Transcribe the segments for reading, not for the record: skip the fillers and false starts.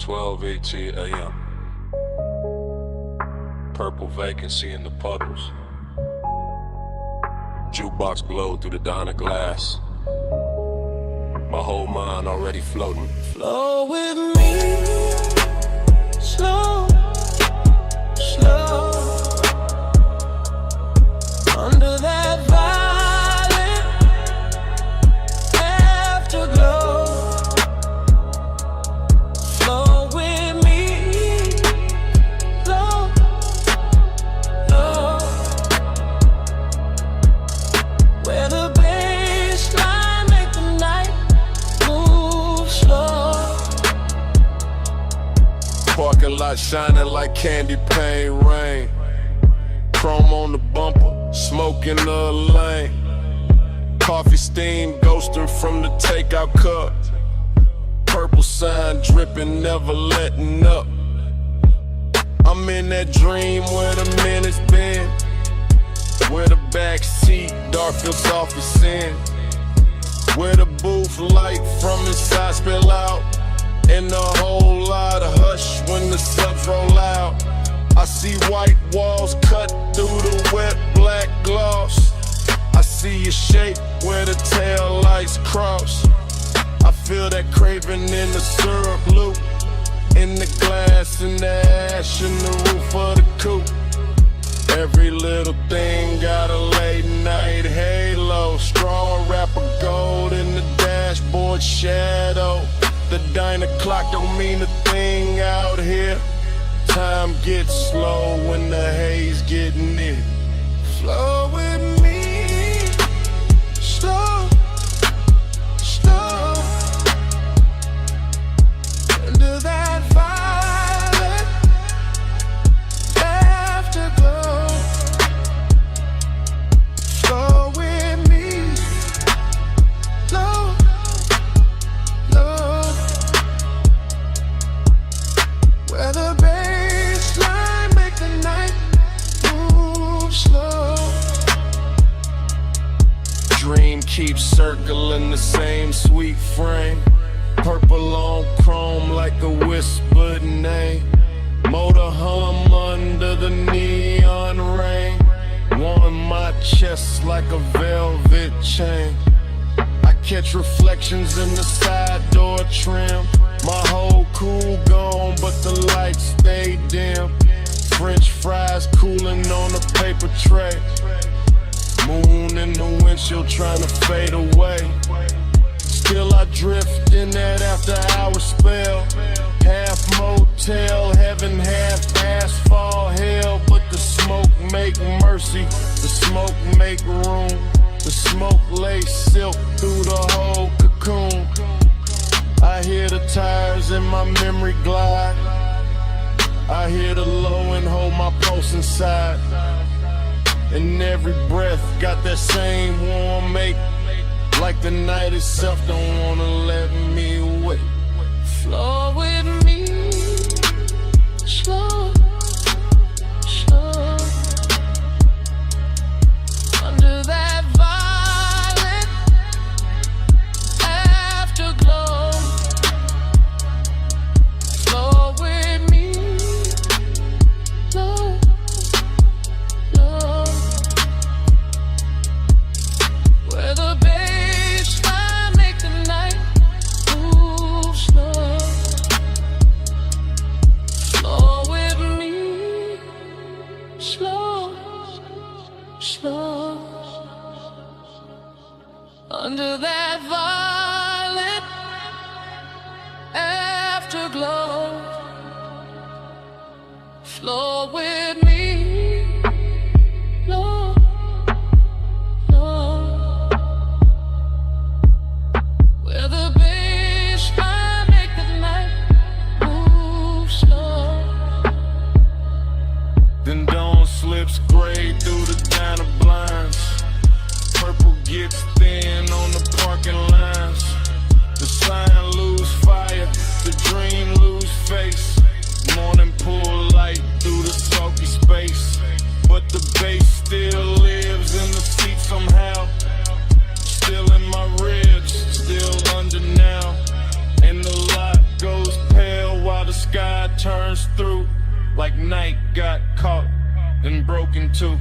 12:18 a.m. Purple vacancy in the puddles. Jukebox glowed through the diner glass. My whole mind already floating. Flow with me, slow, slow. Under that violet afterglow. Flow with me, slow, slow. Where the baseline make the night move slow. Parking lot shining like candy paint rain. Chrome on the bumper, smoke in the lane. Coffee steam ghosting from the takeout cup. Purple sign dripping, never letting up. I'm in that dream where the minutes been, where the back seat dark feels soft as sin, where the booth light from inside spill out, and a whole lot of hush when the subs roll out. I see white walls cut through the wet black gloss. I see your shape where the tail lights cross. I feel that craving in the syrup loop, in the glass, in the ash, in the roof of the coupe. Every little thing got a late night halo. Straw wrapper gold in the dashboard shadow. The diner clock don't mean a thing out here. Time gets slow when the haze get near. Flow with me, slow, slow. Under that violet afterglow. Flow with me, slow, slow. Where the baseline make the night move slow. Dream keeps circling the same sweet frame. Purple on chrome like a whispered name. Motor hum under the neon rain. Warm my chest like a velvet chain. I catch reflections in the side door trim. My whole cool gone, but the lights stay dim. French fries cooling on a paper tray. Moon in the windshield trying to fade away. Still I drift in that after hour spell. Half motel heaven, half asphalt hell. But the smoke make mercy, the smoke make room. The smoke lays silk through the whole cocoon. I hear the tires in my memory glide. I hear the low and hold my pulse inside. And every breath got that same warm make. Like the night itself don't wanna let me wait. Flow with me, slow, slow. Under that violet afterglow. Flow with me, slow, slow. Where the baseline make the night move slow. Flow with me, slow, slow. Under that violet afterglow. Flow with me, slow, slow. Where the baseline make the night move slow. Then dawn slips gray through the diner blinds. Purple gets thin on the parking lines. The sign lose fire, the dream lose turns through like night got caught and broken too.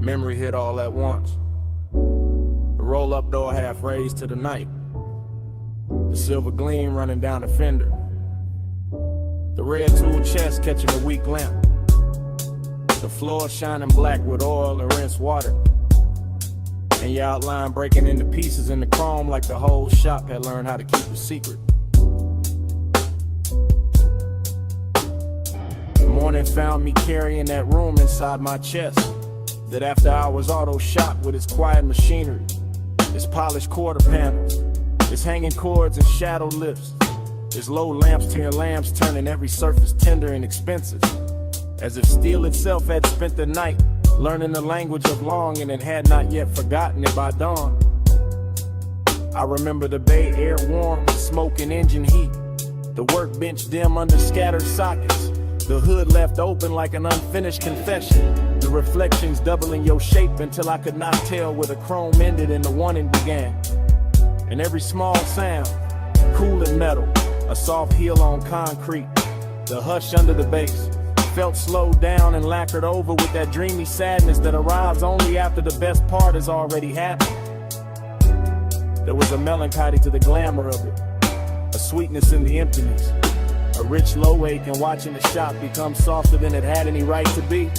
Memory hit all at once. The roll-up door half raised to the night. The silver gleam running down the fender. The red tool chest catching a weak lamp. The floor shining black with oil and rinsed water. And your outline breaking into pieces in the chrome like the whole shop had learned how to keep a secret. The morning found me carrying that room inside my chest. That after hours auto shop with its quiet machinery, its polished quarter panels, its hanging cords and shadow lifts, its low lamps to your lamps turning every surface tender and expensive, as if steel itself had spent the night learning the language of longing and had not yet forgotten it by dawn. I remember the bay air warm with smoke and engine heat, the workbench dim under scattered sockets, the hood left open like an unfinished confession, the reflections doubling your shape until I could not tell where the chrome ended and the warning began. And every small sound, cool and metal, a soft heel on concrete, the hush under the bass, felt slowed down and lacquered over with that dreamy sadness that arrives only after the best part has already happened. There was a melancholy to the glamour of it, a sweetness in the emptiness, a rich low ache in watching the shop become softer than it had any right to be.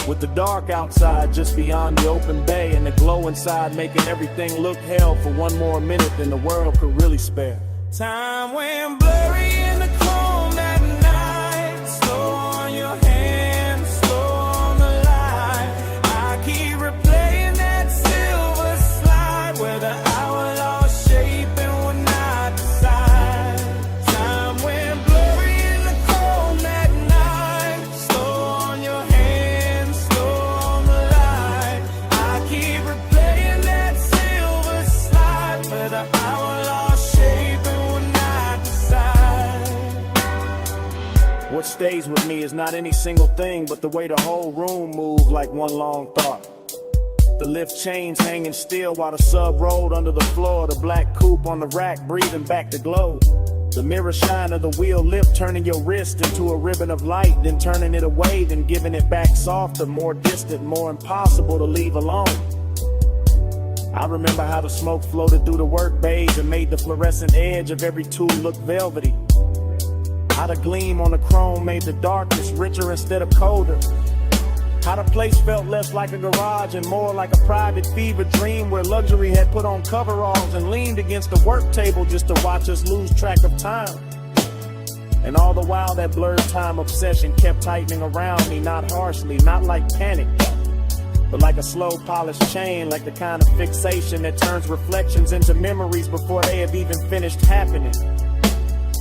With the dark outside just beyond the open bay and the glow inside making everything look hell for one more minute than the world could really spare. Time went blurry in the chrome that night, slow on your hands, slow on the light. I keep replaying that silver slide where the hour lost shape and would not decide. Time went blurry in the chrome that night, slow on your hands, slow on the light. I keep replaying that silver slide where the hour lost shape and would not decide. What stays with me is not any single thing, but the way the whole room moved like one long thought. The lift chains hanging still while the sub rolled under the floor, the black coupe on the rack breathing back the glow. The mirror shine of the wheel lip turning your wrist into a ribbon of light, then turning it away, then giving it back softer, more distant, more impossible to leave alone. I remember how the smoke floated through the work bays and made the fluorescent edge of every tool look velvety. How the gleam on the chrome made the darkness richer instead of colder. How the place felt less like a garage and more like a private fever dream where luxury had put on coveralls and leaned against the work table just to watch us lose track of time. And all the while that blurred time obsession kept tightening around me, not harshly, not like panic, but like a slow polished chain, like the kind of fixation that turns reflections into memories before they have even finished happening.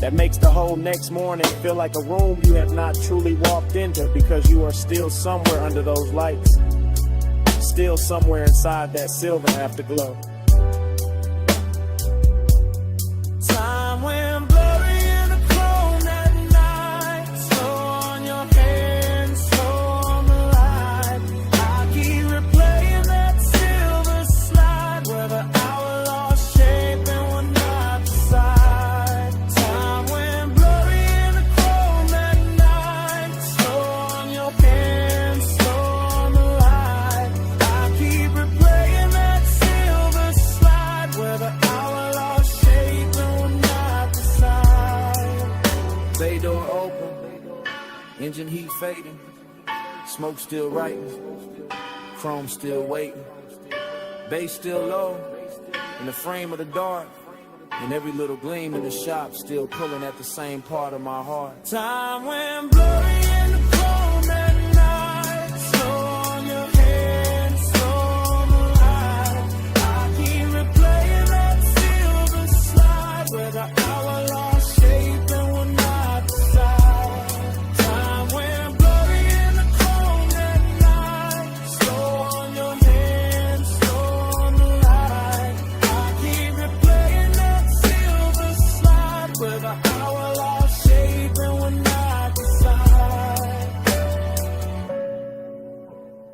That makes the whole next morning feel like a room you have not truly walked into because you are still somewhere under those lights, still somewhere inside that silver afterglow. Time went blurry in the chrome that night, slow on your hands, slow on the light. I keep replaying that silver slide where the hour lost shape and would not decide. Bay door open, engine heat fading, smoke still writing, chrome still waiting, bass still low, in the frame of the dark, and every little gleam in the shop still pulling at the same part of my heart. Time went blurry in the chrome at night, slow on your hands, slow on the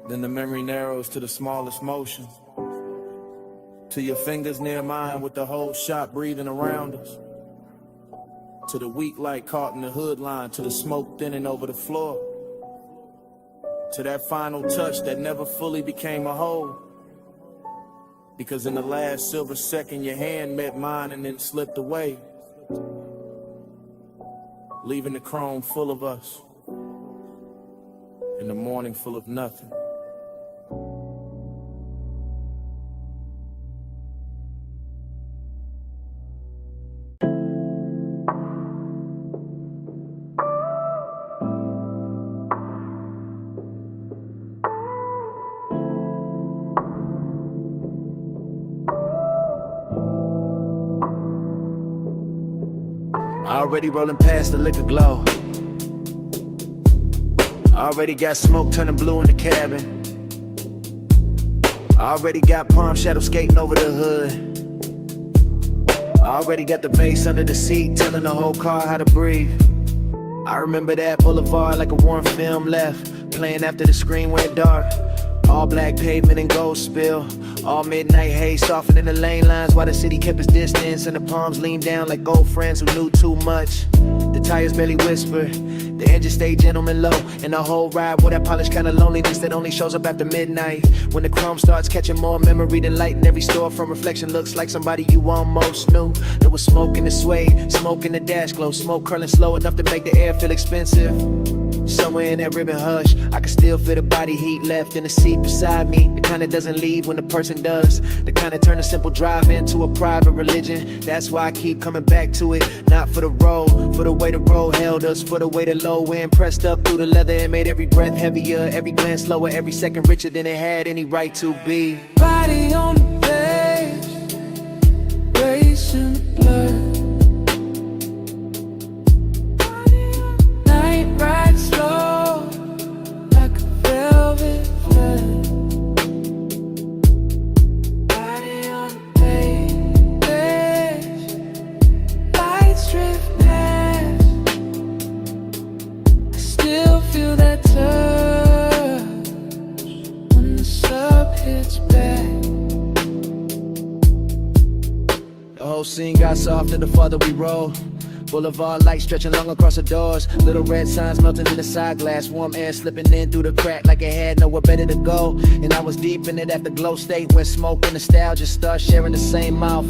Then the memory narrows to the smallest motion. To your fingers near mine with the whole shop breathing around us. To the weak light caught in the hood line, to the smoke thinning over the floor. To that final touch that never fully became a whole. Because in the last silver second your hand met mine and then slipped away. Leaving the chrome full of us. And the morning full of nothing. Already rolling past the liquor glow. Already got smoke turning blue in the cabin. Already got palm shadow skating over the hood. Already got the bass under the seat telling the whole car how to breathe. I remember that boulevard like a warm film left, playing after the screen went dark. All black pavement and gold spill. All midnight haze softening the lane lines while the city kept its distance and the palms leaned down like old friends who knew too much. The tires barely whispered, the engine stayed gentleman low, and the whole ride with that polished kind of loneliness that only shows up after midnight. When the chrome starts catching more memory than light, and every store from reflection looks like somebody you almost knew. There was smoke in the suede, smoke in the dash glow, smoke curling slow enough to make the air feel expensive. Somewhere in that ribbon hush, I can still feel the body heat left in the seat beside me. The kind that doesn't leave when the person does. The kind that turn a simple drive into a private religion. That's why I keep coming back to it. Not for the road, for the way the road held us, for the way the low end pressed up through the leather and made every breath heavier, every glance slower, every second richer than it had any right to be. Body on the page, racing the blood. Night ride slow, like a velvet flood. Body on the page, lights drift past. I still feel that touch when the sub hits back. The whole scene got softer the farther we rolled. Boulevard lights stretching long across the doors. Little red signs melting in the side glass. Warm air slipping in through the crack like it had nowhere better to go. And I was deep in it at the glow state where smoke and nostalgia start sharing the same mouth.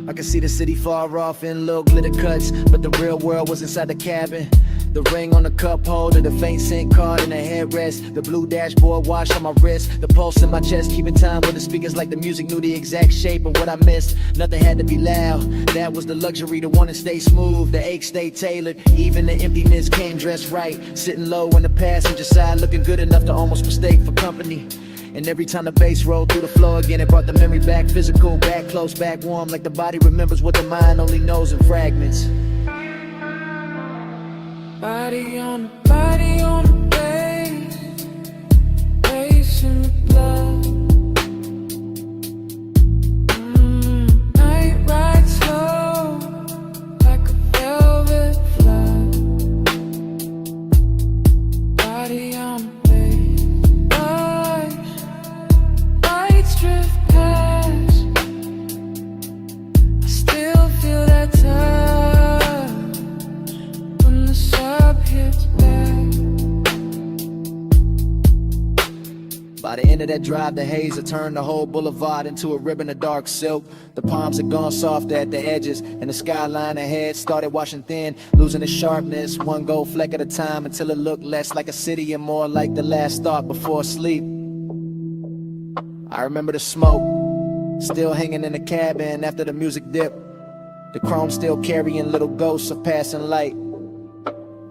I could see the city far off in little glitter cuts, but the real world was inside the cabin. The ring on the cup holder, the faint scent card in the headrest, the blue dashboard wash on my wrist, the pulse in my chest keeping time with the speakers like the music knew the exact shape of what I missed. Nothing had to be loud, that was the luxury, the one to stay smooth, the ache stayed tailored, even the emptiness came dressed right, sitting low on the passenger side, looking good enough to almost mistake for company. And every time the bass rolled through the floor again, it brought the memory back physical, back close, back warm, like the body remembers what the mind only knows in fragments. Body on the base, racing the blood. Night ride slow, like a velvet flood. Body on the base, lights drift past. I still feel that touch when the sub hits back. By the end of that drive, the haze had turned the whole boulevard into a ribbon of dark silk. The palms had gone soft at the edges, and the skyline ahead started washing thin, losing its sharpness, one gold fleck at a time, until it looked less like a city and more like the last thought before sleep. I remember the smoke, still hanging in the cabin after the music dipped. The chrome still carrying little ghosts of passing light.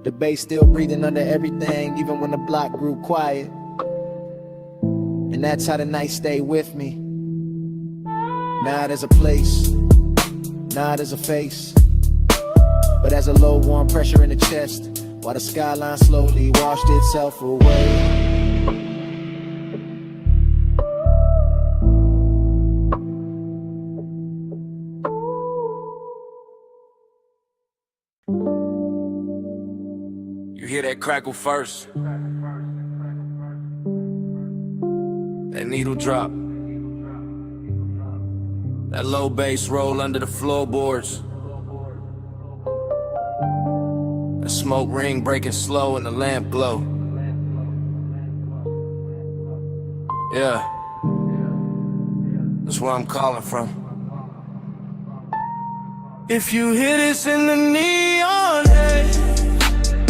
The bass still breathing under everything, even when the block grew quiet. And that's how the night stayed with me. Not as a place, not as a face, but as a low warm pressure in the chest, while the skyline slowly washed itself away. You hear that crackle first, That needle drop. That low bass roll under the floorboards. The smoke ring breaking slow and the lamp glow. Yeah, that's where I'm calling from. If you hear this in the neon haze,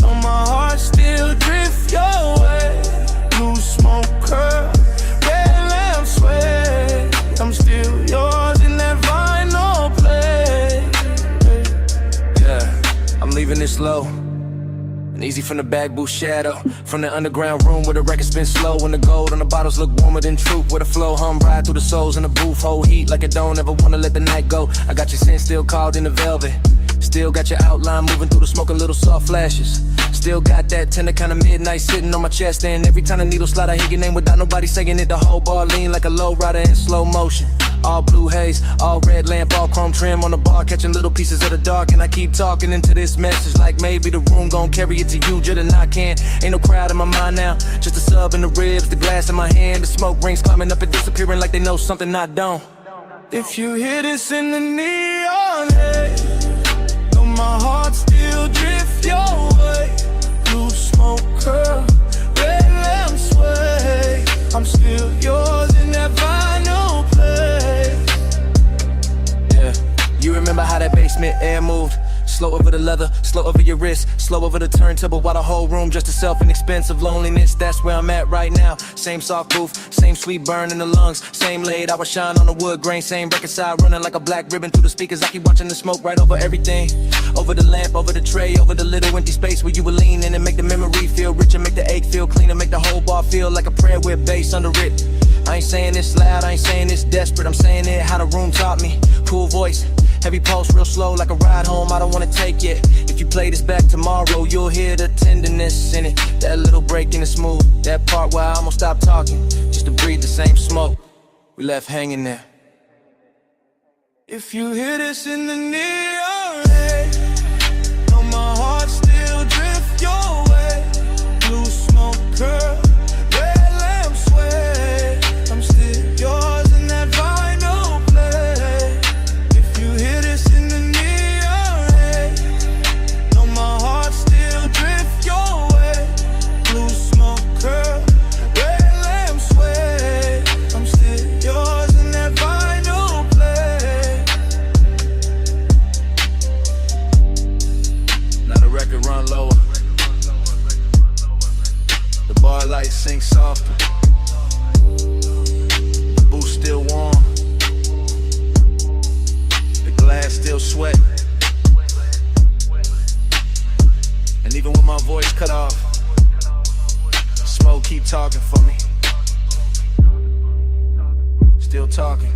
on my heart still drift your way. Blue smoke curl, red lamp sway. I'm still yours in that vinyl play. Yeah, I'm leaving this low and easy from the back booth shadow. From the underground room where the record spin slow, and the gold on the bottles look warmer than truth. Where the flow hum ride through the souls in the booth, hold heat like it don't ever wanna let the night go. I got your scent still called in the velvet. Still got your outline moving through the smoke, a little soft flashes. Still got that tender kind of midnight sitting on my chest. And every time the needle slide I hear your name without nobody saying it. The whole bar lean like a low rider in slow motion. All blue haze, all red lamp, all chrome trim on the bar, catching little pieces of the dark. And I keep talking into this message like maybe the room gon' carry it to you just and I can. Ain't no crowd in my mind now, just a sub in the ribs, the glass in my hand. The smoke rings climbing up and disappearing like they know something I don't. If you hear this in the neon haze, know my heart still drift your way. Blue smoke curl, red lamp sway. I'm still yours in that vinyl play. Yeah, you remember how that basement air moved? Slow over the leather, slow over your wrist, slow over the turntable while the whole room just itself an expensive loneliness. That's where I'm at right now. Same soft booth, same sweet burn in the lungs, same late hour shine on the wood grain, same record side running like a black ribbon through the speakers. I keep watching the smoke right over everything, over the lamp, over the tray, over the little empty space where you would lean in and make the memory feel richer, make the ache feel cleaner, make the whole bar feel like a prayer with bass under it. I ain't saying this loud, I ain't saying this desperate, I'm saying it how the room taught me. Cool voice, heavy pulse, real slow like a ride home I don't wanna take yet. If you play this back tomorrow, you'll hear the tenderness in it. That little break in the smooth, that part where I almost stopped talking, just to breathe the same smoke we left hanging there. If you hear this in the neon haze, know my heart still drift your way. Blue smoke curl, red lamp sway. I'm still yours in that vinyl play. If you hear this in the neon haze, know my heart still drift your way. Blue smoke curl, red lamp sway. I'm still yours in that vinyl play. Now the record run lower, the bar lights sink softer, the booth still warm, the glass still sweat. And even with my voice cut off, smoke keep talking for me. Still talking,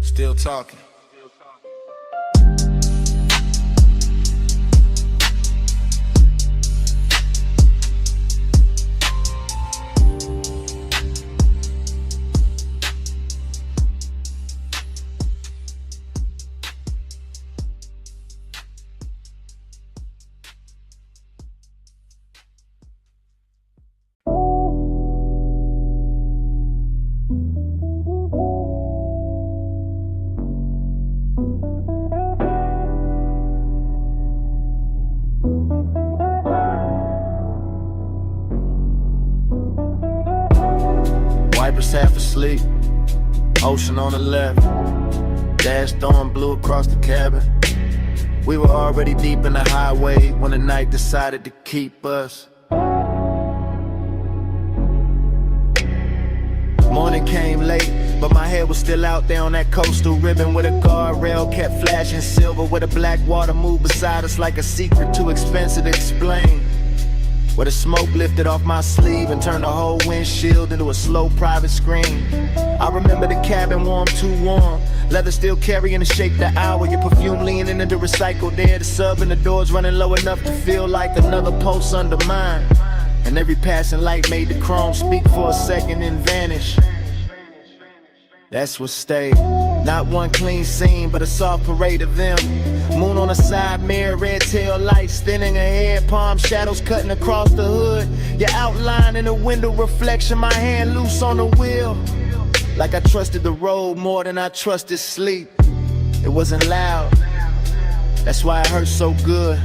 still talking. Wipers half asleep, ocean on the left, dash storm blew across the cabin. We were already deep in the highway when the night decided to keep us. Morning came late, but my head was still out there on that coastal ribbon where the guardrail kept flashing silver, where the black water moved beside us like a secret too expensive to explain. Where the smoke lifted off my sleeve and turned the whole windshield into a slow private screen. I remember the cabin warm, too warm, leather still carrying the shape the hour, your perfume leaning into recycled air, the sub and the doors running low enough to feel like another pulse under mine. And every passing light made the chrome speak for a second and vanish. That's what stayed. Not one clean scene, but a soft parade of them. Moon on the side mirror, red tail lights thinning ahead, palm shadows cutting across the hood. hood. Your outline in the window reflection, my hand loose on the wheel. Like I trusted the road more than I trusted sleep. It wasn't loud, that's why it hurt so good.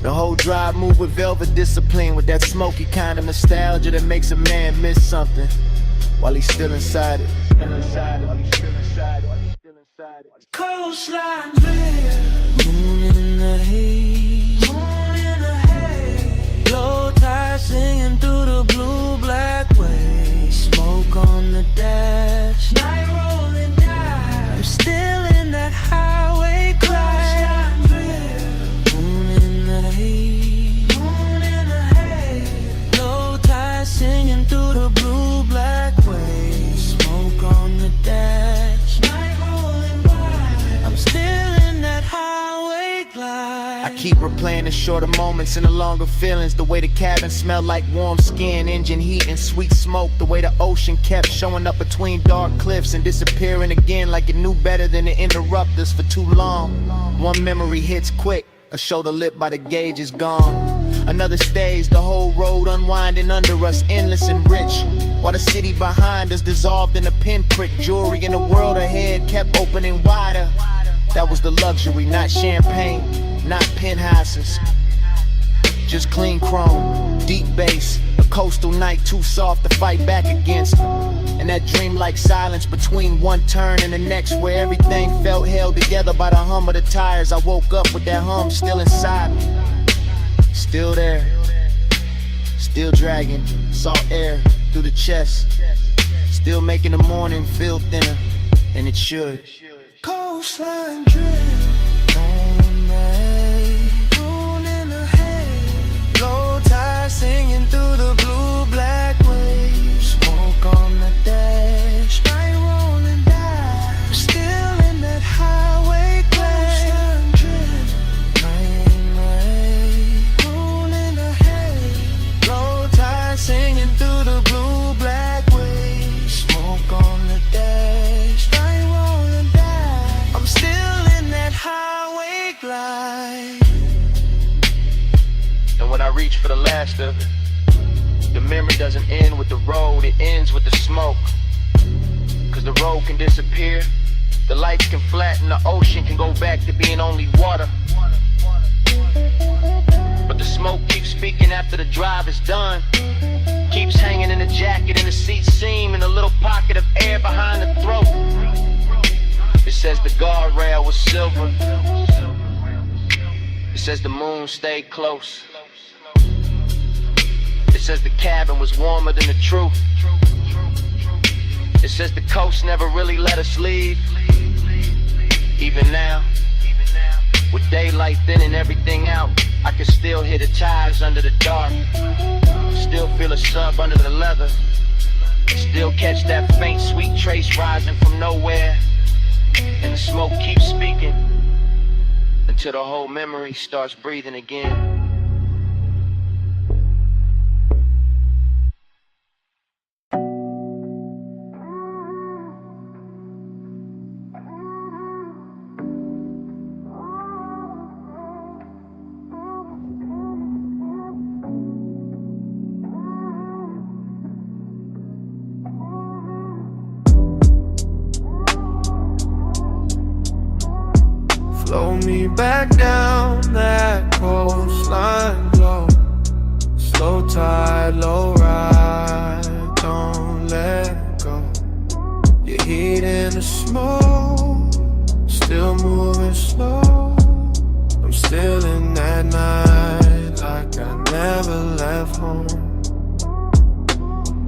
The whole drive moved with velvet discipline, with that smoky kind of nostalgia that makes a man miss something while he's still inside it. Coastline drift, moon in the haze, low tide singing through the blue black waves, smoke on the dash, night rolling down. I'm still in that highway crash. Moon in the haze, low tide singing through the blue black waves, smoke on the dash, night rolling by. I'm still in that highway glide. I keep replaying the shorter moments and the longer feelings. The way the cabin smelled like warm skin, engine heat and sweet smoke. The way the ocean kept showing up between dark cliffs and disappearing again like it knew better than to interrupt us for too long. One memory hits quick, a shoulder lit by the gauge is gone. Another stage, the whole road unwinding under us, endless and rich, while the city behind us dissolved in a pinprick. Jewelry in the world ahead kept opening wider. That was the luxury, not champagne, not penthouses, just clean chrome, deep bass, a coastal night too soft to fight back against. And that dreamlike silence between one turn and the next, where everything felt held together by the hum of the tires. I woke up with that hum still inside me, still there, still dragging salt air through the chest, still making the morning feel thinner, and it should. Coastline drift, on the haze, moon in the haze, low tide singing through the blue black waves, smoke on the dash, night rolling down. I'm still in that highway glade. Coastline drift, night in the haze, moon in the haze, low tide singing through the blue black waves, smoke on the dash, night rolling down. I'm still in that highway glide. And when I reach for the last of it, the memory doesn't end with the road, it ends with the smoke. Cause the road can disappear, the lights can flatten, the ocean can go back to being only water. But the smoke keeps speaking after the drive is done, keeps hanging in the jacket and the seat seam, in a little pocket of air behind the throat. It says the guardrail was silver, it says the moon stayed close, it says the cabin was warmer than the truth, it says the coast never really let us leave. Even now, with daylight thinning everything out, I can still hear the tires under the dark, still feel a sub under the leather, still catch that faint sweet trace rising from nowhere. And the smoke keeps speaking until the whole memory starts breathing again. Flow me back down that coastline low, slow tide, low ride, don't let go. Your heat in the smoke, still moving slow. I'm still in that night like I never left home.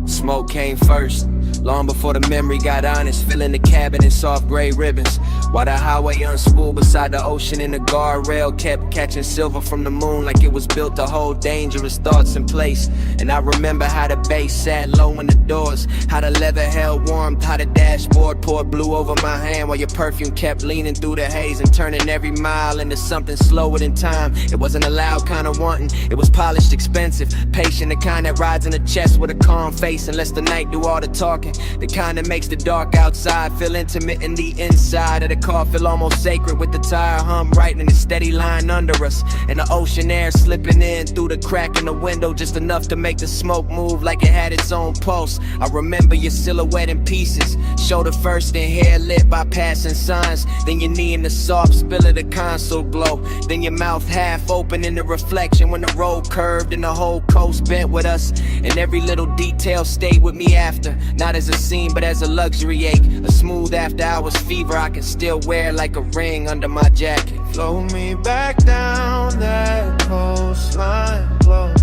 Smoke came first, long before the memory got honest, filling the cabin in soft gray ribbons, while the highway unspooled beside the ocean, and the guardrail kept catching silver from the moon like it was built to hold dangerous thoughts in place. And I remember how the bass sat low in the doors, how the leather held warmth, how the dashboard poured blue over my hand, while your perfume kept leaning through the haze and turning every mile into something slower than time. It wasn't a loud kind of wanting, it was polished, expensive, patient, the kind that rides in the chest with a calm face and lets the night do all the talking. talking. The kind that makes the dark outside feel intimate in the inside of the car, feel almost sacred with the tire hum right in a steady line under us. And the ocean air slipping in through the crack in the window, just enough to make the smoke move like it had its own pulse. I remember your silhouette in pieces, shoulder first and hair lit by passing signs. Then your knee in the soft spill of the console glow. Then your mouth half open in the reflection when the road curved and the whole coast bent with us. And every little detail stayed with me after, not as a scene but as a luxury ache. A smooth after hours fever I can still wear like a ring under my jacket. Flow me back down that coastline, flow.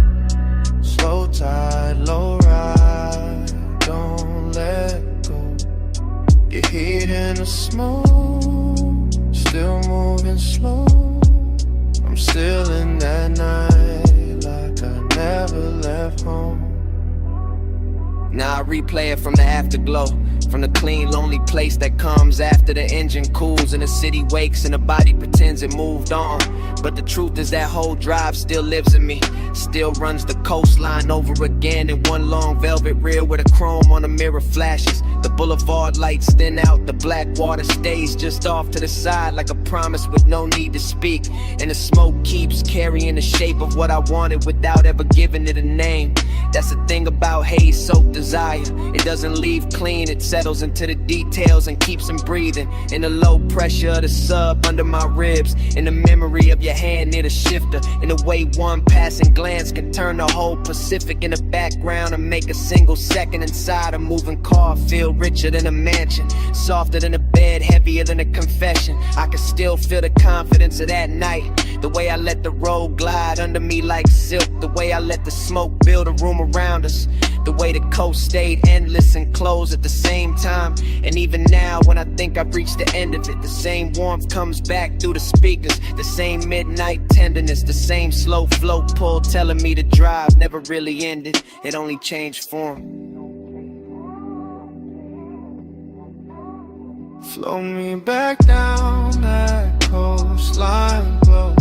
Slow tide, low ride, don't let go. Your heat in the smoke, still moving slow. I'm still in that night like I never left home. Now I replay it from the afterglow, from the clean, lonely place that comes after the engine cools and the city wakes and the body pretends it moved on. But the truth is that whole drive still lives in me, still runs the coastline over again in one long velvet rear with a chrome on the mirror flashes. The boulevard lights thin out, the black water stays just off to the side like a promise with no need to speak. And the smoke keeps carrying the shape of what I wanted without ever giving it a name. That's the thing about haze-soaked desire, it doesn't leave clean, it settles into the details and keeps them breathing. In the low pressure of the sub under my ribs, in the memory of your hand near the shifter, in the way one passing glance can turn the whole Pacific in the background and make a single second inside a moving car feel richer than a mansion, softer than a bed, heavier than a confession. I can still feel the confidence of that night, the way I let the road glide under me like silk, the way I let the smoke build a room around us, the way the coast stayed endless and closed at the same time. And even now when I think I've reached the end of it, the same warmth comes back through the speakers, the same midnight tenderness, the same slow flow pull telling me the drive never really ended, it only changed form. Flow me back down that coastline, flow.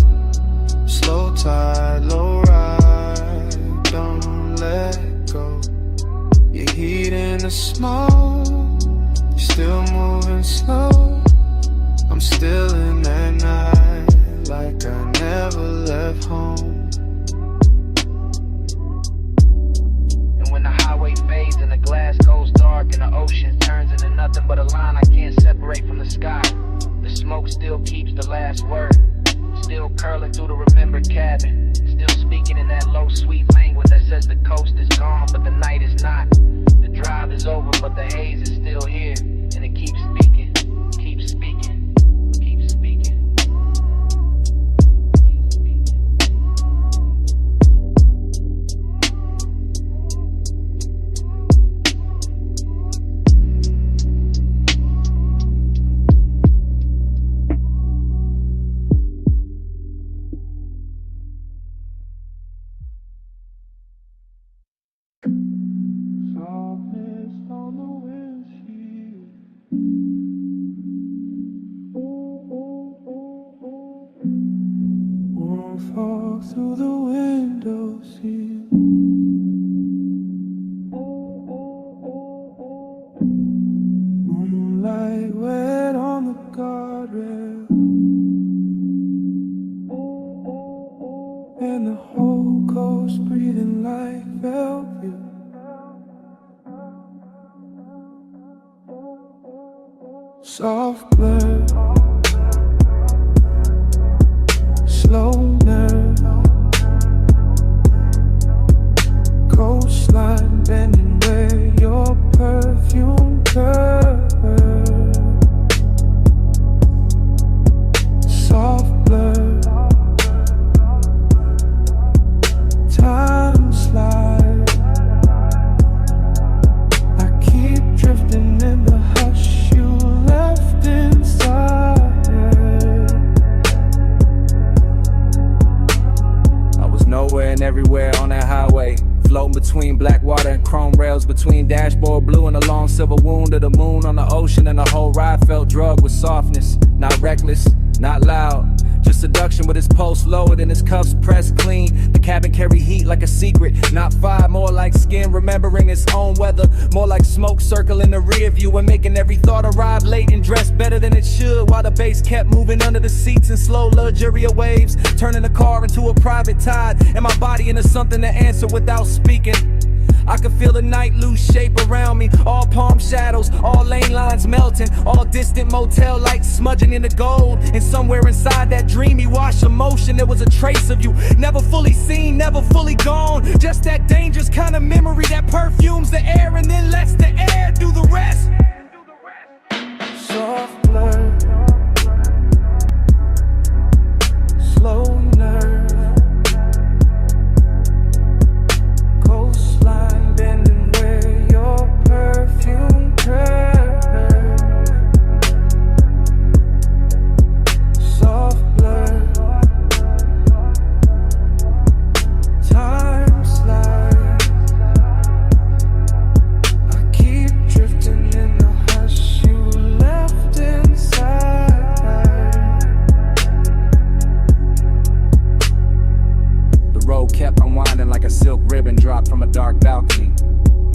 Slow tide, low ride, don't let go. Your heat in the smoke, still moving slow. I'm still in that night like I never left home. And when the highway fades and the glass goes dark and the ocean turns into nothing but a line I can't separate from the sky, the smoke still keeps the last word, still curling through the remembered cabin, still speaking in that low sweet language that says the coast is gone but the night is not. The drive is over but the haze is still here, and it keeps speaking, keeps speaking, keeps speaking. Fall through the window sill. Moonlight wet on the guardrail, and the whole coast breathing like velvet. Soft blur, slow nerve, coastline bending where your perfume curves. Soft blur, time slide. I keep drifting in the hush you left inside. Nowhere and everywhere on that highway, floating between black water and chrome rails, between dashboard blue and a long silver wound of the moon on the ocean. And the whole ride felt drugged with softness, not reckless, not loud, just seduction with his pulse lowered and his cuffs pressed clean. The cabin carried heat like a secret, not fire, more like skin. skin, remembering its own weather. More like smoke circling the rear view and making every thought arrive late and dress better than it should, while the bass kept moving under the seats in slow luxurious waves, turning the car into a private tide and my body into something to answer without speaking. I could feel the night lose shape around me, all palm shadows, all lane lines melting, all distant motel lights smudging into gold. And somewhere inside that dreamy wash of motion, there was a trace of you, never fully seen, never fully gone. Just that dangerous kind of memory that perfumes the air and then lets the air do the rest. Soft blur, slow nerve, coastline bending where your perfume curves. Soft blur, time slides. I keep drifting in the hush you left inside. The road kept unwinding like a silk ribbon dropped from a dark balcony.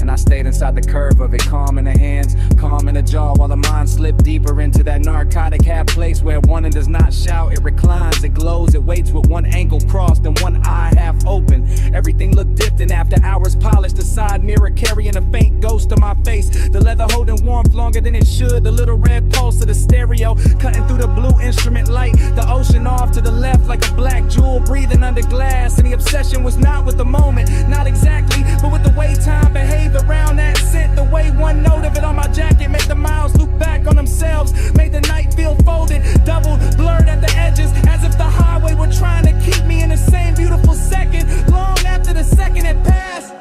And I stayed inside the curve of it, calm in the hands, calm in the jaw, while the mind slipped deeper into that narcotic half place where one does not shout, it reclines, it glows, it waits with one ankle crossed and one eye half open. Everything looked different after hours polished, the side mirror carrying a faint ghost of my face, the leather holding warmth longer than it should, the little red pulse of the stereo cutting through the blue instrument light, the ocean off to the left like a black jewel breathing under glass. And the obsession was not with the moment, not exactly, but with the way time behaved around that scent, the way one note of it on my jacket made the miles loop back on themselves, made the night feel folded, doubled, blurred at the edges, as if the highway were trying to keep me in the same beautiful second, long after the second had passed.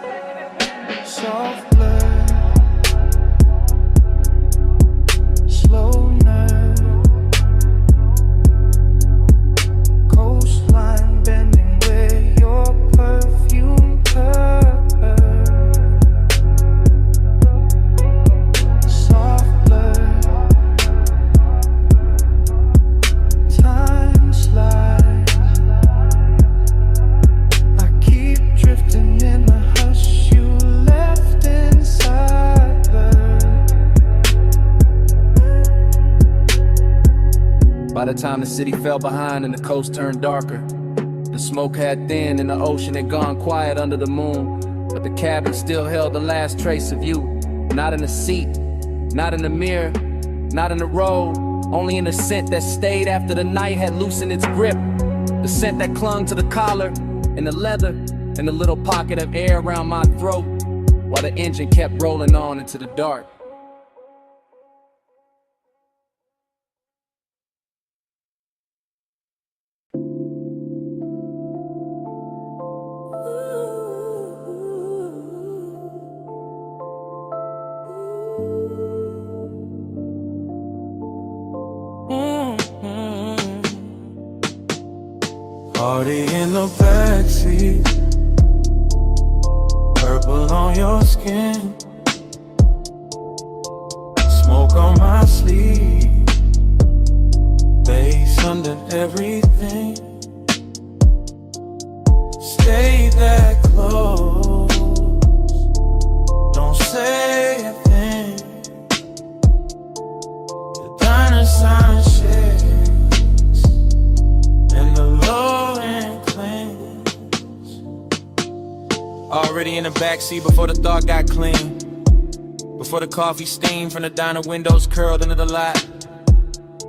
Soft blur, slow nerve, coastline bending where your perfume curves. Soft blur, time slides. I keep drifting in the hush you left inside her. By the time the city fell behind and the coast turned darker, the smoke had thinned and the ocean had gone quiet under the moon, but the cabin still held the last trace of you. Not in the seat, not in the mirror, not in the road, only in the scent that stayed after the night had loosened its grip. The scent that clung to the collar and the leather and the little pocket of air around my throat, while the engine kept rolling on into the dark. Party in the backseat, purple on your skin, smoke on my sleeve, bass under everything. Stay that close, don't say a thing. The diner sign shakes and the low end clings. Already in the backseat before the thought got clean, before the coffee steam from the diner windows curled into the lot,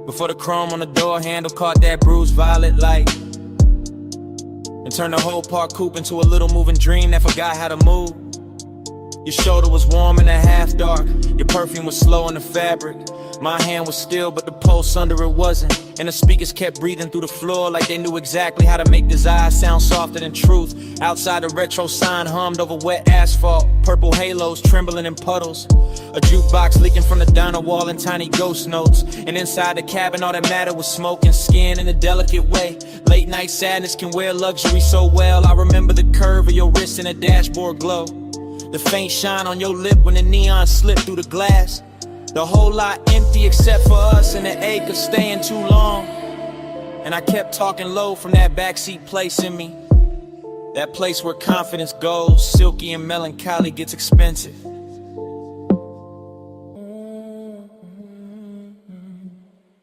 before the chrome on the door handle caught that bruised violet light and turned the whole park coupe into a little moving dream that forgot how to move. Your shoulder was warm in the half dark, your perfume was slow in the fabric. My hand was still, but the pulse under it wasn't. And the speakers kept breathing through the floor like they knew exactly how to make desire sound softer than truth. Outside, the retro sign hummed over wet asphalt, purple halos trembling in puddles. A jukebox leaking from the diner wall in tiny ghost notes. And inside the cabin, all that mattered was smoke and skin in a delicate way. Late night sadness can wear luxury so well. I remember the curve of your wrist and a dashboard glow, the faint shine on your lip when the neon slipped through the glass. The whole lot empty except for us and the ache of staying too long. And I kept talking low from that backseat place in me. That place where confidence goes, silky and melancholy gets expensive.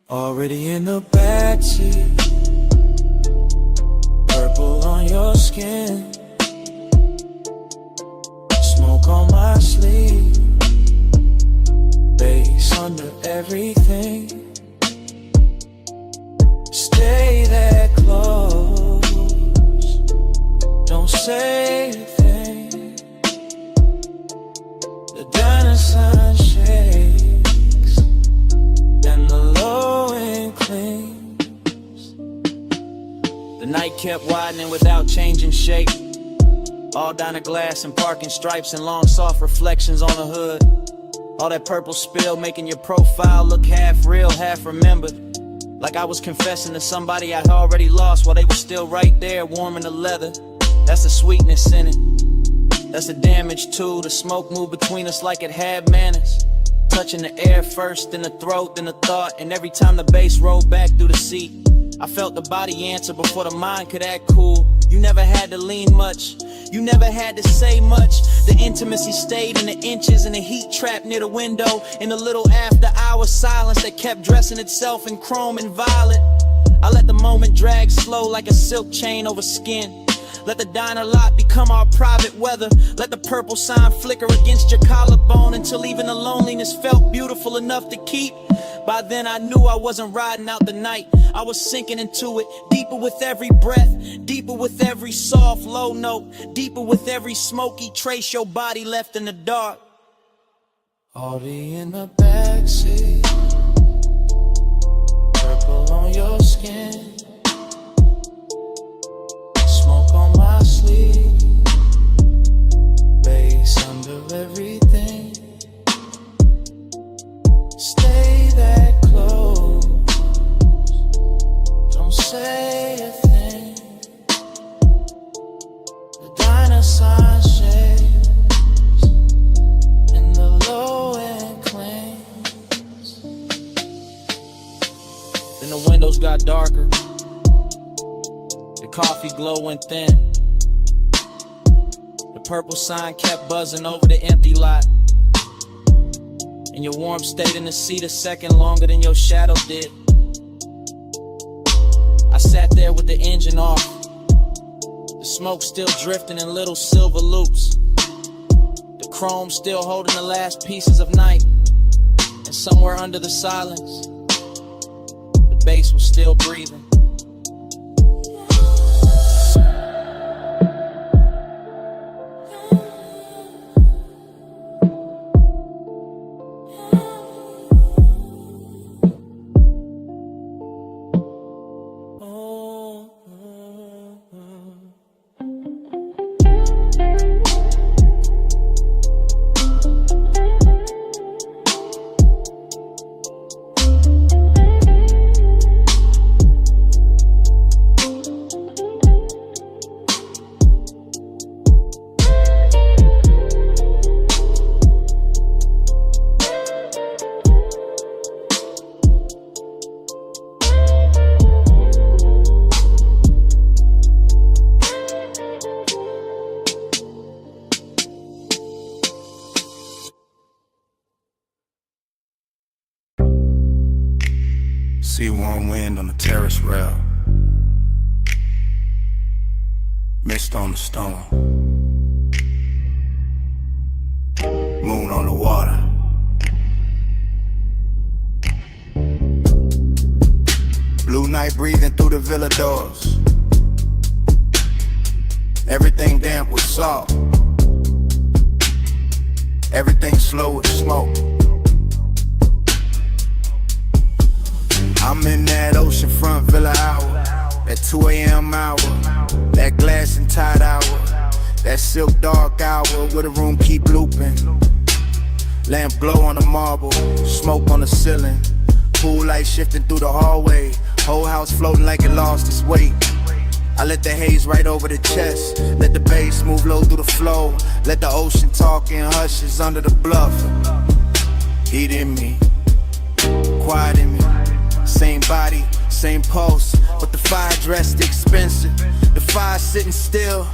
Already in the backseat, purple on your skin, smoke on my sleeve, bass under everything. Stay that close, don't say a thing. The diner sign shakes and the low end clings. The night kept widening without changing shape. All diner glass and parking stripes and long soft reflections on the hood. All that purple spill making your profile look half real, half remembered. Like I was confessing to somebody I'd already lost while they were still right there warming the leather. That's the sweetness in it. That's the damage too. The smoke moved between us like it had manners. Touching the air first, then the throat, then the thought. And every time the bass rolled back through the seat, I felt the body answer before the mind could act cool. You never had to lean much, you never had to say much. The intimacy stayed in the inches and the heat trapped near the window. In the little after hour silence that kept dressing itself in chrome and violet. I let the moment drag slow like a silk chain over skin. Let the diner lot become our private weather. Let the purple sign flicker against your collarbone until even the loneliness felt beautiful enough to keep. By then I knew I wasn't riding out the night. I was sinking into it, deeper with every breath, deeper with every soft low note, deeper with every smoky trace your body left in the dark. Already in the backseat, purple on your skin, smoke on my sleeve, bass under everything. Stay that close, don't say a thing. The diner sign shakes and the low end clings. Then the windows got darker, the coffee glow went thin. The purple sign kept buzzing over the empty lot, and your warmth stayed in the seat a second longer than your shadow did. I sat there with the engine off, the smoke still drifting in little silver loops, the chrome still holding the last pieces of night. And somewhere under the silence, the bass was still breathing. See warm wind on the terrace rail, mist on the stone, moon on the water. Blue night breathing through the villa doors. Everything damp with salt, everything slow with smoke. I'm in that oceanfront villa hour, that 2 a.m. hour, that glass and tide hour, that silk dark hour where the room keep looping. Lamp glow on the marble, smoke on the ceiling, pool light shifting through the hallway, whole house floating like it lost its weight. I let the haze right over the chest, let the bass move low through the flow, let the ocean talk in hushes under the bluff. Heat in me, quiet in me, Same body, same pulse, but the fire dressed expensive. The fire sitting still,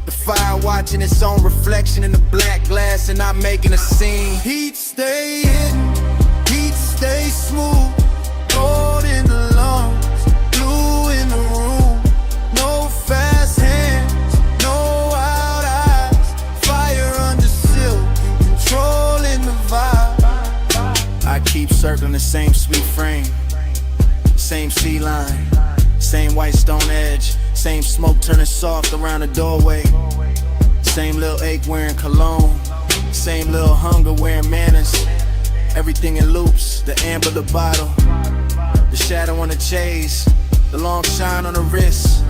the fire watching its own reflection in the black glass and not making a scene. Heat stay hidden, heat stay smooth, gold in the lungs, blue in the room. No fast hands, no wild eyes, fire under silk, controlling the vibe. I keep circling the same sweet frame, same sea line, same white stone edge, same smoke turning soft around the doorway, same little ache wearing cologne, same little hunger wearing manners. Everything in loops, the amber, the bottle, the shadow on the chase, the long shine on the wrist,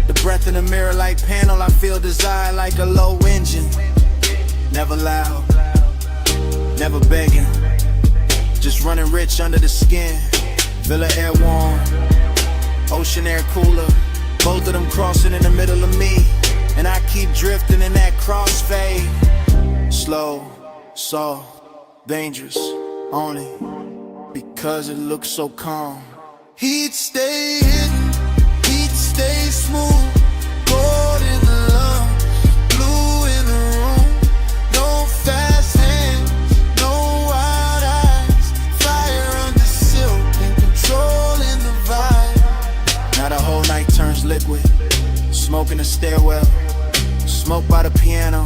the breath in the mirror like panel. I feel desire like a low engine. Never loud, never begging, just running rich under the skin. Villa air warm, ocean air cooler, both of them crossing in the middle of me, and I keep drifting in that crossfade. Slow, soft, dangerous, only because it looks so calm. Heat stay hidden, heat stay smooth, gold in the lungs, blue in the room. No fast hands, no wild eyes, fire under silk and controlling the vibe. Now the whole night turns liquid, smoke in the stairwell, smoke by the piano,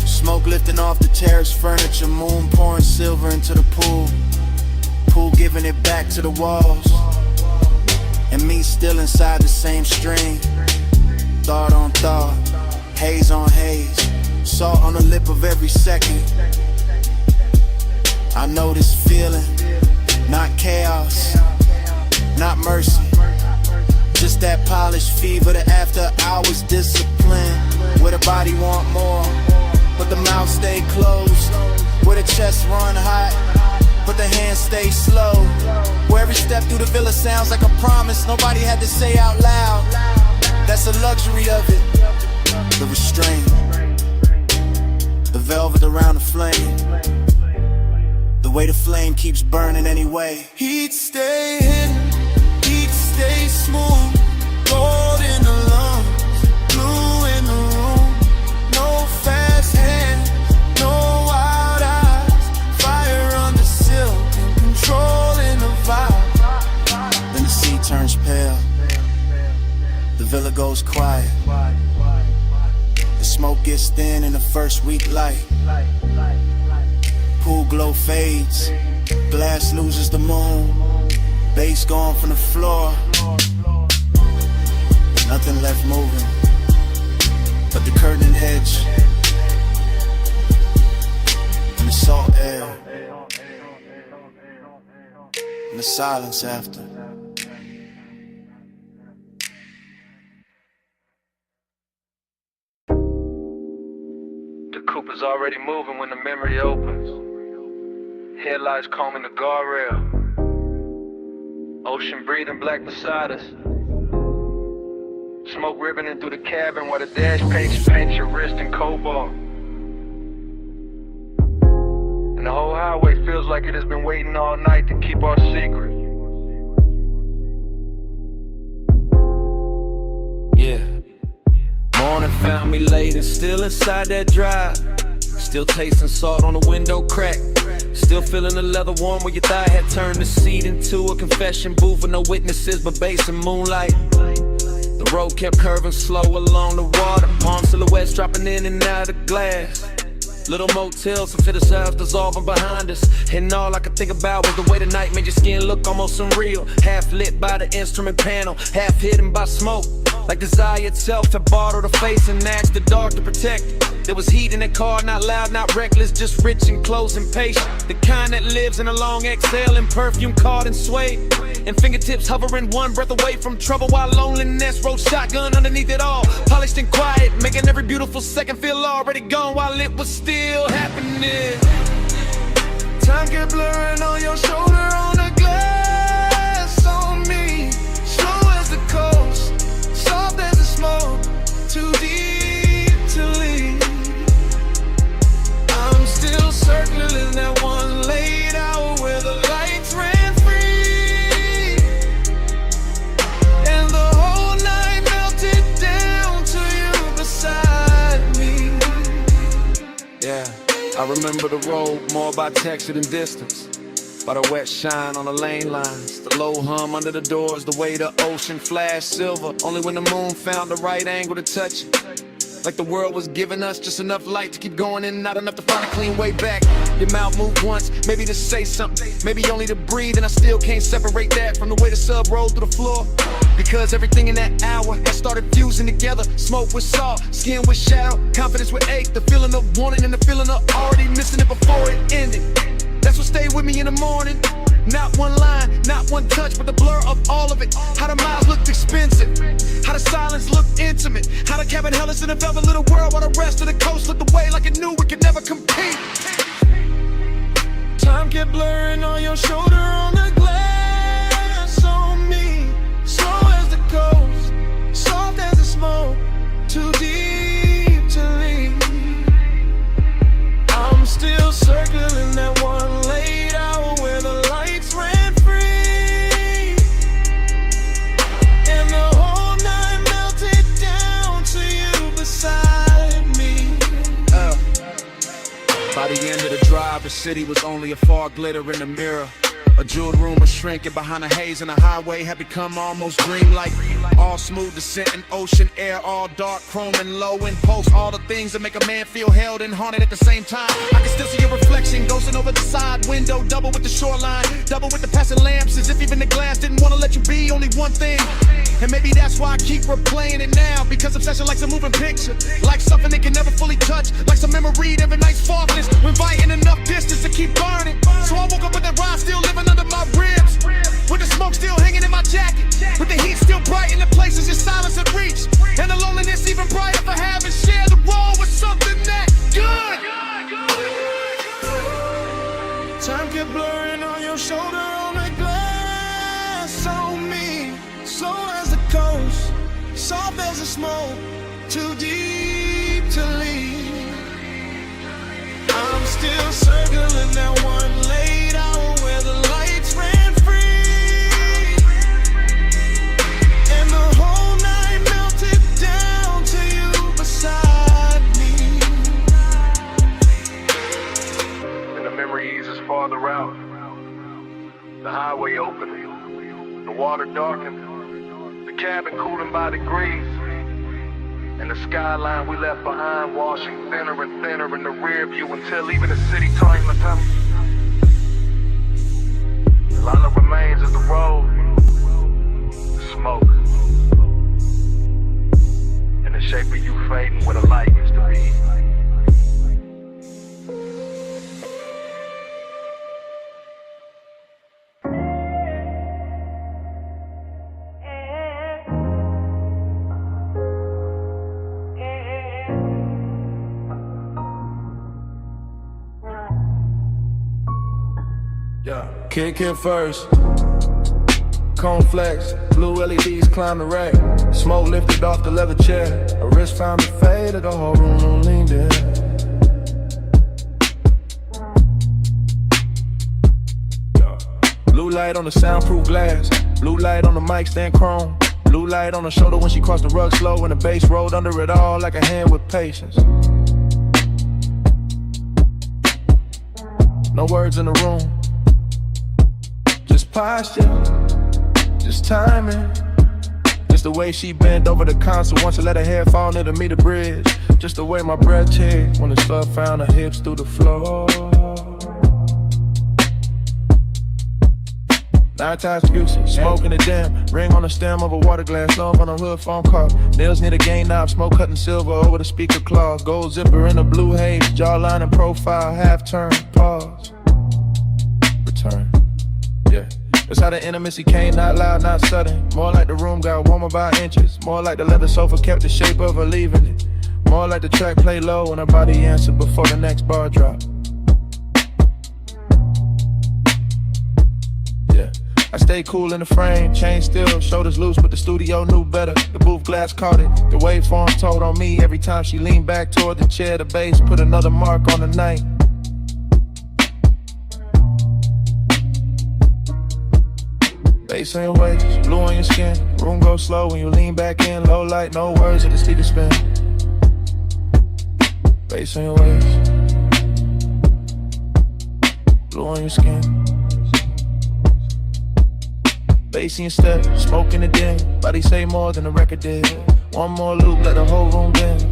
smoke lifting off the terrace furniture, moon pouring silver into the pool, pool giving it back to the walls, and me still inside the same stream. Thought on thought, haze on haze, salt on the lip of every second. I know this feeling, not chaos, not mercy, just that polished fever, the after hours discipline, where the body want more, but the mouth stay closed, where the chest run hot, but the hands stay slow, where every step through the villa sounds like a promise nobody had to say out loud. That's the luxury of it, the restraint, the velvet around the flame, the way the flame keeps burning anyway. Heat stay hidden, heat stay smooth, gold in the lungs, blue in the room. No fast hands, no wild eyes, fire under silk and controlling the vibe. Then the sea turns pale, the villa goes quiet, the smoke gets thin in the first week light, pool glow fades, glass loses the moon, bass gone from the floor, nothing left moving but the curtain edge and the salt air and the silence after. The coupe is already moving when the memory opens. Headlights combing the guardrail. Ocean breathing black beside us. Smoke ribboning through the cabin while the dash paint your wrist in cobalt. And the whole highway feels like it has been waiting all night to keep our secret. Yeah. Morning found me late and still inside that drive. Still tasting salt on the window crack. Still feeling the leather warm where your thigh had turned the seat into a confession booth with no witnesses but bass and moonlight. The road kept curving slow along the water, palm silhouettes dropping in and out of glass. Little motels and fit ourselves dissolving behind us, and all I could think about was the way the night made your skin look almost unreal. Half lit by the instrument panel, half hidden by smoke, like desire itself had bottled the face and asked the dark to protect it. There was heat in that car, not loud, not reckless, just rich and close and patient. The kind that lives in a long exhale and perfume caught and swayed, and fingertips hovering one breath away from trouble while loneliness rode shotgun underneath it all. Polished and quiet, making every beautiful second feel already gone while it was still happening. Time kept blurring on your shoulder, on the glass on me. Slow as the coast, soft as the smoke, too deep to leave. I'm still circling that one late hour where the lights ran free. Yeah, I remember the road more by texture than distance. By the wet shine on the lane lines, the low hum under the doors, the way the ocean flashed silver. Only when the moon found the right angle to touch it. Like the world was giving us just enough light to keep going in and not enough to find a clean way back. Your mouth moved once, maybe to say something, maybe only to breathe, and I still can't separate that from the way the sub rolled through the floor. Because everything in that hour had started fusing together. Smoke with salt, skin with shadow, confidence with ache, the feeling of wanting and the feeling of already missing it before it ended. That's what stayed with me in the morning. Not one line, not one touch, but the blur of all of it. How the miles looked expensive, how the silence looked intimate, how the cabin held us in a velvet little world while the rest of the coast looked away like it knew we could never compete. Time kept blurring on your shoulder, on the glass on me. Slow as the coast, soft as the smoke, too deep to leave. I'm still circling that one late hour where the lights ran free, and the whole night melted down to you beside me. By the end of the drive, the city was only a fog glitter in the mirror. A jeweled room was shrinking behind the haze, and the highway had become almost dreamlike. All smooth descent and ocean air, all dark, chrome and low impulse. All the things that make a man feel held and haunted at the same time. I can still see your reflection ghosting over the side window, double with the shoreline, double with the passing lamps, as if even the glass didn't want to let you be only one thing. And maybe that's why I keep replaying it now, because obsession likes a moving picture, like something they can never fully touch, like some memory of a night's softness, when inviting enough distance to keep burning. So I woke up with that ride still living under my ribs, with the smoke still hanging in my jacket, with the heat still bright in the places your silence had reached, and the loneliness even brighter for having shared the role with something that good. Time kept blurring on your shoulder, on the glass on me. Slow as the coast, soft as the smoke, too deep to leave. I'm still circling that one late hour where the lights ran free, and the whole night melted down to you beside me. And the memory eases farther out. The highway open, the water darkened, the cabin cooling by degrees, and the skyline we left behind washing thinner and thinner in the rear view until even the city turned to them. All that remains is the road, the smoke, and the shape of you fading where the light used to be. Yeah, kick it first. Cone flex, blue LEDs climb the rack. Smoke lifted off the leather chair. A wrist found the fade of the whole room on leaned in. Yeah. Blue light on the soundproof glass. Blue light on the mic stand chrome. Blue light on the shoulder when she crossed the rug slow, and the bass rolled under it all like a hand with patience. No words in the room. Just posture, just timing. Just the way she bent over the console once I let her hair fall near to meet the bridge. Just the way my breath checked when the stuff found her hips through the floor. 9 times Juicy, smoking the jam. Ring on the stem of a water glass, love on a hood phone call. Nails near the game knob, smoke cutting silver over the speaker claws. Gold zipper in the blue haze, jawline and profile, half turn, pause. Return. Yeah, that's how the intimacy came, not loud, not sudden. More like the room got warmer by inches. More like the leather sofa kept the shape of her leaving it. More like the track play low when her body answered before the next bar drop. Yeah, I stay cool in the frame, chain still, shoulders loose, but the studio knew better. The booth glass caught it, the waveform told on me. Every time she leaned back toward the chair, the bass put another mark on the night. Bass in your waist, blue on your skin. Room goes slow when you lean back in. Low light, no words at the speaker spin. Bass in your waist. your skin. Bass in your step, smoke in the den. Body say more than the record did. One more loop, let the whole room bend.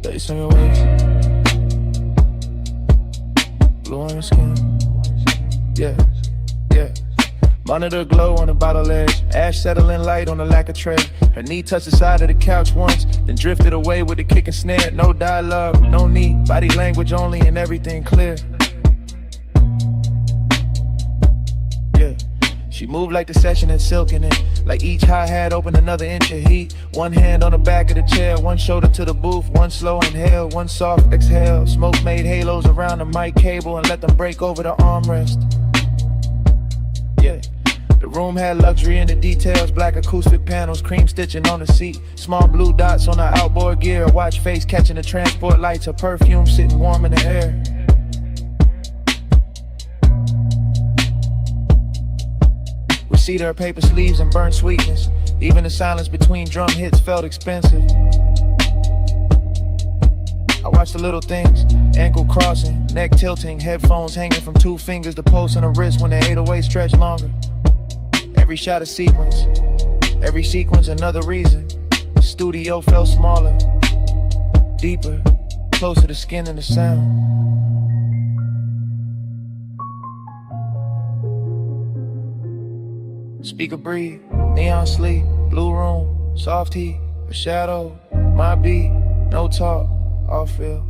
Bass on your waist, blue on your skin. Yeah, yeah. Monitor glow on the bottle edge. Ash settling light on the lacquer tray. Her knee touched the side of the couch once, then drifted away with the kick and snare. No dialogue, no need, body language only and everything clear. Yeah, she moved like the session had silk in it. Like each hi-hat opened another inch of heat. One hand on the back of the chair, one shoulder to the booth. One slow inhale, one soft exhale. Smoke made halos around the mic cable and let them break over the armrest. Yeah. The room had luxury in the details, black acoustic panels, cream stitching on the seat, small blue dots on the outboard gear, a watch face catching the transport lights, a perfume sitting warm in the air. We see her paper sleeves and burnt sweetness, even the silence between drum hits felt expensive. I watch the little things, ankle crossing, neck tilting, headphones hanging from 2 fingers, the pulse on the wrist when the 808 stretch longer. Every shot a sequence, every sequence another reason. The studio felt smaller, deeper, closer to skin and the sound. Speaker breathe, neon sleep, blue room, soft heat, a shadow, my beat, no talk, all feel.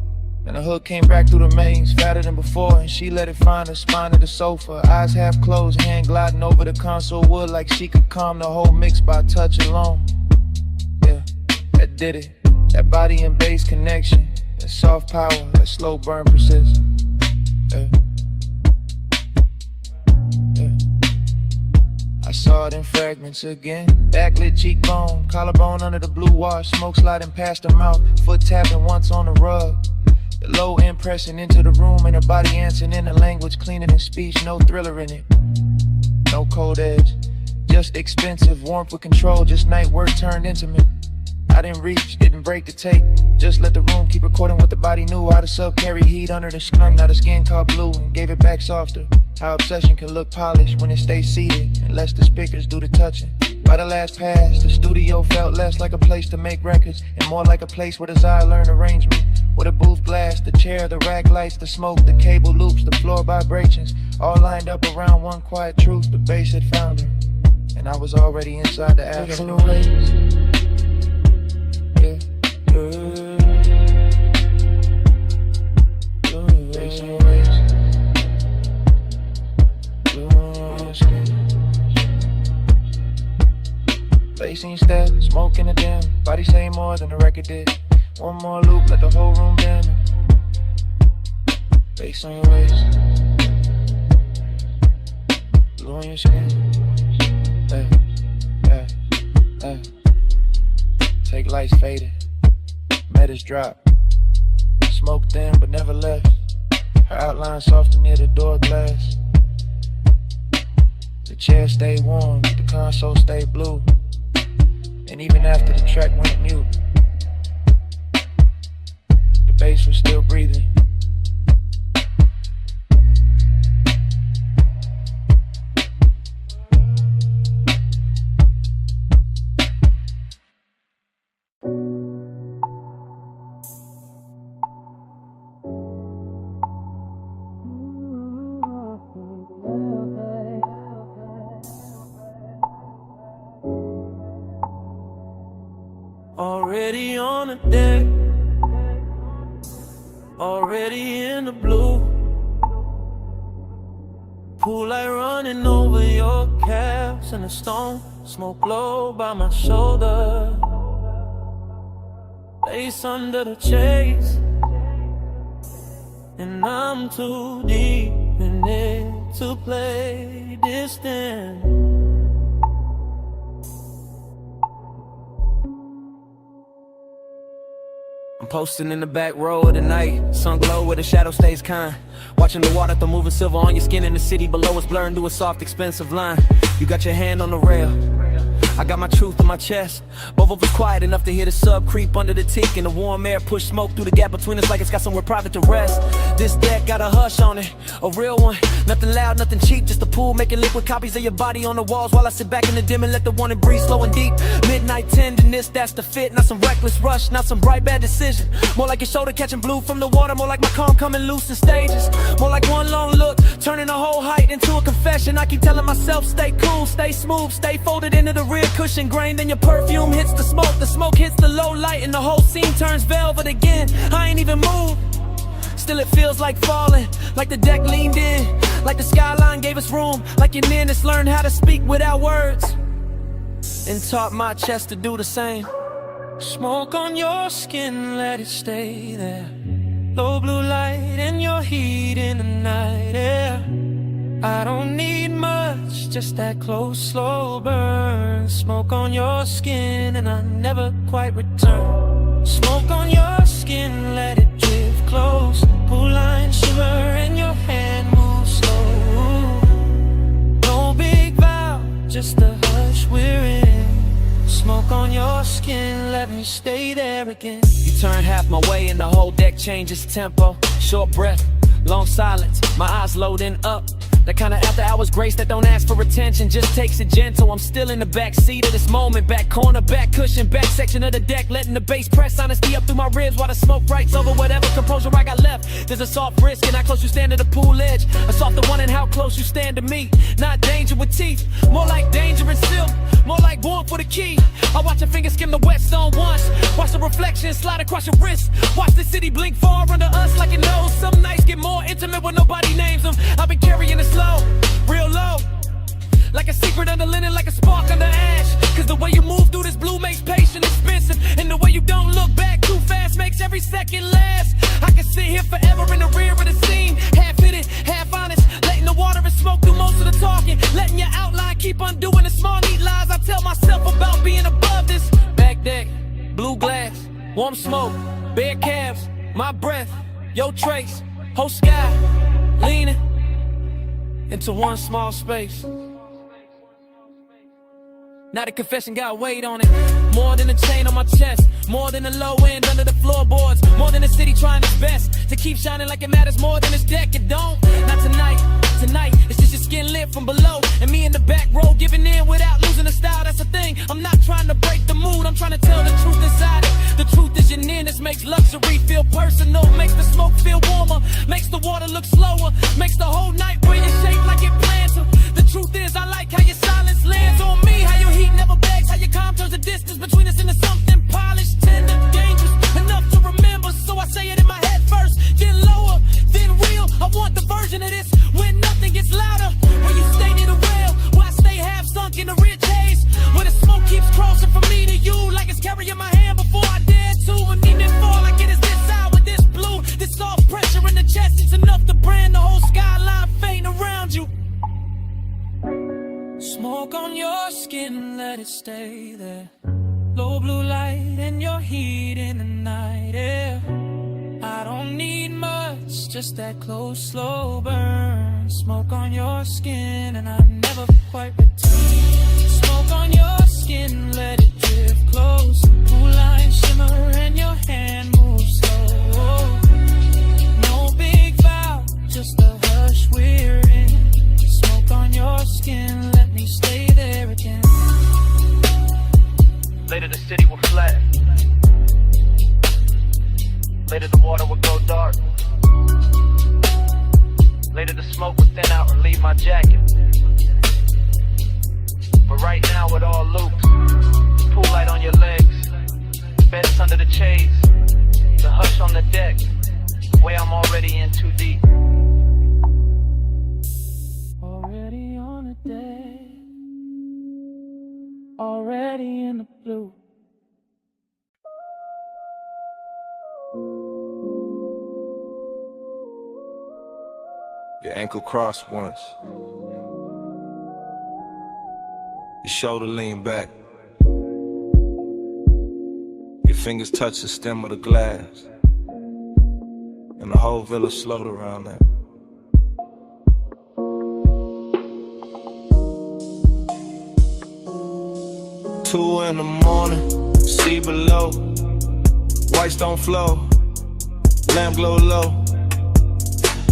And the hook came back through the mains, fatter than before, and she let it find her spine to the sofa. Eyes half closed, hand gliding over the console wood like she could calm the whole mix by touch alone. Yeah, that did it. That body and bass connection, that soft power, that slow burn persist. Yeah. Yeah. I saw it in fragments again. Backlit cheekbone, collarbone under the blue wash, smoke sliding past her mouth, foot tapping once on the rug. The low end pressing into the room and her body answering in a language cleaner than speech, no thriller in it. No cold edge, just expensive warmth with control, just night work turned intimate. I didn't reach, didn't break the tape, just let the room keep recording what the body knew. How the sub carry heat under the skunk, now the skin caught blue and gave it back softer. How obsession can look polished when it stays seated and lets the speakers do the touching. By the last pass, the studio felt less like a place to make records and more like a place where desire learned arrangement. With a booth glass, the chair, the rack lights, the smoke, the cable loops, the floor vibrations, all lined up around one quiet truth. The bass had found her, and I was already inside the afternoon. Yeah, bass on your waist, blue on your skin. Bass in your step, smoke in the dim, body say more than the record did. One more loop, let the whole room bend. Bass on your waist, blue on your skin. Hey, hey, hey. Take lights faded, metas drop. Smoke thin but never left. Her outline softer near the door glass. The chair stayed warm, the console stayed blue. And even after the track went mute, the bass was still breathing. Already on the deck, already in the blue. Pool light running over your calves and the stone smoke low by my shoulder. Face under the chase, and I'm too deep in it to play distant. I'm posting in the back row of the night, sun glow where the shadow stays kind. Watching the water throw moving silver on your skin in the city below us, blurring to a soft, expensive line. You got your hand on the rail, I got my truth in my chest. Both of us quiet enough to hear the sub creep under the teak, and the warm air push smoke through the gap between us like it's got somewhere private to rest. This deck got a hush on it, a real one. Nothing loud, nothing cheap, just a pool making liquid copies of your body on the walls while I sit back in the dim and let the warning breathe slow and deep. Midnight tenderness, that's the fit. Not some reckless rush, not some bright bad decision. More like your shoulder catching blue from the water, more like my calm coming loose in stages. More like one long look, turning a whole height into a confession. I keep telling myself, stay cool, stay smooth, stay folded into the rear cushion grain. Then your perfume hits the smoke hits the low light, and the whole scene turns velvet again. I ain't even moved, still it feels like falling, like the deck leaned in, like the skyline gave us room, like your nearness learned how to speak without words, and taught my chest to do the same. Smoke on your skin, let it stay there. Low blue light and your heat in the night air. I don't need much, just that close, slow burn. Smoke on your skin and I never quite return. Smoke on your skin, let it drift close. Pool line shimmer and your hand moves slow. No big vow, just a hush we're in. Smoke on your skin, let me stay there again. You turn half my way and the whole deck changes tempo. Short breath, long silence, my eyes loading up. That kind of after hours grace that don't ask for attention, just takes it gentle. I'm still in the back seat of this moment. Back corner, back cushion, back section of the deck, letting the bass press honesty up through my ribs while the smoke writes over whatever composure I got left. There's a soft risk in how close you stand to the pool edge, a softer one in how close you stand to me. Not danger with teeth, more like danger in silk, more like born for the key. I watch your fingers skim the wet stone once, watch the reflection slide across your wrist, watch the city blink far under us like it knows. Some nights get more intimate when nobody names them. I've been carrying this low, real low, like a secret under linen, like a spark under ash. Cause the way you move through this blue makes patience expensive, and the way you don't look back too fast makes every second last. I can sit here forever in the rear of the scene, half hidden, half honest, letting the water and smoke do most of the talking, letting your outline keep undoing the small neat lies I tell myself about being above this. Back deck, blue glass, warm smoke, bare calves, my breath, your trace, whole sky, leaning into one small space. Now the confession got weight on it, more than a chain on my chest, more than the low end under the floorboards, more than the city trying its best to keep shining like it matters more than this deck. It don't, not tonight, tonight it's just your skin lit from below, and me in the back row giving in without losing the style. That's the thing, I'm not trying to break the mood, I'm trying to tell the truth inside it. The truth is your nearness makes luxury feel personal, makes the smoke feel warmer, makes the water look slower, makes the whole night wear your shape like it planned to. The truth is I like how your silence lands on me, how your heat never begs, how your calm turns the distance between us into something polished, tender, dangerous, enough to remember. So I say it in my head first, then lower, then real. I want the version of this when nothing gets louder, where you stay near the well, where I stay half sunk in the rich haze, where the smoke keeps crossing from me to you like it's carrying my hand before I dare to, and even fall like it is this hour, this blue, this soft pressure in the chest. It's enough to brand the whole skyline faint around you. Smoke on your skin, let it stay there. Low blue light and your heat in the night air. I don't need much, just that close, slow burn. Smoke on your skin and I never quite return. Smoke on your skin, let it drift close. Blue line shimmer and your hand moves slow. No big vow, just a hush we're in. Smoke on your skin, let me stay there again. Later the city will flat. Later the water will go dark. Later the smoke will thin out and leave my jacket. But right now it all loops. Pool light on your legs, beds under the shades, the hush on the deck, way I'm already in too deep. Already on the deck, already in the blue. Your ankle crossed once. Your shoulder lean back. Your fingers touch the stem of the glass. And the whole villa slowed around that. 2 in the morning, see below. White stone flow, lamp glow low.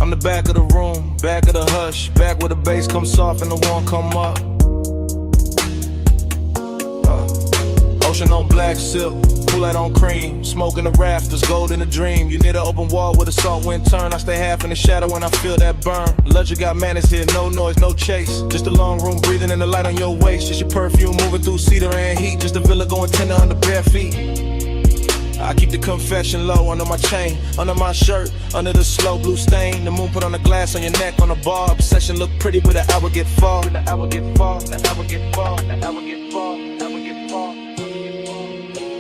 I'm the back of the room, back of the hush, back where the bass comes soft and the one come up. Ocean on black silk, Kool-Aid on cream, smoke in the rafters, gold in a dream. You near the open wall where the salt wind turn. I stay half in the shadow when I feel that burn. Luxury got manners here, no noise, no chase. Just a long room breathing in the light on your waist. Just your perfume moving through cedar and heat. Just a villa going tender under bare feet. I keep the confession low under my chain, under my shirt, under the slow blue stain. The moon put on the glass on your neck on the bar. Obsession look pretty, but the hour get far. The hour get far, the hour get far, the hour get far, the hour get far.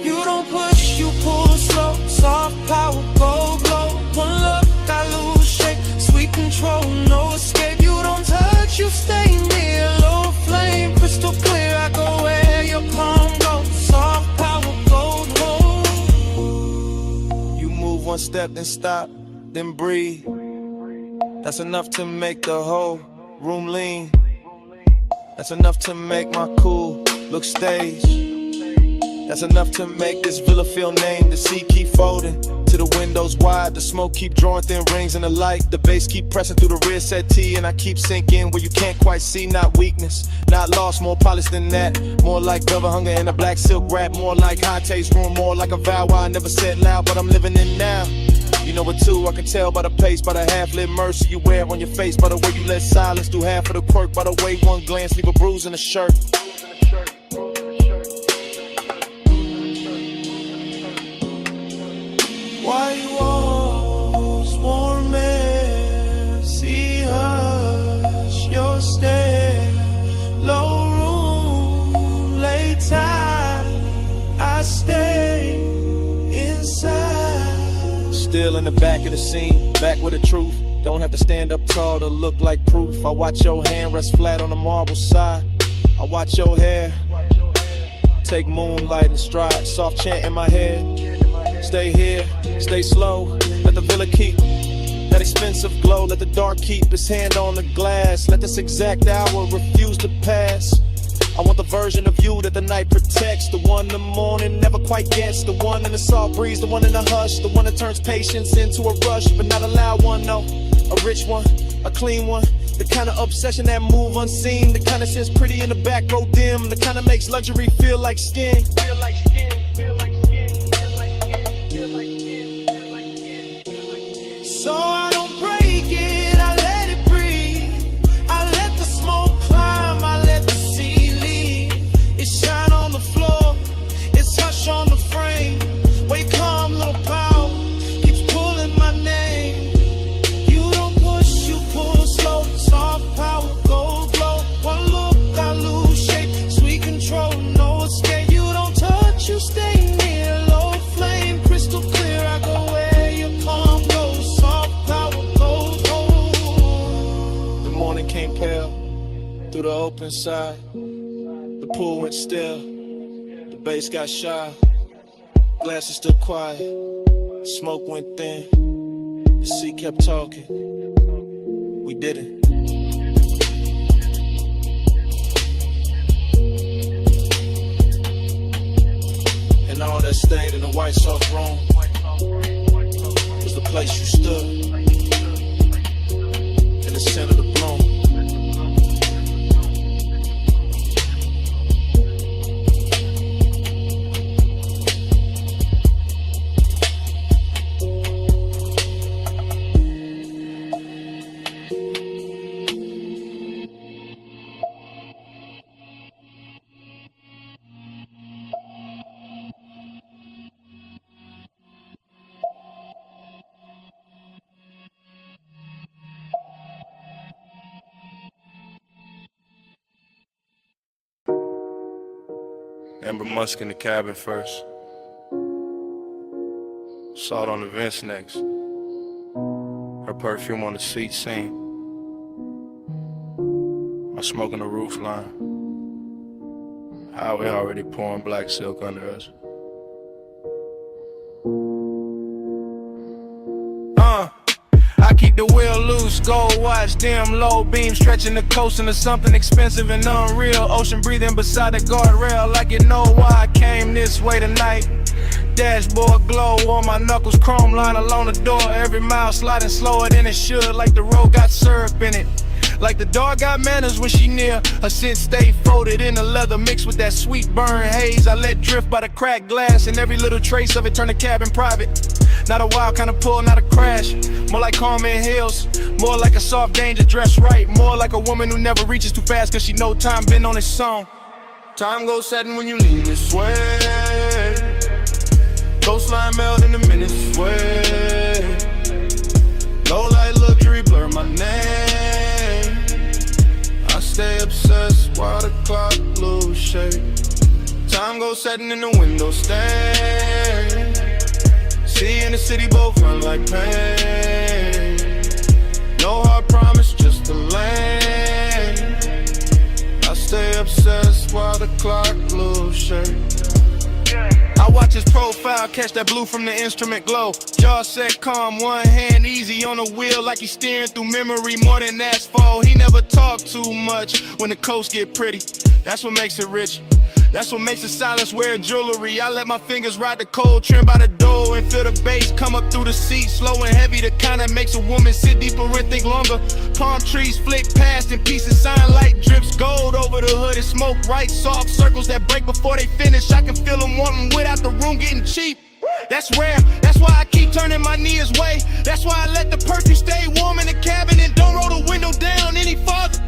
You don't push, you pull slow. Soft power, go glow. One look, I lose shape. Sweet control, no escape. You don't touch, you stay near. Low flame, crystal clear. I go where your palm goes. Soft power, gold hold. You move one step, then stop, then breathe. That's enough to make the whole room lean. That's enough to make my cool look staged. That's enough to make this villa feel named. The sea keep folding to the windows wide. The smoke keep drawing thin rings in the light. The bass keep pressing through the rear settee, and I keep sinking where you can't quite see. Not weakness, not lost, more polished than that. More like velvet hunger in a black silk wrap. More like high taste room, more like a vow I never said loud, but I'm living in now. You know it too, I can tell by the pace, by the half-lit mercy you wear on your face, by the way you let silence do half of the quirk, by the way one glance leave a bruise in the shirt. White walls, warm air, see hush, your stare. Low room, late time, I stay inside. Still in the back of the scene, back with the truth. Don't have to stand up tall to look like proof. I watch your hand rest flat on the marble side. I watch your hair take moonlight and stride. Soft chant in my head. Stay here, stay slow. Let the villa keep that expensive glow. Let the dark keep its hand on the glass. Let this exact hour refuse to pass. I want the version of you that the night protects. The one the morning never quite gets. The one in the soft breeze, the one in the hush. The one that turns patience into a rush, but not a loud one, no. A rich one, a clean one. The kind of obsession that move unseen. The kind that sits pretty in the back row dim. The kind that makes luxury feel like skin. Feel like skin, feel like skin, feel like skin, feel like skin, feel like skin, feel like skin. So I don't break it, I let it breathe. I let the smoke climb, I let the sea leave. It shine on the floor, it's hush on the frame. Wake calm, little power, keeps pulling my name. You don't push, you pull slow. Soft power, gold glow. One look, I lose shape. Sweet control, no escape. You don't touch, you stay near. Low flame, crystal clear. I go where your palm goes. Soft power, gold gold. The morning came pale through the open side. The pool went still. The bass got shy. Glasses stood quiet. Smoke went thin. The sea kept talking. We did it. And all that stayed in the white soft room was the place you stood in the center of the bloom. Amber Musk in the cabin first. Salt on the vents next. Her perfume on the seat seen. My smoke on the roof line. Highway already pouring black silk under us. I keep break the wheel loose. Gold watch, dim low beam, stretching the coast into something expensive and unreal. Ocean breathing beside the guardrail, like you know why I came this way tonight. Dashboard glow on my knuckles, chrome line along the door. Every mile sliding slower than it should, like the road got syrup in it. Like the dog got manners when she near. Her scent stay folded in the leather mixed with that sweet burn haze I let drift by the cracked glass, and every little trace of it turn the cabin private. Not a wild kind of pull, not a crash. More like Carmen Hills, more like a soft danger dressed right. More like a woman who never reaches too fast cause she know time been on its song. Time goes setting when you lean this way. Coastline melt in the minutes way. Low light luxury blur my name. I stay obsessed while the clock lose shape. Time goes setting in the window stand. See in the city both run like pain. No hard promise, just the lane. I stay obsessed while the clock lose shape. I watch his profile, catch that blue from the instrument glow. Jaw set calm, one hand easy on the wheel, like he's steering through memory more than asphalt. He never talk too much when the coast get pretty. That's what makes it rich. That's what makes the silence wear jewelry. I let my fingers ride the cold trim by the door and feel the bass come up through the seat, slow and heavy. The kind that makes a woman sit deeper and think longer. Palm trees flick past in pieces, sign light drips gold over the hood. It's smoke right, soft circles that break before they finish. I can feel them wanting without the room getting cheap. That's rare, that's why I keep turning my knee his way. That's why I let the perfume stay warm in the cabin and don't roll the window down any farther.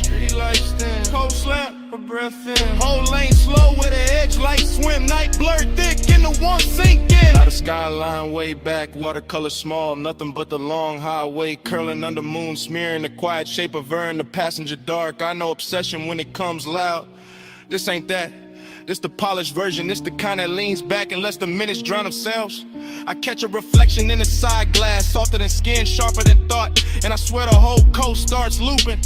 Street lights dim, cold slam, a breath in. Whole lane slow with an edge light swim. Night blurred thick in the one sink in. Out of skyline way back, watercolor small. Nothing but the long highway curling under moon, smearing the quiet shape of her in the passenger dark. I know obsession when it comes loud. This ain't that. This the polished version, this the kind that leans back and lets the minutes drown themselves. I catch a reflection in the side glass, softer than skin, sharper than thought, and I swear the whole coast starts looping.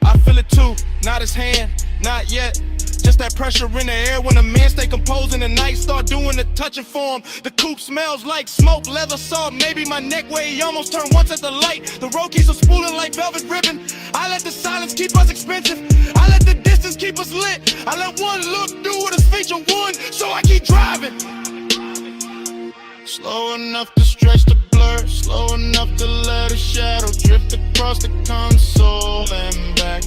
I feel it too, not his hand, not yet. Just that pressure in the air when the men stay composed and the night start doing the touching for him. The coupe smells like smoke, leather soft, maybe my neck where he almost turned once at the light. The road keeps us spooling like velvet ribbon. I let the silence keep us expensive. I let the distance keep us lit. I let one look do with us feature one, so I keep driving. Slow enough to stretch the blur, slow enough to let a shadow drift across the console and back.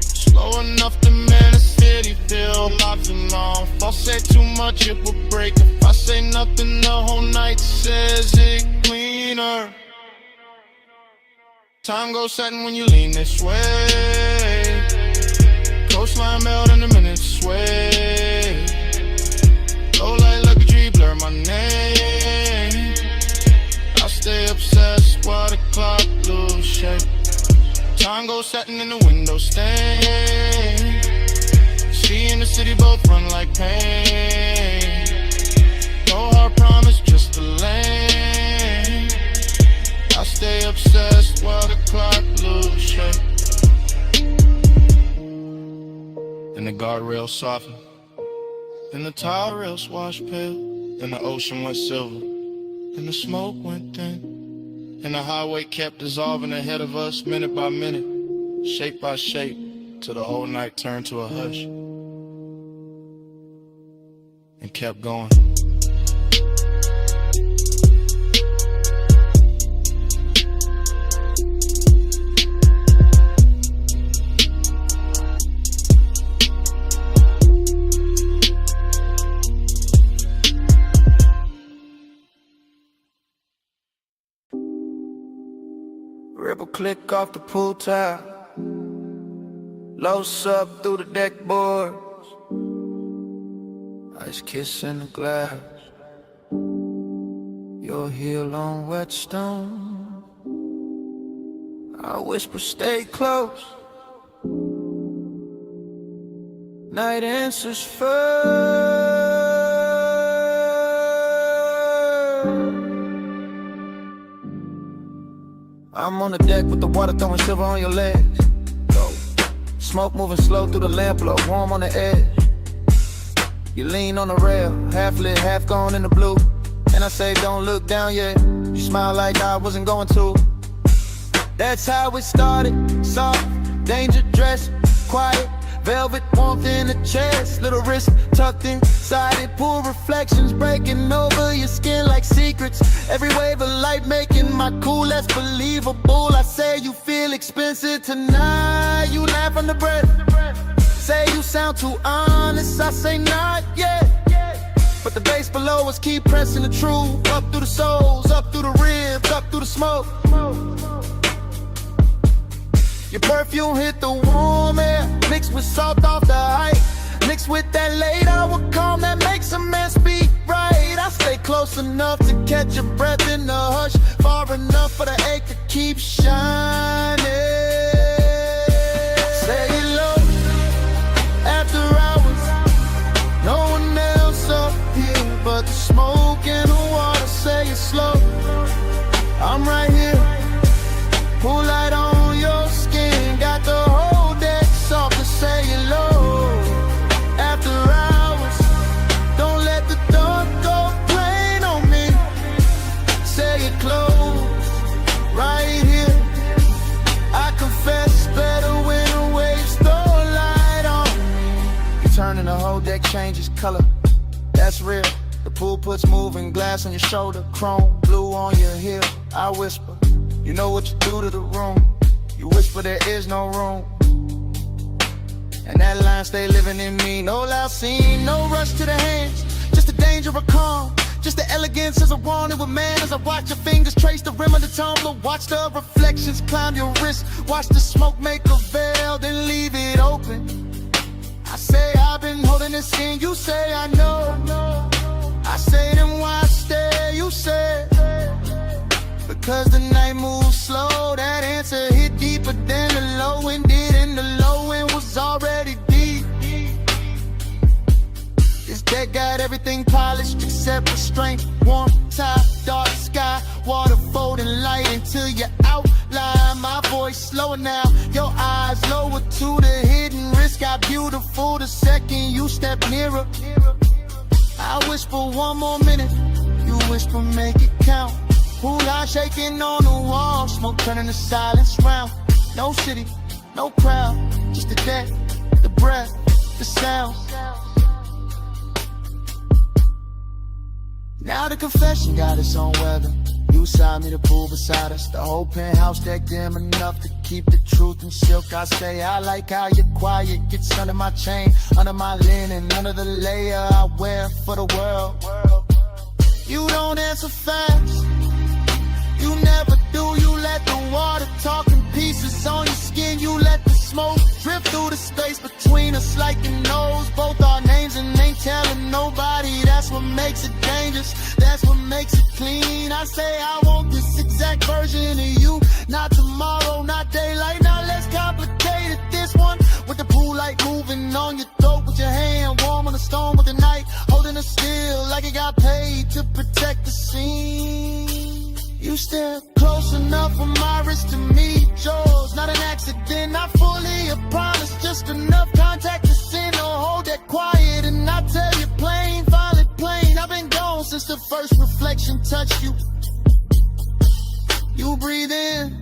Slow enough to make the city feel locked and off. If I say too much, it will break. If I say nothing, the whole night says it cleaner. Time goes setting when you lean this way. Coastline melt in the minutes sway. Low light luxury blur my name. I stay obsessed while the clock lose shape. Time goes setting in the window stain. See in the city both run like pain. No hard promise, just a lane. I stay obsessed while the clock lose shape. Then the guardrail softened. Then the tall rails washed pale. Then the ocean went silver. Then the smoke went thin. And the highway kept dissolving ahead of us, minute by minute, shape by shape, till the whole night turned to a hush. And kept going. Ripple click off the pool tile. Low sub through the deck boards. Ice kiss in the glass. Your heel on wet stone. I whisper stay close. Night answers first. I'm on the deck with the water throwing silver on your legs. Go. Smoke moving slow through the lamp glow, warm on the edge. You lean on the rail, half lit, half gone in the blue. And I say don't look down yet. You smile like I wasn't going to. That's how it started. Soft, danger dress, quiet, velvet warmth in the chest. Little wrist tucked inside it. Pool reflections breaking over your skin like secrets. Every wave of light making my cool less believable. I say you feel expensive tonight. You laugh under breath. Say you sound too honest. I say not yet. But the bass below us keep pressing the truth. Up through the souls, up through the ribs, up through the smoke. Your perfume hit the warm air, mixed with salt off the height, mixed with that late hour calm that makes a man speak right. I stay close enough to catch your breath in the hush, far enough for the ache to keep shining. Say it low, after hours, no one else up here but the smoke and the water. Say it slow, I'm right here, pull light on your skin, got the whole deck soft to say it low. After hours, don't let the dark go plain on me. Say it close, right here. I confess better when the waves throw light on me. You turn and the whole deck changes color, that's real. The pool puts moving glass on your shoulder, chrome blue on your heel. I whisper, you know what you do to the room. You whisper there is no room, and that line stay living in me. No loud scene, no rush to the hands, just the danger of calm, just the elegance as I want it with man. As I watch your fingers trace the rim of the tumbler, watch the reflections climb your wrist, watch the smoke make a veil, then leave it open. I say I've been holding this in, you say I know. I say then why stay, you say because the night moves slow. That answer hit deeper than the low end did, and the low end was already deep. This deck got everything polished except restraint. Warm top, dark sky, water folding light into your outline. My voice slower now, your eyes lower to the hidden risk. Got beautiful the second you step nearer. I whisper one more minute, you whisper make it count. Pool light shaking on the wall, smoke turning to silence round. No city, no crowd, just the deck, the breath, the sound. Now the confession got its own weather. You side me, the pool beside us. The whole penthouse deck dim enough to keep the truth in silk. I say I like how you're quiet, gets under my chain, under my linen, under the layer I wear for the world. You don't answer fast, you never do. You let the water talk in pieces on your skin. You let the smoke drift through the space between us like you knows both our names and ain't telling nobody. That's what makes it dangerous, that's what makes it clean. I say I want this exact version of you, not tomorrow, not daylight, not less complicated. This one with the pool light moving on your throat, with your hand warm on the stone with the night, holding it still like it got paid to protect the scene. You step close enough for my wrist to meet yours. Not an accident, not fully a promise, just enough contact to send or hold that quiet. And I tell you plain, finally plain, I've been gone since the first reflection touched you. You breathe in,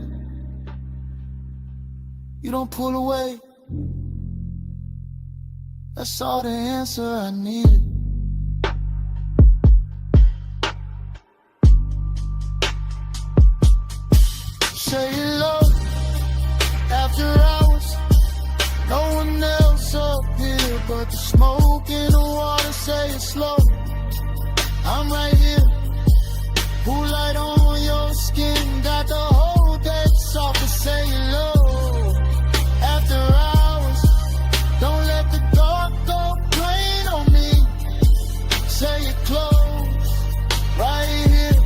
you don't pull away. That's all the answer I needed. Say it low, after hours, no one else up here but the smoke in the water. Say it slow, I'm right here, pool light on your skin, got the whole deck soft to say it low. After hours, don't let the dark go plain on me. Say it close, right here.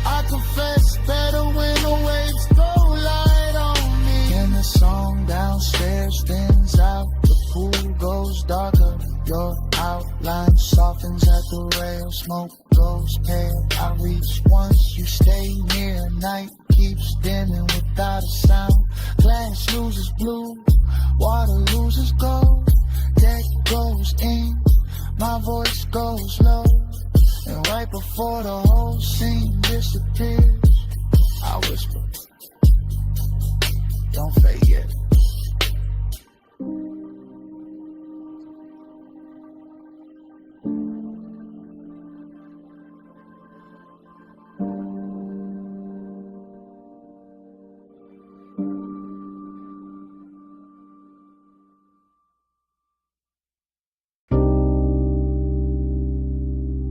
I confess better when the waves throw light on me. And the song downstairs thins out, the pool goes darker, your outline softens at the rail, smoke goes pale. I reach once, you stay near, night keeps dimming without a sound. Glass loses blue, water loses gold, deck goes in, my voice goes low. And right before the whole scene disappears, I whisper, don't fade yet.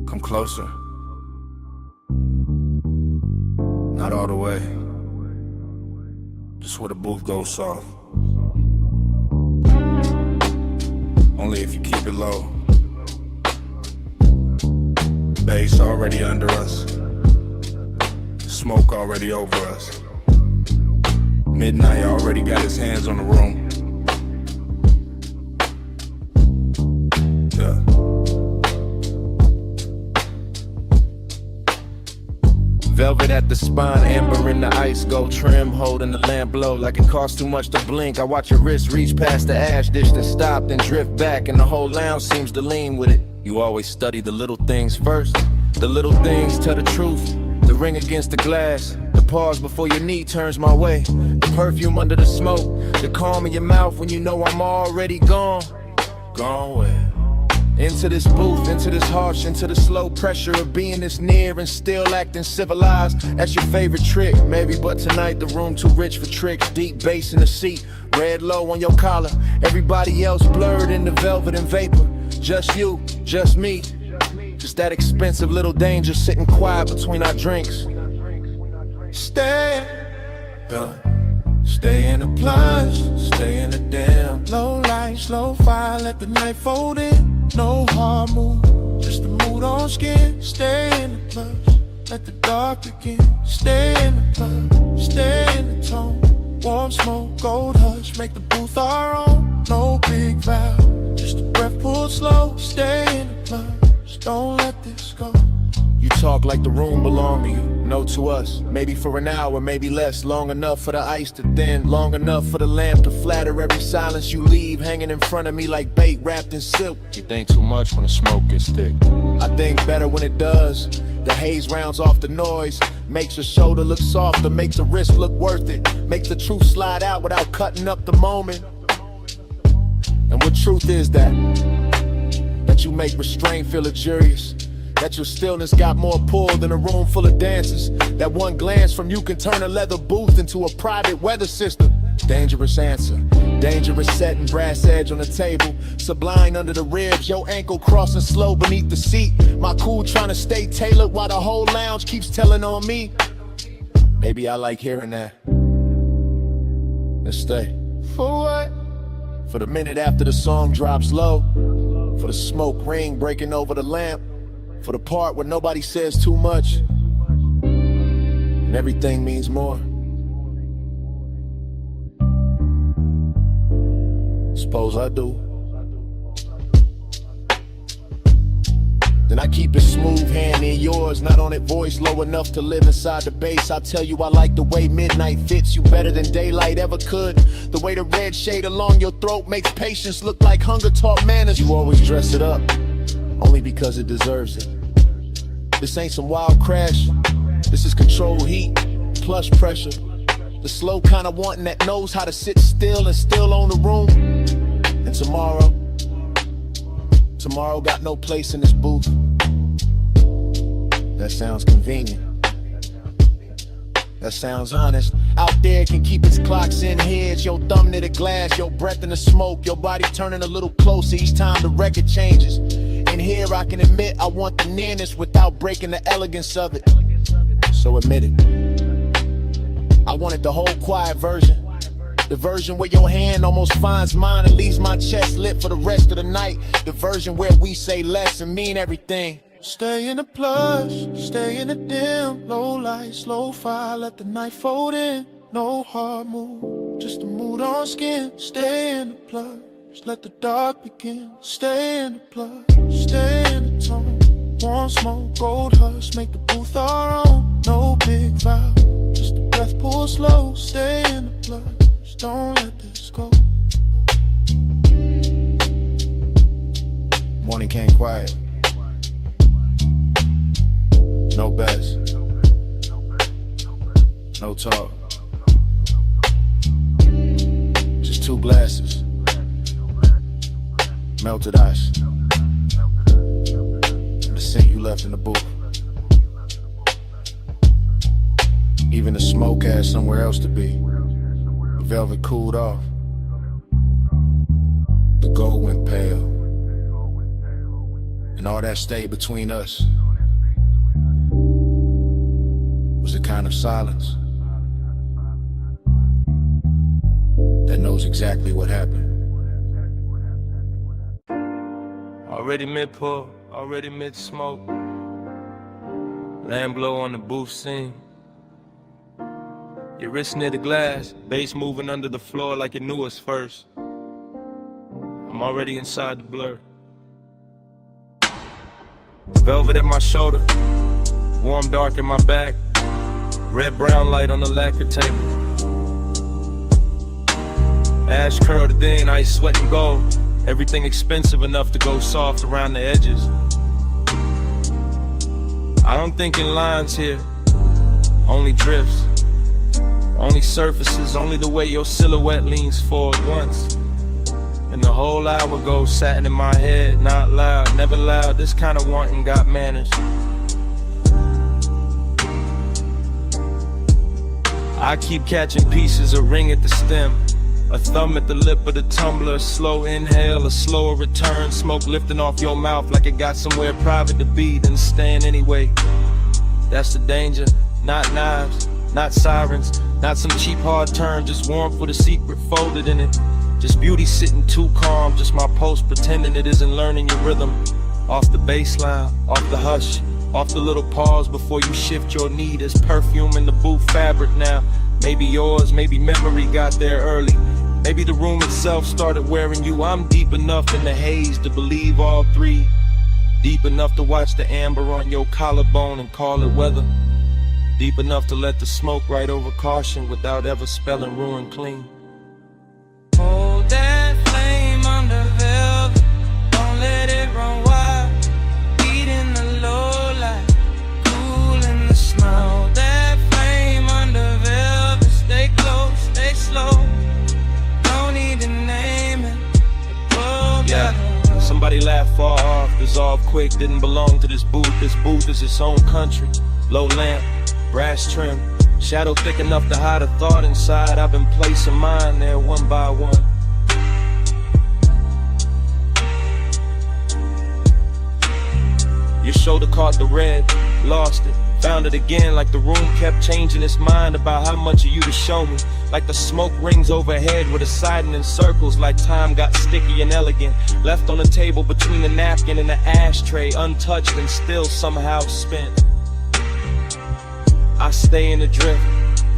Come closer. Not all the way. Just where the booth goes soft. Only if you keep it low. Bass already under us. Smoke already over us. Midnight already got his hands on the room. Yeah. Velvet at the spine, amber in the ice, gold trim, holding the lamp low like it costs too much to blink. I watch your wrist reach past the ash dish, then stop, then drift back, and the whole lounge seems to lean with it. You always study the little things first. The little things tell the truth. The ring against the glass, the pause before your knee turns my way. The perfume under the smoke, the calm in your mouth when you know I'm already gone. Gone where? Into this booth, into this harsh, into the slow pressure of being this near and still acting civilized. That's your favorite trick, maybe, but tonight the room too rich for tricks. Deep bass in the seat, red low on your collar. Everybody else blurred in the velvet and vapor. Just you, just me. Just that expensive little danger sitting quiet between our drinks. Stay, stay in the plunge, stay in the damn. Low light, slow fire, let the night fold in. No hard move, just the mood on skin. Stay in the plunge, let the dark begin. Stay in the plunge, stay in the tone. Warm smoke, gold hush, make the booth our own. No big vow, just a breath pulled slow. Stay in the plunge, don't let this go. You talk like the room belonged to you, no to us. Maybe for an hour, maybe less. Long enough for the ice to thin, long enough for the lamp to flatter every silence you leave hanging in front of me like bait wrapped in silk. You think too much when the smoke gets thick. I think better when it does. The haze rounds off the noise, makes your shoulder look softer, makes the wrist look worth it, makes the truth slide out without cutting up the moment. And what truth is that? That you make restraint feel luxurious. That your stillness got more pull than a room full of dancers. That one glance from you can turn a leather booth into a private weather system. Dangerous answer, dangerous setting, brass edge on the table. Sublime under the ribs, your ankle crossing slow beneath the seat. My cool trying to stay tailored while the whole lounge keeps telling on me. Maybe I like hearing that. Let's stay. For what? For the minute after the song drops low. For the smoke ring breaking over the lamp. For the part where nobody says too much and everything means more. Suppose I do. Then I keep it smooth, hand in yours, not on it, voice low enough to live inside the bass. I'll tell you I like the way midnight fits you better than daylight ever could. The way the red shade along your throat makes patience look like hunger taught manners. You always dress it up, only because it deserves it. This ain't some wild crash, this is controlled heat, plush pressure. The slow kind of wanting that knows how to sit still and still own the room. And tomorrow got no place in this booth. That sounds convenient. That sounds honest. Out there can keep its clocks in heads. Your thumb near the glass, your breath in the smoke. Your body turning a little closer each time the record changes. And here I can admit I want the nearness without breaking the elegance of it. So admit it. I wanted the whole quiet version. The version where your hand almost finds mine and leaves my chest lit for the rest of the night. The version where we say less and mean everything. Stay in the plush, stay in the dim. Low light, slow fire, let the night fold in. No hard move, just a mood on skin. Stay in the plush, let the dark begin. Stay in the plush, stay in the tone. Warm smoke, gold hush, make the booth our own. No big vow, just a breath pull slow. Stay in the plush, don't let this go. Morning came quiet. best. No talk. Just 2 glasses. Melted ice. And the scent you left in the booth. Even the smoke had somewhere else to be. The velvet cooled off. The gold went pale. And all that stayed between us was a kind of silence that knows exactly what happened. Already mid-pull, already mid-smoke. Land blow on the booth scene. Your wrist near the glass, bass moving under the floor like it knew us first. I'm already inside the blur. Velvet at my shoulder, warm dark in my back. Red-brown light on the lacquer table. Ash curled in, ice, sweat, and gold. Everything expensive enough to go soft around the edges. I don't think in lines here, only drifts. Only surfaces, only the way your silhouette leans forward once. And the whole hour goes satin in my head, not loud, never loud. This kind of wanting got manners. I keep catching pieces, a ring at the stem. A thumb at the lip of the tumbler, a slow inhale, a slower return. Smoke lifting off your mouth like it got somewhere private to be, then staying anyway. That's the danger, not knives, not sirens, not some cheap hard turn, just warmth with a secret folded in it. Just beauty sitting too calm, just my pulse pretending it isn't learning your rhythm. Off the baseline, off the hush, off the little pause before you shift your knee. There's perfume in the booth fabric now. Maybe yours, maybe memory got there early. Maybe the room itself started wearing you. I'm deep enough in the haze to believe all three. Deep enough to watch the amber on your collarbone and call it weather. Deep enough to let the smoke right over caution without ever spelling ruin clean. Hold that flame under velvet, don't let it run wild. Heat in the low light, cool in the snow. That flame under velvet, stay close, stay slow. Don't need to name it. Yeah, somebody laughed far off, dissolved quick, didn't belong to this booth. This booth is its own country. Low lamp, brass trim, shadow thick enough to hide a thought inside. I've been placing mine there one by one. Your shoulder caught the red, lost it, found it again. Like the room kept changing its mind about how much of you to show me. Like the smoke rings overhead with a siding in circles. Like time got sticky and elegant, left on the table between the napkin and the ashtray, untouched and still somehow spent. I stay in the drift,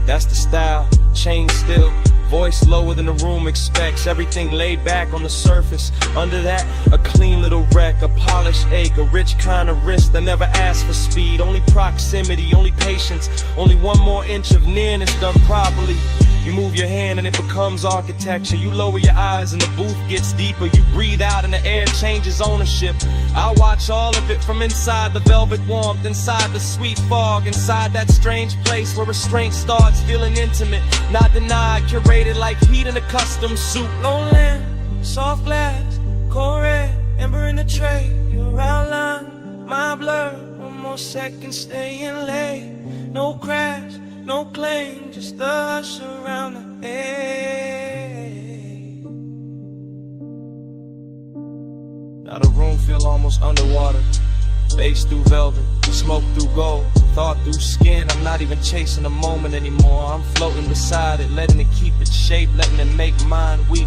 that's the style, chain still, voice lower than the room expects. Everything laid back on the surface, under that, a clean little wreck. A polished ache, a rich kind of wrist that never asked for speed. Only proximity, only patience, only one more inch of nearness done properly. You move your hand and it becomes architecture. You lower your eyes and the booth gets deeper. You breathe out and the air changes ownership. I watch all of it from inside the velvet warmth, inside the sweet fog, inside that strange place where restraint starts feeling intimate, not denied, curated like heat in a custom suit. Low lamp, soft glass, cold red, ember in the tray. Your outline, my blur, one more second staying late. No crash, no claim, just the hush around the edge. Now the room feel almost underwater. Bass through velvet, smoke through gold, thought through skin. I'm not even chasing the moment anymore. I'm floating beside it, letting it keep its shape, letting it make mine weaker.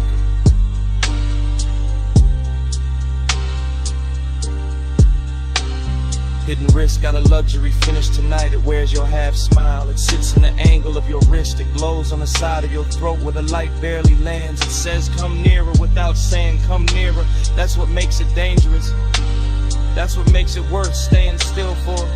Hidden wrist got a luxury finish tonight. It wears your half smile. It sits in the angle of your wrist. It glows on the side of your throat where the light barely lands. It says come nearer without saying come nearer. That's what makes it dangerous. That's what makes it worth staying still for.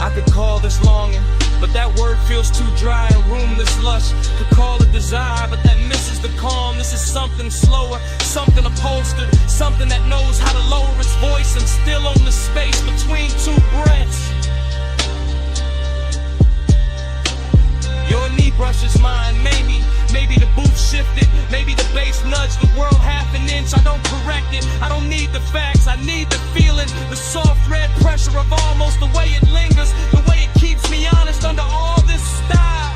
I could call this longing but that word feels too dry and roomless lush. Could call it desire, but that misses the calm. This is something slower, something upholstered, something that knows how to lower its voice and still own the space between two breaths. Your knee brushes mine, maybe the booth shifted, maybe the bass nudged the world half an inch. I don't correct it, I don't need the facts, I need the feeling, the soft red pressure of almost the way it lingers, the way it keeps me honest under all this style.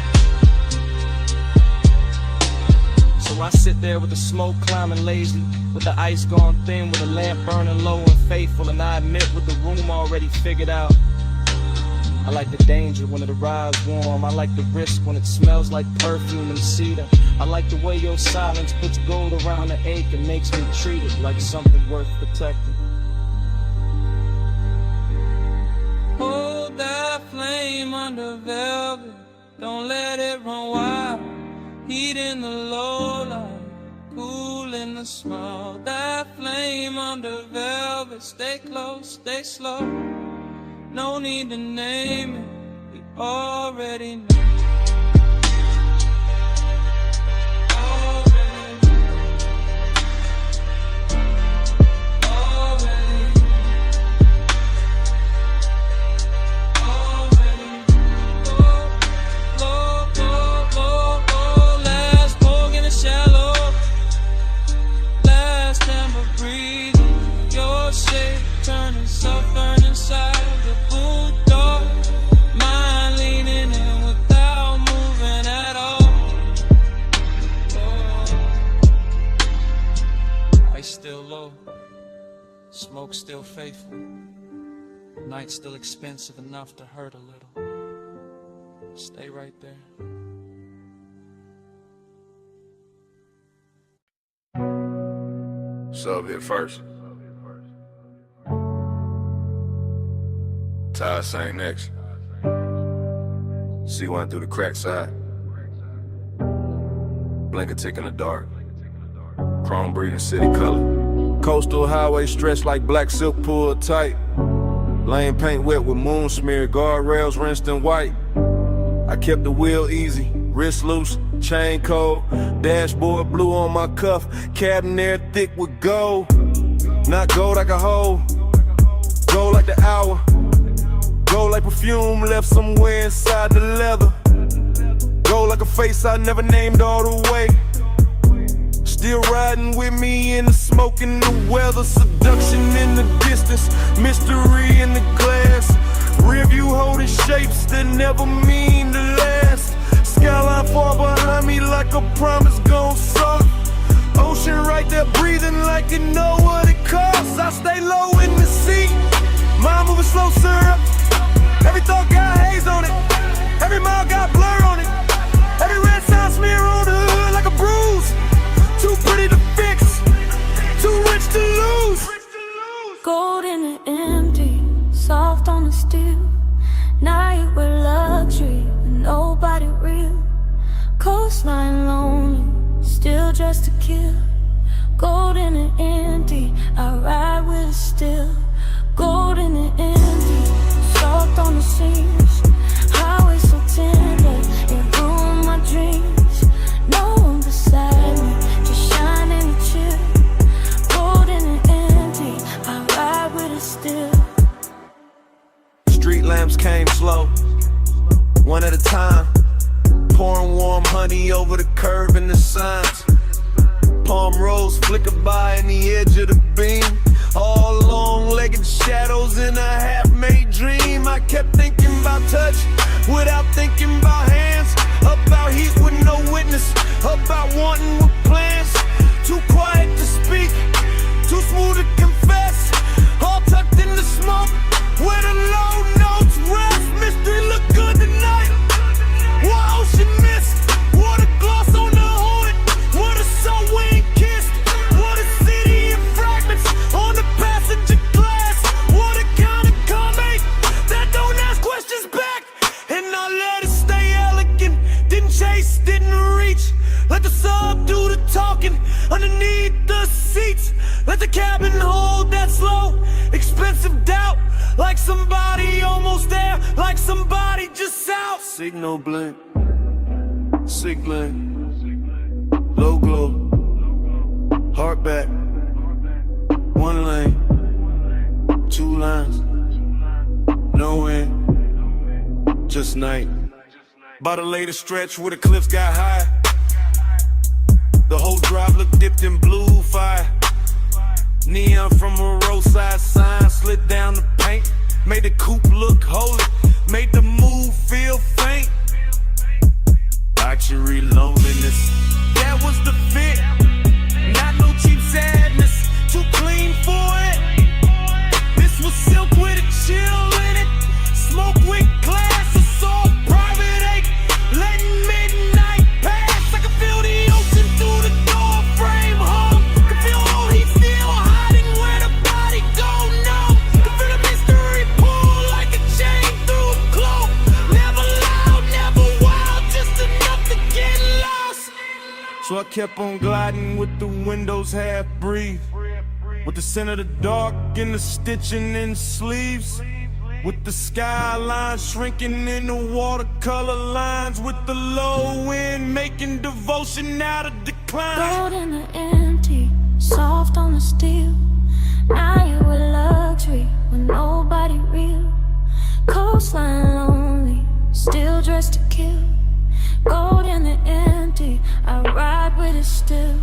So I sit there with the smoke climbing lazy, with the ice gone thin, with the lamp burning low and faithful, and I admit with the room already figured out. I like the danger when it arrives warm. I like the risk when it smells like perfume and cedar. I like the way your silence puts gold around the ache and makes me treat it like something worth protecting. Hold that flame under velvet, don't let it run wild. Heat in the low light, cool in the small. That flame under velvet, stay close, stay slow. No need to name it, we already know. Smoke still faithful, night still expensive enough to hurt a little. Stay right there. Sub hit first. Ty sang next. C1 through the crack side. Blink a tick in the dark. Chrome breathing city color. Coastal highway stretched like black silk pulled tight. Lane paint wet with moon smear, guardrails rinsed in white. I kept the wheel easy, wrist loose, chain cold. Dashboard blue on my cuff, cabin air thick with gold. Not gold like a hole, gold like the hour. Gold like perfume left somewhere inside the leather. Gold like a face I never named all the way. Still riding with me in the smoke and the weather. Seduction in the distance, mystery in the glass. Rear view holding shapes that never mean to last. Skyline far behind me like a promise gon' suck. Ocean right there breathing like you know what it costs. I stay low in the seat, mind moving slow syrup. Every thought got haze on it, every mile got blur on it. Every red sign smear on the hood like a bruise. Too pretty to fix, too rich to lose. Gold in the empty, soft on the steel. Night with luxury, and nobody real. Coastline lonely, still just to kill. Gold in the empty, I ride with it still. Gold in the empty, soft on the seams. Highway so tender, it ruined my dreams. No one beside me, just shining and chill. Gold in the empty, I ride with it still. Street lamps came slow, one at a time. Pouring warm honey over the curve and the signs. Palm rose flicker by in the edge of the beam. All long-legged shadows in a half-made dream. I kept thinking about touch without thinking about hands. About heat with no witness, about wanting with plans. Too quiet to speak, too smooth to confess. All tucked in the smoke, where the low notes rest. Mystery look good tonight. What ocean mist, water gloss on the hood. What a soul we ain't kissed. What a city in fragments on the passenger glass. What a kind of comeback that don't ask questions back. And I let it stay elegant. Didn't chase, didn't reach. Let the sub do the talking underneath the seats. Let the cabin hold that slow, expensive doubt. like somebody almost there, like somebody just out. Signal blink, sick blink, low glow, heart back, one lane, two lines, no end, just night. By the latest stretch where the cliffs got high, the whole drive looked dipped in blue fire. Neon from a roadside sign slid down the paint, made the coupe look holy, made the move feel faint. Luxury loneliness, that was the fit. Not no cheap sadness, too clean for it. This was silk with a chill in it, smoke with glass, assault, private ache, letting midnight pass. I can feel the ocean through the door frame home. Can feel all heat still hiding where the body go. No, can feel the mystery pull like a chain through a cloak. Never loud, never wild, just enough to get lost. So I kept on gliding with the windows half breathe, with the scent of the dark and the stitching in sleeves, with the skyline shrinking into watercolor lines, with the low wind making devotion out of decline. Gold in the empty, soft on the steel. Now you with luxury with nobody real. Coastline lonely, still dressed to kill. Gold in the empty, I ride with it still.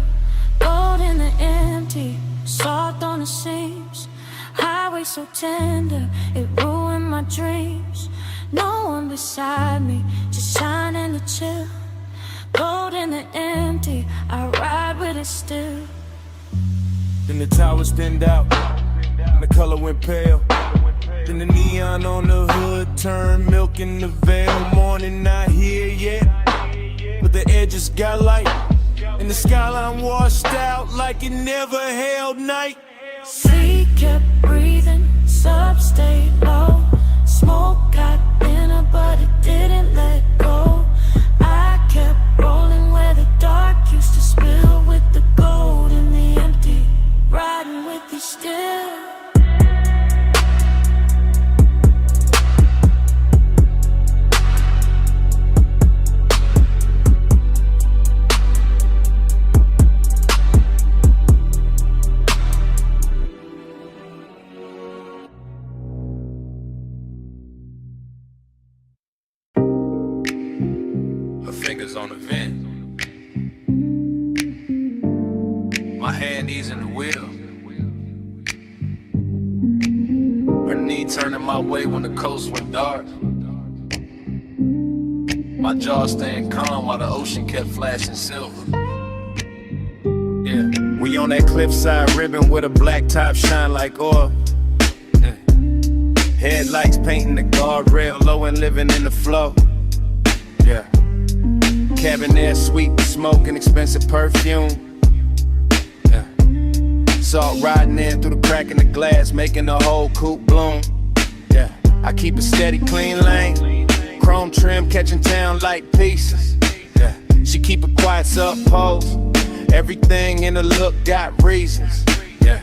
Gold in the empty, soft on the seams. Highway so tender, it ruined my dreams. No one beside me, just shining to chill. Gold in the empty, I ride with it still. Then the towers thinned out, and the color went pale. Then the neon on the hood turned milk in the veil. Morning not here yet, but the edges got light, and the skyline washed out like it never held night. Sea kept breathing, sub stayed low. Smoke got thinner, but it didn't let go. I kept rolling where the dark used to spill, with the gold in the empty, riding with you still. Fingers on the vent, my hand easing the wheel, her knee turning my way when the coast went dark, my jaw staying calm while the ocean kept flashing silver. Yeah, we on that cliffside ribbon with a black top shine like oil. Headlights painting the guardrail, low and living in the flow. Yeah. Cabin air sweet with smoke and expensive perfume. Yeah. Salt riding in through the crack in the glass, making the whole coupe bloom. Yeah. I keep a steady clean lane, chrome trim catching town like pieces. Yeah. She keep a quiet sub pose, everything in the look got reasons. Yeah.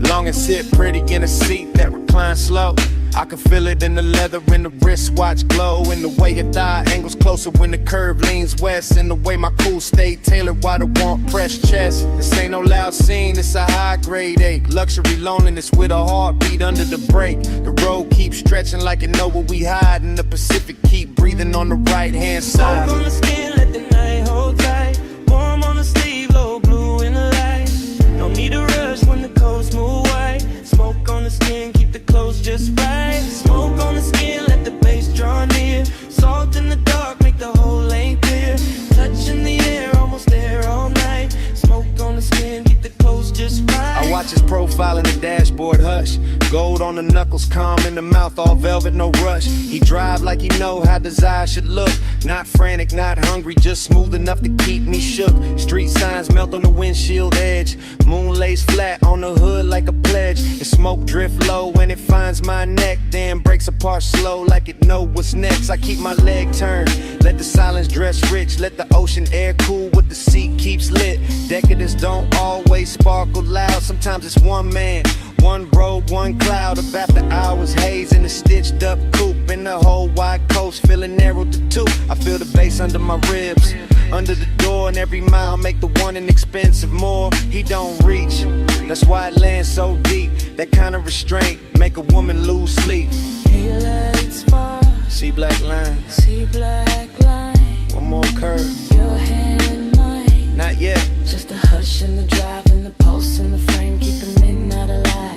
Long and sit pretty in a seat that reclines slow. I can feel it in the leather, in the wristwatch glow, in the way your thigh angles closer when the curve leans west, in the way my cool stay tailored while the warmth pressed chest. This ain't no loud scene, it's a high grade ache. Luxury loneliness with a heartbeat under the brake. The road keeps stretching like it know where we hide, and the Pacific keep breathing on the right hand side. Smoke on the skin, let the night hold tight. Warm on the sleeve, low blue in the light. No need to rush when the coast move white. Smoke on the skin, keep the clothes just right. Smoke on the skin, let the bass draw near. Salt in the dark, make the whole lane clear. Touch in the air, almost there all night. Smoke on the skin, keep the clothes just right. I watch his profile in the dashboard hush. Gold on the knuckles, calm in the mouth, all velvet, no rush. He drive like he know how desire should look. Not frantic, not hungry, just smooth enough to keep me shook. Street signs melt on the windshield edge. Moon lays flat on the hood like a pledge. The smoke drift low when it finds my neck, then breaks apart slow like it know what's next. I keep my leg turned, let the silence dress rich. Let the ocean air cool what the seat keeps lit. Decadence don't always sparkle loud. Sometimes it's one man One road, one cloud of after hours haze in a stitched up coupe. In the whole wide coast, feeling narrow to two. I feel the bass under my ribs, under the door, and every mile make the one inexpensive more. He don't reach, that's why it lands so deep. That kind of restraint make a woman lose sleep. He lights far, See black lines, see black line. one more curve, Your hand in mine, not yet. just a hush in the drive and the pulse in the frame, keeping midnight alive.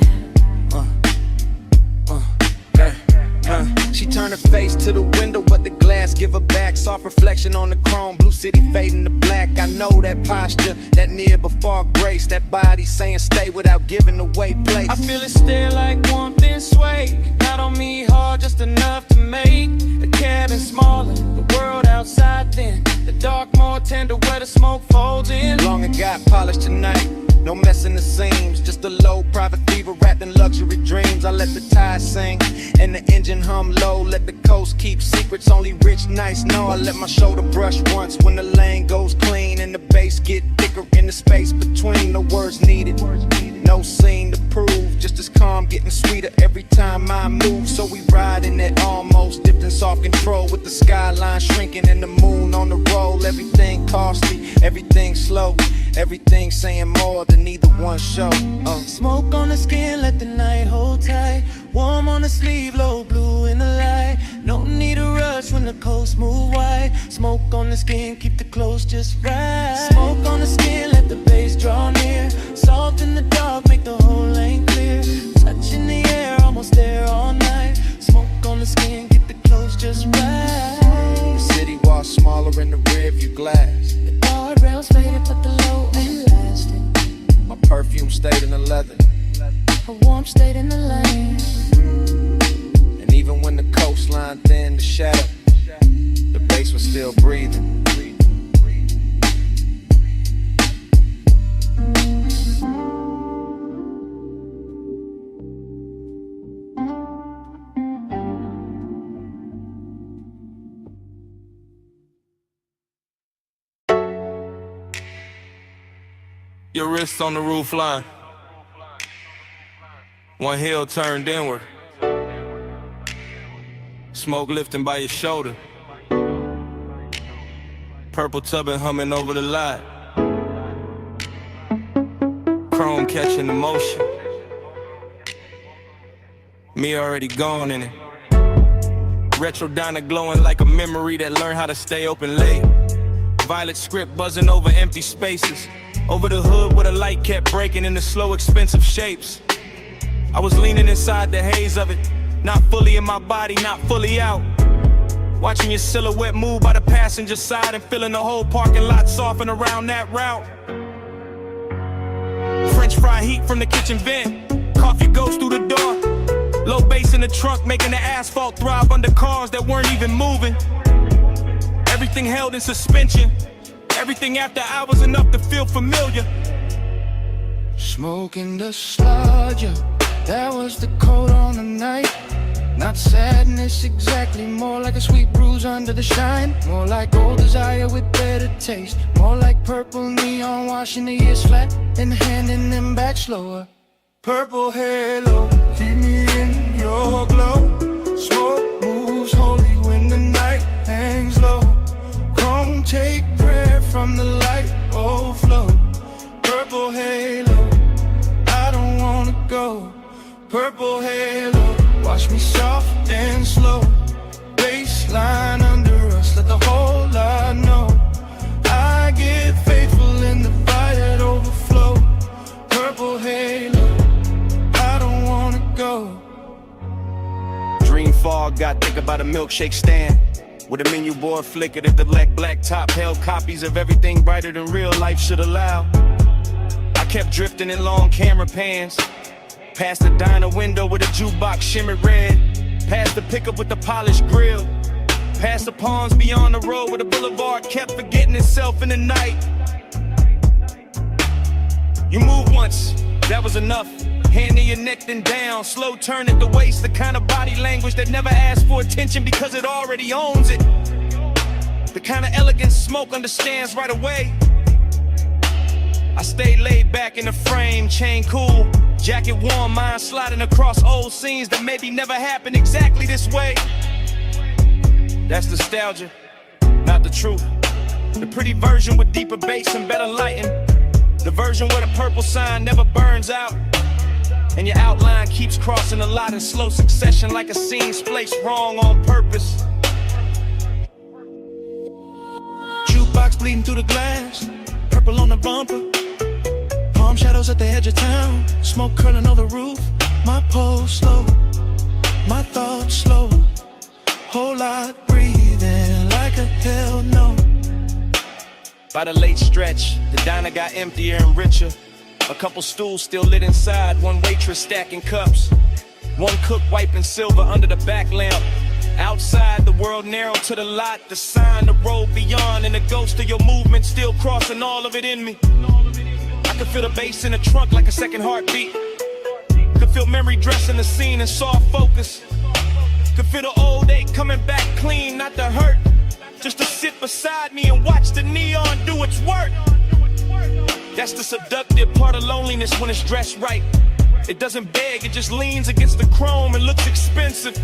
She turned her face to the window, but the glass give her back. Soft reflection on the chrome, blue city fading to black. I know that posture, that near before grace. That body saying stay without giving away place. I feel it stare like warmth and sway. Not on me hard, just enough to make the cabin smaller, the world outside thin, the dark more tender where the smoke folds in. Long it got polished tonight, no messing the seams. Just a low private fever wrapped in luxury dreams. I let the tide sing and the engine hum low. Let the coast keep secrets only rich nights know. I let my shoulder brush once when the lane goes clean and the bass get thicker in the space between. No words needed, no scene to prove. Just as calm, getting sweeter every time I move. So we ride in that almost dipped in soft control, with the skyline shrinking and the moon on the roll. Everything costly, everything slow, everything saying more than either one show. Smoke on the skin, let the night hold tight. Warm on the sleeve, low blue in the light. No need to rush when the coast move wide. Smoke on the skin, keep the clothes just right. Smoke on the skin, let the bass draw near. Soft in the dark, make the whole lane clear. Touch in the air, almost there all night. Smoke on the skin, keep the clothes just right. The city walls smaller in the rear view glass. The guardrails faded, but the low end lasted. My perfume stayed in the leather, A warmth stayed in the lane. and even when the coastline thinned the shadow, the bass was still breathing. Your wrists on the roof line. One heel turned inward. Smoke lifting by your shoulder. Purple tubbing humming over the lot. Chrome catching the motion. Me already gone in it. Retro diner glowing like a memory that learned how to stay open late. Violet script buzzing over empty spaces. Over the hood where the light kept breaking into slow, expensive shapes. I was leaning inside the haze of it, not fully in my body, not fully out. Watching your silhouette move by the passenger side and feeling the whole parking lot soften around that route. French fry heat from the kitchen vent. Coffee goes through the door. Low bass in the trunk making the asphalt throb under cars that weren't even moving. Everything held in suspension. Everything after hours enough to feel familiar. Smoking the sludge, yeah, that was the coat on the night. Not sadness exactly, more like a sweet bruise under the shine. More like old desire with better taste. More like purple neon washing the years flat and handing them back slower. Purple halo, keep me in your glow. Smoke moves holy when the night hangs low. Come take prayer from the light overflow. Purple halo, I don't wanna go. Purple halo, watch me soft and slow. Baseline under us, let the whole lot know. I get faithful in the fire that overflow. Purple halo, I don't wanna go. Dream fog got thick about a milkshake stand. With a menu board flickered if the black top held copies of everything brighter than real life should allow. I kept drifting in long camera pans. Past the diner window with a jukebox shimmered red. Past the pickup with the polished grill. Past the palms beyond the road where the boulevard kept forgetting itself in the night. You moved once, that was enough. Hand in your neck then down, slow turn at the waist. The kind of body language that never asks for attention because it already owns it. The kind of elegance Smoke understands right away. I stayed laid back in the frame, chain cool. Jacket warm, mind sliding across old scenes that maybe never happened exactly this way. That's nostalgia, not the truth. The pretty version with deeper bass and better lighting. The version where the purple sign never burns out. And your outline keeps crossing a lot in slow succession like a scene placed wrong on purpose. Jukebox bleeding through the glass, purple on the bumper. Palm shadows at the edge of town, smoke curling over the roof. My pulse slow, my thoughts slow. Whole lot breathing like a hell no. By the late stretch, the diner got emptier and richer. A couple stools still lit inside, one waitress stacking cups. One cook wiping silver under the back lamp. Outside, the world narrowed to the lot, the sign, the road beyond, and the ghost of your movement still crossing all of it in me. I could feel the bass in the trunk like a second heartbeat. Could feel memory dressing the scene in soft focus. Could feel the old day coming back clean, not the hurt. Just to sit beside me and watch the neon do its work. That's the seductive part of loneliness when it's dressed right. It doesn't beg, it just leans against the chrome and looks expensive.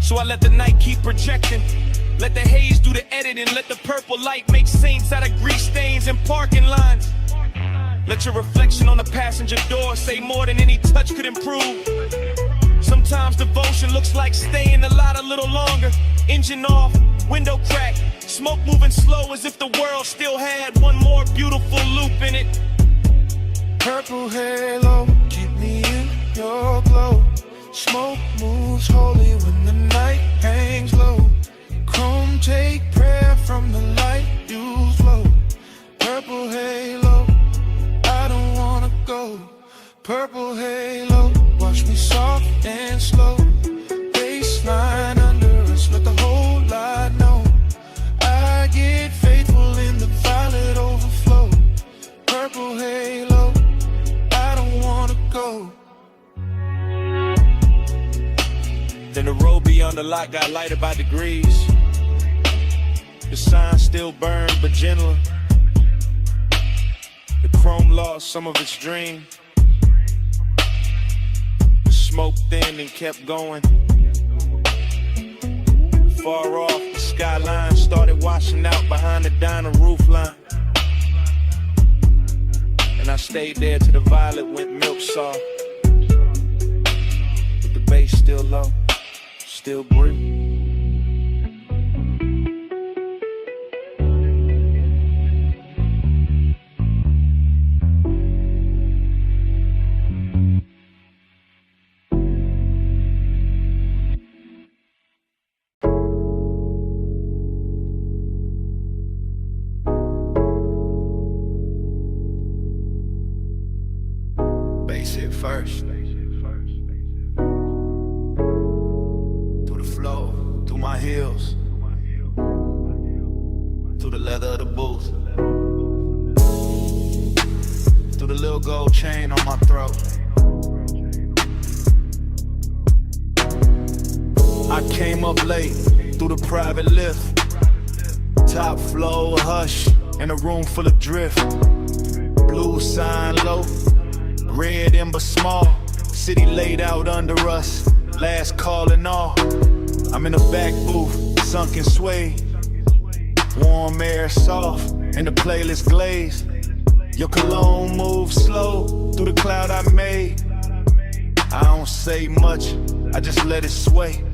So I let the night keep projecting. Let the haze do the editing. Let the purple light make saints out of grease stains and parking lines. Let your reflection on the passenger door say more than any touch could improve. Sometimes devotion looks like staying a lot a little longer. Engine off, window crack, smoke moving slow as if the world still had one more beautiful loop in it. Purple halo, keep me in your glow. Smoke moves holy when the night hangs low. Chrome take prayer from the light you flow. Purple halo, I don't wanna go. Purple halo, watch me soft and slow. Baseline under us, let the whole lot know. I get faithful in the violet overflow. Purple halo, I don't wanna go. Then the road beyond the lot got lighter by degrees. The sign still burned but gentler. The chrome lost some of its dream. The smoke thinned and kept going. Far off, the skyline started washing out behind the diner roof line. And I stayed there till the violet went milk soft. With the bass still low, still breathe. First, through the flow, through my heels, through the leather of the booth, through the little gold chain on my throat. I came up late through the private lift, top floor, hush, in a room full of drift, blue sign low. Red ember small, city laid out under us, last call and all. I'm in the back booth, sunken sway, warm air soft, and the playlist glaze. Your cologne moves slow through the cloud I made. I don't say much, I just let it sway.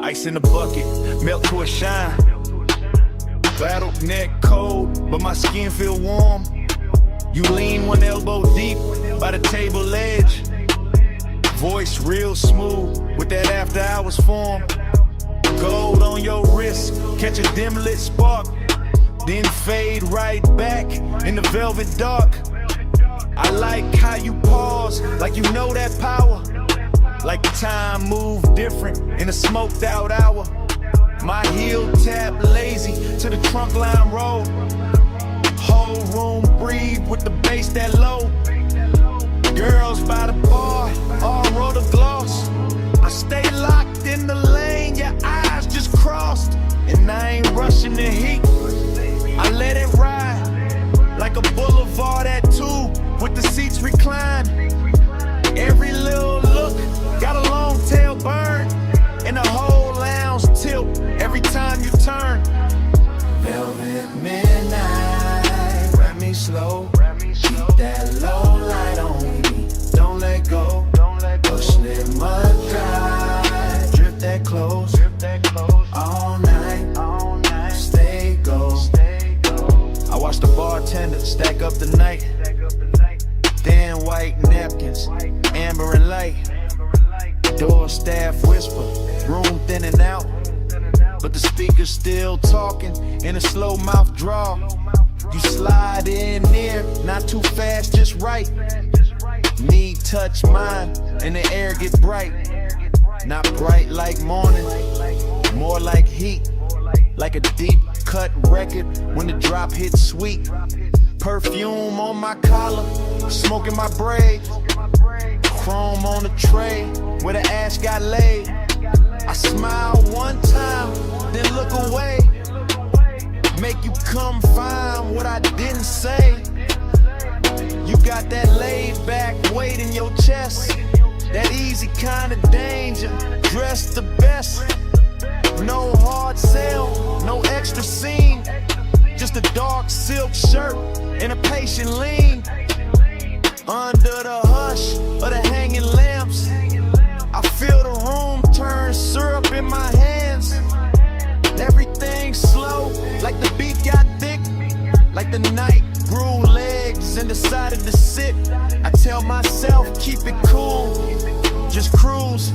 Ice in the bucket, melt to a shine. Battled neck cold, but my skin feel warm. You lean one elbow deep by the table edge. Voice real smooth with that after hours form. Gold on your wrist, catch a dim lit spark. Then fade right back in the velvet dark. I like how you pause, like you know that power. Like the time moved different in a smoked out hour. My heel tap lazy to the trunk line roll. Whole room breathe with the bass that low. Girls by the bar, all roll the gloss. I stay locked in the lane, your eyes just crossed. And I ain't rushing the heat, I let it ride. Like a boulevard at 2, with the seats reclined. Every little look got a long tail burn, and the whole lounge tilt every time you turn. Velvet midnight, wrap me slow. Keep that low light on me, don't let go. Push it mud dry, drip that close. All night, stay go. I watch the bartender stack up the night. Thin white napkins, amber and light. Door staff whisper, room thinning out. But the speaker's still talking in a slow mouth draw. You slide in near, not too fast, just right. Need touch mine, and the air get bright. Not bright like morning, more like heat. Like a deep cut record when the drop hits sweet. Perfume on my collar, smoke in my braid. Chrome on the tray where the ash got laid. I smile one time, then look away. Make you come find what I didn't say. You got that laid back weight in your chest. That easy kind of danger, dressed the best. No hard sell, no extra scene. Just a dark silk shirt and a patient lean. Under the hush of the hanging lamps, I feel the room turn syrup in my hands. Everything slow, like the beat got thick. Like the night grew legs and decided to sit. I tell myself, keep it cool, just cruise.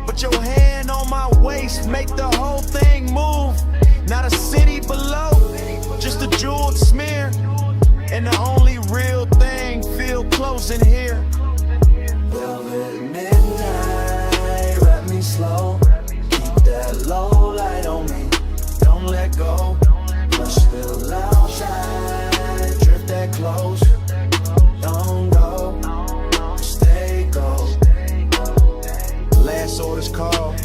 Put your hand on my waist, make the whole thing move. Not a city below, just a jeweled smear. And the only real thing feel close in here. Velvet midnight, wrap me slow. Keep that low light on me, don't let go. Push the loud shine, drift that close. Don't go, stay go. Last orders called,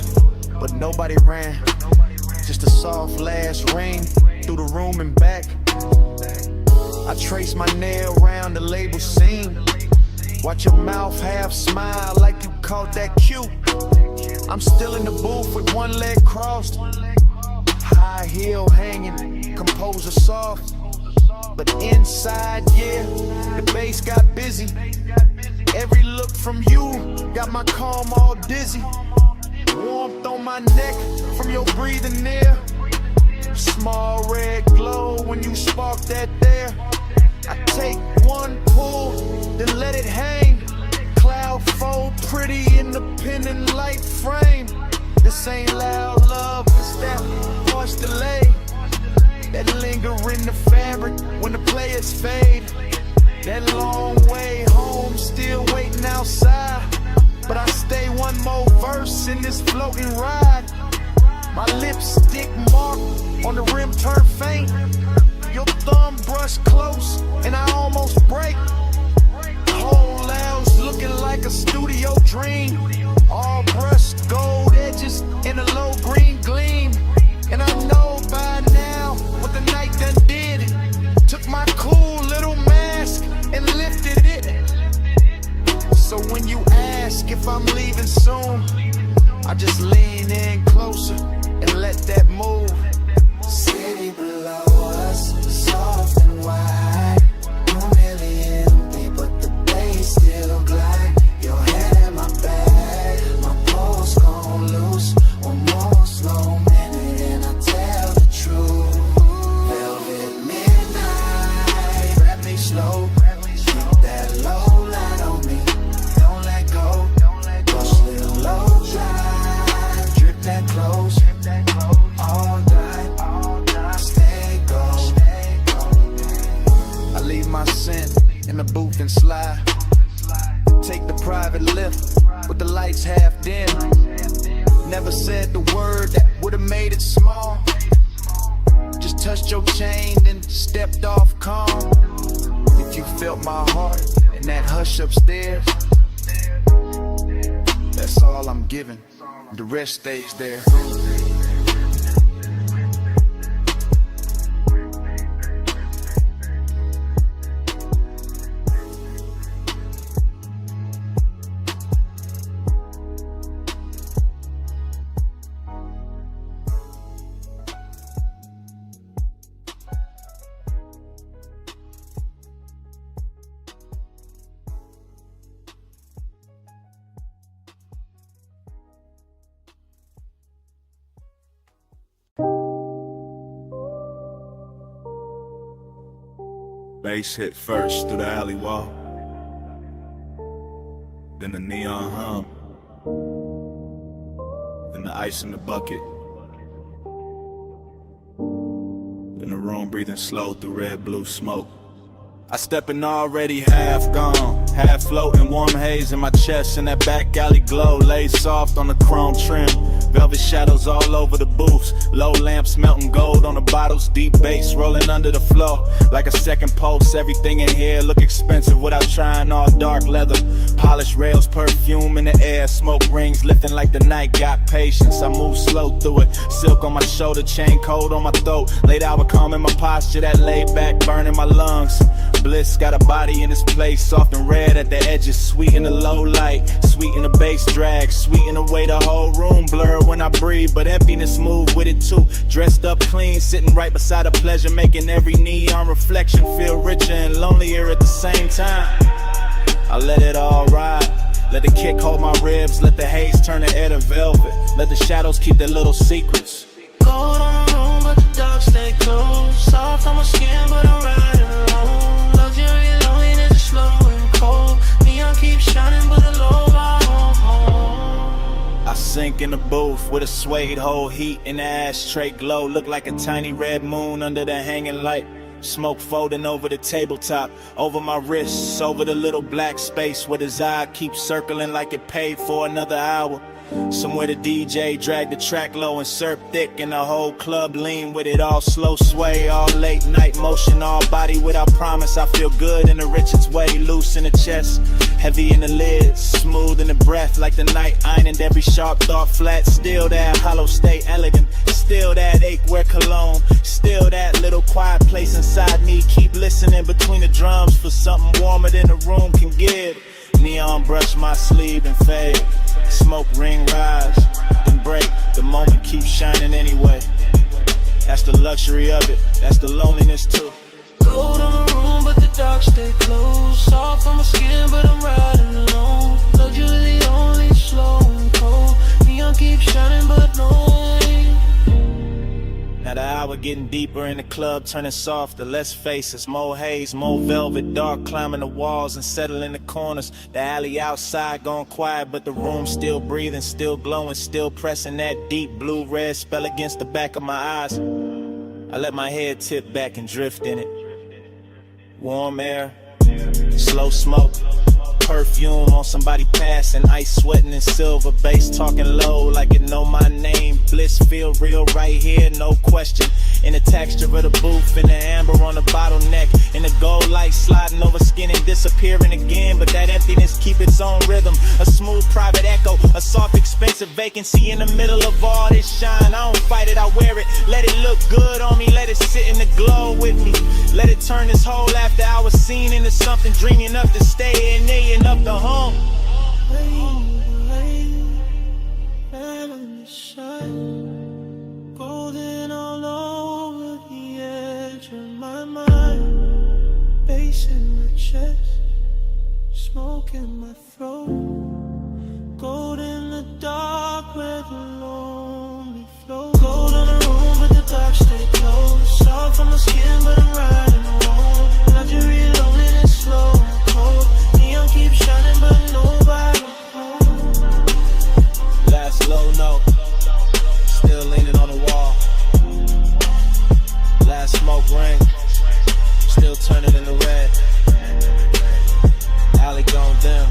but nobody ran. Just a soft last ring through the room and back. I trace my nail around the label seam. Watch your mouth half smile like you caught that cue. I'm still in the booth with one leg crossed. High heel hanging, composer soft. But inside, yeah, the bass got busy. Every look from you got my calm all dizzy. Warmth on my neck from your breathing near. Small red glow when you spark that there. I take one pull, then let it hang. Cloud fold pretty in the pendant light frame. This ain't loud love, it's that harsh delay. That linger in the fabric when the players fade. That long way home, still waiting outside. But I stay one more verse in this floating ride. My lipstick mark on the rim turn faint. Your thumb brush close and I almost break. Whole lounge looking like a studio dream. All brushed gold edges in a low green gleam. And I know by now what the night done did. Took my cool little mask and lifted it. So when you ask if I'm leaving soon, I just lean in closer and let that move. City below us, soft and wide. Room really empty, but the bass still glide. Your head in my bag, my pulse gon' loose. One more slow minute and I tell the truth. Velvet midnight, wrap me slow. Keep that low light on me, don't let go. Push little low drive, drip that close. All night, stay go. I leave my scent in the booth and slide. Take the private lift with the lights half dim. Never said the word that would've made it small. Just touched your chain, then stepped off calm. If you felt my heart in that hush upstairs, that's all I'm giving. The rest stays there. bass hit first through the alley wall, then the neon hum, then the ice in the bucket, then the room breathing slow through red blue smoke. I step in already half gone, half floating, warm haze in my chest, and that back alley glow lays soft on the chrome trim. Velvet shadows all over the booths, low lamps melting gold on the bottles, deep bass rolling under the floor like a second pulse. Everything in here look expensive without trying, all dark leather, polished rails, perfume in the air, smoke rings lifting like the night got patience. I move slow through it, silk on my shoulder, chain cold on my throat, late hour calm in my posture, that laid back burning my lungs. Bliss got a body in this place, soft and red at the edges, sweet in the low light, sweet in the bass drag, sweet in the way the whole room blur when I breathe, but emptiness move with it too. Dressed up clean, sitting right beside a pleasure, making every neon reflection feel richer and lonelier at the same time. I let it all ride, let the kick hold my ribs, let the haze turn the air to velvet, let the shadows keep their little secrets. Cold on the room, but the dark stay close. Soft on my skin, but I'm riding alone. Luxury loneliness is slow and cold. Neon keeps shining, but the low bar home. I sink in the booth with a suede hole, heat in the ashtray glow, look like a tiny red moon under the hanging light. Smoke folding over the tabletop, over my wrists, over the little black space where his eye keeps circling like it paid for another hour. Somewhere the DJ dragged the track low and surf thick, and the whole club lean with it, all slow sway, all late night motion, all body without promise. I feel good in the Richards way, loose in the chest, heavy in the lids, smooth in the breath, like the night ironed every sharp thought flat. Still that hollow state elegant, still that ache where cologne, still that little quiet place inside me. Keep listening between the drums for something warmer than the room can give. Neon brush my sleeve and fade, smoke ring rise, then break. The moment keeps shining anyway. That's the luxury of it, that's the loneliness too. Cold on the room, but the dark stay close. Soft on my skin, but I'm riding alone. Luxury only slow and cold. Neon keeps shining, but no way. Now the hour getting deeper in the club, turning softer, less faces, more haze, more velvet, dark climbing the walls and settling the corners. The alley outside gone quiet, but the room still breathing, still glowing, still pressing that deep blue-red spell against the back of my eyes. I let my head tip back and drift in it. Warm air, slow smoke, perfume on somebody passing, ice sweating in silver bass, talking low like it know my name. Bliss feel real right here, no question. In the texture of the booth, in the amber on the bottleneck, in the gold light sliding over skin and disappearing again. But that emptiness keep its own rhythm, a smooth private echo, a soft expensive vacancy in the middle of all this shine. I don't fight it, I wear it, let it look good on me, let it sit in the glow with me. Let it turn this whole after hour scene into something dreamy enough to stay in there, enough to home. Golden all over the edge of my mind, bass in my chest, smoke in my throat. Gold in the dark where the lonely flow. Gold on the room, but the dark stay close. Soft on my skin, but I'm riding alone. Luxury loneliness slow and cold. Neon keeps shining, but nobody home. Last low note, still leaning on the wall. Last smoke ring, still turning into red. Alley gone dim,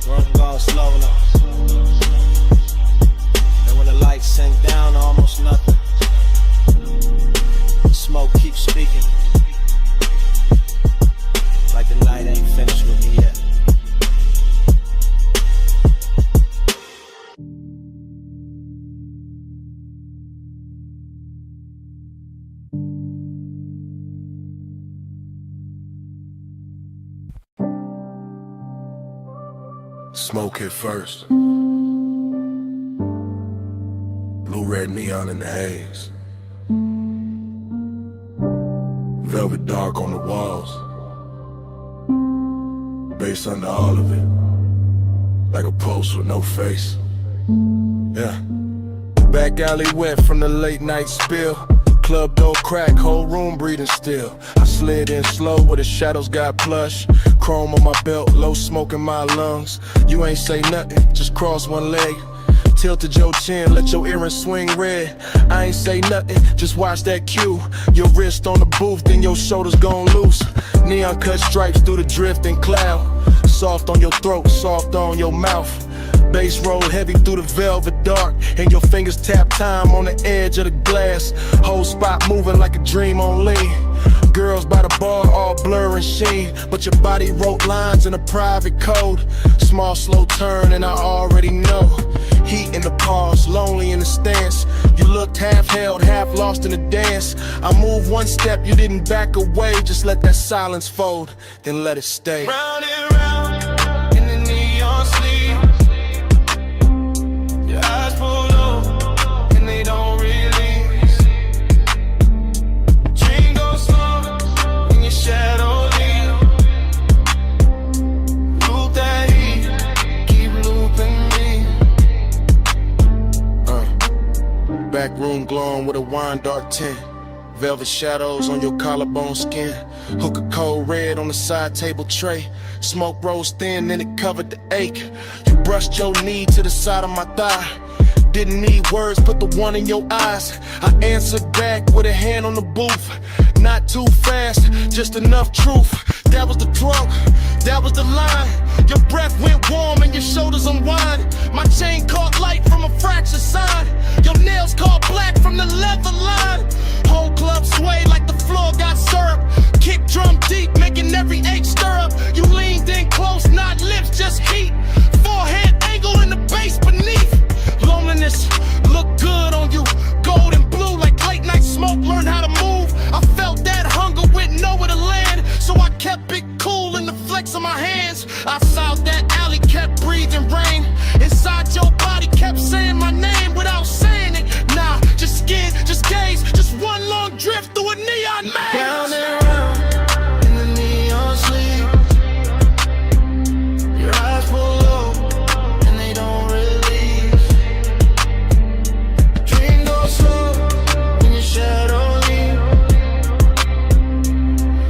room gone slow now. And when the lights sink down to almost nothing, the smoke keeps speaking, like the night ain't finished with me yet. Smoke hit first. Blue-red neon in the haze. Velvet dark on the walls. Bass under all of it. Like a pulse with no face. Yeah. Back alley wet from the late night spill. Club door crack, whole room breathing still. I slid in slow where the shadows got plush. Chrome on my belt, low smoke in my lungs. You ain't say nothing, just cross one leg. Tilted your chin, let your earrings swing red. I ain't say nothing, just watch that cue. Your wrist on the booth, then your shoulders gon' loose. Neon cut stripes through the drifting cloud. Soft on your throat, soft on your mouth. Bass roll heavy through the velvet dark, and your fingers tap time on the edge of the glass. Whole spot moving like a dream on lean. Girls by the bar all blur and sheen, but your body wrote lines in a private code. Small slow turn and I already know. Heat in the pause, lonely in the stance. You looked half held, half lost in the dance. I moved one step, you didn't back away. Just let that silence fold, then let it stay. Round and round in the neon sleep. Your eyes pull low and they don't release. Dream goes slow in your shadow leave. Loop that heat, keep looping me. Back room glowing with a wine dark tint. Velvet shadows on your collarbone skin. Hook a cold red on the side table tray. Smoke rose thin and it covered the ache. You brushed your knee to the side of my thigh. Didn't need words, put the one in your eyes. I answered back with a hand on the booth. Not too fast, just enough truth. That was the drunk, that was the line. Your breath went warm and your shoulders unwind. My chain caught light from a fractured sign. Your nails caught black from the leather line. Whole club swayed like the floor got syrup. Kick drum deep, making every ache stir up. You leaned in close, not lips, just heat. Forehead angle in the bass beneath. Loneliness looked good on you. Gold and blue like late night smoke. Learn how to move. I felt that hunger with nowhere to land, so I kept it cool in the flex of my hands. I south that alley, kept breathing rain. Inside your body kept saying my name without saying it. Nah, just skin, just gaze, just one long drift through a neon maze. Round and round in the neon sleep. Your eyes pull low and they don't release. Dream goes slow when your shadow leave.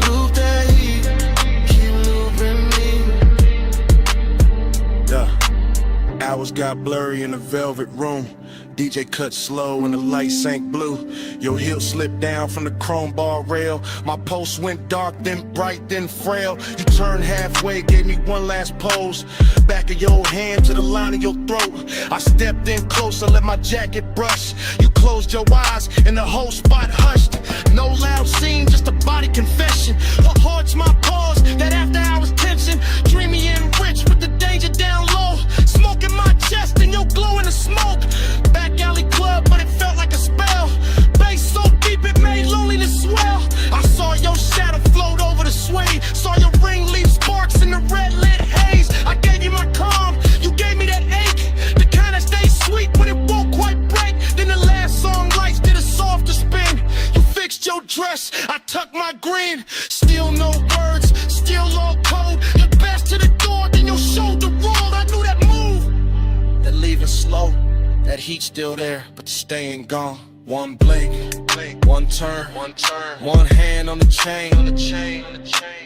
Loop that heat, keep looping me. Yeah. Hours got blurry in the velvet room. DJ cut slow and the light sank blue. Your heel slipped down from the chrome bar rail. My pulse went dark, then bright, then frail. You turned halfway, gave me one last pose. Back of your hand to the line of your throat. I stepped in closer, let my jacket brush. You closed your eyes and the whole spot hushed. No loud scene, just a body confession. What haunts my pause, that after hours tension. Dreamy and rich with the danger down low. Smoke in my chest and your glow in the smoke. Back alley club, but it felt like a spell. Bass so deep it made loneliness swell. I saw your shadow float over the suede. Saw your ring leave sparks in the red lit haze. I gave you my calm, you gave me that ache. The kind that stays sweet when it won't quite break. Then the last song lights did a softer spin. You fixed your dress, I tucked my green. Still no words, still all cold. Your best to the door, then your shoulder rolled. I knew that move, that leaving slow. That heat still there, but the stain gone. One blink, one turn, one hand on the chain,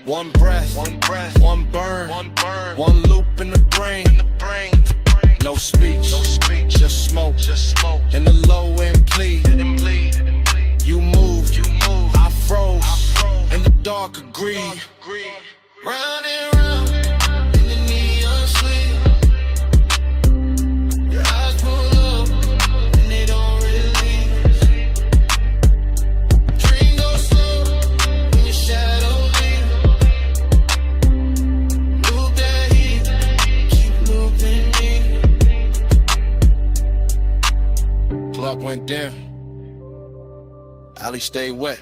one breath, one burn, one loop in the brain. No speech, just smoke, and the low end plead. You moved, I froze, and the dark agreed. Round and round in the neon sleep. Your eyes pull up and they don't release. Dream goes slow when your shadow leave. Loop that heat, keep looping me. Clock went dim, alley stayed wet.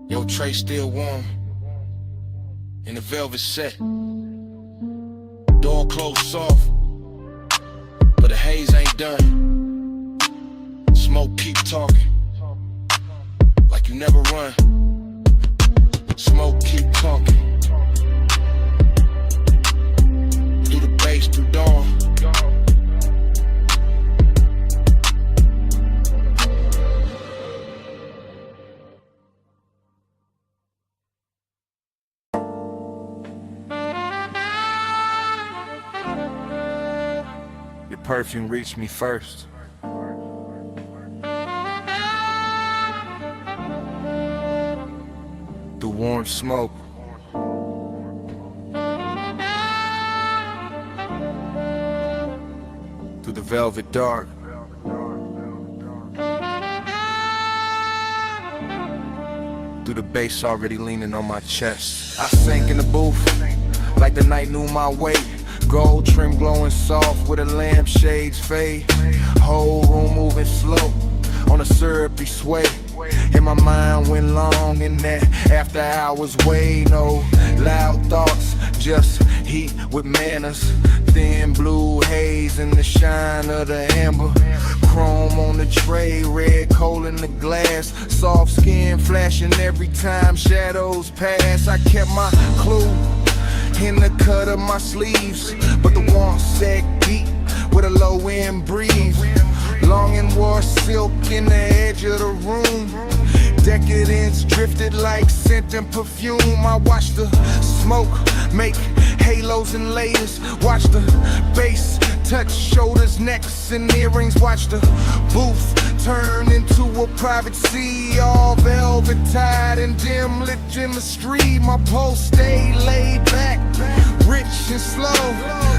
Your tray still warm in the velvet set. Door closed soft, but the haze ain't done. Smoke keep talking, like you never run. Smoke keep talking, through the bass, through dawn. perfume reached me first. Through warm smoke. Through the velvet dark. Through the bass already leaning on my chest. I sank in the booth like the night knew my weight. Gold trim glowing soft with a lampshade's fade. Whole room moving slow on a syrupy sway. And my mind went long in that after hours way. No loud thoughts, just heat with manners. Thin blue haze in the shine of the amber. Chrome on the tray, red coal in the glass. Soft skin flashing every time shadows pass. I kept my clue in the cut of my sleeves, but the warmth set deep with a low end breeze. Long and wore silk in the edge of the room. Decadence drifted like scent and perfume. I watched the smoke make halos and layers. Watch the bass touch shoulders, necks, and earrings. Watch the booth turn into a private sea. All velvet tied and dim lit chemistry. My pulse stayed laid back, rich and slow,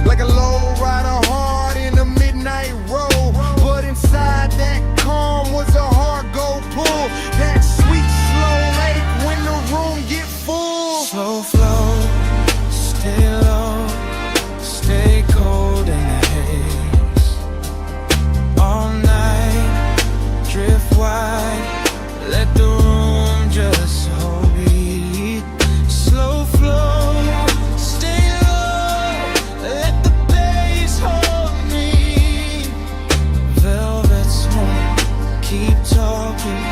like a low rider hard in a midnight roll. But inside that calm was a hard gold pull. That sweet slow lake when the room get full. Slow flow, stay low, stay cold in the haze. All night, drift wide, let the room just hold me. Slow flow, stay low, let the bass hold me. Velvet's home, keep talking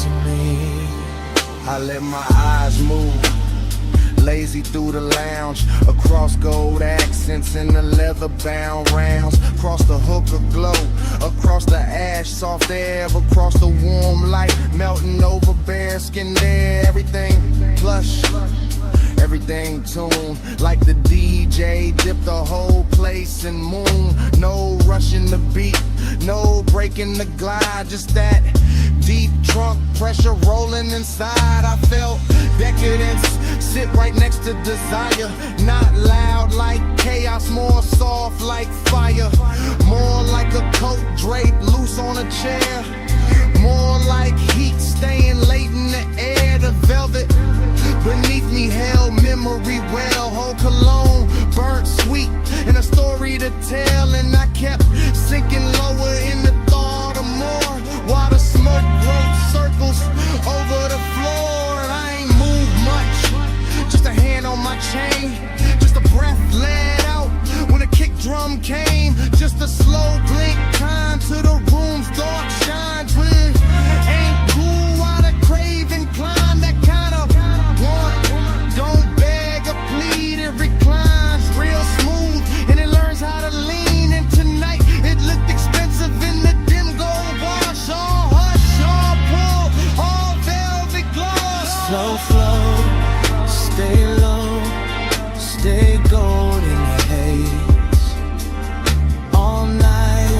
to me. I let my eyes move, lazy through the lounge, across gold accents in the leather bound rounds, across the hookah glow, across the ash soft air, across the warm light, melting over bare skin there. Everything plush, everything tuned, like the DJ dipped the whole place in moon. No rushing the beat, no breaking the glide, just that deep trunk pressure rolling inside. I felt decadence sit right next to desire. Not loud like chaos, more soft like fire. More like a coat draped loose on a chair. More like heat staying late in the air. The velvet beneath me held memory well. Whole cologne burnt sweet and a story to tell. And I kept sinking lower in the thought of more, while the smoke wrote circles over the floor. And I ain't moved much, just a hand on my chain, just a breath let out when a kick drum came. Just a slow blink time to the room's dark shine. Twin ain't cool while the craving climb. That kind of want, don't beg or plead, it reclines real smooth and it learns how to lean. And tonight it looked expensive in the dim gold wash. All hush, all pull, all velvet gloss. Slow flow, stay low, stay gold in the haze. All night,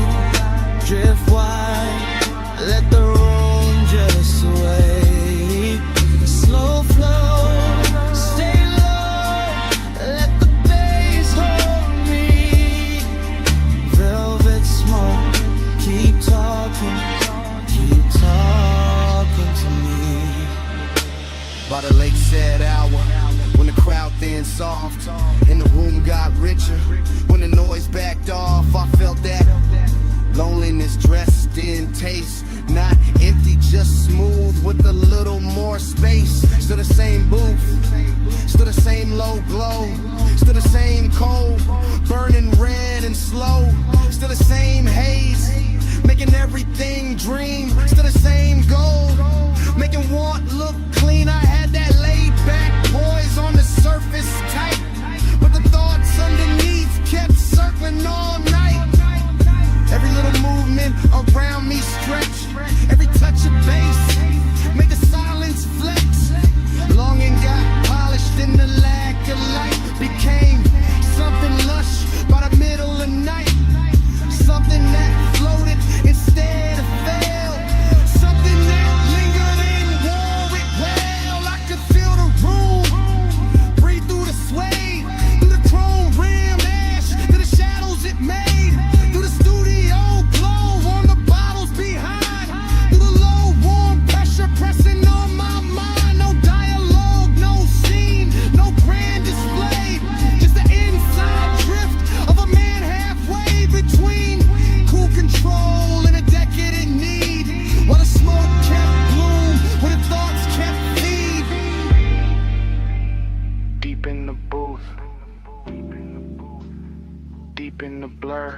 blur.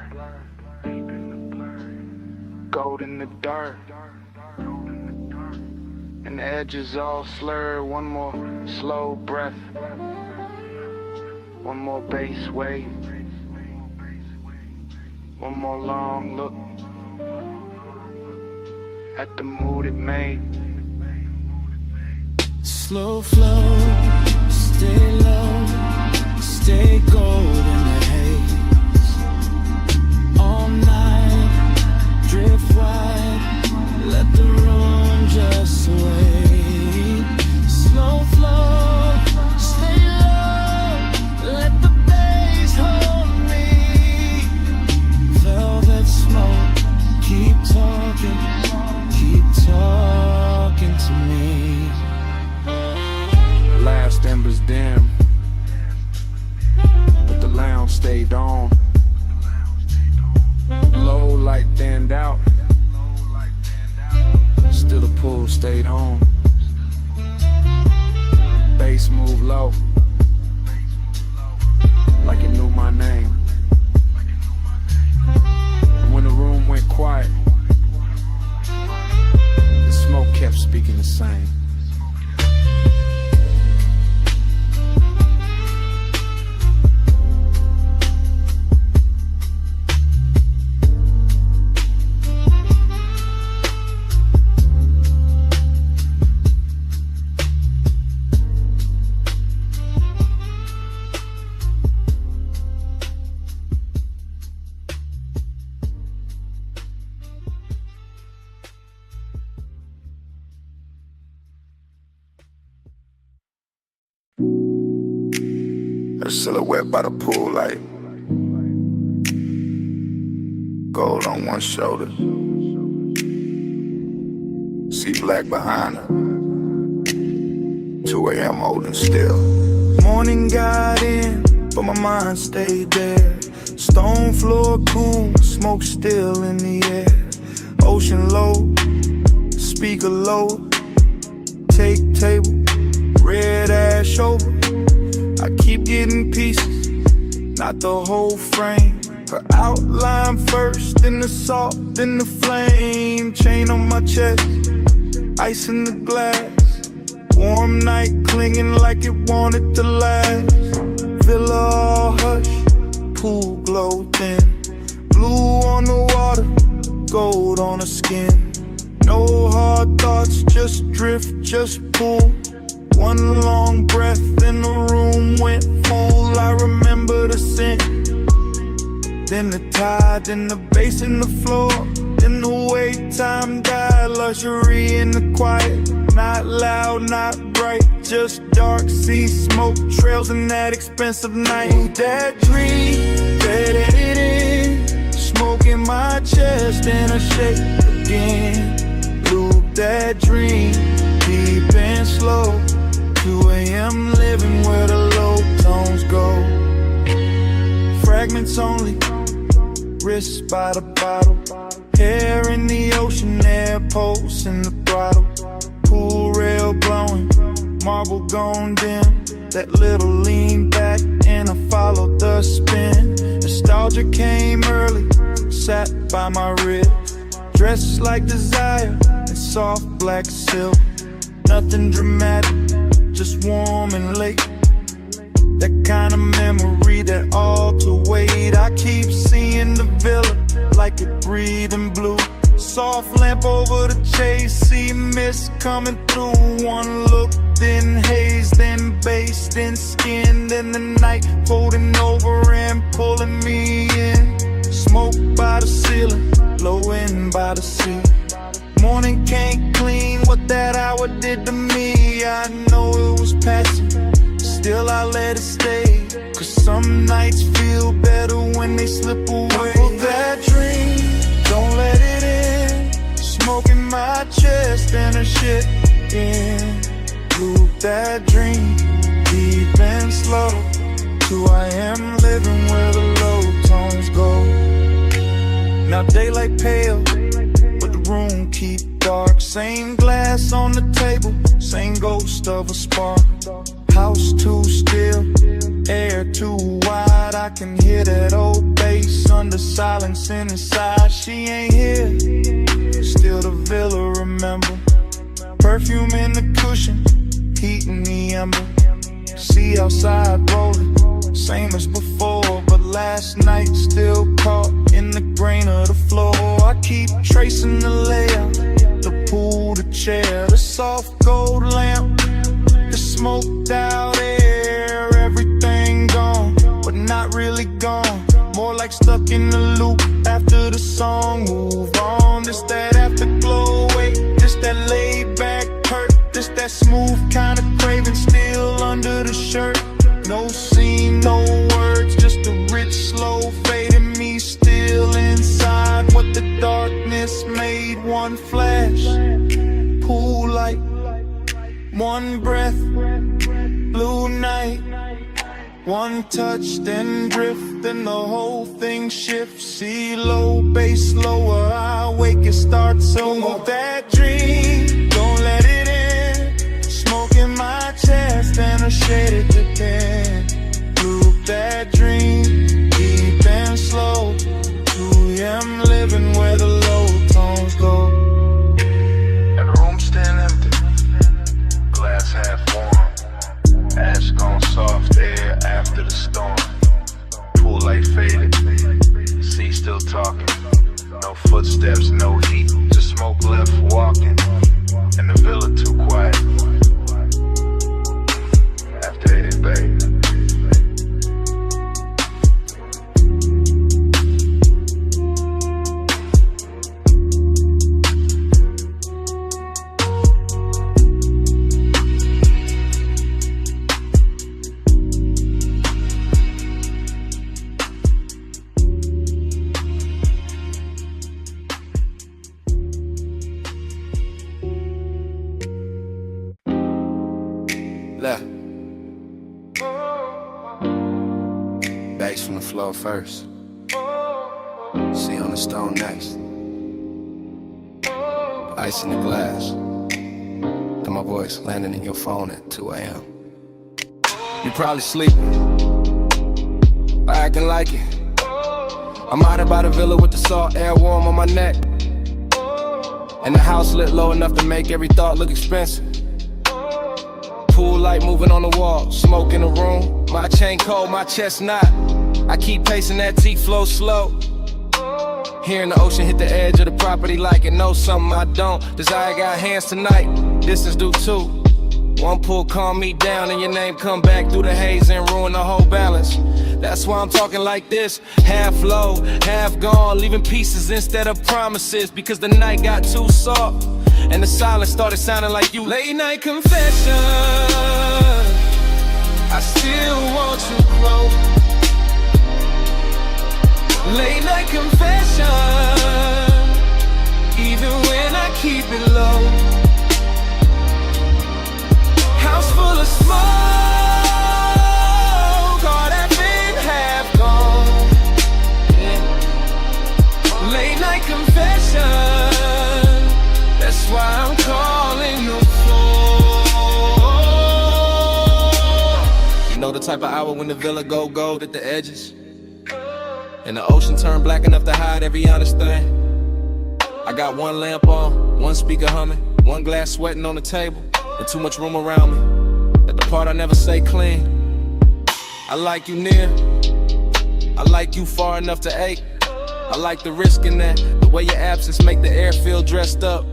Gold in the dirt. And the edges all slurred. One more slow breath. One more bass wave. One more long look at the mood it made. Slow flow, stay low, stay gold in the haze. All night, drift wide, let the room just wait. Slow flow, stay low, let the bass hold me. Velvet smoke, keep talking to me. Last embers dim, but the lounge stayed on. Low light thinned out, still the pool stayed home. Bass moved low, like it knew my name. And when the room went quiet, the smoke kept speaking the same. A silhouette by the pool light. Gold on one shoulder. See black behind her. 2 a.m. holding still. Morning got in, but my mind stayed there. Stone floor cool, smoke still in the air. Ocean low, speaker low. Take table, red ash shoulder. I keep getting pieces, not the whole frame. Her outline first, then the salt, then the flame. Chain on my chest, ice in the glass. Warm night clinging like it wanted to last. Villa all hush, pool glow thin. Blue on the water, gold on the skin. No hard thoughts, just drift, just pull. One long breath and the room went full. I remember the scent, then the tide, then the bass in the floor, then the way time died. Luxury in the quiet, not loud, not bright, just dark sea smoke trails in that expensive night. Ooh, that dream, smoke in my chest and I shake again. Loop that dream, deep and slow. 2 a.m. living where the low tones go. Fragments only, wrists by the bottle. Hair in the ocean, air pulse in the throttle. Pool rail blowing, marble gone dim. That little lean back and I followed the spin. Nostalgia came early, sat by my rib. Dressed like desire in soft black silk. Nothing dramatic, just warm and late. That kind of memory that all to wait. I keep seeing the villa like it breathing blue. Soft lamp over the chase, see mist coming through. One look, then haze, then bass, then skin, then the night folding over and pulling me in. Smoke by the ceiling, blowing by the sea. Morning can't clean what that hour did to me. I know it was passing, still I let it stay. Cause some nights feel better when they slip away. Pull that dream, don't let it in. Smoke in my chest and a shit in. Loop that dream, deep and slow. 2 a.m. living where the low tones go. Now daylight pale, but the room keep dark. Same glass on the table, same ghost of a spark. House too still, Air too wide, I can hear that old bass under silence and inside. She ain't here, still the villa, remember. Perfume in the cushion, heat in the ember. See outside rolling, same as before, but last night still caught in the grain of the floor. I keep tracing the layout, the pool, the chair, the soft gold lamp, the smoked out air. Everything gone, but not really gone. More like stuck in the loop after the song moved on. This that afterglow, wait, this that laid back hurt, this that smooth kind of craving still under the shirt. No scene, no words, just a rich slow fade in me still inside what the darkness made. One flash, pool light, one breath, blue night. One touch, then drift, then the whole thing shifts. See low, bass lower, I wake, it starts so move that dream, don't let it in. Smoke in my chest and a shaded depend. Loop that dream, deep and slow. 2 a.m. living where the low tones go. And the room still empty, glass half warm. Ash gone soft air after the storm. Pool light faded, sea still talking. No footsteps, no heat, just smoke left walking. And the villa too quiet after 80 Bay. Left. Bags from the floor first. See on the stone next. Ice in the glass. Then my voice landing in your phone at 2 a.m. You probably sleeping, but acting like it. I'm out by the villa with the salt air warm on my neck. And the house lit low enough to make every thought look expensive. Pool light moving on the wall, smoke in the room. My chain cold, my chest not. I keep pacing that T-flow slow. Hearing the ocean hit the edge of the property like it knows something I don't. Desire got hands tonight, distance do too. One pull calm me down and your name come back through the haze and ruin the whole balance. That's why I'm talking like this, half low, half gone, leaving pieces instead of promises, because the night got too soft and the silence started sounding like you. Late night confession, I still want you close. Late night confession, even when I keep it low. House full of smoke, all that been half gone. Yeah. Late night confession, that's why I'm calling the floor. You know the type of hour when the villa go gold at the edges, and the ocean turn black enough to hide every honest thing. I got one lamp on, one speaker humming, one glass sweating on the table, and too much room around me. At the part I never say clean. I like you near, I like you far enough to ache. I like the risk in that, the way your absence make the air feel dressed up.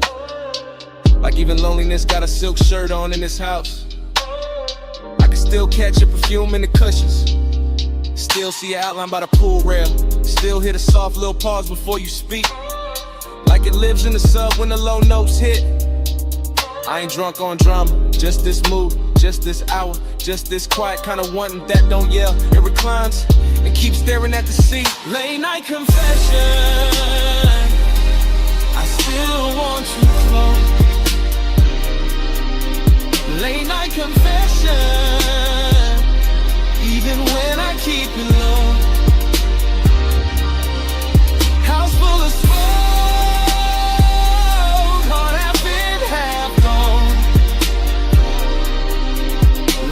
Like even loneliness got a silk shirt on in this house. I can still catch your perfume in the cushions. Still see your outline by the pool rail. Still hear the soft little pause before you speak. Like it lives in the sub when the low notes hit. I ain't drunk on drama, just this mood, just this hour, just this quiet kind of wanting that don't yell. It reclines and keeps staring at the sea. Late night confession, I still want you close. Late night confession, even when I keep it low. House full of smoke, all that been half gone.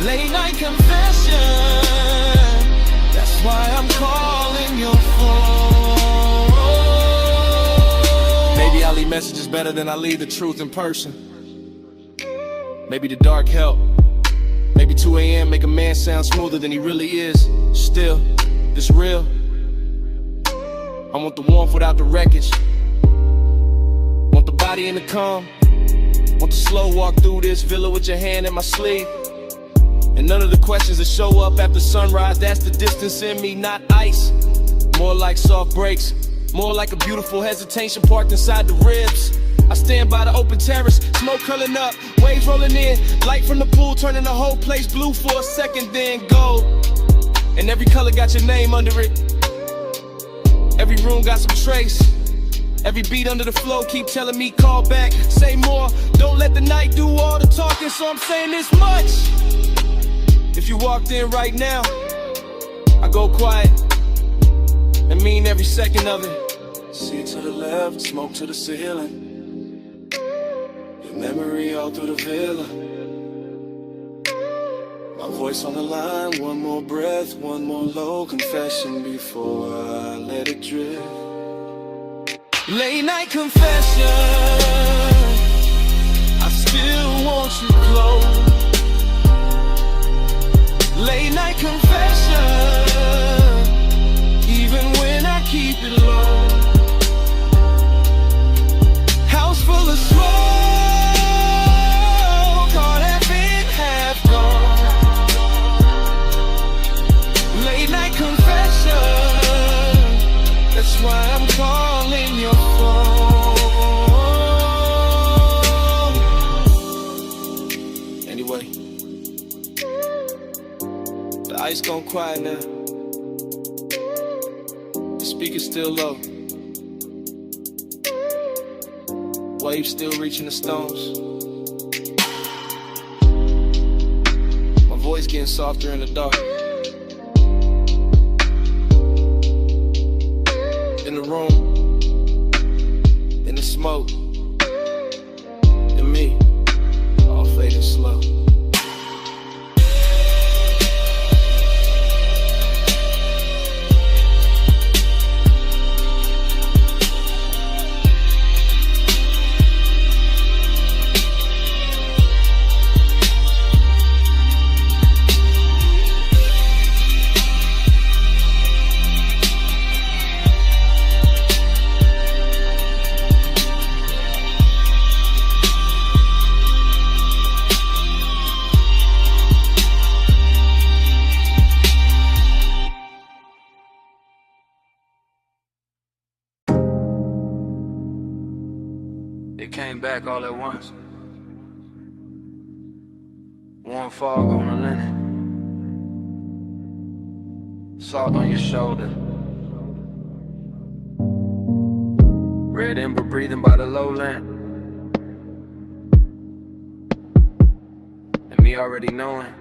Late night confession, leave messages better than I leave the truth in person. Maybe the dark help. Maybe 2 a.m. make a man sound smoother than he really is. Still, this real. I want the warmth without the wreckage. Want the body in the calm. Want the slow walk through this villa with your hand in my sleeve. And none of the questions that show up after sunrise. That's the distance in me, not ice. More like soft breaks. More like a beautiful hesitation parked inside the ribs. I stand by the open terrace, smoke curling up, waves rolling in, light from the pool turning the whole place blue for a second, then gold. And every color got your name under it. Every room got some trace. Every beat under the flow keep telling me call back, say more. Don't let the night do all the talking, so I'm saying this much. If you walked in right now, I go quiet and mean every second of it. See to the left, smoke to the ceiling. Memory all through the villa. My voice on the line, one more breath, one more low confession before I let it drift. Late night confession, I still want you close. Late night confession, even when I keep it low. House full of smoke. That's why I'm calling your phone. Anyway, the ice gone quiet now. The speaker's still low. Waves still reaching the stones. My voice getting softer in the dark. In the room, in the smoke, and me, all fading slow. It came back all at once. Warm fog on the linen. Salt on your shoulder. Red ember breathing by the lowland. And me already knowing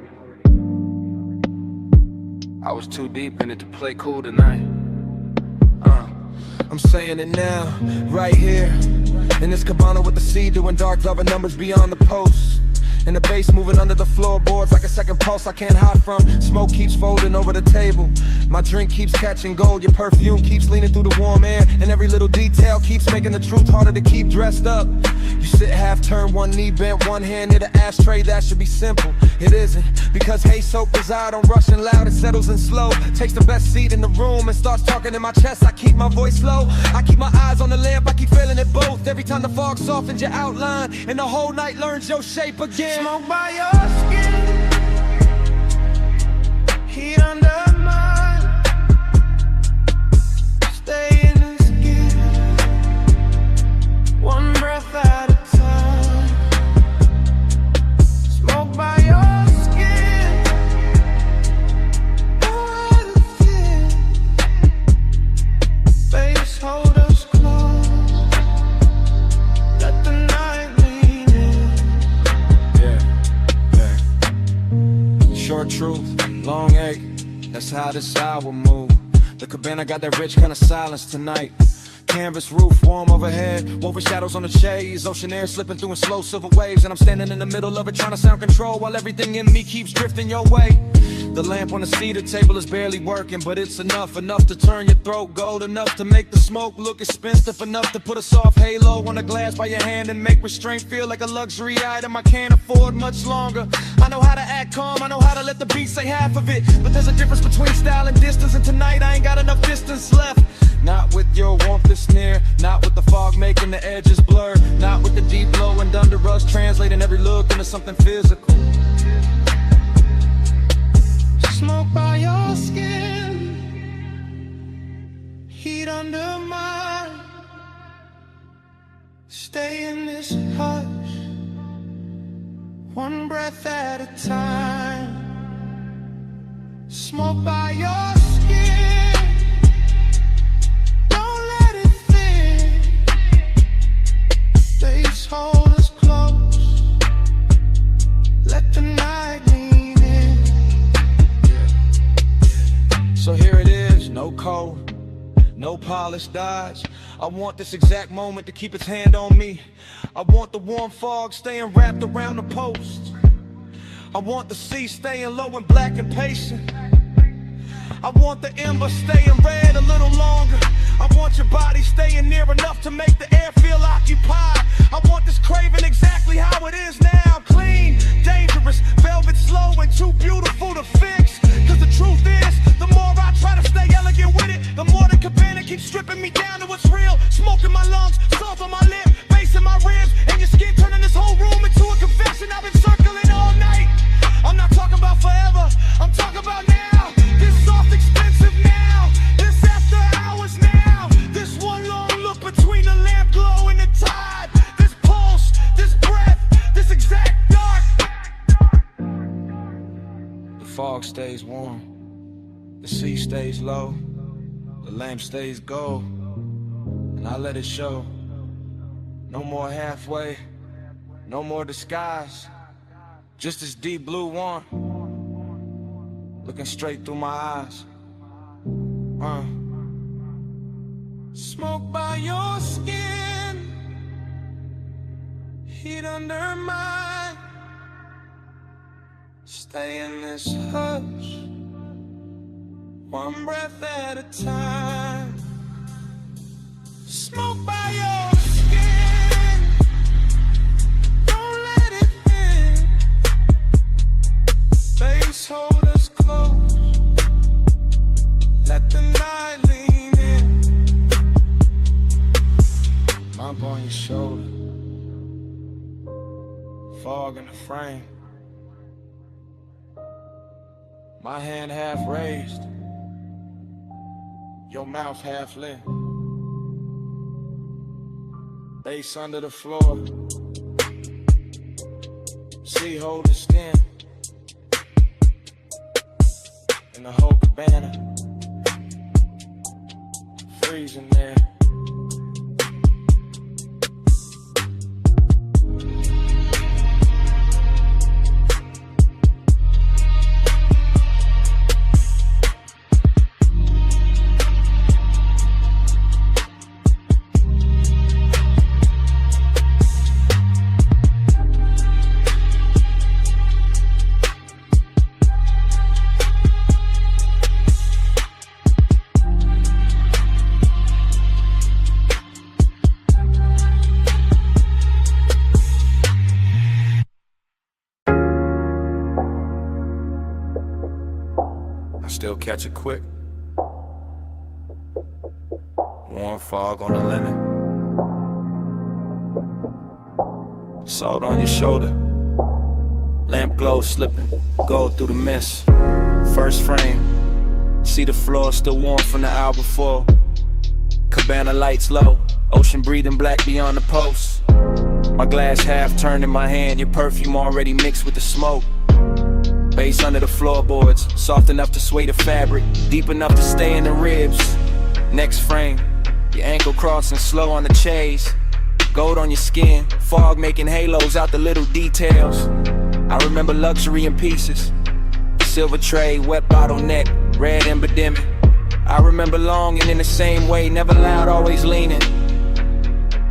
I was too deep in it to play cool tonight. I'm saying it now, right here. In this cabana with the sea, doing dark loving numbers beyond the post. And the bass moving under the floorboards like a second pulse I can't hide from. Smoke keeps folding over the table. My drink keeps catching gold. Your perfume keeps leaning through the warm air. And every little detail keeps making the truth harder to keep dressed up. You sit half turned, one knee bent, one hand near the ashtray. That should be simple. It isn't. Because hay soap is out on rushing loud. It settles in slow. Takes the best seat in the room and starts talking in my chest. I keep my voice low. I keep my eyes on the lamp. I keep feeling it both. Every time the fog softens your outline and the whole night learns your shape again. Smoke by your skin, heat under mine. Stay in the skin, one breath at a time. Smoke by your skin, out of fear. Face hold us close, let the night lean in. Short truth, long ache, that's how this hour move. The cabana got that rich kind of silence tonight. Canvas roof, warm overhead, woven shadows on the shades. Ocean air slipping through in slow silver waves. And I'm standing in the middle of it trying to sound control while everything in me keeps drifting your way. The lamp on the cedar table is barely working, but it's enough to turn your throat gold, enough to make the smoke look expensive, enough to put a soft halo on a glass by your hand and make restraint feel like a luxury item I can't afford much longer. I know how to act calm, I know how to let the beat say half of it, but there's a difference between style and distance, and tonight I ain't got enough distance left. Not with your warmth that's near, not with the fog making the edges blur, not with the deep blow and under rush translating every look into something physical. Smoke by your skin, heat under mine. Stay in this hush, one breath at a time. Smoke by your skin, don't let it thin. Face hold us close, let the night lean in. So here it is, no code, no polished dodge. I want this exact moment to keep its hand on me. I want the warm fog staying wrapped around the post. I want the sea staying low and black and patient. I want the ember staying red a little longer. I want your body staying near enough to make the air feel occupied. I want this craving exactly how it is now. Clean, dangerous, velvet slow and too beautiful to fix. Cause the truth is, the more I try to stay elegant with it, the more the cabana keeps stripping me down to what's real. Smoke in my lungs, salt on my lip, bass in my ribs, and your skin turning this whole room into a confession. I've been circling all night. I'm not talking about forever, I'm talking about now. This soft expensive now, this after hours now. This one long look between the lamp glow and the tide. This pulse, this breath, this exact dark. The fog stays warm, the sea stays low, the lamp stays gold, and I let it show. No more halfway, no more disguise, just this deep blue one, looking straight through my eyes. Smoke by your skin, heat under mine. Stay in this hush, one breath at a time. Smoke by your skin, don't let it in. Face hold us close, let the night lean in. Mouth on your shoulder, fog in the frame. My hand half raised, your mouth half lit. Bass under the floor, sea hold the skin. In the whole cabana, freezing there. Still catch it quick. Warm fog on the lemon. Salt on your shoulder. Lamp glow slipping, gold through the mist. First frame. See the floor still warm from the hour before. Cabana lights low. Ocean breathing black beyond the post. My glass half turned in my hand. Your perfume already mixed with the smoke. Bass under the floorboards, soft enough to sway the fabric, deep enough to stay in the ribs. Next frame, your ankle crossing slow on the chase. Gold on your skin, fog making halos out the little details. I remember luxury in pieces. Silver tray, wet bottleneck, red ember dimming. I remember longing in the same way, never loud, always leaning.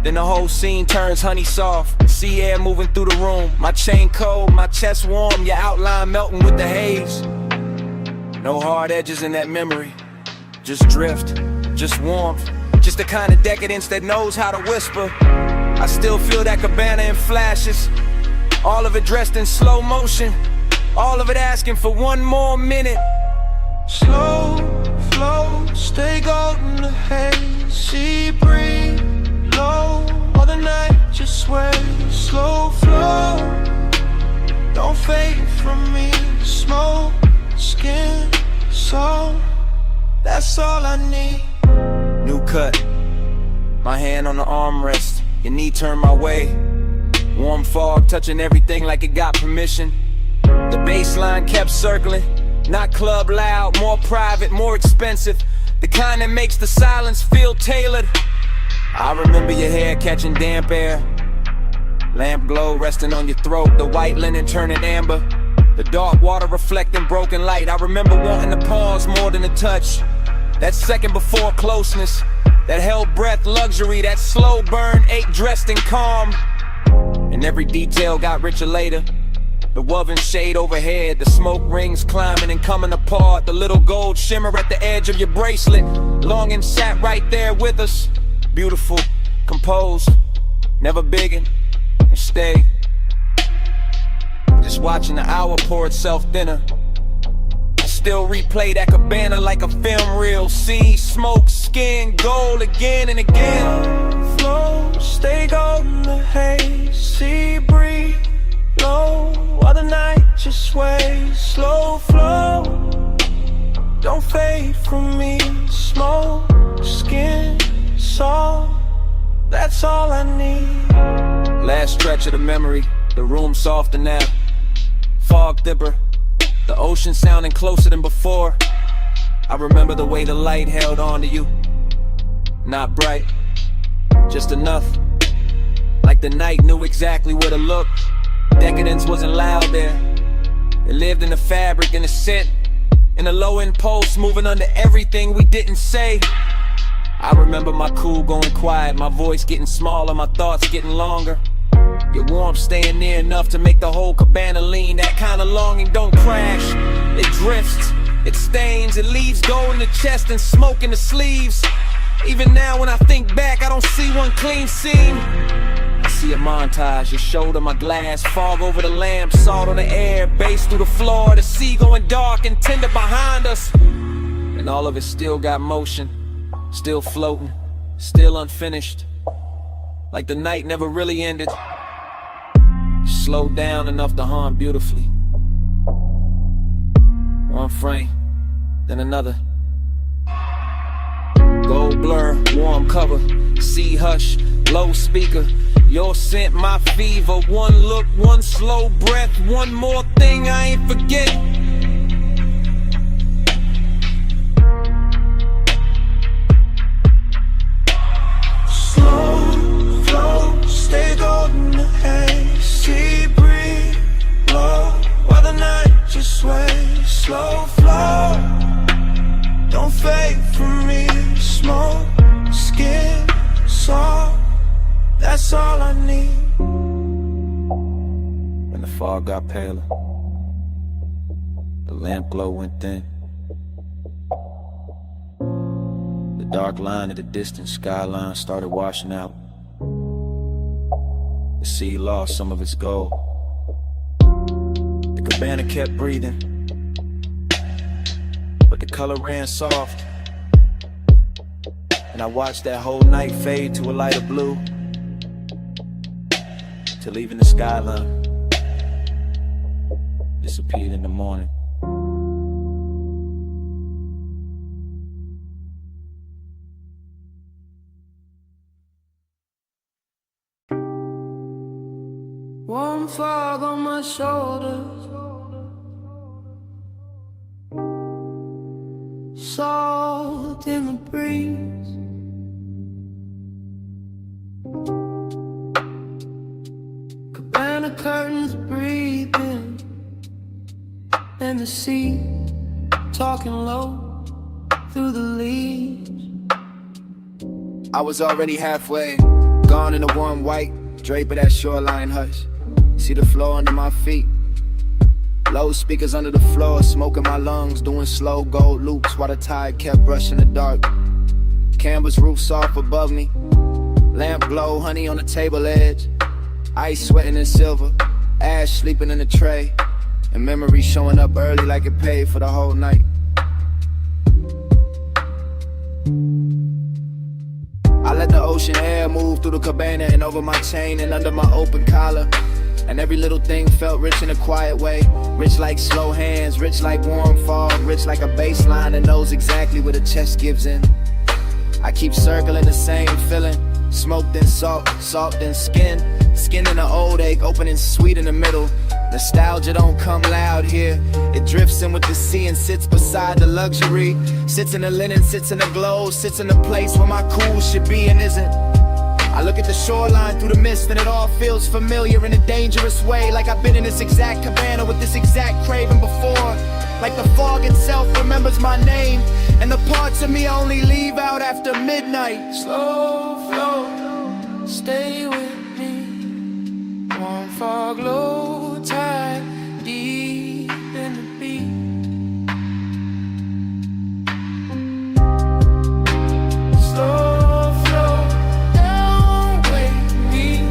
Then the whole scene turns honey soft, sea air moving through the room. My chain cold, my chest warm, your outline melting with the haze. No hard edges in that memory. Just drift, just warmth, just the kind of decadence that knows how to whisper. I still feel that cabana in flashes, all of it dressed in slow motion, all of it asking for one more minute. Slow flow, stay golden the haze, sea breeze, low, all the night just sways. Slow flow, don't fade from me, smoke, skin, soul, that's all I need. New cut, my hand on the armrest, your knee turned my way. Warm fog touching everything like it got permission. The baseline kept circling, not club loud, more private, more expensive, the kind that makes the silence feel tailored. I remember your hair catching damp air, lamp glow resting on your throat, the white linen turning amber, the dark water reflecting broken light. I remember wanting to pause more than a touch, that second before closeness, that held breath luxury, that slow burn ache dressed in calm. And every detail got richer later. The woven shade overhead, the smoke rings climbing and coming apart, the little gold shimmer at the edge of your bracelet. Longing sat right there with us, beautiful, composed, never biggin', and stay. Just watching the hour pour itself thinner. I still replay that cabana like a film reel. See smoke, skin, gold again and again. Flow, stay golden the haze, sea breeze, low, while the night just sways. Slow flow, don't fade from me, smoke, skin, soul, that's all I need. Last stretch of the memory, the room softer now, fog thicker, the ocean sounding closer than before. I remember the way the light held on to you, not bright, just enough, like the night knew exactly where to look. Decadence wasn't loud there, it lived in the fabric, in the scent, in the low impulse, moving under everything we didn't say. I remember my cool going quiet, my voice getting smaller, my thoughts getting longer. Your warmth staying near enough to make the whole cabana lean. That kind of longing don't crash, it drifts, it stains, it leaves gold in the chest and smoke in the sleeves. Even now when I think back, I don't see one clean scene. I see a montage, your shoulder, my glass, fog over the lamp, salt on the air, bass through the floor, the sea going dark and tender behind us. And all of it still got motion, still floating, still unfinished, like the night never really ended. Slowed down enough to hum beautifully. One frame, then another. Gold blur, warm cover, sea hush, low speaker. Your scent, my fever. One look, one slow breath, one more thing I ain't forget. Slow flow, stay golden the haze, sea breeze, low, while the night just sways. Slow flow, don't fade from me, smoke, skin, soul, that's all I need. When the fog got paler, the lamp glow went thin. The dark line of the distant skyline started washing out. The sea lost some of its gold. The cabana kept breathing, but the color ran soft. And I watched that whole night fade to a lighter blue, till even the skyline disappeared in the morning. Warm fog on my shoulders, salt in the breeze. Cabana curtains breathing, and the sea talking low through the leaves. I was already halfway, gone in the warm white drape of that shoreline hush. See the floor under my feet, Low speakers under the floor, smoking my lungs, doing slow gold loops while the tide kept brushing the dark. Canvas roof soft above me, lamp glow, honey on the table edge, ice sweating in silver, ash sleeping in the tray, and memory showing up early like it paid for the whole night. I let the ocean air move through the cabana and over my chain and under my open collar. And every little thing felt rich in a quiet way. Rich like slow hands, rich like warm fog, rich like a bass line that knows exactly where the chest gives in. I keep circling the same feeling. Smoke then salt, salt then skin. Skin in an old ache, opening sweet in the middle. Nostalgia don't come loud here. It drifts in with the sea and sits beside the luxury. Sits in the linen, sits in the glow, sits in the place where my cool should be and isn't. I look at the shoreline through the mist and it all feels familiar in a dangerous way. Like I've been in this exact cabana with this exact craving before. Like the fog itself remembers my name, and the parts of me only leave out after midnight. Slow flow, stay with me. Warm fog, low tide, deep in the beat. Slow flow, down with me.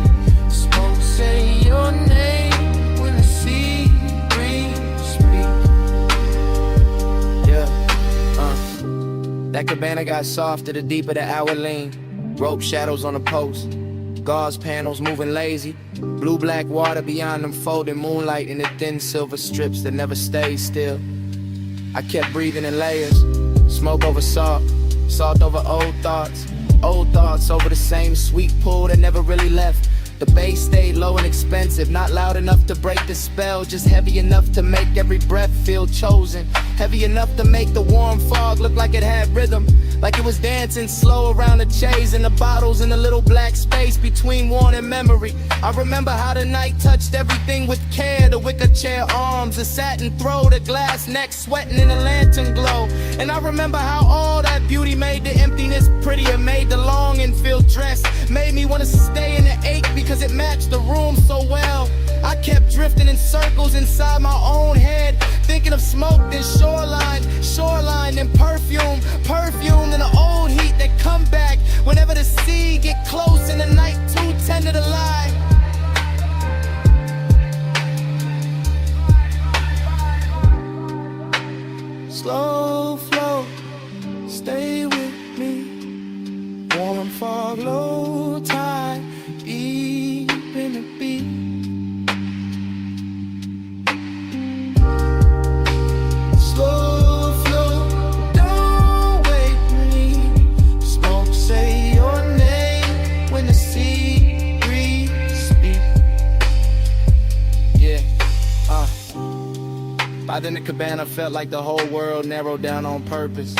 Smoke, say your name when the sea breeze speak. That cabana got softer the deeper the hour lean. Rope shadows on the post, gauze panels moving lazy. Blue black water beyond them folding moonlight in the thin silver strips that never stay still. I kept breathing in layers, smoke over salt, salt over old thoughts over the same sweet pool that never really left. The bass stayed low and expensive, not loud enough to break the spell, just heavy enough to make every breath feel chosen. Heavy enough to make the warm fog look like it had rhythm, like it was dancing slow around the chase and the bottles in the little black space between worn and memory. I remember how the night touched everything with care, the wicker chair arms, the satin throw, the glass neck sweating in the lantern glow. And I remember how all that beauty made the emptiness prettier, made the longing feel dressed, made me want to stay in the ache because it matched the room so well. I kept drifting in circles inside my own head, thinking of smoke, then shoreline, then perfume, then the old heat that come back whenever the sea get close and the night too tender to lie. Slow flow, stay with me. Warm fog, low tide, deep in the beat. Slow flow, don't wake me. Smoke, say your name when the sea breeze speak. Yeah, By then the cabana felt like the whole world narrowed down on purpose.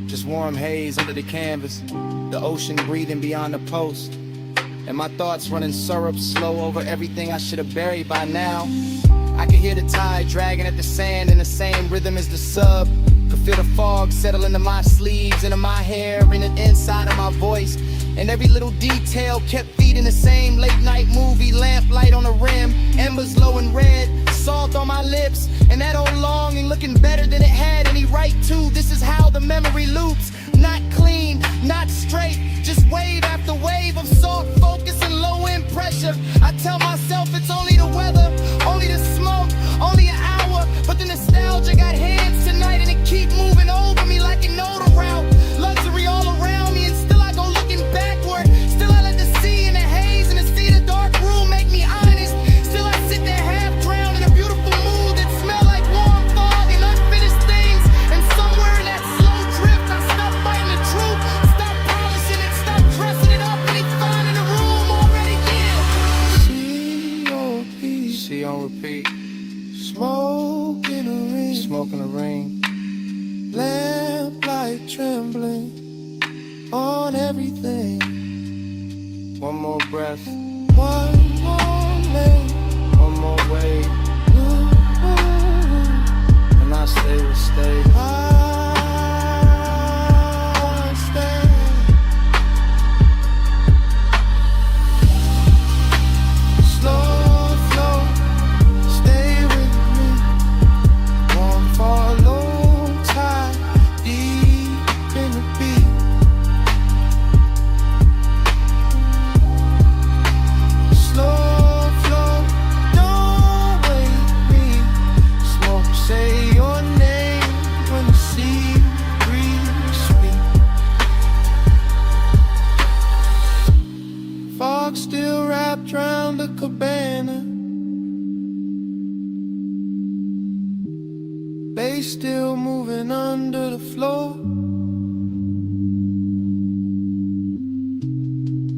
Just warm haze under the canvas, the ocean breathing beyond the post, and my thoughts running syrup slow over everything I should have buried by now. I could hear the tide dragging at the sand in the same rhythm as the sub. Could feel the fog settle into my sleeves, into my hair, in the inside of my voice. And every little detail kept feeding the same late night movie, lamplight on the rim, embers low and red, salt on my lips, and that old longing looking better than it had any right to. This is how the memory loops, not clean, not straight, just wave after wave of salt focus and low end pressure. I tell myself it's only the weather, only the smoke, only an hour, but the nostalgia got hands tonight and it keep moving over me like it know the route. Luxury all around me and still I go looking backward. Still I let the sea and the haze and the sea the dark room make me honest. Still I sit there half drowned in a beautiful mood that smell like warm fog and unfinished things. And somewhere in that slow drift I stop fighting the truth, stop polishing it, stop dressing it up, and it's fine in the room already. Yeah. See on repeat. Smoke in the ring, Smoke in the ring. lamplight trembling on everything. One more breath, One more lane, one more wave, and I stay will stay. I stay. Slow flow, stay with me. under the floor.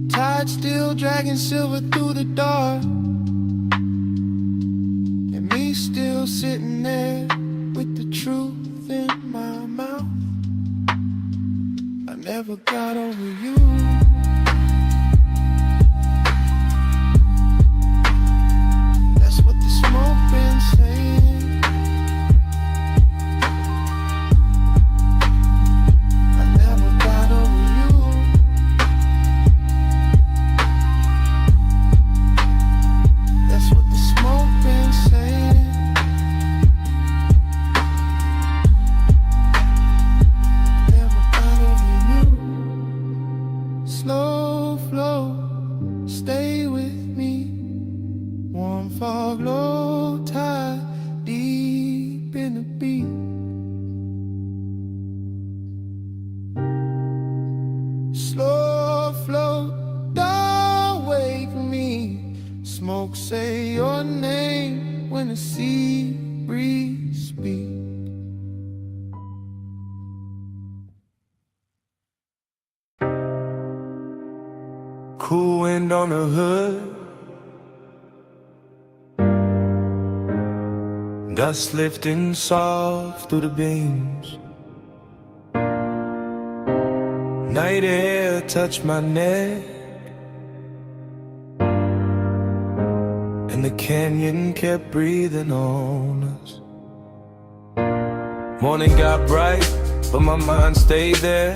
Tide still dragging silver through the dark, and me still sitting there with the truth in my mouth. I never got over you. That's what the smoke been saying. I never got over you. That's what the smoke been saying. Never got over you. Slow flow, stay with me. Warm fog, low tide, deep in the beat. Slow flow, don't wake me. Smoke, say your name when the sea breeze speaks. Cool wind on the hood, dust lifting soft through the beams. Night air touched my neck, and the canyon kept breathing on us. Morning got bright, but my mind stayed there.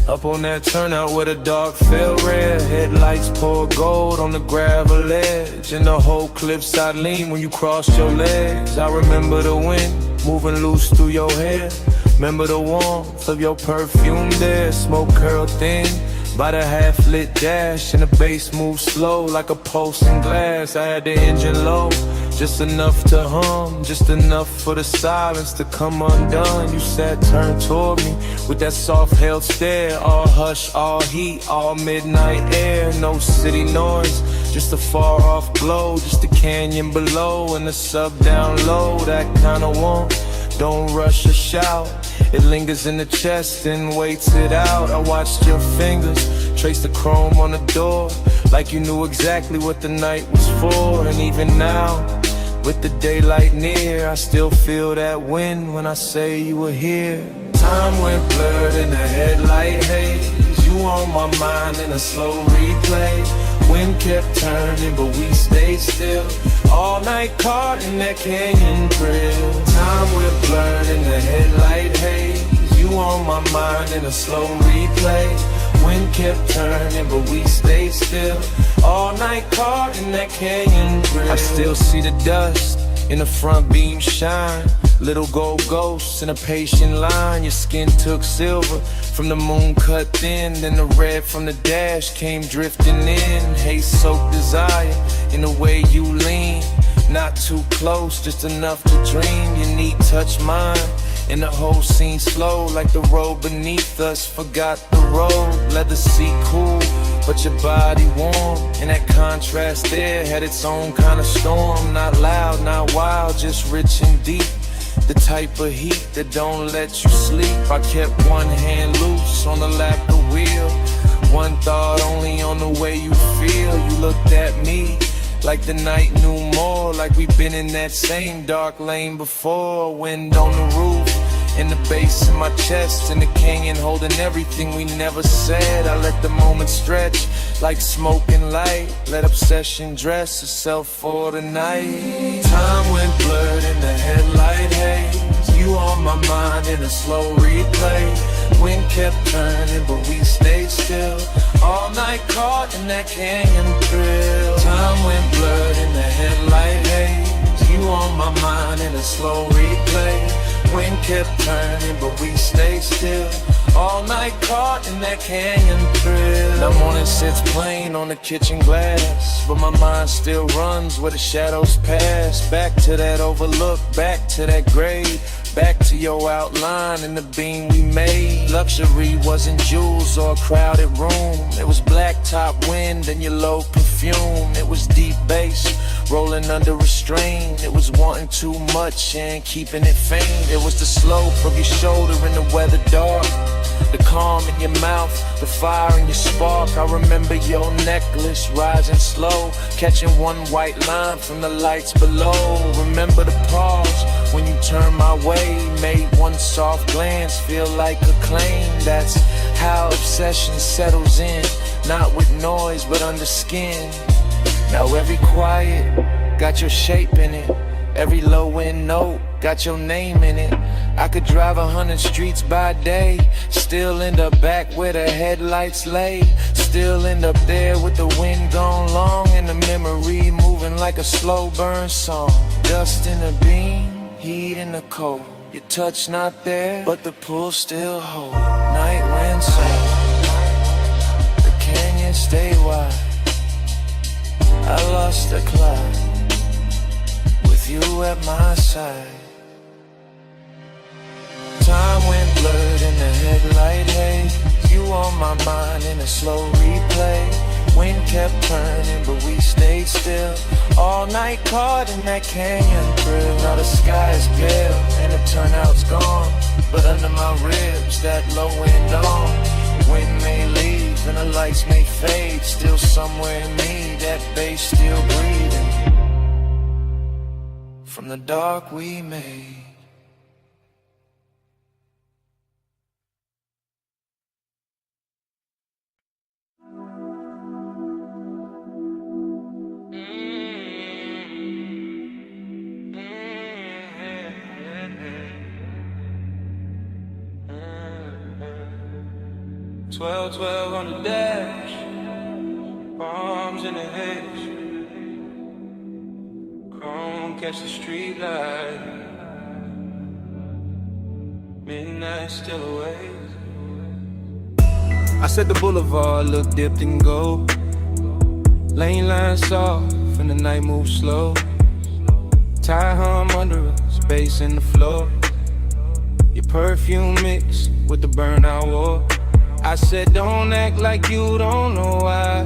Up on that turnout where the dark fell red. Headlights pour gold on the gravel edge, and the whole cliffside lean when you crossed your legs. I remember the wind moving loose through your hair. Remember the warmth of your perfume there. Smoke curled thin by the half-lit dash, and the bass moved slow like a pulse in glass. I had the engine low, just enough to hum, just enough for the silence to come undone. You sat turned toward me with that soft-held stare. All hush, all heat, all midnight air. No city noise, just a far-off glow. Just the canyon below and the sub down low. That kind of warmth, don't rush or shout. It lingers in the chest and waits it out. I watched your fingers trace the chrome on the door, like you knew exactly what the night was for. And even now, with the daylight near, I still feel that wind when I say you were here. Time went blurred in the headlight haze. You on my mind in a slow replay. Wind kept turning, but we stayed still. All night caught in that canyon thrill. Time went blurred in the headlight haze. You on my mind in a slow replay. Wind kept turning, but we stayed still. All night caught in that canyon thrill. I still see the dust in the front beam shine. Little gold ghosts in a patient line. Your skin took silver from the moon cut thin. Then the red from the dash came drifting in. Haze-soaked desire in the way you lean. Not too close, just enough to dream. Your knee touched mine, and the whole scene slow, like the road beneath us forgot the road. Leather seat cool, but your body warm, and that contrast there had its own kind of storm. Not loud, not wild, just rich and deep. The type of heat that don't let you sleep. I kept one hand loose on the lacquer wheel, one thought only on the way you feel. You looked at me like the night knew more, like we've been in that same dark lane before. Wind on the roof, and the bass in my chest, and the canyon holding everything we never said. I let the moment stretch like smoke and light. Let obsession dress itself for the night. Time went blurred in the headlight haze. You on my mind in a slow replay. Wind kept turning, but we stayed still. All night caught in that canyon thrill. Time went blurred in the headlight haze. You on my mind in a slow replay. Wind kept turning, but we stayed still. All night caught in that canyon thrill. The morning sits plain on the kitchen glass, but my mind still runs where the shadows pass. Back to that overlook, back to that grave, back to your outline and the beam we made. Luxury wasn't jewels or a crowded room. It was black top wind and your low perfume. It was deep bass, rolling under restraint. It was wanting too much and keeping it faint. It was the slope of your shoulder in the weather dark, the calm in your mouth, the fire in your spark. I remember your necklace rising slow, catching one white line from the lights below. Remember the pause when you turned my way, made one soft glance feel like a claim. That's how obsession settles in, not with noise but under skin. Now every quiet got your shape in it, every low end note got your name in it. I could drive 100 streets by day, still end up back where the headlights lay, still end up there with the wind gone long and the memory moving like a slow burn song. Dust in the beam, heat in the cold, your touch not there but the pull still hold. Night wind sound, the canyon stay wide, I lost the cloud with you at my side. Time went blurred in the headlight haze, you on my mind in a slow replay. Wind kept turning but we stayed still, all night caught in that canyon thrill. Now the sky is pale and the turnout's gone, but under my ribs that low wind on. Wind may leave and the lights may fade, still somewhere in me that bass still breathing from the dark we made. Twelve on the dash, bombs in the hedge, chrome catch the street light, midnight still away. I said the boulevard looked dipped in gold, lane lines soft and the night moves slow. Tie hum under us, bass in the floor, your perfume mixed with the burnout war. I said don't act like you don't know why.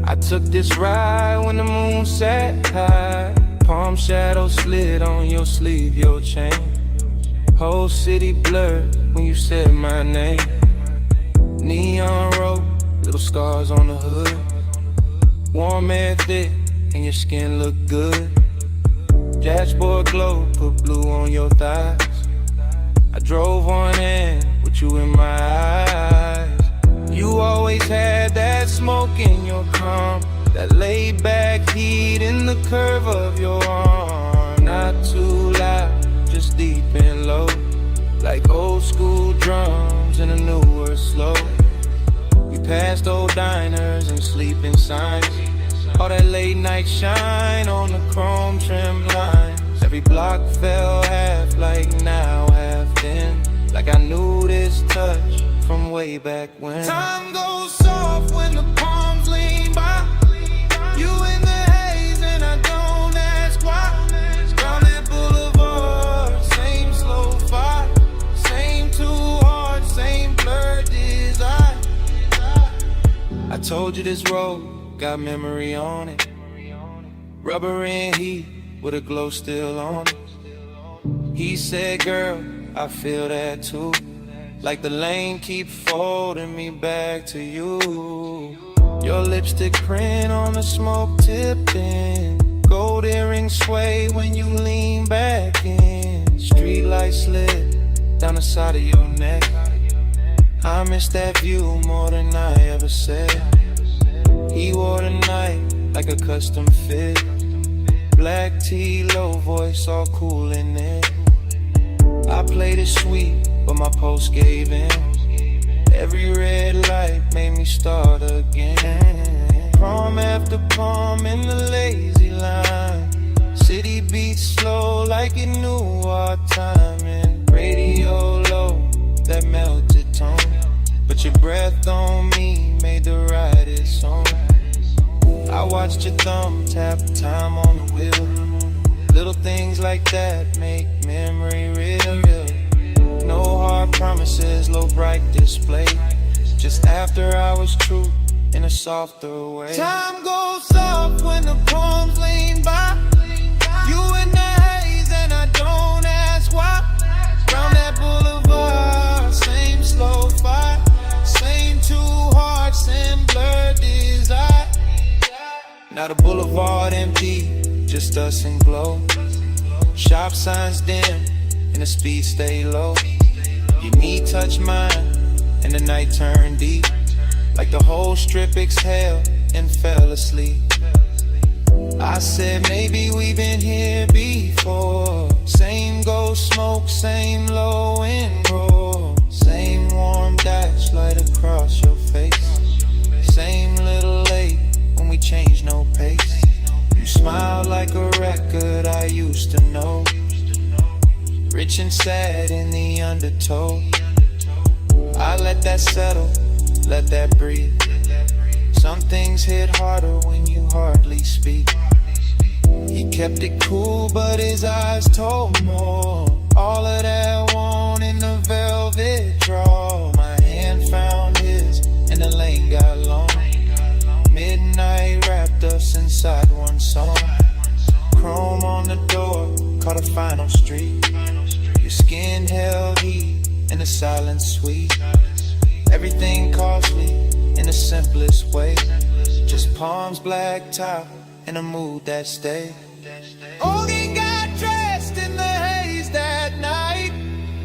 I took this ride when the moon sat high, palm shadow slid on your sleeve, your chain. Whole city blurred when you said my name. Neon road, little scars on the hood, warm air thick and your skin look good. Dashboard glow, put blue on your thighs. I drove on in with you in my eyes. You always had that smoke in your calm, that laid back heat in the curve of your arm. Not too loud, just deep and low, like old school drums in a newer slow. We passed old diners and sleeping signs, all that late night shine on the chrome trim lines. Every block fell half like now, half then, like I knew this touch from way back when. Time goes soft when the palms lean by, you in the haze and I don't ask why. Crowded boulevard, same slow fire, same too hard, same blurred desire. I told you this road got memory on it, rubber and heat with a glow still on it. He said, girl, I feel that too, like the lane keep folding me back to you. Your lipstick print on the smoke tipping, gold earrings sway when you lean back in. Street light slid down the side of your neck, I miss that view more than I ever said. He wore the night like a custom fit, black tee, low voice, all cool in it. I played it sweet, but my post gave in. Every red light made me start again. Prom after prom in the lazy line, city beats slow like it knew our timing. Radio low, that melted tone, but your breath on me made the ride its song. I watched your thumb tap time on the wheel. Little things like that make memory real. No hard promises, low bright display. just after hours truth in a softer way. Time goes soft when the palms lean by. You in the haze and I don't ask why. Round that boulevard, same slow fight, same two hearts and blurred desire. Now the boulevard empty, just us and glow. Shop signs dim and the speed stay low. Your knee touch mine and the night turned deep, like the whole strip exhaled and fell asleep. I said maybe we've been here before. Same ghost smoke, same low and roll, same warm dash light across your face, same little late when we change no pace. You smile like a record I used to know, rich and sad in the undertow. I let that settle, let that breathe. Some things hit harder when you hardly speak. He kept it cool, but his eyes told more. All of that want in the velvet draw. My hand found his, and the lane got long. Midnight wrapped us inside one song. Chrome on the door, caught a final street. Your skin held heat, and the silence sweet. Everything costly in the simplest way. Just palms, black top, and a mood that stayed. Ogie got dressed in the haze that night.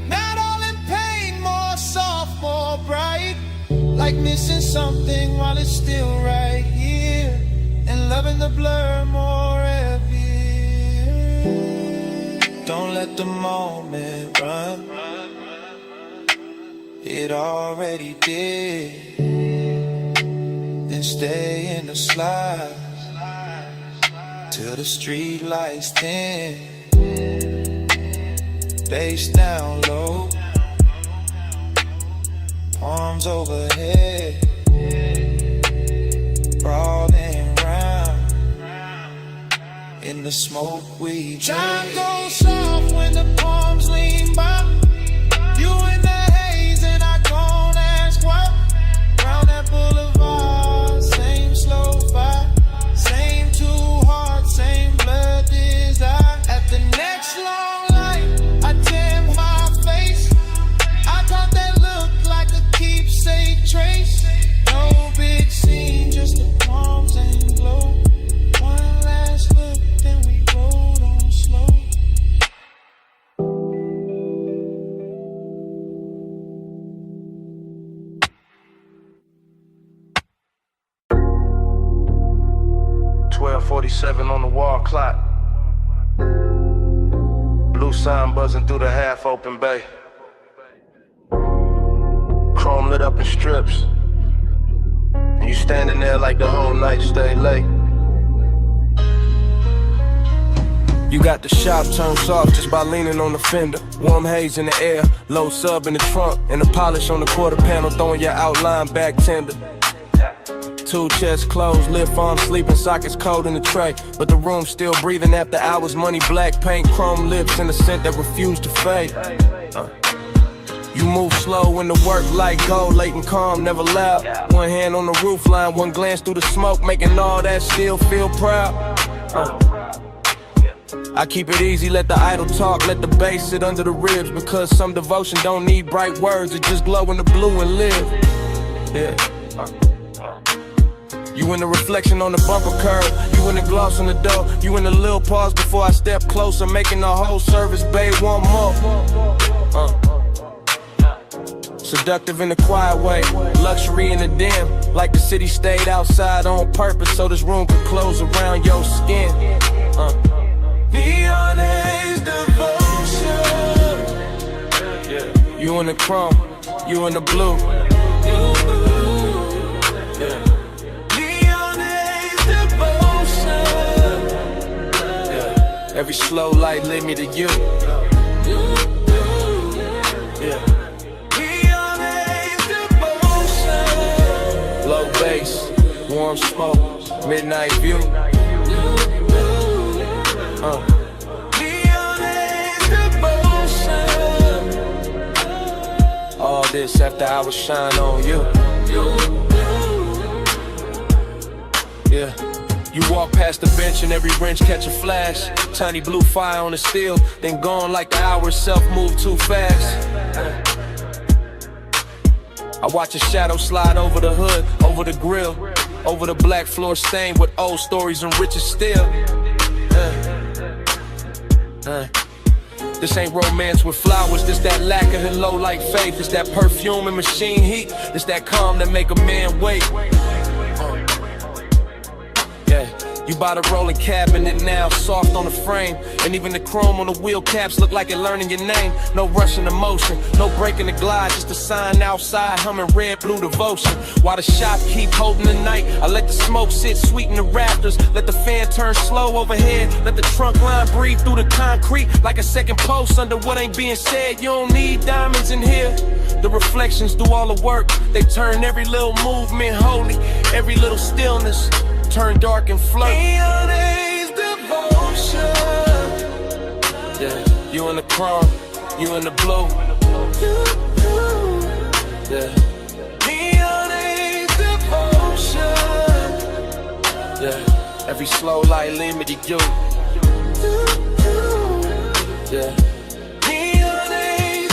Not all in pain, more soft, more bright. Like missing something while it's still right here. And loving the blur more heavy. Don't let the moment run, it already did. Then stay in the slide till the street lights dim. Bass down low, arms overhead, crawling round in the smoke we Time goes soft when the palms lean by. You in the haze and I don't ask why. Round that boulevard, same slow fight, same two hearts, same blood desire. At the next long light, I tan my face. I thought that looked like a keepsake trace. No big scene, just the palms and glow. One last look, then we rolled on slow. .47 on the wall clock. Blue sign buzzing through the half-open bay. Chrome lit up in strips, and you standing there like the whole night stay late. You got the shop turned soft just by leaning on the fender. Warm haze in the air, low sub in the trunk, and the polish on the quarter panel throwing your outline back tender. Two chests closed, lip arms sleeping, sockets cold in the tray. But the room still breathing after hours, money black paint, chrome lips, and a scent that refused to fade. You move slow when the work light gold, late and calm, never loud. One hand on the roof line, one glance through the smoke, making all that still feel proud. I keep it easy, let the idle talk, let the bass sit under the ribs. Because some devotion don't need bright words, it just glow in the blue and live. Yeah. You in the reflection on the bumper curb, you in the gloss on the door, you in the little pause before I step closer, making the whole service, babe, one more. Seductive in a quiet way, luxury in the dim, like the city stayed outside on purpose so this room could close around your skin. Neon haze devotion. Yeah. You in the chrome, you in the blue. Yeah. Every slow light led me to you. Yeah. Low bass, warm smoke, midnight view. All this after I was shine on you. Yeah. You walk past the bench and every wrench catch a flash. Tiny blue fire on the steel, then gone like the hour itself move too fast. I watch a shadow slide over the hood, over the grill, over the black floor stained with old stories and riches still. This ain't romance with flowers, this that lack of low like faith. It's that perfume and machine heat, it's that calm that make a man wait. You buy the rolling cabinet now, soft on the frame. And even the chrome on the wheel caps look like it learning your name. No rushing emotion, no breaking the glide. Just a sign outside humming red, blue devotion. While the shop keep holding the night, I let the smoke sit sweet in the rafters. Let the fan turn slow overhead. Let the trunk line breathe through the concrete like a second post under what ain't being said. You don't need diamonds in here. The reflections do all the work. They turn every little movement holy, every little stillness turn dark and flirt. Neon devotion. Yeah, you in the chrome, you in the blue. Yeah. Neon devotion. Yeah, every slow light lead me to you. Yeah. Neon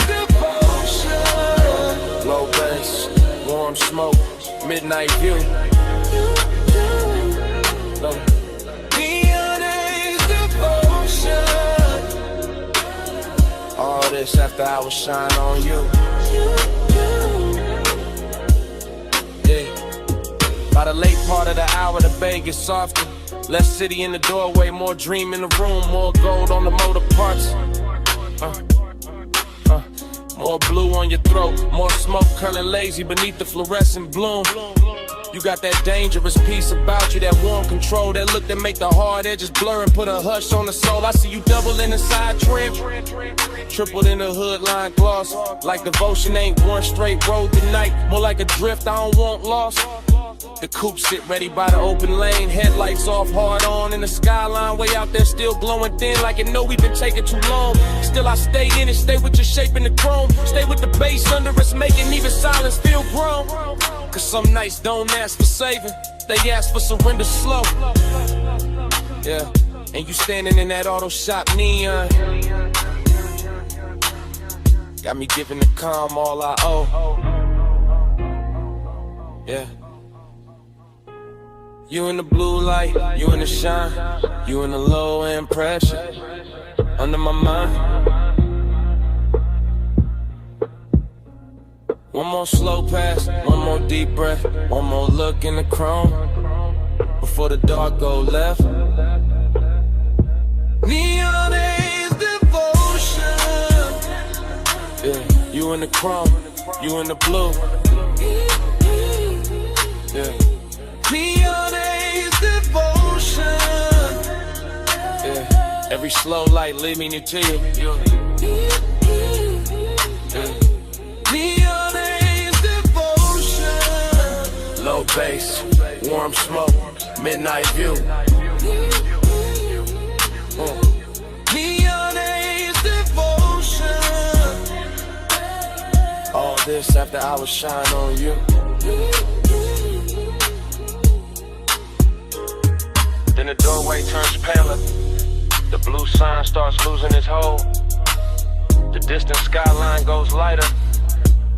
devotion. Low bass, warm smoke, midnight view. Neon devotion. All this after hours shine on you. Yeah. By the late part of the hour, the bay gets softer. Less city in the doorway, more dream in the room, more gold on the motor parts. More blue on your throat, more smoke curling lazy beneath the fluorescent bloom. You got that dangerous piece about you, that warm control, that look that make the hard edges blur and put a hush on the soul. I see you double in the side trim, tripled in the hood line gloss. Like devotion ain't one straight road tonight, more like a drift I don't want lost. The coupe sit ready by the open lane, headlights off, hard on in the skyline, way out there still glowing thin like it know we've been taking too long. Still I stay in it, stay with your shape in the chrome, stay with the bass under us, making even silence feel grown. Cause some nights don't ask for saving, they ask for surrender slow. Yeah, and you standing in that auto shop neon, got me giving the calm all I owe. Yeah. You in the blue light, you in the shine, you in the low end pressure, under my mind. One more slow pass, one more deep breath, one more look in the chrome, before the dark go left. Neon is devotion. Yeah, you in the chrome, you in the blue. Yeah. Neon is devotion. Yeah, every slow light leading you to you. Yeah. Neon is devotion. Low bass, warm smoke, midnight view. Neon is devotion. All this after hours shine on you. Then the doorway turns paler, the blue sign starts losing its hold. The distant skyline goes lighter,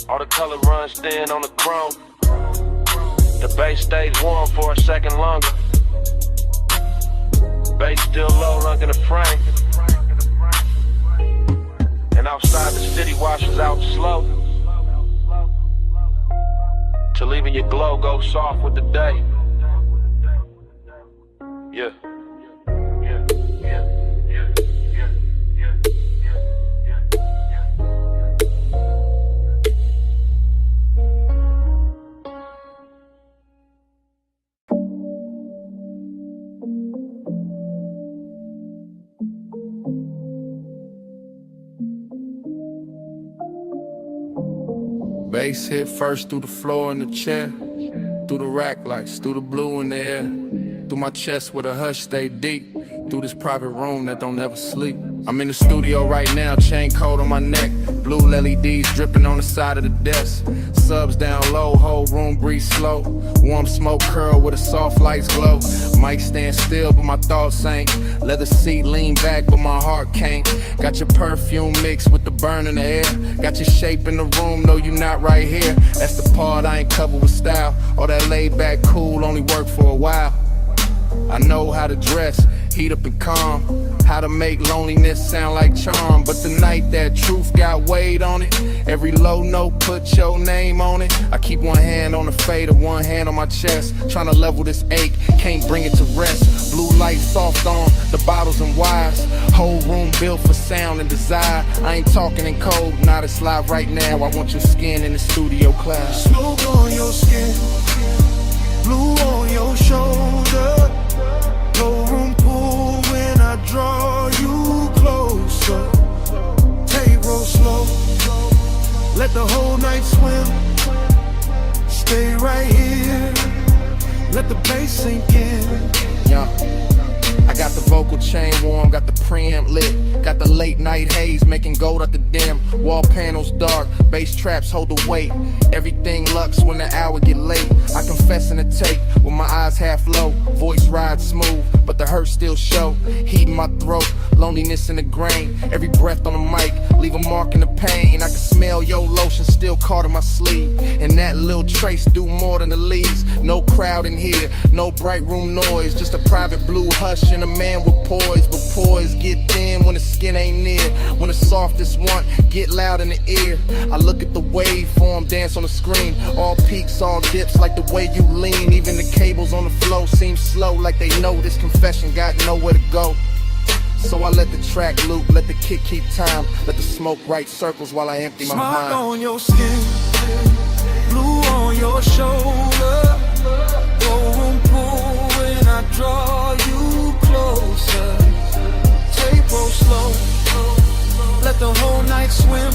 all the color runs thin on the chrome. The bass stays warm for a second longer. Bass still low, rocking the frame. And outside the city washes out slow, till even your glow goes soft with the day. Yeah. Bass hit first through the floor and the chair, through the rack lights, through the blue in the air, through my chest where the hush stay deep, through this private room that don't ever sleep. I'm in the studio right now, chain coat on my neck, blue LEDs dripping on the side of the desk. Subs down low, whole room breathe slow. Warm smoke curl with a soft lights glow. Mic stand still, but my thoughts ain't. Leather seat lean back, but my heart can't. Got your perfume mixed with the burn in the air. Got your shape in the room, no you not right here. That's the part I ain't covered with style. All that laid back cool only work for a while. I know how to dress, heat up and calm, how to make loneliness sound like charm. But the night that truth got weight on it, every low note put your name on it. I keep one hand on the fader, one hand on my chest, trying to level this ache, can't bring it to rest. Blue light soft on the bottles and wires, whole room built for sound and desire. I ain't talking in code, not it's live right now. I want your skin in the studio cloud. Smoke on your skin, blue on your shoulder. No room pool when I draw you closer. Take roll slow, let the whole night swim. Stay right here, let the bass sink in. Yeah. I got the vocal chain warm, got the preamp lit, got the late night haze making gold at the dim. Wall panels dark, bass traps hold the weight. Everything lux when the hour get late. I confess in the tape with my eyes half low. Voice rides smooth, but the hurt still show. Heat in my throat, loneliness in the grain. Every breath on the mic, leave a mark in the pain. I can smell your lotion still caught in my sleeve. And that little trace do more than the leaves. No crowd in here, no bright room noise, just a private blue hush and a man with poise. But poise get thin when the skin ain't near. When the softest one get loud in the ear. I look at the waveform dance on the screen. All peaks, all dips like the way you lean. Even the cables on the flow seem slow, like they know this confession got nowhere to go. So I let the track loop, let the kick keep time, let the smoke write circles while I empty my mind. Smoke on your skin, blue on your shoulder. No room pool when I draw you closer. Take roll slow, let the whole night swim.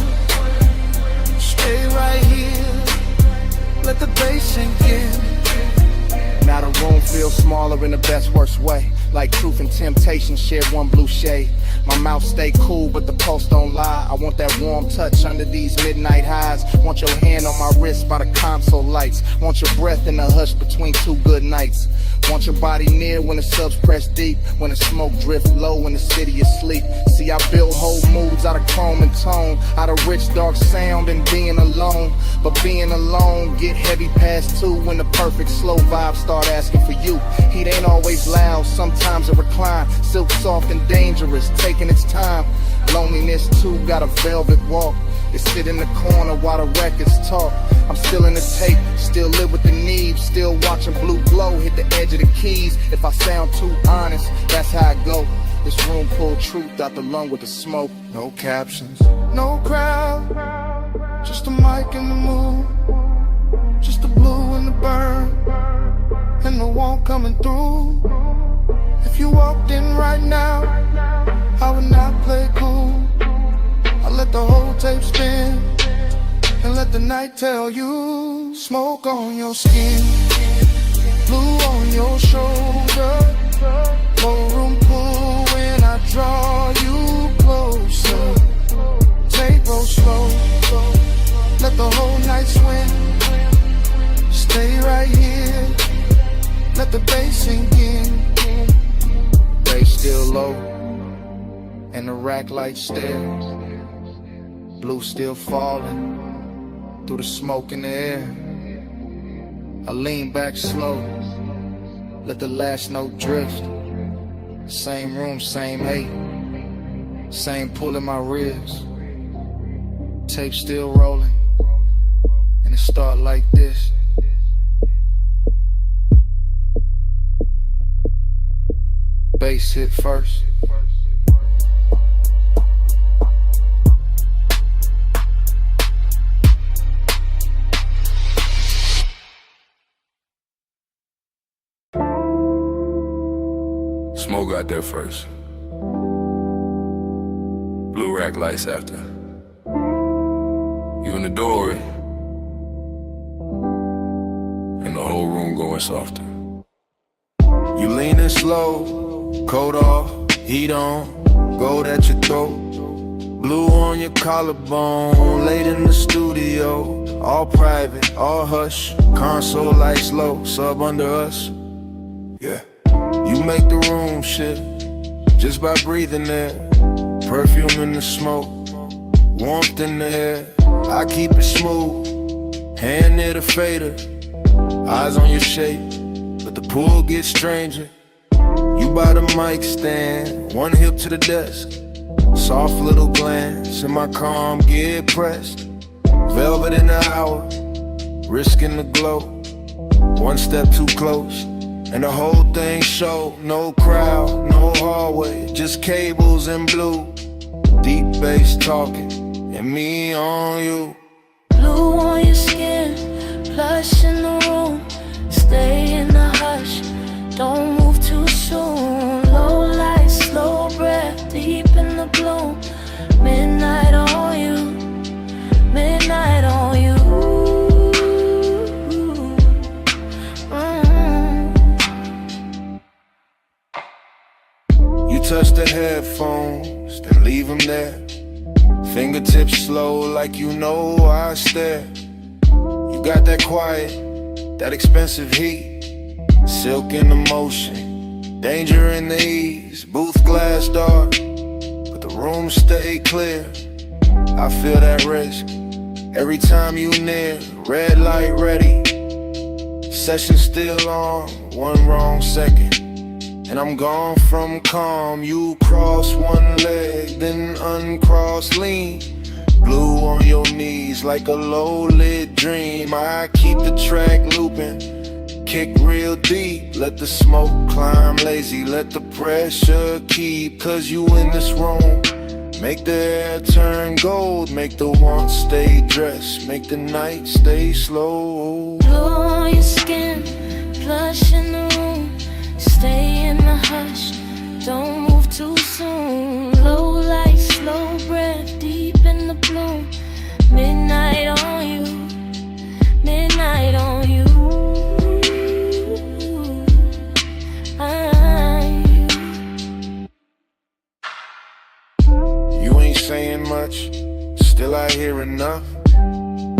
Stay right here, let the bass sink in. Now the room feels smaller in the best worst way. Like truth and temptation share one blue shade. My mouth stay cool but the pulse don't lie. I want that warm touch under these midnight highs. Want your hand on my wrist by the console lights. Want your breath in the hush between two good nights. Want your body near when the subs press deep. When the smoke drift low when the city is asleep. See I build whole moods out of chrome and tone, out of rich dark sound and being alone. But being alone get heavy past 2 when the perfect slow vibes start asking for you. Heat ain't always loud, sometimes it recline. Silk soft and dangerous, taking its time. Loneliness too got a velvet walk. They sit in the corner while the records talk. I'm still in the tape, still live with the need. Still watching blue glow hit the edge of the keys. If I sound too honest, that's how I go. This room pull truth out the lung with the smoke. No captions, no crowd, just a mic and the mood. Just the blue and the burn, and the warmth coming through. If you walked in right now, I would not play cool. I let the whole tape spin, and let the night tell you. Smoke on your skin, blue on your shoulder. No room pool when I draw you closer. Take roll slow, let the whole night swim. Stay right here, let the bass sink in. Bass still low, and the rack light still. Blue still falling through the smoke in the air. I lean back slow, let the last note drift. Same room, same hate, same pull in my ribs. Tape still rolling, and it start like this. Bass hit first. Smoke got there first. Blue rack lights after. You in the doorway, and the whole room going softer. You leaning slow, coat off, heat on. gold at your throat, blue on your collarbone. Late in the studio, all private, all hush. Console lights low, sub under us. Yeah, you make the room shift just by breathing there. Perfume in the smoke, warmth in the air. I keep it smooth, hand near the fader. Eyes on your shape, but the pool gets stranger. You by the mic stand, one hip to the desk. Soft little glance, and my calm get pressed. Velvet in the hour, risking the glow. One step too close, and the whole thing show. No crowd, no hallway, just cables and blue. Deep bass talking, and me on you. Blue on your skin, plush in the room. Stay in the hush, don't move too soon. Low light, slow breath, deep in the bloom. Midnight on you, midnight on you. You touch the headphones, then leave them there. Fingertips slow like you know I stare. You got that quiet, that expensive heat. Silk in the motion, danger in the ease. Booth glass dark, but the room stay clear. I feel that risk every time you near. Red light ready, session still on. One wrong second, and I'm gone from calm. You cross one leg, then uncross lean. Blue on your knees like a low-lit dream. I keep the track looping, kick real deep. Let the smoke climb lazy, let the pressure keep. Cause you in this room, make the air turn gold. Make the want stay dressed, make the night stay slow. Blue on your skin, plush in the room. Stay in the hush, don't move too soon. Low light, slow breath, deep in the bloom. Midnight on you, midnight on you. You ain't saying much, still I hear enough.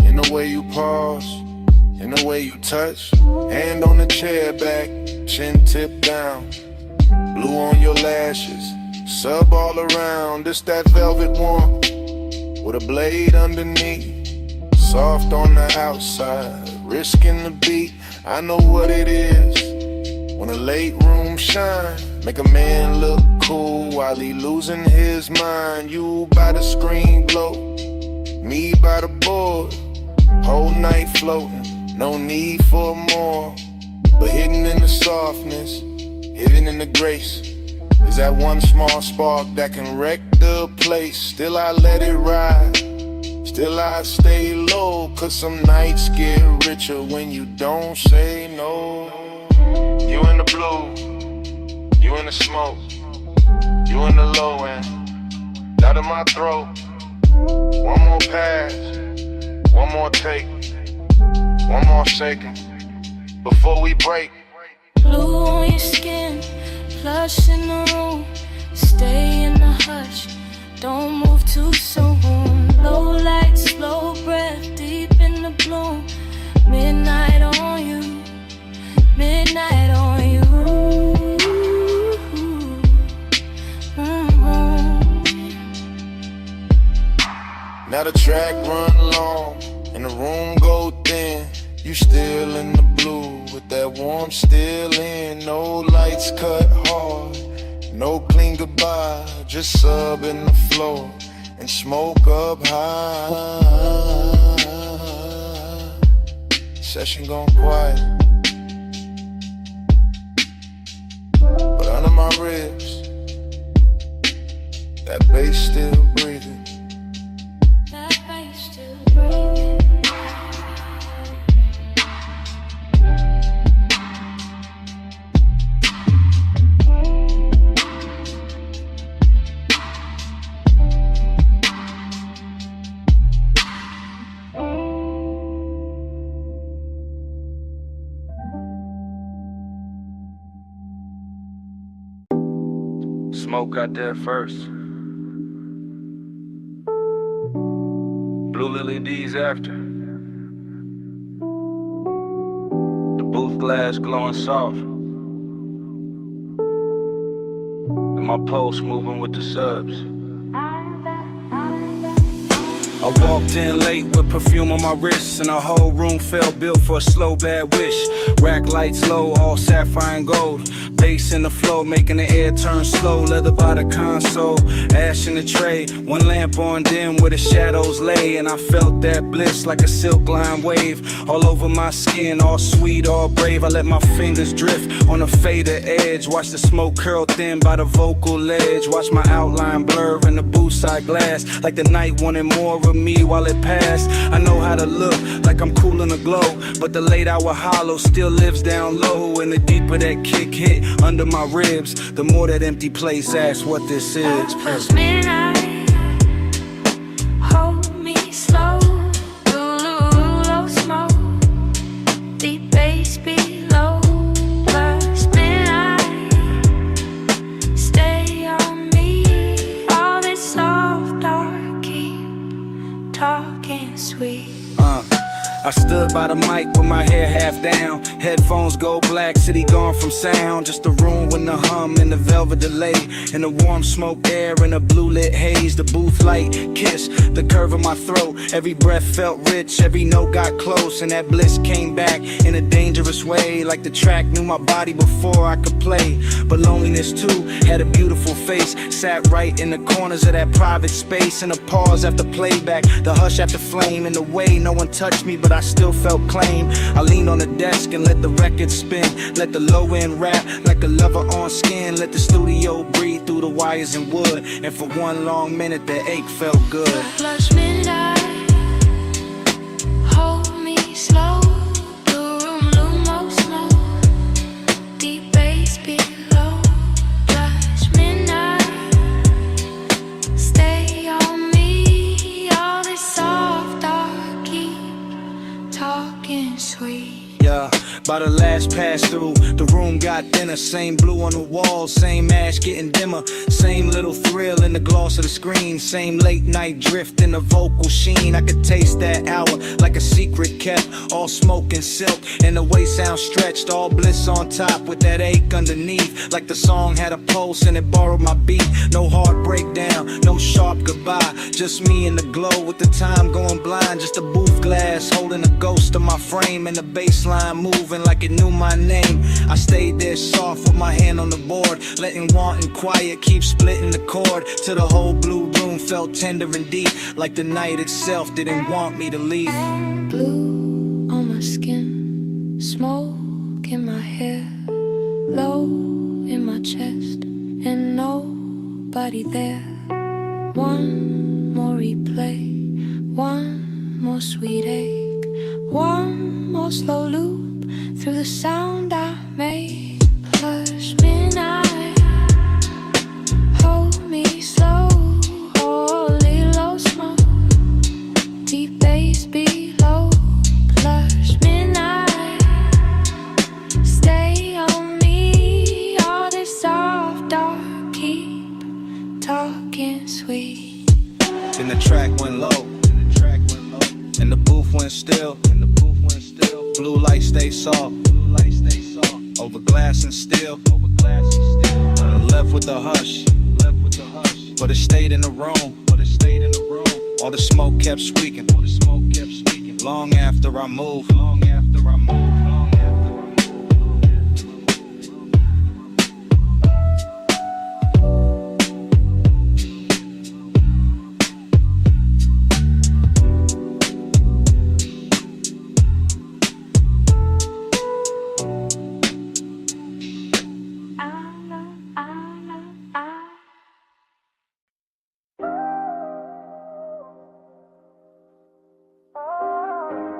In the way you pause, in the way you touch. Hand on the chair back, chin tip down. Blue on your lashes, sub all around. This that velvet warmth with a blade underneath. Soft on the outside, risking the beat. I know what it is when a late room shine. Make a man look cool while he losing his mind. You by the screen glow, me by the board. Whole night floating, no need for more. But hidden in the softness, hidden in the grace, is that one small spark that can wreck the place. Still I let it ride, still I stay low. Cause some nights get richer when you don't say no. You in the blue, you in the smoke, you in the low end, out of my throat. One more pass, one more take, one more shaking before we break. Blue on your skin, plush in the room. Stay in the hush, don't move too soon. Low light, slow breath, deep in the bloom. Midnight on you, midnight on you. Now the track run long and the room go thin. You still in the blue with that warmth still in. No lights cut hard, no clean goodbye. Just sub in the floor and smoke up high. Session gone quiet, but under my ribs, that bass still breathing. That bass still breathing. Smoke got there first. Blue Lily D's after. The booth glass glowing soft. And my pulse moving with the subs. I walked in late with perfume on my wrists, and the whole room felt built for a slow bad wish. Rack lights low, all sapphire and gold. Bass in the flow, making the air turn slow. Leather by the console, ash in the tray. One lamp on dim where the shadows lay, and I felt that bliss like a silk line wave. All over my skin, all sweet, all brave. I let my fingers drift on the fader edge. Watch the smoke curl thin by the vocal ledge. Watch my outline blur in the booth side glass, like the night wanted more of me while it passed. I know how to look like I'm cool in the glow, but the late hour hollow still lives down low. And the deeper that kick hit under my ribs, the more that empty place asks what this is. Past midnight, hold me slow. Low smoke, deep bass below. Past midnight, stay on me. All this soft dark, keep talking sweet. I stood by the mic with my hair half down. Headphones go black, city gone from sound. Just a room with the hum and the velvet delay, and the warm smoke air and a blue lit haze. The booth light kiss the curve of my throat. Every breath felt rich, every note got close, and that bliss came back in a dangerous way. Like the track knew my body before I could play. But loneliness too had a beautiful face. Sat right in the corners of that private space. And a pause after playback, the hush after flame. And the way no one touched me, but I still felt claim. I leaned on the desk and let the record spin. Let the low end rap like a lover on skin. Let the studio breathe through the wires and wood. And for one long minute the ache felt good. Flush midnight, hold me slow. The room low smoke, deep bass below. Flush midnight, stay on me. All this soft dark, keep talking sweet. Yeah, by the last pass through, the room got thinner. Same blue on the wall, same ash getting dimmer. Same little thrill in the gloss of the screen. Same late night drift in the vocal sheen. I could taste that hour like a secret kept. All smoke and silk, and the way sound stretched. All bliss on top with that ache underneath. Like the song had a pulse and it borrowed my beat. No hard breakdown, no sharp goodbye. Just me in the glow with the time going blind. Just a booth glass holding a ghost of my frame. And the baseline moving like it knew my name. I stayed there soft with my hand on the board, letting want and quiet keep splitting the chord, till the whole blue room felt tender and deep, like the night itself didn't want me to leave. Blue on my skin, smoke in my hair, low in my chest, and nobody there. One more replay, one more sweet ache, one more slow loop through the sound I made. Flush midnight, hold me slow. Holy low smoke, deep bass below. Flush midnight, stay on me. All this soft dark, keep talking sweet. Then the track went low, and the booth went still. Blue light stay soft, over glass and steel. Left with the hush, but it stayed in the room. All the smoke kept squeaking, long after I moved.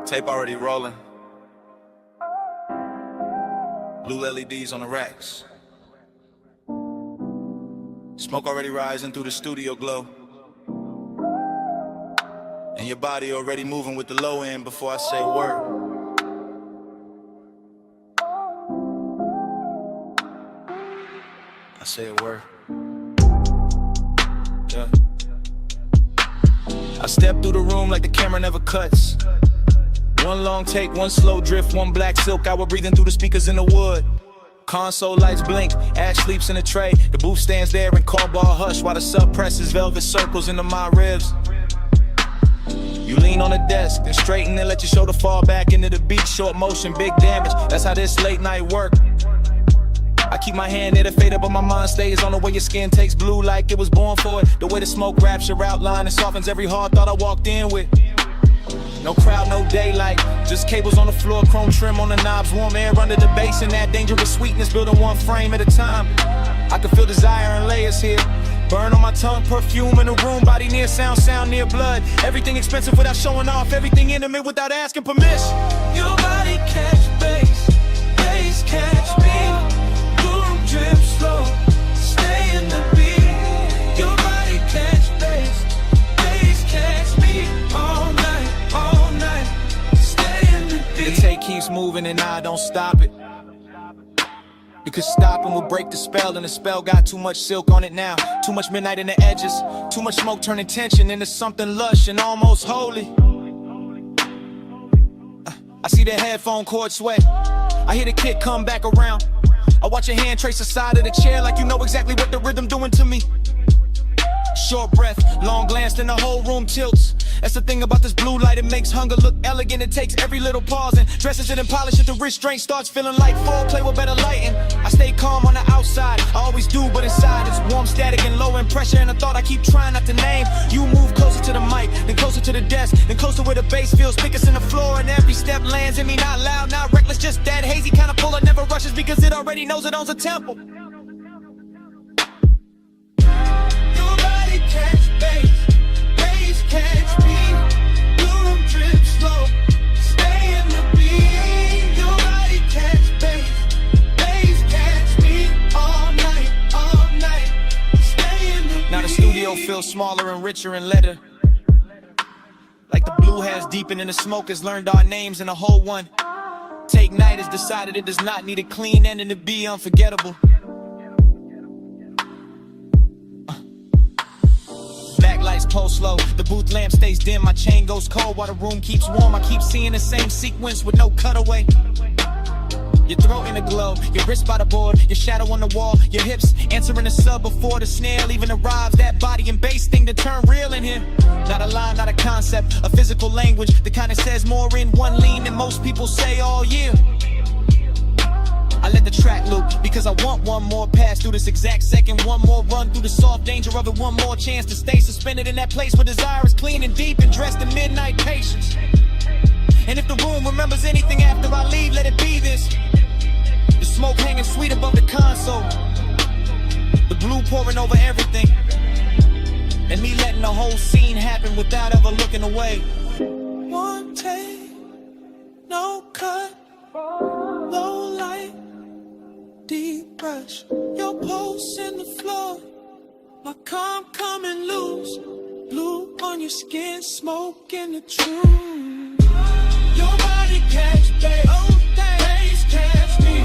Tape already rolling. Blue LEDs on the racks. Smoke already rising through the studio glow. And your body already moving with the low end before I say a word. I say a word. Yeah. I step through the room like the camera never cuts. One long take, one slow drift, one black silk hour breathing through the speakers in the wood. Console lights blink, Ash sleeps in a tray. The booth stands there in cardboard hush while the sub presses velvet circles into my ribs. You lean on the desk, then straighten and let your shoulder fall back into the beat. Short motion, big damage, that's how this late night work. I keep my hand near the fader, but my mind stays on the way your skin takes blue like it was born for it. The way the smoke wraps your outline and softens every hard thought I walked in with. No crowd, no daylight, just cables on the floor, chrome trim on the knobs, warm air under the bass, and that dangerous sweetness building one frame at a time. I can feel desire in layers here. Burn on my tongue, perfume in the room, body near sound, sound near blood. Everything expensive without showing off, everything intimate without asking permission. Your body catch bass, bass catch me. Boom, drip slow, stay in the beat. Your body catch bass, bass catch me. All night, stay in the beat. The tape keeps moving and I don't stop it. Because stopping will break the spell, and the spell got too much silk on it now. Too much midnight in the edges, too much smoke turning tension into something lush and almost holy. I see the headphone cord sweat, I hear the kick come back around. I watch your hand trace the side of the chair like you know exactly what the rhythm doing to me. Short breath, long glance, then the whole room tilts. That's the thing about this blue light, it makes hunger look elegant. It takes every little pause and dresses it and polishes it. The restraint starts feeling like foreplay with better lighting. I stay calm on the outside, I always do, but inside it's warm, static, and low in pressure. And a thought I keep trying not to name. You move closer to the mic, then closer to the desk, then closer where the bass feels thickest in the floor. And every step lands in me, not loud, not reckless, just that hazy kind of pull. It never rushes because it already knows it owns a temple. Catch bass, bass catch me. Boom, drip slow, stay in the beat. Your body catch bass, bass catch me. All night, stay in the beat. Now the studio feels smaller and richer in letter. Like the blue has deepened and the smoke has learned our names and the whole one. Take Night has decided it does not need a clean ending to be unforgettable. Backlights pulse slow, the booth lamp stays dim, my chain goes cold while the room keeps warm. I keep seeing the same sequence with no cutaway. Your throat in a glow, your wrist by the board, your shadow on the wall, your hips answering the sub before the snare even arrives. That body and bass thing to turn real in here. Not a line, not a concept, a physical language that kind of says more in one lean than most people say all year. I let the track loop because I want one more pass through this exact second, one more run through the soft danger of it, one more chance to stay suspended in that place where desire is clean and deep and dressed in midnight patience. And if the room remembers anything after I leave, let it be this. The smoke hanging sweet above the console, the blue pouring over everything, and me letting the whole scene happen without ever looking away. One take, no cut, low light, deep brush, your pulse in the floor, my calm coming loose, blue on your skin, smoke in the truth. Your body catch bass, bass catch me,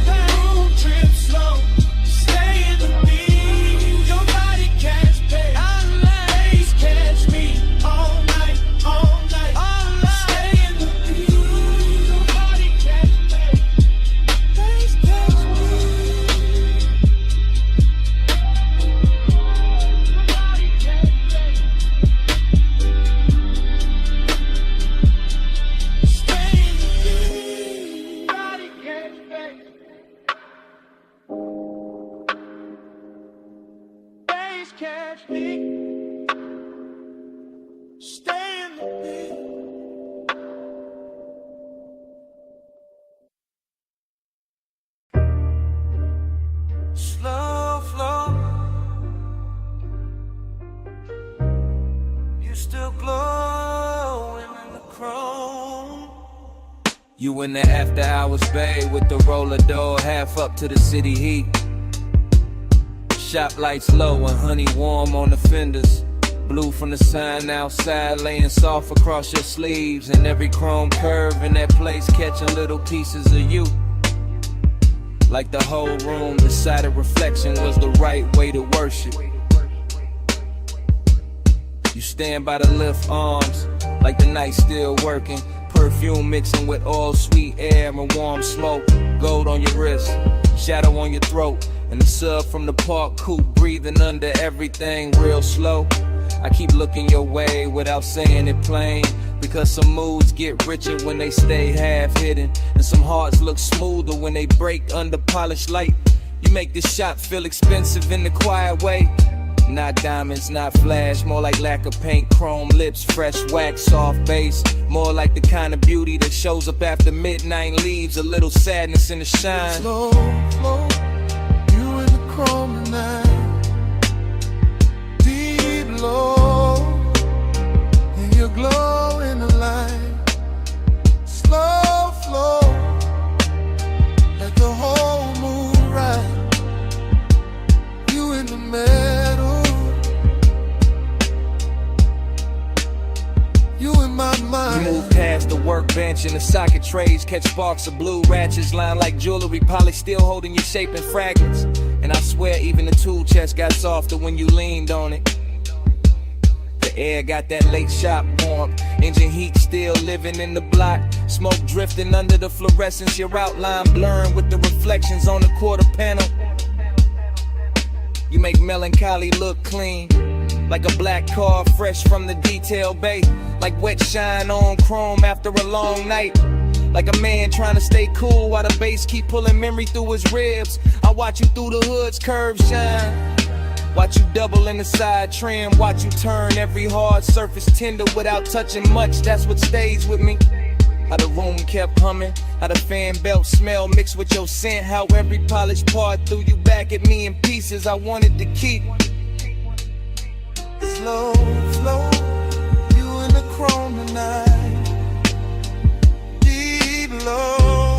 boom, trip slow, stay in the beat. Your body catch bass, catch me, all night, stay in the beat. Your body catch bass, catch me. Catch me, stay in the beat. Slow flow, you still glowing in the chrome. You in the after hours bay with the roller door half up to the city heat. Shop lights low and honey warm on the fenders. Blue from the sign outside laying soft across your sleeves. And every chrome curve in that place catching little pieces of you. Like the whole room decided reflection was the right way to worship. You stand by the lift arms, like the night still working. Perfume mixing with all sweet air and warm smoke. Gold on your wrist, shadow on your throat. And the sub from the park coupe breathing under everything real slow. I keep looking your way without saying it plain, because some moods get richer when they stay half hidden, and some hearts look smoother when they break under polished light. You make this shop feel expensive in the quiet way. Not diamonds, not flash, more like lack of paint, chrome lips, fresh wax, soft bass. More like the kind of beauty that shows up after midnight, leaves a little sadness in the shine. Slow flow, you in the chrome tonight. Deep low, and your glow in the light. Slow flow, let the whole moon ride. You in the middle, you in my mind. You move past the workbench and the socket trays, catch sparks of blue ratchets lined like jewelry, polished still holding your shape in fragments. And I swear even the tool chest got softer when you leaned on it. The air got that late shop warmth, engine heat still living in the block. Smoke drifting under the fluorescence, your outline blurring with the reflections on the quarter panel. You make melancholy look clean, like a black car fresh from the detail bay. Like wet shine on chrome after a long night. Like a man trying to stay cool while the bass keep pulling memory through his ribs. I watch you through the hood's curves shine. Watch you double in the side trim. Watch you turn every hard surface tender without touching much. That's what stays with me. How the room kept humming, how the fan belt smell mixed with your scent. How every polished part threw you back at me in pieces I wanted to keep. Slow flow, you in the chrome tonight. Deep low,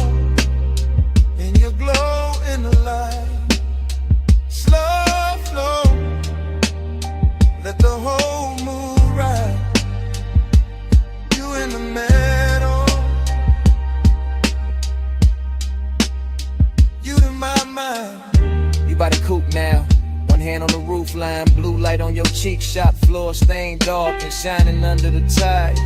and your glow in the light. Slow flow, let the whole moon ride. You in the middle, you in my mind. You by the coupe now, one hand on the roof line, blue light on your cheek, shop floor stained dark and shining under the ties.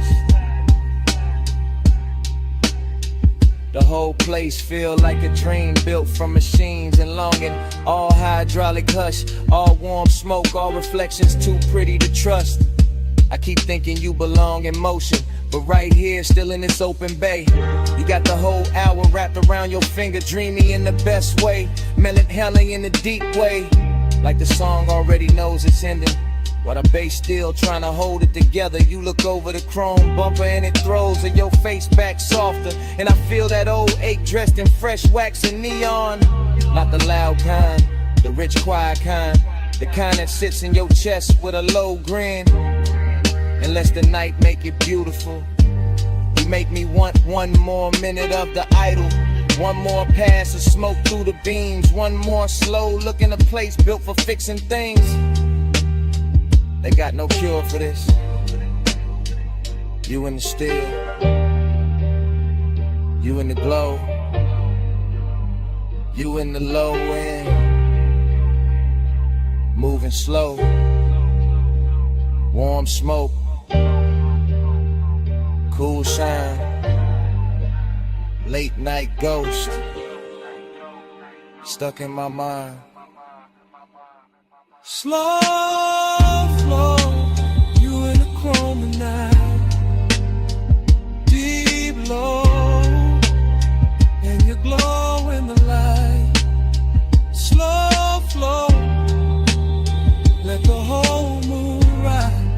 The whole place feel like a dream built from machines and longing. All hydraulic hush, all warm smoke, all reflections too pretty to trust. I keep thinking you belong in motion, but right here, still in this open bay. You got the whole hour wrapped around your finger, dreamy in the best way, melancholy in the deep way. Like the song already knows it's ending, while the bass still trying to hold it together. You look over the chrome bumper and it throws your face back softer. And I feel that old ache dressed in fresh wax and neon. Not the loud kind, the rich quiet kind, the kind that sits in your chest with a low grin. And lets the night make it beautiful. You make me want one more minute of the idol. One more pass of smoke through the beams. One more slow look in a place built for fixing things. They got no cure for this. You in the still, you in the glow, you in the low end, moving slow, warm smoke, cool shine, late night ghost, stuck in my mind. Slow flow, you in the chrome tonight. Deep low, and your glow in the light. Slow flow, let the whole moon ride.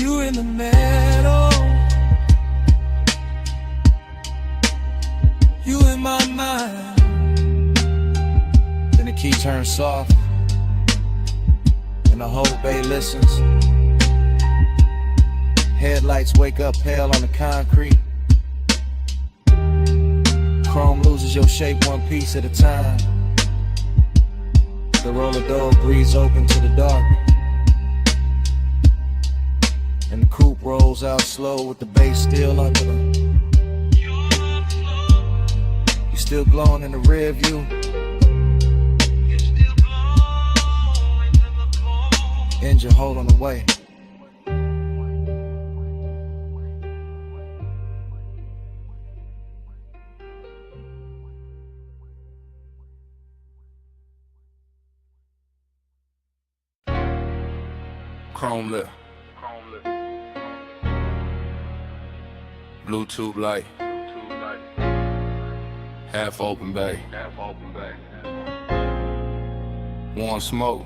You in the middle, you in my mind. Then the key turns soft, and the whole bay listens. Headlights wake up pale on the concrete. Chrome loses your shape one piece at a time. The roller door breathes open to the dark, and the coupe rolls out slow with the bass still under them. You still glowing in the rear view. Engine hold on the way. Chrome lip. Bluetooth light. Half open bay. Warm smoke.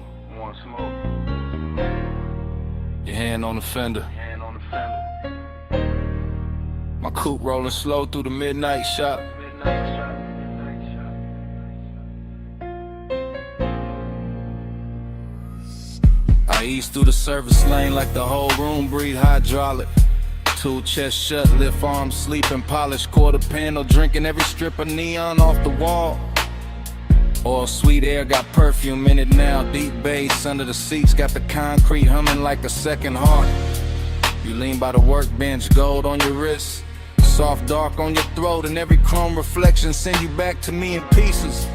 Your hand on the fender. My coupe rolling slow through the midnight shop. I ease through the service lane like the whole room breathe hydraulic. Two chest shut, lift arms, sleeping, polished quarter panel, drinking every strip of neon off the wall. All sweet air got perfume in it now. Deep bass under the seats, got the concrete humming like a second heart. You lean by the workbench, gold on your wrist, soft dark on your throat, and every chrome reflection send you back to me in pieces.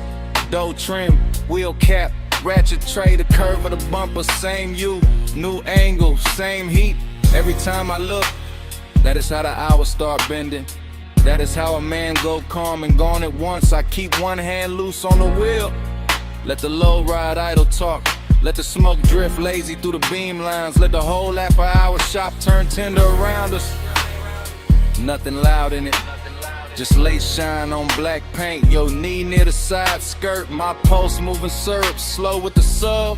Dough trim, wheel cap, ratchet tray, the curve of the bumper, same you, new angle, same heat. Every time I look, that is how the hours start bending. That is how a man go calm and gone at once. I keep one hand loose on the wheel. Let the low ride idle talk. Let the smoke drift lazy through the beam lines. Let the whole after-hour shop turn tender around us. Nothing loud in it, just late shine on black paint. Your knee near the side skirt. My pulse moving syrup, slow with the sub.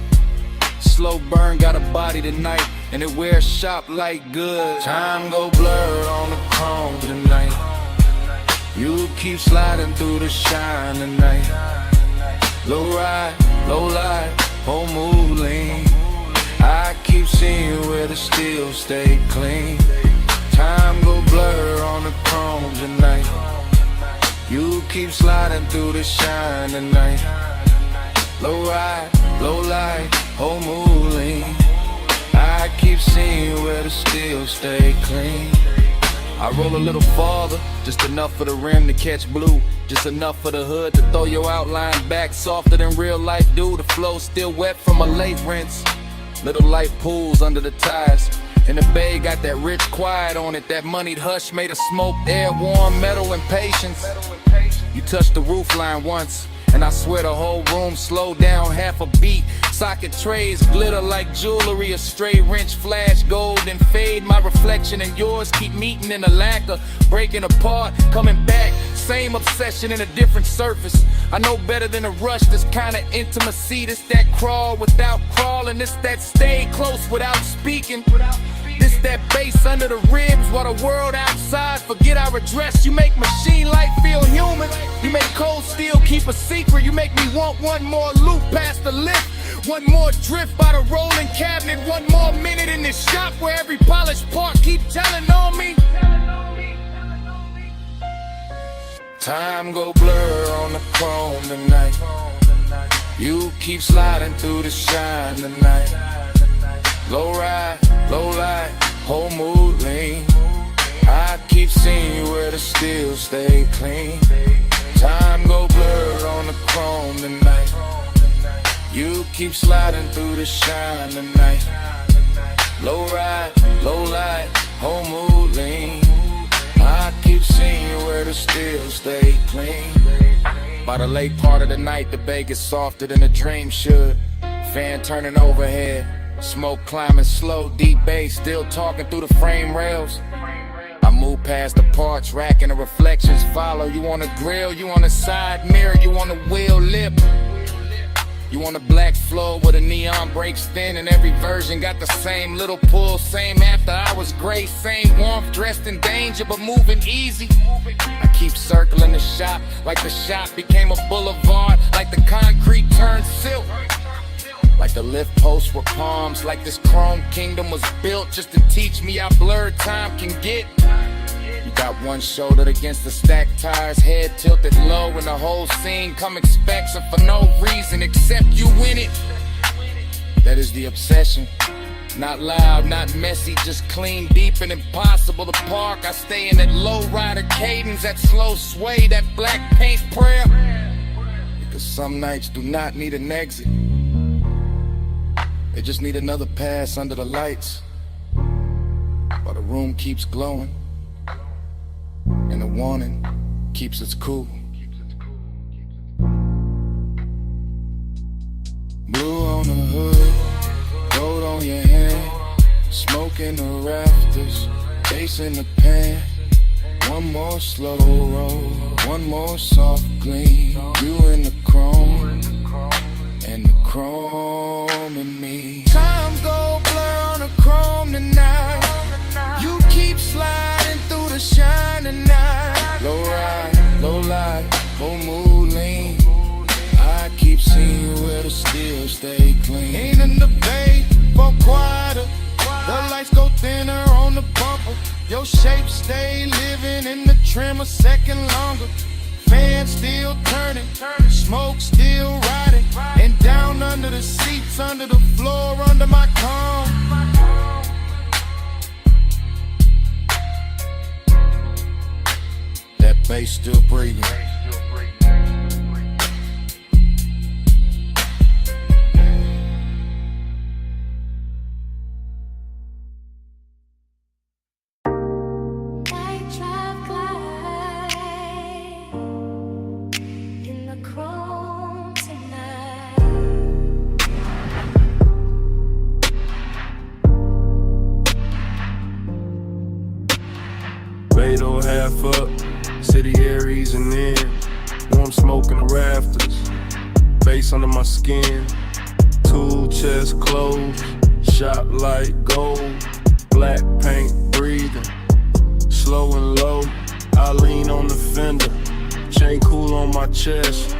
Slow burn, got a body tonight, and it wears shop like good. Time go blur on the chrome tonight. You keep sliding through the shine tonight. Low ride, low light, whole mood lean. I keep seeing where the steel stay clean. Time go blur on the chrome tonight. You keep sliding through the shine tonight. Low ride, low light, whole mood lean. I keep seeing where the steel stay clean. I roll a little farther, just enough for the rim to catch blue. Just enough for the hood to throw your outline back softer than real life do. The flow still wet from a late rinse. Little light pools under the tires. And the bay got that rich quiet on it. That moneyed hush made of smoke, air, warm metal and patience. You touched the roof line once, and I swear the whole room slowed down half a beat. Socket trays glitter like jewelry, a stray wrench flash gold and fade. My reflection and yours keep meeting in a lacquer, breaking apart, coming back. Same obsession in a different surface. I know better than a rush, this kind of intimacy. This that crawl without crawling. This that stay close without speaking. This that bass under the ribs while the world outside forget our address. You make machine life feel human. You make cold steel keep a secret. You make me want one more loop past the lift. One more drift by the rolling cabinet. One more minute in this shop where every polished part keep telling on me. Time go blur on the chrome tonight. You keep sliding through the shine tonight. Low ride, low light, whole mood lean. I keep seeing where the steel stay clean. Time go blur on the chrome tonight. You keep sliding through the shine tonight. Low ride, low light, whole mood lean. I keep seeing where the steel stay clean. By the late part of the night, the bay gets softer than a dream should. Fan turning overhead, smoke climbing slow, deep bass still talking through the frame rails. I move past the parts rack and the reflections follow. You on the grill, you on the side mirror, you on the wheel lip. You on the black floor where the neon breaks thin, and every version got the same little pull, same after hours grace, same warmth, dressed in danger but moving easy. I keep circling the shop like the shop became a boulevard, like the concrete turned silk, like the lift posts were palms, like this chrome kingdom was built just to teach me how blurred time can get. You got one shoulder against the stacked tires, head tilted low, and the whole scene come expects for no reason except you in it. That is the obsession. Not loud, not messy, just clean, deep, and impossible to park. I stay in that low rider cadence, that slow sway, that black paint prayer. Because some nights do not need an exit. They just need another pass under the lights, while the room keeps glowing, and the warning keeps us cool. Blue on the hood, gold on your hand, smoke in the rafters, bass in the pan. One more slow roll, one more soft gleam. You in the chrome, and the chrome in me. Time go blur on the chrome tonight. You keep sliding through the shining night. Low ride, low light, whole mood lean. I keep seeing you where the steel stay clean. Ain't in the bay, but quieter. The lights go thinner on the bumper. Your shape stay living in the trim a second longer. Fans still turning, smoke still riding, and down under the seats, under the floor, under my comb. That bass still breathing. Beto half up, city air easing in. Warm smoke in the rafters, bass under my skin. Tool chest closed, shop light gold. Black paint breathing, slow and low. I lean on the fender, chain cool on my chest.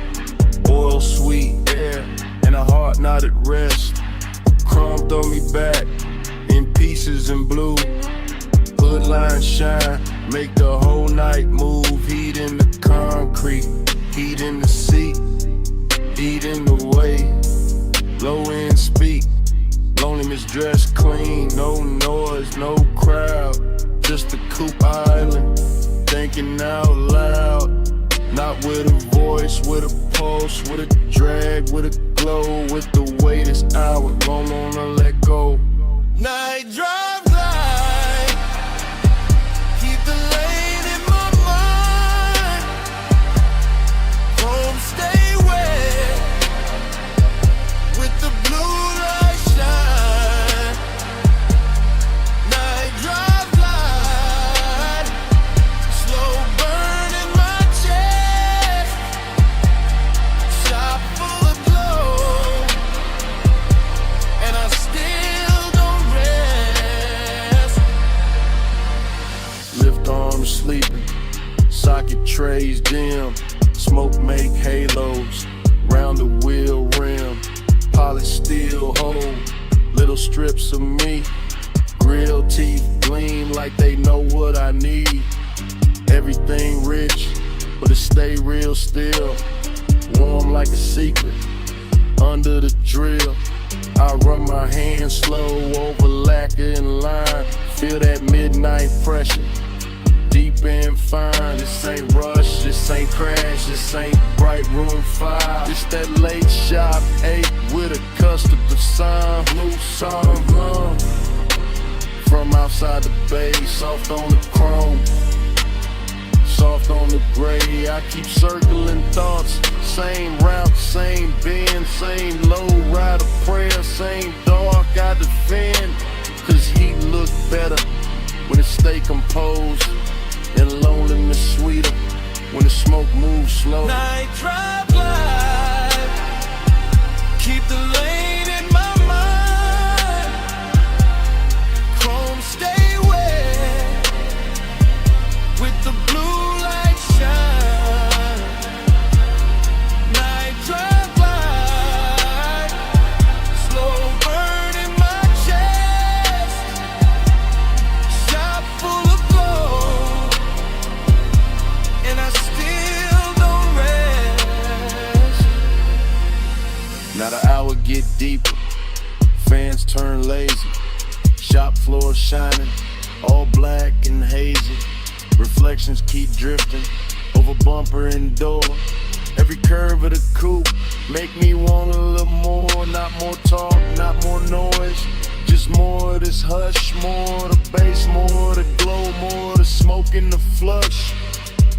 Oil sweet air, and a heart not at rest. Chrome throw me back, in pieces in blue. Hood line shine, make the whole night move. Heat in the concrete, heat in the seat, heat in the way. Low end speak, loneliness dressed clean. No noise, no crowd, just a coupe island. Thinking out loud, not with a voice, with a pulse, with a drag, with a glow. With the way this hour, don't wanna let go. Night drive light, keep the lane in my mind. Home stay wet, with the blue light shine. Night drive light, slow burn in my chest. Shop full of glow, and I still don't rest. Lift arms sleeping, socket trays dim. Smoke make halos, round the wheel rim. Polished steel hold, little strips of me. Grill teeth gleam like they know what I need. Everything rich, but it stay real still. Warm like a secret, under the drill. I run my hands slow over lacquer and lime. Feel that midnight pressure, deep and fine. This ain't rush, this ain't crash, this ain't bright room 5. This that late shop 8 with a custard sign. Blue song blonde, from outside the bay, soft on the chrome, soft on the gray. I keep circling thoughts, same route, same bend, same low rider prayer, same dark I defend. Cause he look better when it stay composed, and loneliness sweeter when the smoke moves slow. Night drive light, keep the lane in my mind. Chrome stay wet, with the blue light shine. Night drive light, slow burn in my chest. Shop full of glow, and I still don't rest. Now the hour get deeper, fans turn lazy. Shop floor shining, all black and hazy. Reflections keep drifting over bumper and door. Every curve of the coupe make me want a little more. Now Not more talk, not more noise. Just more of this hush, more of the bass, more of the glow, more of the smoke in the flush.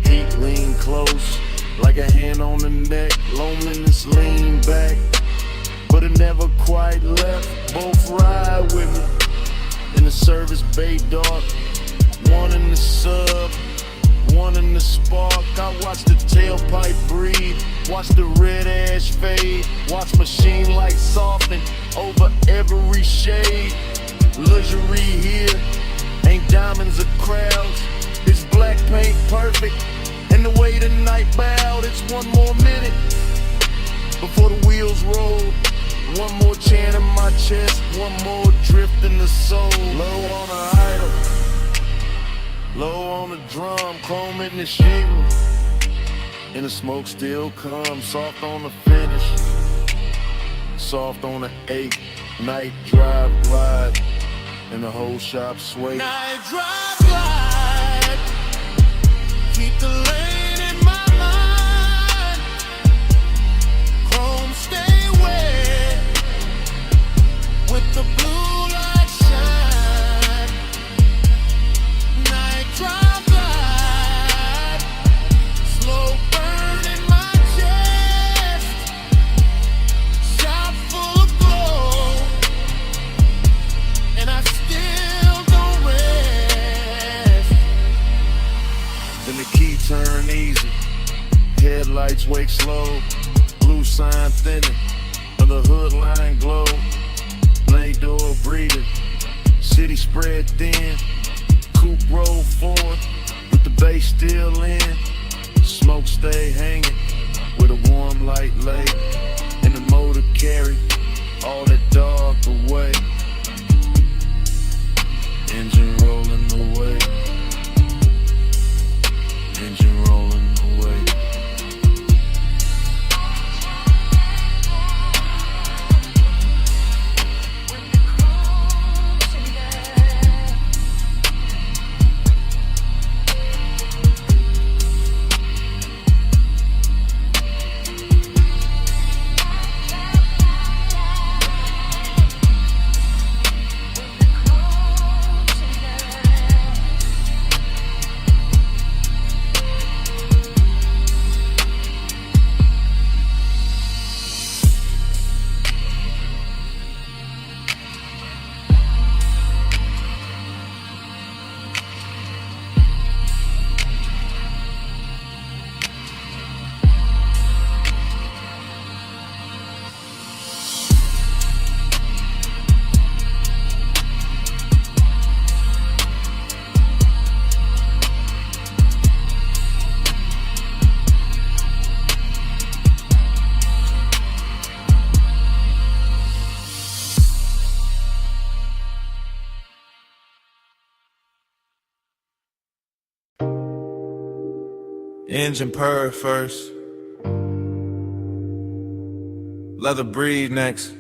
Heat lean close, like a hand on the neck. Loneliness lean back, but it never quite left. Both ride with me in the service bay dark. One in the sub, one in the spark. I watch the tailpipe breathe, watch the red ash fade, watch machine lights soften over every shade. Luxury here, ain't diamonds or crowds. It's black paint perfect, and the way the night bowed. It's one more minute before the wheels roll. One more chant in my chest, one more drift in the soul. Low on the idol, low on the drum, chrome in the shingle, and the smoke still comes. Soft on the finish, soft on the 8. Night drive glide, and the whole shop sway. Night drive glide, keep the lane in my mind. Chrome stay wet, with the blue light shine. Night drive glide, slow burn in my chest. Shop full of glow, and I still don't rest. Then the key turn easy, headlights wake slow. Blue sign thinning, and the hood line glow. Blade door breathing, city spread thin. Coupe roll forward, with the bass still in. Smoke stay hanging, with a warm light lay. And the motor carry all that dark away. Engine rolling away, engine rolling away. Engine purr first, leather breathe next,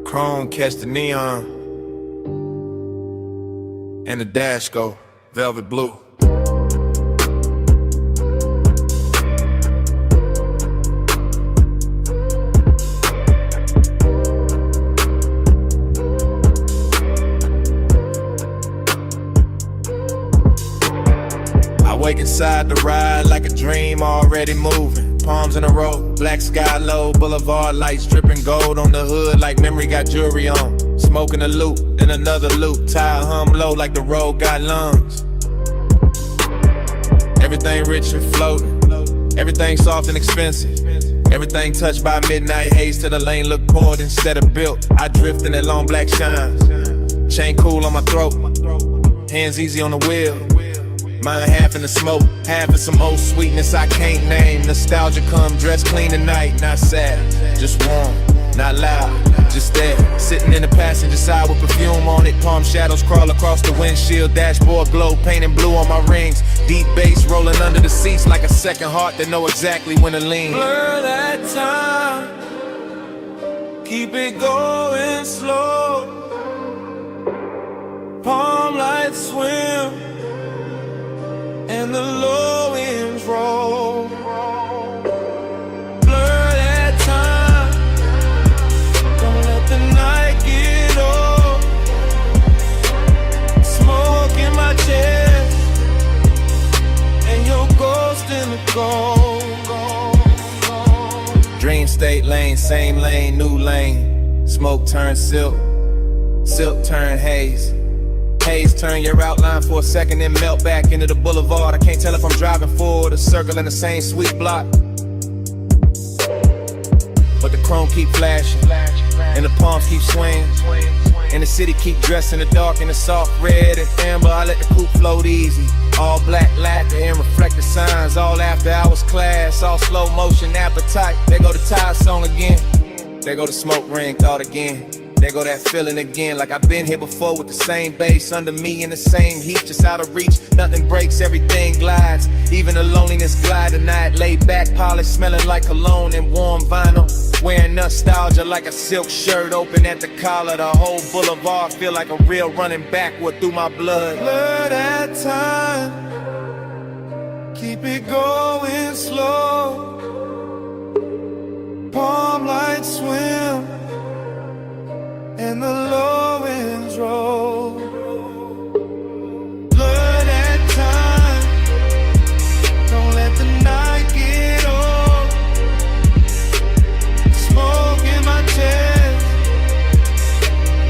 chrome catch the neon, and the dash go velvet blue. Wake inside the ride like a dream already moving. Palms in a row, black sky low, boulevard lights dripping gold on the hood like memory got jewelry on. Smoking a loop, then another loop, tire hum low like the road got lungs. Everything rich and floating, everything soft and expensive. Everything touched by midnight haze till the lane look poured instead of built. I drift in that long black shine, chain cool on my throat, hands easy on the wheel. Mine half in the smoke, half in some old sweetness I can't name. Nostalgia come dressed clean tonight, not sad, just warm, not loud, just there. Sitting in the passenger side with perfume on it. Palm shadows crawl across the windshield. Dashboard glow, painting blue on my rings. Deep bass rolling under the seats like a second heart that know exactly when to lean. Blur that time, keep it going slow. Palm lights swim, and the low winds roll. Blur that time, Dream state lane, same lane, new lane. Smoke turn silk, silk turn haze. Haze turn your outline for a second, then melt back into the boulevard. I can't tell if I'm driving forward or circling the same sweet block. But the chrome keep flashing, and the palms keep swinging, and the city keep dressed in the dark in the soft red and amber. I let the coupe float easy. All black lacquer and reflective signs. All after hours class, all slow motion appetite. There go the Tide song again. There go the smoke ring thought again. There go that feeling again, like I've been here before with the same bass under me in the same heat, just out of reach. Nothing breaks, everything glides. Even the loneliness glide tonight. Laid back, polished, smelling like cologne and warm vinyl. Wearing nostalgia like a silk shirt open at the collar. The whole boulevard feel like a real running backward through my blood. Blur that time, keep it going slow. Palm lights swim and the low winds roll. Blur that time, don't let the night get old. Smoke in my chest,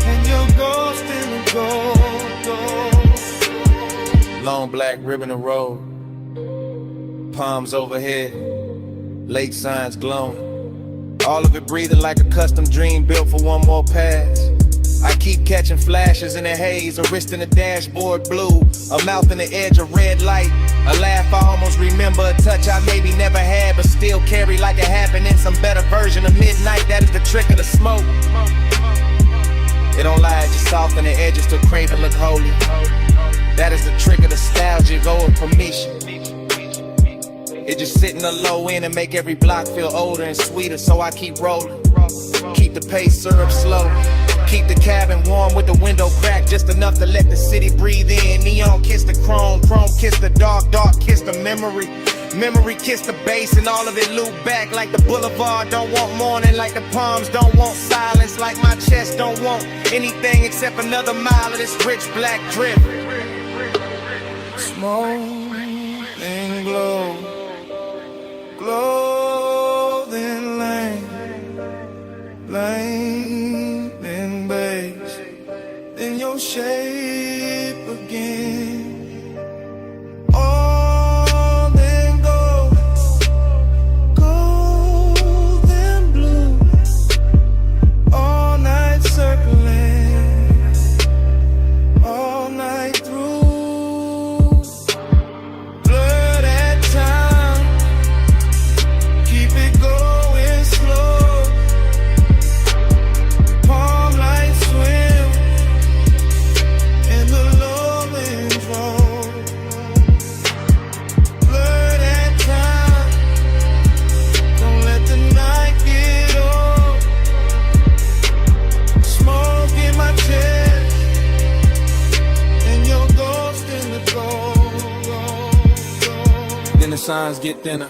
and your ghost in the gold. Long black ribbon of road, palms overhead, lake signs glowing. All of it breathing like a custom dream built for one more pass. I keep catching flashes in the haze, a wrist in the dashboard blue, a mouth in the edge of red light, a laugh I almost remember, a touch I maybe never had but still carry like it happened in some better version of midnight. That is the trick of the smoke. It don't lie, it just soften the edges to crave and look holy. That is the trick of nostalgia, go with permission. It just sit in the low end and make every block feel older and sweeter, so I keep rolling. Keep the pace syrup slow. Keep the cabin warm with the window cracked, just enough to let the city breathe in. Neon kiss the chrome, chrome kiss the dark, dark kiss the memory. Memory kiss the bass and all of it loop back like the boulevard don't want morning, like the palms don't want silence, like my chest don't want anything except another mile of this rich black drip. Smoke and glow, clothing lane, lane and base, then your shape again. All then gold, gold and blue, all night circling, all night through. Blur that time, keep it going slow. Palm lights swim and the low winds roll. Blur that time, don't let the night get old. Smoke in my chest and your ghost in the gold. Then the signs get thinner,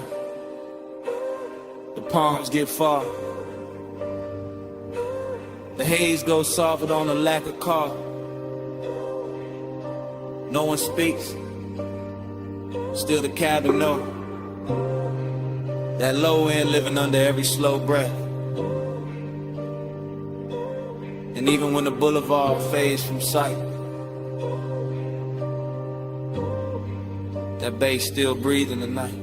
the palms get far. The haze goes softer on the lack of car. No one speaks, still the cabin know. That low end living under every slow breath. And even when the boulevard fades from sight, that bass still breathing the night.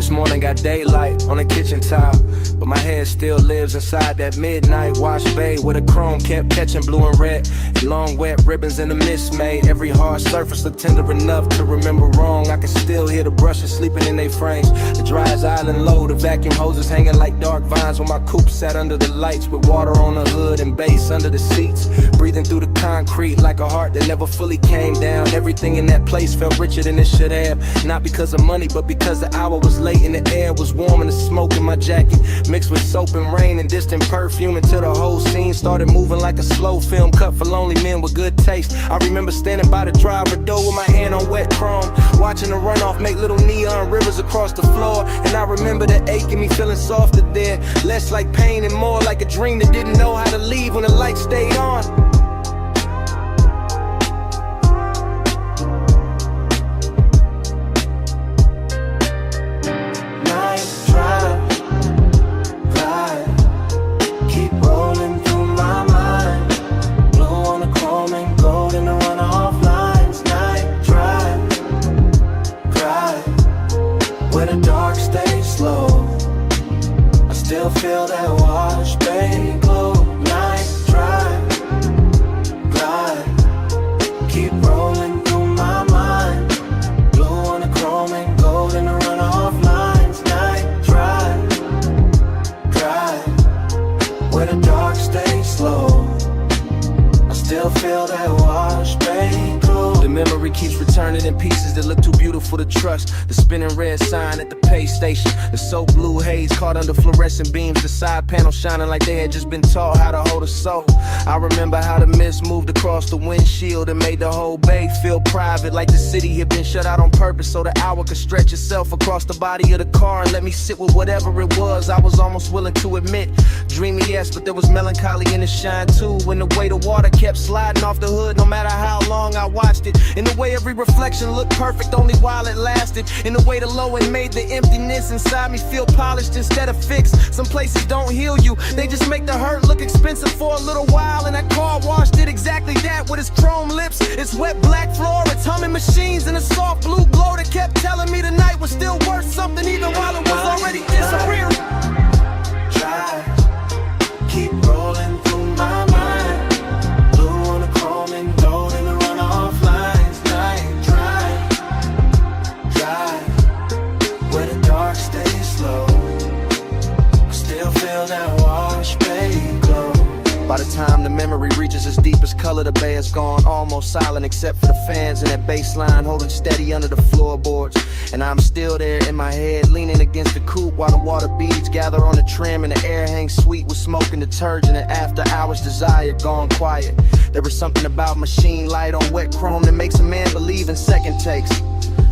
This morning got daylight on the kitchen tile, but my head still lives inside that midnight wash bay where the chrome kept catching blue and red. Long wet ribbons in the mist made every hard surface look tender enough to remember wrong. I can still hear the brushes sleeping in their frames. The dry as island low, the vacuum hoses hanging like dark vines when my coupe sat under the lights with water on the hood and bass under the seats. Breathing through the concrete like a heart that never fully came down. Everything in that place felt richer than it should have. Not because of money, but because the hour was late and the air was warm and the smoke in my jacket mixed with soap and rain and distant perfume until the whole scene started moving like a slow film cut for lonely men with good taste. I remember standing by the driver door with my hand on wet chrome, watching the runoff make little neon rivers across the floor. And I remember the ache in me feeling softer there, less like pain and more like a dream that didn't know how to leave when the light stayed on. Feel that wash, bay glow. Night drive, glide, keep rolling through my mind. Blue on the chrome and gold in the runoff lines. Night drive, where the dark stays slow. I still feel that wash, bay glow. The memory keeps returning in pieces that look too beautiful to trust. The spinning red sign at the pay station, the soap blue haze caught under fluorescent beams, the side panel shining like they had just been taught how to hold a soul. I remember how the mist moved across the windshield and made the whole bay feel private, like the city had been shut out on purpose so the hour could stretch itself across the body of the car and let me sit with whatever it was. I was almost willing to admit, dreamy yes, but there was melancholy in the shine too, when the way the water kept sliding off the hood no matter how long I watched it. In the way every reflection looked perfect only while it lasted. In the way the low end made the emptiness inside me feel polished instead of fixed. Some places don't heal you, they just make the hurt look expensive for a little while. And that car wash did exactly that with its chrome lips, its wet black floor, its humming machines, and a soft blue glow that kept telling me the night was still worth something even while it was already disappearing. Drive, keep rolling through my mind. Blue on the chrome and gold in the runoff lines. Night drive, where the dark stays slow. I still feel that wash, bay glow. By the time the memory reaches its deepest color, the bay is gone, almost silent except for the fans and that bass line holding steady under the floorboards. And I'm still there in my head, leaning against the coupe while the water beads gather on the trim and the air hangs sweet with smoke and detergent and after hours desire gone quiet. There is something about machine light on wet chrome that makes a man believe in second takes.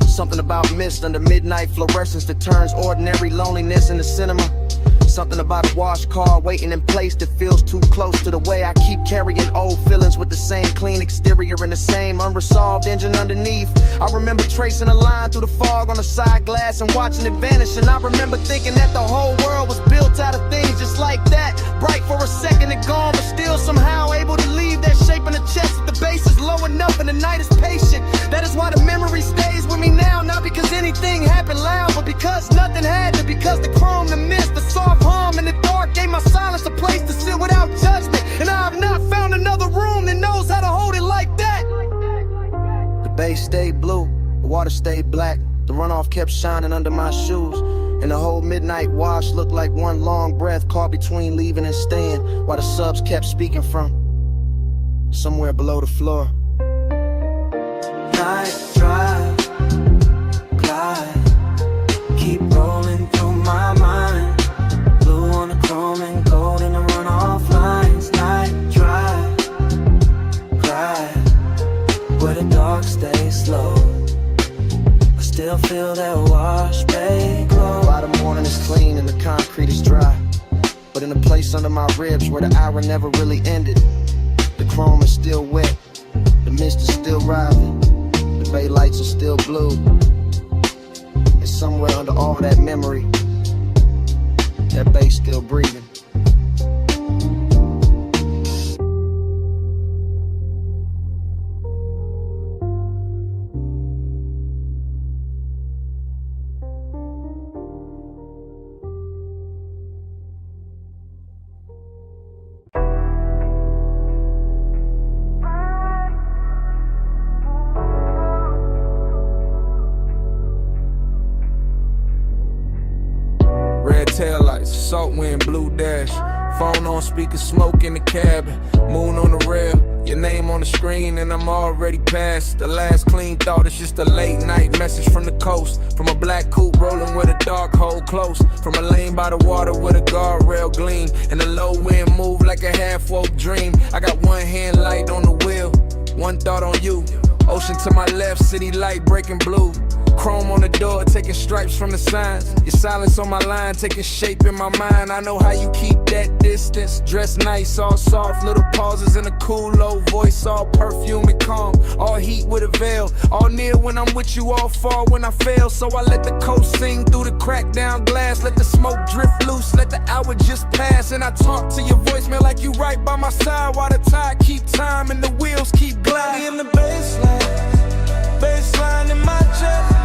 Something about mist under midnight fluorescence that turns ordinary loneliness into cinema. Something about a wash car waiting in place that feels too close to the way I keep carrying old feelings with the same clean exterior and the same unresolved engine underneath. I remember tracing a line through the fog on the side glass and watching it vanish. And I remember thinking that the whole world was built out of things just like that. Bright for a second and gone, but still somehow able to leave that shape in the chest. If the bass is low enough and the night is patient, that is why the memory stays with me now. Not because anything happened loud, but because nothing had to. Because the chrome, the mist, the soft hum in the dark gave my silence a place to sit without judgment. And I have not found another room that knows how to hold it like that. The bay stayed blue, the water stayed black, the runoff kept shining under my shoes, and the whole midnight wash looked like one long breath caught between leaving and staying, while the subs kept speaking from somewhere below the floor. Night drive, glide, keep rolling through my mind. Blue on the chrome and gold in the runoff lines. Night drive, glide, where the dark stays slow. I still feel that wash, bay glow. By the morning is clean and the concrete is dry, but in a place under my ribs where the hour never really ended, the chrome is still wet, the mist is still rising, the bay lights are still blue. And somewhere under all that memory, that bass still breathing. dash. Phone on speaker, smoke in the cabin. Moon on the rail, your name on the screen, and I'm already past the last clean thought. It's just a late night message from the coast. From a black coupe rolling with a dark hole close. From a lane by the water with a guardrail gleam. And the low wind move like a half-woke dream. I got one hand light on the wheel, one thought on you. Ocean to my left, city light breaking blue. Chrome on the door, taking stripes from the signs. Your silence on my line, taking shape in my mind. I know how you keep that distance. Dress nice, all soft, little pauses in a cool low voice. All perfume and calm, all heat with a veil. All near when I'm with you, all far when I fail. So I let the coast sing through the cracked down glass. Let the smoke drift loose, let the hour just pass. And I talk to your voicemail like you right by my side. While the tide keep time and the wheels keep gliding. In the baseline in my chest.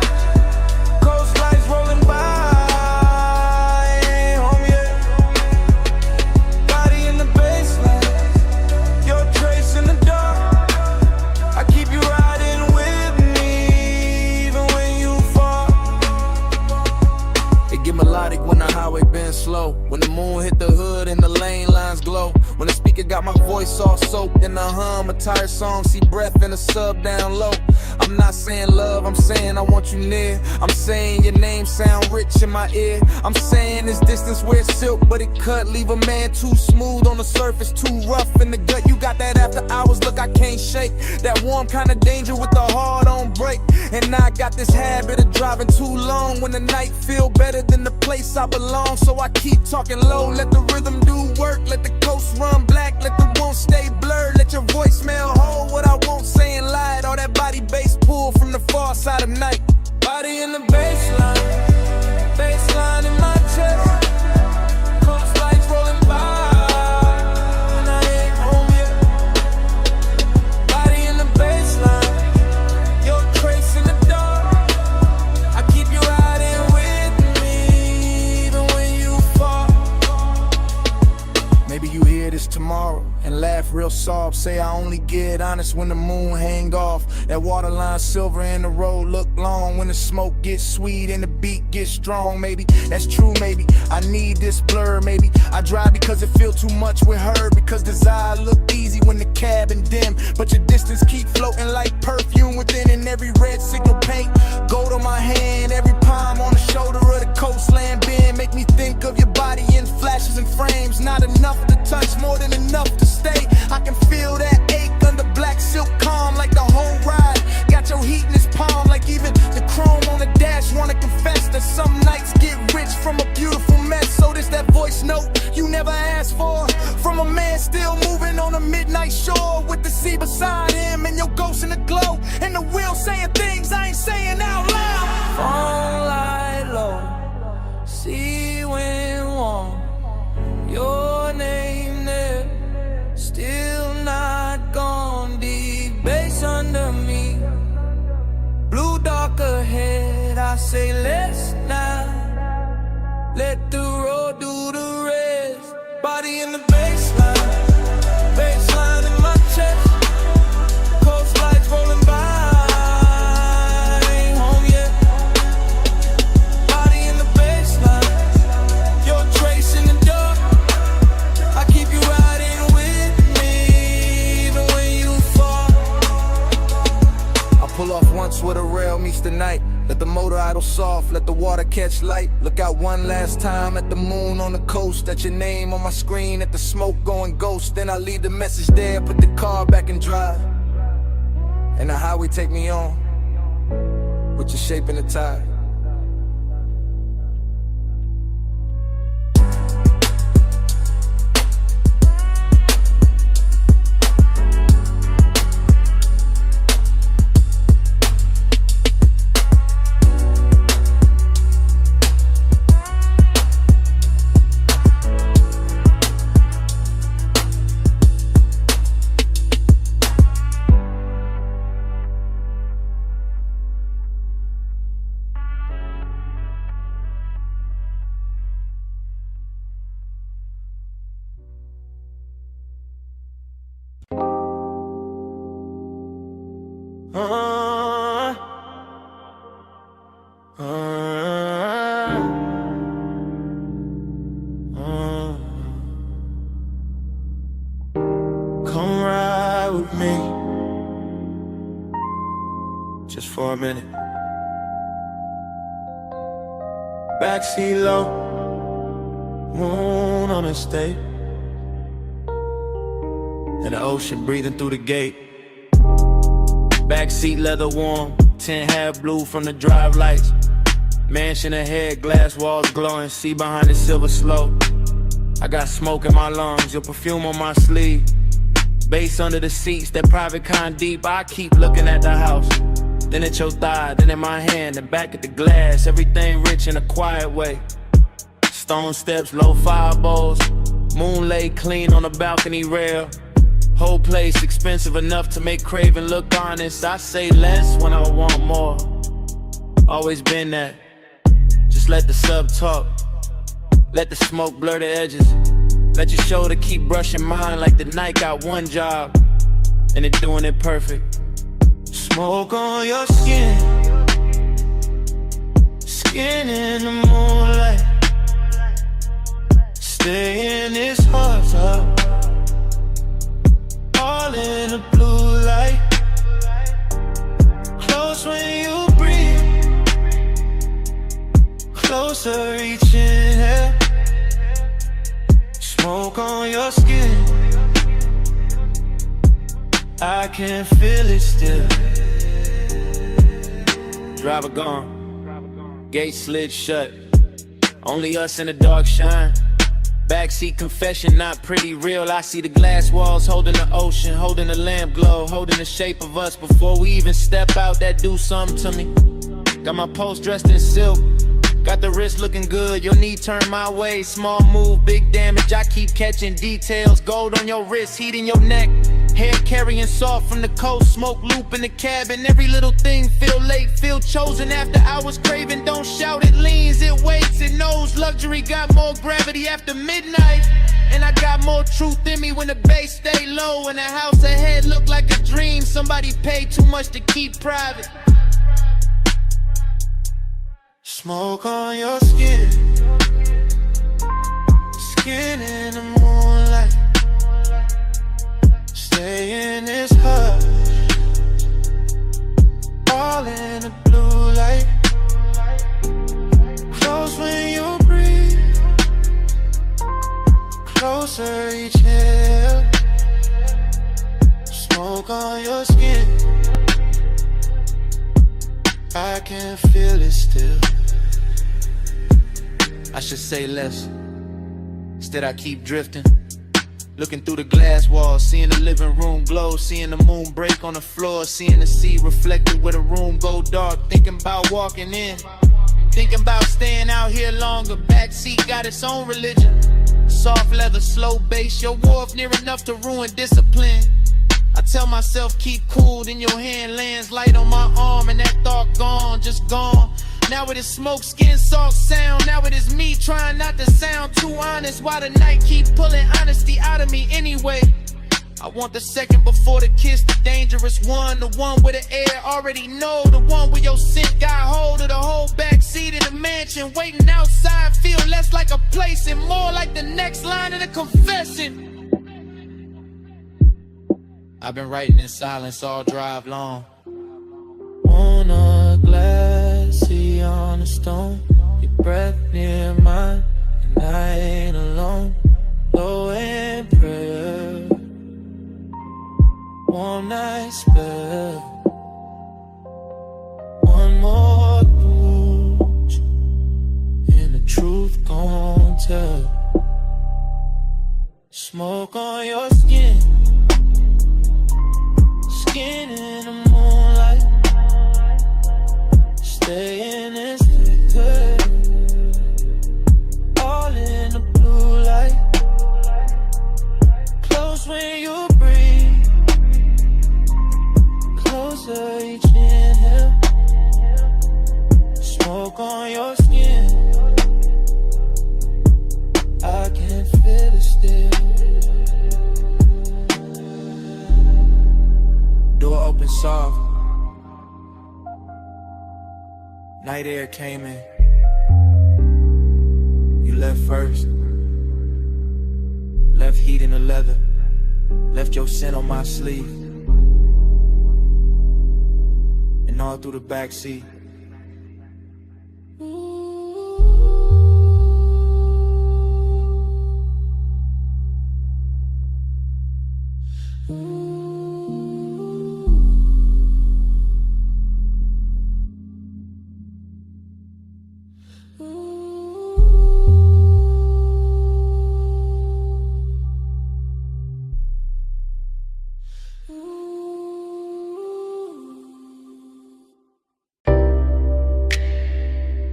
Coast lights rolling by, ain't home yet. Body in the baseline, your trace in the dark. I keep you riding with me, even when you fall. It get melodic when the highway bends slow. When the moon hit the hood and the lane lines glow. When the speaker got my voice all soaked in the hum, a tired song, see breath in the sub down low. I'm not saying love, I'm saying I want you near. I'm saying your name sound rich in my ear. I'm saying this distance where it's silk, but it cut. Leave a man too smooth on the surface, too rough in the gut. You got that after hours look I can't shake. That warm kind of danger with the heart on break. And I got this habit of driving too long when the night feel better than the place I belong. So I keep talking low, let the rhythm do work. Let the coast run black, let the won't stay blurred. Let your voicemail hold what I won't say and lie. All that body bass pull from the far side of night. Body in the baseline in my chest. Coast lights rolling by, and I ain't home yet. Body in the baseline, your trace in the dark. I keep you riding with me, even when you fall. Maybe you hear this tomorrow and laugh real soft. Say I only get honest when the moon hang off. That waterline silver and the road look long. When the smoke gets sweet and the beat gets strong. Maybe that's true, maybe I need this blur. Maybe I drive because it feel too much with her. Because desire look easy when the cabin dim. But your distance keep floating like perfume within. And every red signal paint gold on my hand. Every palm on the shoulder of the coastland bend. Make me think of your body in flashes and frames. Not enough to touch, more than enough to stay. I can feel that ache under black silk calm. Like the whole ride got your heat in his palm. Like even the chrome on the dash wanna confess that some nights get rich from a beautiful mess. So this that voice note you never asked for, from a man still moving on a midnight shore. With the sea beside him and your ghost in the glow. And the wheel saying things I ain't saying out loud. Phone light low, sea wind warm. Your name there, still not gone. Deep bass under me, blue dark ahead. I say let's not let the road do the rest. Body in the baseline in my chest. Coast lights rolling by, ain't home yet. Body in the baseline, your trace in the dark. I keep you riding with me, even when you fall. I pull off once where the rail meets the night. Let the motor idle soft, let the water catch light. Look out one last time at the moon on the coast. At your name on my screen, at the smoke going ghost. Then I leave the message there, put the car back in drive. And the highway take me on, with your shape in the tide. just for a minute. Backseat low, moon on the state, and the ocean breathing through the gate. Backseat leather warm, 10 half blue from the drive lights. Mansion ahead, glass walls glowing, see behind the silver slope. I got smoke in my lungs, your perfume on my sleeve. Bass under the seats, that private kind deep. I keep looking at the house, then at your thigh, then in my hand, and back at the glass. Everything rich in a quiet way. Stone steps, low fire bowls, moon lay clean on the balcony rail. Whole place expensive enough to make craving look honest. I say less when I want more. Always been that. Just let the sub talk. Let the smoke blur the edges. Let your shoulder keep brushing mine like the night got one job, and it doing it perfect. Smoke on your skin, skin in the moonlight. Stay in this hot tub, all in the blue light. Close when you breathe, closer reaching here. Smoke on your skin, I can feel it still. Driver gone, gate slid shut, only us in the dark shine. Backseat confession, not pretty real. I see the glass walls holding the ocean, holding the lamp glow, holding the shape of us before we even step out. That do something to me. Got my post dressed in silk, got the wrist looking good, your knee turned my way. Small move, big damage, I keep catching details. Gold on your wrist, heat in your neck. Hair carrying soft from the coast, smoke loop in the cabin. Every little thing feel late, feel chosen after hours craving. Don't shout, it leans, it waits, it knows. Luxury got more gravity after midnight. And I got more truth in me when the bass stay low. And the house ahead look like a dream somebody paid too much to keep private. Smoke on your skin, skin in the moonlight. Stay in this hut, all in the blue light. Close when you breathe, closer each hair. Smoke on your skin, I can feel it still. I should say less, instead I keep drifting. Looking through the glass walls, seeing the living room glow, seeing the moon break on the floor, seeing the sea reflected where the room go dark. Thinking about walking in, thinking about staying out here longer. Backseat got its own religion. Soft leather, slow bass, your wharf near enough to ruin discipline. I tell myself keep cool, then your hand lands light on my arm, and that thought gone, just gone. Now it is smoke, skin, salt, sound. Now it is me trying not to sound too honest, while the night keep pulling honesty out of me anyway. I want the second before the kiss, the dangerous one, the one where the air already know, the one where your scent got hold of the whole backseat of the mansion. Waiting outside feel less like a place and more like the next line of the confession. I've been writing in silence all drive long. On a glassy on a stone, your breath near mine, and I ain't alone. Low in prayer, one night spell, one more touch, and the truth gon' tell. Smoke on your skin, skin in the moonlight. Stay in this liquor, all in the blue light. Close when you breathe, closer each inhale. Smoke on your skin, I can feel it still. Door open soft, night air came in. You left first, left heat in the leather, left your scent on my sleeve. And all out through the backseat.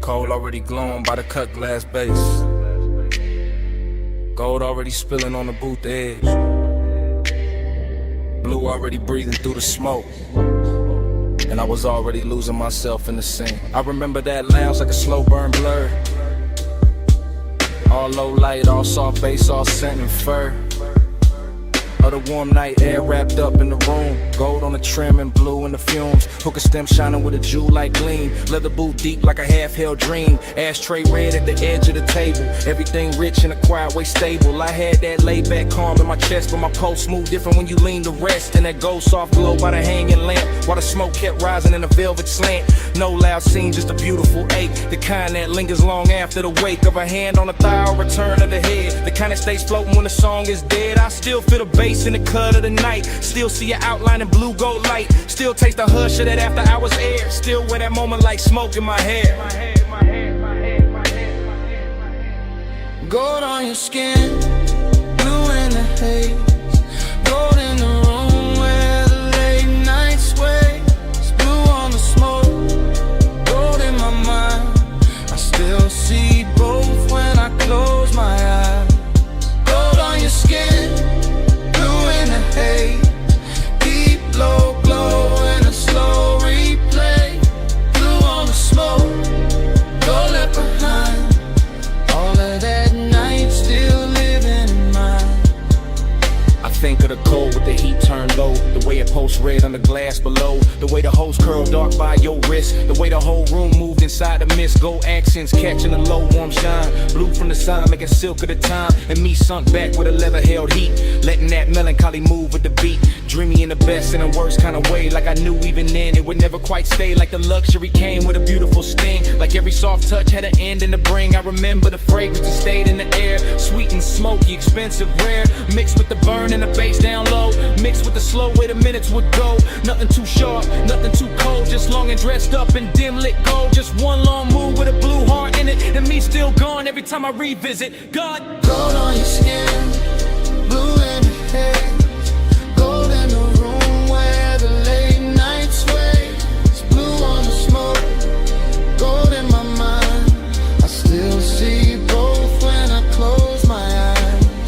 Cold already glowing by the cut glass base. Gold already spilling on the booth edge. Blue already breathing through the smoke. And I was already losing myself in the scene. I remember that lounge like a slow burn blur. All low light, all soft bass, all scent and fur. Of the warm night air wrapped up in the room. Gold on the trim and blue in the fumes. Hookah stem shining with a jewel-like gleam. Leather boot deep like a half-held dream. Ashtray red at the edge of the table. Everything rich and a quiet way stable. I had that laid-back calm in my chest, but my pulse moved different when you lean to rest. And that gold soft glow by the hanging lamp, while the smoke kept rising in a velvet slant. No loud scene, just a beautiful ache. The kind that lingers long after the wake of a hand on the thigh or return of the head. The kind that stays floating when the song is dead. I still feel the bass in the cut of the night. Still see your outline in blue gold light. Still taste the hush of that after hours air. Still wear that moment like smoke in my hair. Gold on your skin, blue in the haze. Gold in the room where the late night sways. Blue on the smoke, gold in my mind. I still see both when I close my eyes. Gold on your skin, hey, deep low glow in a slow replay. Blue on the smoke, go left behind. All of that night still living in mind. I think of the cold with the heat turned low. The way it pulsed red on the glass below. The way the hose curled dark by your wrist. The way the whole room moved inside the mist. Gold accents catching the low warm shine. Blue from the side making silk of the time. And me sunk back with a leather held heat. Letting that melancholy move with the beat. Dreamy in the best and the worst kind of way. Like I knew even then it would never quite stay. Like the luxury came with a beautiful sting. Like every soft touch had an end in the bring. I remember the fragrance that stayed in the air. Sweet and smoky, expensive, rare. Mixed with the burn and the bass down low. Mixed with the slow way the minutes would go. Nothing too sharp, nothing too cold. Just long and dressed up in dim lit gold. Just one long move with a blue heart in it. And me still gone every time I revisit. God, gold on your skin, blue in the haze. Gold in the room where the late night sways. Blue on the smoke, gold in my mind. I still see both when I close my eyes.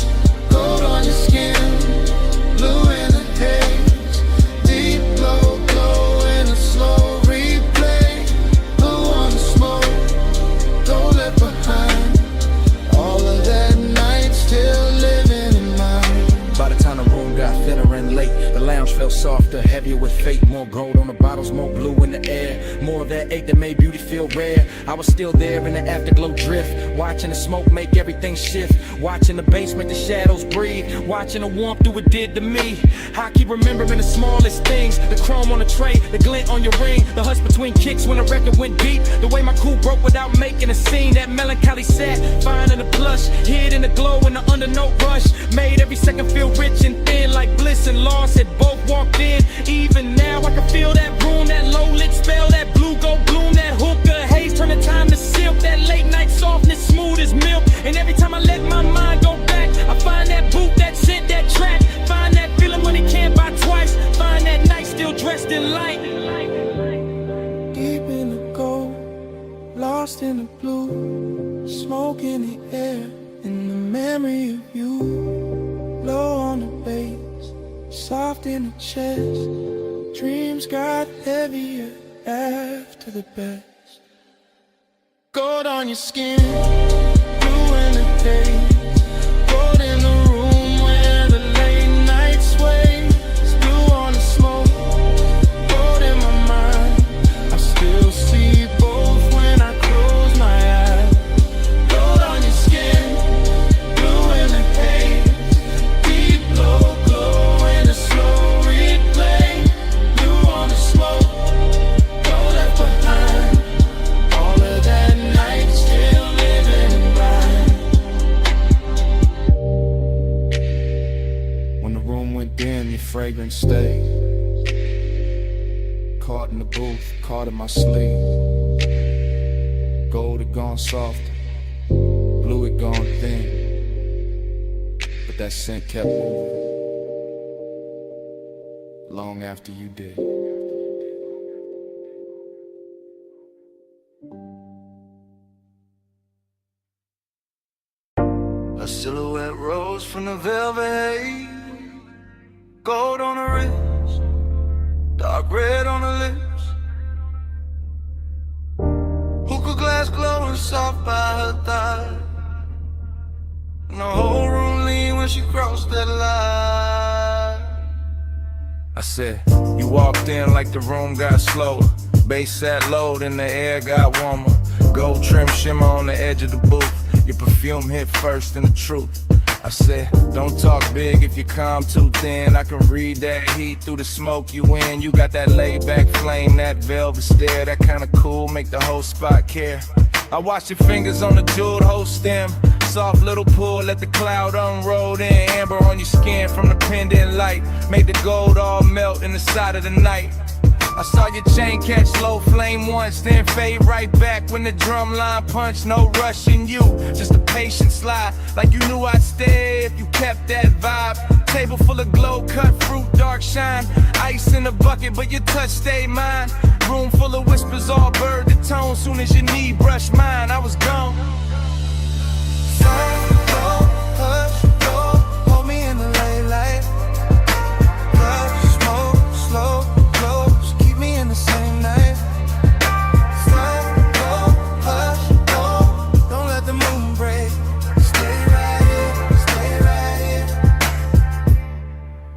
Gold on your skin, blue in the haze. Deep low glow in a slow replay. Blue on the smoke, go left behind. All of that night still living in mind. by the time the room got thinner and late, the lounge felt softer, heavier with fate. More gold on the bottles, more blue in the air. More of that ache that made beauty feel rare. I was still there in the afterglow drift, watching the smoke make everything shift. Watching the bass make the shadows breathe. Watching the warmth do what it did to me. I keep remembering the smallest things. The chrome on the tray, the glint on your ring. The hush between kicks when the record went deep. The way my cool broke without making a scene. That melancholy sat, fine in the plush. Hid in the glow in the undernote rush. Made every second feel rich and thin. Like bliss and loss had both walked in. Even now I can feel that room. That low lit spell. That blue gold bloom. That hookah haze turning time to silk. That late night softness smooth as milk. And every time I let my mind go back, I find that boot, that scent, that track. Find that feeling money can't buy twice. Find that night still dressed in light. Deep in the gold, lost in the blue. Smoke in the air, in the memory of you. Low on the bass, soft in the chest. Dreams got heavier after the best. Gold on your skin, blue in the haze. Gold in the room where the late night sways. Blue on the smoke, gold in my mind. I still see both when I close my eyes. Gold on your skin, blue in the haze. Deep low glow in a slow replay. Blue on the smoke, gold and stayed. Caught in the booth, caught in my sleeve. Gold had gone soft, blue had gone thin, but that scent kept moving long after you did. A silhouette rose from the velvet haze, gold on her wrist, dark red on her lips. Hookah glass glowing soft by her thigh, and the whole room leaned when she crossed that line. I said, you walked in like the room got slower. Bass sat low, then the air got warmer. Gold trim shimmer on the edge of the booth. Your perfume hit first and the truth. I said, don't talk big if you calm too thin. I can read that heat through the smoke you in. You got that laid back flame, that velvet stare, that kinda cool, make the whole spot care. I watch your fingers on the jeweled whole stem. Soft little pull, let the cloud unroll in. Amber on your skin from the pendant light, make the gold all melt in the side of the night. I saw your chain catch low flame once, then fade right back when the drum line punched. No rushing you, just a patient slide, like you knew I'd stay if you kept that vibe. Table full of glow, cut fruit, dark shine. Ice in the bucket, but your touch stayed mine. Room full of whispers, all bird to tone. Soon as your knee brushed mine, I was gone. Hush, go, hold me in the late light. Love, smoke, slow, close, keep me in the same night. Stop, go, hush, go, don't let the moon break. Stay right here,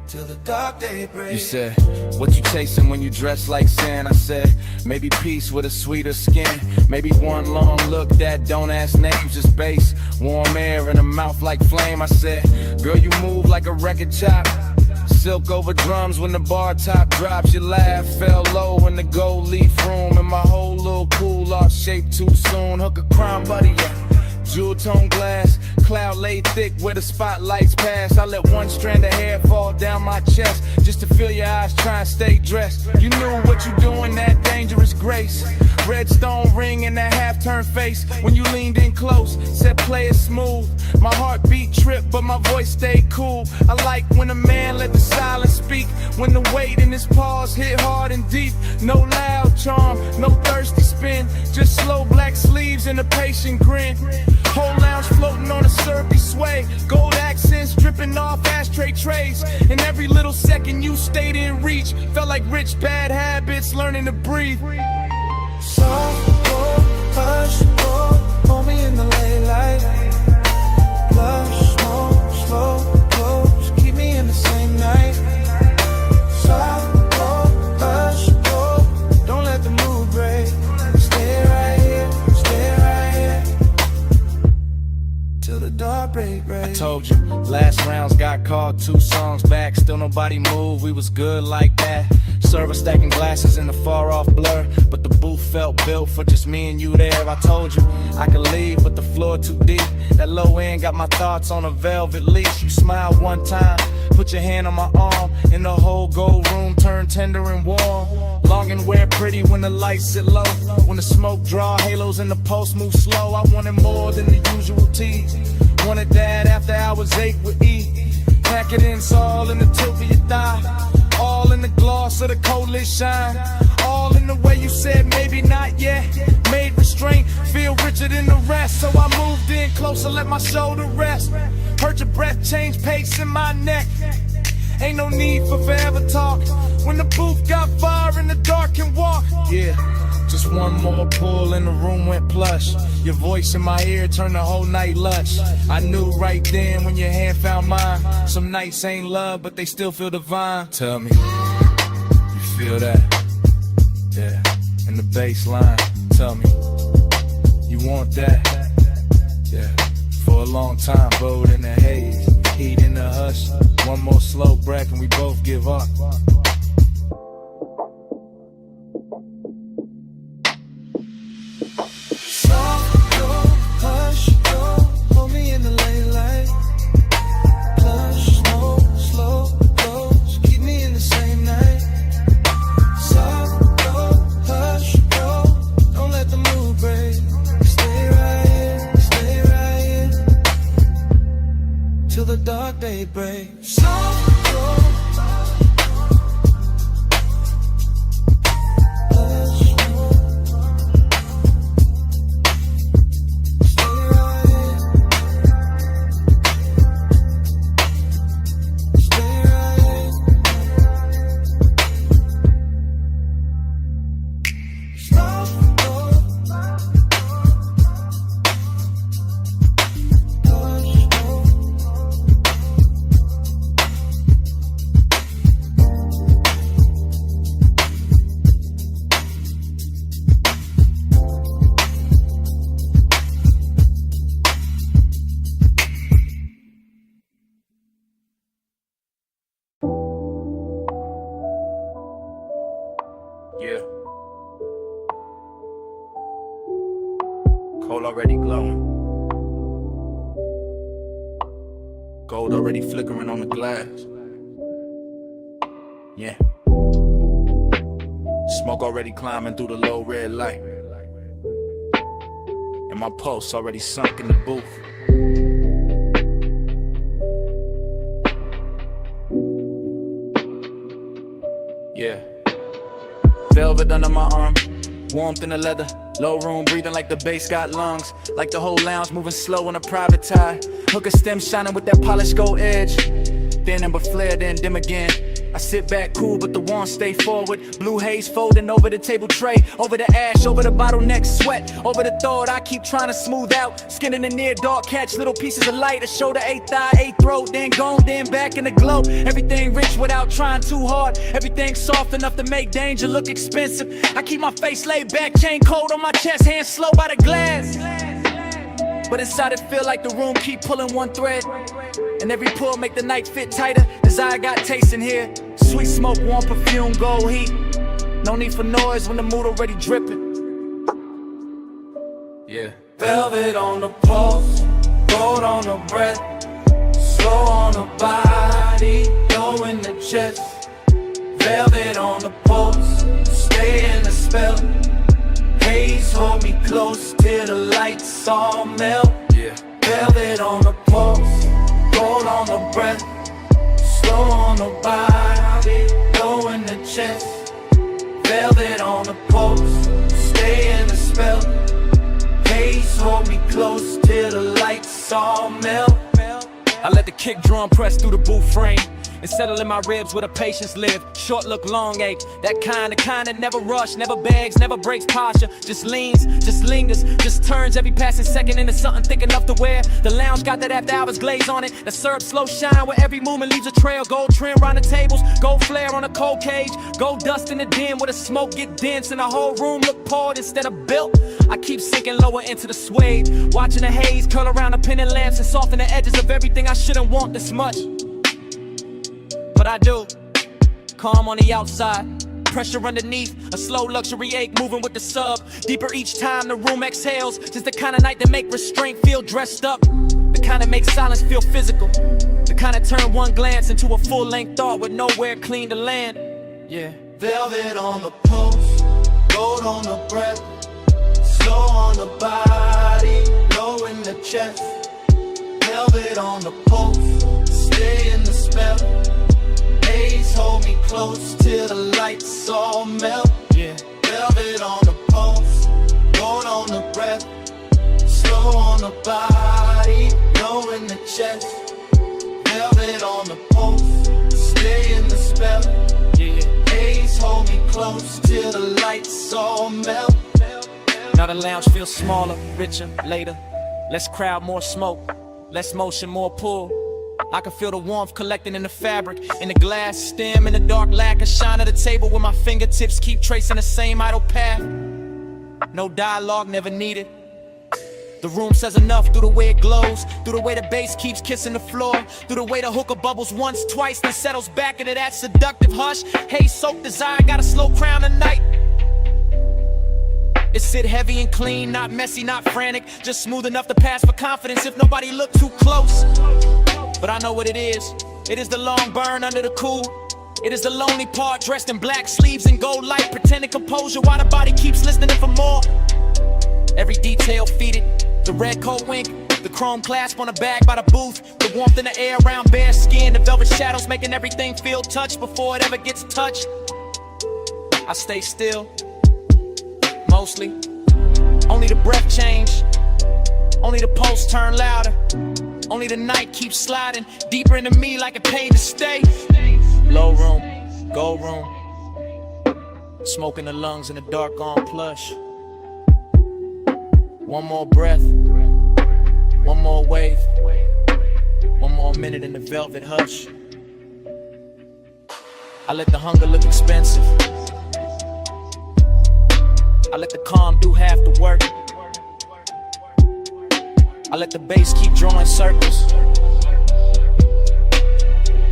till the dark day breaks. You said, what you chasing when you dress like sin? I said, maybe peace with a sweeter skin. Maybe one long look that don't ask names, just bass. Warm air in a mouth like flame. I said, girl, you move like a record chop. Silk over drums when the bar top drops. Your laugh fell low in the gold leaf room, and my whole little pool lost shape too soon. Hook a crime buddy, yeah. Jewel tone glass, cloud laid thick where the spotlights pass. I let one strand of hair fall down my chest just to feel your eyes try and stay dressed. You knew what you doing, that dangerous grace. Red stone ring in that half-turned face when you leaned in close, said play it smooth. My heartbeat tripped, but my voice stayed cool. I like when a man let the silence speak, when the weight in his pause hit hard and deep. No loud charm, no thirsty spin, just slow black sleeves and a patient grin. Whole lounge floating on a syrupy sway, gold accents dripping off ashtray trays. And every little second you stayed in reach felt like rich bad habits learning to breathe. Soft, go, hush, go, hold me in the late light. Blush, smoke, slow, close, keep me in the same night. Soft, go, hush, go, don't let the mood break. Stay right here, till the dark break. I told you, last rounds got called 2 songs back. Still nobody moved, we was good like that. Server stacking glasses in the far off blur, but the booth felt built for just me and you there. I told you I could leave, but the floor too deep. That low end got my thoughts on a velvet leash. You smiled one time, put your hand on my arm, and the whole gold room turned tender and warm. Long and wear pretty when the lights sit low, when the smoke draw halos and the pulse move slow. I wanted more than the usual tease. Wanted that after hours 8 with E. Pack it in, it's all in the tilt of your thigh, all in the gloss of the coldest shine, all in the way you said maybe not yet. Made restraint feel richer than the rest, so I moved in closer, let my shoulder rest. Heard your breath change pace in my neck. Ain't no need for forever talk when the booth got fire and the dark can walk. Yeah, just one more pull and the room went plush. Your voice in my ear turned the whole night lush. I knew right then when your hand found mine. Some nights ain't love, but they still feel divine. Tell me, you feel that? Yeah, in the bass line. Tell me, you want that? Yeah, for a long time, bowed in the haze, heat in the hush. One more slow breath and we both give up. Hold me in the late light. Plush, smoke, slow, close, keep me in the Yeah. Coal already glowing. Gold already flickering on the glass. Yeah. Smoke already climbing through the low red light. And my pulse already sunk in the booth. Yeah. Velvet under my arm, warmth in the leather. Low room breathing like the bass got lungs. Like the whole lounge moving slow on a private tie. Hooker stem shining with that polished gold edge. Thin and but flare, then dim again. I sit back cool, but the warmth stay forward. Blue haze folding over the table tray. Over the ash, over the bottleneck sweat. Over the thought I keep trying to smooth out. Skin in the near dark, catch little pieces of light. A shoulder, eighth eye, eighth throat. Then gone, then back in the glow. Everything rich without trying too hard. Everything soft enough to make danger look expensive. I keep my face laid back, chain cold on my chest. Hands slow by the glass. But inside it feel like the room keep pulling one thread. And every pull make the night fit tighter. Desire got taste in here. Sweet smoke, warm perfume, gold heat. No need for noise when the mood already dripping. Yeah. Velvet on the pulse, gold on the breath, slow on the body, low in the chest. Velvet on the pulse, stay in the spell. Haze hold me close till the lights all melt. Yeah. Velvet on the pulse, gold on the breath, slow on the body, low in the chest. Velvet on the pulse, stay in the spell. Haze hold me close till the lights all melt. I let the kick drum press through the booth frame and settle in my ribs where the patience live. Short look, long ache. That kind that never rush, never begs, never breaks posture. Just leans, just lingers, just turns every passing second into something thick enough to wear. The lounge got that after hours glaze on it. The syrup slow shine where every movement leaves a trail. Gold trim round the tables, gold flare on a cold cage. Gold dust in the den where the smoke get dense and the whole room look poured instead of built. I keep sinking lower into the suede, watching the haze curl around the pendant lamps and soften the edges of everything I shouldn't want this much. But I do. Calm on the outside, pressure underneath, a slow luxury ache moving with the sub. Deeper each time the room exhales, just the kind of night that make restraint feel dressed up. The kind that makes silence feel physical. The kind that turn one glance into a full-length thought with nowhere clean to land. Yeah. Velvet on the pulse, gold on the breath, slow on the body, low in the chest. Velvet on the pulse, stay in the spell. Haze hold me close till the lights all melt. Yeah. Velvet on the pulse, gold on the breath, slow on the body, low in the chest. Velvet on the pulse, stay in the spell. Yeah. Haze hold me close till the lights all melt. Now the lounge feels smaller, richer, later. Less crowd, more smoke. Less motion, more pull. I can feel the warmth collecting in the fabric, in the glass stem, in the dark lacquer shine at the table where my fingertips keep tracing the same idle path. No dialogue, never needed. The room says enough through the way it glows, through the way the bass keeps kissing the floor, through the way the hookah bubbles once, twice, then settles back into that seductive hush. Haze soaked desire, got a slow crown tonight. It sit heavy and clean, not messy, not frantic, just smooth enough to pass for confidence if nobody look too close. But I know what it is. It is the long burn under the cool. It is the lonely part dressed in black sleeves and gold light, pretending composure while the body keeps listening for more. Every detail feeded, the red coat wink, the chrome clasp on the bag by the booth, the warmth in the air around bare skin, the velvet shadows making everything feel touched before it ever gets touched. I stay still, mostly. Only the breath change, only the pulse turn louder. Only the night keeps sliding deeper into me like it paid to stay. Low room, gold room, smoke in the lungs in the dark on plush. One more breath, one more wave, one more minute in the velvet hush. I let the hunger look expensive. I let the calm do half the work. I let the bass keep drawing circles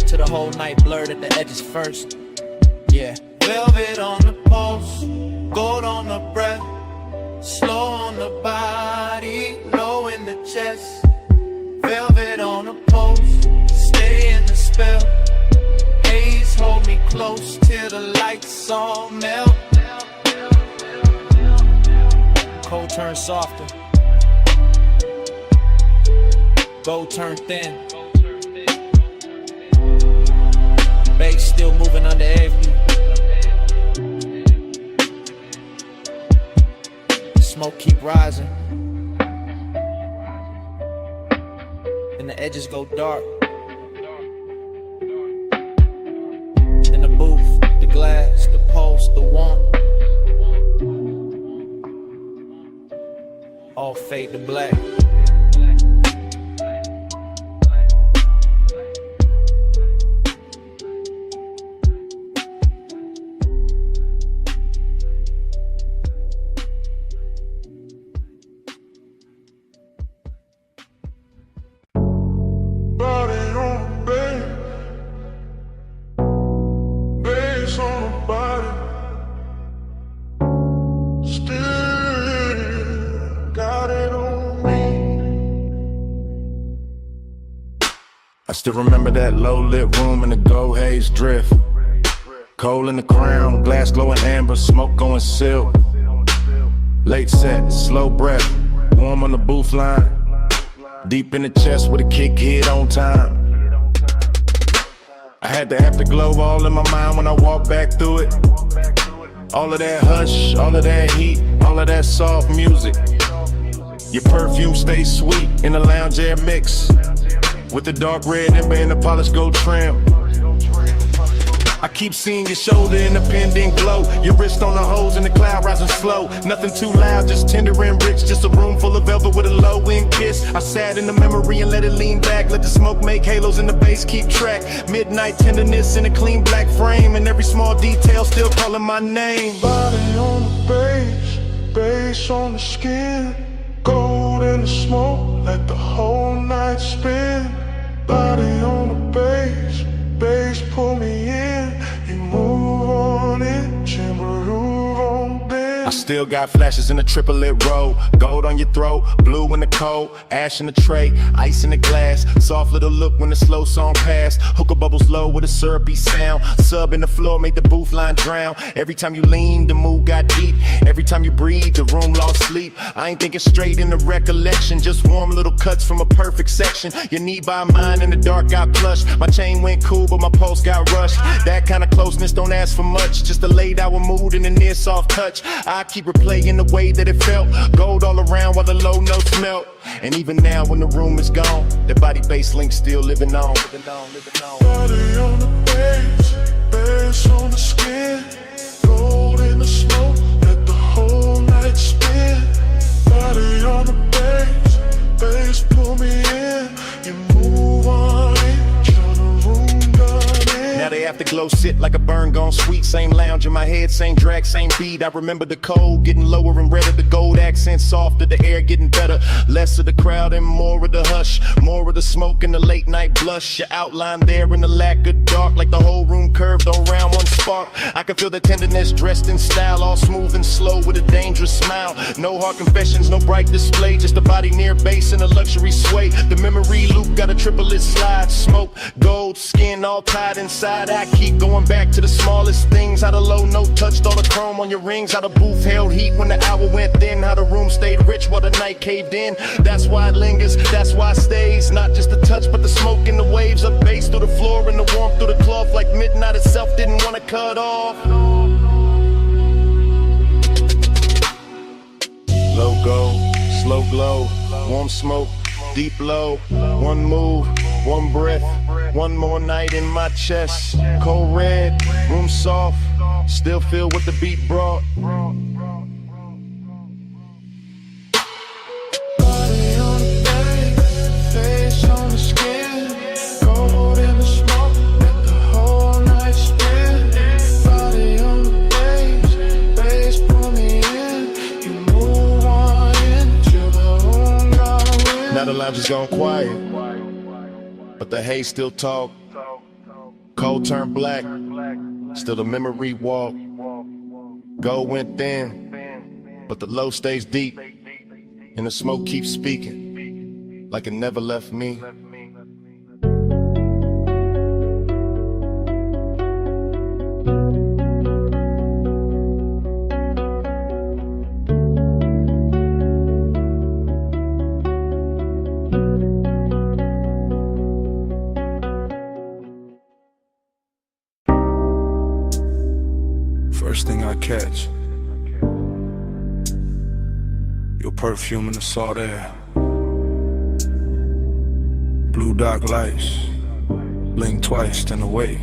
till the whole night blurred at the edges first. Yeah. Velvet on the pulse, turn softer. Gold turn thin. Bass still moving under every. Smoke keep rising. And the edges go dark. In the booth, the glass, the pulse, the warmth. All fade to black. Body on the bed, bass on the body. Still got it on me. I still remember that low lit room in the gold haze drift. Coal in the crown, glass glowing amber, smoke going silk. Late set, slow breath, warm on the booth line. Deep in the chest with a kick hit on time. I had the afterglow all in my mind when I walked back through it. All of that hush, all of that heat, all of that soft music. Your perfume stays sweet in the lounge air mix, with the dark red ember and the polished gold trim. I keep seeing your shoulder in the pending glow, your wrist on the hose and the cloud rising slow. Nothing too loud, just tender and rich, just a room full of velvet with a low-end kiss. I sat in the memory and let it lean back, let the smoke make halos and the bass keep track. Midnight tenderness in a clean black frame, and every small detail still calling my name. Body on the bass, bass on the skin. Gold in the smoke, let the whole night spin. Body on the bass, bass pull me in. You move on it, timber on bend. I still got flashes in the triplet row. Gold on your throat, blue in the cold, ash in the tray, ice in the glass. Soft little look when the slow song passed. Hookah bubbles low with a syrupy sound. Sub in the floor made the booth line drown. Every time you leaned, the mood got deep. Every time you breathed, the room lost sleep. I ain't thinking straight in the recollection, just warm little cuts from a perfect section. Your knee by mine in the dark got plush. My chain went cool, but my pulse got rushed. That kind of closeness don't ask for much, just a laid hour mood and a near soft touch. I keep replaying the way that it felt. Gold all around while the low notes melt. And even now when the room is gone, that body bass link still living on. Body on the bass, bass on the skin. Gold in the smoke, let the whole night spin. Body on the bass, bass pull me in. You move on in, till the room done in. Now the afterglow sit like a burn gone sweet. Same lounge in my head, same drag, same beat. I remember the cold getting lower and redder, the gold accent softer, the air getting better. Less of the crowd and more of the hush, more of the smoke and the late night blush. Your outline there in the lack of dark, like the whole room curved around one spark. I can feel the tenderness dressed in style, all smooth and slow with a dangerous smile. No hard confessions, no bright display, just a body near base and a luxury sway. The memory loop got a triplet slide, smoke, gold, skin all tied inside. I keep going back to the smallest things, how the low note touched all the chrome on your rings, how the booth held heat when the hour went thin, how the room stayed rich while the night caved in. That's why it lingers, that's why it stays. Not just the touch, but the smoke and the waves of bass through the floor and the warmth through the cloth, like midnight itself didn't want to cut off. Low gold, slow glow, warm smoke, deep low. One move, one breath, one more night in my chest. Cold red, room soft, still feel what the beat brought. Body on the bass, face on the skin. Gold in the smoke, let the whole night spin. Body on the bass, bass pull me in. You move on in, till the room got in. Now the lounge is gone quiet, but the haze still talk. Cold turned black, still the memory walk. Gold went thin, but the low stays deep, and the smoke keeps speaking, like it never left me. thing I catch. Your perfume in the salt air. Blue dark lights, blink twice, then away.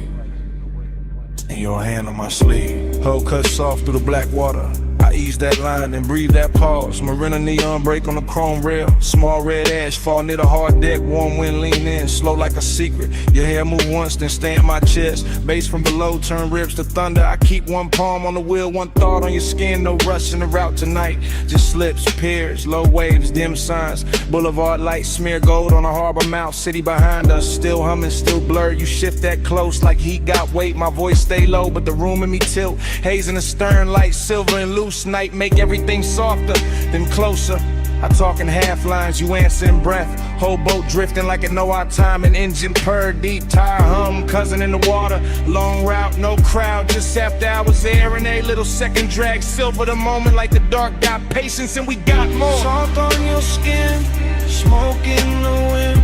And your hand on my sleeve. Hull cut soft through the black water. I ease that line and breathe that pause. Marina neon break on the chrome rail. Small red ash fall near the hard deck. Warm wind lean in, slow like a secret. Your hair move once, then stay in my chest. Bass from below turn ribs to thunder. I keep one palm on the wheel, one thought on your skin. No rush in the route tonight. Just slips, piers, low waves, dim signs. Boulevard lights smear gold on a harbor mouth. City behind us, still humming, still blurred. You shift that close like heat got weight. My voice stay low, but the room in me tilt. Haze in the stern, light silver and loose. Night make everything softer, then closer. I talk in half lines, you answer in breath. Whole boat drifting like it know our time. An engine purr, deep tire hum, cousin in the water. Long route, no crowd, just after hours there. And a little second drag, silver the moment like the dark got patience and we got more. Soft on your skin, smoke in the wind.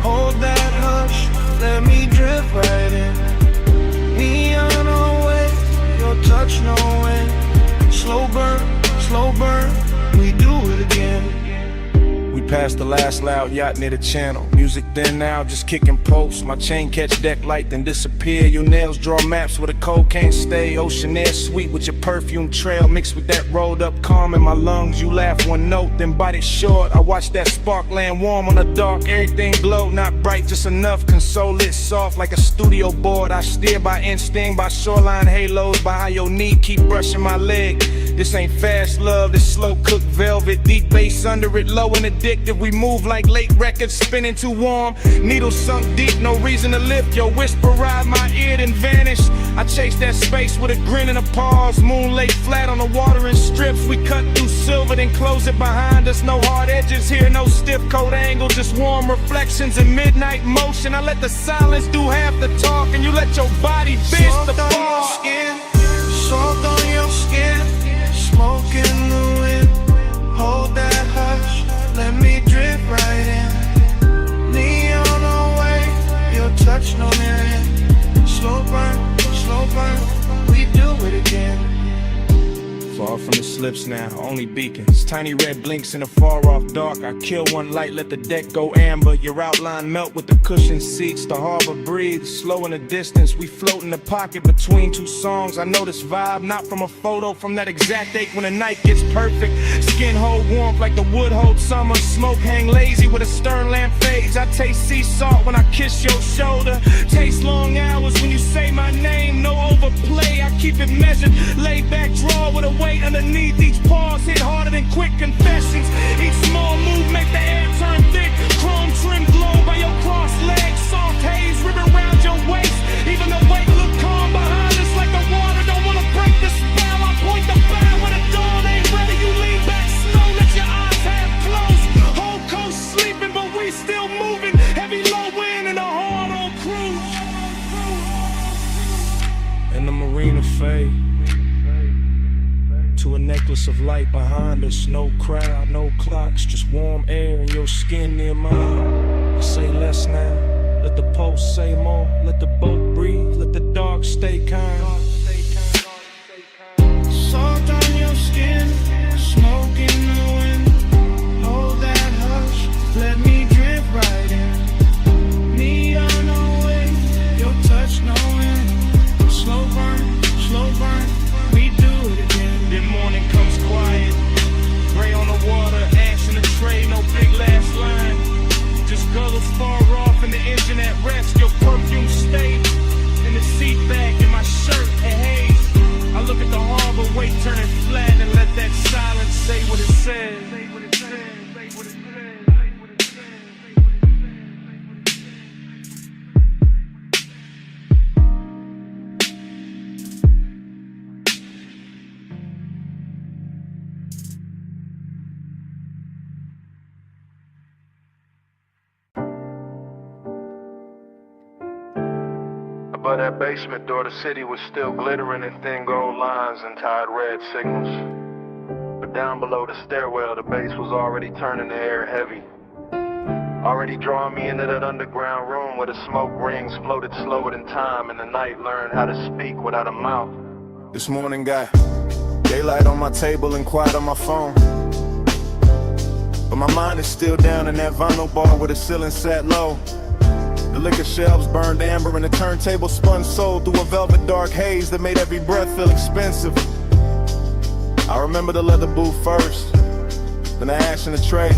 Hold that hush, let me drift right in. Neon away, your touch no end. Slow burn, we do it again. We passed the last loud yacht near the channel. Music then now, just kicking posts. My chain catch deck light, then disappear. Your nails draw maps where the cold can't stay. Ocean air sweet with your perfume trail. Mixed with that rolled up calm in my lungs. You laugh one note, then bite it short. I watch that spark land warm on the dark. Everything glow, not bright, just enough. Console it soft like a studio board. I steer by instinct, by shoreline halos. By how your knee keep brushing my leg. This ain't fast love, this slow cooked velvet. Deep bass under it, low and addictive. We move like late records, spinning too warm. Needles sunk deep, no reason to lift. Your whisper ride my ear, then vanish. I chase that space with a grin and a pause. Moon lay flat on the water in strips. We cut through silver, then close it behind us. No hard edges here, no stiff coat angle. Just warm reflections and midnight motion. I let the silence do half the talk, and you let your body bitch the ball. Soft on your skin, smoke in the wind. Hold that hush, let me drift right in. Neon away, your touch no end. Slow burn, we do it again. Far from the slips now, only beacons. Tiny red blinks in the far off dark. I kill one light, let the deck go amber. Your outline melt with the cushioned seats. The harbor breathes, slow in the distance. We float in the pocket between two songs. I know this vibe, not from a photo, from that exact date when the night gets perfect. Skin hold warmth like the wood hold summer. Smoke hang lazy with a stern lamp fades. I taste sea salt when I kiss your shoulder. Taste long hours when you say my name. No overplay, I keep it measured. Laid back draw with a weight underneath. Each pause hit harder than quick confessions. Each small move make the air turn thick. Chrome trim glow by your crossed legs. Soft haze ribbon around your waist. Even the weight look calm behind us like the water don't wanna break the spell. I point the fire when the dawn ain't ready. You lean back slow, let your eyes half closed. Whole coast sleeping, but we still moving. Heavy low wind and a hard on cruise. And the marina fade to a necklace of light behind us. No crowd, no clocks, just warm air and your skin near mine. I say less now, let the pulse say more. Let the boat breathe, let the dark stay kind. Soft on your skin, smoke in the wind. Hold that hush, let me drift right in. Neon away, your touch no end. Slow burn, we do it again. Then morning comes quiet, gray on the water, ash in the tray, no big last line. Just gullers far off and the engine at rest. Your perfume stayed in the seat back in my shirt and haze. I look at the harbor, weight turning flat, and let that silence say what it says. By that basement door, the city was still glittering in thin gold lines and tied red signals. But down below the stairwell, the bass was already turning the air heavy. Already drawing me into that underground room where the smoke rings floated slower than time and the night learned how to speak without a mouth. This morning got daylight on my table and quiet on my phone, but my mind is still down in that vinyl bar where the ceiling sat low. The liquor shelves burned amber and the turntable spun soul through a velvet dark haze that made every breath feel expensive. I remember the leather booth first, then the ash in the tray,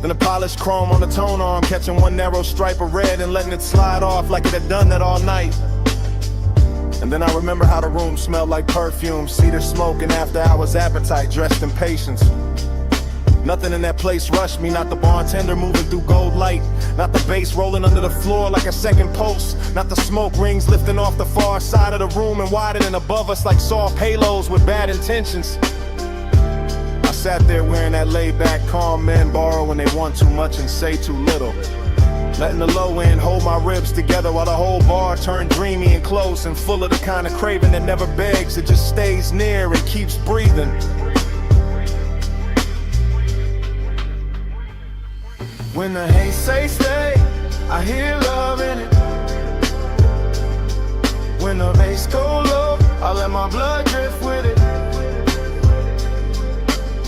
then the polished chrome on the tone arm, catching one narrow stripe of red and letting it slide off like it had done that all night. And then I remember how the room smelled like perfume, cedar smoke, and after hours appetite dressed in patience. Nothing in that place rushed me, not the bartender moving through gold light, not the bass rolling under the floor like a second pulse, not the smoke rings lifting off the far side of the room and widening above us like soft halos with bad intentions. I sat there wearing that laid-back calm men borrow when they want too much and say too little, letting the low end hold my ribs together while the whole bar turned dreamy and close and full of the kind of craving that never begs, it just stays near and keeps breathing. When the haze say stay, I hear love in it. When the bass go low, I let my blood drift with it.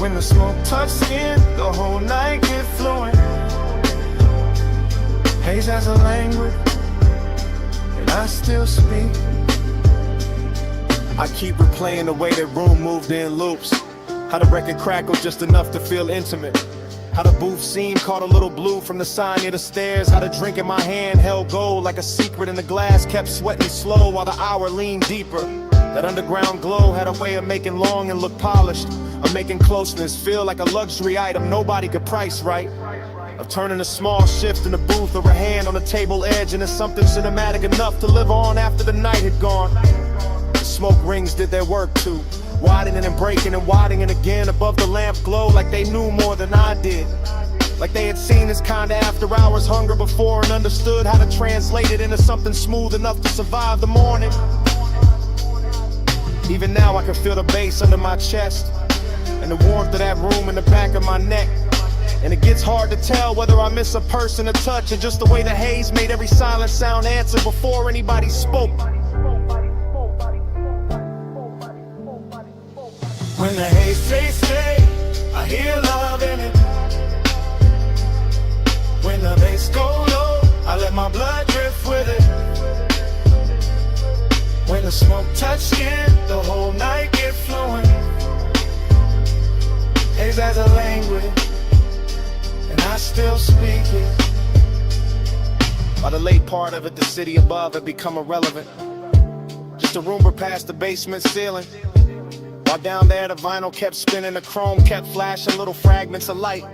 When the smoke touch skin, the whole night get flowing. Haze has a language, and I still speak. I keep replaying the way that room moved in loops, how the record crackled just enough to feel intimate, how the booth scene caught a little blue from the sign near the stairs, how the drink in my hand held gold like a secret in the glass kept sweating slow while the hour leaned deeper. That underground glow had a way of making long and look polished, of making closeness feel like a luxury item nobody could price right, of turning a small shift in the booth or a hand on the table edge into something cinematic enough to live on after the night had gone. The smoke rings did their work too, widening and breaking and widening again above the lamp glow like they knew more than I did, like they had seen this kind of after hours hunger before and understood how to translate it into something smooth enough to survive the morning. Even now I can feel the bass under my chest and the warmth of that room in the back of my neck, and it gets hard to tell whether I miss a person, a touch, or just the way the haze made every silent sound answer before anybody spoke. When the haze say stay, I hear love in it. When the bass go low, I let my blood drift with it. When the smoke touch skin, the whole night get flowing. Haze has a language, and I still speak it. By the late part of it, the city above had become irrelevant, just a rumor past the basement ceiling. While down there the vinyl kept spinning, the chrome kept flashing little fragments of light,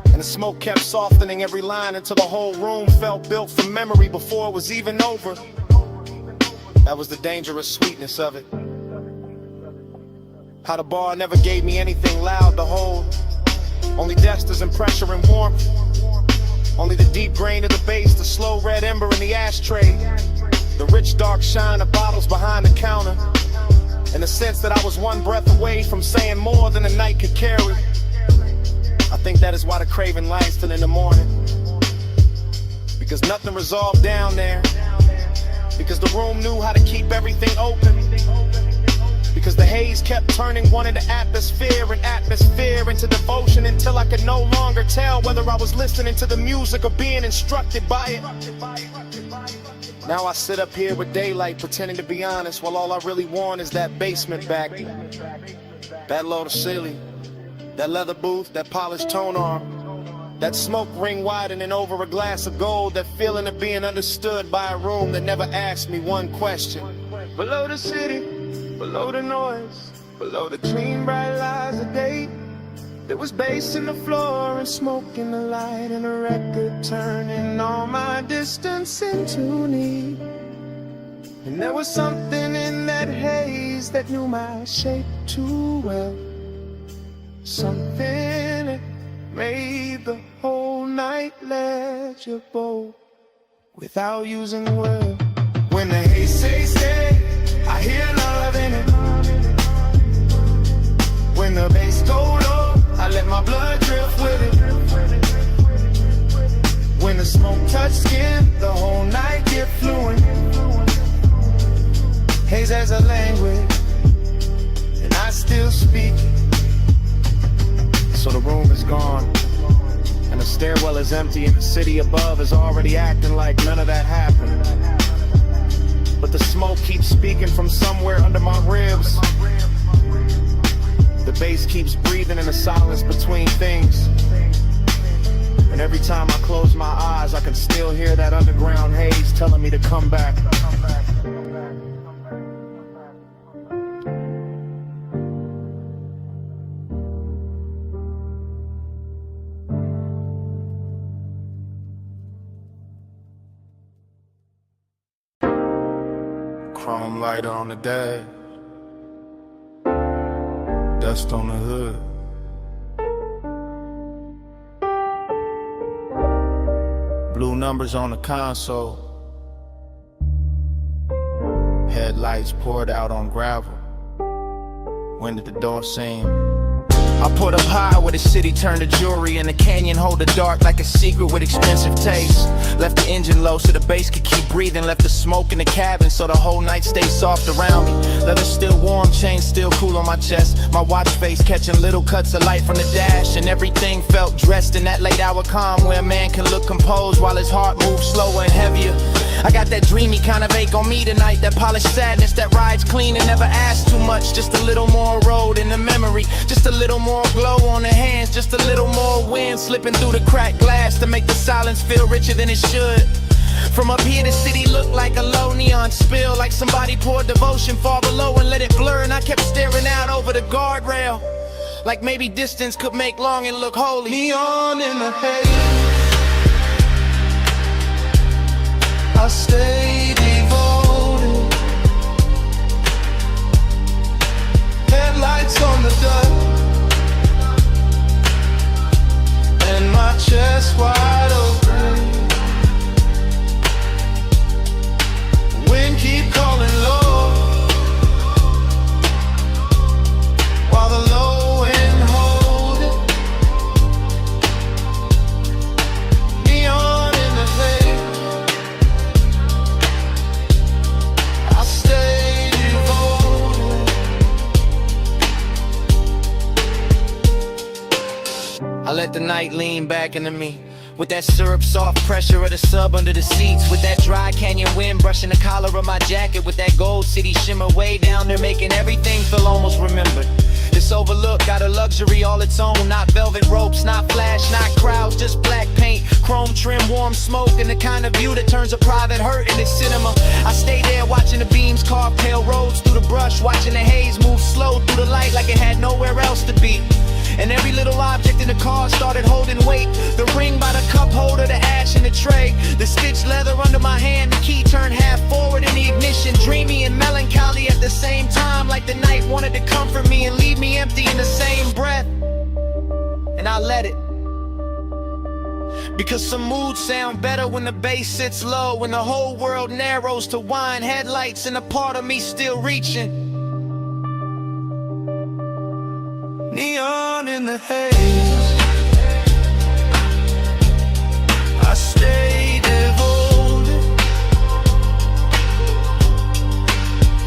and the smoke kept softening every line until the whole room felt built from memory before it was even over. That was the dangerous sweetness of it. How the bar never gave me anything loud to hold, only dusters and pressure and warmth, only the deep grain of the bass, the slow red ember in the ashtray, the rich dark shine of bottles behind the counter, and the sense that I was one breath away from saying more than the night could carry. I think that is why the craving lasts till in the morning, because nothing resolved down there, because the room knew how to keep everything open, because the haze kept turning one into atmosphere and atmosphere into devotion until I could no longer tell whether I was listening to the music or being instructed by it. Now I sit up here with daylight pretending to be honest, while all I really want is that basement back, that low to ceiling, that leather booth, that polished tone arm, that smoke ring widening over a glass of gold, that feeling of being understood by a room that never asked me one question. Below the city, below the noise, below the clean bright lights of day, there was bass in the floor and smoke in the light and a record turning all my distance into need. And there was something in that haze that knew my shape too well, something that made the whole night legible without using words. When the haze say stay, I hear love in it. When the bass go low, I let my blood drift with it. When the smoke touch skin, the whole night get fluent. Haze as a language, and I still speak it. So the room is gone, and the stairwell is empty, and the city above is already acting like none of that happened. But the smoke keeps speaking from somewhere under my ribs. The bass keeps breathing in the silence between things. And every time I close my eyes, I can still hear that underground haze telling me to come back. Chrome lighter on the dash, dust on the hood. Blue numbers on the console, headlights poured out on gravel. When did the door seem? I put up high where the city turned to jewelry, and the canyon hold the dark like a secret with expensive taste. Left the engine low so the bass could keep breathing. Left the smoke in the cabin so the whole night stay soft around me. Leather still warm, chain still cool on my chest. My watch face catching little cuts of light from the dash, and everything felt dressed in that late hour calm where a man can look composed while his heart moves slower and heavier. I got that dreamy kind of ache on me tonight, that polished sadness that rides clean and never asks too much. Just a little more road in the memory, just a little more glow on the hands, just a little more wind slipping through the cracked glass to make the silence feel richer than it should. From up here the city looked like a low neon spill, like somebody poured devotion far below and let it blur. And I kept staring out over the guardrail, like maybe distance could make longing look holy. Neon in the haze, I stay devoted. Headlights on the dust, and my chest wide open. Wind keep calling low, while the low end hold it. Neon in the haze, I stay devoted. I let the night lean back into me, with that syrup soft pressure of the sub under the seats, with that dry canyon wind brushing the collar of my jacket, with that gold city shimmer way down there making everything feel almost remembered. This overlook got a luxury all its own, not velvet ropes, not flash, not crowds, just black paint, chrome trim, warm smoke, and the kind of view that turns a private hurt into cinema. I stay there watching the beams carve pale roads through the brush, watching the haze move slow through the light like it had nowhere else to be. And every little object in the car started holding weight. The ring by the cup holder, the ash in the tray, the stitched leather under my hand, the key turned half forward in the ignition. Dreamy and melancholy at the same time, like the night wanted to comfort me and leave me empty in the same breath. And I let it, because some moods sound better when the bass sits low, when the whole world narrows to wine headlights and a part of me still reaching. Neon in the haze, I stay devoted.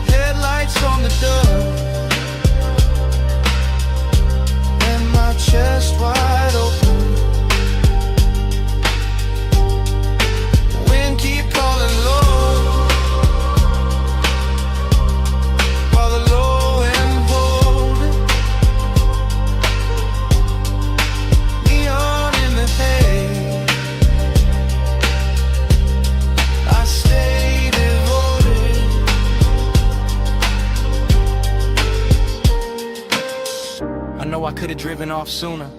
Headlights on the dust, and my chest wide open. Wind keep calling low, while the low end hold it. Neon in the haze, I stay devoted. I know I could've driven off sooner,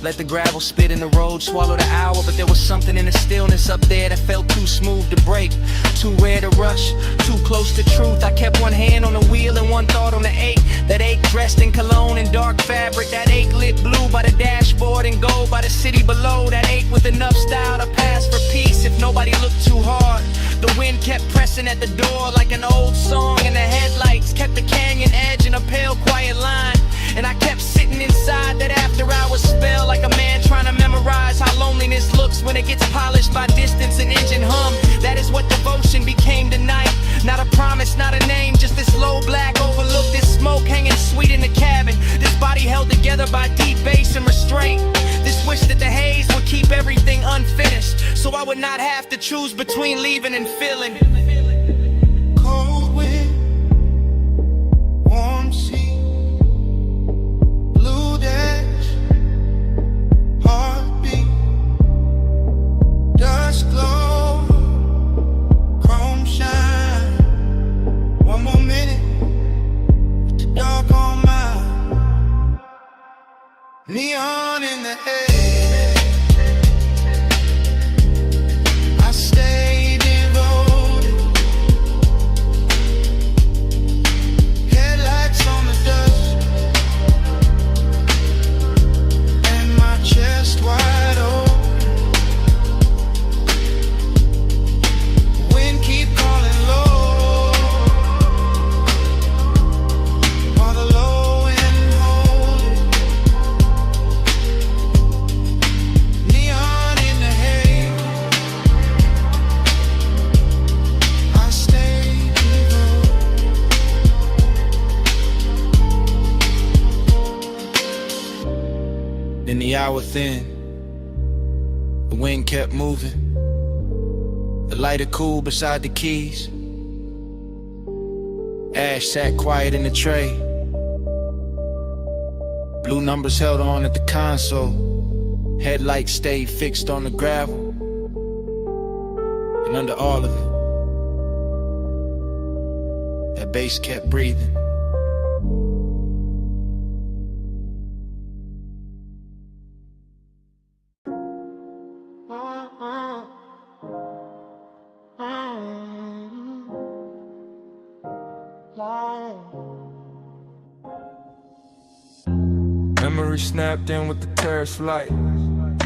let the gravel spit in the road, swallow the hour, but there was something in the stillness up there that felt too smooth to break, too rare to rush, too close to truth. I kept one hand on the wheel and one thought on the ache, that ache dressed in cologne and dark fabric, that ache lit blue by the dashboard and gold by the city below, that ache with enough style to pass for peace if nobody looked too hard. The wind kept pressing at the door like an old song, and the headlights kept the canyon edge in a pale quiet line. And I kept sitting inside that after hours spell, like a man trying to memorize how loneliness looks when it gets polished by distance and engine hum. That is what devotion became tonight. Not a promise, not a name, just this low black overlook, this smoke hanging sweet in the cabin. This body held together by deep bass and restraint. This wish that the haze would keep everything unfinished, so I would not have to choose between leaving and feeling. Cold wind, warm sea, blue dash, heartbeat, dust glow, chrome shine. One more minute, with the dark on mine, neon in the air. I stay devoted, headlights on the dust, and my chest wide open. Wind keep calling low, while the low end hold it. Neon in the haze, I stay devoted. Then the hour thin, the wind kept moving, the lighter cool beside the keys. Ash sat quiet in the tray, blue numbers held on at the console, headlights stayed fixed on the gravel. And under all of it, that bass kept breathing. Memory snapped in with the terrace light.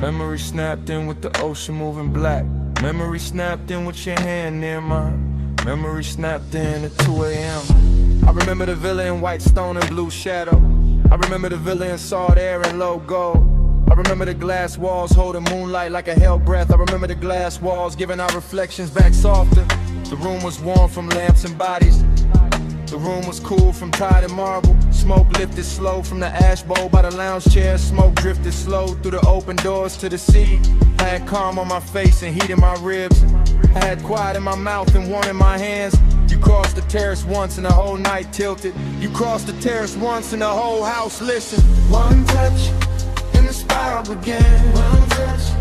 Memory snapped in with the ocean moving black. Memory snapped in with your hand near mine. Memory snapped in at 2 a.m. I remember the villa in white stone and blue shadow. I remember the villa in salt air and low gold. I remember the glass walls holding moonlight like a hell breath. I remember the glass walls giving our reflections back softer. The room was warm from lamps and bodies. The room was cool from tide and marble. Smoke lifted slow from the ash bowl by the lounge chair. Smoke drifted slow through the open doors to the sea. I had calm on my face and heat in my ribs. I had quiet in my mouth and warmth in my hands. You crossed the terrace once and the whole night tilted. You crossed the terrace once and the whole house listened. One touch, and the spiral began. One touch,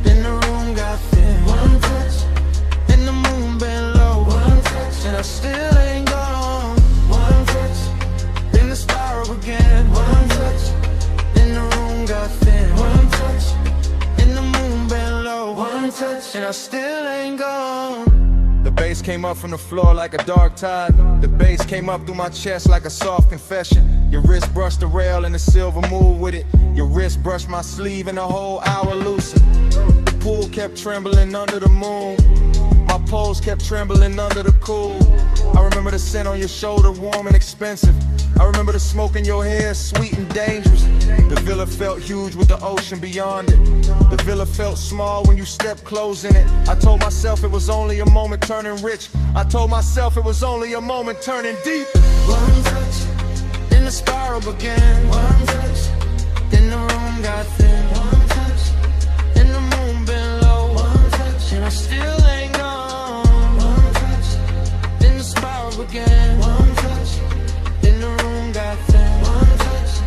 then the room got thin. One touch, and the moon bent low. One touch, and I still ain't gone. One touch, then the spiral began. One touch, then the room got thin. One touch, and the moon bent low. One touch, and I still ain't gone. The bass came up from the floor like a dark tide. The bass came up through my chest like a soft confession. Your wrist brushed the rail and the silver moved with it. Your wrist brushed my sleeve and the whole hour loosened. The pool kept trembling under the moon. My pose kept trembling under the cool. I remember the scent on your shoulder, warm and expensive. I remember the smoke in your hair, sweet and dangerous. The villa felt huge with the ocean beyond it. The villa felt small when you stepped close in it. I told myself it was only a moment turning rich. I told myself it was only a moment turning deep. One touch, then the spiral began. One touch, then the room got thin. One touch, then the moon bent low. One touch, and I still ain't gone. One touch, then the spiral began. One touch, then the room got thin. One touch,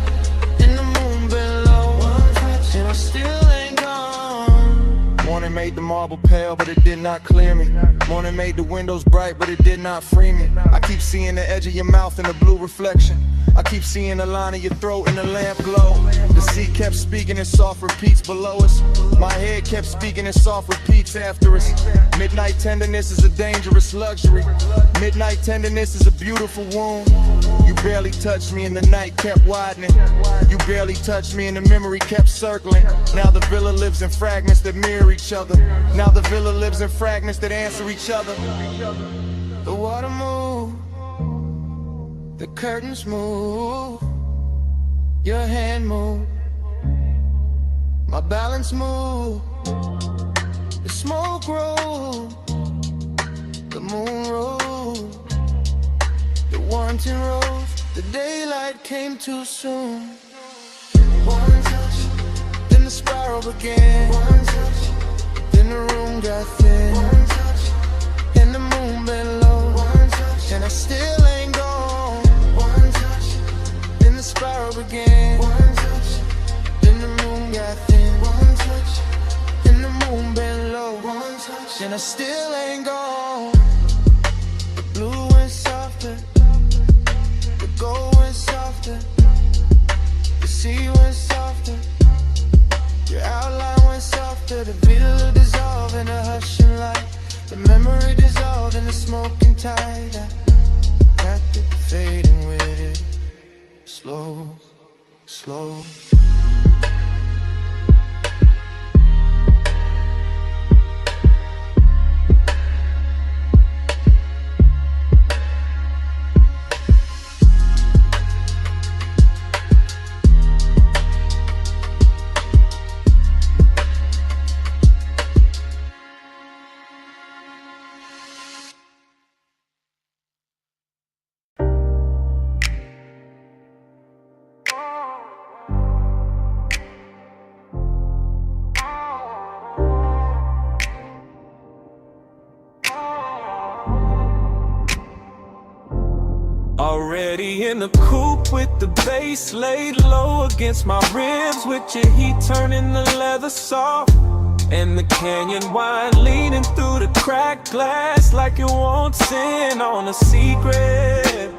then the moon bent low. One touch, and I still ain't gone. Morning made the marble pale, but it did not clear me. Morning made the windows bright, but it did not free me. I keep seeing the edge of your mouth in the blue reflection. I keep seeing the line of your throat in the lamp glow. The sea kept speaking in soft repeats below us. My head kept speaking in soft repeats after us. Midnight tenderness is a dangerous luxury. Midnight tenderness is a beautiful wound. You barely touched me and the night kept widening. You barely touched me and the memory kept circling. Now the villa lives in fragments that mirror each other. Now the villa lives in fragments that answer each other. The water moved, the curtains moved, your hand moved, my balance moved, the smoke rolled, the moon rose, the wanting rose, the daylight came too soon. One touch, then the spiral began. One touch, then the room got thin. One touch, and the moon bent low. One touch, and I still ain't gone. One touch, then the spiral began. One touch, then the moon got thin. One touch, and the moon bent low. One touch, and I still ain't gone. The blue went softer, the gold went softer, the sea went softer, your outline went softer. The beat dissolved in a hushing light, the memory dissolved in the smoking tide. I got it fading with it, slow, slow. Already in the coupe with the bass laid low against my ribs, with your heat turning the leather soft, and the canyon wine leaning through the cracked glass like it wants in on a secret.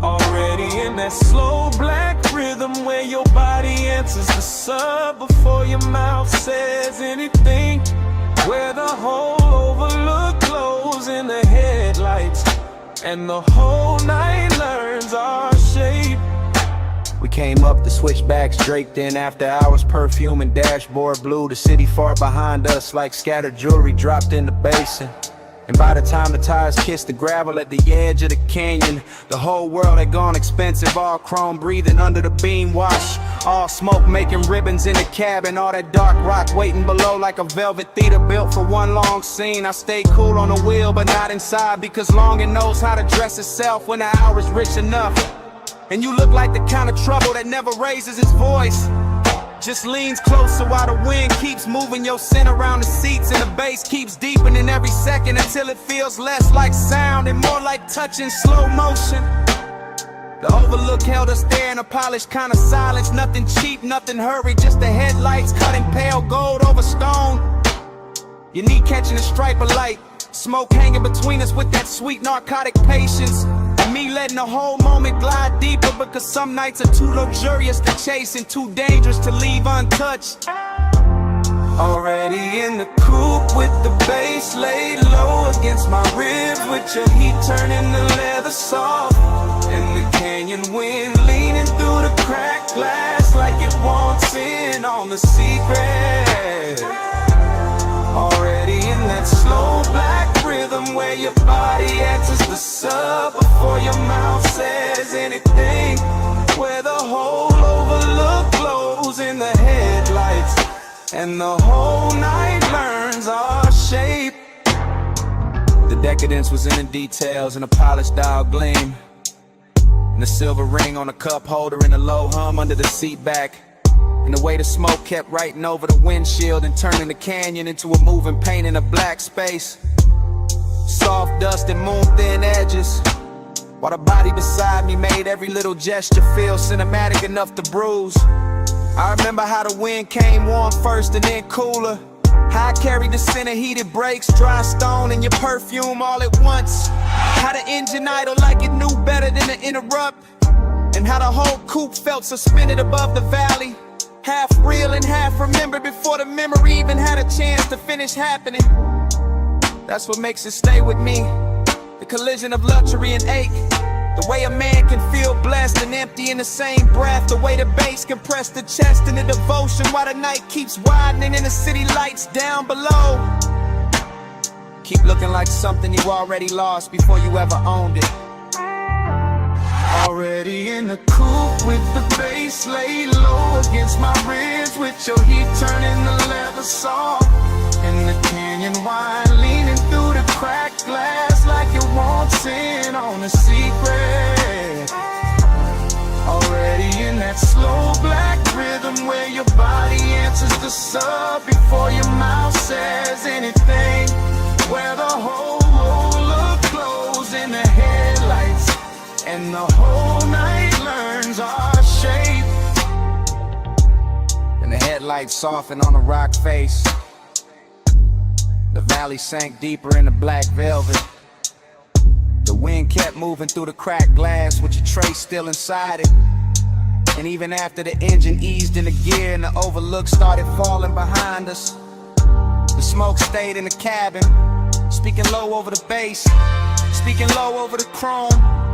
Already in that slow black rhythm where your body answers the sub before your mouth says anything, where the whole overlook glows in the headlights, and the whole night learns our shape. We came up the switchbacks draped in after hours perfume and dashboard blue. The city far behind us like scattered jewelry dropped in the basin. And by the time the tires kissed the gravel at the edge of the canyon, the whole world had gone expensive, all chrome breathing under the beam wash, all smoke making ribbons in the cabin, all that dark rock waiting below like a velvet theater built for one long scene. I stayed cool on the wheel but not inside, because longing knows how to dress itself when the hour's rich enough. And you look like the kind of trouble that never raises its voice, just leans closer while the wind keeps moving your scent around the seats, and the bass keeps deepening every second until it feels less like sound and more like touch in slow motion. The overlook held us there in a polished kind of silence, nothing cheap, nothing hurried, just the headlights cutting pale gold over stone, your knee catching a stripe of light, smoke hanging between us with that sweet narcotic patience, and me letting the whole moment glide deeper, because some nights are too luxurious to chase and too dangerous to leave untouched. Already in the coupe with the bass laid low against my ribs, with your heat turning the leather soft, and the canyon wind leaning through the cracked glass like it wants in on the secret. Already in that slow black rhythm where your body answers the sub before your mouth says anything, where the whole overlook glows in the headlights, and the whole night learns our shape. The decadence was in the details, and a polished dial gleam, and the silver ring on the cup holder, and the low hum under the seat back, and the way the smoke kept writing over the windshield and turning the canyon into a moving paint in a black space. Soft dust and moon-thin edges, while the body beside me made every little gesture feel cinematic enough to bruise. I remember how the wind came warm first and then cooler, how I carried the scent of heated brakes, dry stone, and your perfume all at once, how the engine idled like it knew better than to interrupt, and how the whole coupe felt suspended above the valley, half real and half remembered before the memory even had a chance to finish happening. That's what makes it stay with me, the collision of luxury and ache, the way a man can feel blessed and empty in the same breath, the way the bass can press the chest in the devotion while the night keeps widening and the city lights down below keep looking like something you already lost before you ever owned it. Already in the coupe with the bass laid low against my ribs, with your heat turning the leather soft, and the canyon wine leaning through the cracked glass like it wants in on a secret. Already in that slow black rhythm where your body answers the sub before your mouth says anything. Where the whole roller glows in the headlights and the whole night learns our shape. And the headlights soften on the rock face. The valley sank deeper in the black velvet. The wind kept moving through the cracked glass with your tray still inside it. And even after the engine eased into gear and the overlook started falling behind us, the smoke stayed in the cabin, speaking low over the bass, speaking low over the chrome,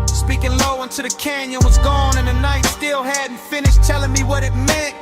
speaking low until the canyon was gone and the night still hadn't finished telling me what it meant.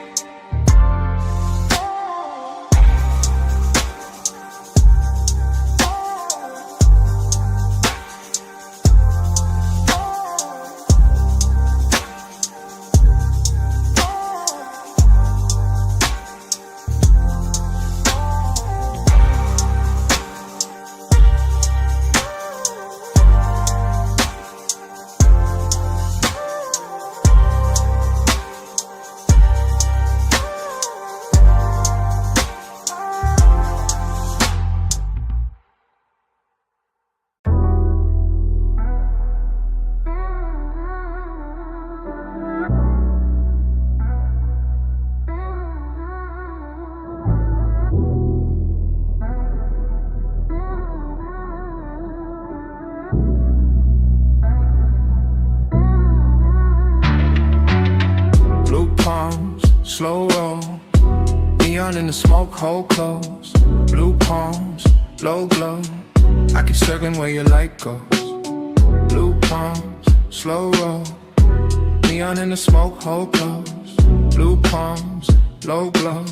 Slow roll, neon in the smoke, hold close. Blue palms, low glow. I keep circling where your light goes. Blue palms, slow roll, neon in the smoke, hold close. Blue palms, low glow.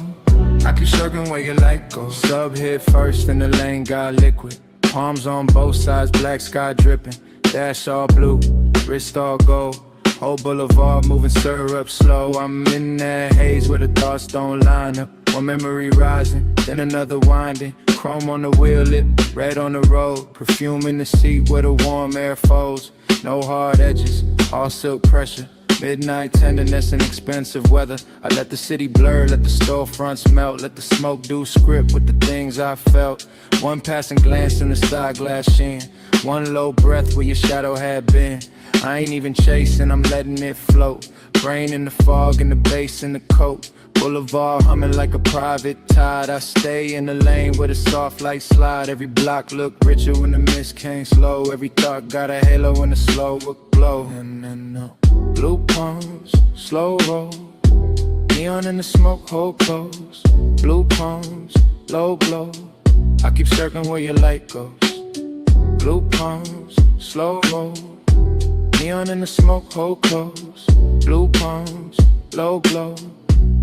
I keep circling where your light goes. Sub hit first and the lane got liquid. Palms on both sides, black sky dripping. Dash all blue, wrist all gold. Whole boulevard moving syrup slow. I'm in that haze where the thoughts don't line up. One memory rising, then another winding. Chrome on the wheel lip, red on the road. Perfume in the seat where the warm air folds. No hard edges, all silk pressure. Midnight tenderness and expensive weather. I let the city blur, let the storefronts melt. Let the smoke do script with the things I felt. One passing glance in the side glass sheen. One low breath where your shadow had been. I ain't even chasing, I'm letting it float. Brain in the fog and the bass in the coat. Boulevard humming like a private tide. I stay in the lane where the soft light slide. Every block look richer when the mist came slow. Every thought got a halo in the slow glow. Blue palms, slow roll. Neon in the smoke, hold close. Blue palms, low glow. I keep circling where your light goes. Blue palms, slow roll. Neon in the smoke, hold close. Blue palms, low glow.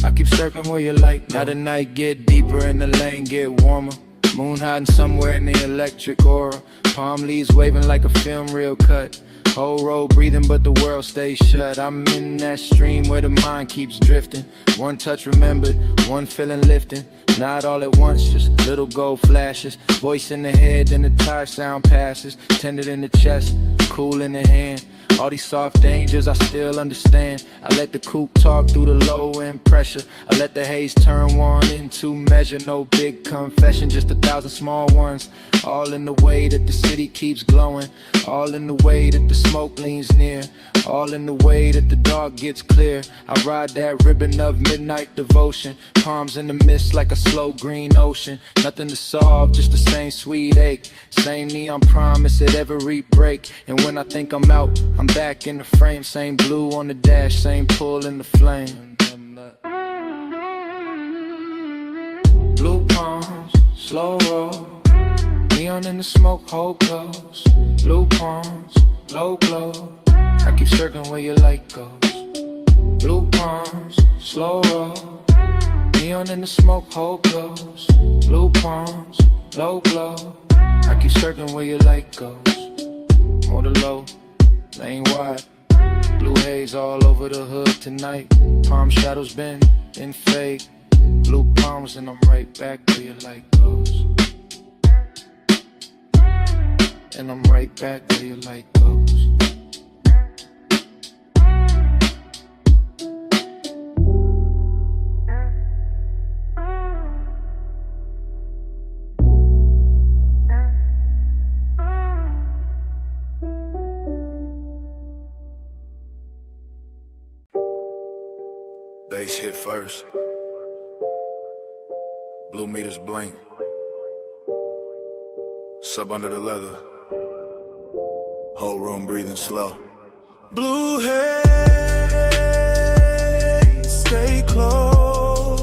I keep circling where your light goes. Now the night get deeper and the lane get warmer. Moon hiding somewhere in the electric aura. Palm leaves waving like a film reel cut. Whole road breathing but the world stays shut. I'm in that stream where the mind keeps drifting. One touch remembered, one feeling lifting. Not all at once, just little gold flashes. Voice in the head, then the tire sound passes. Tended in the chest, cool in the hand. All these soft dangers I still understand. I let the coupe talk through the low end pressure. I let the haze turn one into measure. No big confession, just 1,000 small ones. All in the way that the city keeps glowing. All in the way that the smoke leans near. All in the way that the dark gets clear. I ride that ribbon of midnight devotion. Palms in the mist like a slow green ocean. Nothing to solve, just the same sweet ache. Same neon promise at every break. And when I think I'm out, I'm back in the frame. Same blue on the dash, same pull in the flame. Blue palms, slow roll. Neon in the smoke, hold close. Blue palms, low glow. I keep circling where your light goes. Blue palms, slow roll. Neon in the smoke, hold close. Blue palms, low glow. I keep circling where your light goes. More the low, lane wide. Blue haze all over the hood tonight. Palm shadows bend and fade. Blue palms and I'm right back where your light goes. and I'm right back where your light goes. Bass hit first. Blue meters blink. Sub under the leather. Whole room breathing slow. Blue haze, stay close.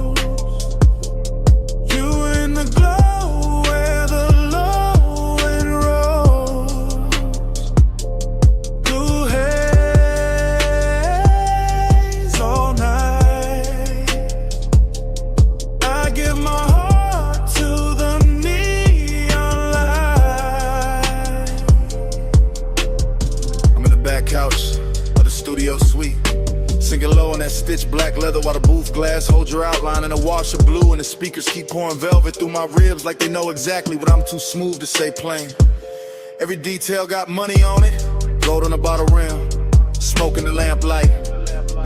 You in the glow where the low end rolls. Blue haze all night. I give my heart to the neon light. I'm in the back couch of the studio suite, sinking low on that stitched black leather while the booth glass holds your outline in a wash of blue, and the speakers keep pouring velvet through my ribs like they know exactly what I'm too smooth to say plain. Every detail got money on it, gold on the bottle rim, smoke in the lamplight.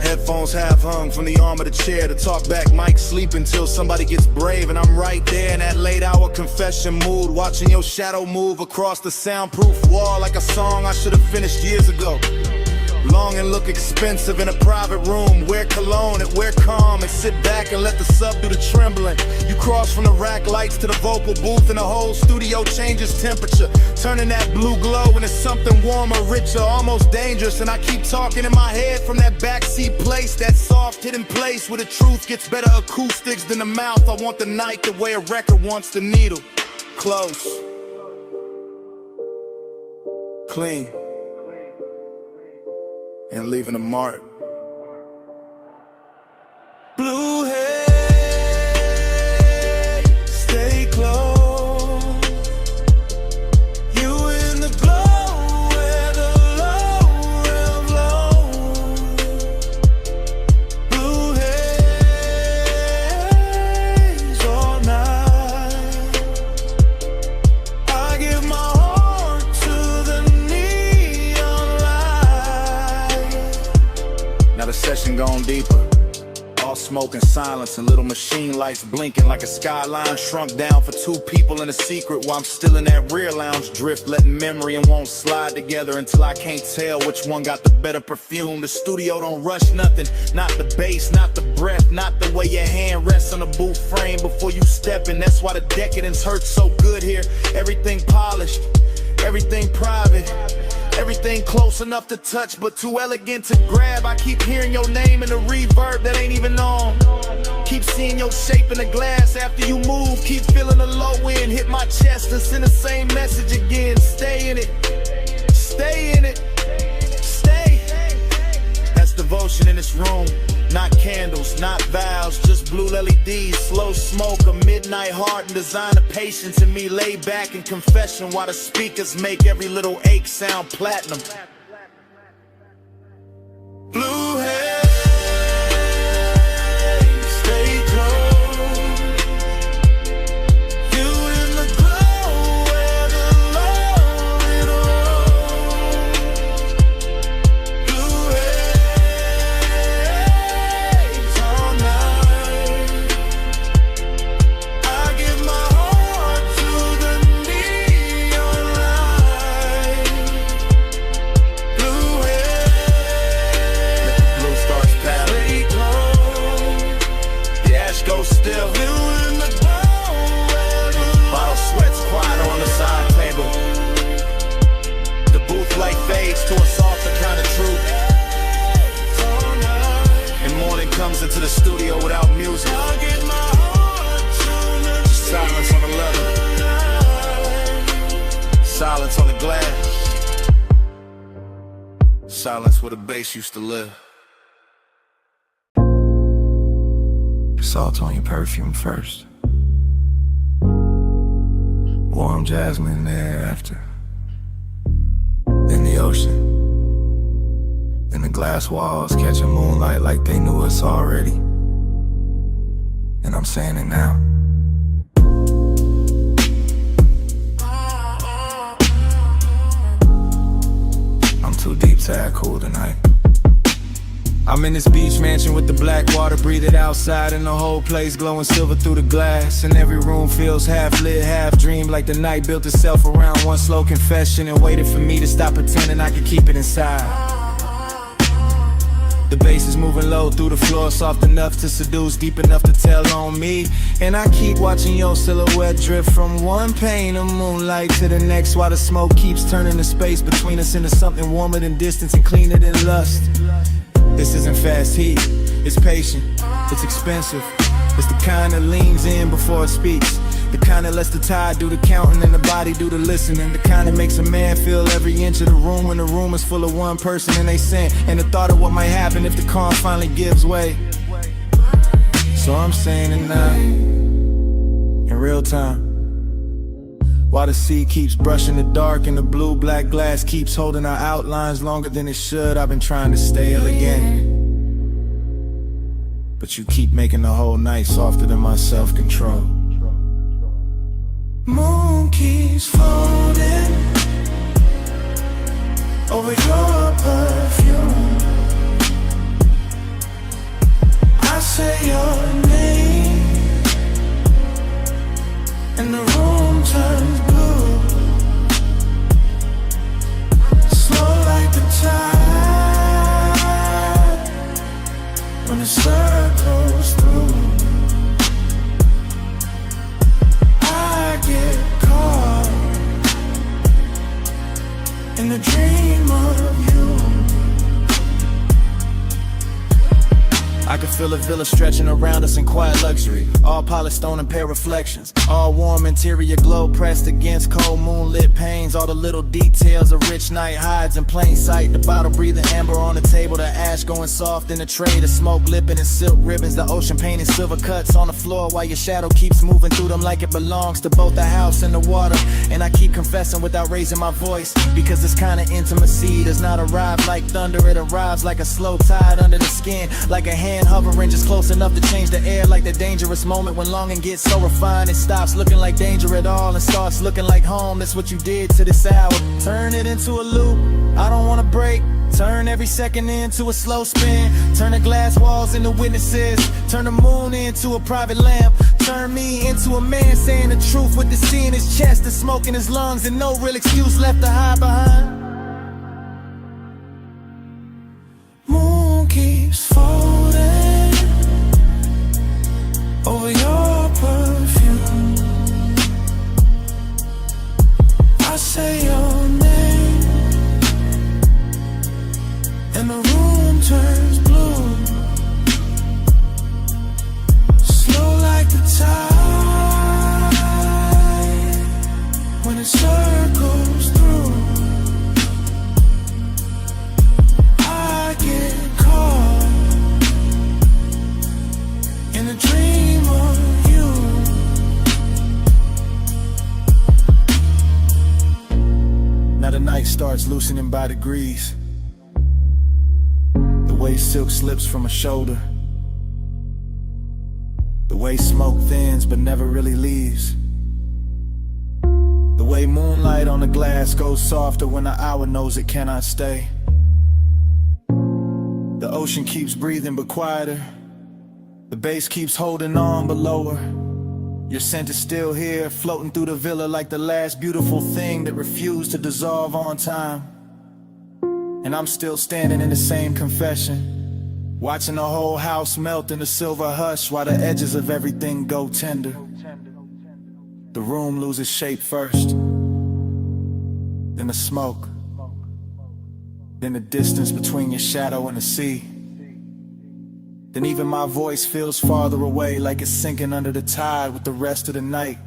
Headphones half hung from the arm of the chair. The talk back mic sleep until somebody gets brave, and I'm right there in that late hour confession mood, watching your shadow move across the soundproof wall like a song I should have finished years ago. Long and look expensive in a private room. Wear cologne and wear calm and sit back and let the sub do the trembling. You cross from the rack lights to the vocal booth and the whole studio changes temperature, turning that blue glow into something warmer, richer, almost dangerous. And I keep talking in my head from that backseat place, that soft hidden place where the truth gets better acoustics than the mouth. I want the night the way a record wants the needle. Close. Clean. And leaving a mark. Blue haze, stay close. You in the glow where the low end flows. Blue haze all night. I give my heart to the neon light. Now the session gone deeper. All smoke and silence and little machine lights blinking like a skyline shrunk down for two people in a secret, while I'm still in that rear lounge drift, letting memory and won't slide together until I can't tell which one got the better perfume. The studio don't rush nothing, not the bass, not the breath, not the way your hand rests on the booth frame before you step in. That's why the decadence hurts so good here. Everything polished, everything private, everything close enough to touch but too elegant to grab. I keep hearing your name in a reverb that ain't even on. Keep seeing your shape in the glass after you move. Keep feeling the low end hit my chest and send the same message again. Stay in it, stay in it, stay. That's devotion in this room. Not candles, not vows, just blue LEDs, slow smoke, a midnight heart, and design of patience in me. Lay back in confession while the speakers make every little ache sound platinum. Blue haze, stay close. You in the glow where the low end rolls. Blue haze all night. I give my heart to the neon light. Blue haze, blue stars pattern. The ash goes still. Bottle sweats quiet on the side table. The booth light fades to a softer kind of truth, and morning comes into the studio without music. Silence on the leather, silence on the glass, silence where the bass used to live. Salt on your perfume first. Warm jasmine in the air after. Then the ocean. Then the glass walls catching moonlight like they knew us already. And I'm saying it now. Too deep to act cool tonight. I'm in this beach mansion with the black water, breathe it outside, and the whole place glowing silver through the glass. And every room feels half lit, half dream, like the night built itself around one slow confession and waited for me to stop pretending I could keep it inside. The bass is moving low through the floor, soft enough to seduce, deep enough to tell on me. And I keep watching your silhouette drift from one pane of moonlight to the next, while the smoke keeps turning the space between us into something warmer than distance and cleaner than lust. This isn't fast heat, it's patient, it's expensive. It's the kind that leans in before it speaks, the kind that lets the tide do the counting and the body do the listening, the kind that makes a man feel every inch of the room when the room is full of one person and they sin, and the thought of what might happen if the calm finally gives way. So I'm saying tonight, in real time, while the sea keeps brushing the dark and the blue-black glass keeps holding our outlines longer than it should, I've been trying to stay elegant, but you keep making the whole night softer than my self-control. Moon keeps floating over your perfume. I say your name and the room turns blue, slow like the tide when the circles through. I get caught in the dream of you. I can feel a villa stretching around us in quiet luxury, all polished stone and pale reflections, all warm interior glow pressed against cold moonlit panes. All the little details a rich night hides in plain sight. The bottle breathing amber on the table, the ash going soft in the tray, the smoke lipping in silk ribbons, the ocean painted silver cuts on the floor while your shadow keeps moving through them like it belongs to both the house and the water. And I keep confessing without raising my voice, because this kind of intimacy does not arrive like thunder, it arrives like a slow tide under the skin, like a hand hovering just close enough to change the air, like the dangerous moment when longing gets so refined it stops looking like danger at all and starts looking like home. That's what you did to this hour. Turn it into a loop, I don't wanna break. Turn every second into a slow spin. Turn the glass walls into witnesses. Turn the moon into a private lamp. Turn me into a man saying the truth with the sea in his chest and smoke in his lungs and no real excuse left to hide behind. Moon keeps folding over your perfume. I say your name and the room turns blue, slow like the tide when it circles through. I get caught in a dream of you. Now the night starts loosening by degrees, the way silk slips from a shoulder, the way smoke thins but never really leaves, the way moonlight on the glass goes softer when the hour knows it cannot stay. The ocean keeps breathing but quieter, the bass keeps holding on but lower. Your scent is still here, floating through the villa like the last beautiful thing that refused to dissolve on time. And I'm still standing in the same confession, watching the whole house melt in the silver hush while the edges of everything go tender. The room loses shape first, then the smoke, then the distance between your shadow and the sea. Then even my voice feels farther away, like it's sinking under the tide with the rest of the night,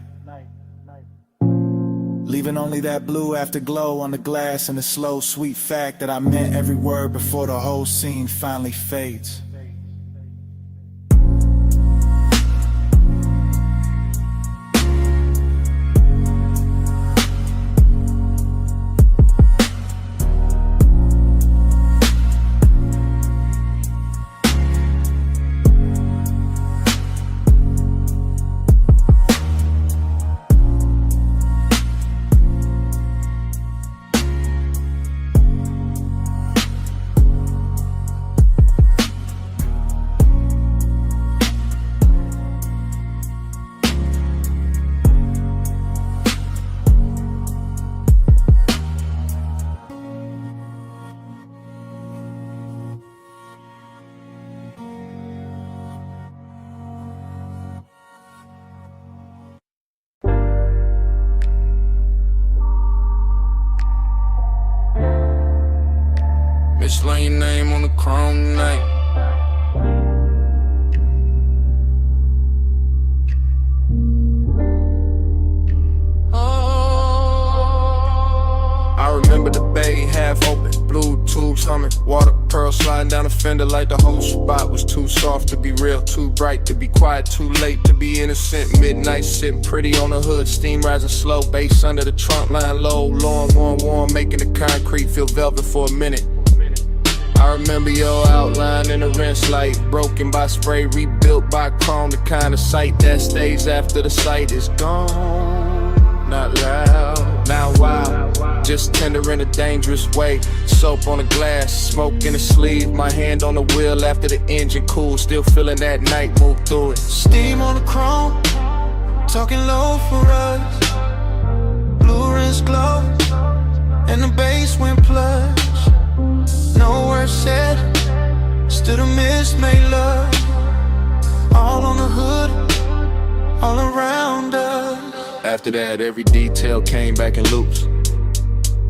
leaving only that blue afterglow on the glass and the slow, sweet fact that I meant every word before the whole scene finally fades. fender like the whole spot was too soft to be real, too bright to be quiet, too late to be innocent. Midnight sitting pretty on the hood, steam rising slow, bass under the trunk line low, long, warm, making the concrete feel velvet for a minute. I remember your outline in the rinse light, broken by spray, rebuilt by chrome, the kind of sight that stays after the sight is gone. Not loud, not wild, just tender in a dangerous way. Soap on the glass, smoke in the sleeve, my hand on the wheel after the engine cool, still feeling that night move through it. Steam on the chrome, talking low for us. Blue rinse glow, and the bass went plush. No words said, still the mist made love. All on the hood, all around us. After that, every detail came back in loops.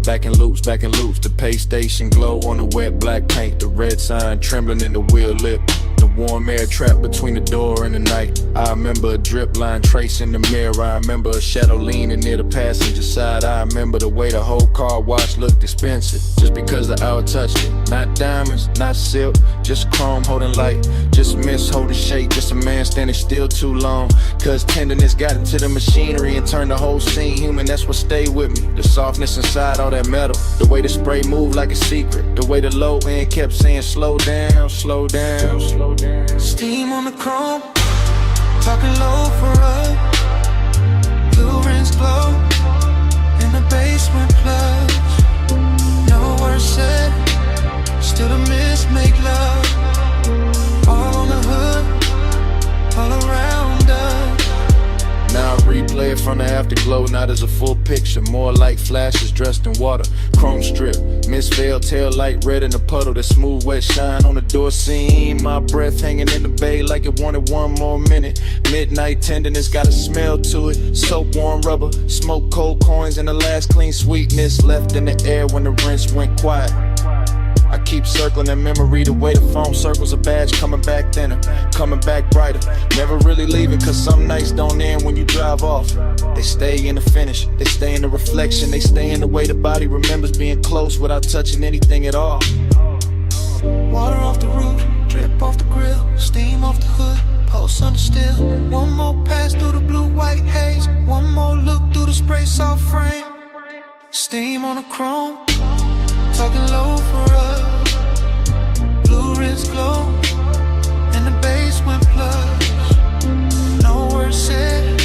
Back in loops, back in loops. The pay station glow on the wet black paint. The red sign trembling in the wheel lip. The warm air trapped between the door and the night. I remember a drip line tracing the mirror. I remember a shadow leaning near the passenger side. I remember the way the whole car wash looked expensive, just because the hour touched it. Not diamonds, not silk, just chrome holding light, just mist holding shape, just a man standing still too long. Cause tenderness got into the machinery and turned the whole scene human. That's what stayed with me. The softness inside all that metal, the way the spray moved like a secret, the way the low end kept saying slow down, slow down, slow down. Steam on the chrome, talking low for us. Blue rinse glow, and the bass went plush. No words said, still the mist make love. All on the hood, all around us. Now I replay it from the afterglow, not as a full picture, more like flashes dressed in water. Chrome strip, mist veil, tail light red in the puddle, that smooth wet shine on the door seam. My breath hanging in the bay like it wanted one more minute. Midnight tenderness got a smell to it, soap warm rubber, smoke cold coins, and the last clean sweetness left in the air when the rinse went quiet. I keep circling that memory, the way the foam circles a badge, coming back thinner, coming back brighter. Never really leaving, cause some nights don't end when you drive off. They stay in the finish, they stay in the reflection, they stay in the way the body remembers being close without touching anything at all. Water off the roof, drip off the grill, steam off the hood, pulse under still. One more pass through the blue-white haze, one more look through the spray soft frame. Steam on the chrome, talking low for us. Blue rinse glow, and the bass went plush. No words said,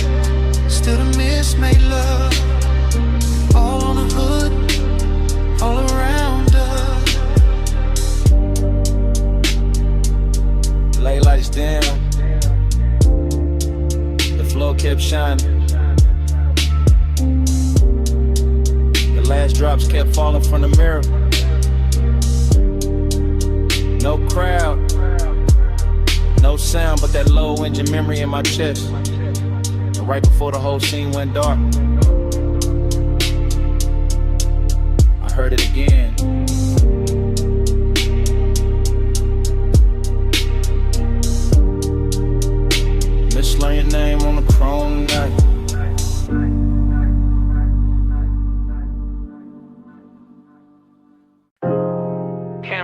still the mist made love. All on the hood, all around us. Lay lights down, the floor kept shining. The last drops kept falling from the mirror. No crowd, no sound, but that low engine memory in my chest. And right before the whole scene went dark, I heard it again. Mislaying your name on the chrome night.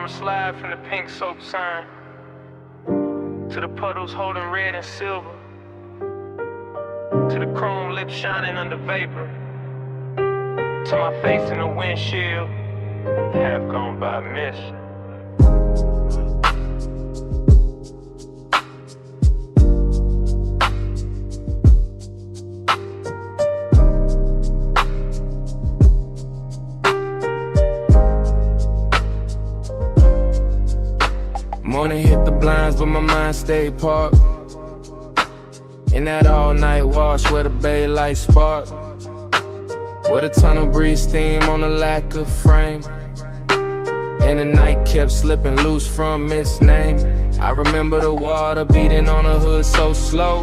Slide from the pink soap sign to the puddles holding red and silver, to the chrome lips shining under vapor, to my face in the windshield, half gone by mist. Morning hit the blinds, but my mind stayed parked in that all-night wash where the bay lights spark, where the tunnel breeze steam on the lack of frame, and the night kept slipping loose from its name. I remember the water beating on the hood so slow.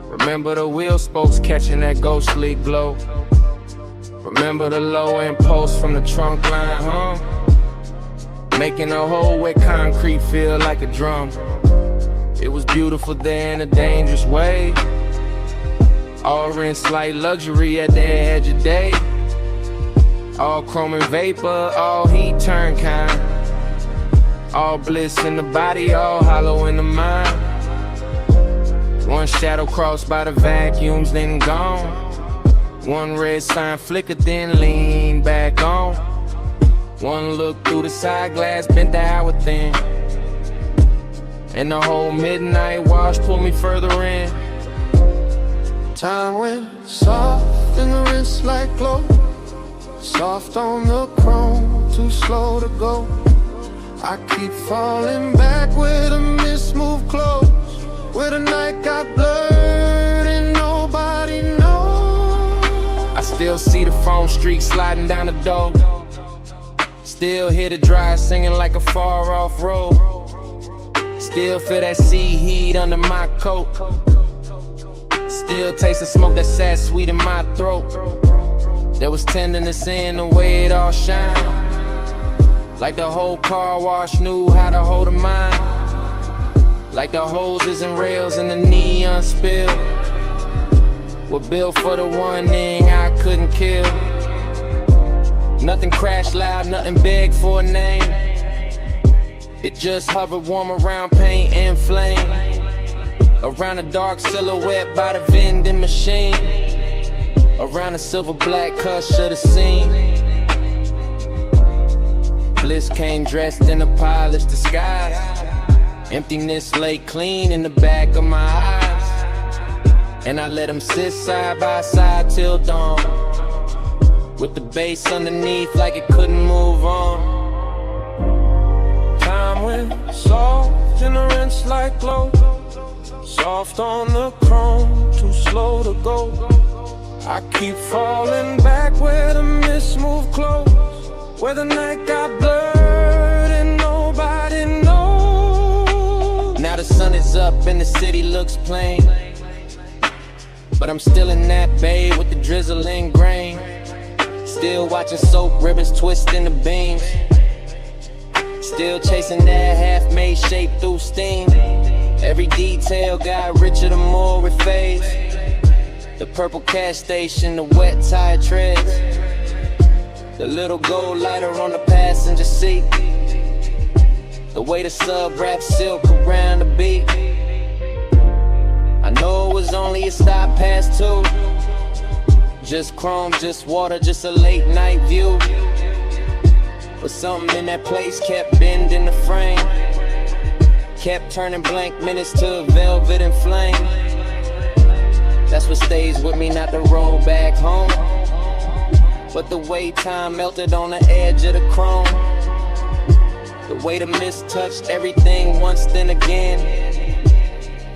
Remember the wheel spokes catching that ghostly glow. Remember the low end pulse from the trunk line hum, making the whole wet concrete feel like a drum. It was beautiful there in a dangerous way, all rinse like luxury at the edge of day, all chrome and vapor, all heat turn kind. All bliss in the body, all hollow in the mind. One shadow crossed by the vacuums, then gone. One red sign flickered, then leaned back on. One look through the side glass, bent the hour thin. And the whole midnight wash pulled me further in. Time went soft in the wrist like glow. Soft on the chrome, too slow to go. I keep falling back where the mist moved close, where the night got blurred and nobody knows. I still see the foam streak sliding down the door. Still hear the drive singing like a far off road. Still feel that sea heat under my coat. Still taste the smoke that sat sweet in my throat. There was tenderness in the way it all shined. Like the whole car wash knew how to hold a mind. Like the hoses and rails and the neon spill were built for the one thing I couldn't kill. Nothing crashed loud, nothing begged for a name. It just hovered warm around paint and flame. Around a dark silhouette by the vending machine. Around the silver black hush of the scene. Bliss came dressed in a polished disguise. Emptiness lay clean in the back of my eyes. And I let them sit side by side till dawn, with the bass underneath like it couldn't move on. Time went soft in the rinse like glow. Soft on the chrome, too slow to go. I keep falling back where the mist moved close, where the night got blurred and nobody knows. Now the sun is up and the city looks plain, but I'm still in that bay with the drizzling grain. Still watching soap ribbons twist in the beams. Still chasing that half-made shape through steam. Every detail got richer the more it fades. The purple cash station, the wet tire treads. The little gold lighter on the passenger seat. The way the sub wraps silk around the beat. I know it was only a stop past 2. Just chrome, just water, just a late night view. But something in that place kept bending the frame. Kept turning blank minutes to velvet and flame. That's what stays with me, not the road back home, but the way time melted on the edge of the chrome. The way the mist touched everything once then again,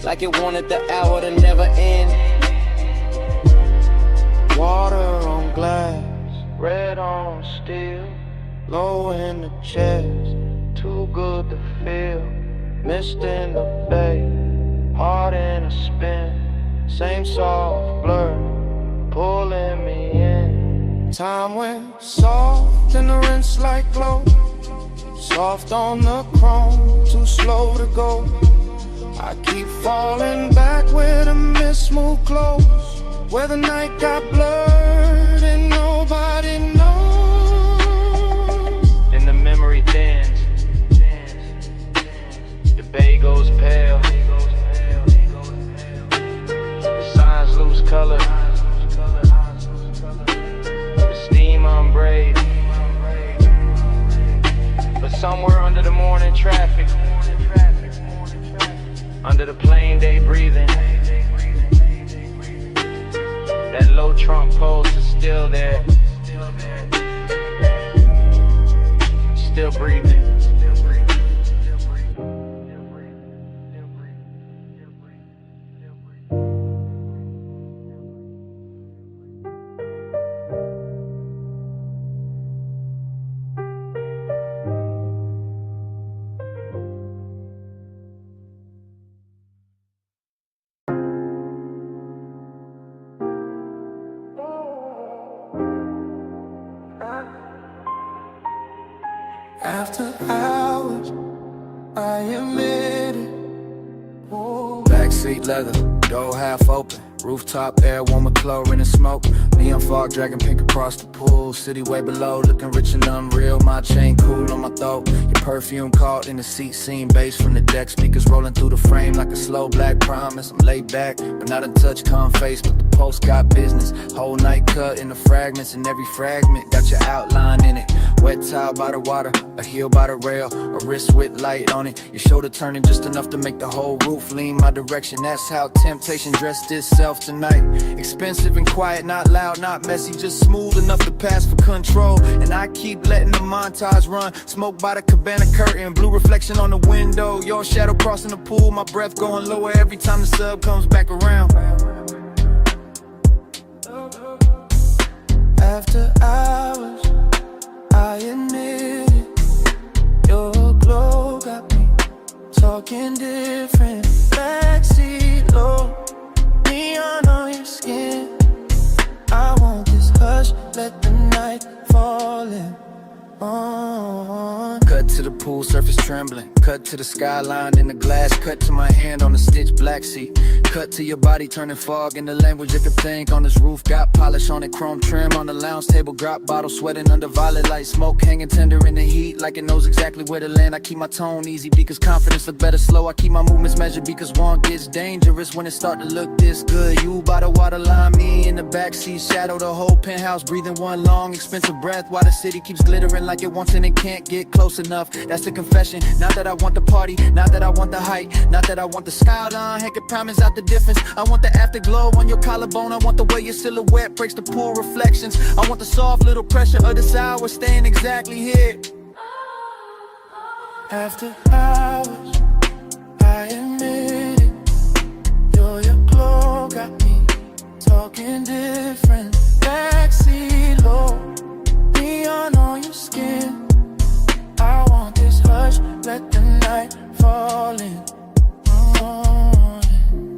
like it wanted the hour to never end. Water on glass, red on steel, low in the chest, too good to feel. Mist in the bay, heart in a spin, same soft blur, pulling me in. Time went soft in the rinse like glow. Soft on the chrome, too slow to go. I keep falling back where the mist moved close, where the night got blurred and nobody knows. And the memory thins, the bay goes pale, the signs lose color, the steam unbraid. But somewhere under the morning traffic, under the plain day breathing, that low trunk post is still there, still breathing. After hours, I admit it. Backseat leather, Door half open, rooftop air, warm with chlorine and smoke. Neon fog dragging pink across the pool. City way below, looking rich and unreal. My chain cool on my throat. Your perfume caught in the seat, seeing bass from the deck. Speakers rolling through the frame like a slow black promise. I'm laid back, but not a touch calm face. But the post got business. Whole night cut in the fragments, and every fragment got your outline in it. Wet towel by the water, a heel by the rail, a wrist with light on it. Your shoulder turning just enough to make the whole roof lean my direction. That's how temptation dressed itself tonight. Expensive and quiet, not loud, not messy, just smooth enough to pass for control. And I keep letting the montage run. Smoke by the cabana curtain, blue reflection on the window. Your shadow crossing the pool, my breath going lower every time the sub comes back around. After hours, I admit it, your glow got me talking different. Backseat low, neon on your skin. I want this hush, let the night fall in. Cut to the pool surface trembling. Cut to the skyline in the glass. Cut to my hand on the stitched black seat. Cut to your body turning fog in the language you could think. On this roof got polish on it, chrome trim on the lounge table. Drop bottle sweating under violet light. Smoke hanging tender in the heat like it knows exactly where to land. I keep my tone easy because confidence look better slow. I keep my movements measured because one gets dangerous when it start to look this good. You by the waterline, me in the backseat. Shadow the whole penthouse, breathing one long expensive breath while the city keeps glittering like it wants and it can't get close enough. That's the confession. Not that I want the party, not that I want the height, not that I want the skyline. Heck, it promise out the difference. I want the afterglow on your collarbone. I want the way your silhouette breaks the pool reflections. I want the soft little pressure of this hour staying exactly here. After hours, I admit it, your glow got me talking different. Backseat low, neon on your skin. I want this hush, let the night fall in.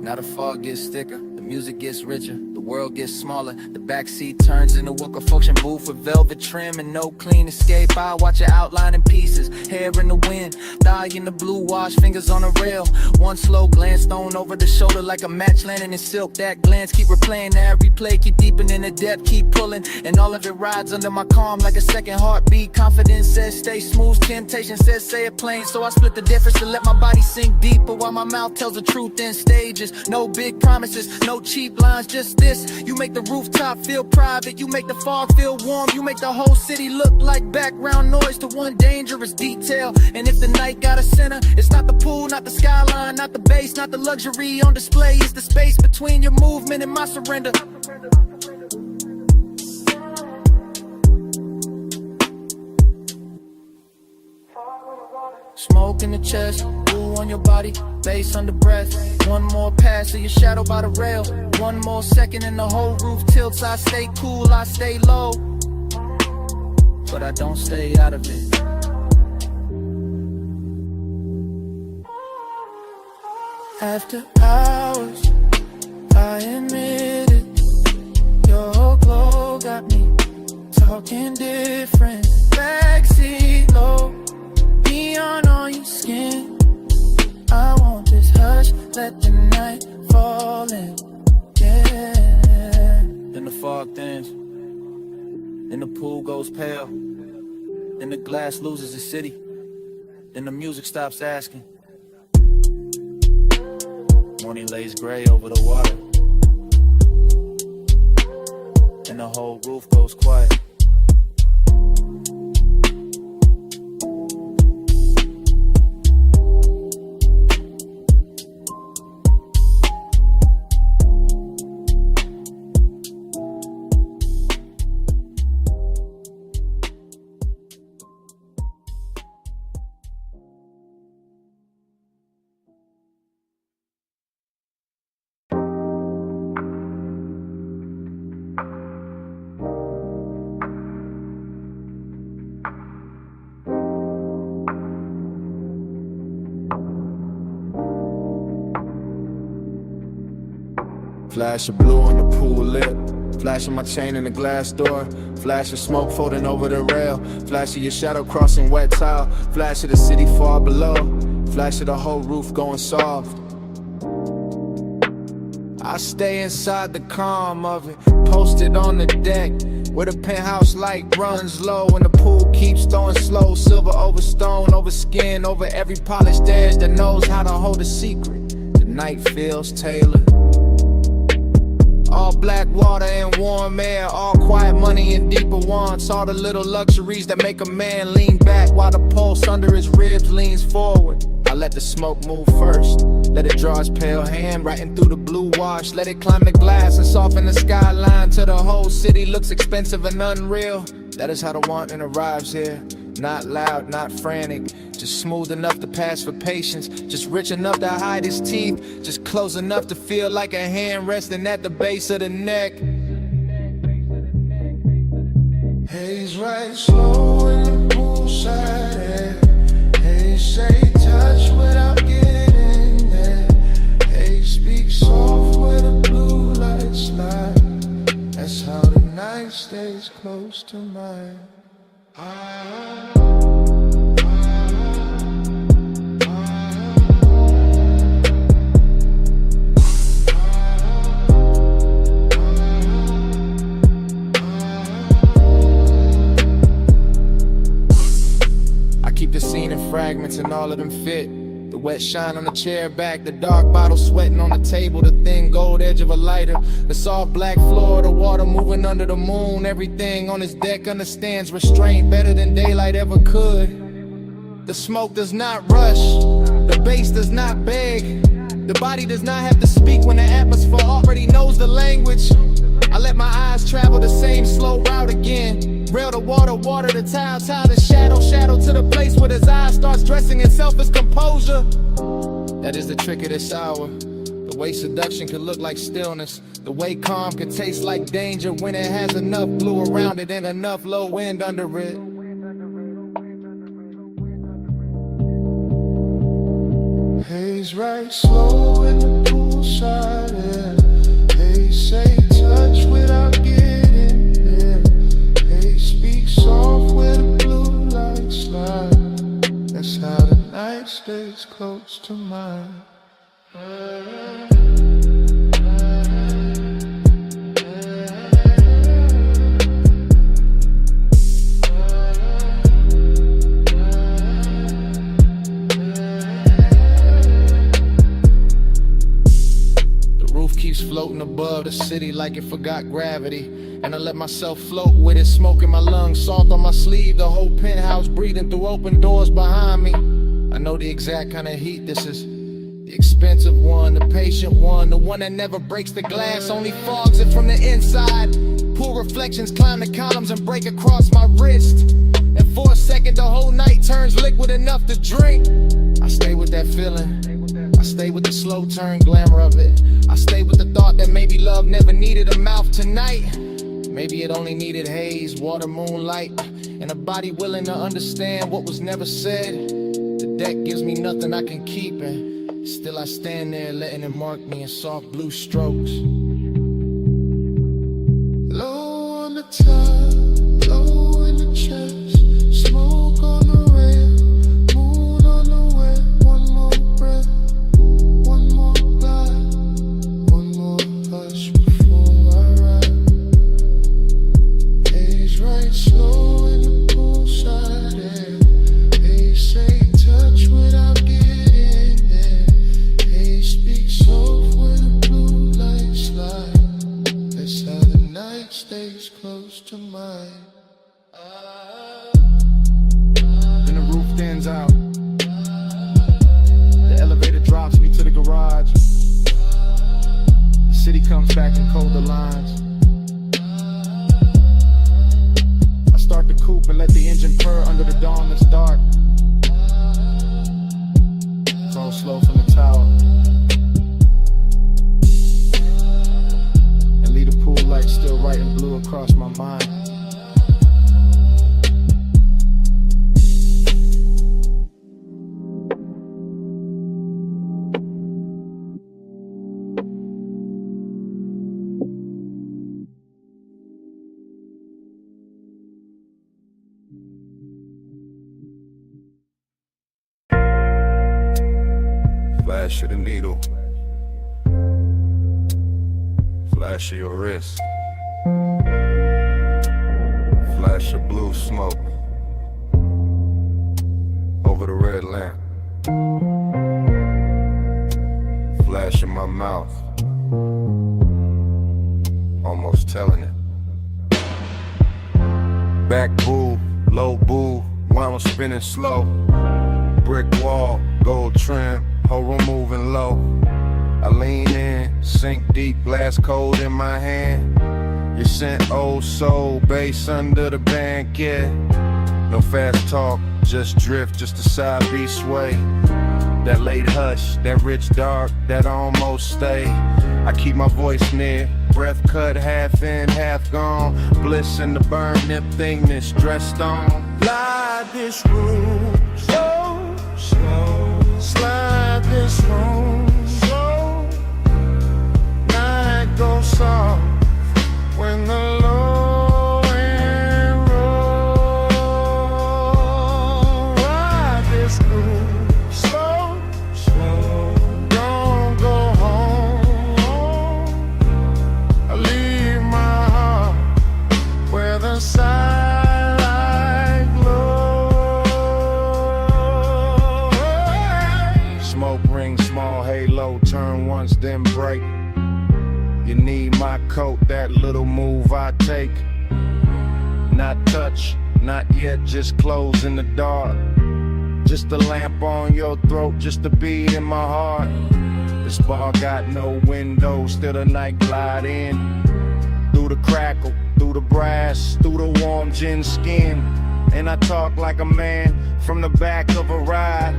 Now the fog gets thicker, the music gets richer, the world gets smaller. The backseat turns into a function booth with velvet trim and no clean escape. I watch it outline in pieces, hair in the wind, thigh in the blue wash, fingers on a rail. One slow glance thrown over the shoulder like a match landing in silk. That glance keep replaying that replay, keep deepening the depth, keep pulling. And all of it rides under my calm like a second heartbeat. Confidence says stay smooth, temptation says say it plain. So I split the difference to let my body sink deeper while my mouth tells the truth in stages. No big promises, no cheap lines, just this. You make the rooftop feel private, you make the fog feel warm, you make the whole city look like background noise to one dangerous detail. And if the night got a center, it's not the pool, not the skyline, not the bass, not the luxury on display. It's the space between your movement and my surrender. Smoke in the chest, blue on your body, bass under breath. One more pass of your shadow by the rail. One more second and the whole roof tilts. I stay cool, I stay low, but I don't stay out of it. After hours, I admit it, your glow got me talking different. Backseat low, neon on your skin. I want this hush, let the night fall in. Yeah. Then the fog thins, then the pool goes pale, then the glass loses its city, then the music stops asking. Morning lays gray over the water, and the whole roof goes quiet. Flash of blue on the pool lip, flash of my chain in the glass door, flash of smoke floating over the rail, flash of your shadow crossing wet tile, flash of the city far below, flash of the whole roof going soft. I stay inside the calm of it, posted on the deck, where the penthouse light runs low and the pool keeps throwing slow. Silver over stone, over skin, over every polished edge that knows how to hold a secret. The night feels tailored. All black water and warm air, all quiet money and deeper wants. All the little luxuries that make a man lean back while the pulse under his ribs leans forward. I let the smoke move first, let it draw its pale hand writing through the blue wash. Let it climb the glass and soften the skyline till the whole city looks expensive and unreal. That is how the wanting arrives here. Not loud, not frantic, just smooth enough to pass for patience, just rich enough to hide his teeth, just close enough to feel like a hand resting at the base of the neck. Haze right slow in the poolside air. Haze say touch without getting there. Haze speak soft where the blue lights lie. That's how the night stays close to mine. I keep the scene in fragments and all of them fit. The wet shine on the chair back, the dark bottle sweating on the table, the thin gold edge of a lighter, the soft black floor, the water moving under the moon. Everything on this deck understands restraint better than daylight ever could. The smoke does not rush, the bass does not beg, the body does not have to speak when the atmosphere already knows the language. I let my eyes travel the same slow route again. Rail to water, water to tile, tile to shadow, shadow to the place where his eye starts dressing itself as composure. That is the trick of this hour. The way seduction can look like stillness. The way calm can taste like danger when it has enough blue around it and enough low wind under it. Haze right slow in the poolside air. Haze say touch without getting there. Haze speak soft where the blue lights slide. That's how the night stays close to mine. Keeps floating above the city like it forgot gravity, and I let myself float with it. Smoke in my lungs, salt on my sleeve, the whole penthouse breathing through open doors behind me. I know the exact kind of heat this is. The expensive one, the patient one, the one that never breaks the glass, only fogs it from the inside. Pool reflections climb the columns and break across my wrist, and for a second the whole night turns liquid enough to drink. I stay with that feeling, I stay with the slow turn glamour of it. I stay with the thought that maybe love never needed a mouth tonight. Maybe it only needed haze, water, moonlight, and a body willing to understand what was never said. The deck gives me nothing I can keep, and still I stand there letting it mark me in soft blue strokes. Low on the top, low in the chest, smoke on the rail, moon on the wet. One more breath, one more glide, one more hush before I ride. Haze right slow in the poolside air. Haze say touch without getting there. Haze speak soft where the blue lights slide. That's how the night stays close to mine. Then the roof thins out. The elevator drops me to the garage. The city comes back in colder lines. I start the coupe and let the engine purr under the dawn that's dark. Roll slow from the tower. And leave the pool light still writing blue across my mind. Flash of the needle. Flash of your wrist. Flash of blue smoke over the red lamp. Flash in my mouth, almost telling it. Back boo, low boo, while I'm spinning slow. Brick wall, gold trim, whole room moving low. I lean in, sink deep, glass cold in my hand. You sent old soul, bass under the banquet. No fast talk, just drift, just a side beat sway. That late hush, that rich dark, that almost stay. I keep my voice near, breath cut, half in, half gone. Bliss in the burn, nip thing that's dressed on. Slide this room slow, slow. Slide this room slow. Night goes soft when the low end roll. Ride this room slow, slow. Don't go home. I leave my heart where the side glow. Smoke ring, small halo, turn once then break. You need my coat, that little move I take. Not touch, not yet, just close in the dark. Just a lamp on your throat, just a beat in my heart. This bar got no windows, still the night glide in. Through the crackle, through the brass, through the warm gin skin. And I talk like a man from the back of a ride.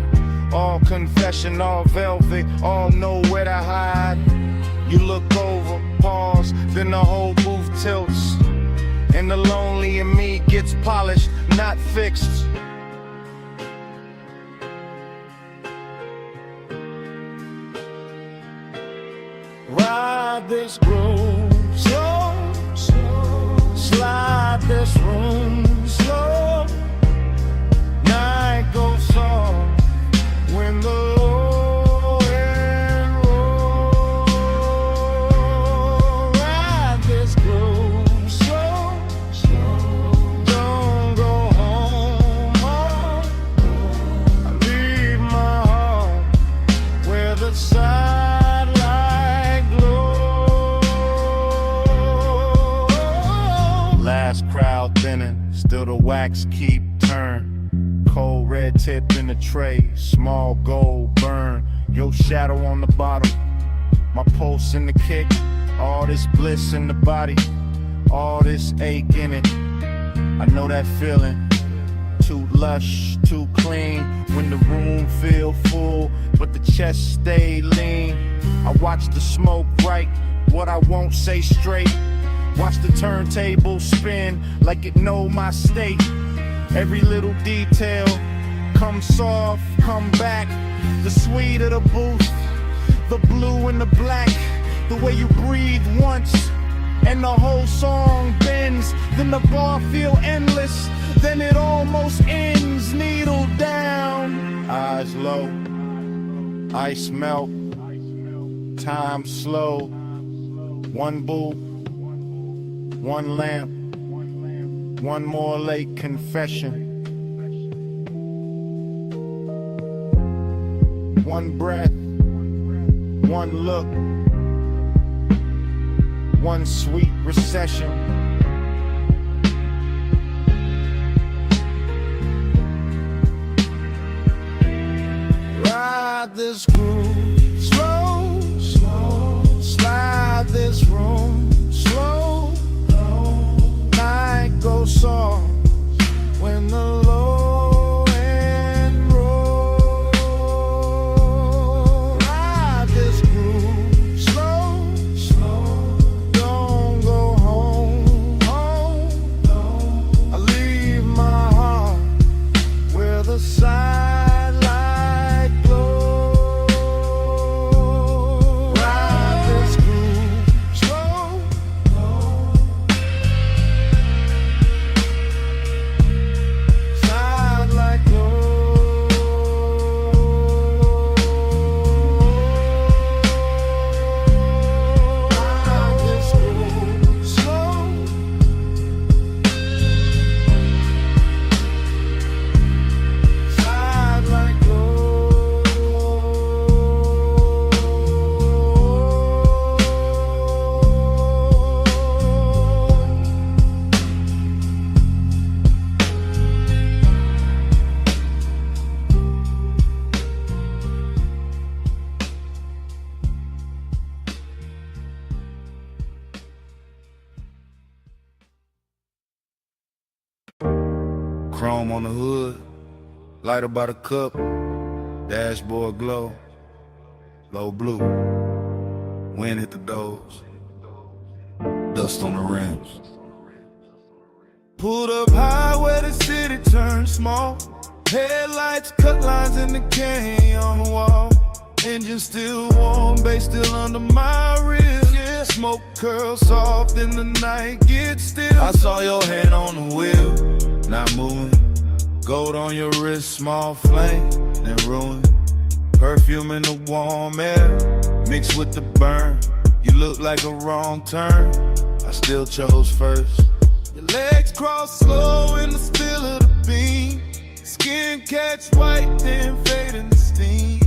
All confession, all velvet, all know where to hide. You look over, pause, then the whole booth tilts. And the lonely in me gets polished, not fixed. Ride this groove slow, slow. Slide this room slow. Night goes soft when the low end roll. Ride this groove slow, slow. Don't go home. I leave my heart where the sidelight glows. Last crowd thinning, still the wax keep turn. Cold red tip in the tray, small gold burn. Your shadow on the bottle, my pulse in the kick. All this bliss in the body, all this ache in it. I know that feeling, too lush, too clean. When the room feel full, but the chest stay lean. I watch the smoke bright, what I won't say straight. Watch the turntable spin like it know my state. Every little detail, come soft, come back. The sweet of the booth, the blue and the black. The way you breathe once, and the whole song bends. Then the bar feel endless, then it almost ends. Needle down, eyes low, ice melt, time slow. One boo, one lamp, one more late confession. One breath, one look, one sweet recession. Ride this groove slow, slow. Slide this room slow. Night goes soft when the low end roll. Ride this groove slow, slow. Don't go home, home. I leave my heart where the sidelight glows. Chrome on the hood, light about a cup, dashboard glow, low blue, wind hit the doors, dust on the rims. Pulled up high where the city turned small. Headlights cut lines in the canyon on the wall. Engine still warm, bass still under my ribs. Yeah, smoke curls soft in the night, get still. I saw your hand on the wheel, not moving. Gold on your wrist, small flame, then ruin. Perfume in the warm air, mixed with the burn. You look like a wrong turn, I still chose first. Your legs cross slow in the spill of the beam. Skin catch white, then fade in the steam.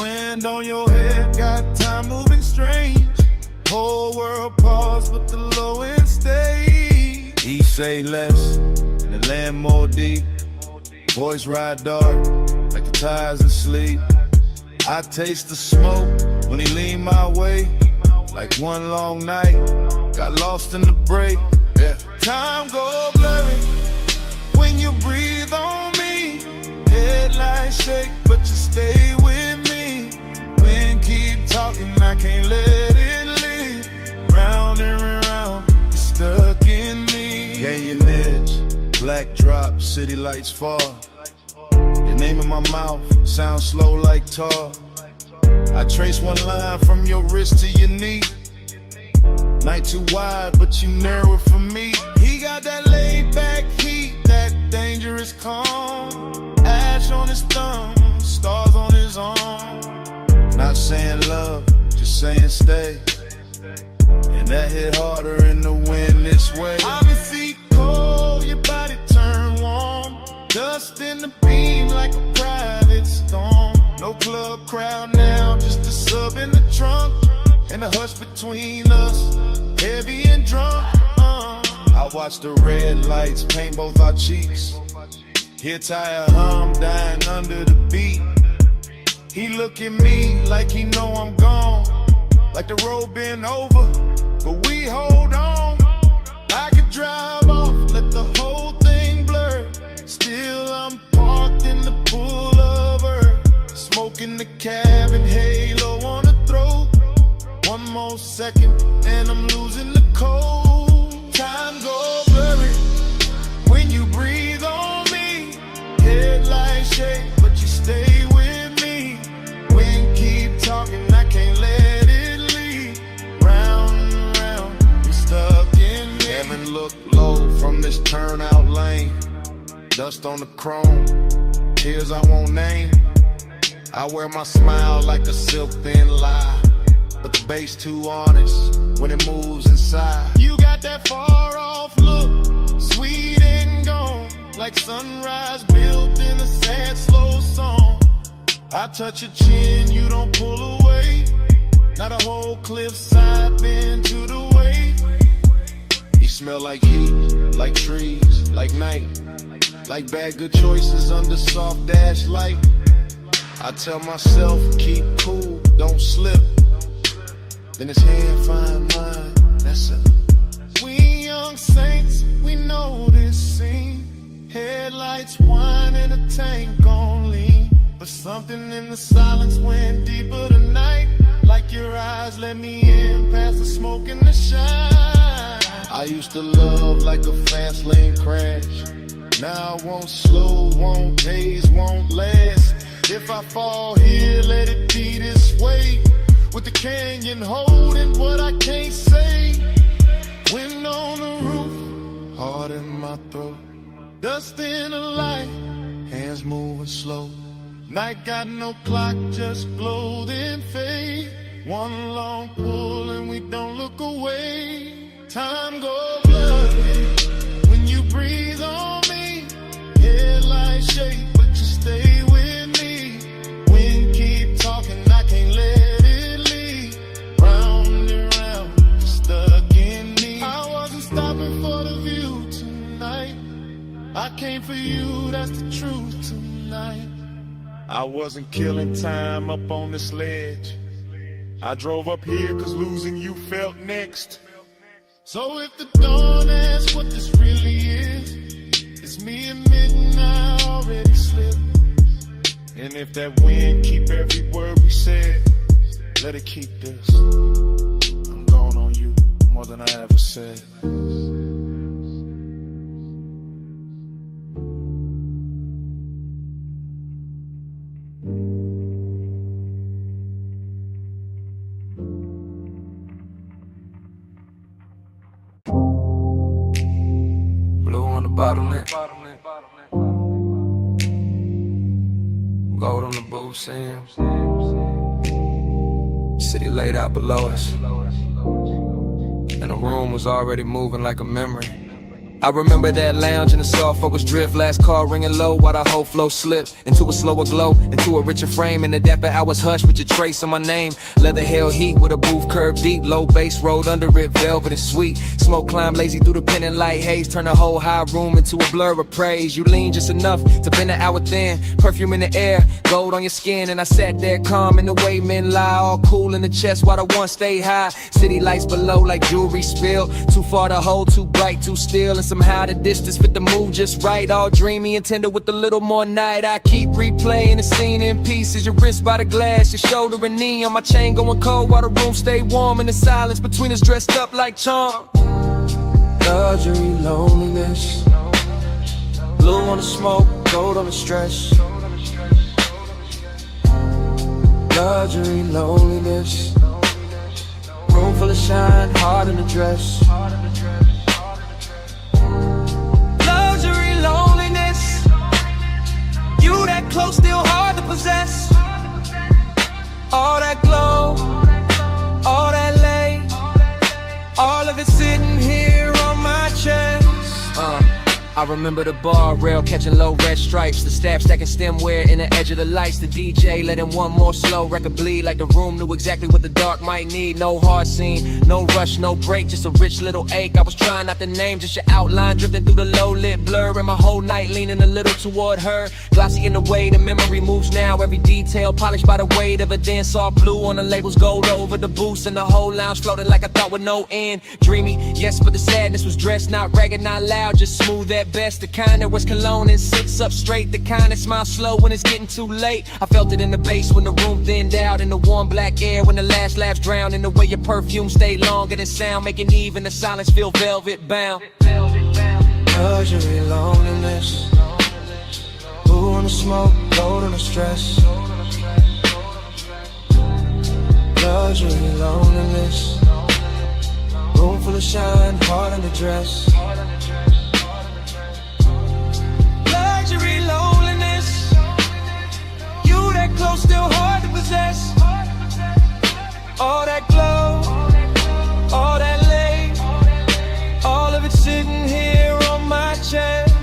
Wind on your head, got time moving strange. Whole world pause, but the low end stay. He say less, and the land more deep. Voice ride dark, like the tires in sleep. I taste the smoke when he lean my way. Like one long night, got lost in the break. Yeah. Time go blurry when you breathe on me. Headlights shake, but you stay with me. Wind keep talking, I can't let it leave. Round and round, you're stuck in me. Canyon edge, black drop, city lights fall. Your name in my mouth, sound slow like tar. I trace one line from your wrist to your knee. Night too wide, but you narrow it for me. He got that laid back heat, that dangerous calm. Ash on his thumb, stars on his arm. Not saying love, just saying stay. And that hit harder in the wind this way. I'm in feet cold, your body turn warm. Dust in the beam like a private storm. No club crowd now, just a sub in the trunk. And the hush between us, heavy and drunk. I watch the red lights paint both our cheeks. Hear tire hum dying under the beat. He look at me like he know I'm gone. Like the road been over, but we hold on. I could drive off, let the whole thing blur. Still I'm parked in the pool of earth. Smoking the cabin, halo on the throat. One more second and I'm losing the cold. Time go blurry when you breathe on me. Headlights shake, but you stay with me. Wind keep talking, I can't let it leave. Round and round, you're stuck in me. Heaven look low from this turnout lane. Dust on the chrome, tears I won't name. I wear my smile like a silk thin lie. But the bass too honest when it moves inside. You got that far off look, sweet and gone. Like sunrise built in a sad slow song. I touch your chin, you don't pull away. Not a whole cliffside bend to the way. You smell like heat, like trees, like night. Like bad good choices under soft dash light. I tell myself, keep cool, don't slip. Then his hand find mine, that's it. We young saints, we know this scene. Headlights whine and a tank on lean. But something in the silence went deeper tonight. Like your eyes let me in past the smoke and the shine. I used to love like a fast lane crash. Now I won't slow, won't haze, won't last. If I fall here, let it be this way. With the canyon holding what I can't say. Wind on the roof, heart in my throat. Dust in the light, hands moving slow. Night got no clock, just glow then fade. One long pull and we don't look away. Time go blurry when you breathe on me. Headlights shake, but you stay with me. Wind keep talking, I can't let it leave. Round and round, you're stuck in me. I wasn't stopping for the view tonight. I came for you, that's the truth tonight. I wasn't killing time up on this ledge. I drove up here cause losing you felt next. So if the dawn asks what this really is, it's It's me admitting I already slipped. And if that wind keep every word we said, let it keep this. I'm going on you more than I ever said. Blue on the bottleneck. Gold on the booth, Sam. City laid out below us, and the room was already moving like a memory. I remember that lounge in the soft focus drift, last call ringing low while the whole flow slipped into a slower glow, into a richer frame. In the dapper hours hushed with your trace on my name. Leather held heat with a booth curved deep, low bass rolled under it, velvet and sweet. Smoke climbed lazy through the pendant light haze, turn the whole high room into a blur of praise. You leaned just enough to bend the hour thin, perfume in the air, gold on your skin. And I sat there calm in the way men lie, all cool in the chest while the one stay high. City lights below like jewelry spilled, too far to hold, too bright, too still. And somehow the distance fit the mood just right, all dreamy and tender with a little more night. I keep replaying the scene in pieces, your wrist by the glass, your shoulder and knee on my chain going cold while the room stay warm. In the silence between us dressed up like charm. Luxury, loneliness, blue on the smoke, gold on the stress. Luxury, loneliness, room full of shine, heart in the dress. Luxury, loneliness, you that close, still hard to possess. All that glow, all that lay, all of it sitting here on my chest. I remember the bar rail catching low red stripes, the staff stacking stemware in the edge of the lights, the DJ letting one more slow record bleed like the room knew exactly what the dark might need. No hard scene, no rush, no break, just a rich little ache. I was trying not to name, just your outline drifting through the low lit blur, and my whole night leaning a little toward her. Glossy in the way the memory moves now, every detail polished by the weight of a dance soft blue on the labels, gold over the boost, and the whole lounge floating like I thought with no end. Dreamy, yes, but the sadness was dressed, not ragged, not loud, just smooth at best. The kind that was cologne and sits up straight, the kind that smiles slow when it's getting too late. I felt it in the bass when the room thinned out, in the warm black air when the last laughs drowned, in the way your perfume stayed longer than sound, making even the silence feel velvet bound. Luxury, loneliness, blue on the smoke, gold on the stress. Luxury, loneliness, room full of shine, heart in the dress. Luxury, loneliness, you that close, still hard to possess. All that glow, all that lay, all of it sitting here on my chest.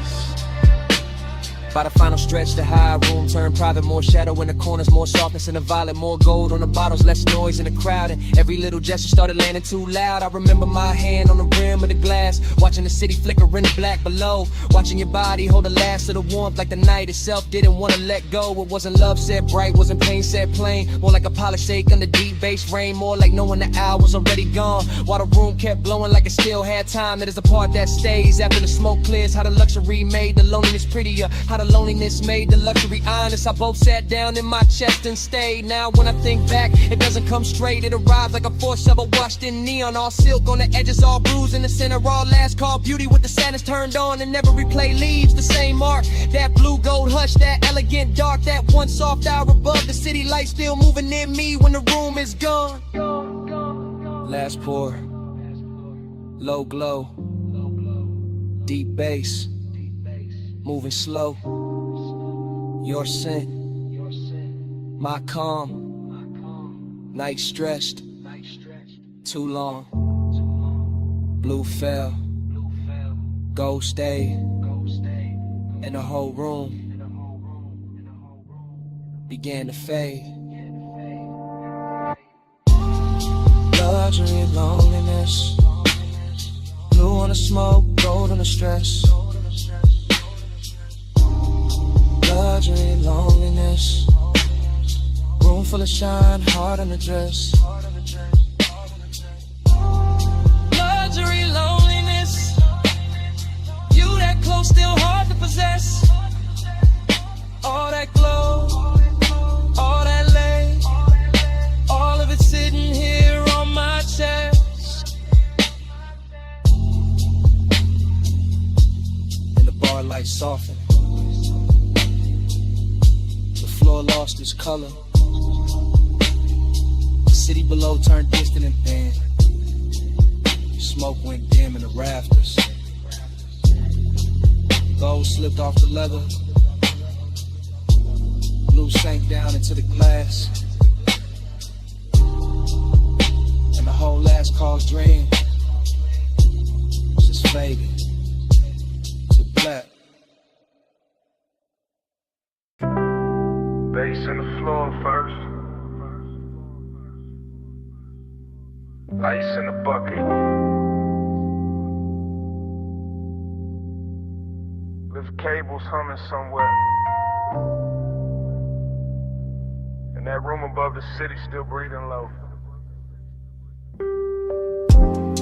By the final stretch, the high room turned private, more shadow in the corners, more softness in the violet, more gold on the bottles, less noise in the crowd, and every little gesture started landing too loud. I remember my hand on the rim of the glass, watching the city flicker in the black below, watching your body hold the last of the warmth like the night itself didn't want to let go. It wasn't love said bright, wasn't pain said plain, more like a polished ache under deep bass rain, more like knowing the hour was already gone, while the room kept blowing like it still had time. That is the part that stays after the smoke clears, how the luxury made the loneliness prettier, how the loneliness made the luxury honest. I both sat down in my chest and stayed. Now when I think back, it doesn't come straight, it arrives like a force shovel washed in neon, all silk on the edges, all bruised in the center, all last call beauty with the sadness turned on, and never replay leaves the same mark. That blue gold hush, that elegant dark, that one soft hour above the city light still moving near me when the room is gone. Last pour, low glow, deep bass, moving slow. Your scent, my calm, night stressed, too long. Blue fell, gold stayed, and the whole room began to fade. Luxury, loneliness, blue on the smoke, gold on the stress. Luxury, loneliness, room full of shine, heart in the dress. Luxury, loneliness, you that close. flow still hard to possess. All that glow, all that lay, all of it sitting here on my chest. And the bar light softened. The floor lost its color. The city below turned distant and thin. Smoke went dim in the rafters. Gold slipped off the leather. Blue sank down into the glass. And the whole last call's dream just faded to black. Bass in the floor first. Ice in the bucket. Lift cables humming somewhere. And that room above the city still breathing low.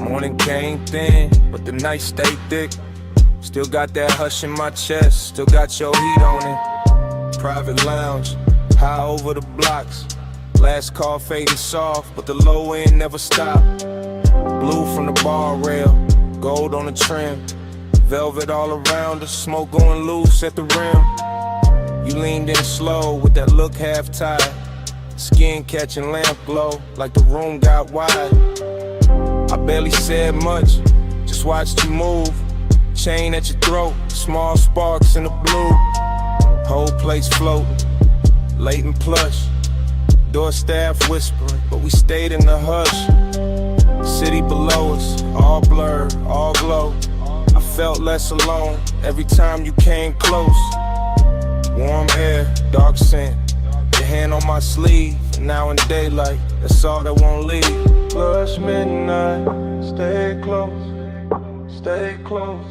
Morning came thin, but the night stayed thick. Still got that hush in my chest, still got your heat on it. Private lounge, high over the blocks. Last call fading soft, but the low end never stopped. Blue from the bar rail, gold on the trim. Velvet all around us, smoke going loose at the rim. You leaned in slow with that look half tied. Skin catching lamp glow, like the room got wide. I barely said much, just watched you move. Chain at your throat, small sparks in the blue. Whole place floating, late and plush. Door staff whispering, but we stayed in the hush. City below us, all blurred, all glow. I felt less alone every time you came close. Warm air, dark scent, your hand on my sleeve. Now in daylight, that's all that won't leave. Plus midnight, stay close, stay close.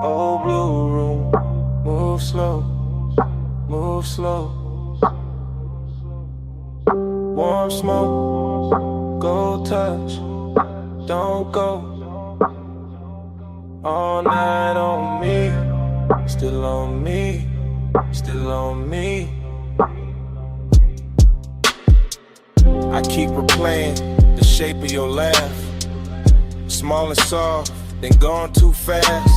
Old blue room, move slow, move slow. Warm smoke, go touch, don't go. All night on me, still on me, still on me. I keep replaying the shape of your laugh. Small and soft, then gone too fast.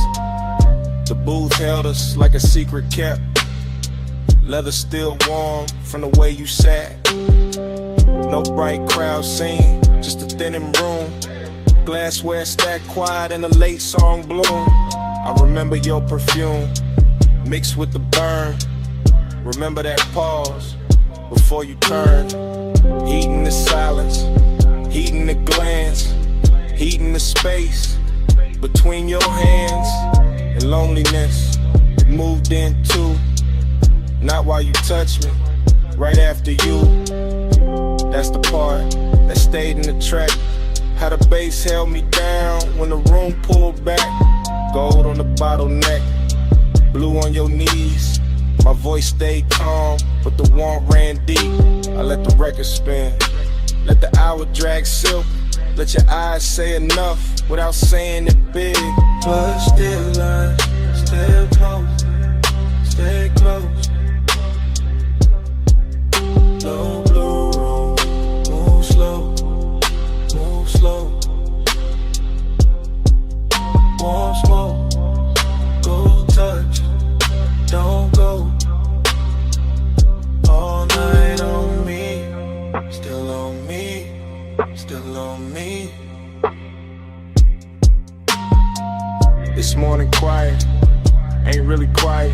The booth held us like a secret kept. Leather still warm from the way you sat. No bright crowd scene, just a thinning room. Glassware stacked quiet in a late song bloom. I remember your perfume mixed with the burn. Remember that pause before you turned. Heating the silence, heating the glance, heating the space between your hands. And loneliness moved in too. Not while you touched me, right after you. That's the part that stayed in the track. How the bass held me down when the room pulled back. Gold on the bottleneck, blue on your knees. My voice stayed calm, but the warmth ran deep. I let the record spin, let the hour drag silk. Let your eyes say enough without saying it big. But still I stay close, stay close. Low blue room, move slow, move slow. Warm smoke, go touch, don't go. All night on me, still on me, still on me. This morning quiet, ain't really quiet.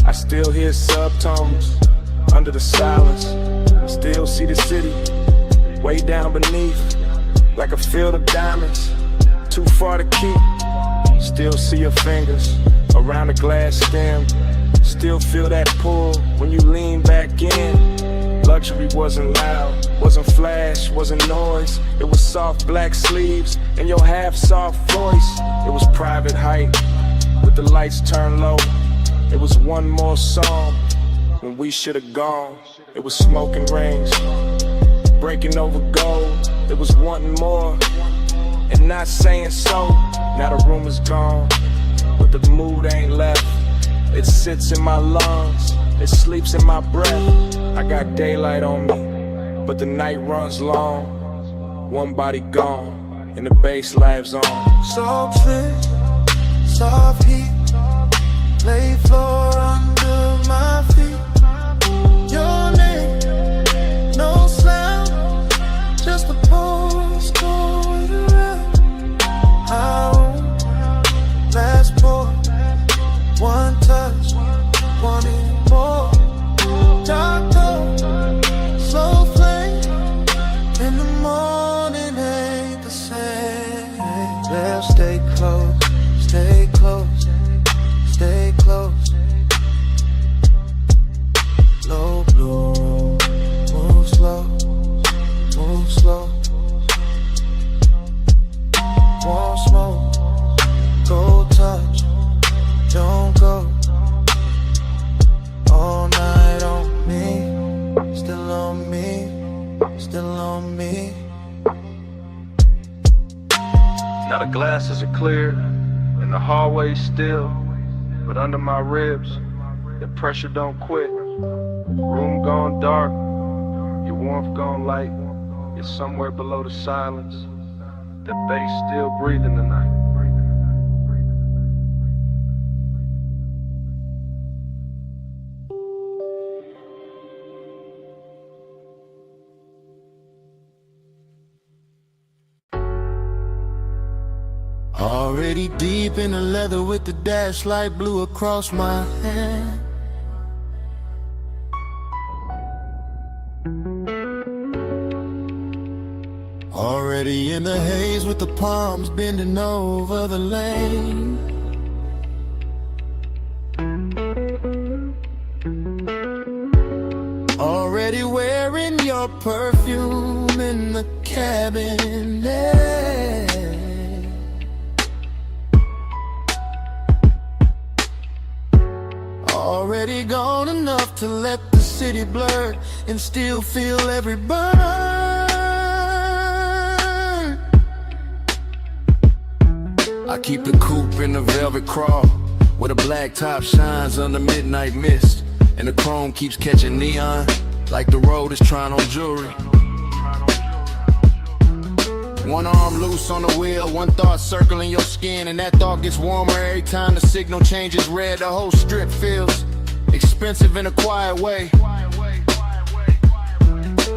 I still hear subtones under the silence. Still see the city way down beneath, like a field of diamonds, too far to keep. Still see your fingers around the glass stem. Still feel that pull when you lean back in. Luxury wasn't loud, wasn't flash, wasn't noise. It was soft black sleeves and your half-soft voice. It was private height with the lights turned low. It was one more song when we should have gone. It was smoking rings, breaking over gold. It was wanting more. and not saying so. Now the room is gone, but the mood ain't left. It sits in my lungs, it sleeps in my breath. I got daylight on me, but the night runs long. One body gone, and the bass lives on. Soft fit, soft heat, lay floor under my feet. Your name, no sound, just a postcode around. How last pour, one touch, wanting more. Dark tone, slow flame, in the morning ain't the same. Let's stay close, stay close, stay close. Low blue room, move slow, move slow. Won't smoke, go touch, don't go. All night on me, still on me, still on me. Now the glasses are clear, and the hallway's still, but under my ribs, the pressure don't quit. Room gone dark, your warmth gone light. You're somewhere below the silence. The bass still breathing tonight. Already deep in the leather with the dash light blue across my hand. Already in the haze with the palms bending over the lane. Already wearing your perfume in the cabinet. Already gone enough to let the city blur and still feel every burn. I keep the coupe in the velvet crawl, where the black top shines under midnight mist, and the chrome keeps catching neon, like the road is trying on jewelry. One arm loose on the wheel, one thought circling your skin, and that thought gets warmer every time the signal changes red. The whole strip feels expensive in a quiet way.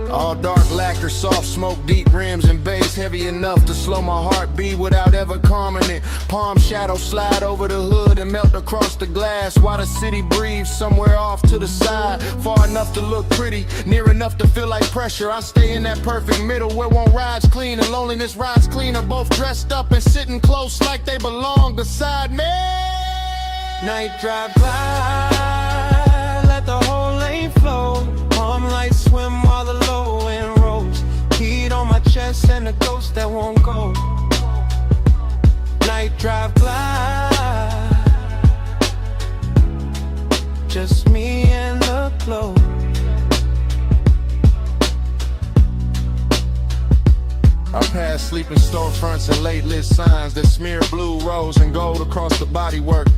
All dark lacquer, soft smoke, deep rims and bass, heavy enough to slow my heartbeat without ever calming it. Palm shadows slide over the hood and melt across the glass, while the city breathes somewhere off to the side. Far enough to look pretty, near enough to feel like pressure. I stay in that perfect middle where one ride's clean and loneliness rides cleaner, both dressed up and sitting close like they belong beside me. Night drive by, let the whole lane flow. Palm lights swim while the low end rolls. Heat on my chest and a ghost that won't go. Night drive glide, just me and the glow. I pass sleeping storefronts and late lit signs that smear blue, rose, and gold across the bodywork.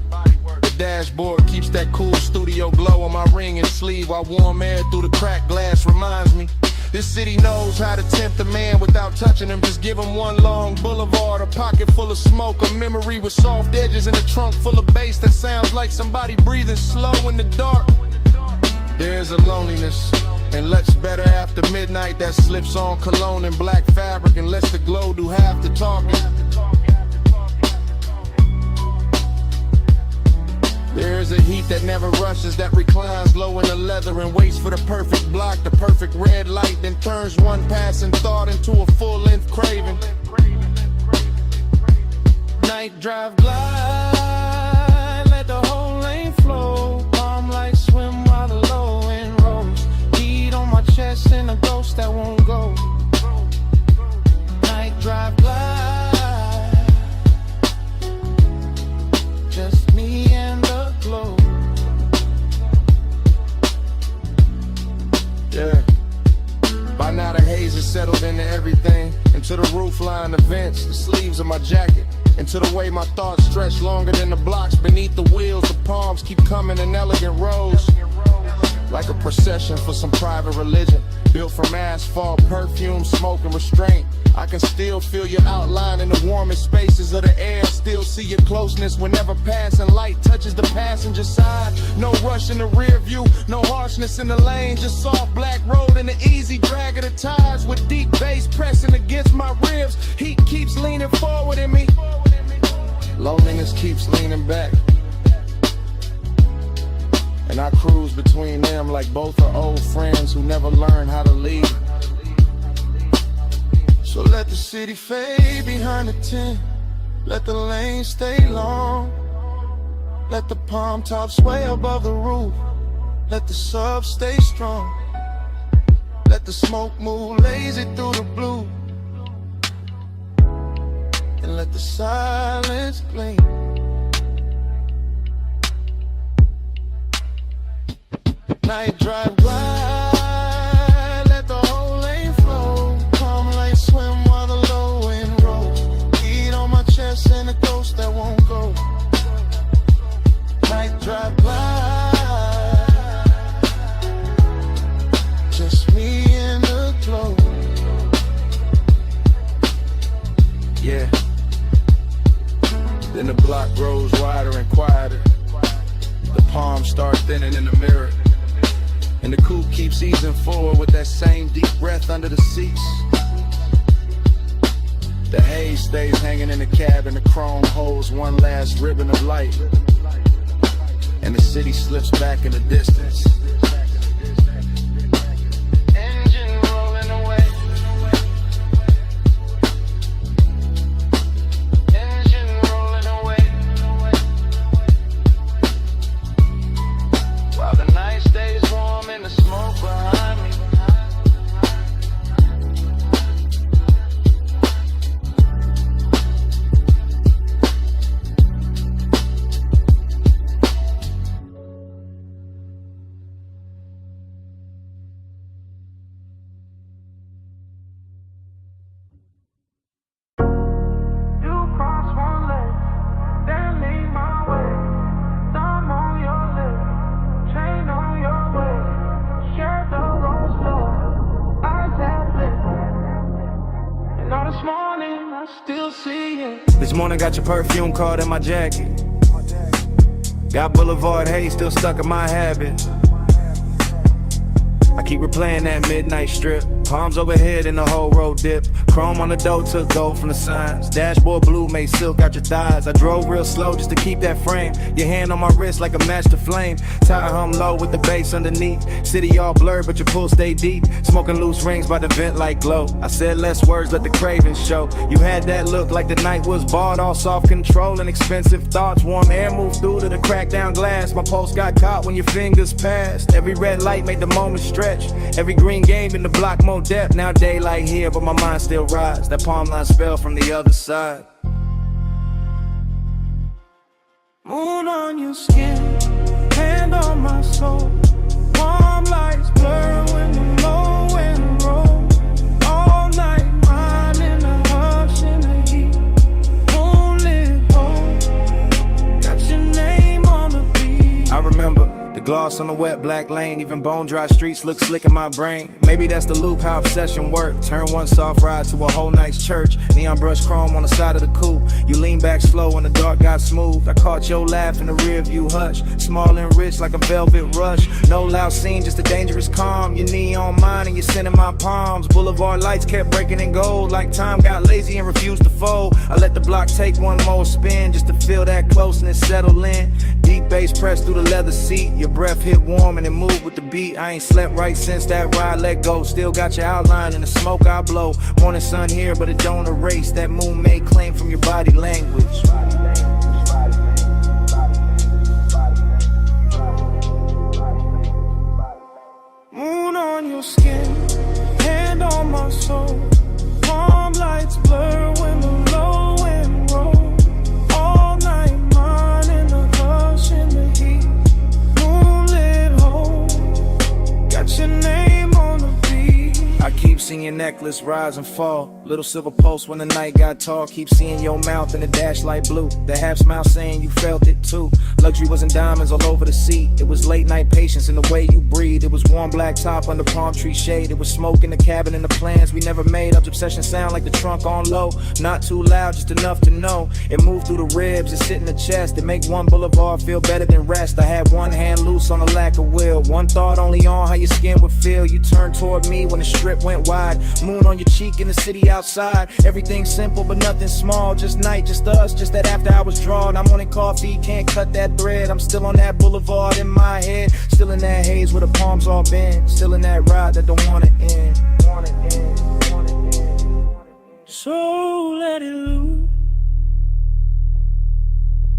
The dashboard keeps that cool studio glow on my ring and sleeve, while warm air through the cracked glass reminds me this city knows how to tempt a man without touching him. Just give him one long boulevard, a pocket full of smoke, a memory with soft edges, and a trunk full of bass that sounds like somebody breathing slow in the dark. There's a loneliness and looks better after midnight that slips on cologne and black fabric and lets the glow do half the talking. There's a heat that never rushes, that reclines low in the leather and waits for the perfect block, the perfect red light, then turns one passing thought into a full-length craving. Night drive glide, let the whole lane flow. Palm lights swim while the low end rolls. Heat on my chest and a ghost that won't go. Night drive glide, just me and the glow. Yeah. By now the haze has settled into everything. Into the roof line, the vents, the sleeves of my jacket. Into the way my thoughts stretch longer than the blocks beneath the wheels. The palms keep coming in elegant rows, like a procession for some private religion. Built from asphalt, perfume, smoke, and restraint. I can still feel your outline in the warmest spaces of the air. Still see your closeness whenever passing light touches the passenger side. No rush in the rear view, no harshness in the lane. Just soft black road and the easy drag of the tires. With deep bass pressing against my ribs. Heat keeps leaning forward in me. Loneliness keeps leaning back. And I cruise between them like both are old friends who never learned how to leave. So let the city fade behind the tent. Let the lane stay long. Let the palm tops sway above the roof. Let the sub stay strong. Let the smoke move lazy through the blue. And let the silence gleam. Night drive wide, let the whole lane flow. Calm like swim while the low wind rolls. Heat on my chest and a ghost that won't go. Night drive by, just me in the glow. Yeah. Then the block grows wider and quieter. The palms start thinning in the mirror. And the coupe keeps easing forward with that same deep breath under the seats. The haze stays hanging in the cab and the chrome holds one last ribbon of light. And the city slips back in the distance. Engine rolling away. Engine rolling away. While the night stays warm and the smoke behind me. This morning got your perfume card in my jacket. Got Boulevard haze still stuck in my habit. I keep replaying that midnight strip. Palms overhead and the whole road dip. Chrome on the door took gold from the signs. Dashboard blue made silk out your thighs. I drove real slow just to keep that frame. Your hand on my wrist like a match to flame. Tire hum low with the bass underneath. City all blurred but your pool stay deep. Smoking loose rings by the vent like glow. I said less words, let the cravings show. You had that look like the night was barred. All soft control and expensive thoughts. Warm air moved through to the cracked down glass. My pulse got caught when your fingers passed. Every red light made the moment stretch. Every green game in the block more depth. Now daylight here but my mind still rides. That palm line spell from the other side. Moon on your skin, hand on my soul. Warm lights blur when the low wind rolls. All night mine in the hush and the heat. Moonlit hole, got your name on the beat. I remember the gloss on the wet black lane. Even bone dry streets look slick in my brain. Maybe that's the loop, how obsession work. Turn one soft ride to a whole night's church. Neon brush chrome on the side of the coupe. You lean back slow when the dark got smooth. I caught your laugh in the rear view hush. Small and rich like a velvet rush. No loud scene, just a dangerous calm. Your knee on mine and you're sending my palms. Boulevard lights kept breaking in gold. Like time got lazy and refused to fold. I let the block take one more spin just to feel that closeness settle in. Deep bass pressed through the leather seat. Your breath hit warm and it moved with the beat. I ain't slept right since that ride let go. Still got your outline in the smoke I blow. Morning sun here but it don't erase that moon made claim from your body language. Moon on your skin, hand on my soul. Palm lights blur when the low wind rolls. All night mine in the hush and the heat. Moonlit hole, got your name on the beat. I keep keep seeing your necklace rise and fall. Little silver pulse when the night got tall. Keep seeing your mouth in the dash light blue. The half smile saying you felt it too. Luxury was in diamonds all over the seat. It was late night patience in the way you breathe. It was warm black top under palm tree shade. It was smoke in the cabin and the plans we never made. Up obsession sound like the trunk on low. Not too loud, just enough to know. It moved through the ribs, it sit in the chest. It make one boulevard feel better than rest. I had one hand loose on the lack of will. One thought only on how your skin would feel. You turned toward me when the strip went wide. Moon on your cheek in the city outside. Everything simple but nothing small. Just night, just us, just that after hours drawn. I'm wanting coffee, can't cut that thread. I'm still on that boulevard in my head. Still in that haze where the palms all bend. Still in that ride that don't wanna end. So let it loose.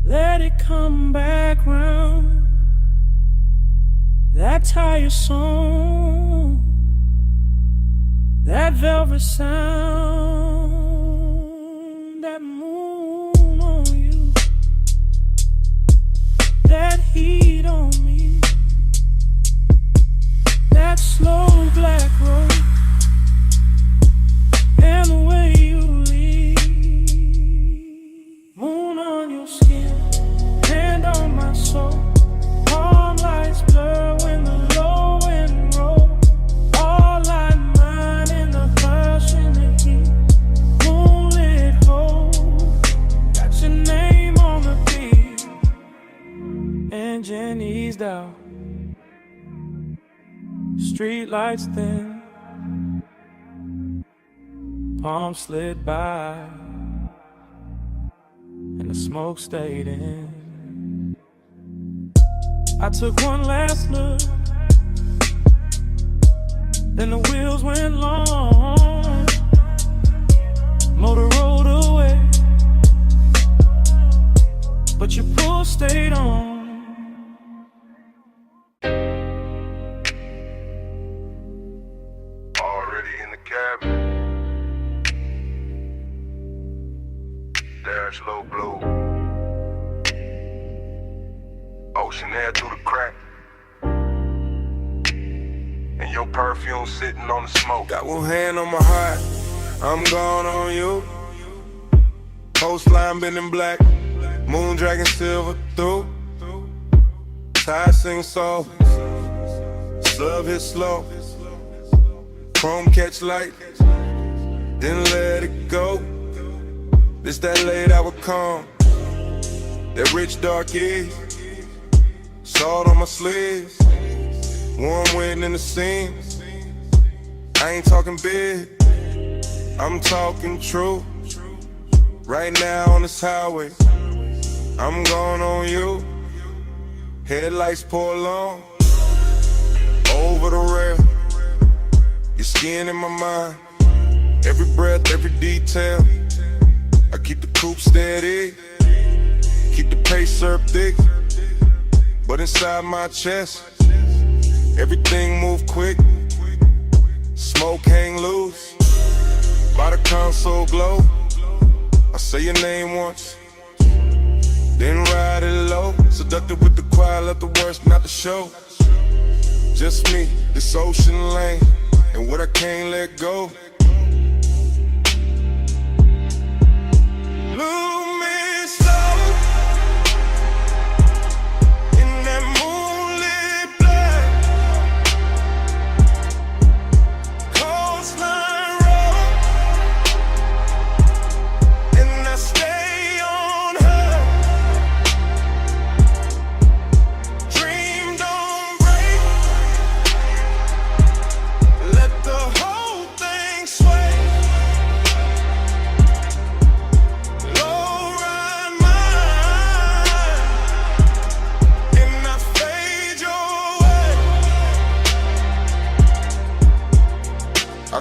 Let it come back round. That tire song, that velvet sound, that moon on you, that heat on me, that slow black road, and the way you leave. Moon on your skin, hand on my soul. Palm lights blur when the low end roll. All light mine in the hush in the heat. Moonlit hole, got your name on the beat. Engine eased out, street lights thin. Palm slid by, and the smoke stayed in. I took one last look, then the wheels went long. Motor rolled away, but your pull stayed on. Already in the cabin. Dash low blue. Ocean air through the crack. And your perfume sitting on the smoke. Got one hand on my heart, I'm gone on you. Coastline bending black, moon dragging silver through. Tide sing soft, slug hit slow. Chrome catch light, then let it go. This that late hour calm, that rich dark ease. Salt on my sleeves, warm wind in the seams. I ain't talking big, I'm talking true. Right now on this highway, I'm going on you. Headlights pour along, over the rail. Your skin in my mind, every breath, every detail. I keep the coupe steady, keep the pace served thick. But inside my chest, everything move quick. Smoke hang loose, by the console glow. I say your name once, then ride it low. Seductive with the quiet, let the worst not the show. Just me, this ocean lane, and what I can't let go. Move me slow.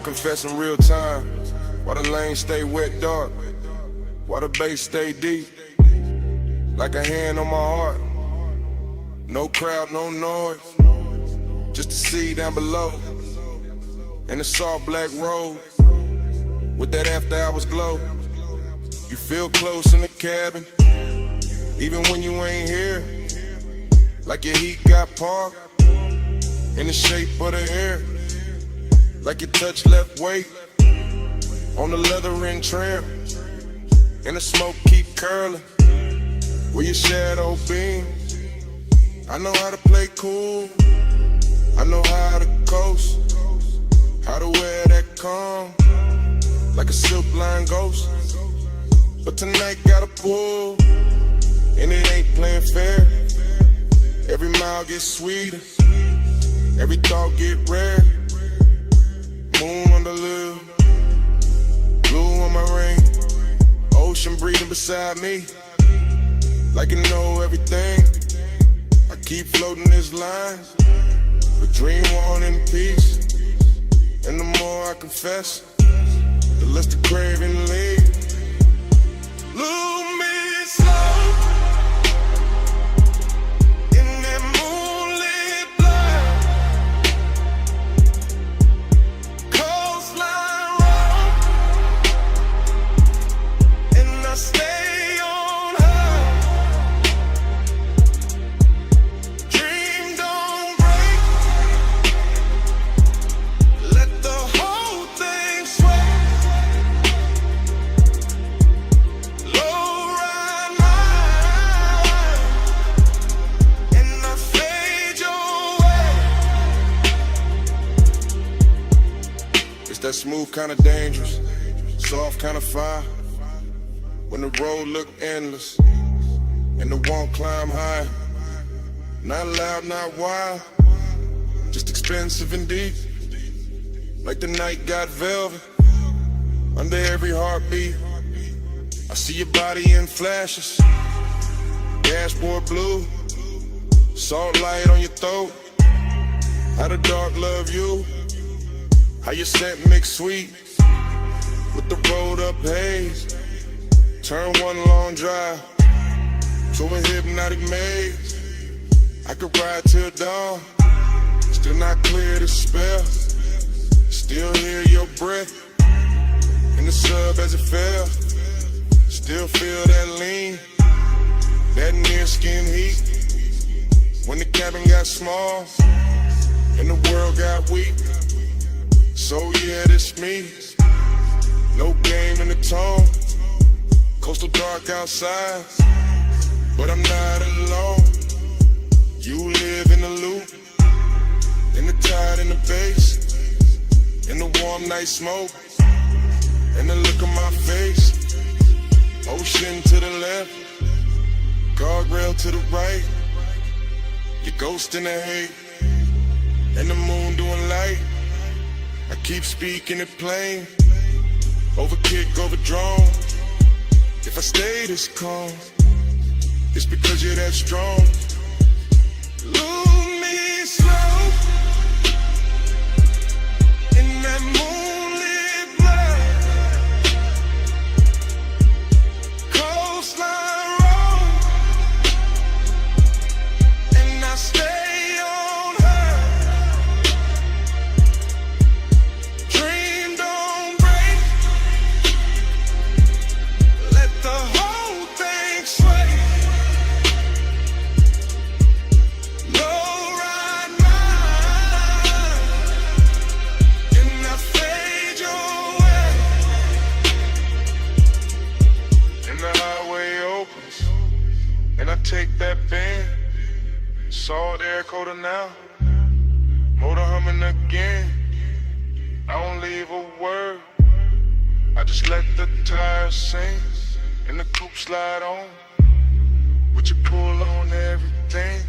Confess in real time, why the lane stay wet dark, why the bass stay deep, like a hand on my heart. No crowd, no noise, just the sea down below, and the soft black road, with that after hours glow. You feel close in the cabin, even when you ain't here, like your heat got parked, in the shape of the air. like you touch left weight on the leather ring trim, and the smoke keep curling where your shadow beam. I know how to play cool, I know how to coast, how to wear that calm like a silk line ghost. But tonight gotta pull, and it ain't playing fair. Every mile gets sweeter, every thought get rare. Moon on the lip, blue on my ring, ocean breathing beside me, like you know everything. I keep floating this line, but dream on in peace. And the more I confess, the less the craving leaves. Lose me slow in that moonlit light, coastline road, and I stay on high. Dream don't break, let the whole thing sway. That smooth kinda dangerous, soft kinda fire. When the road look endless, and the won't climb high. Not loud, not wild, just expensive and deep. Like the night got velvet, under every heartbeat. I see your body in flashes, dashboard blue, salt light on your throat. How the dark love you, how your scent mix sweet with the rolled up haze. Turn one long drive to a hypnotic maze. I could ride till dawn, still not clear the spell. Still hear your breath in the sub as it fell. Still feel that lean, that near skin heat. When the cabin got small and the world got weak. So yeah, this me, no game in the tone. Coastal dark outside, but I'm not alone. You live in the loop, in the tide, in the bass, in the warm night smoke, and the look on my face. Ocean to the left, guardrail to the right. Your ghost in the hate, and the moon doing light. I keep speaking it plain, over kick, over drone. If I stay this calm, it's because you're that strong. Lose me slow in that moonlit light, coastline road, and I stay. Take that bend, salt air coater now, motor humming again. I don't leave a word, I just let the tires sing, and the coupe slide on, with your pull on everything.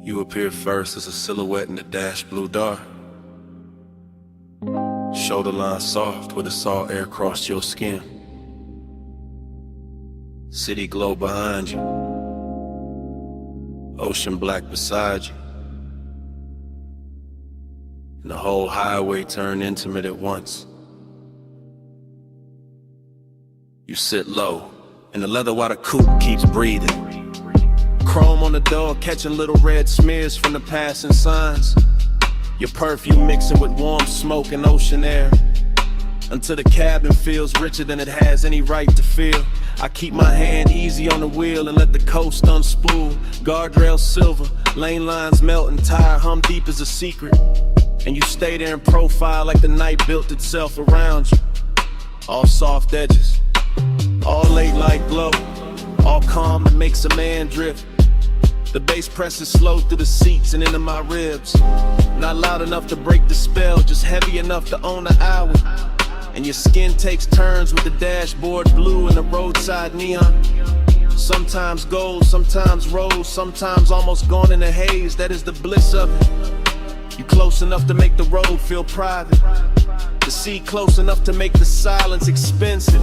You appear first as a silhouette in the dash blue dark. Shoulder line soft where the salt air crossed your skin. City glow behind you, ocean black beside you, and the whole highway turned intimate at once. You sit low, in the leather while the coupe keeps breathing. Chrome on the door, catching little red smears from the passing signs. Your perfume mixing with warm smoke and ocean air, until the cabin feels richer than it has any right to feel. I keep my hand easy on the wheel and let the coast unspool. Guardrails silver, lane lines melt and tire hum deep as a secret. And you stay there in profile like the night built itself around you. All soft edges, all late light glow, all calm that makes a man drift. The bass presses slow through the seats and into my ribs. Not loud enough to break the spell, just heavy enough to own the hour. And your skin takes turns with the dashboard blue and the roadside neon. Sometimes gold, sometimes rose, sometimes almost gone in a haze. That is the bliss of it. You close enough to make the road feel private, the sea close enough to make the silence expensive.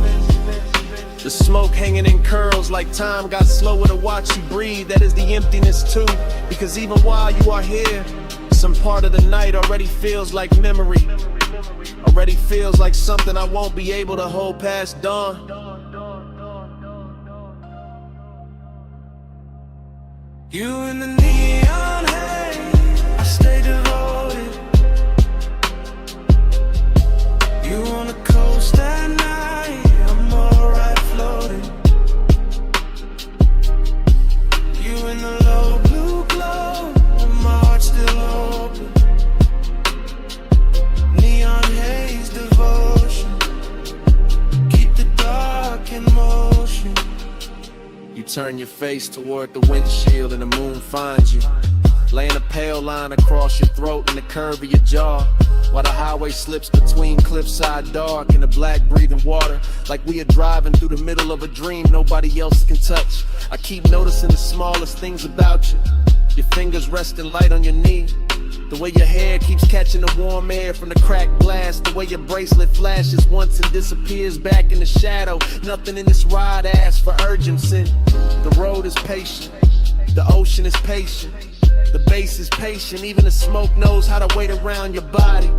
The smoke hanging in curls like time got slower to watch you breathe. That is the emptiness too, because even while you are here, some part of the night already feels like memory. Already feels like something I won't be able to hold past dawn. You in the neon haze, I stay devoted. You on the coast at night, I'm alright floating. You in the low blue glow, my heart's still open. Neon haze devotion, keep the dark in motion. You turn your face toward the windshield and the moon finds you, laying a pale line across your throat and the curve of your jaw, while the highway slips between cliffside dark and the black breathing water, like we are driving through the middle of a dream nobody else can touch. I keep noticing the smallest things about you, your fingers resting light on your knee, the way your hair keeps catching the warm air from the cracked glass, the way your bracelet flashes once and disappears back in the shadow. Nothing in this ride asks for urgency. The road is patient, the ocean is patient, the bass is patient, even the smoke knows how to wait around your body,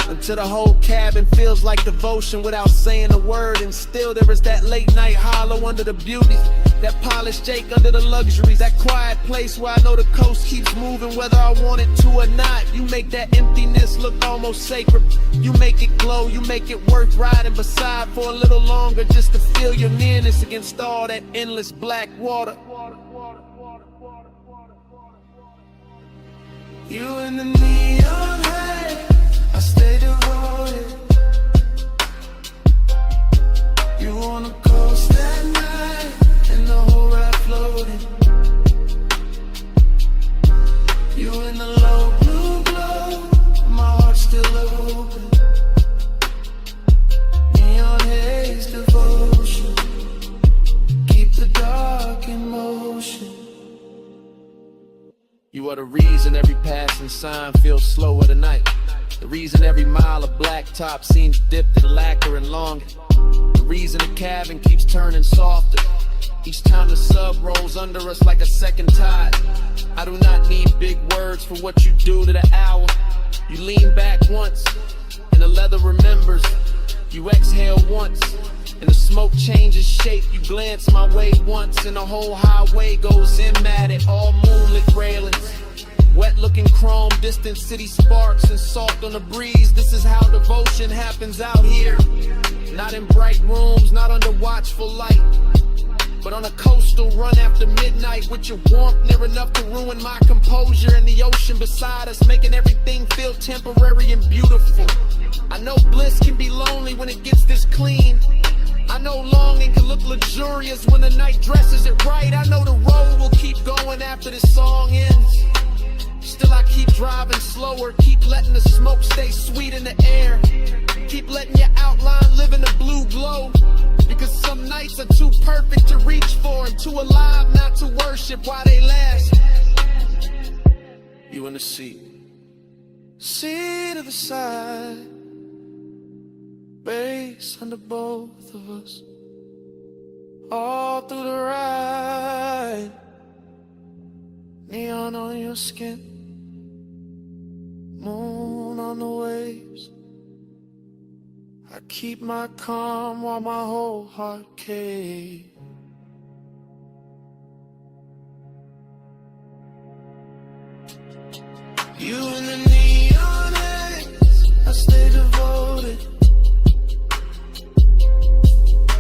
until the whole cabin feels like devotion without saying a word. And still there is that late night hollow under the beauty, that polished Jake under the luxuries, that quiet place where I know the coast keeps moving whether I want it to or not. You make that emptiness look almost sacred, you make it glow, you make it worth riding beside for a little longer, just to feel your nearness against all that endless black water. You in the neon haze, I stay devoted. You on the coast at night, and the whole ride floating. You in the low blue glow, my heart's still open. Neon haze devotion, keep the dark in motion. You are the reason every passing sign feels slower tonight, the reason every mile of blacktop seems dipped in lacquer and longer, the reason the cabin keeps turning softer each time the sub rolls under us like a second tide. I do not need big words for what you do to the hour. You lean back once and the leather remembers. You exhale once and the smoke changes shape. You glance my way once and the whole highway goes in at it. All moonlit railings, wet looking chrome, distant city sparks and soft on the breeze. This is how devotion happens out here. Not in bright rooms, not under watchful light, but on a coastal run after midnight, with your warmth near enough to ruin my composure, and the ocean beside us making everything feel temporary and beautiful. I know bliss can be lonely when it gets this clean. I know longing can look luxurious when the night dresses it right. I know the road will keep going after this song ends. Still I keep driving slower, keep letting the smoke stay sweet in the air, keep letting your outline live in the blue glow, because some nights are too perfect to reach for and too alive not to worship while they last. You in the seat Seat of the side, bass under both of us, all through the ride. Neon on your skin, moon on the waves. I keep my calm while my whole heart caves. You and the neon lights, I stay devoted.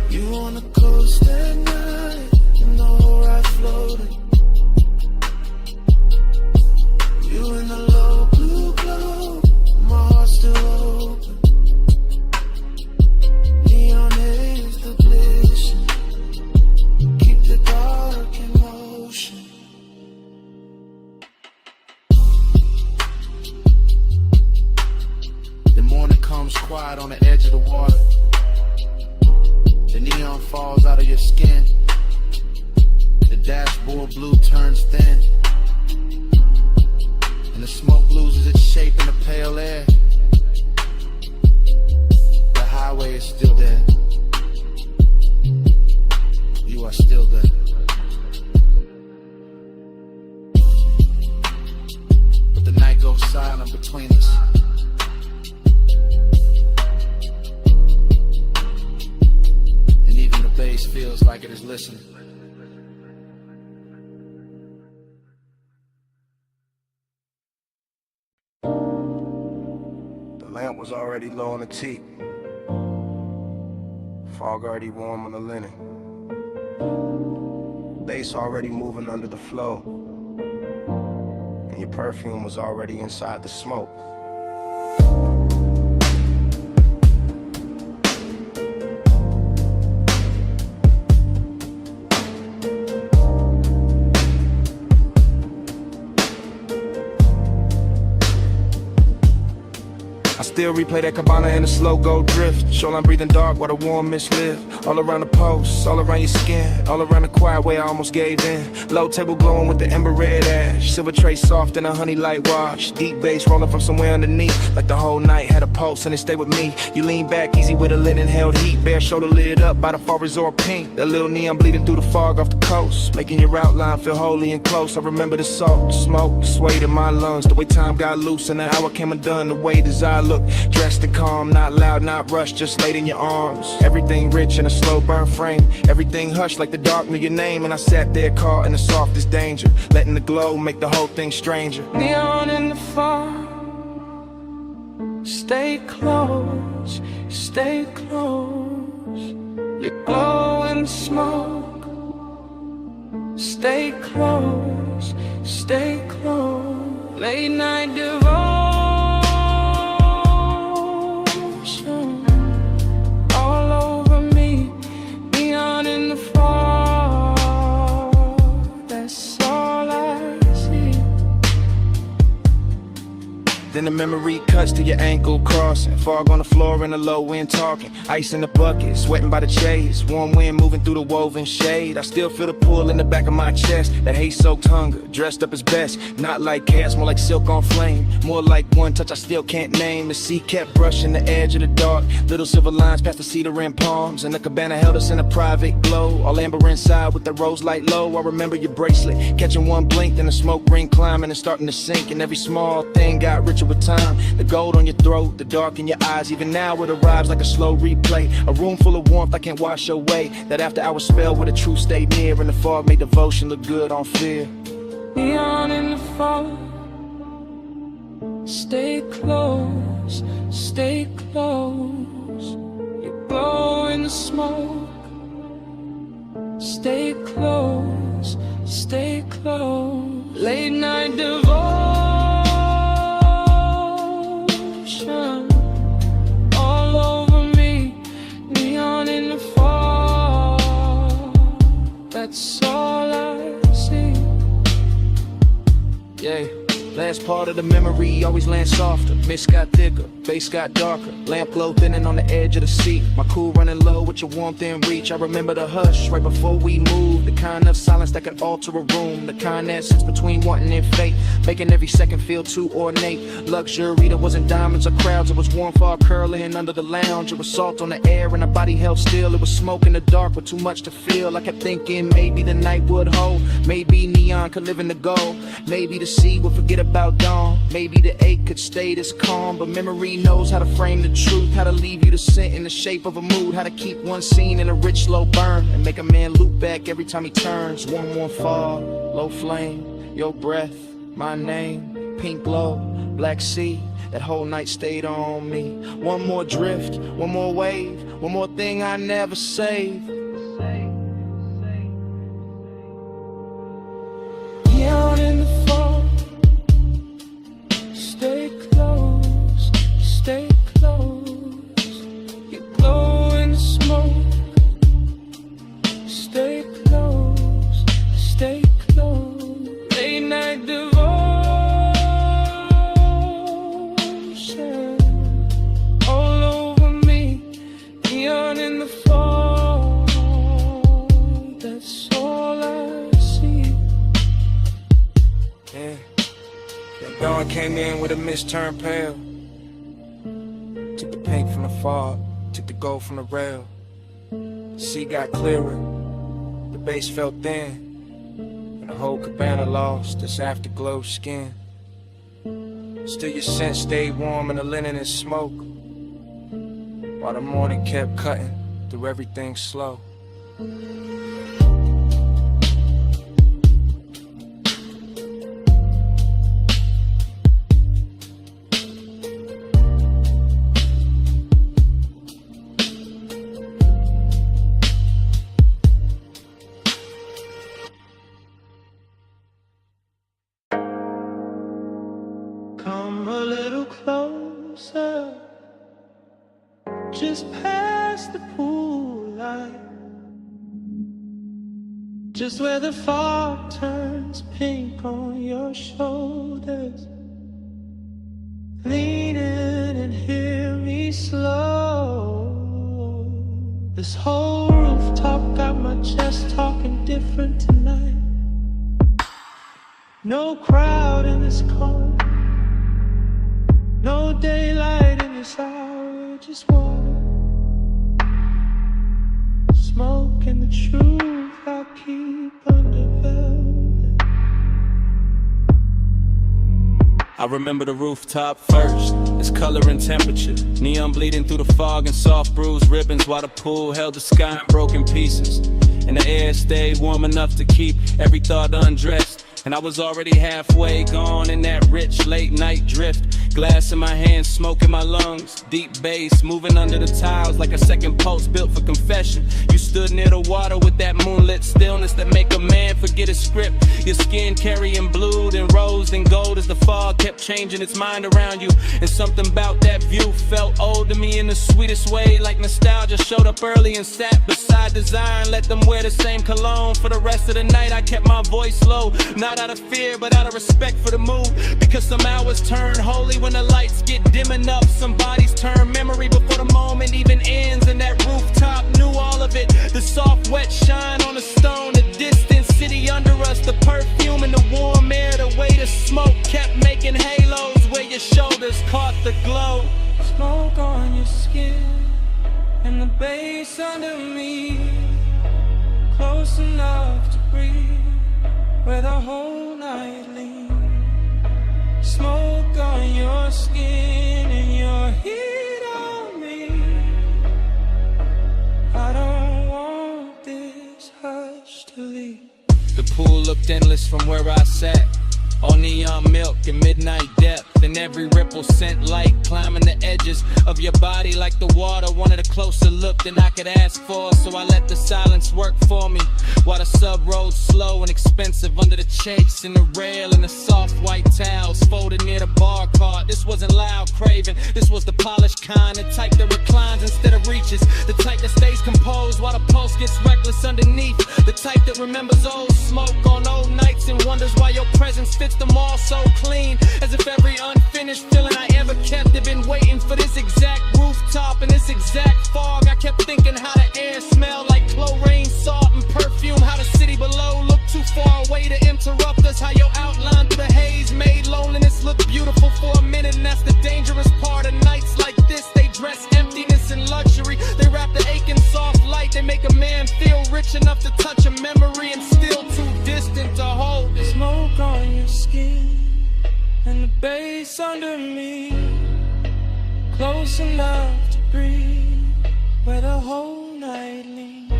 You on the coast at night, in the whole ride floating. You in the low blue glow, my heart still open. Neon is the blizzard, keep the dark in motion. The morning comes quiet on the edge of the water. The neon falls out of your skin. The dashboard blue turns thin. And the smoke loses its shape in the pale air. The highway is still there. You are still there. But the night goes silent between us. And even the bass feels like it is listening. The lamp was already low on the teak. Fog already warm on the linen. Bass already moving under the flow. And your perfume was already inside the smoke. Still replay that cabana in a slow go drift. Shoreline breathing dark while the warm mist live. All around the post, all around your skin, all around the quiet way I almost gave in. Low table glowing with the ember red ash. Silver tray soft in a honey light wash. Deep bass rolling from somewhere underneath. Like the whole night had a pulse and it stayed with me. You lean back easy with a linen held heat. Bare shoulder lit up by the far resort pink. That little neon bleeding through the fog off the coast. Making your outline feel holy and close. I remember the salt, the smoke, the sway in my lungs. The way time got loose and the hour came undone. The way desire looked. Dressed and calm, not loud, not rushed, just laid in your arms. Everything rich in a slow burn frame. Everything hushed like the dark knew your name. And I sat there caught in the softest danger. Letting the glow make the whole thing stranger. Neon in the fog, stay close, stay close. You glow in the smoke, stay close, stay close. Late night devotion, all over me. Neon in the fog, that's all I see. Then the memory cuts to your ankle crossing. Fog on the floor in the low wind talking. Ice in the bucket, sweating by the chase. Warm wind moving through the woven shade. I still feel the pull in the back of my chest. That hate-soaked hunger, dressed up as best. Not like chaos, more like silk on flame. More like one touch I still can't name. The sea kept brushing the edge of the dark. Little silver lines past the cedar and palms. And the cabana held us in a private glow. All amber inside with the rose light low. I remember your bracelet, catching one blink. Then the smoke ring climbing and starting to sink. And every small thing got richer with time. The gold on your throat, the dark in your eyes. Even now it arrives like a slow replay. A room full of warmth I can't wash away. That after hour spell where the truth stayed near. And the fog made devotion look good on fear. Neon in the fog, stay close, stay close. You glow in the smoke, stay close, stay close. Late night devotion, all over me. Neon in the fog, that's all I see. Yeah. Last part of the memory always lands softer. Mist got thicker, bass got darker. Lamp glow thinning on the edge of the seat. My cool running low with your warmth in reach. I remember the hush right before we moved. The kind of silence that could alter a room. The kind that sits between wanting and fate, making every second feel too ornate. Luxury that wasn't diamonds or crowds. It was warm fog curling under the lounge. It was salt on the air and our body held still. It was smoke in the dark with too much to feel. I kept thinking maybe the night would hold. Maybe neon could live in the gold. Maybe the sea would forget about dawn. Maybe the ache could stay this calm. But memory He knows how to frame the truth, how to leave you the scent in the shape of a mood, how to keep one scene in a rich low burn and make a man loop back every time he turns. One more fall, low flame, your breath, my name, pink glow, black sea. That whole night stayed on me. One more drift, one more wave, one more thing I never saved. Out in the fall, stay close, stay close. You glow in the smoke, stay close, stay close. Late night devotion all over me. Neon in the fall, that's all I see. Yeah. That dawn came in with a mist turned pale. Took the pink from the fog, took the gold from the rail. The sea got clearer, the base felt thin, and the whole cabana lost its afterglow skin. Still your scent stayed warm in the linen and smoke, while the morning kept cutting through everything slow. Come a little closer, just past the pool light, just where the fog turns pink on your shoulders. Lean in and hear me slow. This whole rooftop got my chest talking different tonight. No crowd in this corner, no daylight in this hour, just water, smoke and the truth I keep under velvet. I remember the rooftop first, its color and temperature, neon bleeding through the fog and soft bruised ribbons, while the pool held the sky in broken pieces, and the air stayed warm enough to keep every thought undressed. And I was already halfway gone in that rich late night drift. Glass in my hand, smoke in my lungs, deep bass moving under the tiles like a second pulse built for confession. You stood near the water with that moonlit stillness that make a man forget his script. Your skin carrying blue and rose and gold as the fog kept changing its mind around you. And something about that view felt old to me in the sweetest way, like nostalgia showed up early and sat beside design. Let them wear the same cologne for the rest of the night. I kept my voice low, not out of fear but out of respect for the mood, because some hours turn holy when the lights get dim enough. Some bodies turn memory before the moment even ends, and that rooftop knew all of it. The soft wet shine on the stone, the distant city under us, the perfume and the warm air, the way the smoke kept making halos where your shoulders caught the glow. Smoke on your skin and the bass under me, close enough to breathe where the whole night leans. Smoke on your skin and your heat on me. I don't want this hush to leave. The pool looked endless from where I sat, all neon milk and midnight depth, and every ripple sent light climbing the edges of your body like the water wanted a closer look than I could ask for. So I let the silence work for me, while the sub rode slow and expensive under the chase and the rail and the soft white towels folded near the bar cart. This wasn't loud craving, this was the polished kind, the type that reclines instead of reaches, the type that stays composed while the pulse gets reckless underneath, the type that remembers old smoke on old nights and wonders why your presence fits them all so clean, as if every unfinished feeling I ever kept had been waiting for this exact rooftop and this exact fog. I kept thinking how the air smelled like chlorine, salt and perfume, how the city below looked too far away to interrupt us, how your outline through the haze made loneliness look beautiful for a minute. And that's the dangerous part of nights like this, they dress emptiness and luxury, they wrap the aching soft light, they make a man feel rich enough to touch a memory and still too distant to hold it. Smoke on your skin and the bass under me, close enough to breathe, where the whole night leaves.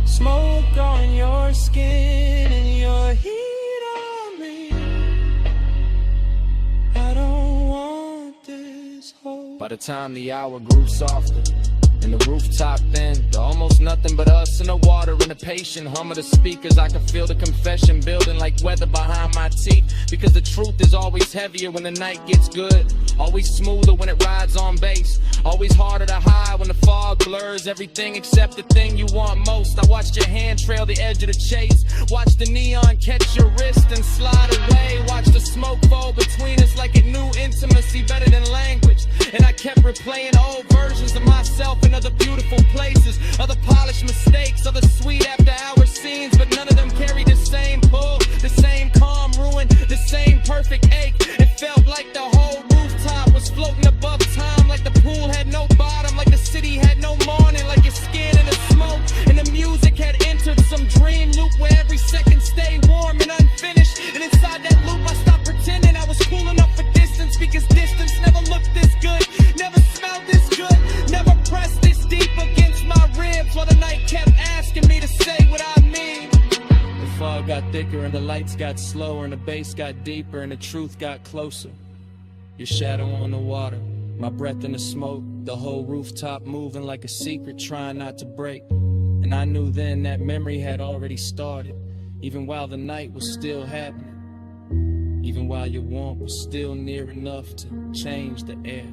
Smoke on your skin and your heat on me. I don't want this whole. By the time the hour grew softer and the rooftop thinned to almost nothing but us and the water and the patient hum of the speakers, I could feel the confession building like weather behind my teeth. Because the truth is always heavier when the night gets good, always smoother when it rides on bass, always harder to hide when the fog blurs everything except the thing you want most. I watched your hand trail the edge of the chase, watch the neon catch your wrist and slide away, watch the smoke fall between us like it knew intimacy better than language. And I kept replaying old versions of myself in other beautiful places, other polished mistakes, other sweet after hour scenes, but none of them carried the same pull, the same calm ruin, the same perfect ache. It felt like the whole rooftop was floating above time, like the pool had no bottom, like the city had no morning, like your skin in the smoke, and the music had entered some dream loop where every second stayed warm and unfinished. And inside that loop I stopped pretending I was cool enough for distance, because distance never looked this good, never smelled this good, never pressed this deep against my ribs, while the night kept asking me to say what I mean. The fog got thicker and the lights got slower and the bass got deeper and the truth got closer. Your shadow on the water, my breath in the smoke, the whole rooftop moving like a secret trying not to break. And I knew then that memory had already started, even while the night was still happening, even while your warmth was still near enough to change the air.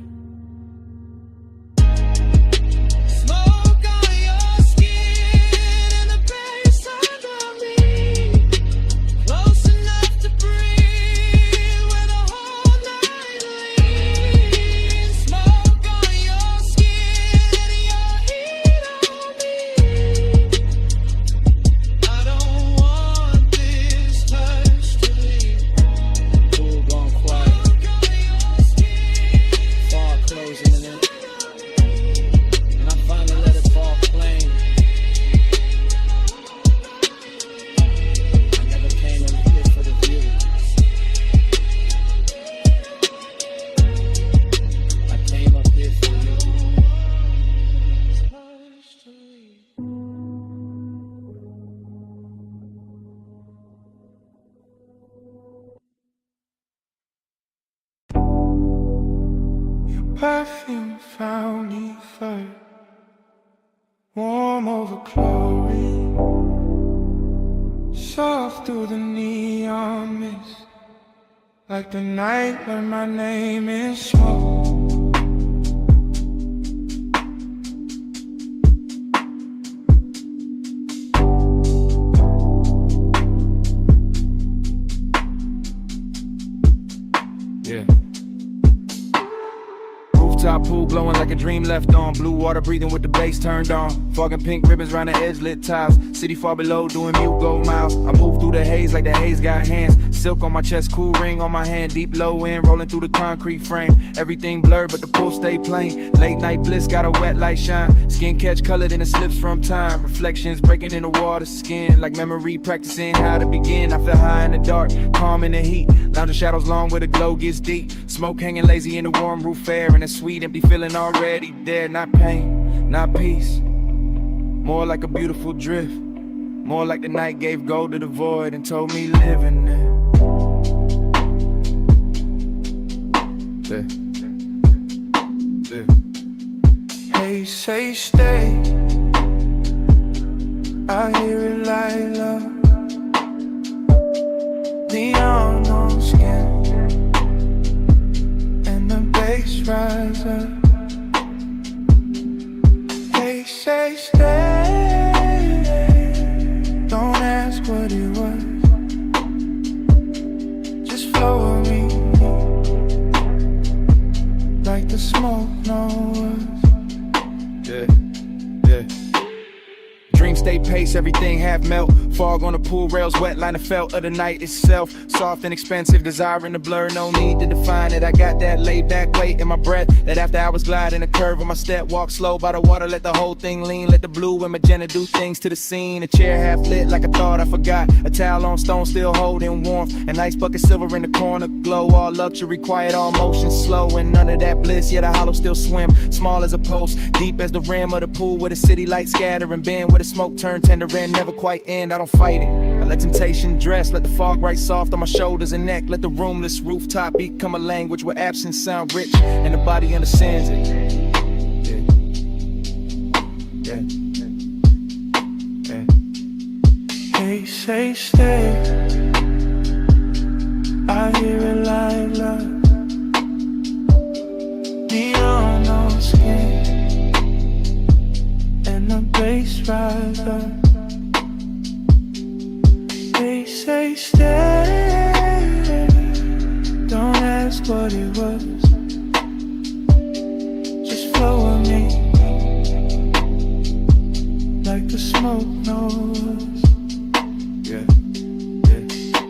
Smoke on your skin and the bass under me, close enough to breathe where the whole night leaves. Smoke on your skin and your heat on me. I don't want this touch to leave. Pool gone quiet, fog closing in, and I finally let it fall plain. I never came in here for the view. I came up here for you. Perfume found me first, warm over chlorine, soft through the neon mist, like the night when my name is smoke. Yeah. Rooftop pool glowing like a dream left on. Blue water breathing with the bass turned on. Fog and pink ribbons round the edge, lit tiles. City far below doing mute gold miles. I move through the haze like the haze got hands. Silk on my chest, cool ring on my hand. Deep low end, rolling through the concrete frame. Everything blurred but the pool stay plain. Late night bliss, got a wet light shine. Skin catch colored in the slips from time. Reflections breaking in the water skin. Like memory practicing how to begin. I feel high in the dark, calm in the heat. Lounge shadows long where the glow gets deep. Smoke hanging lazy in the warm roof air. And a sweet empty feeling already there. Not pain, not peace. More like a beautiful drift. More like the night gave gold to the void and told me live in it. Hey, say stay, I hear it like love. Neon on skin, and the bass rise up. Hey, say stay, don't ask what it was, just flow with me, like the smoke knows. Yeah, yeah. Dreams stay pacing ice, everything half melt. Fog on the pool rails, wet line of felt of the night itself. Soft and expensive, desire in the blur, no need to define it. I got that laid back weight in my breath, that after hours glide in the curve of my step. Walk slow by the water, let the whole thing lean. Let the blue and magenta do things to the scene. A chair half lit like I thought I forgot. A towel on stone still holding warmth. An ice bucket silver in the corner glow. All luxury, quiet, all motion slow. And none of that bliss, yet a hollow still swim. Small as a post, deep as the rim of the pool. Where the city lights scatter and bend. Where the smoke turn tender and never quite end. I don't fight it, I let temptation dress. Let the fog right soft on my shoulders and neck. Let the roomless rooftop become a language where absence sound rich and the body understands it. They say stay, I hear it like love. Neon on skin, and the bass rise up. They say stay, don't ask what it was. Just flow with me, like the smoke knows.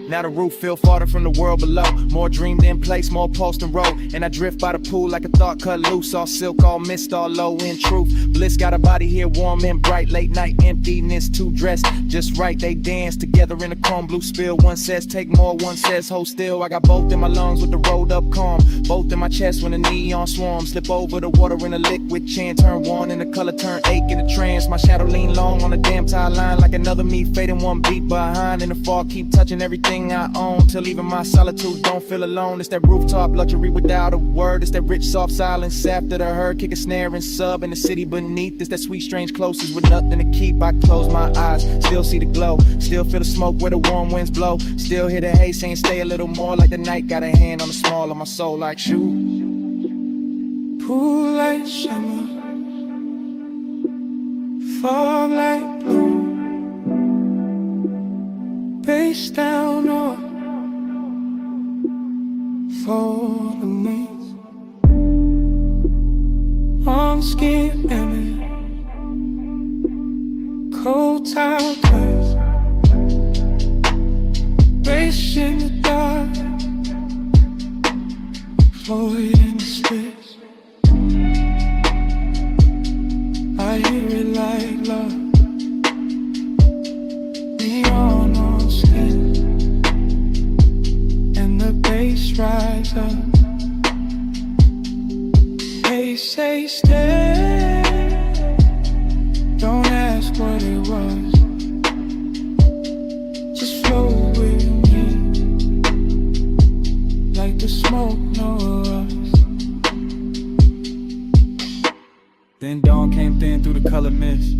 Now the roof feel farther from the world below. More dreamed in place, more post and roll. And I drift by the pool like a thought cut loose. All silk, all mist, all low in truth. Bliss got a body here warm and bright. Late night emptiness, two dressed just right. They dance together in a chrome blue spill. One says take more, one says hold still. I got both in my lungs with the rolled up calm. Both in my chest when the neon swarm. Slip over the water in a liquid chin. Turn one and the color turn ache in a trance. My shadow lean long on the damn tie line. Like another me fading one beat behind. In the fall keep touching everything I own, till even my solitude don't feel alone. It's that rooftop luxury without a word. It's that rich soft silence after the herd. Kick a snare and sub in the city beneath. It's that sweet strange closeness with nothing to keep. I close my eyes, still see the glow, still feel the smoke where the warm winds blow. Still hear the hay saying stay a little more. Like the night got a hand on the small of my soul like shoot. Pool like summer, fog like blue, face down or for the knees, on skin and cold towel clothes, race in the dark, Floyd in the streets. I hear it like love. Neon on skin, and the bass rise up. They say stay, don't ask what it was. Just flow with me, like the smoke knows us. Then dawn came thin through the color mist.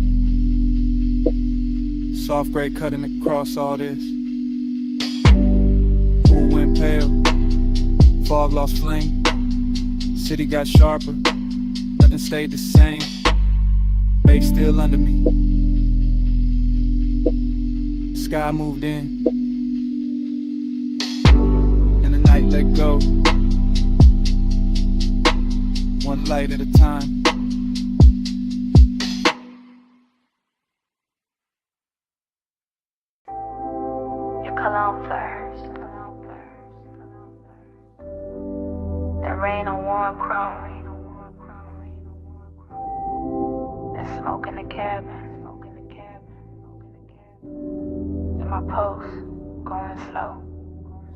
Soft gray cutting across all this. Pool went pale, fog lost flame. City got sharper, nothing stayed the same. Babe still under me. Sky moved in, and the night let go. One light at a time. Cologne first. That rain on warm chrome. That smoke in the cabin. And my pulse going slow.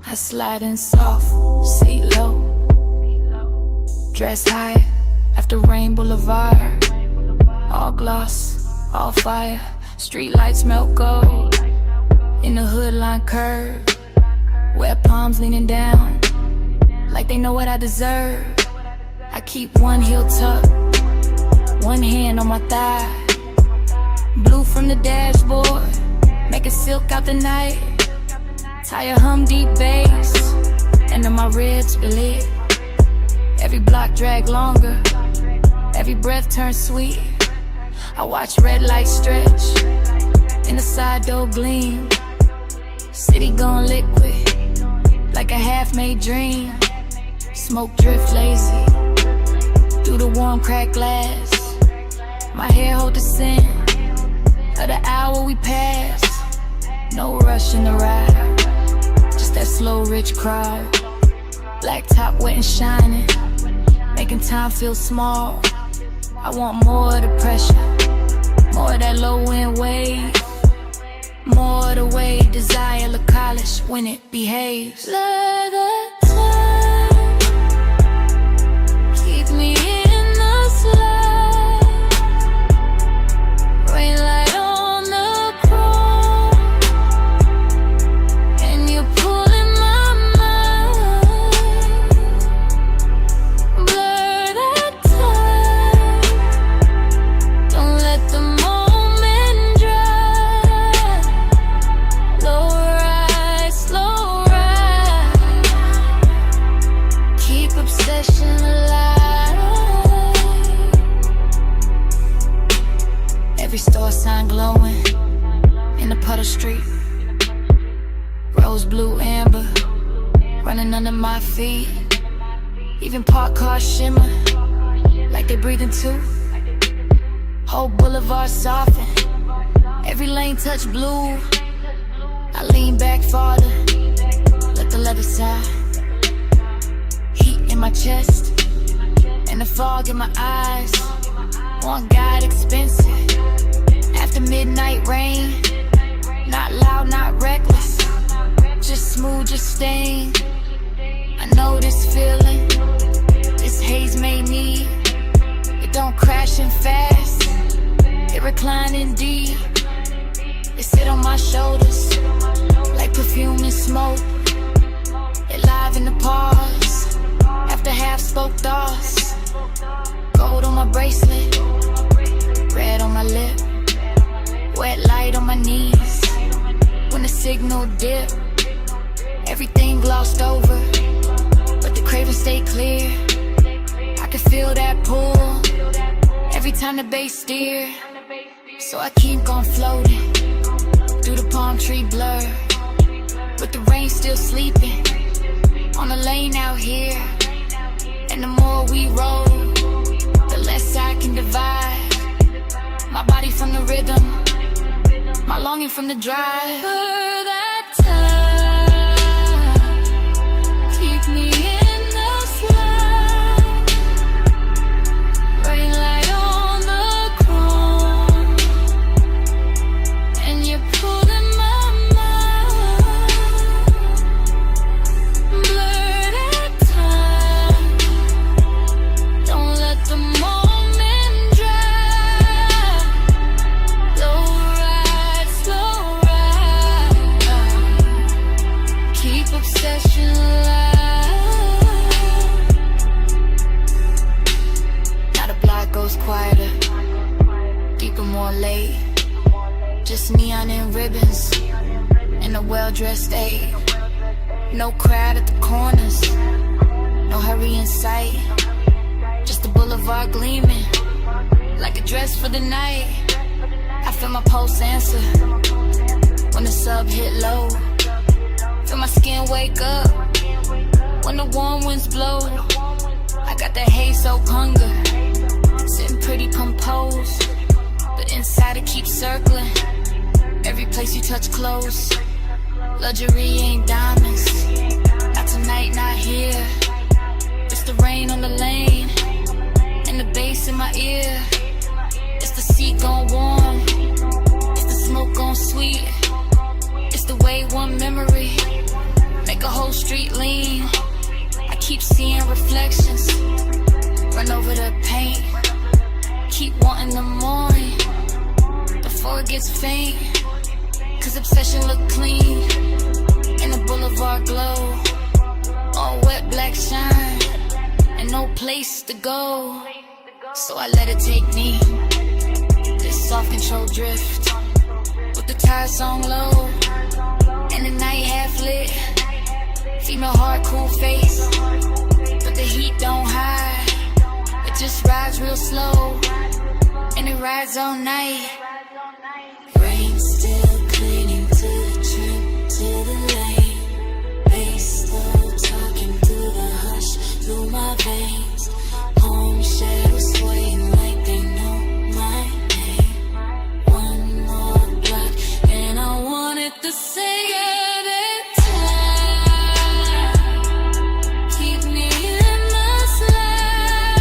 I slide in soft, seat low. Dress high after Rain Boulevard. All gloss, all fire. Street lights melt gold. In the hood line curve, wet palms leaning down, like they know what I deserve. I keep one heel tucked, one hand on my thigh. Blue from the dashboard, making silk out the night. Tire hum deep bass, and then my ribs lit. Every block drag longer, every breath turns sweet. I watch red lights stretch, in the side door gleam. City gone liquid, like a half-made dream. Smoke drift lazy, through the warm cracked glass. My hair hold the scent, of the hour we pass. No rush in the ride, just that slow, rich crowd. Black top wet and shining, making time feel small. I want more of the pressure, more of that low end wave, more of the way desire look college when it behaves. Let the time keep me in the slide, rain light on the chrome, and you're pulling my mind. Blur that time, don't let the moment dry. Low ride, slow ride, keep obsession alive. Every store sign glowing in the puddle street, rose, blue, amber, running under my feet. Even parked cars shimmer like they breathing too. Whole boulevard soften, every lane touch blue. I lean back farther, let the leather side. Heat in my chest, and the fog in my eyes. One guide expensive, after midnight rain. Not loud, not reckless, just smooth, just staying. I know this feeling, this haze may need. It don't crash in fast, it reclining deep. It sit on my shoulders like perfume and smoke. It live in the pause, after half spoke thoughts. Gold on my bracelet, red on my lip, wet light on my knees. When the signal dip, everything glossed over, but the craving stay clear. I can feel that pull every time the bass steer. So I keep on floating through the palm tree blur, but the rain still sleeping on the lane out here. And the more we roll, the less I can divide my body from the rhythm, my longing from the drive. For that time, keep me in the slide, rain light on the chrome, and you're pulling my mind. Blur that time, don't let the moment dry. Low ride, slow ride, keep obsession alive. Now the block goes quieter, deeper, more late. Just neon and ribbons and a well-dressed aide. No crowd at the corners, no hurry in sight. Just the boulevard gleaming like a dress for the night. I feel my pulse answer when the sub hit low. Feel my skin wake up when the warm winds blow. I got that haze soaked hunger, sitting pretty composed, but inside it keeps circling. Every place you touch close, luxury ain't diamonds. Not tonight, not here. It's the rain on the lane and the bass in my ear. It's the seat gone warm, it's the smoke gone sweet. It's the way one memory make a whole street lean. I keep seeing reflections run over the paint. Keep wanting the morning before it gets faint. Cause obsession look clean in the boulevard glow. All wet black shine and no place to go. So I let it take me, this soft control drift, with the tires on low and the night half lit. Female heart, cool face, but the heat don't hide. It just rides real slow and it rides all night. Rain still clinging to the trim, to the lane. Bass slow talking through the hush, through my veins. Home shadows swaying like they know my name. One more to say it in time. Keep me in the slide.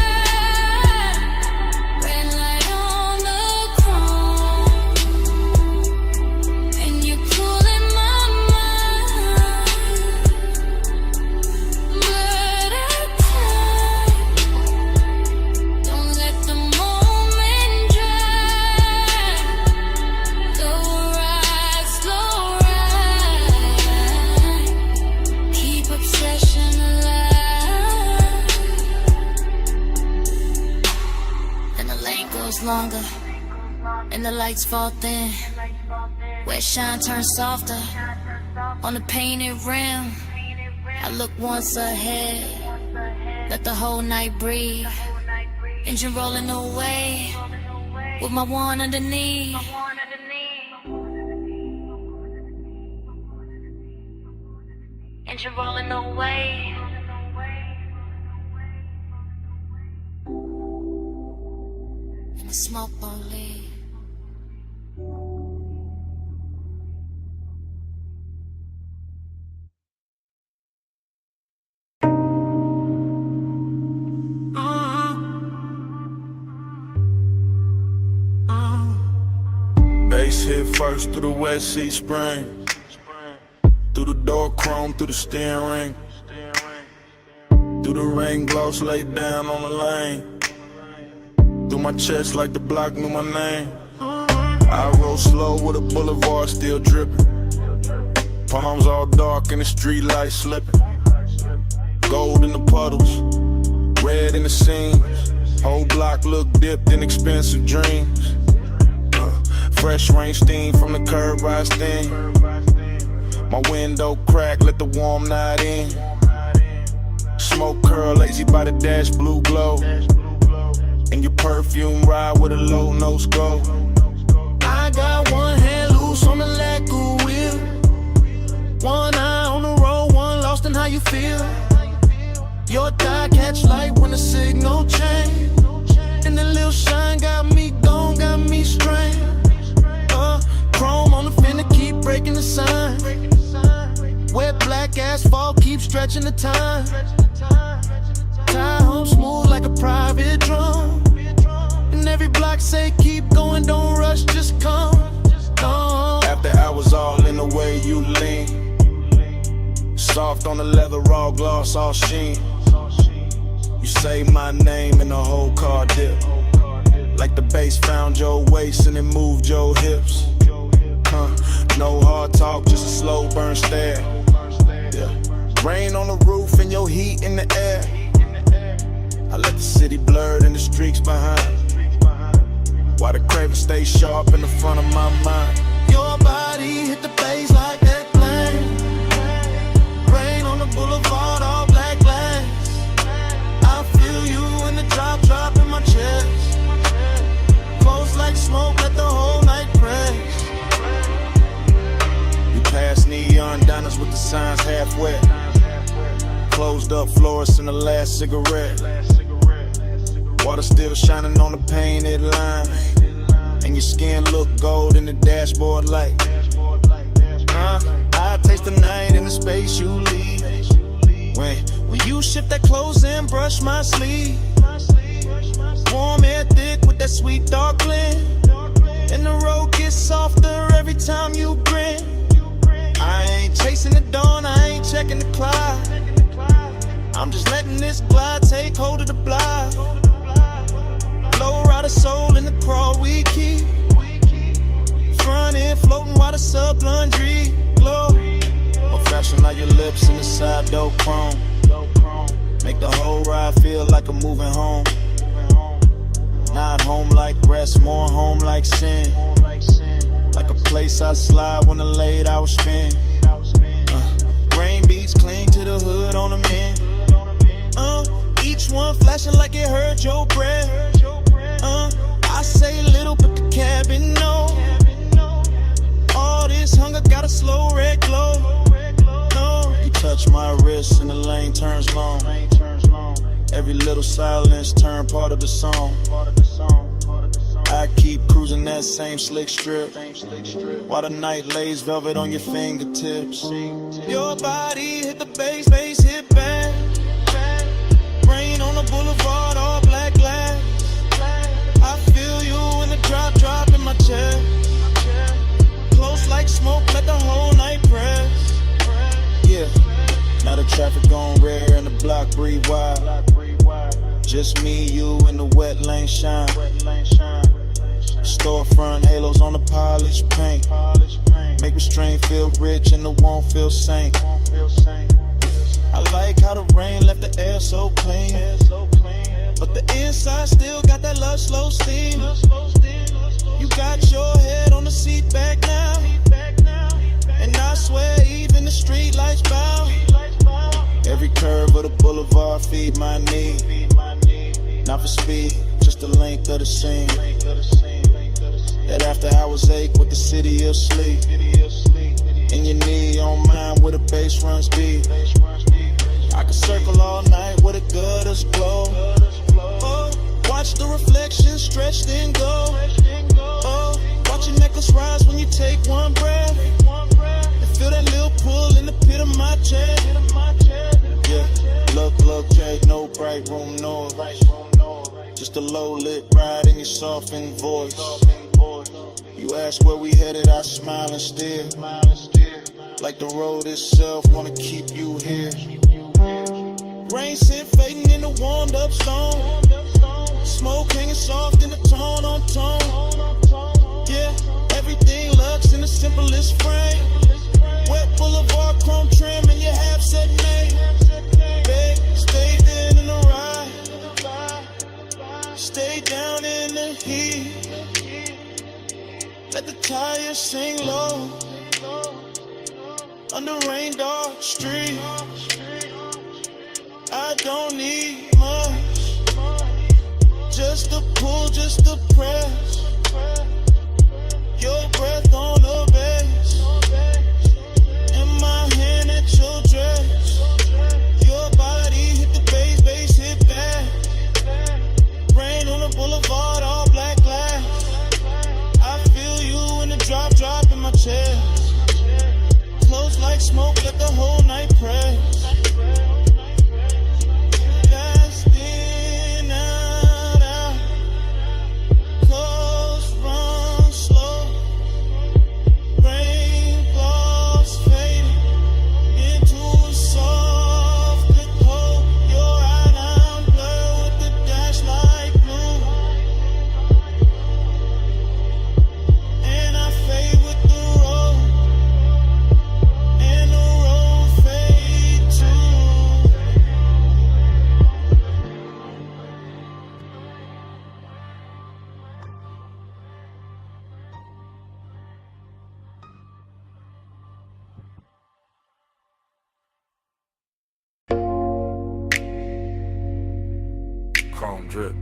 Red light on the chrome, and you're cooling my mind. Blood at time. Don't let the moment drag. Slow ride, slow ride. Keep obsession alive. And the lane goes longer, and the lights fall thin. Where shine turns softer on the painted rim. I look once ahead, let the whole night breathe. Engine rolling away with my one underneath. Engine rolling away. And the smoke won't leave. Bass hit first through the West Sea Spring. Through the door chrome, through the steering ring. Through the rain gloss laid down on the lane. Through my chest like the block knew my name. I roll slow with a boulevard still dripping. Palms all dark and the street lights slipping. Gold in the puddles, red in the seams. Whole block look dipped in expensive dreams. Fresh rain steam from the curb I steam. My window crack, let the warm night in. Smoke curl, lazy by the dash, blue glow. And your perfume ride with a low nose go. I got one hand loose on the lacquer wheel. One eye on the road, one lost in how you feel. Your thigh catch light when the signal change. And the little shine got me gone, got me strained. Chrome on the fender, keep breaking the sign. Wet black asphalt, keep stretching the time. Tie home smooth like a private drum. And every block say keep going, don't rush, just come. After hours all in the way you lean. Soft on the leather, raw gloss, all sheen. You say my name and the whole car dip. Like the bass found your waist and it moved your hips. No hard talk, just a slow burn stare. Yeah. Rain on the roof and your heat in the air. I let the city blur and the streaks behind. While the craven stay sharp in the front of my mind. Your body hit the bass like that flame. Rain on the boulevard, all black glass. I feel you in the drop in my chest. Close like smoke, let the whole night press. Past neon diners with the signs half wet. Closed up florists in the last cigarette. Water still shining on the painted line. And your skin look gold in the dashboard light. I taste the night in the space you leave. When you shift that clothes and brush my sleeve. Warm air thick with that sweet dark blend. And the road gets softer every time you grin. I ain't chasing the dawn, I ain't checking the clock. I'm just letting this glide take hold of the block. Low rider soul in the crawl we keep. Front end floating while the sub laundry glow. More fashion on your lips in the side door chrome. Make the whole ride feel like I'm moving home. Not home like rest, more home like sin. Like a place I slide when the late hours spend. Rain beats cling to the hood on the men. Each one flashing like it hurt your breath. I say little but the cabin no. All this hunger got a slow red glow. No. You touch my wrist and the lane turns long. Every little silence turn part of the song. I keep cruising that same slick strip, while the night lays velvet on your fingertips. Your body hit the bass hit back. Rain on the boulevard, all black glass. I feel you in the drop in my chest. Close like smoke, let the whole night press. Yeah, now the traffic on rare and the block breathe wide. Just me, you, and the wet lane shine. Storefront halos on the polished paint. Make restraint feel rich and the won't feel saint. I like how the rain left the air so clean, but the inside still got that love slow steam. You got your head on the seat back now, and I swear even the street lights bow. Every curve of the boulevard feed my need. Not for speed, just the length of the scene. That after hours ache with the city of sleep. In your knee on mine where the bass runs deep. I can circle all night with a gutters glow. Oh, watch the reflection stretch then go. Oh, watch your necklace rise when you take one breath. And feel that little pull in the pit of my chest. Yeah, look, Jake, no bright room noise. Just a low lit ride in your softened voice. You ask where we headed, I smile and stare. Like the road itself, wanna keep you here. Rain scent fading in the warmed up stone. Smoke hanging soft in the tone on tone. Yeah, everything looks in the simplest frame. Wet boulevard, chrome trim, and your half set name. Babe, stay there in the ride. Stay down in the heat. Let the tires sing low. Under rain dark street. I don't need much. Just a pull, just a press. Your breath on the bass. In my hand at your dress. Your body hit the bass hit back. Rain on the boulevard, all black glass. I feel you in the drop in my chest. Close like smoke, let the whole night press. Chrome drip.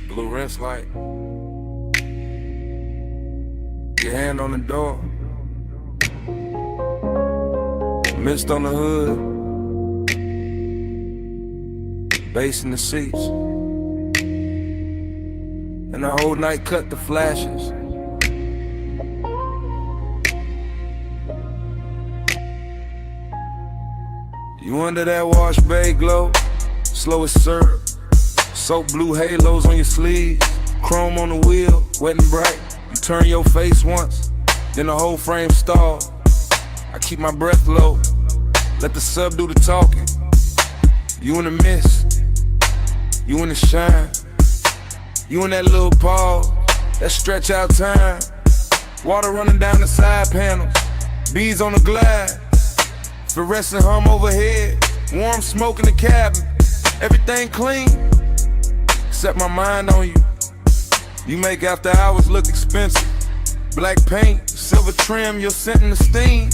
Blue rinse light. Your hand on the door. Mist on the hood. Bass in the seats. And the whole night cut the flashes. You under that wash bay glow, slow as syrup. Soap blue halos on your sleeves, chrome on the wheel, wet and bright. You turn your face once, then the whole frame stall. I keep my breath low, let the sub do the talking. You in the mist, you in the shine. You in that little pause, that stretch out time. Water running down the side panels, bees on the glass. Fluorescent hum overhead, warm smoke in the cabin. Everything clean, except my mind on you. You make after hours look expensive. Black paint, silver trim, your scent and the steam.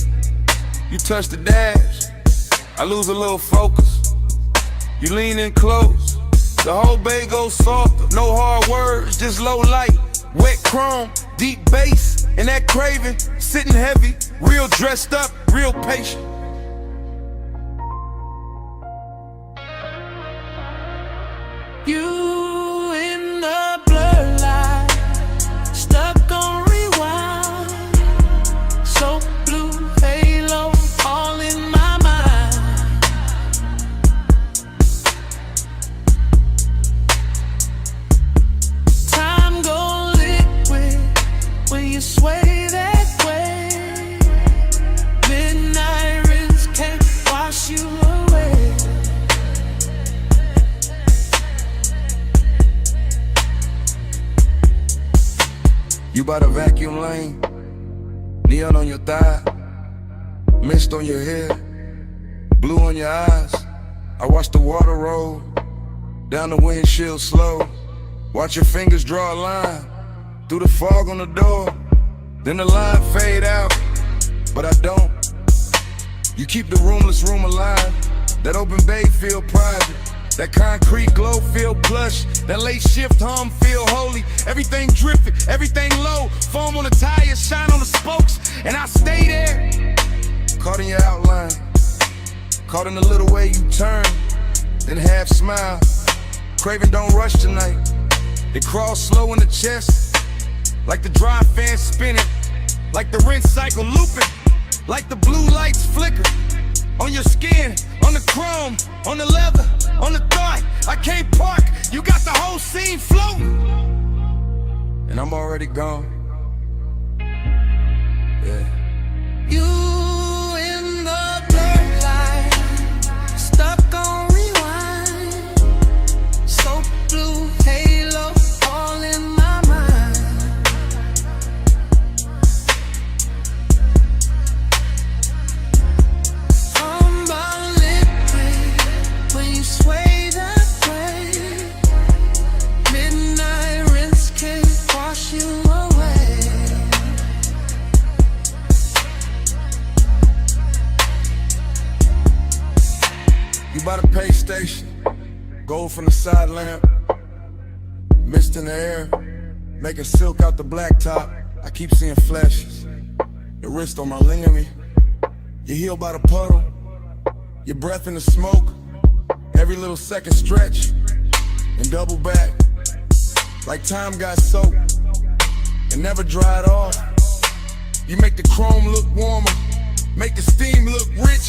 You touch the dash, I lose a little focus. You lean in close, the whole bay goes softer. No hard words, just low light. Wet chrome, deep bass, and that craving, sitting heavy. Real dressed up, real patient. You You by the vacuum lane, neon on your thigh, mist on your hair, blue on your eyes. I watch the water roll down the windshield slow. Watch your fingers draw a line through the fog on the door. Then the line fade out, but I don't. You keep the roomless room alive. That open bay feel private. That concrete glow feel plush. That late shift hum feel holy. Everything drifting, everything low. Foam on the tires, shine on the spokes. And I stay there, caught in your outline, caught in the little way you turn, then half smile. Craving don't rush tonight. It crawls slow in the chest, like the dry fan spinning, like the rinse cycle looping, like the blue lights flicker on your skin, on the chrome, on the leather, on the thought. I can't park, you got the whole scene floating, and I'm already gone. Yeah. You in the blurred light, stuck on rewind. So blue halo, all in my mind. I'm about liquid when you sway that way. Midnight rinse can't wash you away. You by the pay station, gold from the side lamp, mist in the air, making silk out the blacktop. I keep seeing flashes, your wrist on my ligament, your heel by the puddle, your breath in the smoke, every little second stretch, and double back, like time got soaked, and never dried off. You make the chrome look warmer, make the steam look rich,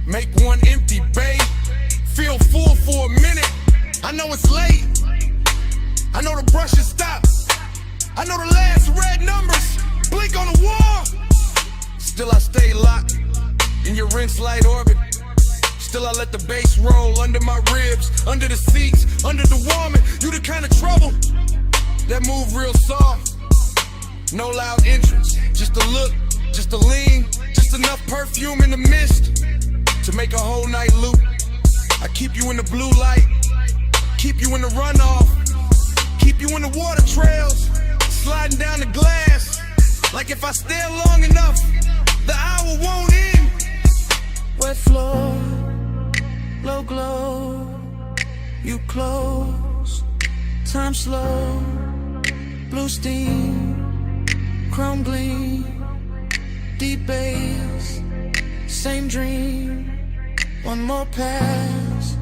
make one empty bay feel full for a minute. I know it's late, I know the brush has stopped, I know the last red numbers blink on the wall. Still I stay locked in your rinse light orbit. Still I let the bass roll under my ribs, under the seats, under the warming. You the kind of trouble that move real soft. No loud entrance, just a look, just a lean, just enough perfume in the mist to make a whole night loop. I keep you in the blue light, keep you in the runoff, keep you in the water trails, sliding down the glass. Like if I stare long enough, the hour won't end. Wet floor, low glow, you close, time slow, blue steam, chrome gleam, deep bass, same dream. One more pass,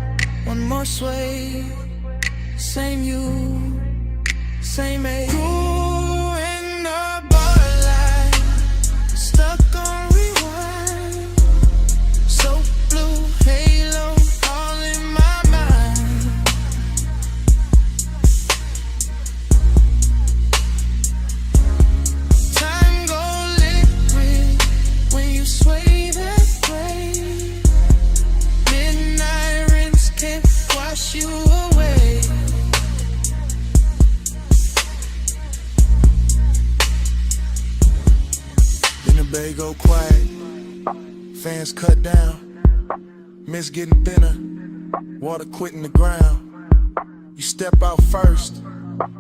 one more sway, same you, same age. You in the borderline, stuck on rewind. So blue halo, all in my mind. Time go liquid when you sway that way. Midnight rinse can't wash you away. Then the bay go quiet, fans cut down, mist getting thinner, water quitting the ground. You step out first,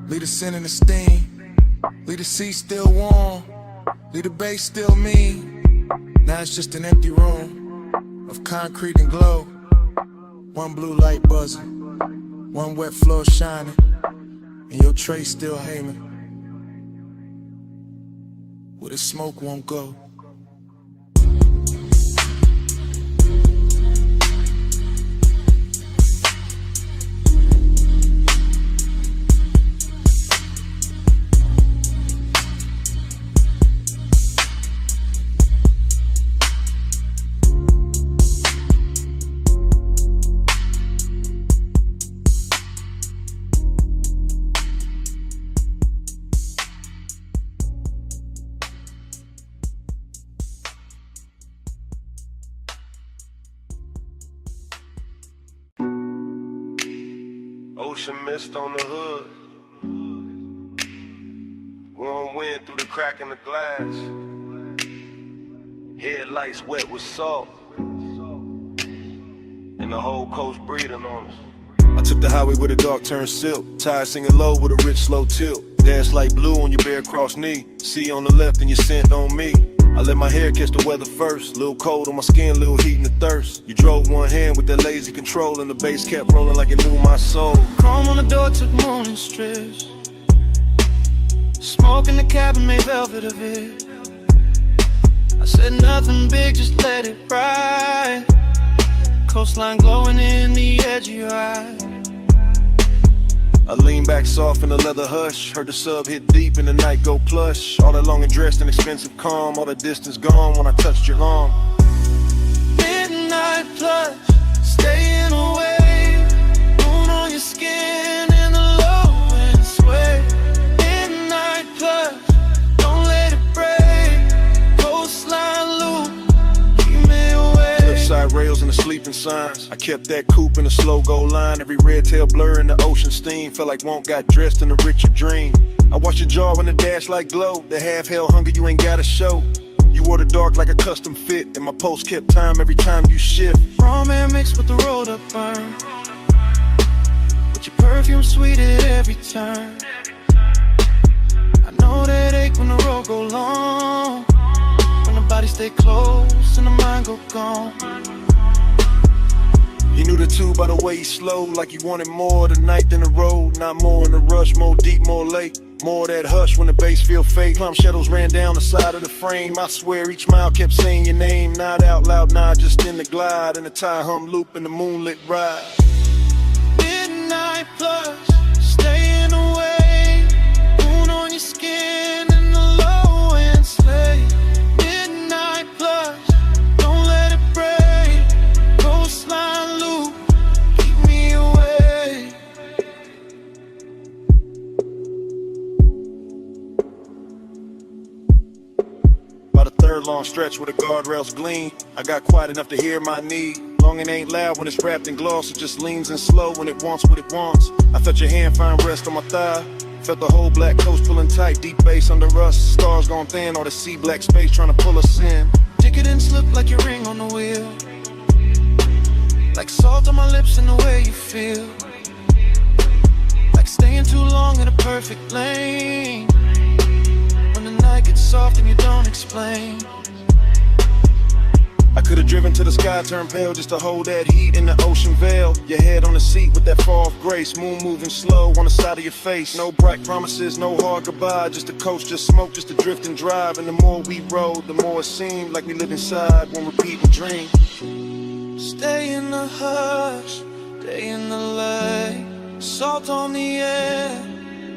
leave the scent and the steam, leave the seat still warm, leave the bay still mean. Now it's just an empty room of concrete and glow. One blue light buzzing, one wet floor shining, and your tray still hanging where the smoke won't go. Ocean mist on the hood. Warm wind cracking the glass. Headlights wet with salt. And the whole coast breathing on us. I took the highway with a dark turn silk. Tires singing low with a rich slow tilt. Dash light blue on your bare cross knee. See on the left and your scent on me. I let my hair catch the weather first. Little cold on my skin, little heat in the thirst. You drove one hand with that lazy control, and the bass kept rolling like it knew my soul. Chrome on the door took morning strips. Smoke in the cabin made velvet of it. I said nothing big, just let it ride. Coastline glowing in the edge of your eye. I lean back soft in the leather hush. Heard the sub hit deep and the night go plush. All that long and dressed in expensive calm. All the distance gone when I touched your arm. Midnight plush, staying away. Moon on your skin and the low end sway. Midnight plush, don't let it break. Coastline loop, keep me away. Cliffside rails and the sleeping signs. I kept that coupe in a slow go line. Every red tail blur in the ocean steam. Felt like Won't got dressed in a richer dream. I watched your jaw in the dash like glow. The half hell hunger you ain't gotta show. You wore the dark like a custom fit, and my pulse kept time every time you shift. Raw man mixed with the rolled up burn. With your perfume sweet at every turn. I know that ache when the road go long. When the body stay close and the mind go gone. He knew the two by the way he slowed, like he wanted more tonight than the road. Not more in the rush, more deep, more late. More of that hush when the bass feel fake. Plum shadows ran down the side of the frame. I swear each mile kept saying your name. Not out loud, nah, just in the glide. In the tire hum loop in the moonlit ride. Midnight plush, staying away. Moon on your skin and the low end sleigh. Midnight plush, don't let it break. Coastline loop, keep me away. About a third long stretch where the guardrails gleam. I got quiet enough to hear my need. Long and ain't loud when it's wrapped in gloss. It just leans in slow when it wants what it wants. I felt your hand find rest on my thigh. Felt the whole black coast pulling tight. Deep bass under us. Stars gone thin. All the sea black space trying to pull us in. Ticket and slip like your ring on the wheel. Like salt on my lips and the way you feel. Like staying too long in a perfect lane. When the night gets soft and you don't explain. I could've driven to the sky, turned pale just to hold that heat in the ocean veil. Your head on the seat with that far off grace. Moon moving slow on the side of your face. No bright promises, no hard goodbye. Just a coast, just smoke, just to drift and drive. And the more we rode, the more it seemed like we lived inside one repeating dream. Stay in the hush, stay in the light. Salt on the air,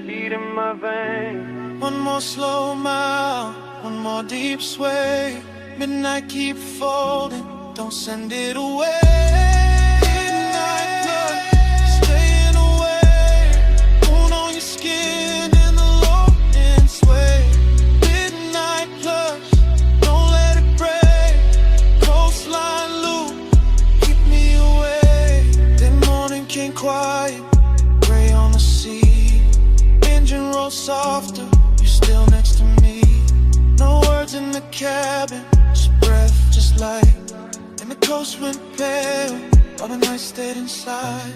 heat in my veins. One more slow mile, one more deep sway. Midnight keep folding, don't send it away. Midnight plush, staying away. Moon on your skin and the low end sway. Midnight plush, don't let it break. Coastline loop, keep me away. Then morning came quiet, gray on the sea. Engine roll softer, you're still next to me. No words in the cabin, just breath, just light. And the coast went pale, all the night stayed inside.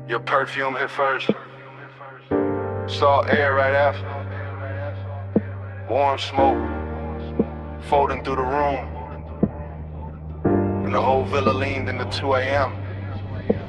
Your perfume hit first. Salt air right after. Warm smoke folding through the room. And the whole villa leaned into 2 a.m.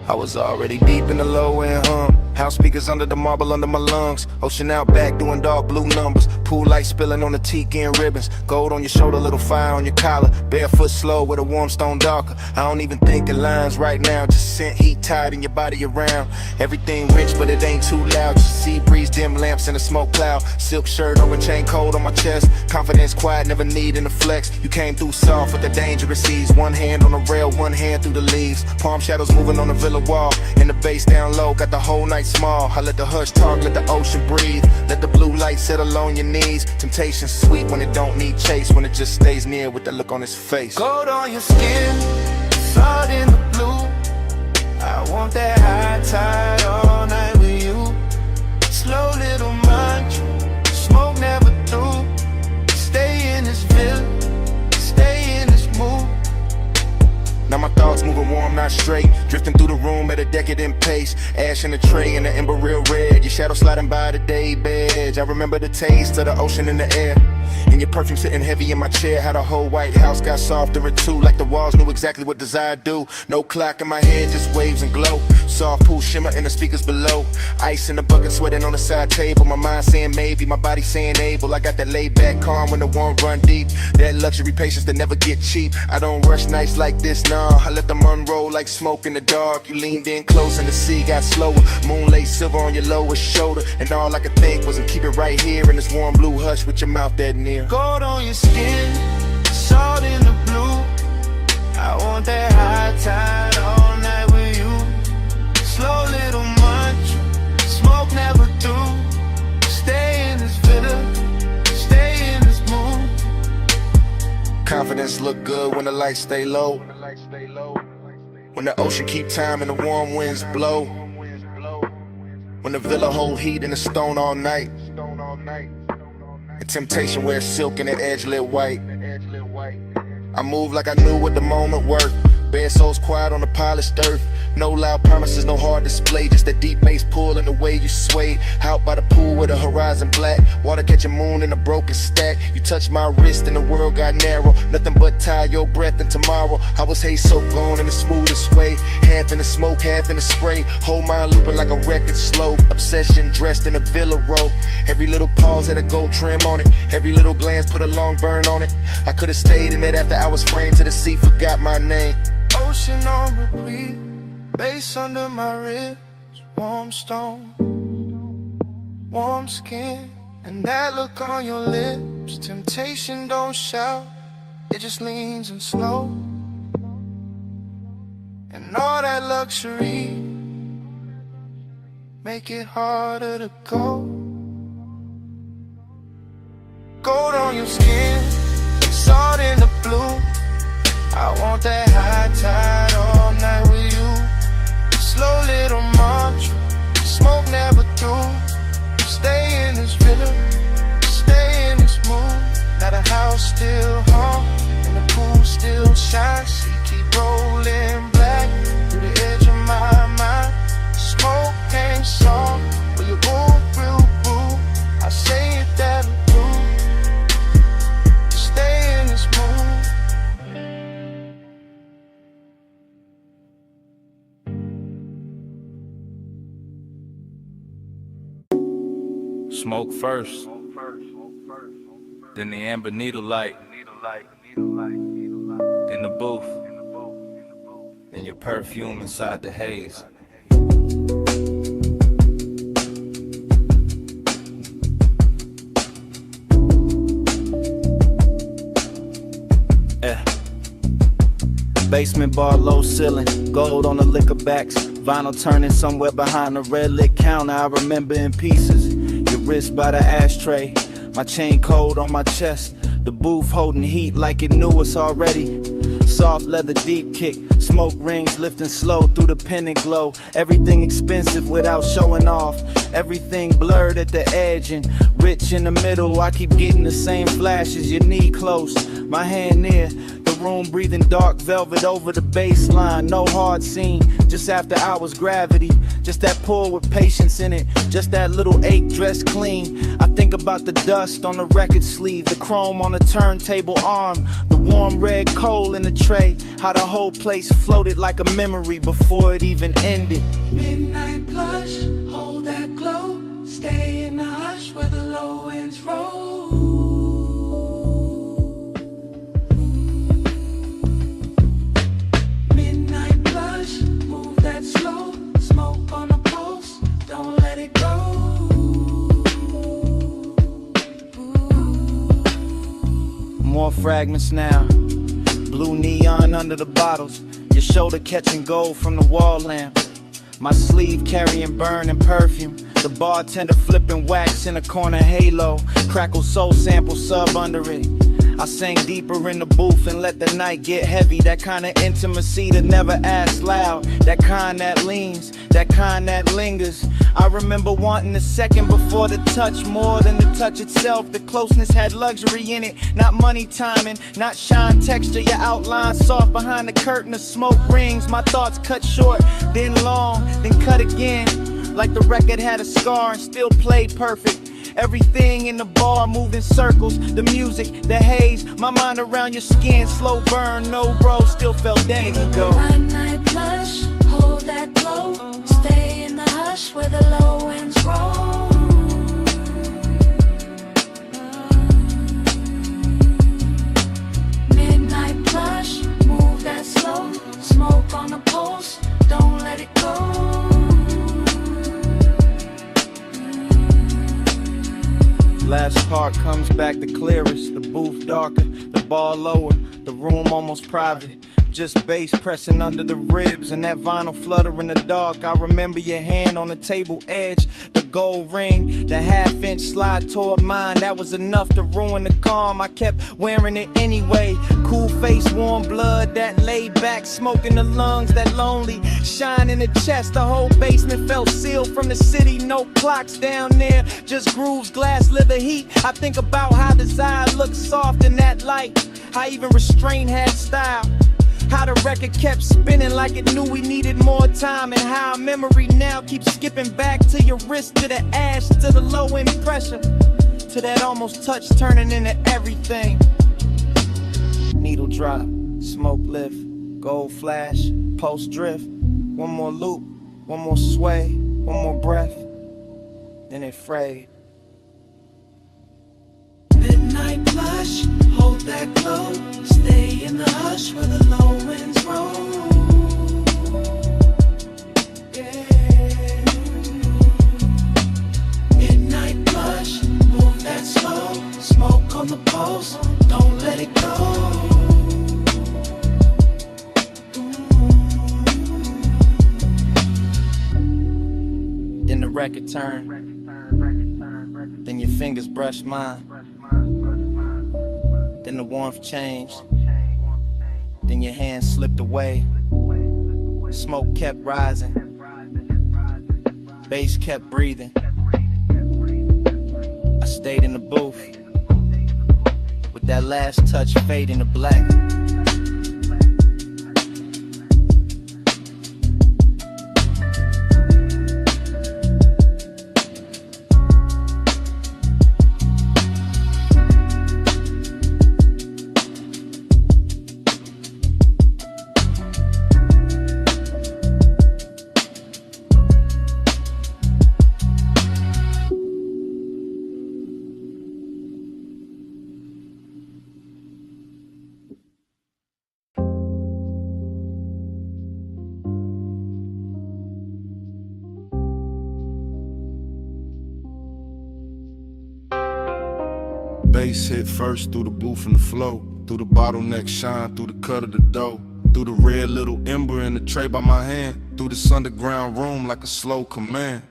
I was already deep in the low end hum. House speakers under the marble under my lungs. Ocean out back doing dark blue numbers. Pool light spilling on the tiki and ribbons. Gold on your shoulder, little fire on your collar. Barefoot slow with a warm stone darker. I don't even think in lines right now. Just scent heat tied in your body around. Everything rich but it ain't too loud. Just sea breeze, dim lamps and a smoke cloud. Silk shirt over chain cold on my chest. Confidence quiet, never needing to flex. You came through soft with the dangerous ease. One hand on the rail, one hand through the leaves. Palm shadows moving on the villa wall. And the bass down low, got the whole night night small. I let the hush talk, let the ocean breathe. Let the blue light settle on your knees. Temptation sweet when it don't need chase, when it just stays near with that look on his face. Gold on your skin, salt in the blue. I want that high tide all night with you. Slow little mantra, smoke never through. Stay in this villa, stay in this mood. Now my thoughts moving warm, not straight. Drifting through the room at a decadent pace. Ash in the tray and the ember real red. Your shadow sliding by the day bed. I remember the taste of the ocean in the air. And your perfume sitting heavy in my chair. How the whole White House got softer at two. Like the walls knew exactly what desire do. No clock in my head, just waves and glow. Soft pool shimmer in the speakers below. Ice in the bucket sweating on the side table. My mind saying maybe, my body saying able. I got that laid back calm when the warm run deep. That luxury patience that never get cheap. I don't rush nights like this, nah. I let them unroll like smoke in the dark. You leaned in close and the sea got slower. Moonlight silver on your lowest shoulder. And all I could think was to keep it right here in this warm blue hush with your mouth that near. Gold on your skin, salt in the blue. I want that high tide all night with you. Slow little mantra, smoke never through. Stay in this villa, stay in this mood. Confidence look good when the lights stay low. When the ocean keep time and the warm winds blow. When the villa hold heat and the stone all night. And temptation wears silk and that edge lit white. I move like I knew what the moment worked. Bare souls quiet on the polished earth. No loud promises, no hard display. Just that deep bass pull and the way you sway. Out by the pool with the horizon black. Water catching moon in a broken stack. You touched my wrist and the world got narrow. Nothing but tie your breath in tomorrow. I was hay soaked on in the smoothest way. Half in the smoke, half in the spray. Whole mind looping like a record slow. Obsession dressed in a villa robe. Every little pause had a gold trim on it. Every little glance put a long burn on it. I could've stayed in it after I was framed to the sea. Forgot my name. Ocean on repeat, bass under my ribs, warm stone, warm skin, and that look on your lips. Temptation don't shout, it just leans and slow. And all that luxury make it harder to go. Gold on your skin, salt in the blue. I want that high tide all night with you. Slow little mantra, smoke never through. Stay in this villa, stay in this mood. Now the house still hum and the pool still shines. She keep rolling black through the edge of my mind. Smoke ain't song, but you move real boo. I say it that blue. Stay in this mood. Smoke first, then the amber needle light, then the booth, then your perfume inside the haze. Basement bar, low ceiling, gold on the liquor backs. Vinyl turning somewhere behind the red lit counter. I remember in pieces. Your wrist by the ashtray, my chain cold on my chest. The booth holding heat like it knew us already. Soft leather deep kick, smoke rings lifting slow through the pendant glow. Everything expensive without showing off. Everything blurred at the edge and rich in the middle. I keep getting the same flashes, your knee close, my hand near. Room breathing dark velvet over the baseline. No hard scene, just after hours gravity. Just that pull with patience in it. Just that little ache dressed clean. I think about the dust on the record sleeve, the chrome on the turntable arm, the warm red coal in the tray. How the whole place floated like a memory before it even ended. Midnight blush, hold that glow. Stay in the hush where the low winds roll. Slow, smoke on the pulse, don't let it go. More fragments now, blue neon under the bottles. Your shoulder catching gold from the wall lamp. My sleeve carrying burning perfume. The bartender flipping wax in a corner halo. Crackle soul sample sub under it. I sang deeper in the booth and let the night get heavy. That kind of intimacy that never asks loud. That kind that leans, that kind that lingers. I remember wanting a second before the touch, more than the touch itself. The closeness had luxury in it, not money timing, not shine texture. Your outline soft behind the curtain of smoke rings. My thoughts cut short, then long, then cut again. Like the record had a scar and still played perfect. Everything in the bar moved in circles. The music, the haze, my mind around your skin. Slow burn, no bro, still felt days ago. Night plush, hold that glow. Stay in the hush where the low ends roll. Midnight plush, move that slow. Smoke on the pulse, don't let it go. Last part comes back the clearest. The booth darker, the bar lower, the room almost private. Just bass pressing under the ribs and that vinyl flutter in the dark. I remember your hand on the table edge, the gold ring, the half-inch slide toward mine. That was enough to ruin the calm. I kept wearing it anyway. Cool face, warm blood, that laid back smoke in the lungs, that lonely shine in the chest. The whole basement felt sealed from the city. No clocks down there, just grooves, glass, leather heat. I think about how desire looked soft in that light. How even restraint had style. How the record kept spinning like it knew we needed more time. And how memory now keeps skipping back to your wrist, to the ash, to the low end pressure, to that almost touch turning into everything. Needle drop, smoke lift, gold flash, pulse drift. One more loop, one more sway, one more breath, then it frayed. Midnight plush, hold that glow. Stay in the hush where the low winds roll. Yeah. Midnight plush, move that slow. Smoke on the pulse, don't let it go. Then the record turned. Then your fingers brushed mine. Then the warmth changed. Then your hand slipped away. Smoke kept rising. Bass kept breathing. I stayed in the booth with that last touch fading to black. Bass hit first through the booth and the flow, through the bottleneck shine, through the cut of the dough, through the red little ember in the tray by my hand, through this underground room like a slow command.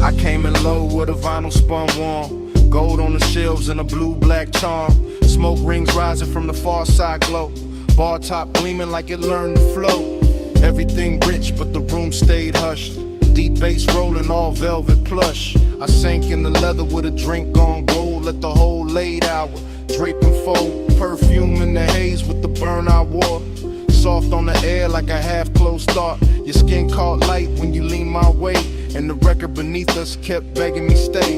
I came in low with a vinyl spun warm, gold on the shelves and a blue-black charm. Smoke rings rising from the far side glow, bar top gleaming like it learned to flow. Everything rich but the room stayed hushed, deep bass rolling all velvet plush. I sank in the leather with a drink on gold, let the whole late hour drape and fold. Perfume in the haze with the burn I wore, soft on the air like a half-closed thought. Your skin caught light when you leaned my way, and the record beneath us kept begging me stay.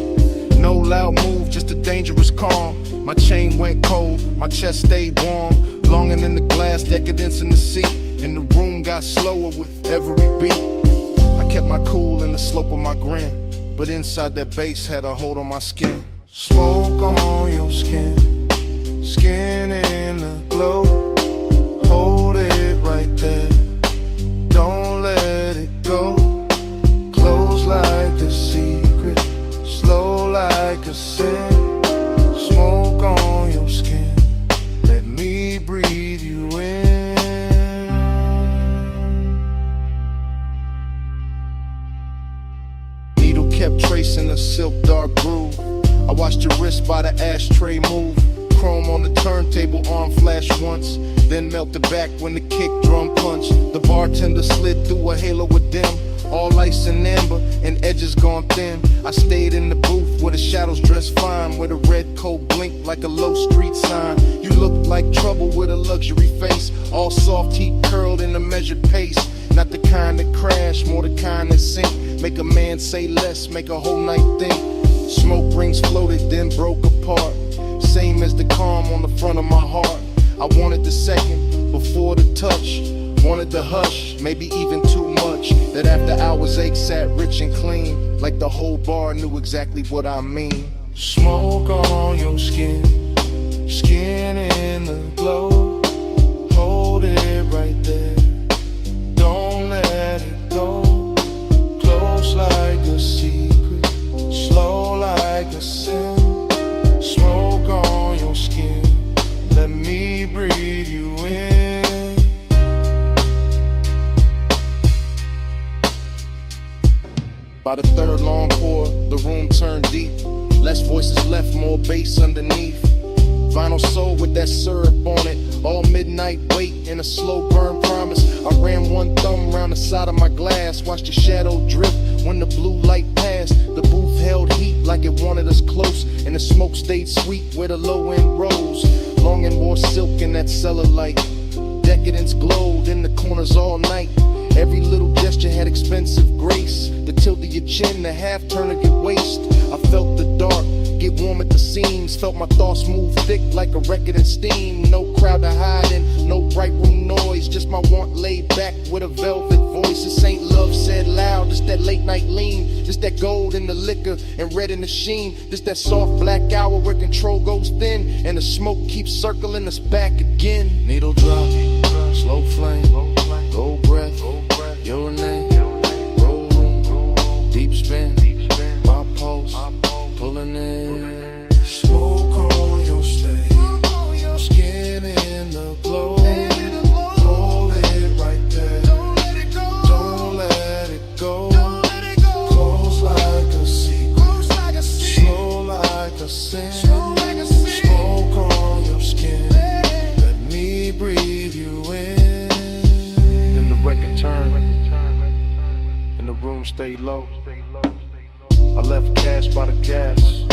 No loud move, just a dangerous calm. My chain went cold, my chest stayed warm, longing in the glass, decadence in the seat, and the room got slower with every beat. I kept my cool in the slope of my grin, but inside that bass had a hold on my skin. Smoke on your skin, skin in the glow. Hold it right there, don't let it go. Close like a secret, slow like a sin. Smoke on your skin, let me breathe you in. kept tracing a silk dark groove. I watched your wrist by the ashtray move. Chrome on the turntable, arm flashed once, then melted back when the kick drum punched. The bartender slid through a halo of dim, all ice and amber, and edges gone thin. I stayed in the booth where the shadows dressed fine, where the red coat blinked like a low street sign. You looked like trouble with a luxury face, all soft heat curled in a measured pace. Not the kind that crash, more the kind that sink. Make a man say less, make a whole night think. Smoke rings floated, then broke apart. Same as the calm on the front of my heart. I wanted the second before the touch. Wanted the hush, maybe even too much. That after hours ache sat rich and clean, like the whole bar knew exactly what I mean. Smoke on your skin, skin in the glow. Hold it right there, don't let it go. Close like a secret, slow like a sin. Smoke on your skin, let me breathe you in. By the third long pour, the room turned deep. Less voices left, more bass underneath. Vinyl soul with that syrup on it. All midnight wait in a slow burn promise. I ran one thumb around the side of my glass. Watched the shadow drift when the blue light passed. The booth held heat like it wanted us close, and the smoke stayed sweet where the low end rose. Long and wore silk in that cellar light. Decadence glowed in the corners all night. Every little gesture had expensive grace. The tilt of your chin, the half turn of your waist. I felt the dark get warm at the seams. Felt my thoughts move thick like a record in steam. No crowd to hide in, no bright room noise. Just my want laid back with a velvet voice. This ain't love said loud, just that late night lean. Just that gold in the liquor and red in the sheen. Just that soft black hour where control goes thin, and the smoke keeps circling us back again. Needle drop, slow flame, gold breath, your name, roll room, deep spin, my pulse, pulling in. Smoke on your stage, skin in the glow. Hold it right there, don't let it go. Close like a secret, slow like a sin. Smoke on your skin, let me breathe you in. Then the record turned, and the room stayed low. I left cash by the gas,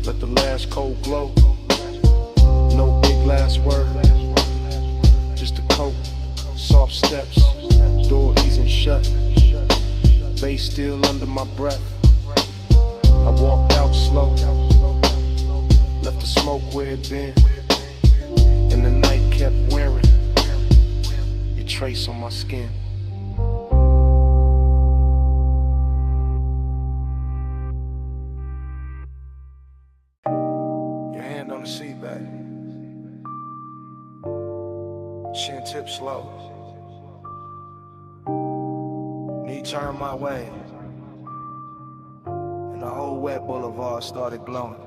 let the last cold glow. No big last word, just a coat, soft steps, door easing shut, bass still under my breath. I walked out slow, left the smoke where it been, and the night kept wearing your trace on my skin. On the seat back, chin tip slow, knee turned my way, and the whole wet boulevard started glowing.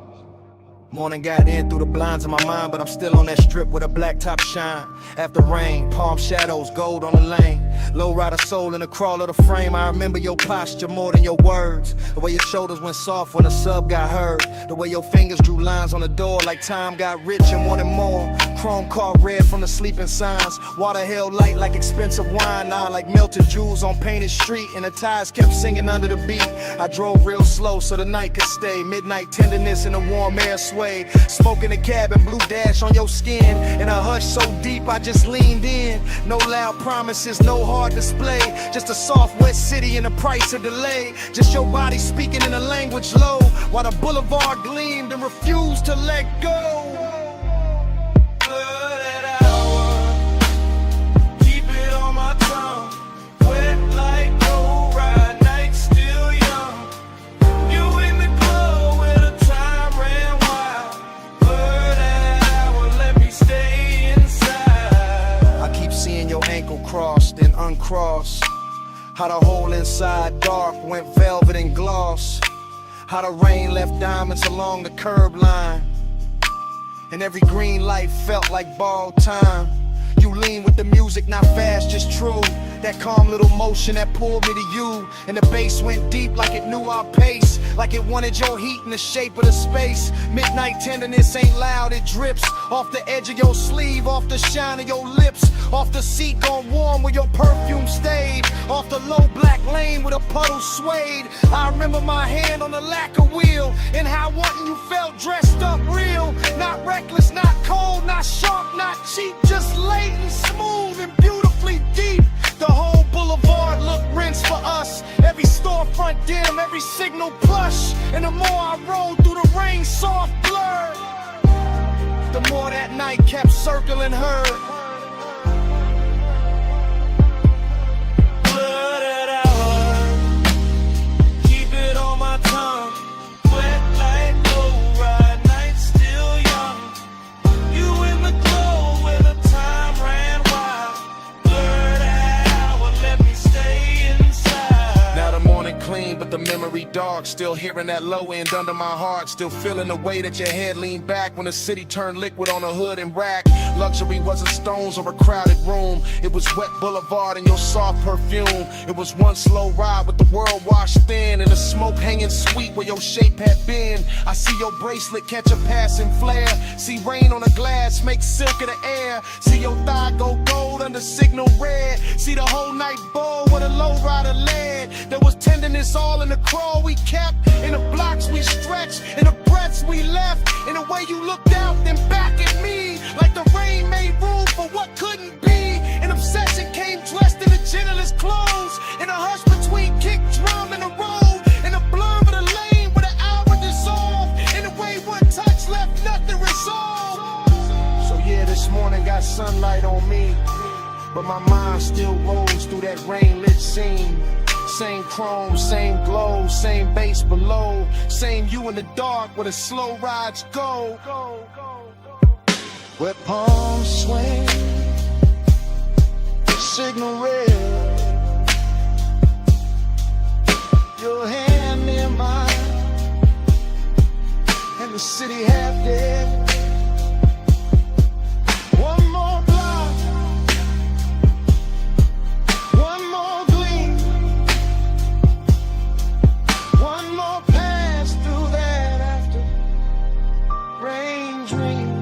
Morning got in through the blinds of my mind, but I'm still on that strip with a black top shine. After rain, palm shadows, gold on the lane. Low rider soul in the crawl of the frame. I remember your posture more than your words. The way your shoulders went soft when the sub got heard. The way your fingers drew lines on the door like time got rich and wanted more. Chrome car red from the sleeping signs. Water held light like expensive wine. Now like melted jewels on painted street. And the tires kept singing under the beat. I drove real slow so the night could stay. Midnight tenderness in the warm air swayed. Smoke in the cabin, blue dash on your skin. In a hush so deep I just leaned in. No loud promises, no hard display. Just a soft wet city and the price of delay. Just your body speaking in a language low. While the boulevard gleamed and refused to let go. Crossed and uncrossed. How the hole inside dark went velvet and gloss. How the rain left diamonds along the curb line. And every green light felt like borrowed time. You lean with the music, not fast, just true. that calm little motion that pulled me to you. And the bass went deep like it knew our pace, like it wanted your heat in the shape of the space. Midnight tenderness ain't loud, it drips off the edge of your sleeve, off the shine of your lips, off the seat gone warm where your perfume stayed, off the low black lane where the puddle swayed. I remember my hand on the lacquer wheel, and how wanting you felt dressed up real. Not reckless, not cold, not sharp, not cheap, just latent, smooth, and beautifully deep. The whole boulevard looked rinsed for us, every storefront dim, every signal plush. And the more I rode through the rain, soft blurred, the more that night kept circling her. Blooded hour, keep it on my tongue. Wet like low ride, night still young. You in the glow where the time ran wild. Blurred hour, let me stay inside. Now the morning clean, but the memory dark. Still hearing that low end under my heart. Still feeling the way that your head leaned back when the city turned liquid on a hood and rack. Luxury wasn't stones or a crowded room. It was wet boulevard and your soft perfume. It was one slow ride with the world washed thin, and the smoke hanging sweet where your shape had been. I see your bracelet catch a passing flare. See rain on the glass make silk of the air. See your thigh go gold under signal red. See the whole night bowl where the low rider led. There was tenderness all in the crawl we kept, in the blocks we stretched, in the breaths we left, in the way you looked out then back at me, like the rain made room for what couldn't be. An obsession came dressed in the gentlest clothes, in a hush between kick drum and the road, in the blur of the lane where the hour dissolved, in the way one touch left nothing resolved. So yeah, this morning got sunlight on me, but my mind still rolls through that rain-lit scene. Same chrome, same glow, same bass below, same you in the dark where the slow rides go. Where palms swing, signal red, your hand in mine, and the city half dead. One more block, one more gleam, one more pass through that after rain dream.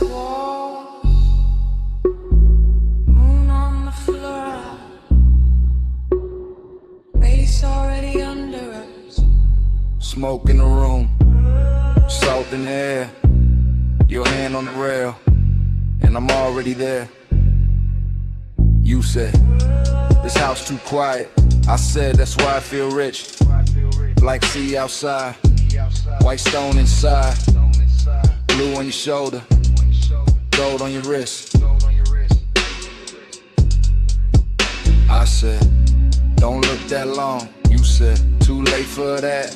Wall, moon on the floor, base already under us. Smoke in the room, salt in the air, your hand on the rail, and I'm already there. You said, this house too quiet. I said, that's why I feel rich. Black sea outside, white stone inside, blue on your shoulder, gold on your wrist. I said, don't look that long. You said, too late for that.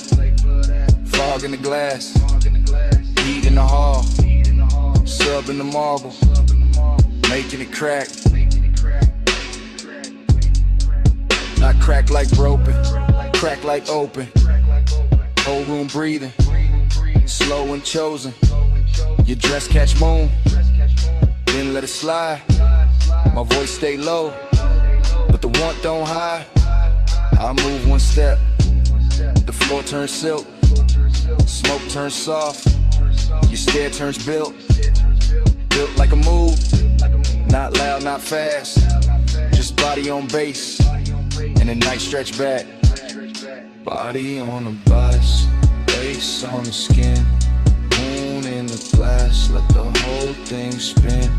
Fog in the glass, heat in the hall, sub in the marble, making it crack. Not crack like broken, crack like open. Whole room breathing, slow and chosen. Your dress catch moon, then let it slide. My voice stay low, but the want don't hide. I move one step, the floor turns silk, smoke turns soft, your stare turns built like a move, not loud, not fast, just body on base, and a nice stretch back. Body on the bus, face on the skin, moon in the glass, let the whole thing spin.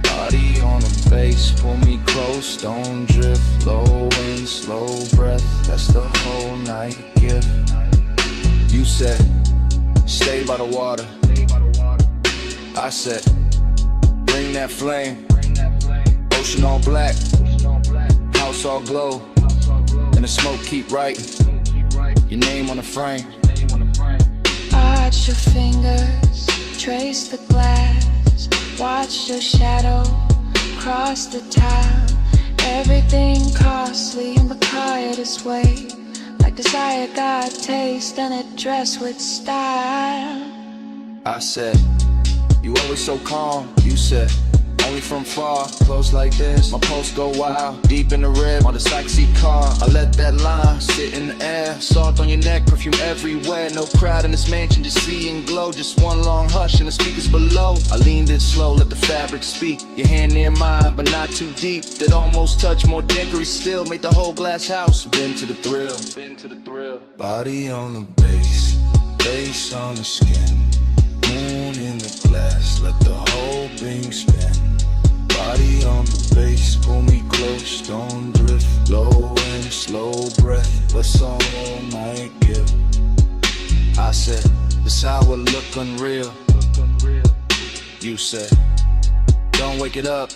Body on the base, pull me close, don't drift, low wind, slow breath, that's the whole night gift. You said, stay by the water. I said, bring that flame. Ocean all black, house all glow, and the smoke keep writing your name on the frame. Arch your fingers, trace the glass, watch your shadow cross the tile. Everything costly in the quietest way, like desire got taste and it dressed with style. I said, you always so calm. You said, only from far, close like this. My pulse go wild, deep in the rib, on the sexy car. I let that line sit in the air. Salt on your neck, perfume everywhere. No crowd in this mansion, just see and glow. Just one long hush and the speakers below. I leaned in slow, let the fabric speak. Your hand near mine, but not too deep. That almost touch, more dickery still. Made the whole glass house, been to the thrill. Body on the base, face on the skin, moon in the glass, let the whole thing spin. Body on the base, pull me close, don't drift, low and slow breath, let's all night give. I said, this how it look unreal. You said, don't wake it up,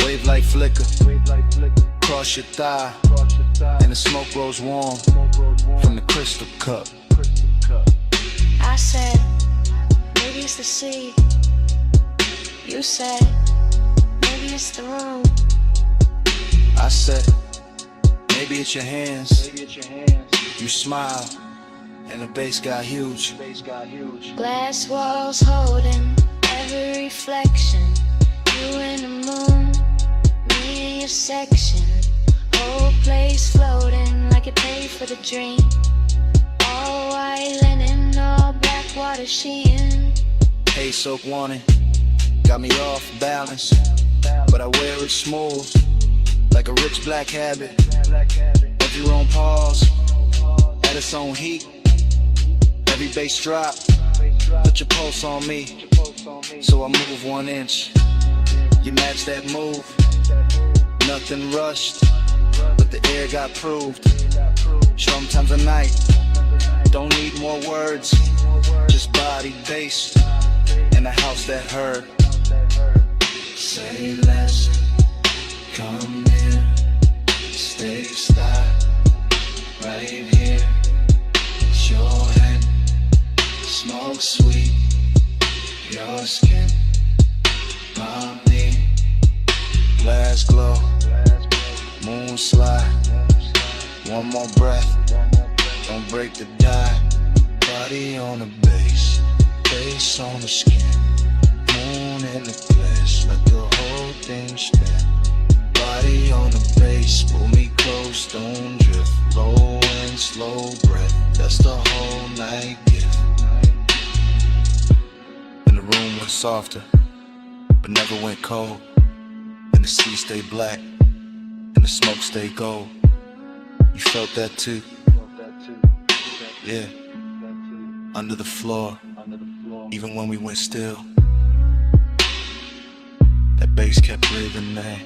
wave like flicker, cross your thigh, and the smoke grows warm from the crystal cup. I said, maybe it's the sea. You said, maybe it's the room. I said, maybe it's your hands. You smile, and the bass got huge. Glass walls holding every reflection. You and the moon, me in your section. Whole place floating like it paid for the dream. All white linen, all black water sheen. Hey, soap warning, got me off balance, but I wear it smooth, like a rich black habit. Every room pause, at its own heat. Every bass drop, put your pulse on me, so I move 1 inch. You match that move, nothing rushed, but the air got proved. Sometimes a night, don't need more words, just body based, and a house that heard. Say less, come near, stay style, right here. It's your hand, smoke sweet, your skin, my knee. Glass glow, moon slide, one more breath, don't break the die. Body on the base, face on the skin, moon in the glass, let the whole thing spin. Body on the base, pull me close, don't drift, low and slow breath, that's the whole night gift. And the room went softer, but never went cold. And the sea stayed black, and the smoke stayed gold. You felt that too? Yeah. Under the floor, even when we went still, that bass kept breathing, man.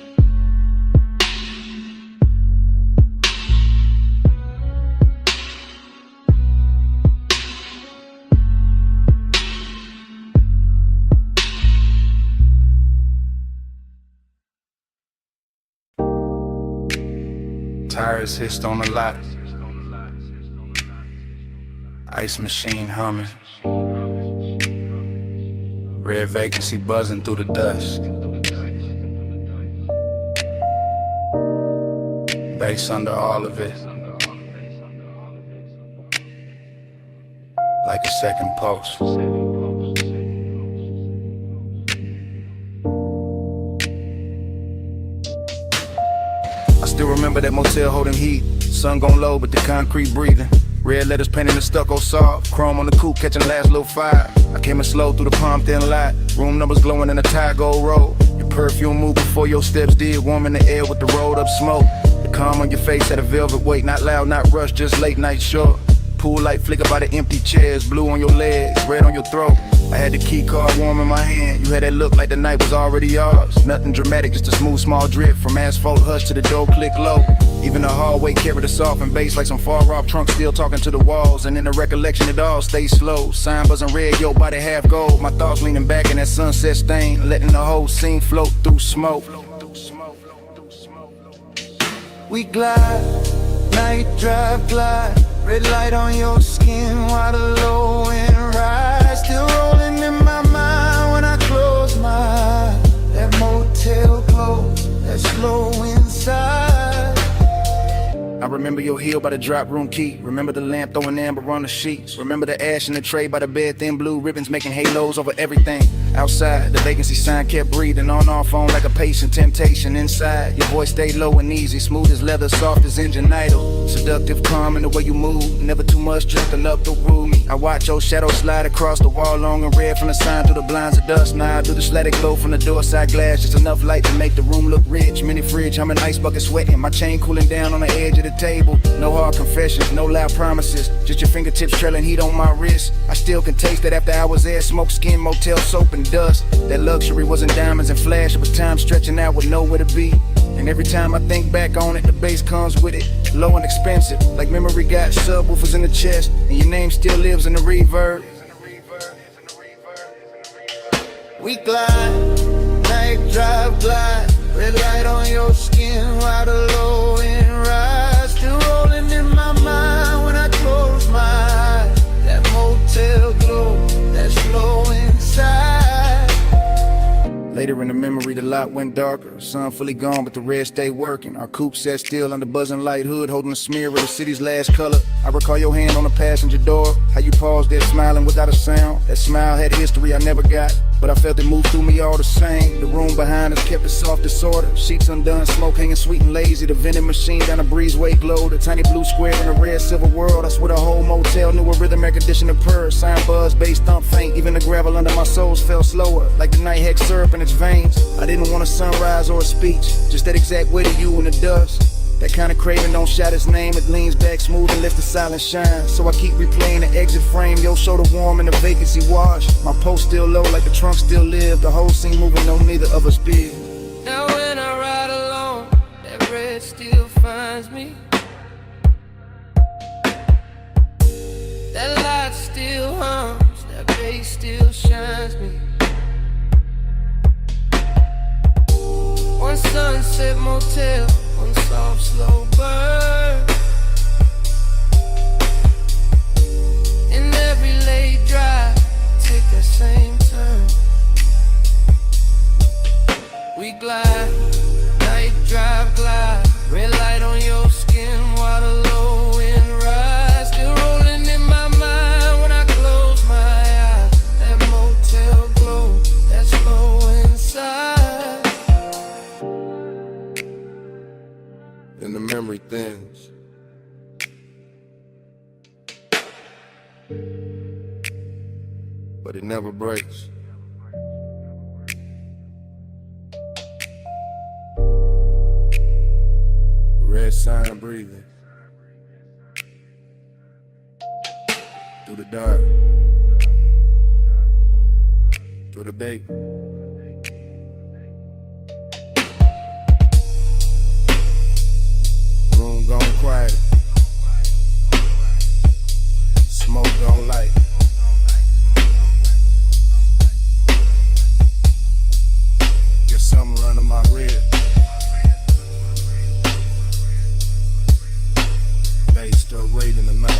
Tires hissed on the lot, ice machine humming, red vacancy buzzing through the dust, bass under all of it, like a second pulse. Still remember that motel holding heat. Sun gon' low, but the concrete breathing. Red letters painted in stucco soft. Chrome on the coupe, catching last little fire. I came in slow through the palm thin light. Room numbers glowing in a tie gold road. Your perfume moved before your steps did. Warm in the air with the rolled up smoke. The calm on your face had a velvet weight. Not loud, not rushed, just late night short. Pool light flicker by the empty chairs. Blue on your legs, red on your throat. I had the key card warm in my hand. You had that look like the night was already yours. Nothing dramatic, just a smooth small drip. From asphalt hush to the door click low. Even the hallway carried a softened bass like some far off trunk still talking to the walls. And in the recollection it all stays slow. Sign buzzing red, your body half gold. My thoughts leaning back in that sunset stain. Letting the whole scene float through smoke. We glide, night drive glide. Red light on your skin while the low end rise. Still rolling in my mind when I close my eyes. That motel close, that slow inside. I remember your heel by the drop room key. Remember the lamp throwing amber on the sheets. Remember the ash in the tray by the bed, thin blue ribbons making halos over everything. Outside, the vacancy sign kept breathing on our phone like a patient temptation. Inside, your voice stayed low and easy, smooth as leather, soft as engine idle. Seductive, calm in the way you move, never too much, just enough to woo me. I watch your shadow slide across the wall, long and red from the sign through the blinds of dust. Now I do the static glow from the door side glass, just enough light to make the room look rich. Mini fridge, I'm an ice bucket sweating, my chain cooling down on the edge of the table. No hard confessions, no loud promises, just your fingertips trailing heat on my wrist. I still can taste that after hours there, smoke, skin, motel, soap and dust. That luxury wasn't diamonds and flash, it was time stretching out with nowhere to be. And every time I think back on it, the bass comes with it, low and expensive, like memory got subwoofers in the chest, and your name still lives in the reverb. We glide, night drive glide. Red light on your skin while the low end rise. Still rolling in my mind when I close my eyes. That motel glow, that slow inside. Later in the memory, the lot went darker. Sun fully gone, but the red stayed working. Our coupe sat still under buzzing light hood, holding a smear of the city's last color. I recall your hand on the passenger door, how you paused there smiling without a sound. That smile had history I never got, but I felt it move through me all the same. The room behind us kept it soft disorder. Sheets undone, smoke hanging sweet and lazy. The vending machine down a breezeway glowed. A tiny blue square in a red silver world. I swear the whole motel knew a rhythm air conditioner purr. Sign buzz, bass thump faint. Even the gravel under my soles fell slower, like the night hex syrup in its veins. I didn't want a sunrise or a speech, just that exact weight of you in the dust. That kind of craving don't shout its name, it leans back smooth and lets the silence shine. So I keep replaying the exit frame, your shoulder warm and the vacancy wash. My post still low like the trunk still live, the whole scene moving, no neither of us big. Now when I ride alone, that red still finds me. That light still hums, that bass still shines me. One sunset motel, one soft slow burn. In every late drive, take that same turn. We glide, night drive glide. Red light on your skin while the low end rise. Still rolling in my mind when I close my eyes. That motel glow, that slow inside. Then the memory thins. But it never breaks. Red sign breathing through the dark, through the day. Room gone quiet, smoke gone light. Get something running my rib. Bass still waiting the night.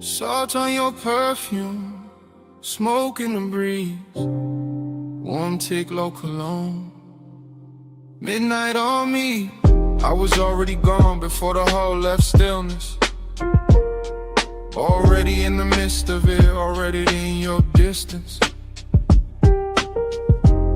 Salt on your perfume, Smoke in the breeze, warm tick, low cologne. Midnight on me, I was already gone before the hall left stillness. Already in the midst of it, already in your distance.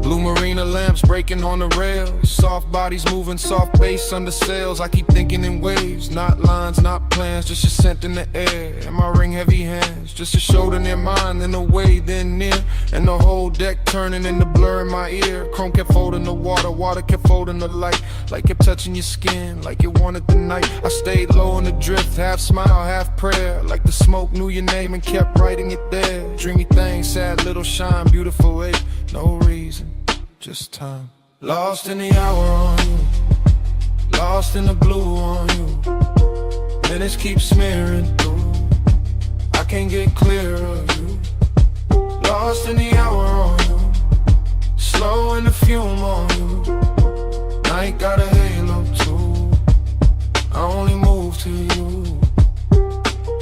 Blue marina lamps breaking on the rails, soft bodies moving, soft bass under sails. I keep thinking in waves, not lines, not plans, just your scent in the air and my ring heavy hands, just a shoulder near mine, then away, then near, and the whole deck turning into blur in my ear. Chrome kept folding the water, water kept folding the light, like kept touching your skin, like it wanted the night. I stayed low in the drift, half smile, half prayer, like the smoke knew your name and kept writing it there. Dreamy thing, sad little shine, beautiful way, no reason, just time. Lost in the hour on you, lost in the blue on you. Minutes keep smearing through, I can't get clear of you. Lost in the hour on you, slow in the fume on you. Night got a halo too, I only move to you.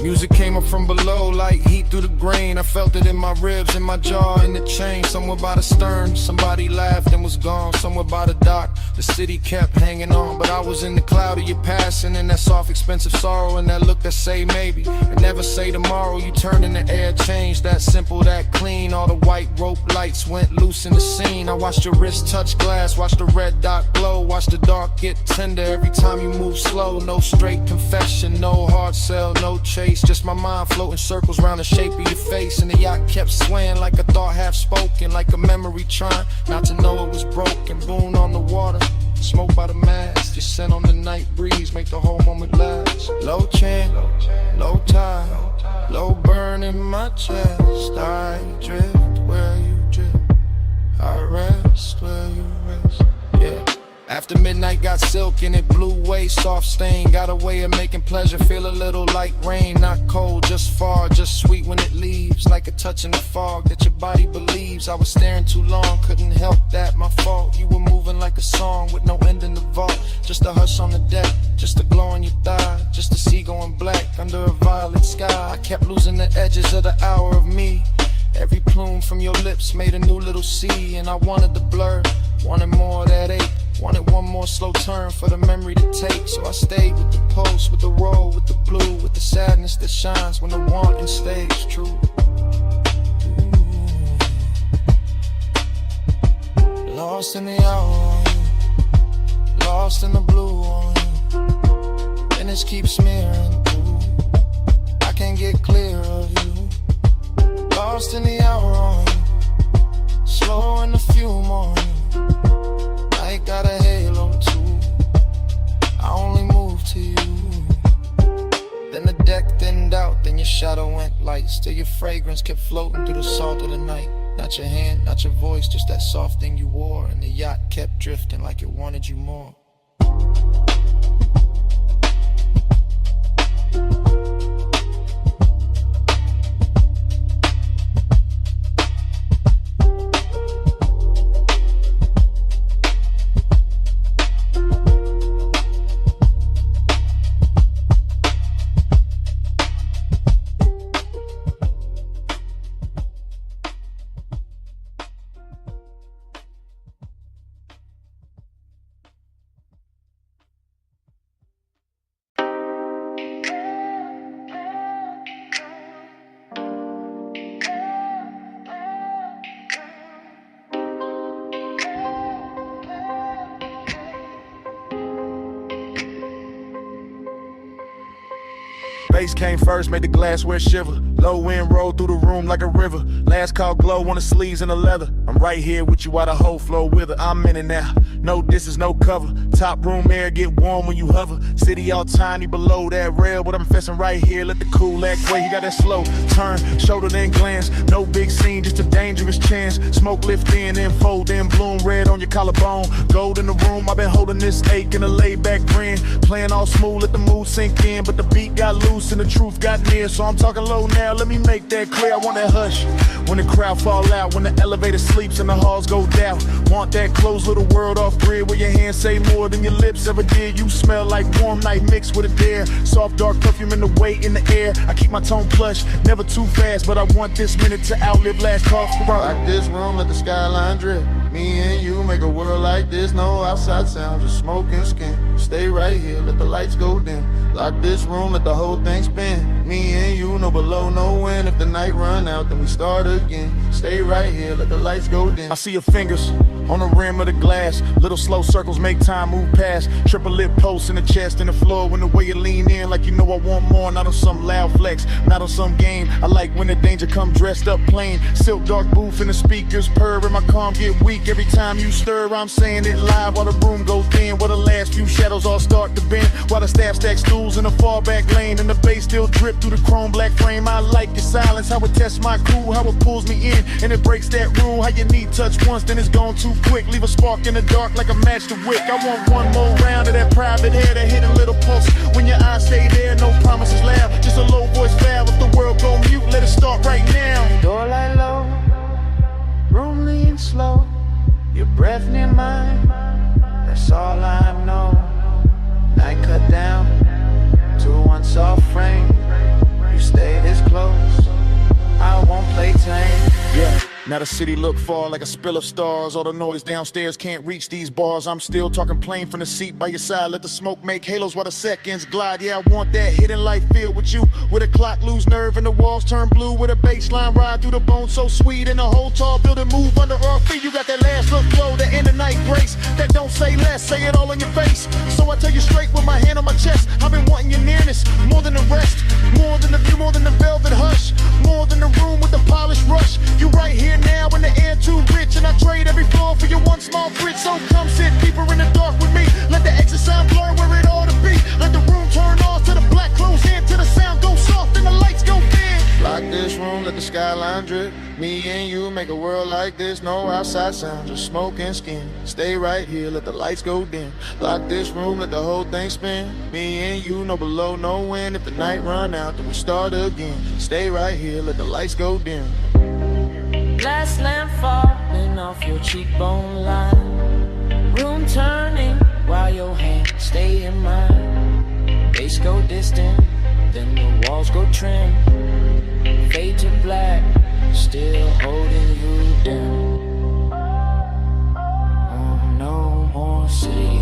Music came up from below like heat through the grain. I felt it in my ribs, in my jaw, in the chain. Somewhere by the stern, somebody laughed and was gone. Somewhere by the dock, the city kept hanging on. But I was in the cloud of your passing, and that soft, expensive sorrow, and that look that say maybe, and never say tomorrow. You turned in the air, changed, that simple, that clean. All the white rope lights went loose in the scene. I watched your wrist touch glass, watched the red dot glow, watched the dark get tender every time you move slow. No straight confession, no hard sell, no chase, just my mind floating circles around the shape of your face. And the yacht kept swaying like a thought half spoken, like a memory trying not to know it was broken. Boon on the water, smoke by the mast, just scent on the night breeze, make the whole moment last. Low chant, low tide, low burn in my chest. I drift where you drift, I rest where you rest, yeah. After midnight got silk and it blew away, soft stain, got a way of making pleasure feel a little like rain. Not cold, just far, just sweet when it leaves, like a touch in the fog that your body believes. I was staring too long, couldn't help that, my fault. You were moving like a song with no end in the vault. Just a hush on the deck, just a glow on your thigh, just a sea going black under a violet sky. I kept losing the edges of the hour of me. Every plume from your lips made a new little sea, and I wanted the blur, wanted more of that ache, wanted one more slow turn for the memory to take. So I stayed with the pulse, with the roll, with the blue, with the sadness that shines when the wanting stays true. Ooh. Lost in the hour on you, lost in the blue on you. And it keeps smearing through, I can't get clear of you. Lost in the hour on you, slow in the fume on you. I got a halo too, I only move to you. Then the deck thinned out, then your shadow went light. Still your fragrance kept floating through the salt of the night. Not your hand, not your voice, just that soft thing you wore. And the yacht kept drifting like it wanted you more. Bass came first, made the glassware shiver. Low wind rolled through the room like a river. Last call glow on the sleeves and the leather. I'm right here with you while the whole floor wither. I'm in it now, no distance, no cover. Top room air get warm when you hover. City all tiny below that rail, but I'm fessing right here. Let the cool act way. You got that slow turn, shoulder then glance. No big scene, just a dangerous chance. Smoke lift in and fold in, bloom red on your collarbone. Gold in the room, I've been holding this ache in a laid back grin. Playing all smooth, let the mood sink in, but the beat got loose and the truth got near. So I'm talking low now, let me make that clear. I want that hush when the crowd fall out, when the elevator sleeps and the halls go down. Want that closed little world off grid where your hands say more than your lips ever did. You smell like warm night mixed with a dare. Soft dark perfume in the weight in the air. I keep my tone plush, never too fast, but I want this minute to outlive last call for Like this room, let the skyline drip. Me and you make a world like this. No outside sound, just smoke and skin. Stay right here, let the lights go dim. Lock this room, let the whole thing spin. Me and you, no below, no wind. If the night run out, then we start again. Stay right here, let the lights go dim. I see your fingers on the rim of the glass. Little slow circles make time move past. Triple lip posts in the chest and the floor. When the way you lean in like you know I want more. Not on some loud flex, not on some game. I like when the danger come dressed up plain. Silk dark booth and the speakers purr and my calm get weak. Every time you stir, I'm saying it live while the room goes thin. While the last few shadows all start to bend. While the staff stack stools in the far back lane. And the bass still drip through the chrome black frame. I like your silence, how it tests my crew. How it pulls me in and it breaks that rule. How your knee touch once, then it's gone too quick. Leave a spark in the dark like a match to wick. I want one more round of that private air, that hidden little pulse. When your eyes stay there, no promises loud. Just a low voice valve. If the world go mute, let it start right now. Door light low, room lean slow. Your breath near mine, that's all I know. Night cut down to one soft frame. You stay this close, I won't play tame. Yeah. Now the city look far like a spill of stars. All the noise downstairs can't reach these bars. I'm still talking plain from the seat by your side. Let the smoke make halos while the seconds glide. Yeah, I want that hidden light filled with you. With a clock lose nerve and the walls turn blue. With a bass line ride through the bone so sweet. And the whole tall building move under our feet. You got that last look glow, that end of night grace. That don't say less, say it all in your face. So I tell you straight with my hand on my chest. I've been wanting your nearness, more than the rest. More than the view, more than the velvet hush. More than the room with the polished rush. You right here now in the air too rich. And I trade every floor for your one small bridge. So come sit deeper in the dark with me. Let the exit sound blur where it ought to be. Let the room turn off to the black close in. Till the sound goes soft and the lights go dim. Lock this room, let the skyline drip. Me and you make a world like this. No outside sound, just smoke and skin. Stay right here, let the lights go dim. Lock this room, let the whole thing spin. Me and you, no below, no wind. If the night run out, then we start again. Stay right here, let the lights go dim. Glass lamp falling off your cheekbone line. Room turning while your hands stay in mine. Bass go distant, then the walls go trim. Fade to black, still holding you down. Oh, no more city,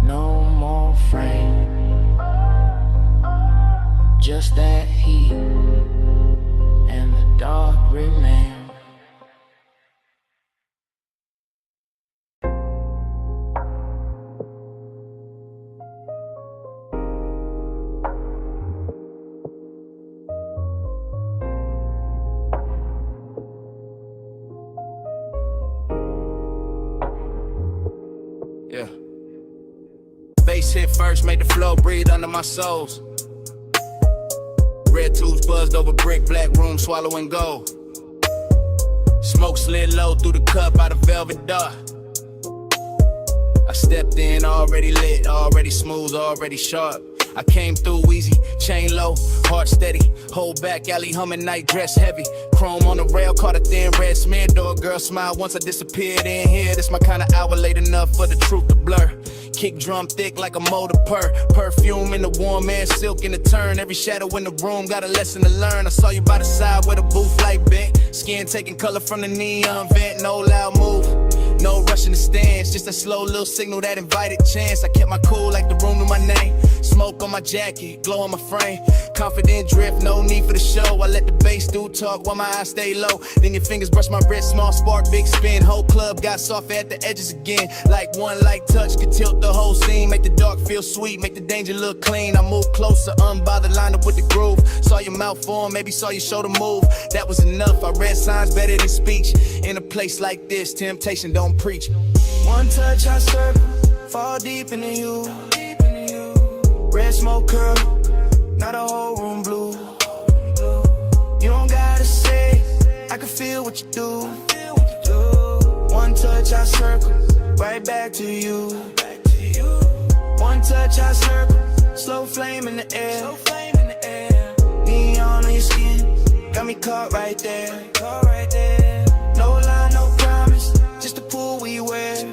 no more frame. Just that heat and the dark remain. Yeah. Bass hit first, made the flow breathe under my soles. Red tubes buzzed over brick, black room swallowing gold. Smoke slid low through the cup out of velvet dark. I stepped in already lit, already smooth, already sharp. I came through easy, chain low, heart steady. Hold back, alley humming, night dress heavy. Chrome on the rail, caught a thin red smear. Door girl smile once I disappeared in here. This my kind of hour, late enough for the truth to blur. Kick drum thick like a motor purr. Perfume in the warm air, silk in the turn. Every shadow in the room got a lesson to learn. I saw you by the side where the booth light bent. Skin taking color from the neon vent. No loud move, no rush in the stands. Just a slow little signal that invited chance. I kept my cool like the room in my name. Smoke on my jacket, glow on my frame. Confident drift, no need for the show. I let the bass do talk while my eyes stay low. Then your fingers brush my wrist, small spark, big spin. Whole club got soft at the edges again. Like one light touch could tilt the whole scene. Make the dark feel sweet, make the danger look clean. I move closer, unbothered, line up with the groove. Saw your mouth form, maybe saw your shoulder move. That was enough, I read signs better than speech. In a place like this, temptation don't preach. One touch I circle, fall deep into you. Red smoke curl, not a whole room blue. You don't gotta say, I can feel what you do. One touch I circle, right back to you. One touch I circle, slow flame in the air. Neon on your skin, got me caught right there. No lie, no promise, just the pool we wear.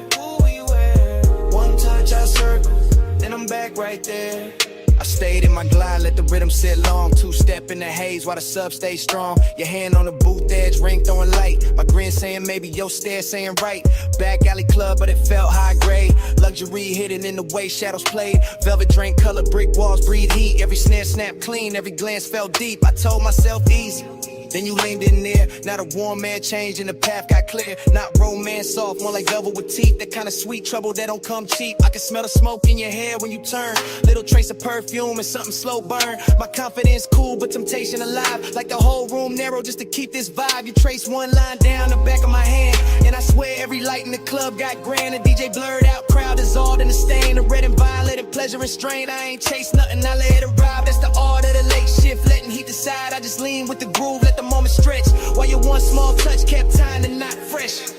One touch, I circle, then I'm back right there. I stayed in my glide, let the rhythm sit long. Two-step in the haze while the sub stays strong. Your hand on the booth edge, ring throwing light. My grin saying maybe, your stare saying right. Back alley club, but it felt high grade. Luxury hidden in the way shadows played. Velvet drink color, brick walls breathe heat. Every snare snapped clean, every glance felt deep. I told myself easy. Then you leaned in there, not a warm man changed and the path got clear. Not romance soft, more like velvet with teeth. That kind of sweet trouble that don't come cheap. I can smell the smoke in your hair when you turn. Little trace of perfume and something slow burn. My confidence cool, but temptation alive. Like the whole room narrow just to keep this vibe. You trace one line down the back of my hand, and I swear every light in the club got grand. The DJ blurred out, crowd dissolved in the stain. The red and violet and pleasure and strain. I ain't chase nothing, I let it arrive. That's the art of the late shift, letting heat decide. I just lean with the groove, let the moment stretch. While your one small touch kept time to not fresh.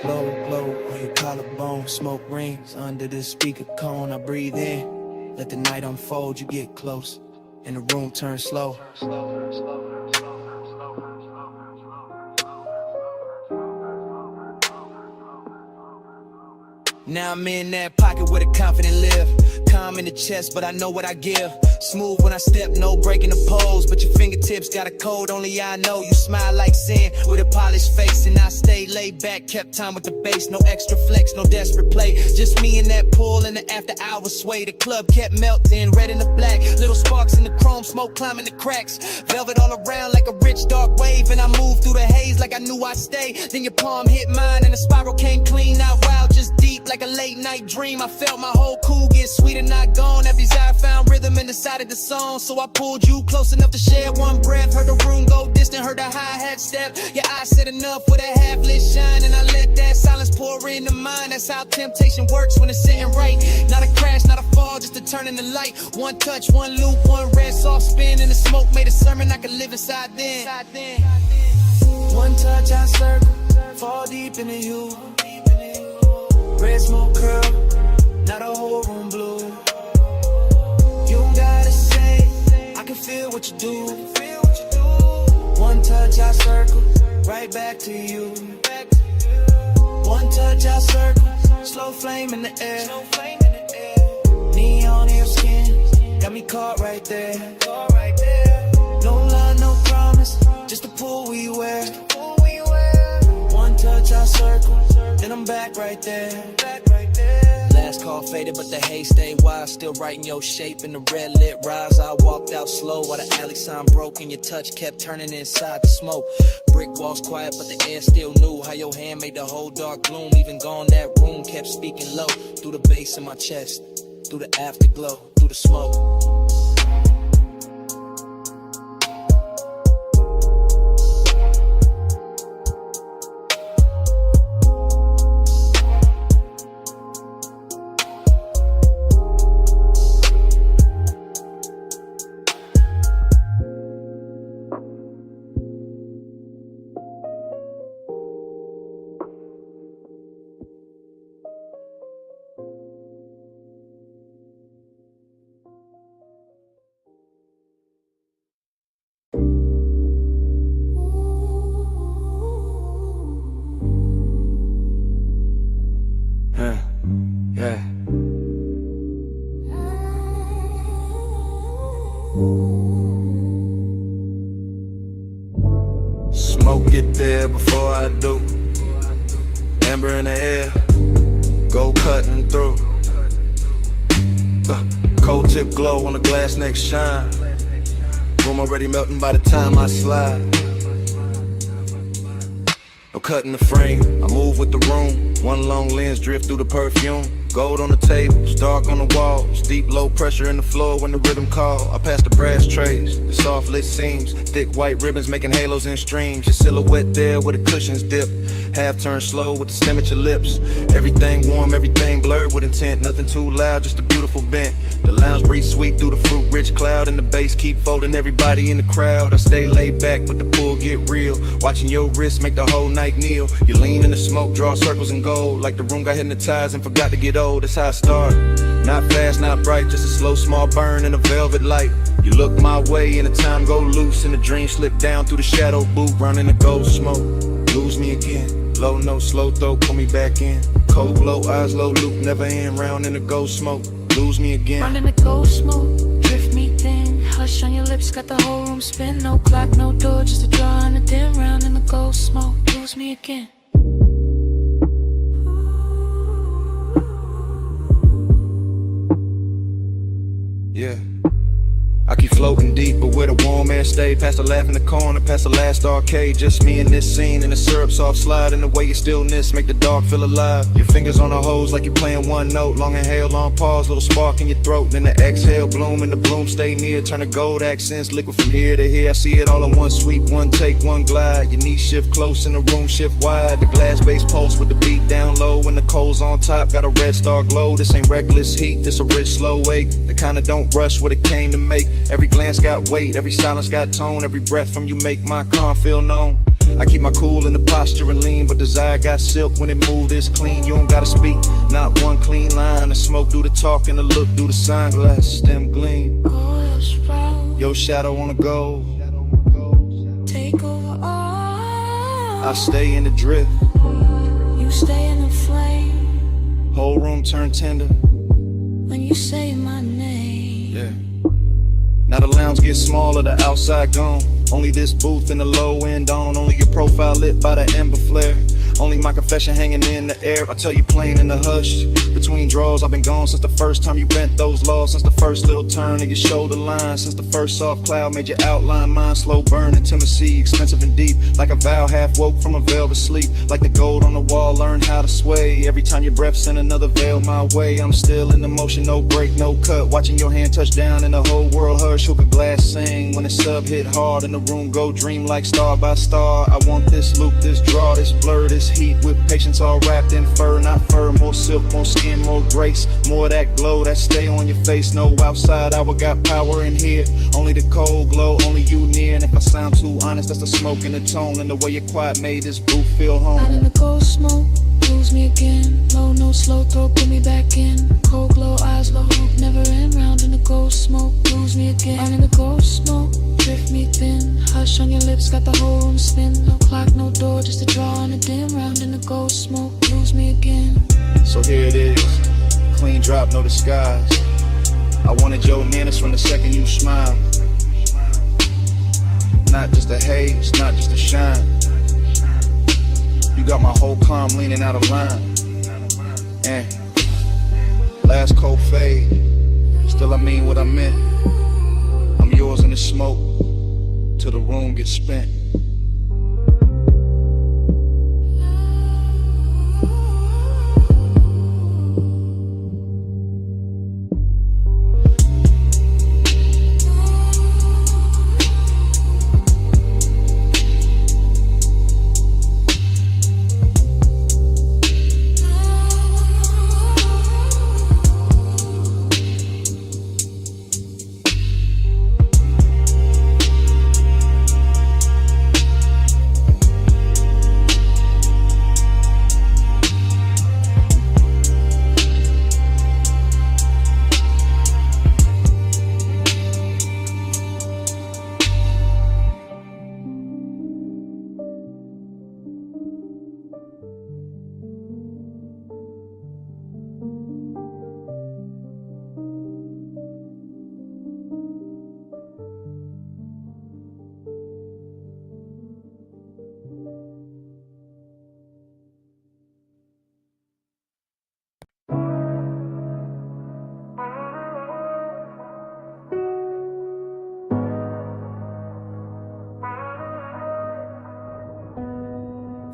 Low glow on your collarbone, smoke rings under the speaker cone. I breathe in, let the night unfold. You get close, and the room turns slow. Now I'm in that pocket where the confident live. Calm in the chest, but I know what I give. Smooth when I step, no breaking the pose. But your fingertips got a code, only I know. You smile like sin with a polished face. And I stay laid back, kept time with the bass. No extra flex, no desperate play. Just me in that pool in the after hours sway. The club kept melting, red and the black. Little sparks in the chrome, smoke climbing the cracks. Velvet all around like a rich dark wave. And I moved through the haze like I knew I'd stay. Then your palm hit mine and the spiral came clean. Not wild, just deep like a late night dream. I felt my whole cool get sweet and not gone. That desire found rhythm in the side of the song. So I pulled you close enough to share one breath. Heard the room go distant, heard the hi-hat step. Your eyes said enough with a half-lit shine. And I let that silence pour into mine. That's how temptation works when it's sitting right. Not a crash, not a fall, just a turn in the light. One touch, one loop, one red soft spin. And the smoke made a sermon I could live inside then. One touch I circle, fall deep into you. Red smoke curl, now the whole room blue. You don't gotta say, I can feel what you do. One touch I circle, right back to you. One touch I circle, slow flame in the air. Neon in your skin, got me caught right there. No lie, no promise, just the pool we wear. One touch I circle, then I'm back right there. Last call faded, but the haze stayed wide. Still writing your shape in the red lit rise. I walked out slow while the alley sign broke, and your touch kept turning inside the smoke. Brick walls quiet, but the air still knew how your hand made the whole dark gloom. Even gone, that room kept speaking low through the bass in my chest, through the afterglow, through the smoke. Smoke get there before I do. Amber in the air, go cutting through. Cold tip glow on the glass neck shine. Room already melting by the time I slide. No cutting the frame, I move with the room. One long lens drift through the perfume. Gold on the tables, dark on the walls. Deep low pressure in the floor when the rhythm call. I pass the brass trays, the soft lit seams. Thick white ribbons making halos and streams. Your silhouette there where the cushions dip. Half turn slow with the stem at your lips. Everything warm, everything blurred with intent. Nothing too loud, just a beautiful bent. The lounge breeze sweet through the fruit rich cloud. And the bass keep folding everybody in the crowd. I stay laid back but the pull get real. Watching your wrist make the whole night kneel. You lean in the smoke, draw circles in gold. Like the room got hypnotized and forgot to get old. go, that's how I start. Not fast, not bright, just a slow, small burn in a velvet light. You look my way and the time go loose, and the dream slip down through the shadow boot, running the gold smoke. Lose me again, low note, slow throw, pull me back in. Cold glow, eyes low, loop, never end, round in the gold smoke. Lose me again. Running the gold smoke, drift me thin. Hush on your lips, got the whole room spin. No clock, no door, just a draw and a dim, round in the gold smoke. Lose me again. Yeah, I keep floating deep, but where the warm air stay. Past the laugh in the corner, past the last arcade. Just me and this scene, and the syrup soft slide. And the way your stillness make the dark feel alive. Your fingers on the hose like you're playing one note. Long inhale, long pause, little spark in your throat. Then the exhale, bloom, and the bloom stay near. Turn the gold accents, liquid from here to here. I see it all in one sweep, one take, one glide. Your knees shift close and the room shift wide. The glass base pulse with the beat down low. And the coals on top, got a red star glow. This ain't reckless heat, this a rich slow wake. The kind of don't rush what it came to make. Every glance got weight, every silence got tone. Every breath from you make my calm feel known. I keep my cool in the posture and lean, but desire got silk when it moved is clean. You don't gotta speak, not one clean line. The smoke do the talk and the look do the sunglasses, them gleam. Your shadow on the gold. Take over all. I stay in the drift. You stay in the flame. Whole room turn tender when you say my name. Yeah. Now the lounge gets smaller, the outside gone. Only this booth and the low end on. Only your profile lit by the ember flare. Only my confession hanging in the air. I tell you plain in the hush. Between draws, I've been gone since the first time you bent those laws. Since the first little turn of your shoulder line. Since the first soft cloud made your outline mine. Slow burn, intimacy, expensive and deep. Like a vow half woke from a velvet sleep. Like the gold on the wall, learn how to sway. Every time your breath send another veil my way. I'm still in the motion, no break, no cut. Watching your hand touch down and the whole world hush. Hook a glass sing when the sub hit hard. And the room go dream like star by star. I want this loop, this draw, this blur, this heat with patience all wrapped in fur, not fur. More silk, more skin, more grace. More of that glow that stay on your face. No outside hour got power in here. Only the cold glow, only you near. And if I sound too honest, that's the smoke and the tone. And the way your quiet made this booth feel home. Out in the gold smoke, lose me again. Low note, slow throw, put me back in. Cold glow, eyes low, hope never end. Round in the gold smoke, lose me again. Out in the gold smoke, drift me thin. Hush on your lips, got the whole room spin. No clock, no door, just a draw and a dim. Round in the gold smoke, lose me again. So here it is, clean drop, no disguise. I wanted your nearness from the second you smile. Not just a haze, not just a shine. You got my whole calm leaning out of line. And last cold fade, still I mean what I meant. I'm yours in the smoke, till the room gets spent.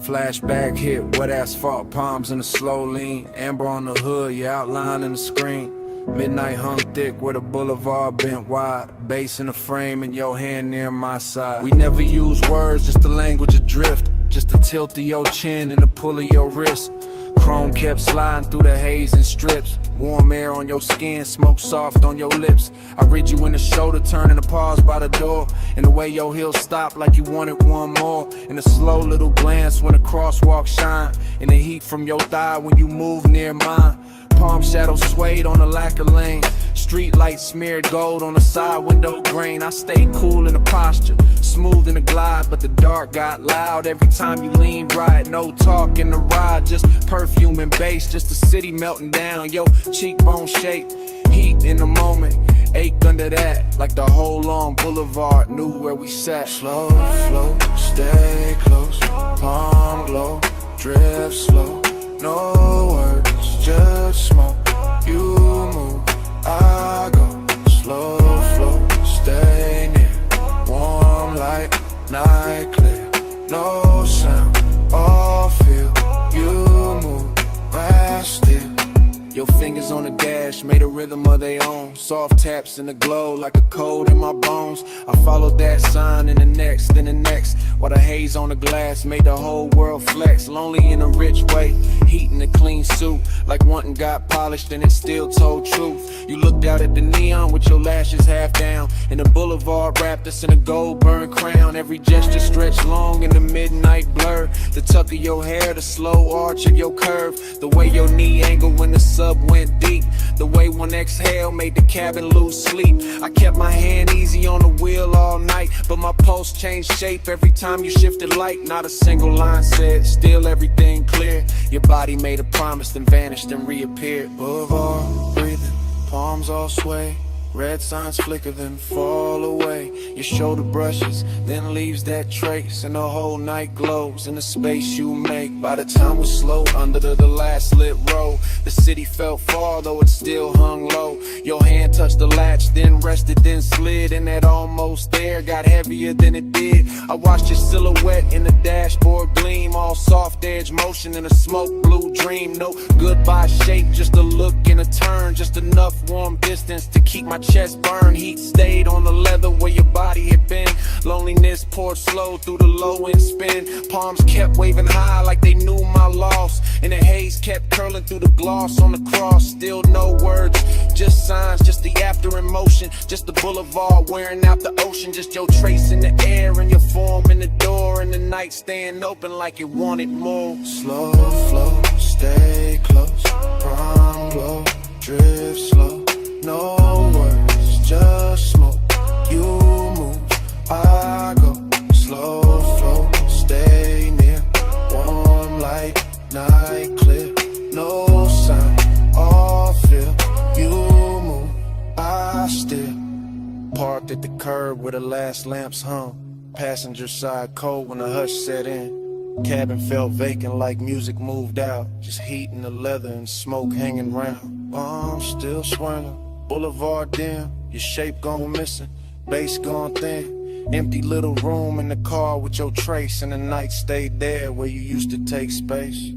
Flashback hit, wet asphalt, palms in a slow lean. Amber on the hood, your outline in the screen. Midnight hung thick where the boulevard bent wide. Bass in the frame and your hand near my side. We never use words, just the language adrift. Just the tilt of your chin and the pull of your wrist. Chrome kept sliding through the haze and strips. Warm air on your skin, smoke soft on your lips. I read you in the shoulder, turning the pause by the door. And the way your heels stopped like you wanted one more. And a slow little glance when the crosswalk shine. And the heat from your thigh when you move near mine. palm shadow swayed on the lacquer lane. Street lights smeared gold on the side window grain. I stayed cool in the posture, smooth in the glide, but the dark got loud every time you lean right. No talk in the ride, just perfume and bass, just the city melting down. Yo, cheekbone shape, heat in the moment, ache under that, like the whole long boulevard knew where we sat. Slow flow, stay close, palm glow, drift slow, no words, just smoke. You move, I go, slow flow, stay near, warm light, night clear, no sound, all feel. You move, I still. Your fingers on the dash made a rhythm of their own. Soft taps in the glow like a cold in my bones. I followed that sign in the next, then the next. While the haze on the glass made the whole world flex. Lonely in a rich way, heat in a clean suit. Like one got polished and it still told truth. You looked out at the neon with your lashes half down. And the boulevard wrapped us in a gold burned crown. Every gesture stretched long in the midnight blur. The tuck of your hair, the slow arch of your curve. The way your knee angle when the sub went deep. The way one exhale made the cabin lose sleep. I kept my hand easy on the wheel all night, but my pulse changed shape every time you shifted light. Not a single line said, still everything clear. Your body made a promise, then vanished and reappeared. Boulevard, breathing, palms all sway. Red signs flicker, then fall away. Your shoulder brushes, then leaves that trace. And the whole night glows in the space you make. By the time we're slow under the last lit row, the city felt far, though it still hung low. Your hand touched the latch, then rested, then slid. And that almost there got heavier than it did. I watched your silhouette in the dashboard gleam. All soft edge motion in a smoke blue dream. No goodbye shape, just a look and a turn. Just enough warm distance to keep my chest burn. Heat stayed on the leather where your body had been. Loneliness poured slow through the low end spin. Palms kept waving high like they knew my loss. And the haze kept curling through the gloss on the cross. Still no words, just signs, just the after emotion. Just the boulevard wearing out the ocean. Just your trace in the air and your form in the door. And the night staying open like it wanted more. Slow flow, stay close, palm glow, drift slow, no words, just smoke. You move, I go, slow flow, stay near, warm light, night clear, no sound, all feel. You move, I still. Parked at the curb where the last lamps hung. Passenger side cold when the hush set in. Cabin felt vacant like music moved out. Just heat in the leather and smoke hanging round. Bombs still swirling, boulevard dim. Your shape gone missing, bass gone thin. Empty little room in the car with your trace. And the night stayed there where you used to take space.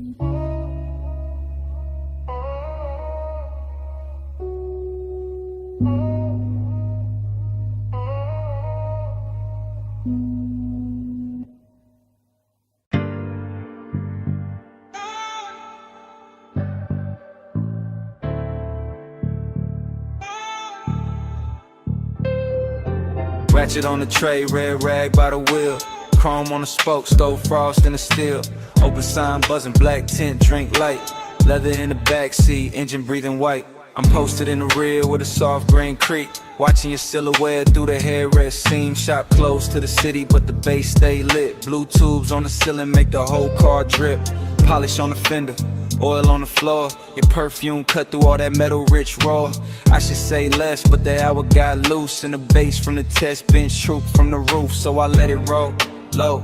Ratchet on the tray, red rag by the wheel. Chrome on the spoke, stove frost in the steel. Open sign buzzing, black tint, drink light. Leather in the backseat, engine breathing white. I'm posted in the rear with a soft green creek. Watching your silhouette through the headrest. Seam shop close to the city, but the base stay lit. Blue tubes on the ceiling make the whole car drip. Polish on the fender, oil on the floor. Your perfume cut through all that metal rich raw. I should say less, but the hour got loose. And the bass from the test bench troop from the roof. So I let it roll, low.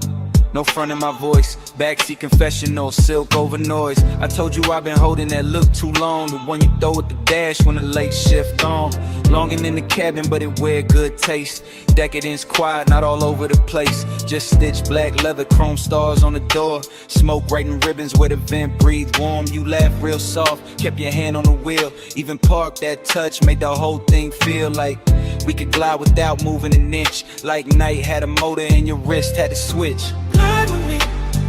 No front in my voice, backseat confessional, silk over noise. I told you I've been holding that look too long. The one you throw at the dash when the late shift on. Longing in the cabin, but it wear good taste. Decadence quiet, not all over the place. Just stitched black leather, chrome stars on the door. Smoke writing ribbons where the vent breathe warm. You laugh real soft, kept your hand on the wheel. Even parked that touch, made the whole thing feel like we could glide without moving an inch. Like night had a motor and your wrist had a switch. Glide with me,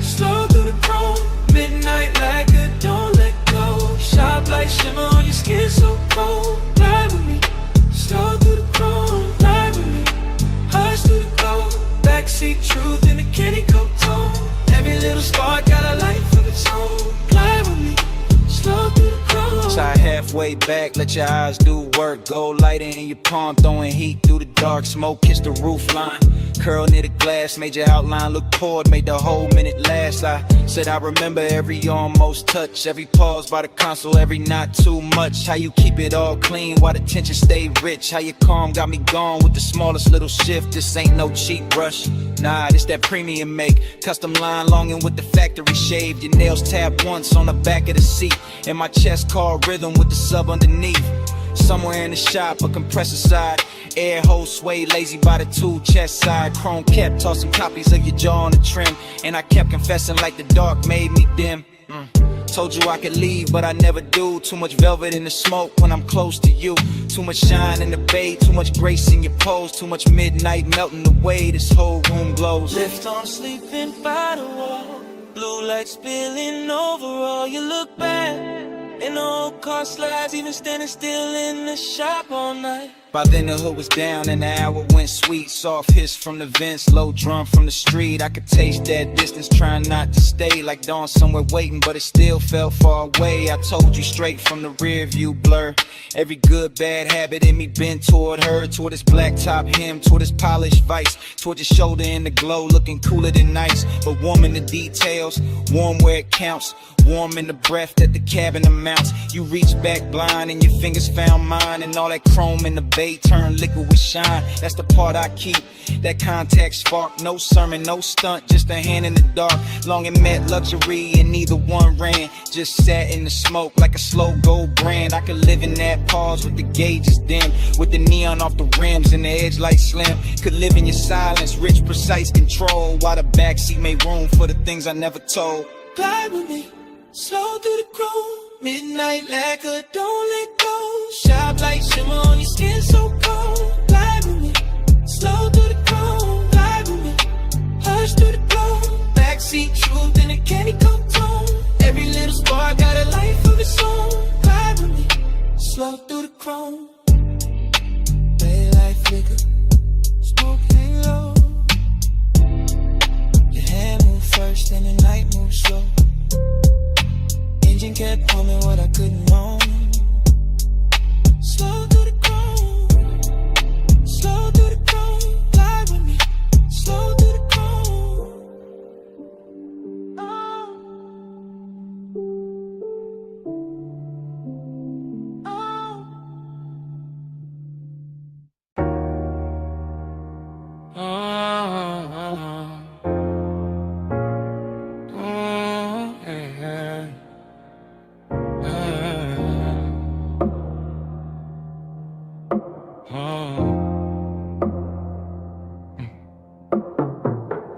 slow through the chrome. Midnight like a don't let go. Sharp like shimmer on your skin so cold. Glide with me, slow through the chrome. Glide with me, hush through the glow. Backseat truth in a candy coat tone. Every little spark got a life of its own. Glide with me, slow through the chrome. So I had halfway back, let your eyes do work. Gold lighter in your palm, throwing heat through the dark. Smoke kiss the roof line. Curl near the glass, made your outline look poured, made the whole minute last. I said I remember every almost touch, every pause by the console, every not too much. How you keep it all clean while the tension stay rich. How you calm got me gone with the smallest little shift. This ain't no cheap brush, nah, this that premium make. Custom line longing with the factory shaved. Your nails tapped once on the back of the seat, and my chest called rhythm with the sub underneath. Somewhere in the shop, a compressor side, air hole sway lazy by the tool chest side. Chrome kept tossing copies of your jaw on the trim, and I kept confessing like the dark made me dim. Told you I could leave, but I never do. Too much velvet in the smoke when I'm close to you. Too much shine in the bay, too much grace in your pose. Too much midnight melting away, this whole room glows. Lift on sleeping by the wall, blue light spilling over all. You look back, and the old car slides, even standing still in the shop all night. By then the hood was down and the hour went sweet. Soft hiss from the vents, low drum from the street. I could taste that distance, trying not to stay. Like dawn somewhere waiting, but it still felt far away. I told you straight from the rear view blur. Every good bad habit in me bent toward her, toward his black top hem, toward his polished vice, toward his shoulder in the glow, looking cooler than nice, but warm in the details, warm where it counts, warm in the breath that the cabin amounts. You reach back blind and your fingers found mine, and all that chrome in the bay turn liquid with shine. That's the part I keep, that contact spark. No sermon, no stunt, just a hand in the dark. Long and met luxury and neither one ran. Just sat in the smoke like a slow gold brand. I could live in that pause with the gauges dim, with the neon off the rims and the edge light slim. Could live in your silence, rich precise control, while the backseat made room for the things I never told. Glide with me, slow through the groove. Midnight lacquer, don't let go. Sharp light shimmer on your skin, so cold. Glide with me, slow through the chrome. Glide with me, hush through the glow. Backseat truth in a candy coat tone. Every little spark got a life of its own. Glide with me, slow through the chrome. Daylight flicker, smoke hang low. Your hand move first and the night move slow. Engine kept humming what I couldn't know. Slow through the chrome, slow through the chrome. Glide with me, slow through the chrome.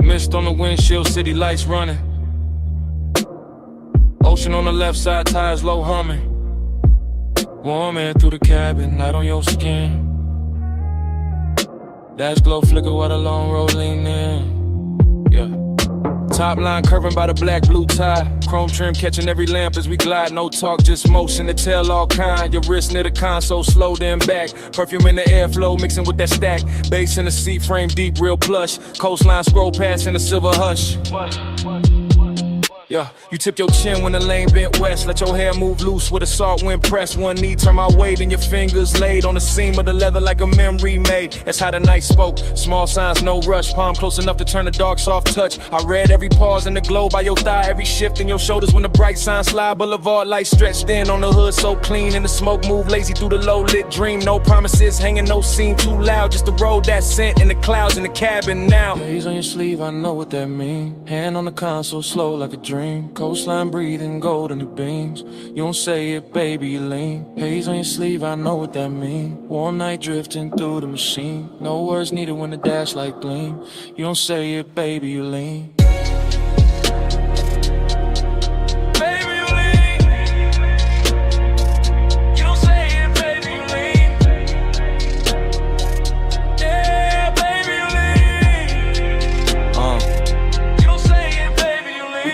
Mist on the windshield, city lights running. Ocean on the left side, tires low humming. Warm air through the cabin, light on your skin. Dash glow flicker while the long road lean in. Yeah. Top line curving by the black blue tie. Chrome trim catching every lamp as we glide. No talk, just motion to tell all kind. Your wrist near the console, slow then back. Perfume in the airflow, mixing with that stack. Bass in the seat, frame deep, real plush. Coastline scroll past in a silver hush. Yeah, you tip your chin when the lane bent west. Let your hair move loose with a salt wind press. One knee turn my weight and your fingers laid on the seam of the leather like a memory made. That's how the night spoke. Small signs, no rush. Palm close enough to turn the dark soft touch. I read every pause in the glow by your thigh. Every shift in your shoulders when the bright signs slide. Boulevard lights stretched in on the hood so clean. And the smoke move lazy through the low lit dream. No promises hanging, no scene too loud. Just the road that's sent in the clouds in the cabin now. Days on your sleeve, I know what that mean. Hand on the console, slow like a dream. Coastline breathing gold in the beams. You don't say it, baby, you lean. Haze on your sleeve, I know what that mean. Warm night drifting through the machine. No words needed when the dash light gleam. You don't say it, baby, you lean.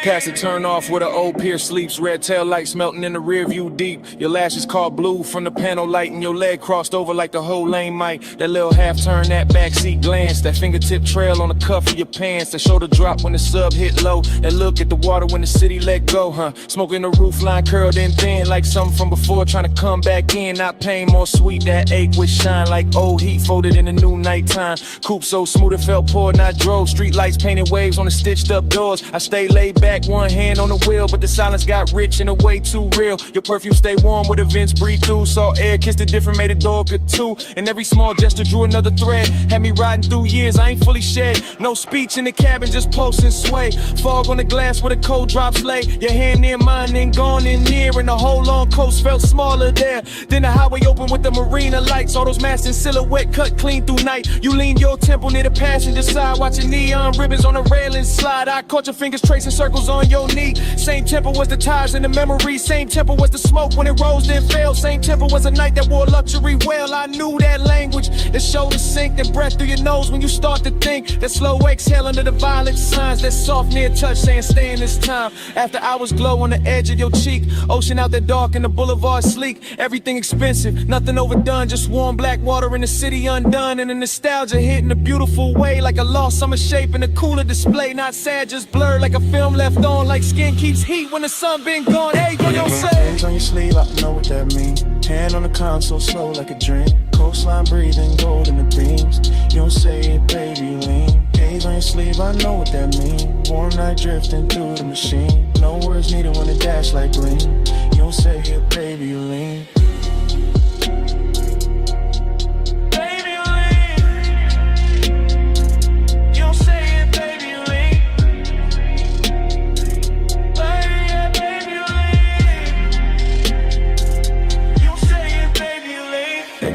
past the turn off where the old pier sleeps. Red tail lights melting in the rear view deep. Your lashes called blue from the panel light, and your leg crossed over like the whole lane might. That little half turn, that backseat glance, that fingertip trail on the cuff of your pants, that shoulder drop when the sub hit low, that look at the water when the city let go, huh? Smoking the roof line curled in thin like something from before, trying to come back in. Not pain, more sweet, that ache with shine like old heat folded in the new nighttime. Coupe so smooth it felt poor, and I drove. Street lights painted waves on the stitched up doors. I stayed laid back, one hand on the wheel, but the silence got rich in a way too real. Your perfume stay warm where the vents breathe through. Saw air, kissed it different, made a door good too. And every small gesture drew another thread. Had me riding through years, I ain't fully shed. No speech in the cabin, just pulse and sway. Fog on the glass where the cold drops lay. Your hand near mine, then gone in near, and the whole long coast felt smaller there. Then the highway opened with the marina lights. All those masts in silhouette cut clean through night. You lean your temple near the passenger side, watching neon ribbons on the railing slide. I caught your fingers tracing circles on your knee. Same tempo was the tires in the memory. Same tempo was the smoke when it rose then fell. Same tempo was a night that wore luxury well. I knew that language, that shoulder sink, that breath through your nose when you start to think. That slow exhale under the violent signs. That soft near touch saying stay in this time. After hours glow on the edge of your cheek. Ocean out there dark and the boulevard sleek. Everything expensive, nothing overdone. Just warm black water in the city undone. And the nostalgia hit in a beautiful way, like a lost summer shape in a cooler display. Not sad, just blurred like a film left on. Like skin keeps heat when the sun been gone. Hey, what you say? Hands on your sleeve, I know what that means. Hand on the console, slow like a dream. Coastline breathing, gold in the beams. You don't say it, baby, lean. Gaze on your sleeve, I know what that means. Warm night drifting through the machine. No words needed when it dash like green. You don't say it, baby, lean.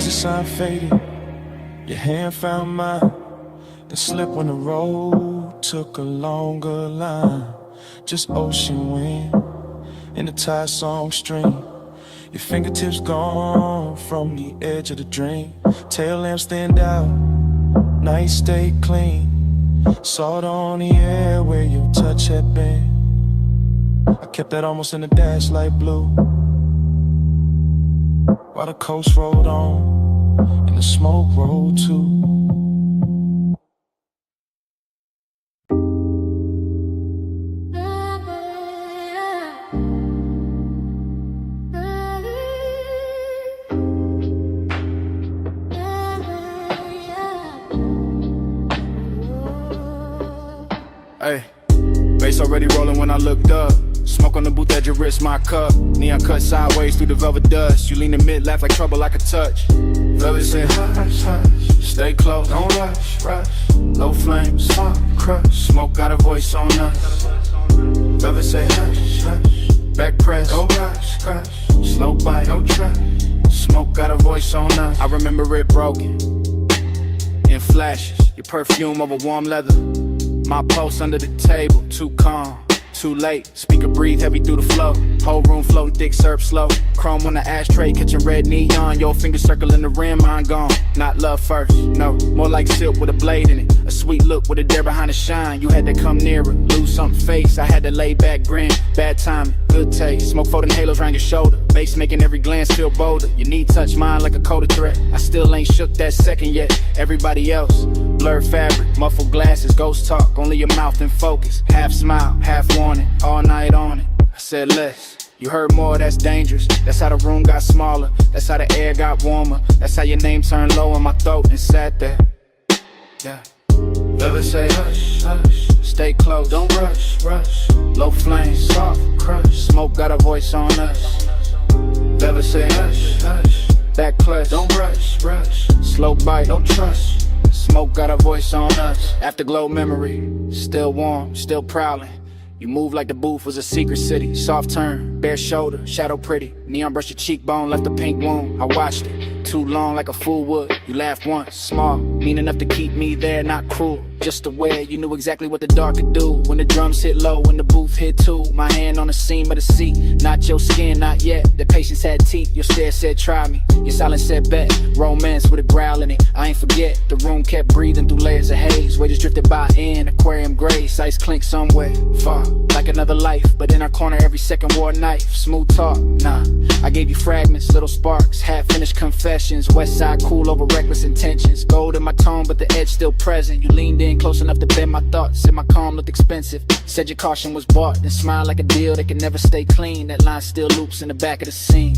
Sign faded, your hand found mine. The slip when the road took a longer line. Just ocean wind in the tide song stream. Your fingertips gone from the edge of the dream. Tail lamps stand out, night stay clean. Salt on the air where your touch had been. I kept that almost in the dash light blue, while the coast rolled on and the smoke rolled too. Hey, bass already rolling when I looked up. Smoke on the booth at your wrist, my cup. Neon cut sideways through the velvet dust. You lean in mid, laugh like trouble I could touch. Velvet say hush, hush. Stay close, don't rush, rush. Low flames, hot crush. Smoke got a voice on us. Velvet say hush, hush. Back press, go rush, crush. Slow bite, no trap. Smoke got a voice on us. I remember it broken in flashes. Your perfume over warm leather. My pulse under the table, too calm. Too late, speaker breathe heavy through the flow. Whole room floating thick, serve slow. Chrome on the ashtray, catching red neon. Your finger circling the rim, mine gone. Not love first, no, more like silk with a blade in it. A sweet look with a dare behind the shine. You had to come nearer, lose something face. I had to lay back, grin, bad timing, good taste. Smoke floating halos around your shoulder. Bass making every glance feel bolder. Your knee touch mine like a coded threat. I still ain't shook that second yet. Everybody else, blurred fabric, muffled glasses, ghost talk. Only your mouth in focus. Half smile, half warning, all night on it. I said less. You heard more, that's dangerous. That's how the room got smaller. That's how the air got warmer. That's how your name turned low in my throat and sat there. Yeah. Velvet say hush, hush. Stay close, don't rush, rush. Low flame, soft crush. Smoke got a voice on us. Velvet say hush, hush. Back clutch, don't rush, rush. Slow bite, don't trust. Smoke got a voice on us. Afterglow memory, still warm, still prowling. You move like the booth was a secret city. Soft turn, bare shoulder, shadow pretty. Neon brush your cheekbone, left a pink wound. I watched it, too long like a fool would. You laughed once, small, mean enough to keep me there, not cruel. just aware. You knew exactly what the dark could do. When the drums hit low, when the booth hit too. My hand on the seam of the seat. Not your skin, not yet. The patience had teeth. Your stare said try me. Your silence said bet. Romance with a growl in it. I ain't forget. The room kept breathing through layers of haze. Waiters drifted by in aquarium grace. Ice clink somewhere far, like another life. But in our corner every second wore a knife. Smooth talk, nah. I gave you fragments, little sparks, half-finished confessions. West side cool over reckless intentions. Gold in my tone, but the edge still present. You leaned in close enough to bend my thoughts. Said my calm looked expensive. Said your caution was bought. Then smiled like a deal that can never stay clean. That line still loops in the back of the scene.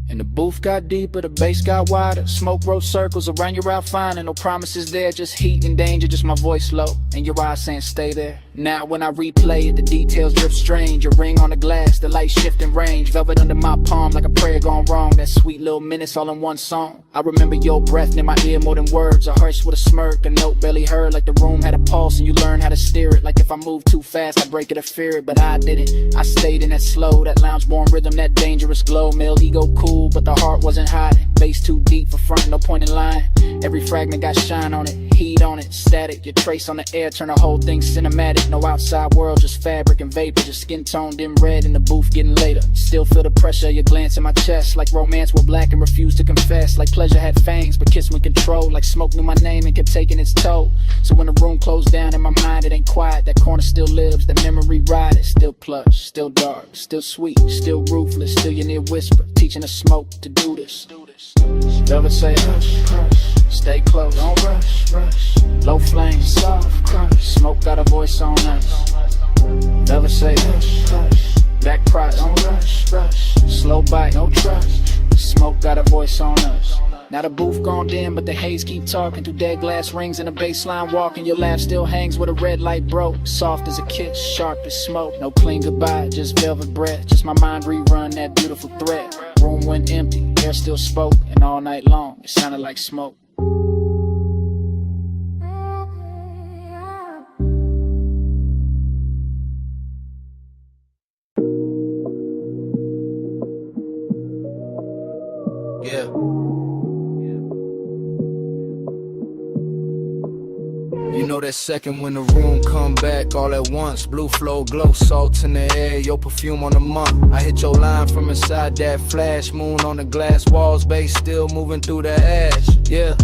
And the booth got deeper, the bass got wider. Smoke wrote circles around your outfinding. No promises there, just heat and danger. Just my voice low, and your eyes saying stay there. Now when I replay it, the details drip strange. Your ring on the glass, the light shifting range. Velvet under my palm like a prayer gone wrong. That sweet little minutes all in one song. I remember your breath in my ear more than words. A hush with a smirk, a note barely heard. Like the room had a pulse and you learned how to steer it. Like if I moved too fast, I'd break it or fear it. But I didn't, I stayed in that slow, that lounge-born rhythm, that dangerous glow. Male ego cool, but the heart wasn't hiding. Bass too deep for front, no point in lying. Every fragment got shine on it, heat on it, static. Your trace on the air, turn the whole thing cinematic. No outside world, just fabric and vapor. Just skin toned in red in the booth getting later. Still feel the pressure of your glance in my chest. Like romance were black and refused to confess. Like pleasure had fangs but kiss with control. Like smoke knew my name and kept taking its toll. So when the room closed down in my mind, it ain't quiet. That corner still lives, the memory ride it. Still plush, still dark, still sweet, still ruthless. Still your near whisper, teaching the smoke to do this. Velvet say hush, crush, stay close, don't rush, rush. Low flame, soft crush, smoke got a voice on us. Velvet say hush, hush, back price, don't rush, rush. Slow bite, no trust, smoke got a voice on us. Now the booth gone dim, but the haze keep talking through dead glass rings and a baseline walking. Your laugh still hangs where the red light broke. Soft as a kiss, sharp as smoke. No clean goodbye, just velvet breath. Just my mind rerun that beautiful thread. Room went empty, air still spoke, and all night long it sounded like smoke. Yeah. You know that second when the room come back all at once. Blue flow, glow, salt in the air, your perfume on the month. I hit your line from inside that flash. Moon on the glass walls, bass still moving through the ash. Yeah,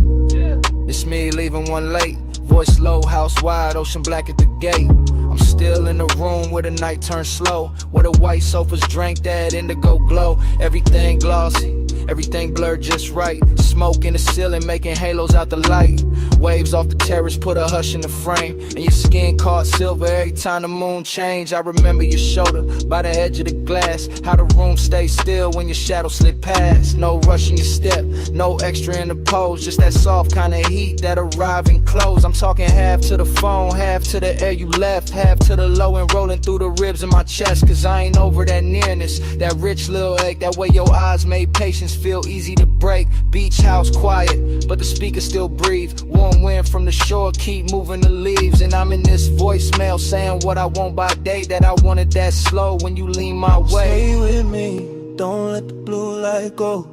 it's me leaving one late. Voice low, house wide, ocean black at the gate. I'm still in the room where the night turns slow. Where the white sofas drank that indigo glow. Everything glossy, everything blurred just right. Smoke in the ceiling making halos out the light. Waves off the terrace put a hush in the frame. And your skin caught silver every time the moon changed. I remember your shoulder by the edge of the glass. How the room stayed still when your shadow slid past. No rush in your step, no extra in the pose. Just that soft kind of heat that arrive and close. I'm talking half to the phone, half to the air you left, half to the low and rolling through the ribs in my chest. Cause I ain't over that nearness, that rich little ache. That way your eyes made patience feel easy to break. Beach house quiet, but the speakers still breathe. Warm wind from the shore keep moving the leaves. And I'm in this voicemail saying what I want by day. That I wanted that slow when you lean my way. Stay with me, don't let the blue light go.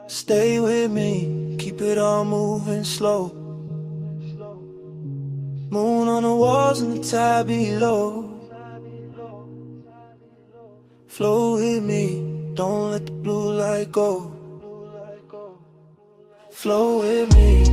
Stay with me, keep it all moving slow. Moon on the walls and the tide below. Flow with me, don't let the blue light go. Flow with me,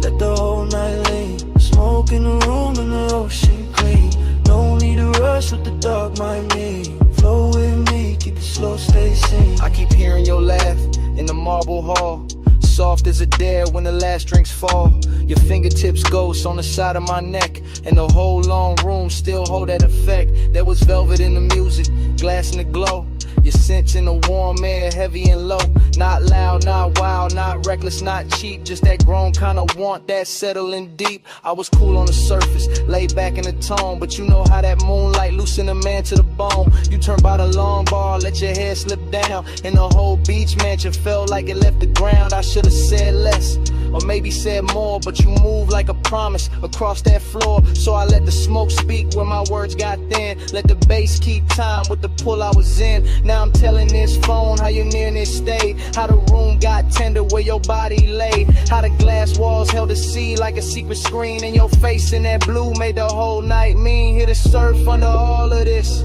let the whole night lean. Smoke in the room and the ocean clean. No need to rush with the dark mind me. Flow with me, keep it slow, stay sane. I keep hearing your laugh in the marble hall. Soft as a dare when the last drinks fall. Your fingertips ghost on the side of my neck. And the whole long room still hold that effect. There was velvet in the music, glass in the glow. Your scents in the warm air, heavy and low. Not loud, not wild, not reckless, not cheap. Just that grown kind of want, that settling deep. I was cool on the surface, laid back in the tone. But you know how that moonlight loosen a man to the bone. You turn by the long bar, let your hair slip down. And the whole beach mansion felt like it left the ground. I should've said less, or maybe baby said more, but you move like a promise across that floor. So I let the smoke speak when my words got thin. Let the bass keep time with the pull I was in. Now I'm telling this phone how your nearness stayed, how the room got tender where your body lay, how the glass walls held the sea like a secret screen, and your face in that blue made the whole night mean. Hear the surf under all of this,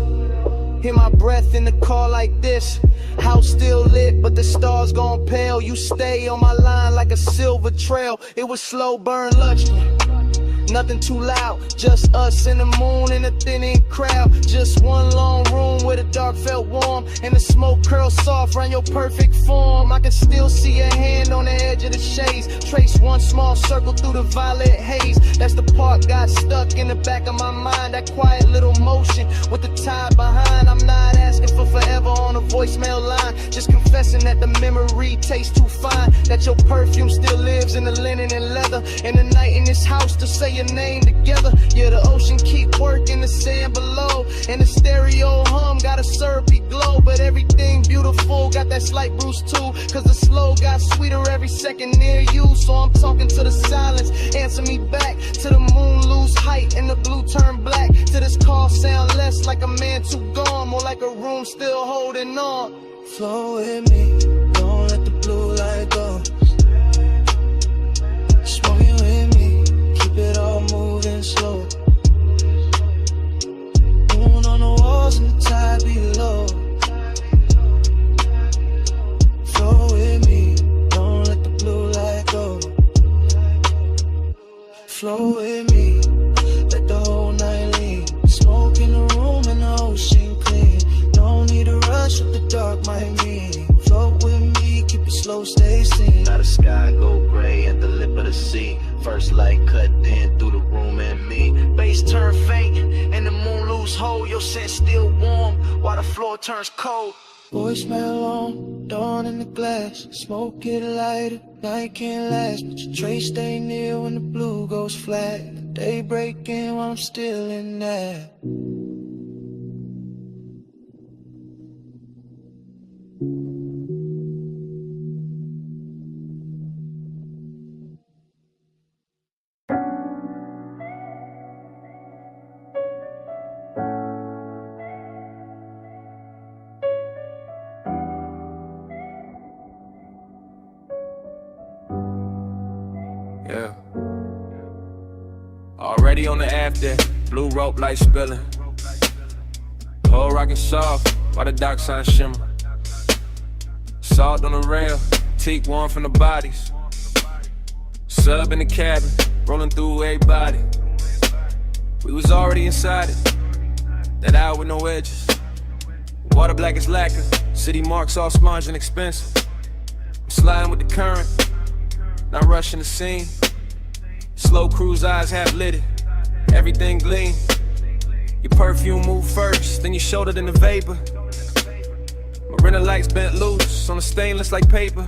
hear my breath in the car like this. House still lit, but the stars gone pale. You stay on my line like a silver trail. It was slow burn luxury, nothing too loud, just us and the moon and a thinning crowd. Just one long room where the dark felt warm and the smoke curled soft around your perfect form. I can still see your hand on the edge of the shades, trace one small circle through the violet haze. That's the part got stuck in the back of my mind, that quiet little motion with the tide behind. I'm not asking for forever on a voicemail line, just confessing that the memory tastes too fine, that your perfume still lives in the linen and leather, and the night in this house to say your name together. Yeah, the ocean keep working the sand below, and the stereo hum got a syrupy glow. But everything beautiful got that slight bruise too, cause the slow got sweeter every second near you. So I'm talking to the silence, answer me back, to the moon lose height and the blue turn black, to this call sound less like a man too gone, more like a room still holding on. Flow with me, don't let the blue light go. Smoking with me, keep it all moving slow. Moon on the walls and the tide below. Flow with me, don't let the blue light go. Flow with me, let the whole night lean. Smoke in the room and the ocean clean. No need to rush what the dark might mean. Float with me, keep it slow, stay seen. Now the sky go gray at the lip of the sea. First light cut in through the room and me. Bass turn faint and the moon lose hold. Your scent still warm while the floor turns cold. Voicemail on, dawn in the glass. Smoke it lighter, night can't last, but your trace stay near when the blue goes flat. Day breaking while I'm still in that. Yeah. Already on the after, blue rope light spilling. Cold rockin' soft, while the dock sign shimmer. Salt on the rail, teak warm from the bodies. Sub in the cabin, rolling through everybody. We was already inside it, that hour with no edges. Water black as lacquer, city marks all smudged and expensive. I'm sliding with the current, not rushing the scene. Slow cruise eyes half lit, everything gleam. Your perfume move first, then you shoulder in the vapor. Marina lights bent loose on the stainless like paper.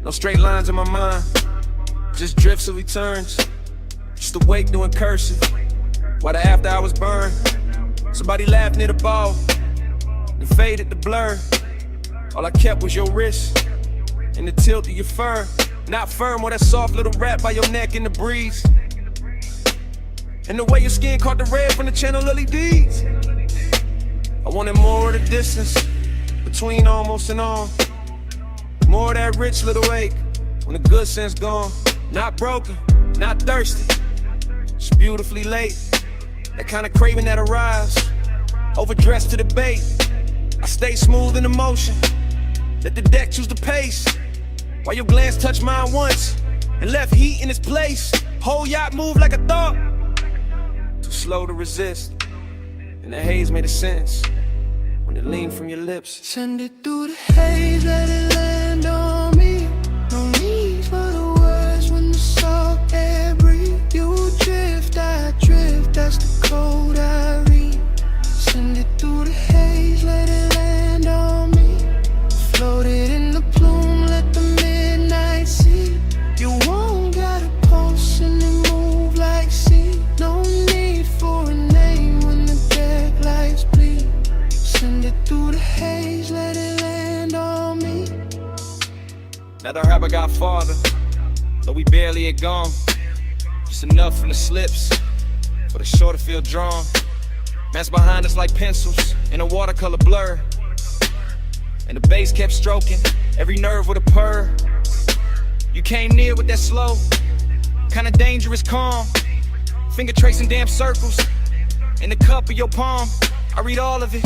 No straight lines in my mind, just drifts and returns. Just awake doing cursive, while the after hours burn. Somebody laughed near the ball, and faded the blur. All I kept was your wrist, and the tilt of your fur. Not firm or that soft little wrap by your neck in the breeze. And the way your skin caught the red from the channel LEDs. I wanted more of the distance between almost and on. More of that rich little ache when the good sense gone. Not broken, not thirsty, just beautifully late. That kind of craving that arrives, overdressed to the bait. I stay smooth in the motion, let the deck choose the pace. While your glance touched mine once and left heat in its place. Whole yacht moved like a thought, too slow to resist. And the haze made a sense when it leaned from your lips. Send it through the haze, let it land on me. No need for the words when the salt air breathe. You drift, I drift, that's the code I read. Send it through the haze, let it land on me. Floated in the plume, let the midnight see. You won't got a pulse and it move like sea. No need for a name when the deck lights bleed. Send it through the haze, let it land on me. Now the rapper got farther, so we barely had gone. Just enough from the slips for the shore to feel drawn. Man's behind us like pencils in a watercolor blur, and the bass kept stroking every nerve with a purr. You came near with that slow, kinda dangerous calm, finger tracing damn circles in the cup of your palm. I read all of it,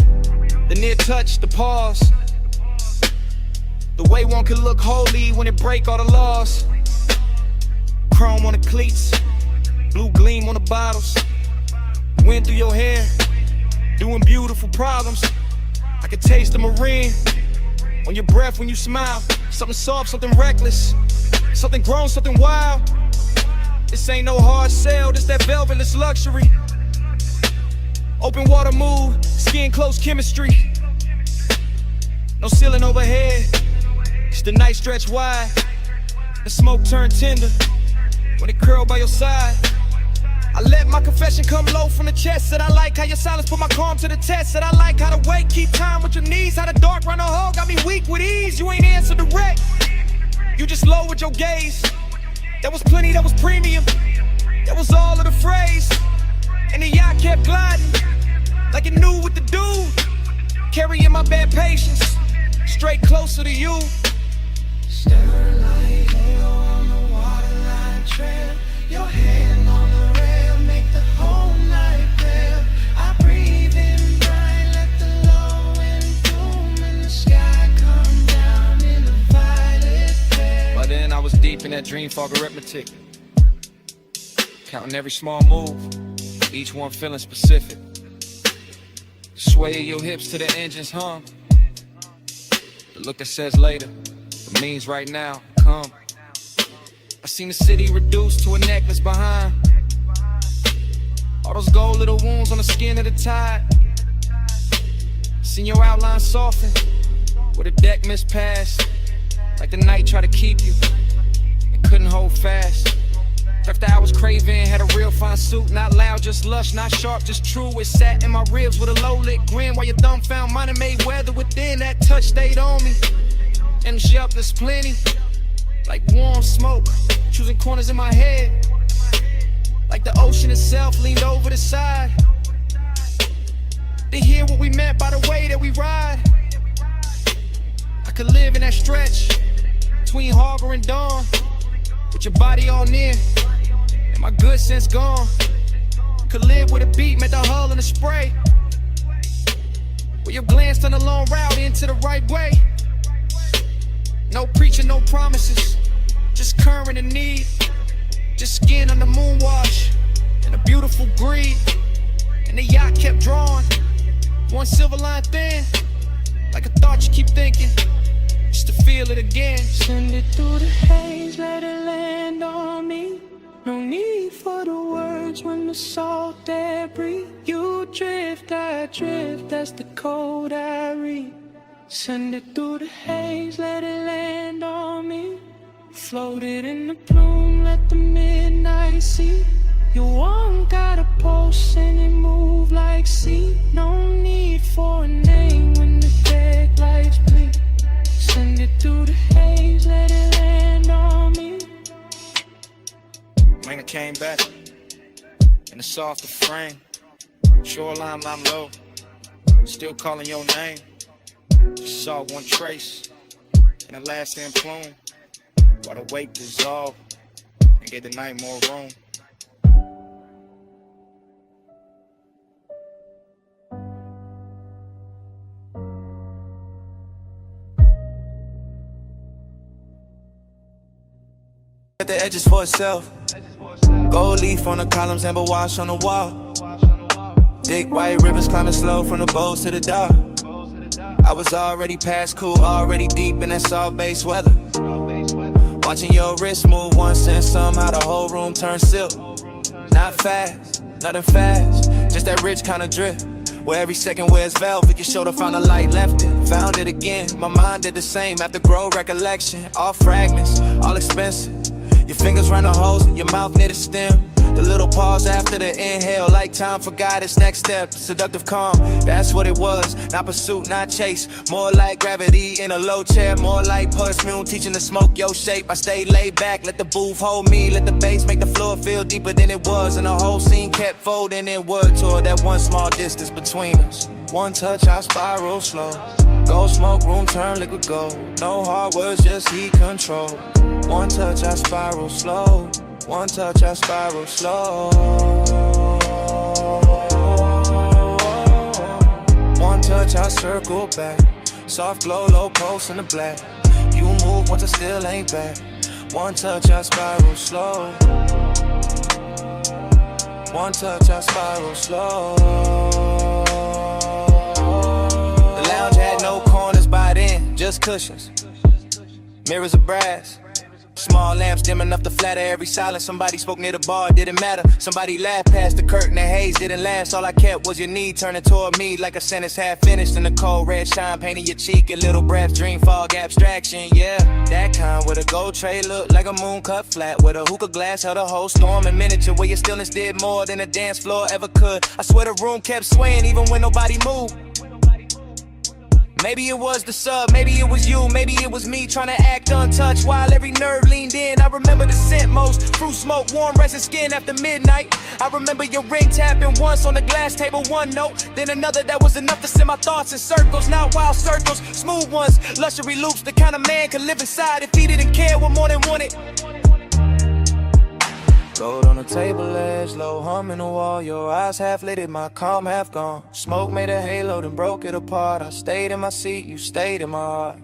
the near touch, the pause, the way one can look holy when it break all the laws. Chrome on the cleats, blue gleam on the bottles, wind through your hair, doing beautiful problems. I can taste the marine on your breath when you smile. Something soft, something reckless, something grown, something wild. This ain't no hard sell, this that velvetless luxury. Open water move, skin close chemistry. No ceiling overhead, it's the night stretch wide. The smoke turn tender when it curl by your side. I let my confession come low from the chest. Said I like how your silence put my calm to the test. Said I like how the weight keep time with your knees. How the dark run a hole got me weak with ease. You ain't answer direct, you just low with your gaze. That was plenty, that was premium, that was all of the phrase. And the yacht kept gliding like it knew what to do. Carrying my bad patience straight closer to you. Staring like hell on the waterline trail. Your hand on the rail, make the whole night pale. I breathe in bright, let the low end boom in the sky come down in a violet flare. By then I was deep in that dream fog arithmetic, counting every small move, each one feeling specific. Sway your hips to the engine's hum, the look that says later, but means right now, come. I seen the city reduced to a necklace behind. All those gold little wounds on the skin of the tide. Seen your outline soften where the deck missed pass, like the night tried to keep you and couldn't hold fast. After I was craving, had a real fine suit, not loud, just lush, not sharp, just true. It sat in my ribs with a low lit grin, while your thumb found mine and made weather within. That touch stayed on me, and yup, there's plenty, like warm smoke, choosing corners in my head, like the ocean itself leaned over the side to hear what we meant by the way that we ride. I could live in that stretch between harbor and dawn, with your body all near and my good sense gone. Could live with a beat, met the hull and the spray, where your glance turned a long route into the right way. No preaching, no promises, just current and need, just skin on the moon wash and a beautiful greed. And the yacht kept drawing, one silver line thin, like a thought you keep thinking, just to feel it again. Send it through the haze, let it land on me. No need for the words when the salt air breathe. You drift, I drift, that's the code I read. Send it through the haze, let it land on me. Floated in the plume, let the midnight see. You won't gotta pulse and it move like sea. No need for a name when the dead lights bleed. Send it through the haze, let it land on me. Man, I came back in a softer frame. Shoreline, I'm low, still calling your name. Just saw one trace in the last end plume, while the weight dissolved and gave the night more room. At the edges for itself. Gold leaf on the columns, amber wash on the wall. Thick white rivers climbing slow from the bows to the dock. I was already past cool, already deep in that salt base weather. Watching your wrist move once and somehow the whole room turned silk. Not fast, nothing fast, just that rich kind of drift. Where every second wears velvet, your shoulder found a light, left it, found it again. My mind did the same after grow recollection. All fragments, all expensive. Your fingers round the holes, your mouth near the stem. The little pause after the inhale, like time forgot its next step. Seductive calm, that's what it was. Not pursuit, not chase. More like gravity in a low chair. More like perfume, teaching to smoke your shape. I stayed laid back, let the booth hold me. Let the bass make the floor feel deeper than it was. And the whole scene kept folding inward toward that one small distance between us. One touch, I spiral slow. Go smoke room, turn liquid gold. No hard words, just heat control. One touch, I spiral slow. One touch, I spiral slow. One touch, I circle back. Soft glow, low pulse in the black. You move once I still ain't back. One touch, I spiral slow. One touch, I spiral slow. The lounge had no corners by then, just cushions. Mirrors of brass. Small lamps dim enough to flatter every silence. Somebody spoke near the bar, it didn't matter. Somebody laughed past the curtain, the haze didn't last. All I kept was your knee turning toward me like a sentence half finished. And the cold red shine painting your cheek. A little breath, dream fog, abstraction, yeah. That kind with a gold tray looked like a moon cut flat. With a hookah glass held a whole storm in miniature. Where your stillness did more than a dance floor ever could. I swear the room kept swaying even when nobody moved. Maybe it was the sub, maybe it was you, maybe it was me trying to act untouched while every nerve leaned in. I remember the scent most, fruit smoke, warm resin skin after midnight. I remember your ring tapping once on the glass table, one note, then another that was enough to send my thoughts in circles. Not wild circles, smooth ones, luxury loops, the kind of man could live inside if he didn't care what more than wanted. Gold on the table edge, low hum in the wall. Your eyes half lit, my calm half gone. Smoke made a halo, then broke it apart. I stayed in my seat, you stayed in my heart.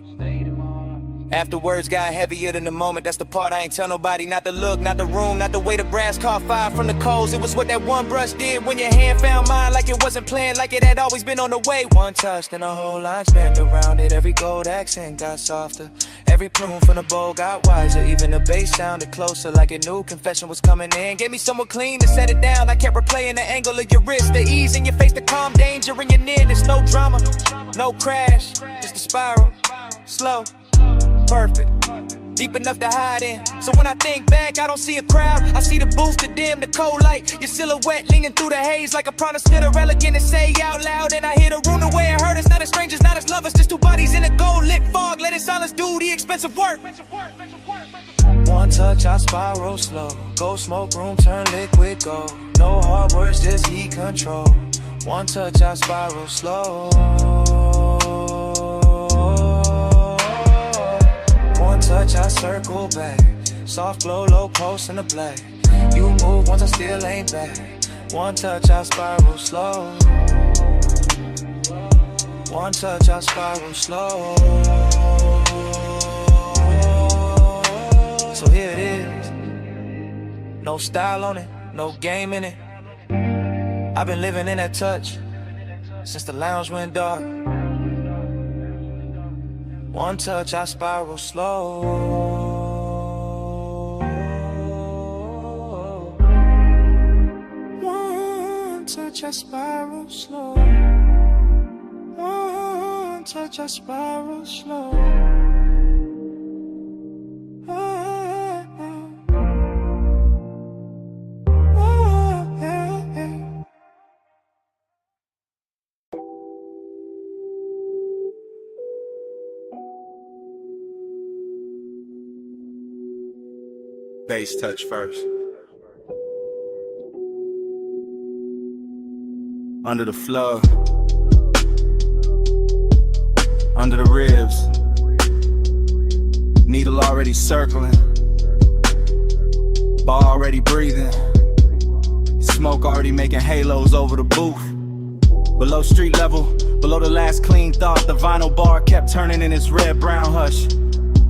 After words got heavier than the moment, that's the part I ain't tell nobody. Not the look, not the room, not the way the brass caught fire from the coals. It was what that one brush did when your hand found mine. Like it wasn't planned, like it had always been on the way. One touch, then a whole line spanned around it. Every gold accent got softer. Every plume from the bowl got wiser. Even the bass sounded closer, like a new confession was coming in. Gave me someone clean to set it down. I kept replaying the angle of your wrist, the ease in your face, the calm danger in your nearness. No drama, no crash, just a spiral, slow, perfect, deep enough to hide in. So when I think back, I don't see a crowd. I see the booth, the dim, the cold light. Your silhouette leaning through the haze like a promise to the elegant to say out loud. And I hear the room the way it hurt us. Not as strangers, not as lovers, just two bodies in a gold lit fog. Let it silence do the expensive work. One touch, I spiral slow. Go smoke room, turn liquid gold. No hard words, just heat control. One touch, I spiral slow. One touch, I circle back. Soft glow, low pulse in the black. You move once I still ain't back. One touch, I spiral slow. One touch, I spiral slow. So here it is. No style on it, no game in it. I've been living in that touch since the lounge went dark. One touch, I spiral slow. One touch, I spiral slow. One touch, I spiral slow. Bass touch first. Under the floor, under the ribs, needle already circling, bar already breathing, smoke already making halos over the booth. Below street level, below the last clean thought, the vinyl bar kept turning in its red-brown hush.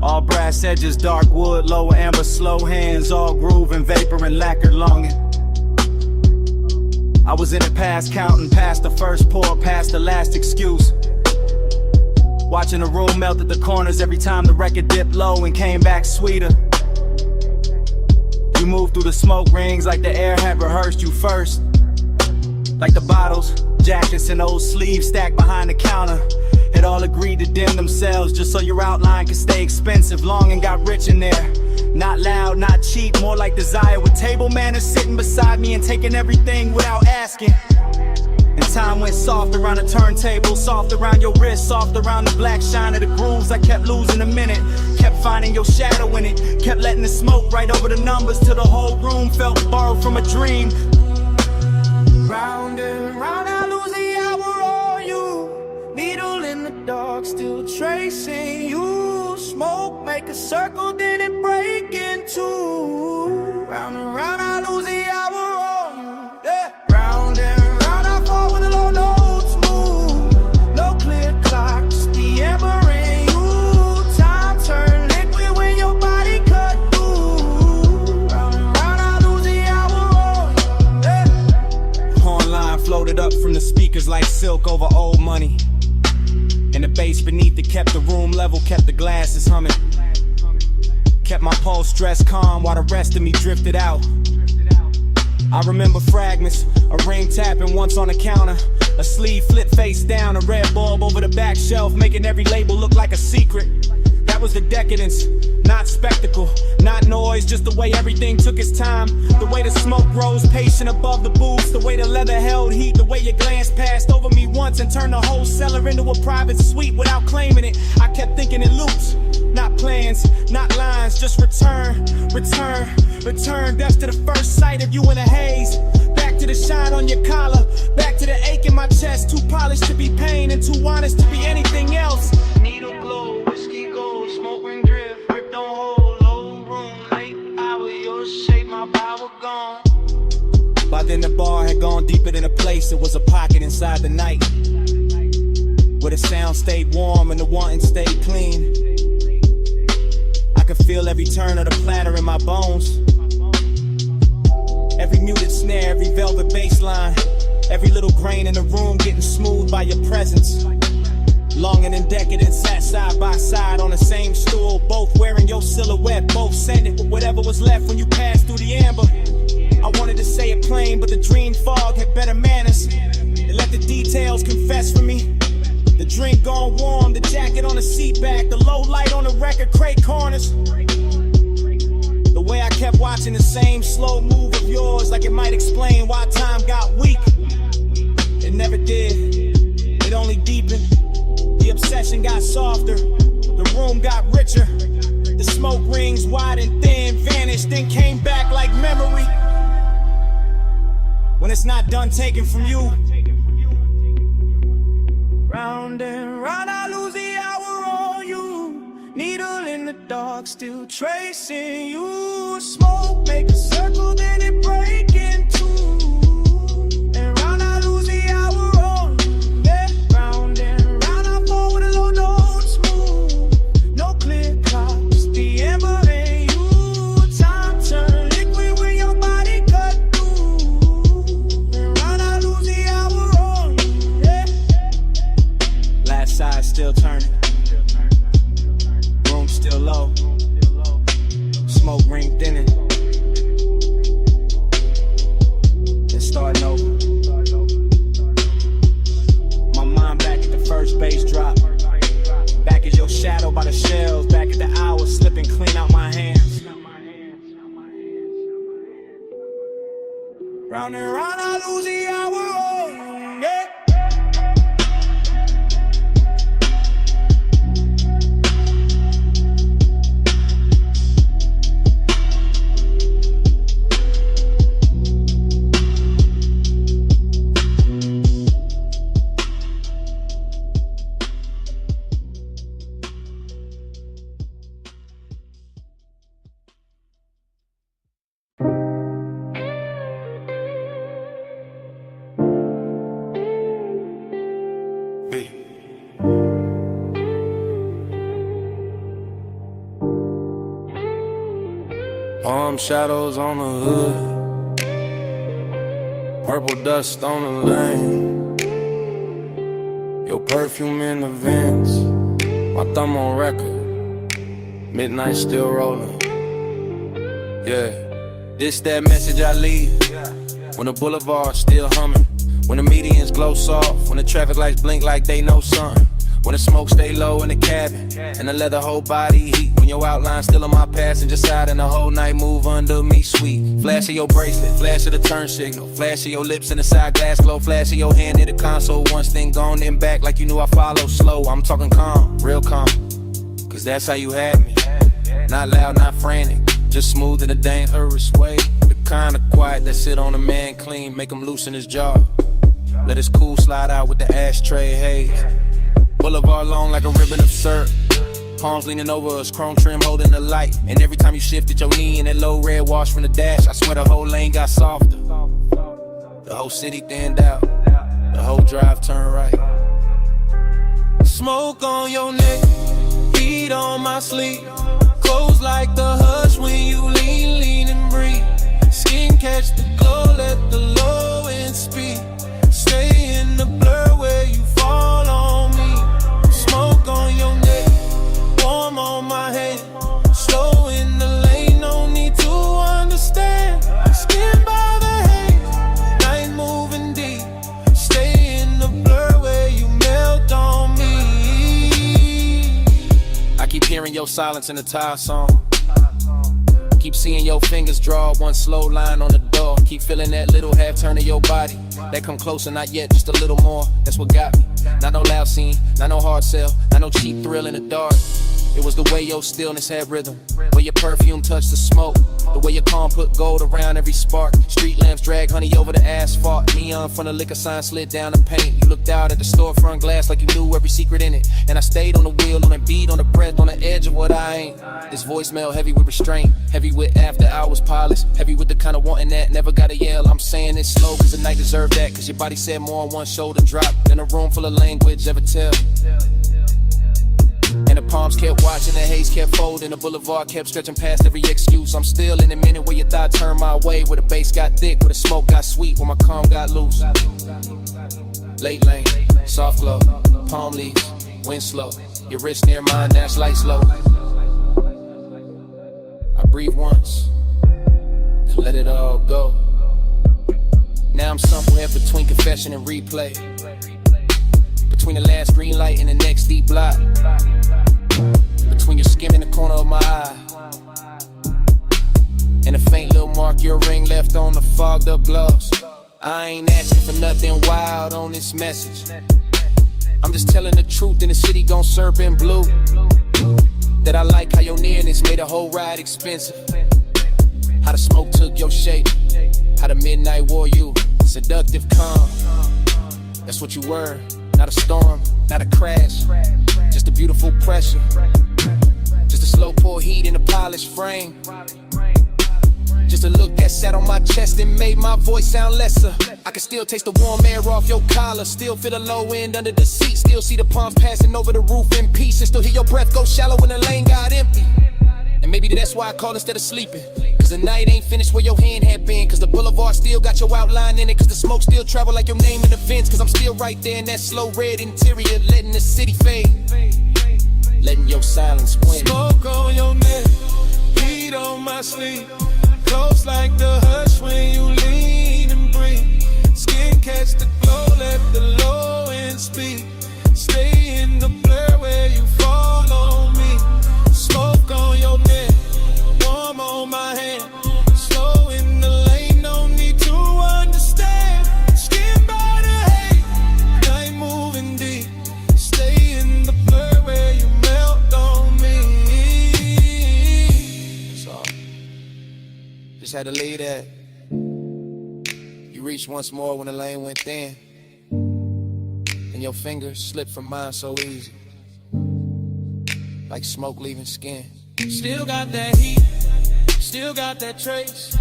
All brass edges, dark wood, lower amber, slow hands, all groove and vapor and lacquered longing. I was in it past counting, past the first pour, past the last excuse. Watching the room melt at the corners every time the record dipped low and came back sweeter. You moved through the smoke rings like the air had rehearsed you first. Like the bottles, jackets and old sleeves stacked behind the counter had all agreed to dim themselves just so your outline could stay expensive. Long and got rich in there. Not loud, not cheap, more like desire. With table manners sitting beside me and taking everything without asking. And time went soft around the turntable, soft around your wrist, soft around the black shine of the grooves. I kept losing a minute, kept finding your shadow in it, kept letting the smoke right over the numbers till the whole room felt borrowed from a dream. Round and round, I lose the hour on you. Needle in the dark, still tracing you. Smoke make a circle, then it break in two. Round and round, I lose the hour on you. Yeah. Round and round, I fall when the low notes move. No clear clock, just the amber in you. Time turn liquid when your body cut through. Round and round, I lose the hour on you. Yeah. Horn floated up from the speakers like silk over old money. And the bass beneath it kept the room level, kept the glasses humming. Kept my pulse stressed calm while the rest of me drifted out. I remember fragments, a ring tapping once on the counter, a sleeve flipped face down, a red bulb over the back shelf, making every label look like a secret. That was the decadence, not spectacle, not noise, just the way everything took its time. The way the smoke rose patient above the booths, the way the leather held heat, the way your glance passed over me once and turned the whole cellar into a private suite without claiming it. I kept thinking in loops, not plans, not lines, just return, return, return. Death to the first sight of you in a haze. Back to the shine on your collar, back to the ache in my chest. Too polished to be pain and too honest to be anything else. Needle glow, whiskey gold, smoke ring drift, grip don't hold, low room, late hour, your shape, my power gone. By then the bar had gone deeper than a place, it was a pocket inside the night, where the sound stayed warm and the wanting stayed clean. I could feel every turn of the platter in my bones, every muted snare, every velvet bass line, every little grain in the room getting smooth by your presence. Longing and decadent, sat side by side on the same stool, both wearing your silhouette, both sending with whatever was left when you passed through the amber. I wanted to say it plain, but the dream fog had better manners. It let the details confess for me. The drink gone warm, the jacket on the seat back, the low light on the record crate corners. The way I kept watching the same slow move of yours, like it might explain why time got weak. It never did, it only deepened. The obsession got softer, the room got richer. The smoke rings wide and thin vanished, then came back like memory. When it's not done taken from you. Round and round, I lose the hour on you. Needle in the dark, still tracing you. Smoke make a circle, then it break in two. And round, I lose the hour on you. Yeah. Round and round, I fall with a low notes move. No clear clock, just the amber in you. Time turn liquid when your body cut through. And round, I lose the hour on you. Yeah. Last side still turning, room still low, smoke ring thinning, then starting over. My mind back at the first bass drop, back at your shadow by the shelves, back at the hours slipping clean out my hands. Round and round, I lose the hour on you. Yeah. Palm shadows on the hood, purple dust on the lane, your perfume in the vents, my thumb on record, midnight still rolling. Yeah, this that message I leave, when the boulevard still humming, when the medians glow soft, when the traffic lights blink like they know something. When the smoke stay low in the cabin, and the leather whole body heat. When your outline still on my passenger side, and the whole night move under me sweet. Flash of your bracelet, flash of the turn signal, flash of your lips in the side glass glow, flash of your hand in the console. Once thing gone, then back like you knew I follow slow. I'm talking calm, real calm, cause that's how you had me. Not loud, not frantic, just smooth in a dangerous way. The kind of quiet that sit on a man clean, make him loosen his jaw. Let his cool slide out with the ashtray haze. Boulevard long like a ribbon of syrup. Palms leaning over us, chrome trim holding the light. And every time you shifted your knee in that low red wash from the dash, I swear the whole lane got softer. The whole city thinned out, the whole drive turned right. Smoke on your neck, heat on my sleeve. Close like the hush when you lean and breathe. Skin catch the glow, let the low end speed. Stay in the blur where you fall on me. Smoke on your neck, warm on my hand. Slow in the lane, no need to understand. Skin by the haze, night moving deep. Stay in the blur where you melt on me. I keep hearing your silence in the tire song. Keep seeing your fingers draw one slow line on the door. Keep feeling that little half turn of your body. That come closer, not yet, just a little more. That's what got me. Not no loud scene, not no hard sell, not no cheap thrill in the dark. It was the way your stillness had rhythm, where your perfume touched the smoke, the way your calm put gold around every spark. Street lamps drag honey over the asphalt. Neon from the liquor sign slid down the paint. You looked out at the storefront glass like you knew every secret in it. And I stayed on the wheel, on the beat, on the breath, on the edge of what I ain't. This voicemail heavy with restraint, heavy with after hours polish, heavy with the kind of wanting that never gotta yell. I'm saying it slow cause the night deserved that, cause your body said more on one shoulder drop than a room full of language ever tell. And the palms kept watching, the haze kept folding, the boulevard kept stretching past every excuse. I'm still in a minute where your thought turned my way, where the bass got thick, where the smoke got sweet, where my calm got loose. Late lane, soft glow, palm leaves, wind slow. Your wrist near mine, dash light slow. I breathe once, and let it all go. Now I'm somewhere between confession and replay, between the last green light and the next deep block, between your skin in the corner of my eye and a faint little mark your ring left on the fogged up gloss. I ain't asking for nothing wild on this message. I'm just telling the truth, and the city gon' serve in blue. That I like how your nearness made the whole ride expensive. How the smoke took your shape, how the midnight wore you. Seductive calm, that's what you were. Not a storm, not a crash, just a beautiful pressure. Just a slow pour heat in a polished frame. Just a look that sat on my chest and made my voice sound lesser. I can still taste the warm air off your collar, still feel the low end under the seat, still see the palms passing over the roof in peace, and still hear your breath go shallow when the lane got empty. And maybe that's why I call instead of sleeping, cause the night ain't finished where your hand had been, cause the boulevard still got your outline in it, cause the smoke still travel like your name in the vents, cause I'm still right there in that slow red interior, letting the city fade, letting your silence win. Smoke on your neck, heat on my sleeve. Close like the hush when you lean and breathe. Skin catch the glow, let the low end speak. Stay in the blur where you fall on me. Smoke on your neck, warm on my hand. Slow in the lane, no need to understand. Skin by the hate, night moving deep. Stay in the blur where you melt on me. So, just had to leave that. You reached once more when the lane went thin, and your fingers slipped from mine so easy, like smoke leaving skin. Still got that heat, still got that trace.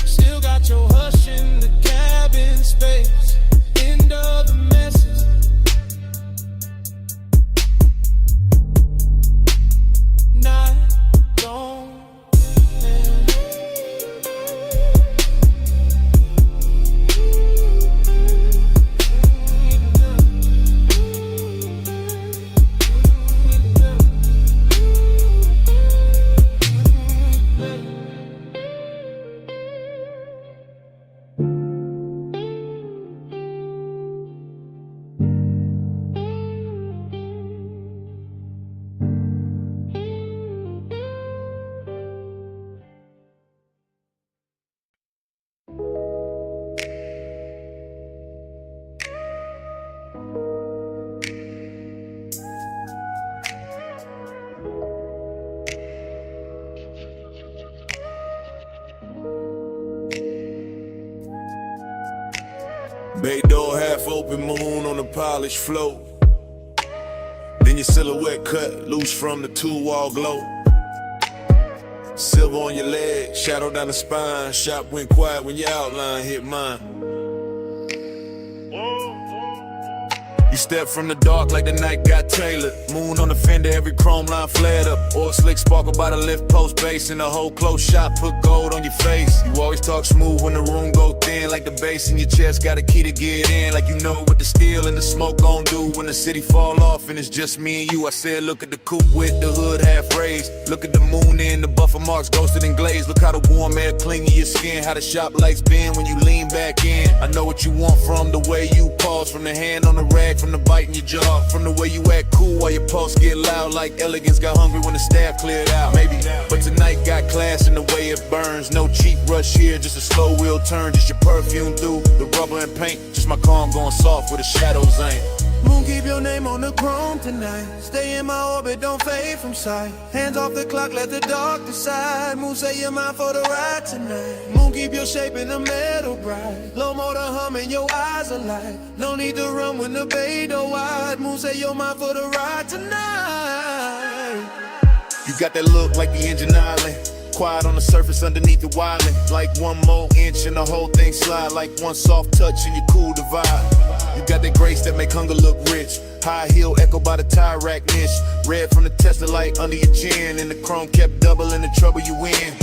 Still got your hush in the cabin space. End of the message. Not gone. Bay door half open, moon on the polished floor. Then your silhouette cut loose from the two-wall glow. Silver on your leg, shadow down the spine. Shop went quiet when your outline hit mine. You step from the dark like the night got tailored. Moon on the fender, every chrome line flared up. Oil slick sparkle by the lift post base. In the whole close shot, put gold on your face. You always talk smooth when the room go thin. Like the bass in your chest, got a key to get in. Like you know what the steel and the smoke gon' do when the city fall off and it's just me and you. I said look at the coupe with the hood half raised. Look at the moon in the buffer marks ghosted and glazed. Look how the warm air cling to your skin. How the shop lights bend when you lean back in. I know what you want from the way you pause. From the hand on the rag, from the bite in your jaw. From the way you act cool while your pulse get loud. Like elegance got hungry when the staff cleared out. Maybe, but tonight got class in the way it burns. No cheap rush here, just a slow wheel turn. Just your perfume through the rubber and paint. Just my calm going soft where the shadows ain't. Moon, keep your name on the chrome tonight. Stay in my orbit, don't fade from sight. Hands off the clock, let the dark decide. Moon, say you're mine for the ride tonight. Moon, keep your shape in the metal bright. Low motor humming, your eyes alight. No need to run when the bay door wide. Moon, say you're mine for the ride tonight. You got that look like the engine island. Quiet on the surface underneath the wildin'. Like one more inch and the whole thing slide. Like one soft touch and you cool the vibe. You got that grace that make hunger look rich. High heel echo by the tire rack niche. Red from the Tesla light under your chin. And the chrome kept doubling the trouble you in.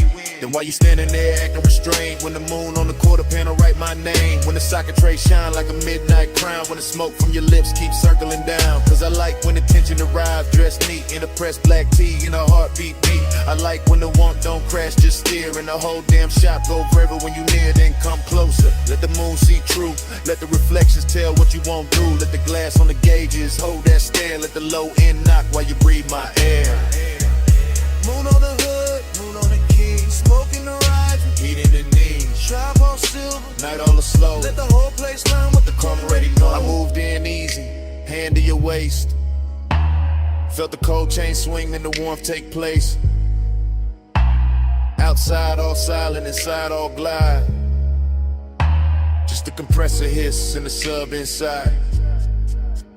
Then while you standing there acting restrained, when the moon on the quarter panel write my name. When the socket tray shine like a midnight crown. When the smoke from your lips keeps circling down. Cause I like when the tension arrives dressed neat. In a pressed black tee and a heartbeat beat. I like when the want don't crash, just steer. And the whole damn shop go forever when you near. Then come closer, let the moon see true. Let the reflections tell what you won't do. Let the glass on the gauges hold that stare. Let the low end knock while you breathe my air. Moon on the hood, moon on the key. Smoking the rides, Heat in the knees. tripod silver. Night all the slow. Let the whole place learn what the Come already know. I moved in easy, hand to your waist. Felt the cold chain swing and the warmth take place. Outside all silent, inside all glide. Just the compressor hiss and the sub inside.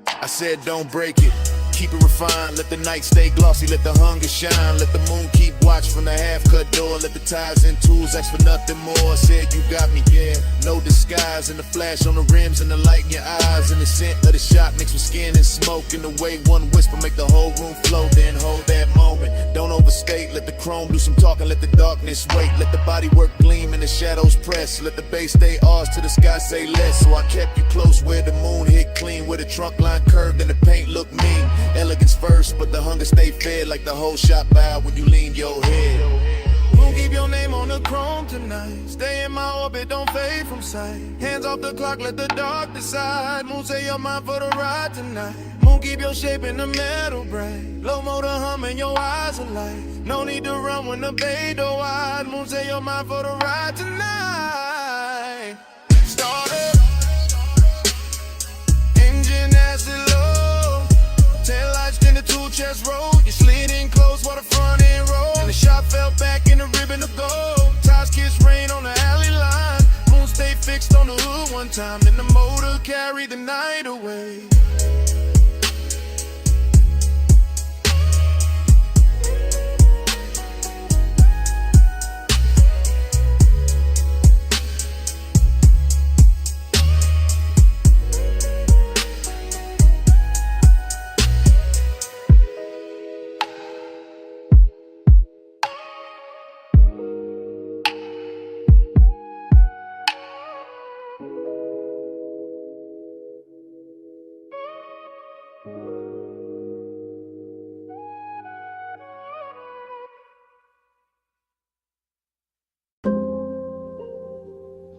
I said don't break it, keep it refined. Let the night stay glossy, let the hunger shine. Let the moon keep watch from the half-cut door. Let the ties and tools ask for nothing more. I said you got me, yeah, no disguise. And the flash on the rims and the light in your eyes. And the scent of the shot mixed with skin and smoke. And the way one whisper make the whole room flow. Then hold that moment, don't overstate. Let the chrome do some talking, let the darkness wait. Let the body work gleam and the shadows press. Let the bass stay ours till the sky say less. So I kept you close where the moon hit clean. Where the trunk line curved and the paint looked mean. Elegance first, but the hunger stay fed. Like the whole shop bowed when you lean your head. Moon, keep your name on the chrome tonight. Stay in my orbit, don't fade from sight. Hands off the clock, let the dark decide. Moon, say you're mine for the ride tonight. Moon, keep your shape in the metal bright. Low motor humming, your eyes alight. No need to run when the bay door wide. Moon, say you're mine for the ride tonight. Start up, engine acid low. Tail lights in the two-chest roll. You slid in close while the front end rolled. And the shot fell back in the ribbon of gold. Tires kiss rain on the alley line. Moon stay fixed on the hood one time. Then the motor carried the night away.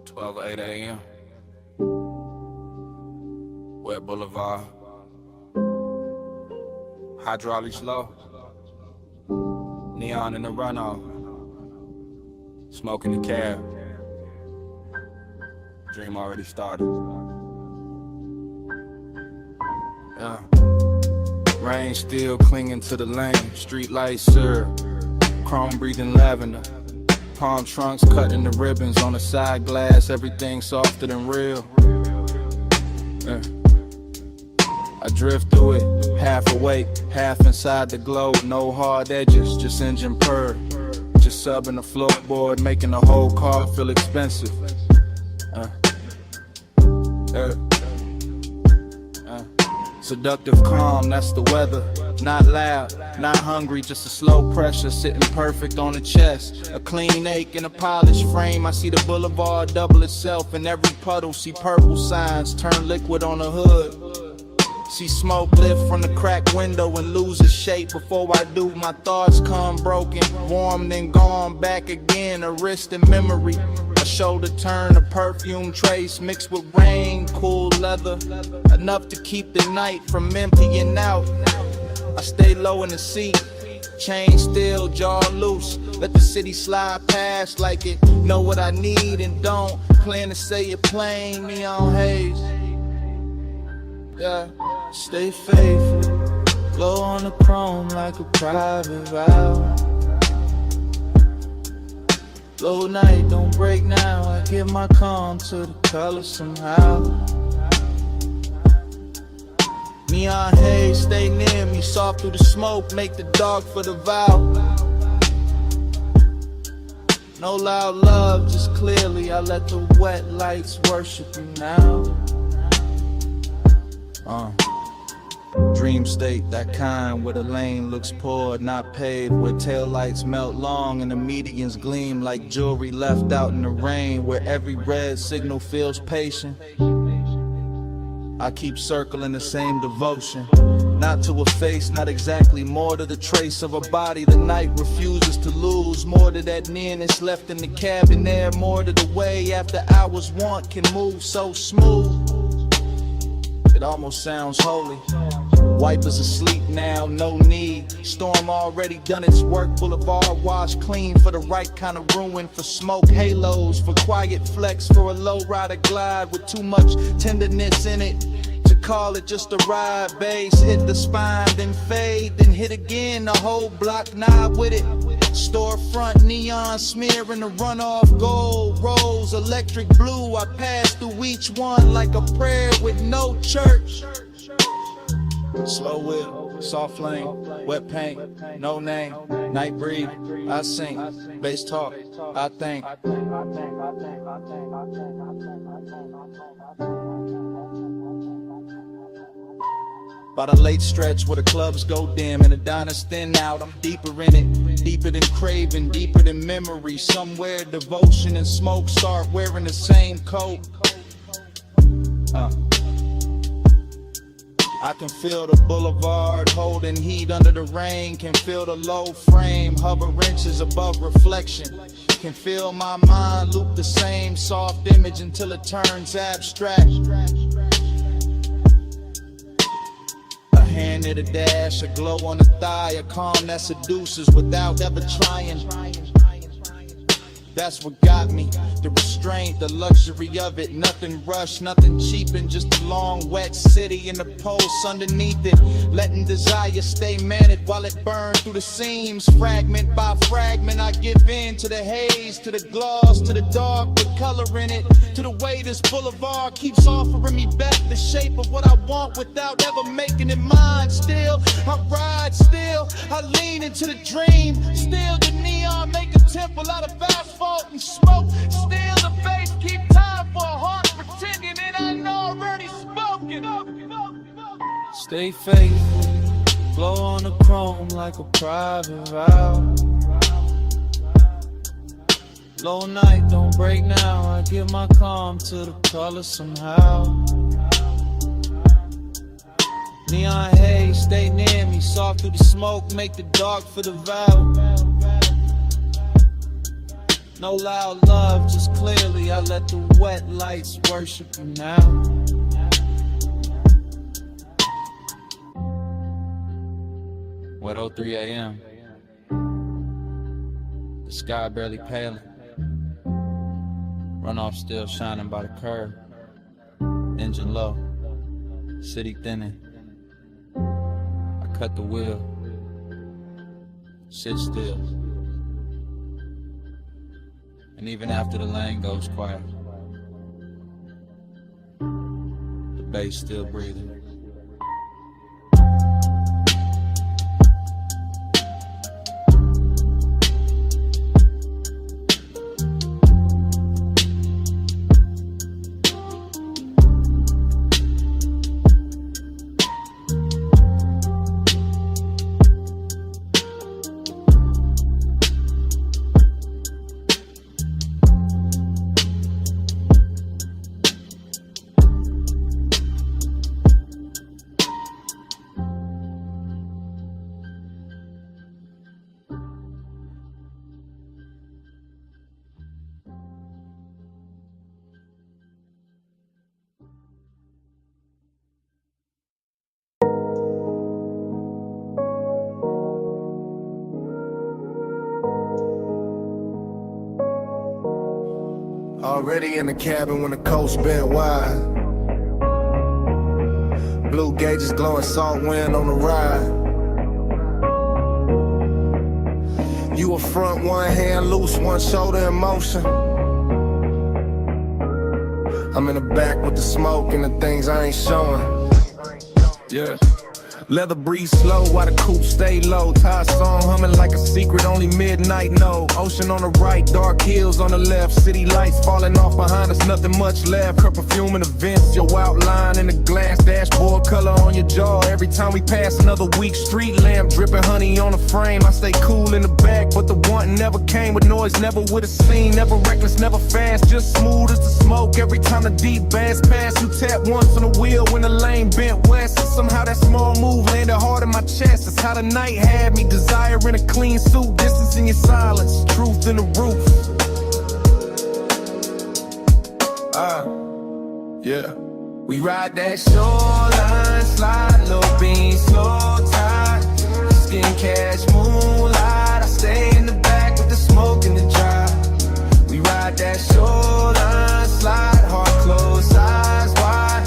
Twelve 8 a.m. West Boulevard. Hydraulics low. Neon in the runoff. Smoking the cab. Dream already started. Yeah. Rain still clinging to the lane. Street lights syrup. Chrome breathing lavender. Palm trunks cutting the ribbons on the side glass. Everything softer than real. I drift through it, half awake, half inside the glow. No hard edges, just engine purr. Just subbing the floorboard, making the whole car feel expensive. Seductive calm, that's the weather. Not loud, not hungry, just a slow pressure sitting perfect on the chest. A clean ache in a polished frame. I see the boulevard double itself in every puddle. See purple signs turn liquid on the hood. See smoke lift from the cracked window and lose its shape. Before I do, my thoughts come broken, warm then gone back again. A wrist in memory, a shoulder turn, a perfume trace mixed with rain, cool leather, enough to keep the night from emptying out. I stay low in the seat, chain still, jaw loose. Let the city slide past like it know what I need and don't. Plan to say it plain, neon haze. Yeah, stay faithful, glow on the chrome like a private vow. Low night, don't break now. I give my calm to the color somehow. Neon haze, stay near me, soft through the smoke, make the dark for the vow. No loud love, just clearly I let the wet lights worship you now. Dream state, that kind where the lane looks poured, not paved, where taillights melt long and the medians gleam like jewelry left out in the rain, where every red signal feels patient. I keep circling the same devotion, not to a face, not exactly, more to the trace of a body the night refuses to lose, more to that nearness left in the cabin there, more to the way after hours want can move so smooth. It almost sounds holy. Wipers asleep now, no need. Storm already done its work. Boulevard washed clean for the right kind of ruin. For smoke halos, for quiet flex, for a low rider glide with too much tenderness in it. To call it just a ride, bass hit the spine, then fade, then hit again. The whole block knob with it. Storefront neon smearing the runoff gold rose, electric blue. I pass through each one like a prayer with no church. Slow whip, soft lane, wet paint, no name, night breathe, I sing, bass talk, I think. By the late stretch where the clubs go dim and the diners thin out, I'm deeper in it, deeper than craving, deeper than memory. Somewhere devotion and smoke start wearing the same coat. I can feel the boulevard holding heat under the rain. Can feel the low frame hover inches above reflection. Can feel my mind loop the same soft image until it turns abstract. A hand at a dash, a glow on the thigh, a calm that seduces without ever trying. That's what got me, the restraint, the luxury of it. Nothing rushed, nothing cheap, and just a long wet city and the pulse underneath it. Letting desire stay managed while it burns through the seams. Fragment by fragment, I give in to the haze, to the gloss, to the dark with color in it. To the way this boulevard keeps offering me back the shape of what I want without ever making it mine. Still, I ride, still, I lean into the dream. Still, the neon make a temple out of asphalt and smoke. Still the bass keep time for a heart pretending it ain't already spoken. Stay faithful, glow on the chrome like a private vow. Low night, don't break now. I give my calm to the color somehow. Neon haze, stay near me, soft through the smoke, make the dark for the vow. No loud love, just clearly I let the wet lights worship you now. What 03 a.m. The sky barely paling. Runoff still shining by the curb. Engine low, city thinning. I cut the wheel, sit still. And even after the lane goes quiet, the bass still breathing. Already in the cabin when the coast bent wide. Blue gauges glowing, salt wind on the ride. You a front, one hand loose, one shoulder in motion. I'm in the back with the smoke and the things I ain't showing. Yeah. Leather breeze slow while the coupe stay low. Ty song humming like a secret, only midnight know. Ocean on the right, dark hills on the left. City lights falling off behind us, nothing much left. Her perfume in the vents, your outline in the glass. Dashboard color on your jaw. Every time we pass another week, street lamp dripping honey on the frame. I stay cool in the back, but the wanting never came with noise, never with a scene. Never reckless, never fast, just smooth as the smoke. Every time the deep bass pass, you tap once on the wheel when the lane bent west. And somehow that small move landed hard in my chest. That's how the night had me, desiring a clean suit. Distance in your silence, truth in the roof. Yeah. We ride that shoreline, slide, low beam, slow tide. Skin cash, moonlight. I stay in the back with the smoke and the drive. We ride that shoreline, slide, heart closed, eyes wide.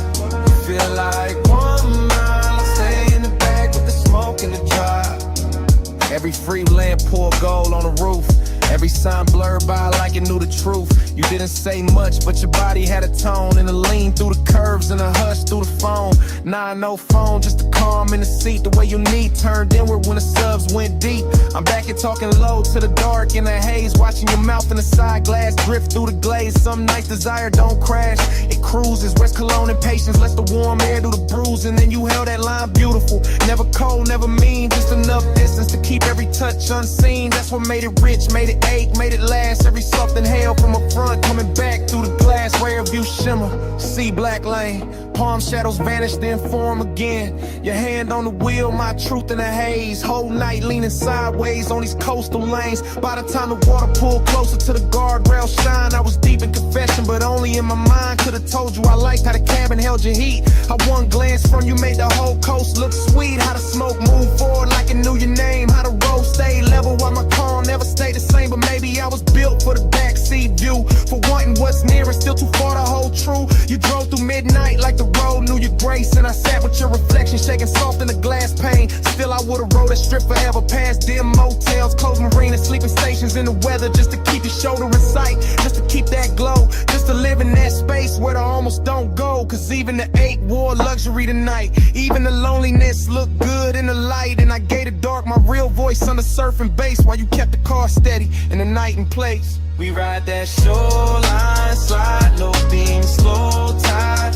Feel like 1 mile. I stay in the back with the smoke and the drive. Every free lamp pour gold on the roof. Every sign blurred by like it knew the truth. You didn't say much, but your body had a tone. And a lean through the curves and a hush through the phone. Nah, no phone, just a calm in the seat. The way you need turned inward when the subs went deep. I'm back here talking low to the dark in the haze. Watching your mouth in the side glass drift through the glaze. Some nights desire don't crash, it cruises. West Cologne and patience, let the warm air do the bruising. Then you held that line beautiful. Never cold, never mean, just enough distance to keep every touch unseen. That's what made it rich, made it ache, made it last. Every soft inhale from a front, coming back through the glass. Rare view shimmer, see black lane. Palm shadows vanish, then form again. Your hand on the wheel, my truth in the haze. Whole night leaning sideways on these coastal lanes. By the time the water pulled closer to the guardrail shine, I was deep in confession, but only in my mind. Could've told you I liked how the cabin held your heat. How one glance from you made the whole coast look sweet. How the smoke moved forward like it knew your name. How the road stayed level while my car never stayed the same. But maybe I was built for the backseat view. For wanting what's near and still too far to hold true. You drove through midnight like the road knew your grace. And I sat with your reflection shaking soft in the glass pane. Still I would've rode that strip forever past dim motels, closed marinas, sleeping stations in the weather. Just to keep your shoulder in sight, just to keep that glow. Just to live in that space where the almost don't go. Cause even the ache wore luxury tonight. Even the loneliness looked good in the light. And I gave the dark my real voice on the surfing bass while you kept the car steady in the night and place. We ride that shoreline, slide, low beam, slow tide.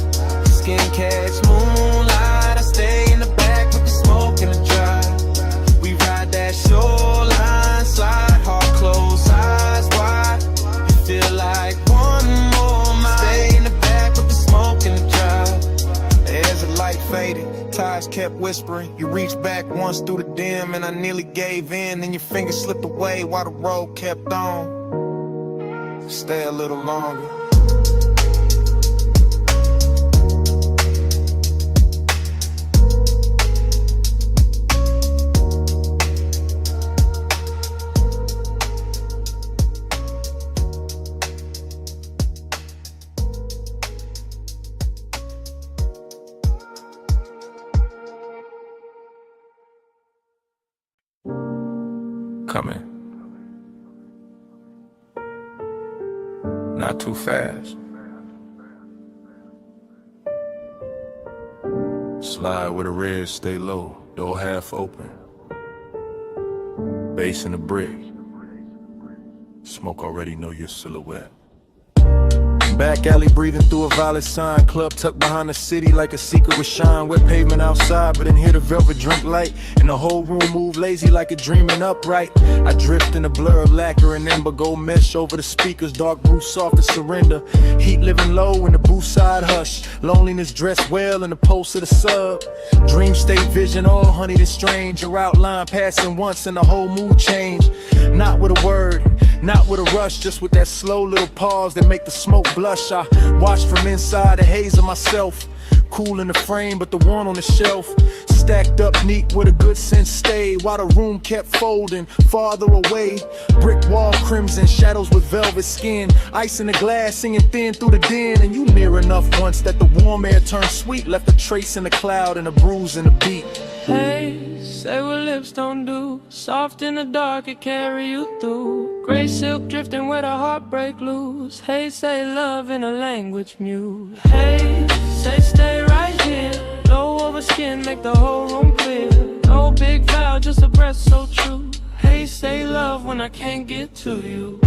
Skin catch moonlight. I stay in the back with the smoke and the drive. We ride that shoreline, slide, heart closed, eyes wide. You feel like 1 more mile. Stay in the back with the smoke and the drive. As the light faded, ties kept whispering. You reached back once through the dim, and I nearly gave in. Then your fingers slipped away while the road kept on. Stay a little longer. Coming. Not too fast. Slide with a red, stay low, door half open. Bass in the brick. Smoke already know your silhouette. Back alley breathing through a violet sign. Club tucked behind the city like a secret with shine. Wet pavement outside, but in here the velvet drink light. And the whole room move lazy like a dreaming upright. I drift in a blur of lacquer and ember. Gold mesh over the speakers, dark blue soft to surrender. Heat living low in the booth side hush. Loneliness dressed well in the pulse of the sub. Dream state vision, all honeyed and strange. Your outline passing once and the whole mood change. Not with a word, not with a rush, just with that slow little pause that make the smoke blush. I watch from inside the haze of myself. Cool in the frame, but the one on the shelf stacked up neat with a good sense stay. While the room kept folding farther away. Brick wall crimson, shadows with velvet skin. Ice in the glass, singing thin through the den. And you near enough once that the warm air turned sweet. Left a trace in the cloud and a bruise in the beat. Hey, say what lips don't do. Soft in the dark, it carry you through. Gray silk drifting where the heartbreak loose. Hey, say love in a language mute. Hey, say stay right here. Low over skin, make the whole room clear. No big vow, just a breath so true. Hey, say love when I can't get to you.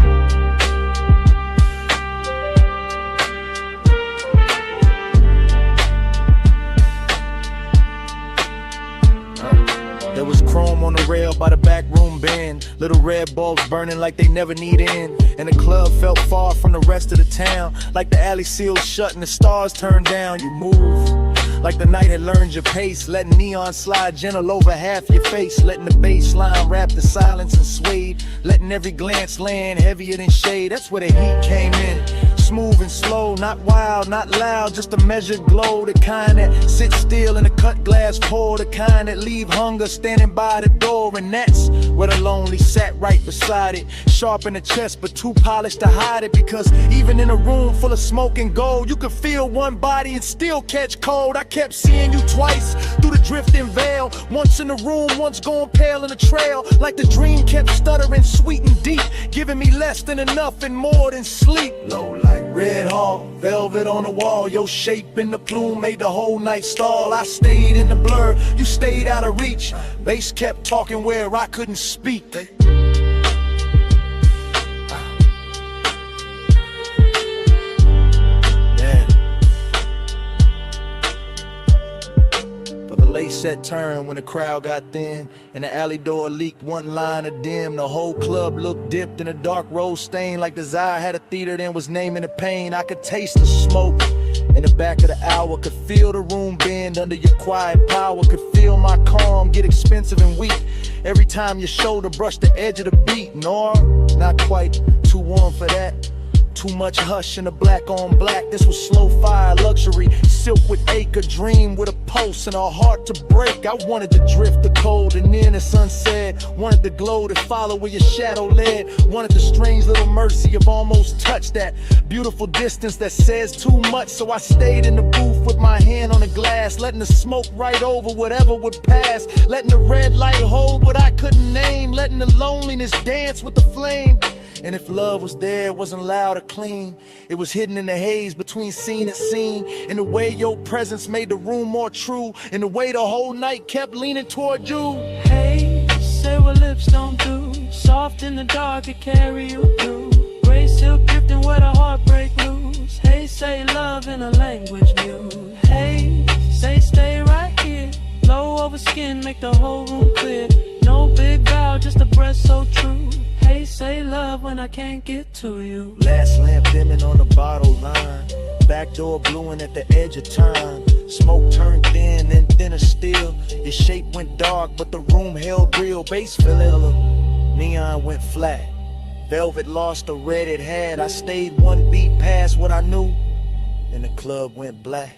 There was chrome on the rail by the back room bend. Little red bulbs burning like they never need end. And the club felt far from the rest of the town. Like the alley sealed shut and the stars turned down. You move like the night had learned your pace. Letting neon slide gentle over half your face. Letting the bass line wrap the silence and swayed. Letting every glance land heavier than shade. That's where the heat came in. Smooth and slow, not wild, not loud, just a measured glow. The kind that sits still in a cut glass pour. The kind that leave hunger standing by the door. And that's where the lonely sat right beside it. Sharp in the chest, but too polished to hide it. Because even in a room full of smoke and gold, you could feel one body and still catch cold. I kept seeing you twice through the drifting veil. Once in the room, once going pale in the trail. Like the dream kept stuttering sweet and deep, giving me less than enough and more than sleep. Low like red hawk, velvet on the wall. Your shape in the plume made the whole night stall. I stayed in the blur, you stayed out of reach. Bass kept talking where I couldn't speak. Late set turn when the crowd got thin and the alley door leaked one line of dim. The whole club looked dipped in a dark rose stain. Like Desire had a theater then was naming the pain. I could taste the smoke in the back of the hour. Could feel the room bend under your quiet power. Could feel my calm get expensive and weak every time your shoulder brushed the edge of the beat. Nor, not quite too warm for that. Too much hush in the black on black. This was slow fire luxury. Silk with acre, dream with a pulse and a heart to break. I wanted to drift the cold and then the sunset. Wanted the glow to follow where your shadow led. Wanted the strange little mercy of almost touch. That beautiful distance that says too much. So I stayed in the booth with my hand on the glass. Letting the smoke right over whatever would pass. Letting the red light hold what I couldn't name. Letting the loneliness dance with the flame. And if love was there, it wasn't loud or clean. It was hidden in the haze between scene and scene. In the way your presence made the room more true. In the way the whole night kept leaning toward you. Hey, say what lips don't do. Soft in the dark, it carry you through. Gray silk drifting where the heartbreak loose. Hey, say love in a language mute. Hey, say stay right here. Low over skin, make the whole room clear. No big vow, just a breath so true. Hey, say love when I can't get to you. Last lamp dimming on the bottle line. Back door bluing at the edge of time. Smoke turned thin and thinner still. Your shape went dark, but the room held real. Bass filling, neon went flat. Velvet lost the red it had. I stayed one beat past what I knew, and the club went black.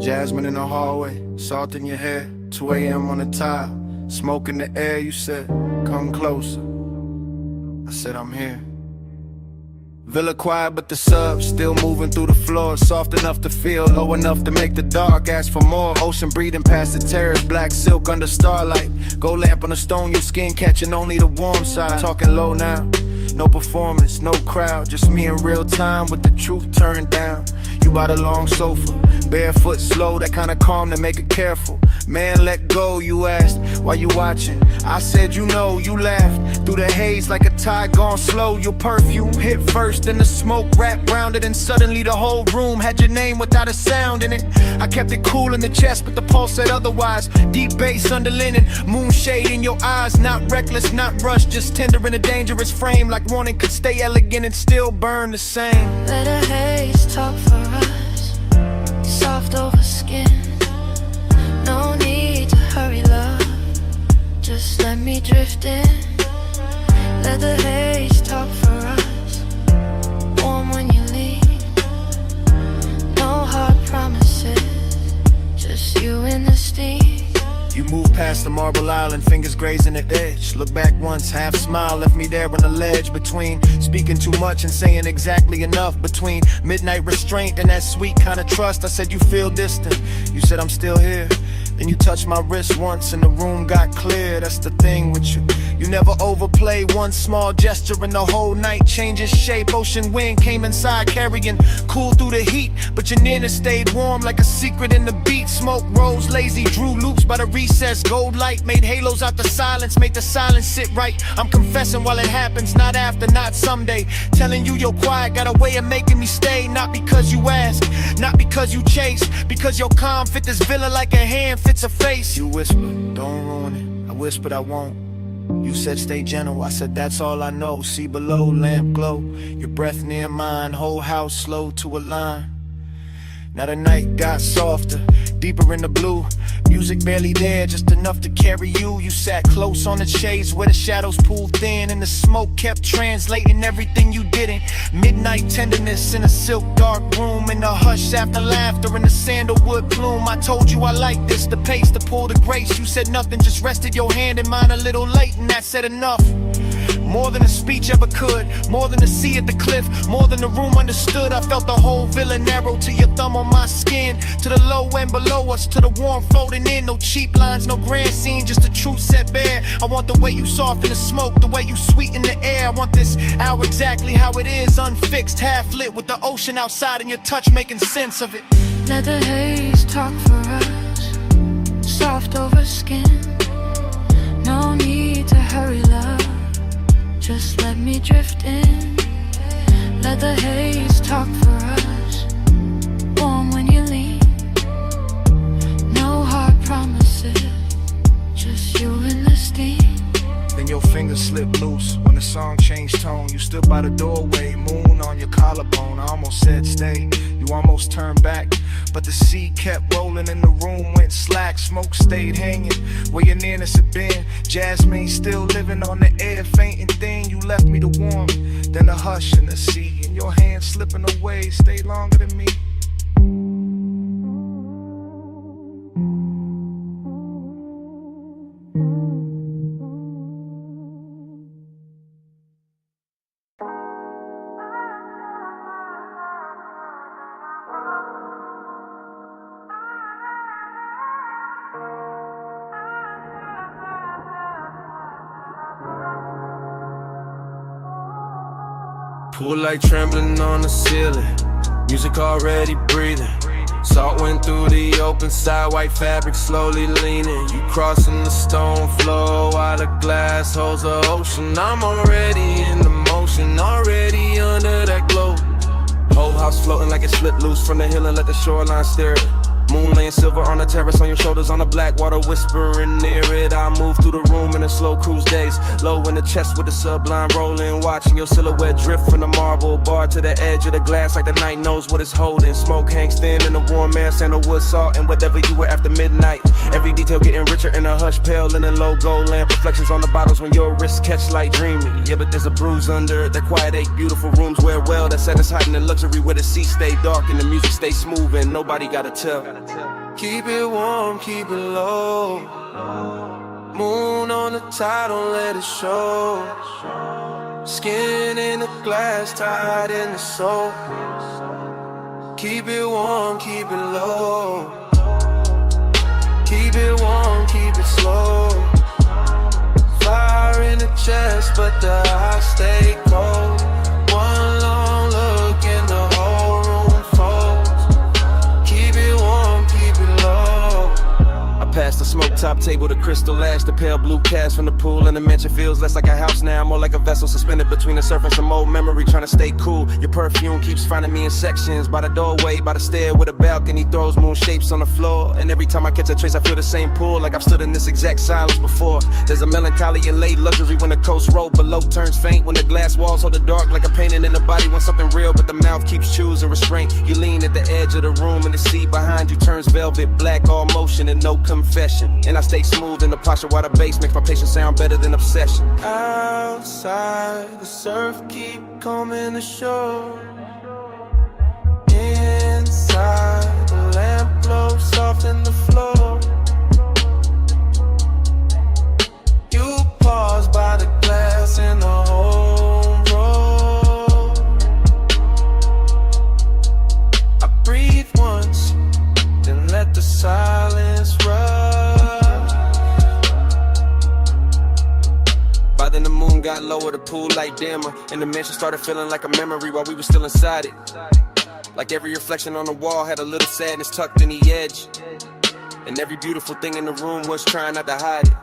Jasmine in the hallway, salt in your hair, 2 a.m. on the tile, smoke in the air. You said, come closer. I said, I'm here. Villa quiet, but the sub still moving through the floor. Soft enough to feel, low enough to make the dark ask for more. Ocean breathing past the terrace, black silk under starlight. Gold lamp on the stone, your skin catching only the warm side. Talking low now, no performance, no crowd, just me in real time with the truth turned down. You by the long sofa, barefoot slow, that kind of calm to make it careful. Man, let go, you asked, why you watching? I said, you know, you laughed through the haze like a tide gone slow. Your perfume hit first, then the smoke wrapped round it, and suddenly the whole room had your name without a sound in it. I kept it cool in the chest, but the pulse said otherwise. Deep bass under linen, moonshade in your eyes, not reckless, not rushed, just tender in a dangerous frame, like wanting could stay elegant and still burn the same. Let a haze talk for us, soft over skin. No need to hurry, love, just let me drift in. Let the haze talk for us, warm when you leave. No hard promises, just you and the steam. You move past the marble island, fingers grazing the edge. Look back once, half smile, left me there on the ledge. Between speaking too much and saying exactly enough. Between midnight restraint and that sweet kind of trust. I said, you feel distant, you said I'm still here. Then you touched my wrist once and the room got clear. That's the thing with you, you never overplay. One small gesture and the whole night changes shape. Ocean wind came inside carrying cool through the heat, but your nearness stayed warm like a secret in the beat. Smoke rose lazy, drew loops by the recess. Gold light made halos out the silence, made the silence sit right. I'm confessing while it happens, not after, not someday. Telling you you're quiet got a way of making me stay. Not because you ask, not because you chase, because your calm fit this villa like a hand fits a face. You whispered, don't ruin it. I whispered, I won't. You said stay gentle, I said that's all I know. See below, lamp glow, your breath near mine, whole house slow to a line. Now the night got softer, deeper in the blue. Music barely there, just enough to carry you. You sat close on the shades where the shadows pulled thin, and the smoke kept translating everything you didn't. Midnight tenderness in a silk dark room, and the hush after laughter in the sandalwood plume. I told you I like this, the pace, the pull, the grace. You said nothing, just rested your hand in mine a little late, and that said enough. More than a speech ever could, more than a sea at the cliff, more than the room understood. I felt the whole villa narrow to your thumb on my skin, to the low end below us, to the warm floating in. No cheap lines, no grand scene, just the truth set bare. I want the way you soften the smoke, the way you sweeten the air. I want this hour exactly how it is, unfixed, half lit, with the ocean outside and your touch making sense of it. Let the haze talk for us, soft over skin. No need to hurry, love, just let me drift in. Let the haze talk for us, warm when you leave. No hard promises, just you and the steam. Then your fingers slipped loose when the song changed tone. You stood by the doorway, moon on your collarbone. I almost said stay, you almost turned back, but the sea kept rolling and the room went slack. Smoke stayed hanging where your nearness had been. Jasmine still living on the air, fainting thin. You left me the warmth, then the hush in the sea, and your hands slipping away stayed longer than me. Pool light trembling on the ceiling, music already breathing. Salt went through the open side, white fabric slowly leaning. You crossing the stone floor while the glass holds the ocean. I'm already in the motion, already under that glow. Whole house floating like it slipped loose from the hill and let the shoreline stare it. Moon laying silver on the terrace, on your shoulders, on the black water whispering near it. I move through the room in a slow cruise days, low in the chest with the sublime rolling, watching your silhouette drift from the marble bar to the edge of the glass like the night knows what it's holding. Smoke hangs thin in the warm air, sandalwood, salt, and whatever you were after midnight. Every detail getting richer in a hush, pale in a low gold lamp. Reflections on the bottles when your wrists catch light dreaming. Yeah, but there's a bruise under it. The quiet ache, beautiful rooms wear well. That set us hiding in luxury where the sea stay dark and the music stay smooth and nobody gotta tell. Keep it warm, keep it low. Moon on the tide, don't let it show. Skin in the glass, tied in the soul. Keep it warm, keep it low. Keep it warm, keep it slow. Fire in the chest, but the eyes stay cold. One long look and the whole room folds. Keep it warm, keep it low. I passed the smoke top table, the crystal ash, the pale blue cast from the pool, and the mansion feels less like a house now, more like a vessel suspended between the surf and some old memory, trying to stay cool. Your perfume keeps finding me in sections, by the doorway, by the stair with a balcony, throws moon shapes on the floor, and every time I catch a trace I feel the same pull, like I've stood in this exact silence before. There's a melancholy and late luxury when the coast road below turns faint, when the glass walls hold the dark like a painting in the body wants something real, but the mouth keeps choosing restraint. You lean at the edge of the room and the seat behind you turns velvet black, all motion and no confession, and I stay smooth in the posture while the bass makes my patience sound better than obsession. Outside, the surf keep coming ashore. Inside, the lamp blows soft in the floor. You pause by the glass in the home road. I breathe once, then let the silence rush. By then the moon got lower, the pool light dimmer, and the mansion started feeling like a memory while we were still inside it. Like every reflection on the wall had a little sadness tucked in the edge, and every beautiful thing in the room was trying not to hide it.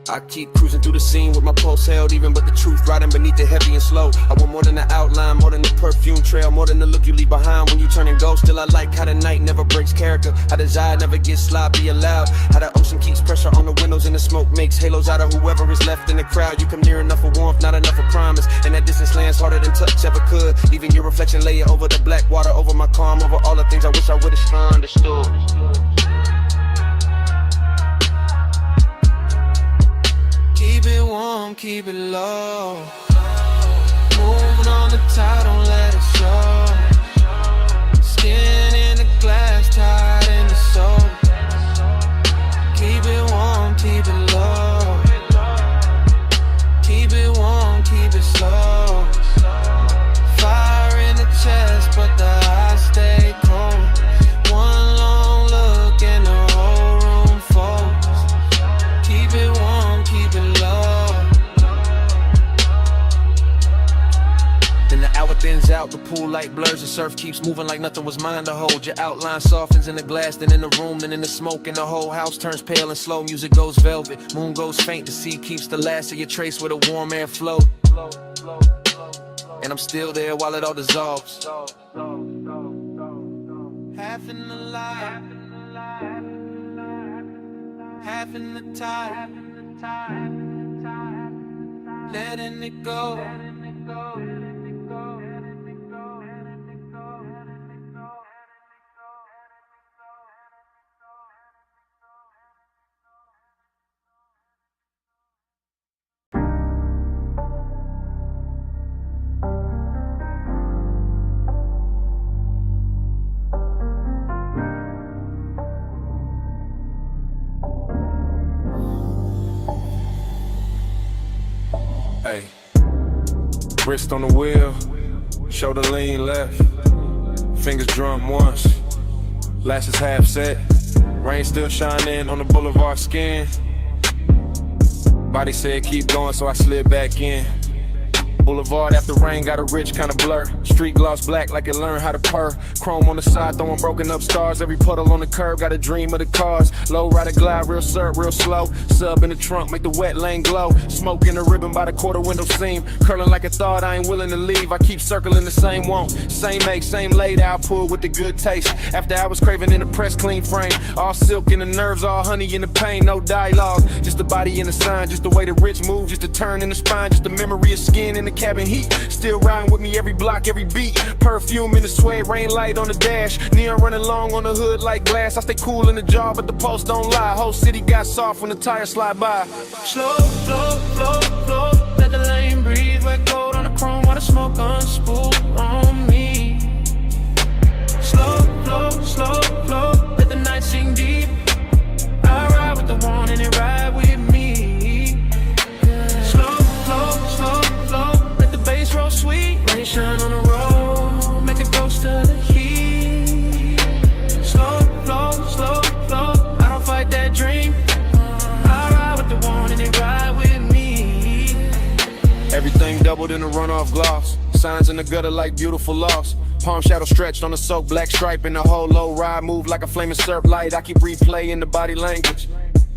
I keep cruising through the scene with my pulse held even, but the truth riding beneath it heavy and slow. I want more than the outline, more than the perfume trail, more than the look you leave behind when you turn and go. Still I like how the night never breaks character, how desire never gets sloppy allowed, how the ocean keeps pressure on the windows and the smoke makes halos out of whoever is left in the crowd. You come near enough for warmth, not enough for promise, and that distance lands harder than touch ever could. Even your reflection layer over the black water, over my calm, over all the things I wish I would've understood. Keep it warm, keep it low. Moving on the tide, don't let it show. Skin in the glass, tied in the soul. Keep it warm, keep it low. Keep it warm, keep it slow. Fire in the chest, but the eyes stay cold. One long look and the whole room folds. Keep it warm, keep it low. Then the hour thins out, the pool light blurs, the surf keeps moving like nothing was mine to hold. Your outline softens in the glass, then in the room, then in the smoke, and the whole house turns pale and slow. Music goes velvet, moon goes faint, the sea keeps the last of your trace where the warm air flows. And I'm still there while it all dissolves. Half in the light, half in the tide, letting it go. Hey, wrist on the wheel, shoulder lean left, fingers drum once, lashes half set, rain still shining on the boulevard skin. Body said keep going, so I slid back in. Boulevard after rain got a rich kind of blur. Street gloss black like it learned how to purr. Chrome on the side throwing broken up stars. Every puddle on the curb got a dream of the cars. Low rider glide real syrup real slow. Sub in the trunk make the wet lane glow. Smoke in the ribbon by the quarter window seam. Curling like a thought I ain't willing to leave. I keep circling the same want. Same make, same laid out pull with the good taste. After I was craving in the press clean frame. All silk in the nerves, all honey in the pain. No dialogue, just the body and the sign. Just the way the rich move, just the turn in the spine. Just the memory of skin in the cabin heat. Still riding with me every block, every beat. Perfume in the suede, rain light on the dash. Neon running long on the hood like glass. I stay cool in the jar, but the pulse don't lie. Whole city got soft when the tires slide by. Slow, flow, flow, flow. Let the lane breathe. Wet gold on the chrome while the smoke unspool on me. flow, slow flow. Let the night sink deep. I ride with the one and it ride with me. Slow flow, slow flow. Let the bass roll sweet. Rain shine on the road, make it close to the heat. Slow flow, slow flow. I don't fight that dream. I ride with the one and it ride with me. Everything doubled in a runoff gloss. Signs in the gutter like beautiful loss. Palm shadow stretched on the soaked black stripe. And the whole low ride move like a flaming syrup light. I keep replaying the body language.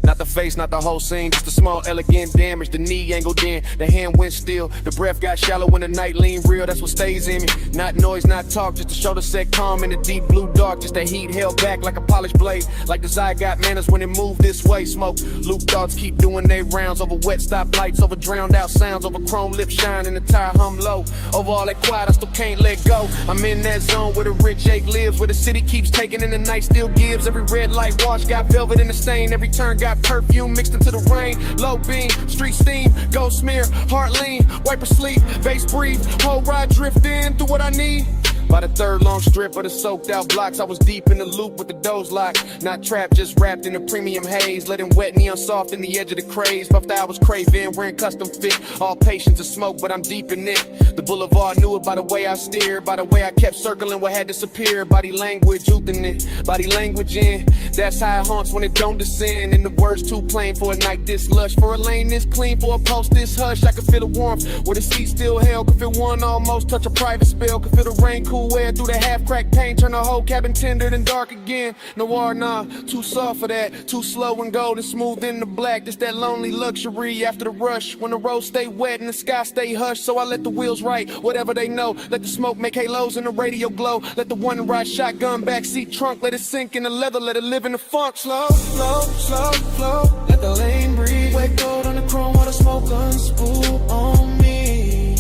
Not the face, not the whole scene, just a small elegant damage. The knee angled in, the hand went still. The breath got shallow when the night leaned real, that's what stays in me. Not noise, not talk, just to show the set calm in the deep blue dark. Just that heat held back like a polished blade. Like desire got manners when it moved this way. Smoke, loop thoughts keep doing their rounds. Over wet stop lights, over drowned out sounds. Over chrome lip shine and the tire hum low. Over all that quiet, I still can't let go. I'm in that zone where the rich ache lives. Where the city keeps taking and the night still gives. Every red light wash got velvet in the stain. Every turn got perfume mixed into the rain. Low beam, street steam, gold smear, heart lean, wiper sleep, bass breathe, whole ride drift in through what I need. By the third long strip of the soaked out blocks, I was deep in the loop with the doors locked. Not trapped, just wrapped in a premium haze. Letting wet neon soft in the edge of the craze. Puffed I was craving, wearing custom fit. All patience to smoke, but I'm deep in it. The boulevard knew it by the way I steered. By the way I kept circling what had disappeared. Body language, youthing it. Body language in. That's how it haunts when it don't descend. And the words too plain for a night this lush. For a lane this clean, for a post this hush. I could feel the warmth where the seat still held. Could feel one almost touch a private spell. Could feel the rain cool air through the half-cracked paint. Turn the whole cabin tender and dark again. Noir, nah, too soft for that. Too slow and gold and smooth in the black. Just that lonely luxury after the rush. When the roads stay wet and the sky stay hushed. So I let the wheels write whatever they know. Let the smoke make halos and the radio glow. Let the one ride shotgun backseat trunk. Let it sink in the leather, let it live in the funk. Slow, slow, slow, slow. Let the lane breathe. Wet gold on the chrome while the smoke unspool on me.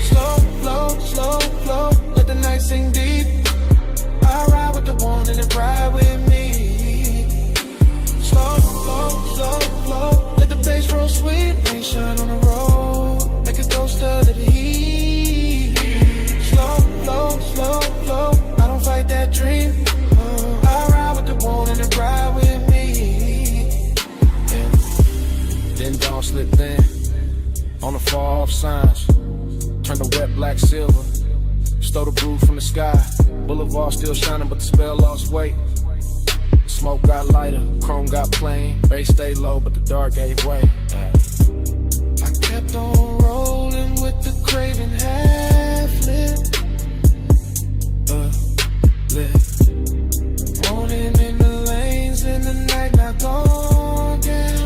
Slow, slow, slow, slow. Let the night sink deep. I ride with the one and it ride with me. Slow, slow, slow, slow. Let the bass roll sweet. Rain shine on the road. Make it closer to the heat. Slow, slow, slow, slow. I don't fight that dream. I ride with the one and it ride with me. Yeah. Then dawn slipped in on the far off signs. Turned the wet black silver. Stole the brew from the sky. Boulevard still shining, but the spell lost weight. Smoke got lighter, chrome got plain. Bass stayed low, but the dark gave way. I kept on rolling with the craving half lit. Lit. Morning in the lanes, in the night not gone down.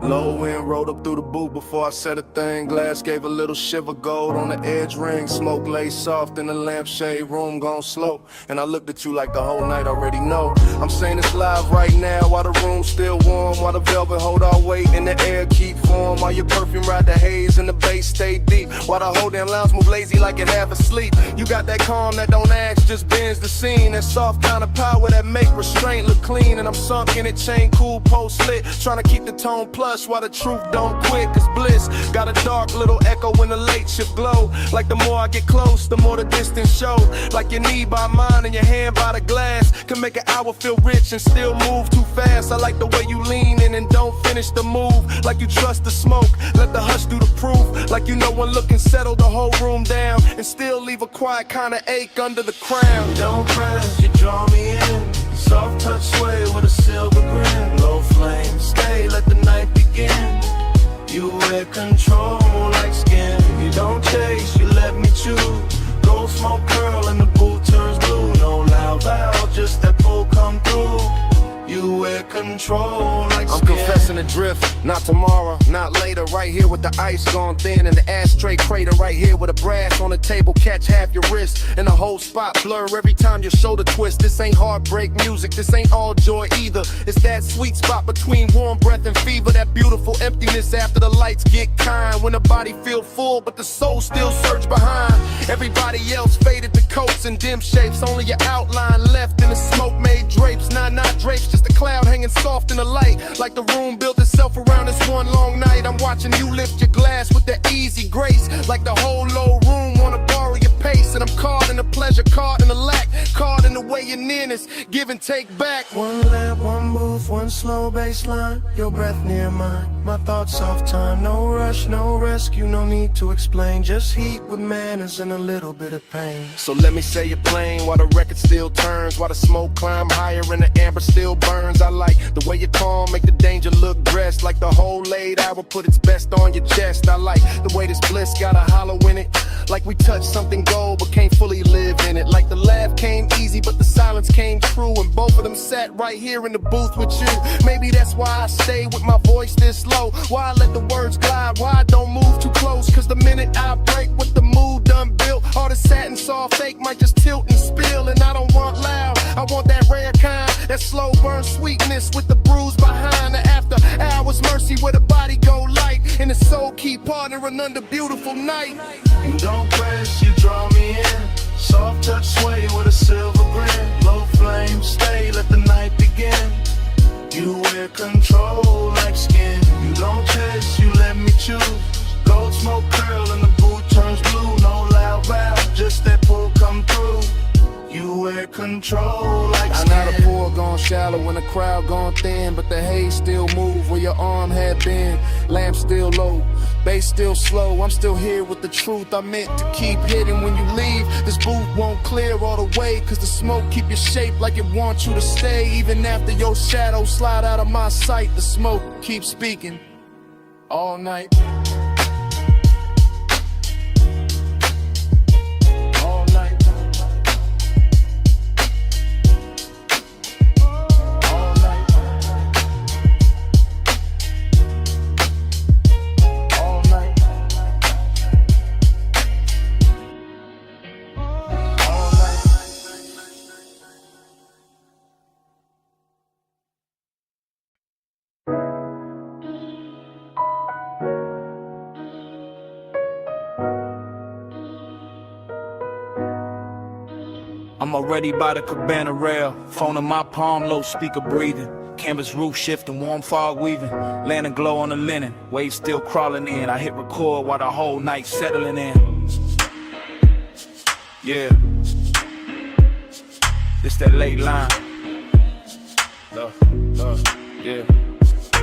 Low wind rolled up through the booth before I said a thing. Glass gave a little shiver, gold on the edge ring. Smoke lay soft in the lampshade, room gone slow. And I looked at you like the whole night already know. I'm saying this live right now while the room's still warm. While the velvet hold our weight and the air keep warm. While your perfume ride the haze and the bass stay deep. While the whole damn lounge move lazy like it half asleep. You got that calm that don't ask, just bends the scene. That soft kind of power that make restraint look clean. And I'm sunk in it, chain cool, post slit. Trying to keep the tone plush while the truth don't quit. Cause bliss got a dark little echo when the late shift glow. Like the more I get close, the more the distance show. Like your knee by mine and your hand by the glass. Can make an hour feel rich and still move too fast. I like the way you lean in and don't finish the move. Like you trust the smoke, let the hush do the proof. Like you know one look and settle the whole room down. And still leave a quiet kind of ache under the crown. Don't press, you draw me in. Soft touch sway with a silver grin. Low flame, stay, let the night begin. You wear control like skin. You don't chase, you let me choose. Gold smoke curl and the booth turns blue. No loud valve, just that pull come through. You wear control like skin. I'm confessing the drift, not tomorrow, not later. Right here with the ice gone thin and the ashtray crater. Right here with a brass on the table, catch half your wrist. And the whole spot blur every time your shoulder twist. This ain't heartbreak music, this ain't all joy either. It's that sweet spot between warm breath and fever. That beautiful emptiness after the lights get kind. When the body feel full but the soul still surge behind. Everybody else faded to coats and dim shapes. Only your outline left in the smoke made drapes. Nah, not drapes, just a cloud hanging soft in the light. Like the room built itself around this one long night. I'm watching you lift your glass with that easy grace. Like the whole low room wanna borrow your pace. And I'm caught in the pleasure, caught in the lack, caught in the way your nearness, give and take back. One lap, one move, one slow baseline. Your breath near mine, my thoughts off time. No rush, no rescue, no need to explain. Just heat with manners and a little bit of pain. So let me say it plain, while the record still turns, while the smoke climb higher and the amber still burns. I like the way you calm, make the danger look dressed. Like the whole late hour put its best on your chest. I like the way this bliss got a hollow in it. Like we touched something gold but can't fully live in it. Like the laugh came easy but the silence came true. And both of them sat right here in the booth with you. Maybe that's why I stay with my voice this low. Why I let the words glide, why I don't move too close. Cause the minute I break with the mood done built, all the satin soft fake might just tilt and spill. And I don't want loud, I want that rare kind. That slow burn sweetness with the bruise behind. The after hours mercy where the body go light. And the soul keep partnering under beautiful night. You don't press, you draw me in. Soft touch sway with a silver grin. Low flame, stay, let the night begin. You wear control like skin. You don't chase, you let me choose. Gold smoke curl and the boot turns blue. No loud valve, just that pull come through. You wear control like skin. I know the pool gone shallow when the crowd gone thin, but the haze still move where your arm had been. Lamp still low, bass still slow. I'm still here with the truth I meant to keep hidden. When you leave, this booth won't clear all the way. Cause the smoke keep your shape like it wants you to stay. Even after your shadow slide out of my sight, the smoke keeps speaking all night. I'm already by the cabana rail, phone in my palm, low speaker breathing. Canvas roof shifting, warm fog weaving, lantern glow on the linen, waves still crawling in. I hit record while the whole night settling in. Yeah, this that late line. Yeah.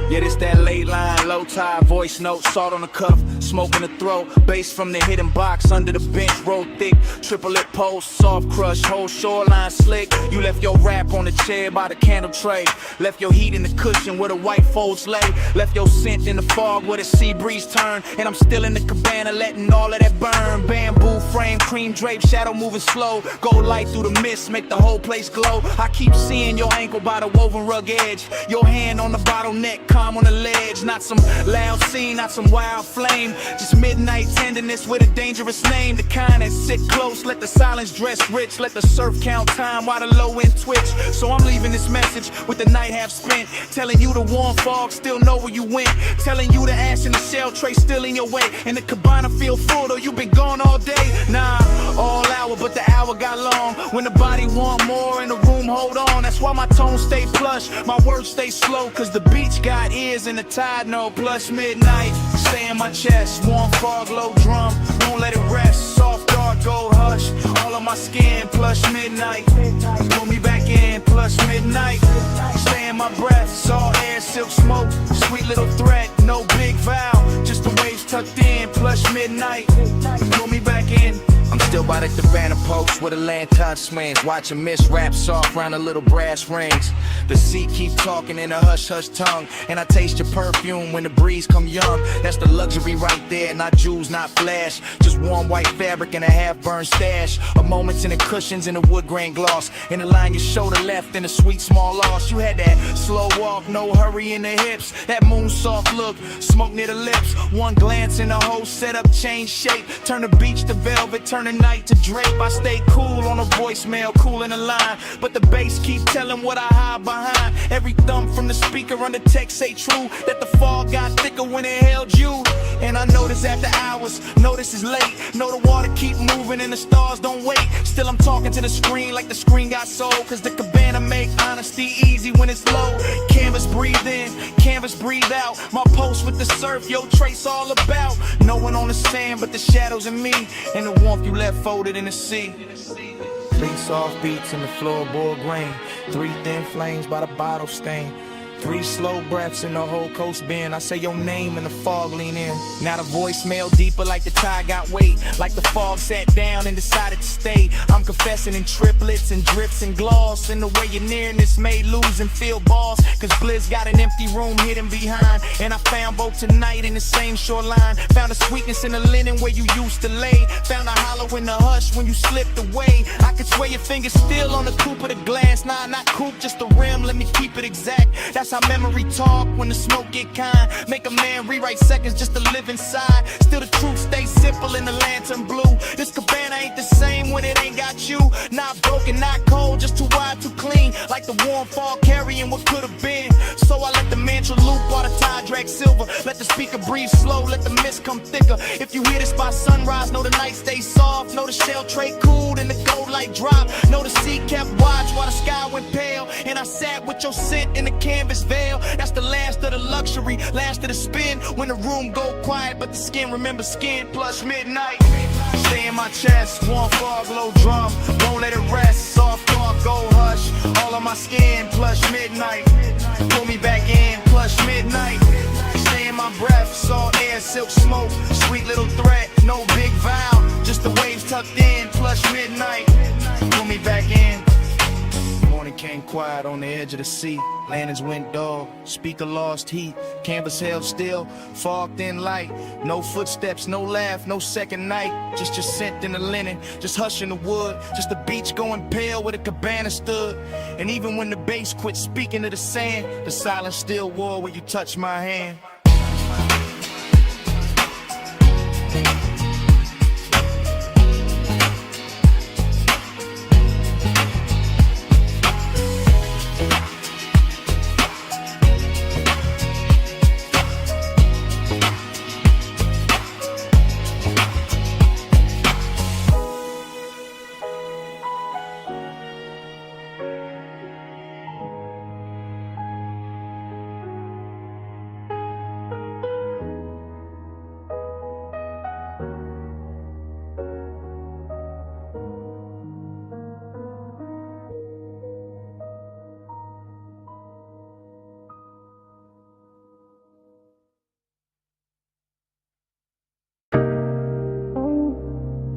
Yeah, this that late line, low tide, voice note, salt on the cuff, smoke in the throat, bass from the hidden box, under the bench, roll thick, triple lip post, soft crush, whole shoreline slick. You left your rap on the chair by the candle tray, left your heat in the cushion where the white folds lay, left your scent in the fog where the sea breeze turn, and I'm still in the cabana letting all of that burn. Bamboo frame, cream drape, shadow moving slow, gold light through the mist, make the whole place glow. I keep seeing your ankle by the woven rug edge, your hand on the bottleneck, calm on the ledge. Not some loud scene, not some wild flame, just midnight tenderness with a dangerous name. The kind that sit close, let the silence dress rich, let the surf count time while the low end twitch. So I'm leaving this message with the night half spent, telling you the warm fog still know where you went, telling you the ash in the shell tray still in your way, and the cabana feel full though you been gone all day. Nah, all hour but the hour got long, when the body want more and the room hold on. That's why my tone stay plush, my words stay slow, cause the beach got ears and the tide know. Plus midnight, stay in my chest, warm fog, low drum, won't let it rest. Soft dark gold hush, all on my skin. Plus midnight, pull me back in. Plus midnight, stay in my breath, salt air, silk smoke, sweet little threat, no big vow, just the waves tucked in. Plus midnight, pull me back in. I'm Still by the cabana post where the lantern swings, watching Miss rap soft round the little brass rings. The seat keep talking in a hush-hush tongue, and I taste your perfume when the breeze come young. That's the luxury right there, not jewels, not flash. Just warm white fabric and a half-burned stash. A moment's in the cushions and the wood grain gloss. In the line your shoulder left in a sweet small loss. You had that slow walk, no hurry in the hips. That moon soft look, smoke near the lips. One glance and the whole setup changed shape. Turn the beach to velvet, turn the night to drape. I stay cool on a voicemail, cool in the line, but the bass keep telling what I hide behind. Every thump from the speaker on the text say true, that the fog got thicker when it held you. And I know this after hours, know this is late, know the water keep moving and the stars don't wait. Still I'm talking to the screen like the screen got sold, cause the cabana make honesty easy when it's low. Canvas breathe in, canvas breathe out. My post with the surf, yo trace all about. No one on the sand but the shadows in me, and the warmth you left folded in the sea. 3 soft beats in the floorboard grain, 3 thin flames by the bottle stain. 3 slow breaths in the whole coast bend. I say your name and the fog lean in. Now the voicemail deeper like the tide got weight, like the fog sat down and decided to stay. I'm confessing in triplets and drips and gloss, and the way your nearness made lose and feel boss. Cause Bliss got an empty room hidden behind, and I found both tonight in the same shoreline. Found a sweetness in the linen where you used to lay. Found a hollow in the hush when you slipped away. I could swear your fingers still on the coupe of the glass. Nah, not coupe, just the rim, let me keep it exact. That's how memory talk when the smoke get kind. Make a man rewrite seconds just to live inside. Still the truth stays simple in the lantern blue. This cabana ain't the same when it ain't got you. Not broken, not cold, just too wide, too clean. Like the warm fog carrying what could have been. So I let the mantra loop while the tide drag silver. Let the speaker breathe slow, let the mist come thicker. If you hear this by sunrise, know the night stays soft. Know the shell tray cooled and the gold light drop. Know the sea kept watch while the sky went pale. And I sat with your scent in the canvas veil. That's the last of the luxury, last of the spin. When the room go quiet, but the skin remember skin. Plus midnight, stay in my chest. Warm fog, low drum, won't let it rest. Soft thought, go hush, all on my skin. Plus midnight, pull me back in. Plus midnight, stay in my breath. Salt air, silk smoke, sweet little threat. No big vow, just the waves tucked in. Plus midnight, pull me back in. Morning came quiet on the edge of the sea. Lanterns went dull, speaker lost heat. Canvas held still, fog thin light. No footsteps, no laugh, no second night. Just your scent in the linen, just hush in the wood. Just the beach going pale where the cabana stood. And even when the bass quit speaking to the sand, the silence still war where you touch my hand.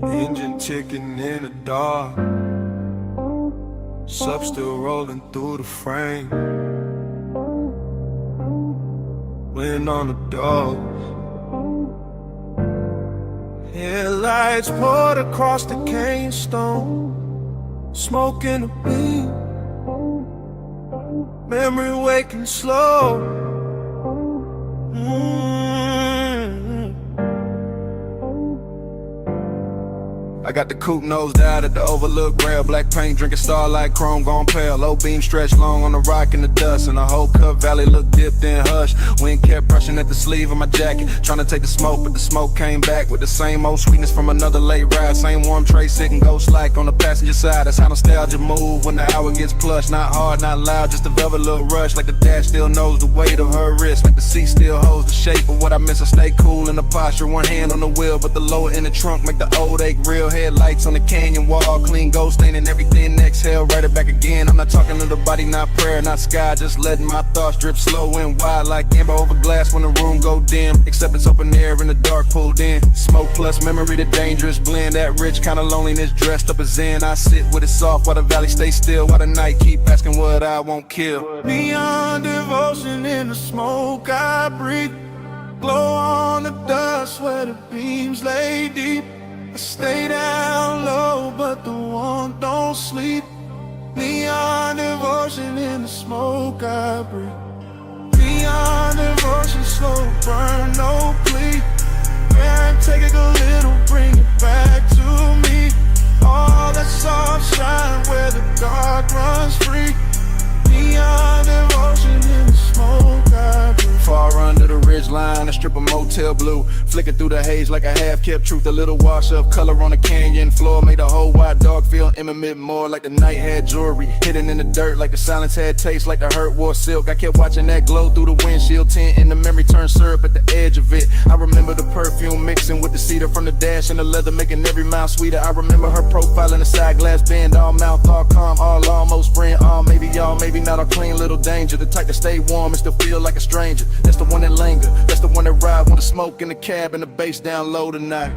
Engine ticking in the dark, sub still rolling through the frame. Wind on the doors, headlights poured across the cane stone. Smoke in the beam, memory waking slow. I got the coupe nosed out at the overlook rail. Black paint, drinking starlight, chrome gone pale. Low beam stretched long on the rock in the dust, and the whole Cup Valley looked dipped in hush. Wind kept brushing at the sleeve of my jacket, trying to take the smoke, but the smoke came back with the same old sweetness from another late ride. Same warm tray sitting ghost like on the passenger side. That's how nostalgia move when the hour gets plush. Not hard, not loud, just a velvet little rush. Like the dash still knows the weight of her wrist, like the seat still holds the shape of what I miss. I stay cool in the posture, one hand on the wheel, but the lower in the trunk make the old ache real. headlights on the canyon wall. Clean gold stain and everything, exhale, write it back again. I'm not talking to the body, not prayer, not sky. Just letting my thoughts drip slow and wide like amber over glass when the room go dim. Except it's open air in the dark pulled in. Smoke plus memory, the dangerous blend. That rich kind of loneliness dressed up as zen. I sit with it soft while the valley stays still. While the night keep asking what I won't kill. Beyond devotion in the smoke I breathe. Glow on the dust where the beams lay deep. I stay down low, but the one don't sleep. Neon devotion in the smoke I breathe. Beyond devotion, slow burn, no plea. Can't take it a little, bring it back to me. All that soft shine where the dark runs free. Neon devotion in the smoke I breathe. Far under the ridge line, a strip of motel blue. Flicking through the haze like a half-kept truth. A little wash of color on the canyon floor. Made the whole white dog feel intimate more. Like the night had jewelry hidden in the dirt. Like the silence had taste, like the hurt wore silk. I kept watching that glow through the windshield tint. And the memory turned syrup at the edge of it. I remember the perfume mixing with the cedar from the dash and the leather, making every mile sweeter. I remember her profile in the side glass bend. All mouth, all calm, all almost friend. All maybe y'all, maybe not, all clean little danger. The type to stay warm and still feel like a stranger. That's the one that linger, that's the one that ride when the smoke in the cab and the bass down low tonight.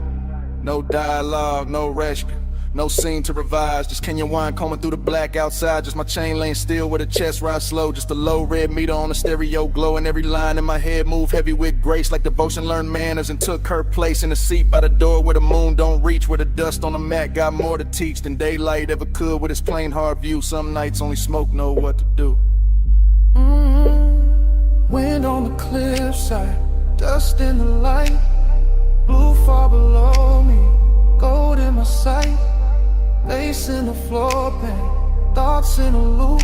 No dialogue, no rescue, no scene to revise. Just Kenyan wine combing through the black outside. Just my chain lane still with a chest ride slow. Just a low red meter on the stereo glow. And every line in my head move heavy with grace. Like devotion learned manners and took her place in the seat by the door where the moon don't reach. Where the dust on the mat got more to teach than daylight ever could with its plain hard view. Some nights only smoke know what to do. Wind on the cliffside, dust in the light. Blue far below me, gold in my sight. Lace in the floor pan, thoughts in a loop.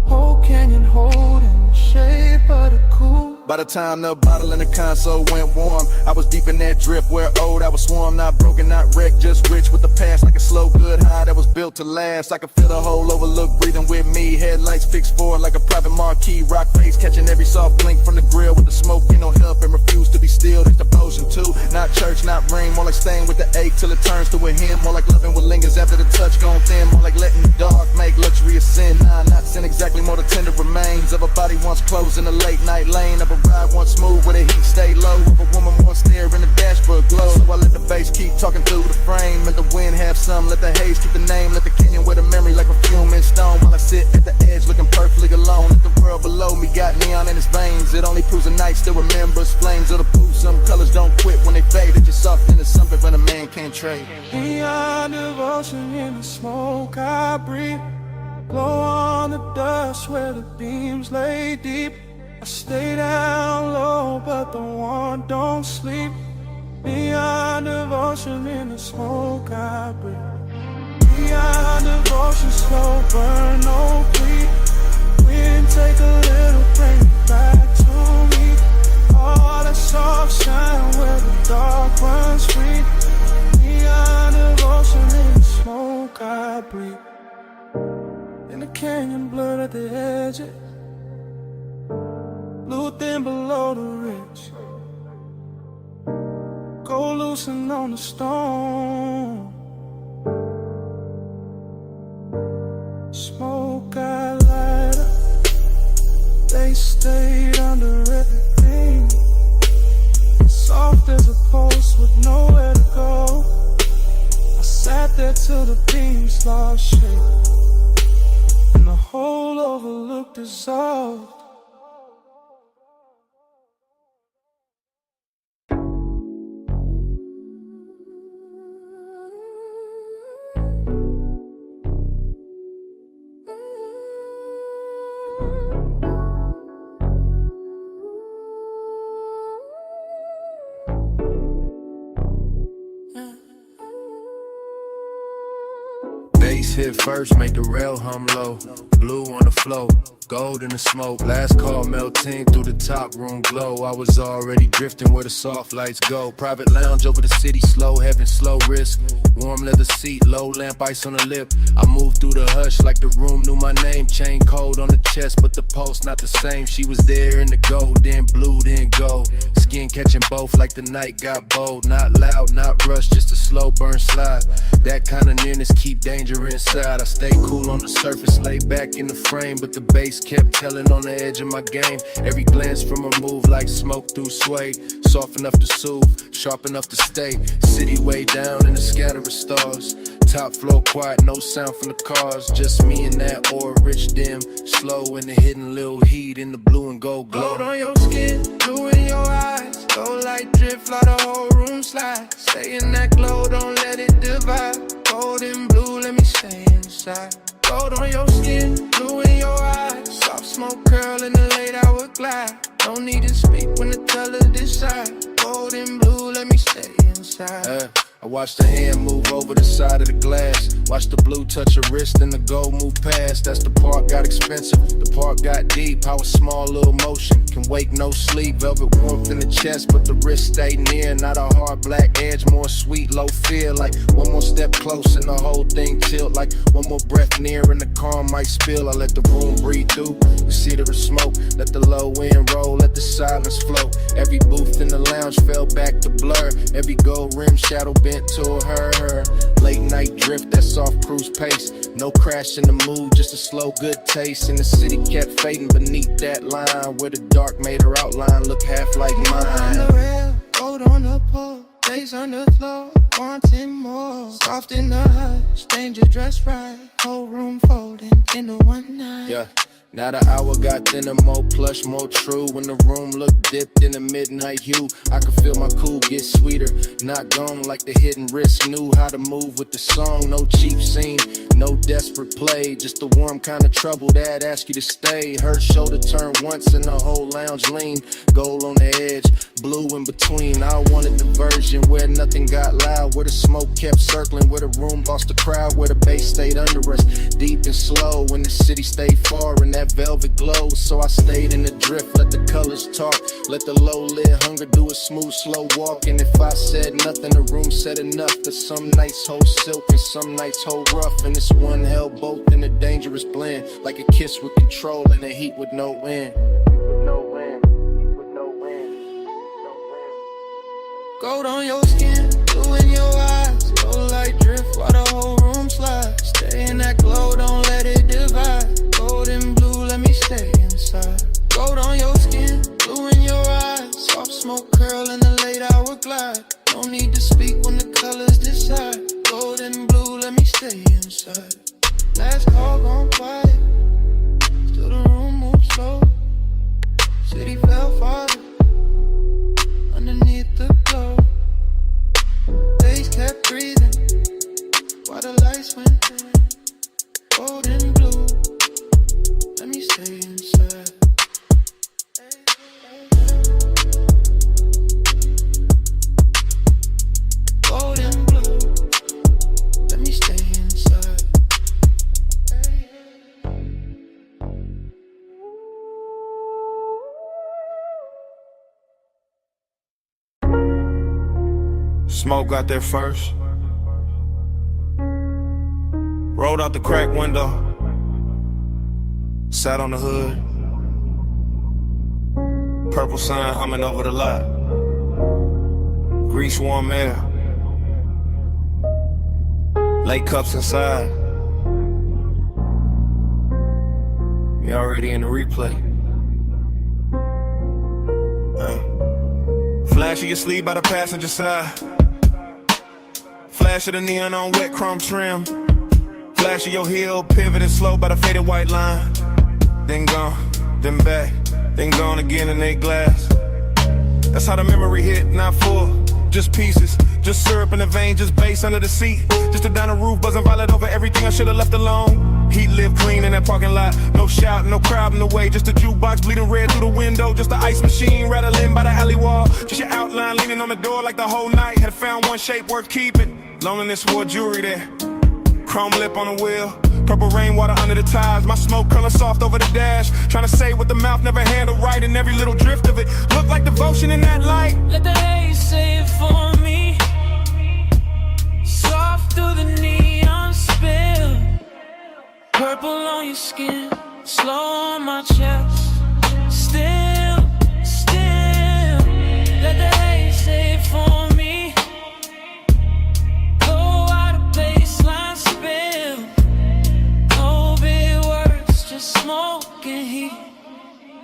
Whole canyon holding the shape of the cool. By the time the bottle in the console went warm, I was deep in that drip where old I was swarm. Not broken, not wrecked, just rich with the past. Like a slow good high that was built to last. I could feel the whole overlook breathing with me. Headlights fixed forward like a private marquee. Rock face catching every soft blink from the grill. With the smoke, you know, help and refuse to be still. It's devotion too, not church, not ring. More like staying with the ache till it turns to a hymn. More like loving what lingers after the touch gone thin. More like letting the dark make luxury a sin. Nah, not sin exactly, more the tender remains of a body once closed in a late night lane. Of a ride once smooth where the heat stay low. Of a woman once near in the dashboard glow. So I let the bass keep talking through the frame. And the wind have some, let the haze keep the name. Let the canyon wear the memory like perfume in stone. While I sit at the edge looking perfectly alone. If the world below me got neon in its veins, it only proves the night still remembers flames of the booth. Some colors don't quit when they fade. It's just something that's something but a man can't trade. Beyond devotion in the smoke I breathe. Glow on the dust where the beams lay deep. I stay down low, but the one don't sleep. Beyond devotion in the smoke I breathe. Beyond devotion, slow burn, no bleed. Wind take a little, bring it back to me. All that soft shine where the dark runs free. Beyond devotion in the smoke I breathe. In the canyon blurred at the edges, blue thin below the ridge. Go loosen on the stone. Smoke got lighter, they stayed under everything. Soft as a post with nowhere to go. I sat there till the beams lost shape, and the whole overlook dissolved. Bass, hit first, make the rail hum low. Blue on the flow, gold in the smoke. Last call melting through the top room glow. I was already drifting where the soft lights go. Private lounge over the city, slow, heaven, slow risk. Warm leather seat, low lamp, ice on the lip. I moved through the hush like the room knew my name. Chain cold on the chest, but the pulse not the same. She was there in the gold, then blue, then gold. Skin catching both like the night got bold. Not loud, not rushed, just a slow burn slide. That kind of nearness keep danger inside. I stay cool on the surface, lay back in the frame, but the bass kept telling on the edge of my game. Every glance from her move like smoke through suede. Soft enough to soothe, sharp enough to stay. City way down in the scatter of stars. Top floor quiet, no sound from the cars. Just me and that aura rich dim. Slow in the hidden little heat in the blue and gold glow. Gold on your skin, blue in your eyes. Gold light drip, fly the whole room slide. Stay in that glow, don't let it divide. Gold and blue, let me stay inside. Gold on your skin, blue in your eyes. Soft smoke curl in the late hour glide. Don't need to speak when the color decide. Gold and blue, let me stay inside. I watched the hand move over the side of the glass. Watch the blue touch her wrist and the gold move past. That's the part got expensive, the part got deep. How a small little motion can wake no sleep. Velvet warmth in the chest, but the wrist stay near. Not a hard black edge, more sweet, low fear. Like one more step close and the whole thing tilt. Like one more breath near and the calm might spill. I let the room breathe through, the seat of the smoke. Let the low end roll, let the silence flow. Every booth in the lounge fell back to blur. Every gold rim shadow bent to her. Late night drift, that soft cruise pace. No crash in the mood, just a slow good taste. And the city kept fading beneath that line, where the dark made her outline look half like mine. On the rail, gold on the pole, days on the floor, wanting more. Soft in the hush, danger dressed right. Whole room folding into one night. Yeah. Now the hour got thinner, more plush, more true. When the room looked dipped in a midnight hue, I could feel my cool get sweeter. Not gone like the hidden wrist. Knew how to move with the song. No cheap scene, no desperate play. Just the warm kind of trouble that ask you to stay. Her shoulder turn once and the whole lounge lean. Gold on the edge, blue in between. I wanted the version where nothing got loud, where the smoke kept circling, where the room lost the crowd, where the bass stayed under us, deep and slow. When the city stayed far and that velvet glow, so I stayed in the drift. Let the colors talk, let the low-lit hunger do a smooth, slow walk. And if I said nothing, the room said enough. That some nights hold silk and some nights hold rough, and this one held both in a dangerous blend, like a kiss with control and a heat with no end. Gold on your skin, blue in your eyes. Gold light drift while the whole room slides. Stay in that glow, don't let it divide. Gold and blue, let me stay inside. Gold on your skin, blue in your eyes. Soft smoke curl in the late hour glide. No need to speak when the colors decide. Gold and blue, let me stay inside. Last call gone quiet, still the room moves slow. City fell farther underneath the glow. Days kept breathing while the lights went dim. Gold and blue, let me stay inside. Gold and blue, let me stay inside. Smoke got there first. Rolled out the crack window. Sat on the hood. Purple sun humming over the lot. Grease warm air. Lake cups inside. You already in the replay. Flash of your sleeve by the passenger side. Flash of the neon on wet chrome trim. Flash of your heel, pivoting slow by the faded white line. Then gone, then back, then gone again in their glass. That's how the memory hit, not full, just pieces. Just syrup in the vein, just bass under the seat. Just a down the roof, buzzing violet over everything I should've left alone. Heat lived clean in that parking lot. No shout, no crowd in the way. Just a jukebox bleeding red through the window. Just the ice machine rattling by the alley wall. Just your outline leaning on the door like the whole night had found one shape worth keeping. Loneliness wore jewelry there. Chrome lip on the wheel, purple rainwater under the tires. My smoke color soft over the dash. Trying to say what the mouth never handled right, and every little drift of it looked like devotion in that light. Let the haze say it for me. Soft through the neon spill. Purple on your skin, slow on my chest. Still, let the haze say it for me. Blow out a baseline spill. No big words, just smoke and heat.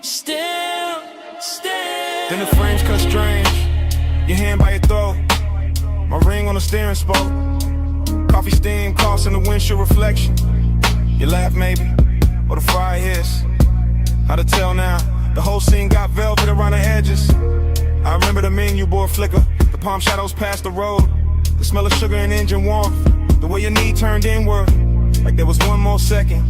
Still. Then the frames cut strange. Your hand by your throat. My ring on the steering spoke. Coffee steam caught in the windshield reflection. You laugh maybe, or the fire hiss. How to tell now? The whole scene got velvet around the edges. I remember the menu board flicker. The palm shadows past the road. The smell of sugar and engine warmth. The way your knee turned inward, like there was one more second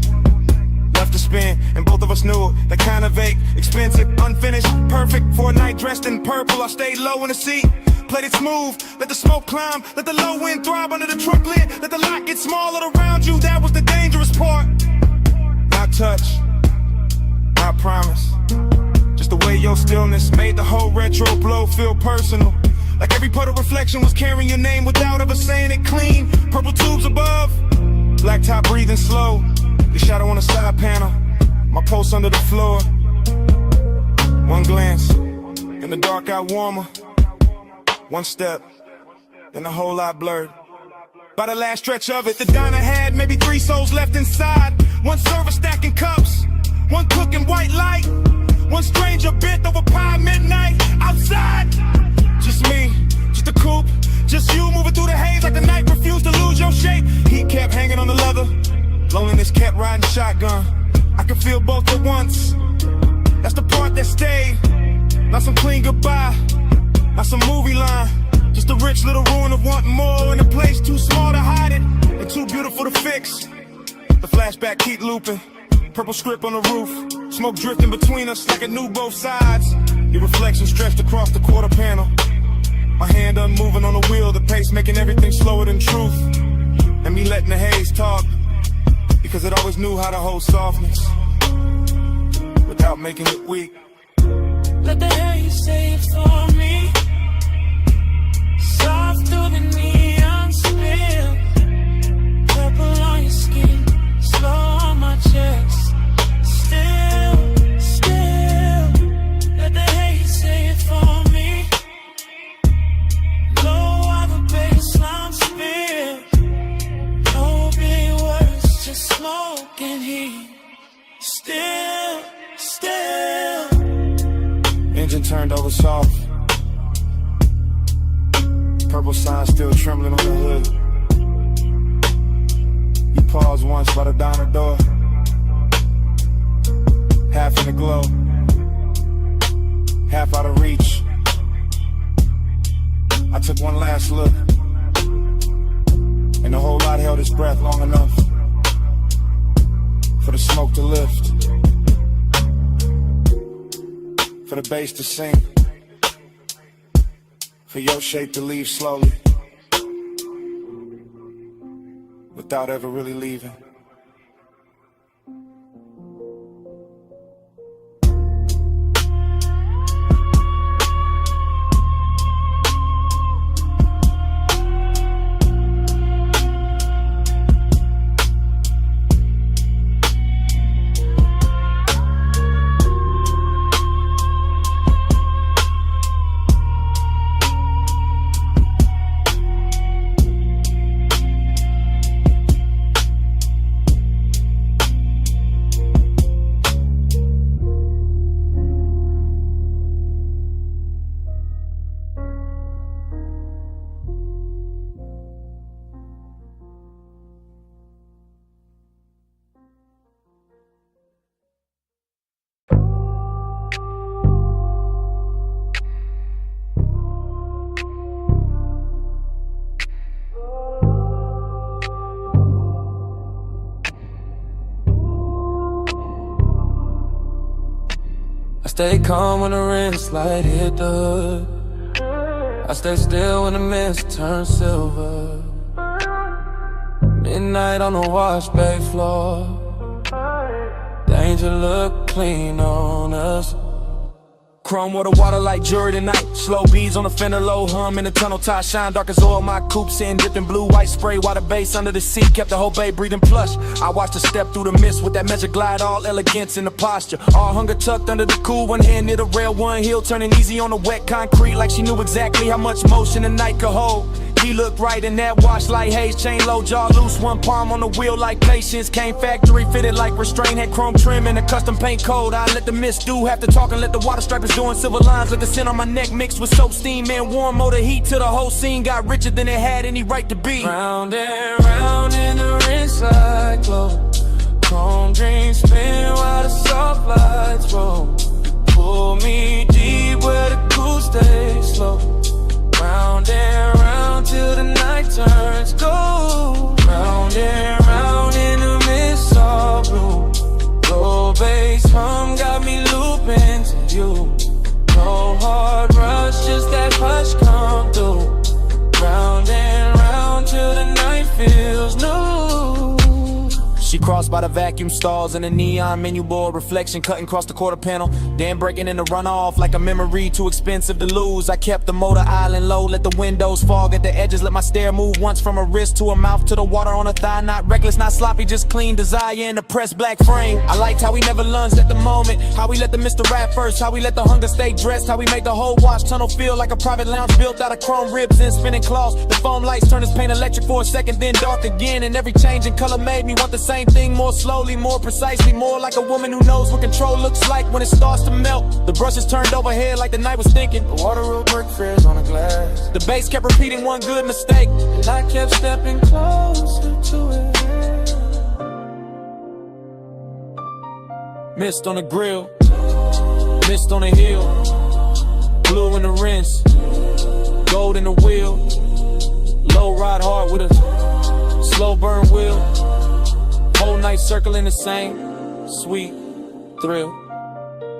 left to spin, and both of us knew it. That kind of vague, expensive, unfinished, perfect for a night dressed in purple. I stayed low in the seat, played it smooth, let the smoke climb, let the low wind throb under the trunk lid, let the lot get smaller around you. That was the dangerous part. Not touch, not promise. Just the way your stillness made the whole retro blow feel personal. Like every puddle reflection was carrying your name without ever saying it clean. Purple tubes above, black top breathing slow. The shadow on the side panel, my pulse under the floor. One glance, and the dark got warmer. One step, then the whole lot blurred. By the last stretch of it, the diner had maybe 3 souls left inside. One server stacking cups, one cooking white light. One stranger bent over pie midnight outside. Just me, just a coupe, just you moving through the haze like the night refused to lose your shape. Heat kept hanging on the leather. Loneliness kept riding shotgun. I could feel both at once. That's the part that stayed. Not some clean goodbye, not some movie line. Just a rich little ruin of wanting more in a place too small to hide it and too beautiful to fix. The flashback keep looping. Purple script on the roof. Smoke drifting between us like it knew both sides. Your reflection stretched across the quarter panel. My hand unmoving on the wheel, the pace making everything slower than truth. And me letting the haze talk, because it always knew how to hold softness without making it weak. Let the haze say it for me. Soft through the neon spill. Purple on your skin, slow on my chest. Still, let the haze say it for me. Low of a baseline spill. No big words, just smoke and heat. Still. Engine turned over soft. Purple sign still trembling on the hood. You paused once by the diner door. Half in the glow, half out of reach. I took one last look, and the whole lot held its breath long enough for the smoke to lift, for the bass to sink, for your shape to leave slowly, without ever really leaving. Stay calm when the wrist light hit the hood. I stay still when the mist turns silver. Midnight on the wash bay floor. Danger look clean on us. Chrome water like jury tonight. Slow beads on the fender, low hum in the tunnel. Tie shine dark as oil. My coupe's in dipped in blue, white spray. Water base under the seat, kept the whole bay breathing plush. I watched her step through the mist with that measure glide, all elegance in the posture. All hunger tucked under the cool, one hand near the rail, one heel turning easy on the wet concrete, like she knew exactly how much motion the night could hold. He looked right in that wash like haze, chain low, jaw loose, one palm on the wheel like patience. Came factory fitted like restraint, had chrome trim and a custom paint code. I let the mist do half the talking, let the water stripers doing silver lines. Let the scent on my neck mixed with soap, steam, and warm motor heat till the whole scene got richer than it had any right to be. Round and round in the rinse like glow. Chrome dreams spin while the soft lights roll. Pull me deep where the cool stays slow. Round and round till the night turns gold. Round and round in the mist all blue. Low bass hum got me looping to you. No hard rush, just that hush come through. Round and round till the night feels new. She crossed by the vacuum stalls and the neon menu board reflection cutting across the quarter panel. Then breaking in the runoff like a memory too expensive to lose. I kept the motor island low, let the windows fog at the edges. Let my stare move once from a wrist to a mouth to the water on a thigh. Not reckless, not sloppy, just clean desire in the pressed black frame. I liked how we never lunged at the moment, how we let the Mr. Rap first, how we let the hunger stay dressed, how we made the whole wash tunnel feel like a private lounge built out of chrome ribs and spinning cloths. The foam lights turned his paint electric for a second, then dark again, and every change in color made me want the same thing more slowly, more precisely, more like a woman who knows what control looks like when it starts to melt. The brushes turned overhead like the night was thinking. The water will break frizz on the glass. The bass kept repeating one good mistake, and I kept stepping closer to it. Mist on the grill, mist on the hill, blue in the rinse, gold in the wheel, low ride hard with a slow burn wheel. Whole night circling the same sweet thrill.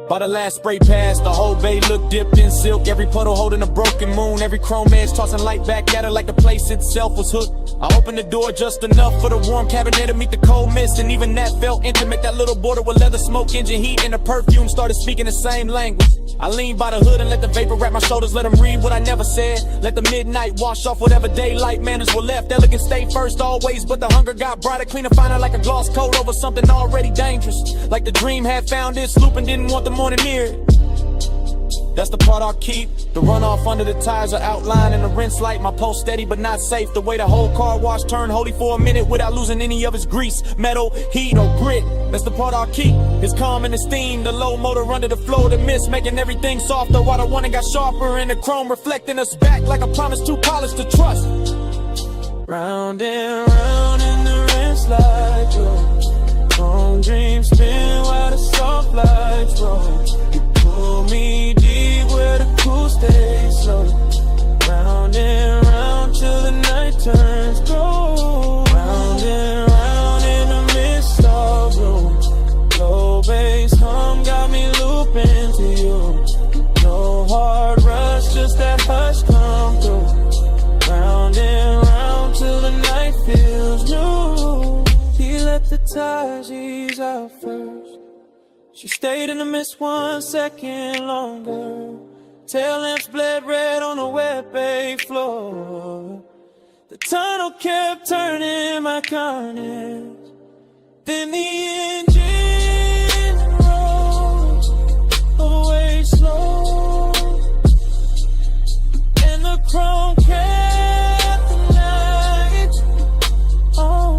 By the last spray pass, the whole bay looked dipped in silk. Every puddle holding a broken moon, every chrome edge tossing light back at her like the place itself was hooked. I opened the door just enough for the warm cabinet to meet the cold mist, and even that felt intimate. That little border with leather smoke, engine heat, and the perfume started speaking the same language. I leaned by the hood and let the vapor wrap my shoulders, let them read what I never said. Let the midnight wash off whatever daylight manners were left. Elegance stayed first always, but the hunger got brighter, cleaner, finer, like a gloss coat over something already dangerous. Like the dream had found its loop and didn't want the morning near it. That's the part I'll keep. The runoff under the tires are outlined in the rinse light. My pulse steady but not safe. The way the whole car wash turned holy for a minute without losing any of its grease, metal, heat, or grit. That's the part I'll keep. It's calm and the steam. The low motor under the flow of the mist, making everything softer while the one got sharper. And the chrome reflecting us back like a promise too polished to trust. Round and round in the rinse like you. Chrome dreams spin while the soft lights roll. You pull me deep where the cool stays slow. Round and round till the night turns gold. Round and round in the mist all blue. Low bass hum got me looping to you. No hard rush, just that hush come through. Round and round till the night feels new. He let the tires ease out first. She stayed in the mist 1 second longer. Tail lamps bled red on the wet bay floor. The tunnel kept turning my carnage. Then the engine rolled away slow, and the chrome kept the lights on.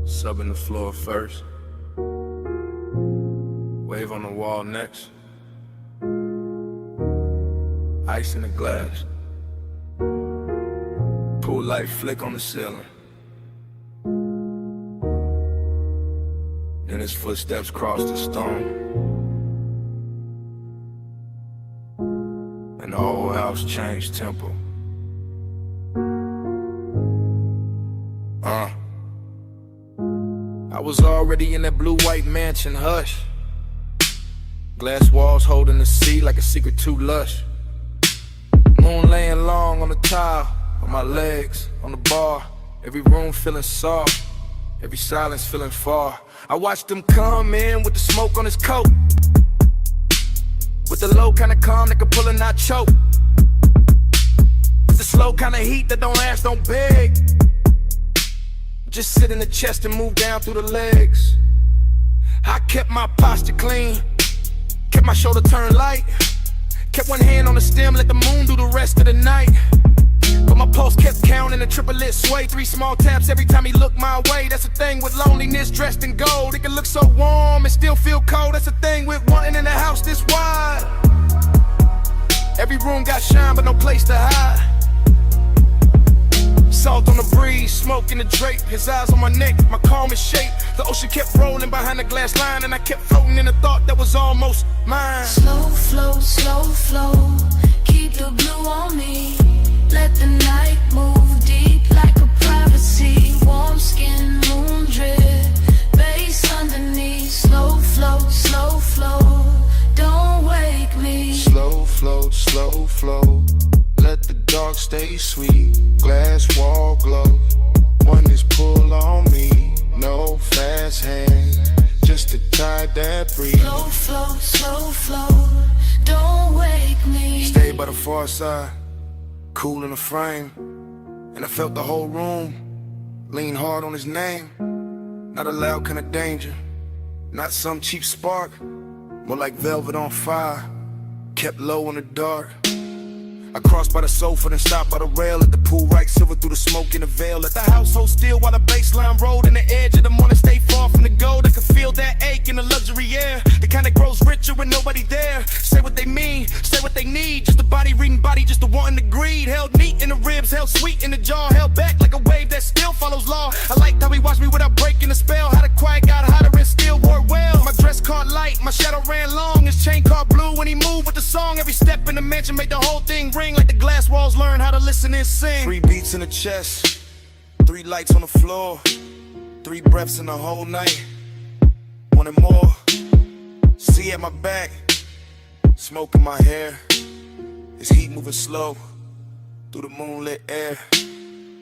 Subbing the floor first, wave on the wall next, ice in the glass, pool light flick on the ceiling. Then his footsteps cross the stone, and the whole house changed tempo. I was already in that blue-white mansion, hush. Glass walls holding the sea like a secret too lush. Moon laying long on the tile, on my legs, on the bar. Every room feeling soft, every silence feeling far. I watched him come in with the smoke on his coat, with the low kind of calm that can pull and not choke, with the slow kind of heat that don't ask, don't beg. Just sit in the chest and move down through the legs. I kept my posture clean, kept my shoulder turned light, kept one hand on the stem, let the moon do the rest of the night. But my pulse kept counting, a triplet sway, 3 small taps every time he looked my way. That's the thing with loneliness dressed in gold. It can look so warm and still feel cold. That's the thing with wanting in a house this wide. Every room got shine but no place to hide. Salt on the breeze, smoke in the drape, his eyes on my neck, my calmest shape. The ocean kept rolling behind the glass line, and I kept floating in a thought that was almost mine. Slow flow, keep the blue on me. Let the night move deep like a privacy. Warm skin, moon drip, bass underneath. Slow flow, don't wake me. Slow flow, let the dark stay sweet. Glass wall glow, one is pull on me. No fast hand, just to tie that breeze. Slow flow, don't wake me. Stay by the far side, cool in the frame, and I felt the whole room lean hard on his name. Not a loud kind of danger, not some cheap spark, more like velvet on fire, kept low in the dark. I crossed by the sofa, then stopped by the rail at the pool, right silver through the smoke in the veil. Let the house hold still while the baseline rolled, and the edge of the morning stay far from the gold. I could feel that ache in the luxury air, the kind that grows richer with nobody there. Say what they mean, say what they need, just a body reading body, just a wanting to greed. Held neat in the ribs, held sweet in the jaw, held back like a wave that still follows law. I liked how he watched me without breaking the spell, how the quiet got hotter and still wore well. My dress caught light, my shadow ran long, his chain caught blue when he moved with the song. Every step in the mansion made the whole thing ring like the glass walls learn how to listen and sing. 3 beats in the chest, 3 lights on the floor, 3 breaths in the whole night. Wanted more. See at my back, smoke in my hair, his heat moving slow through the moonlit air.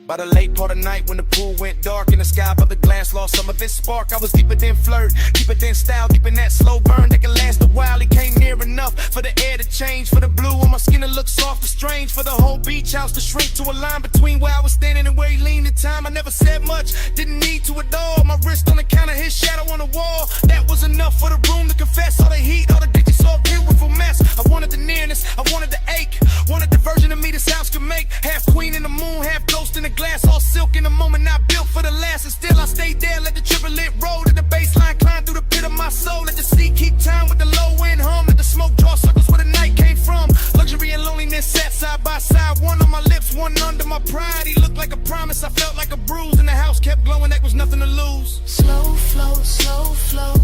By the late part of night when the pool went dark and the sky above the glass lost some of its spark, I was deeper than flirt, deeper than style, deep in that slow burn that can last a while. He came near enough for the air to change, for the blue on my skin to look soft and strange, for the whole beach house to shrink to a line between where I was standing and where he leaned in time. I never said much, didn't need to at all. My wrist on the counter, his shadow on the wall. That was enough for the room to confess. All the heat, all the ditches, so beautiful mess. I wanted the nearness, I wanted the ache, wanted the version of me this house could make. Half queen in the moon, half ghost in the glass, all silk in the moment, not built for the last. And still I stayed there, let the triplet roll to the baseline, climb through the pit of my soul. Let the sea keep time with the low end hum, let the smoke draw circles where the night came from. Luxury and loneliness sat side by side, one on my lips, one under my pride. He looked like a promise, I felt like a bruise, and the house kept glowing, that was nothing to lose. Slow flow,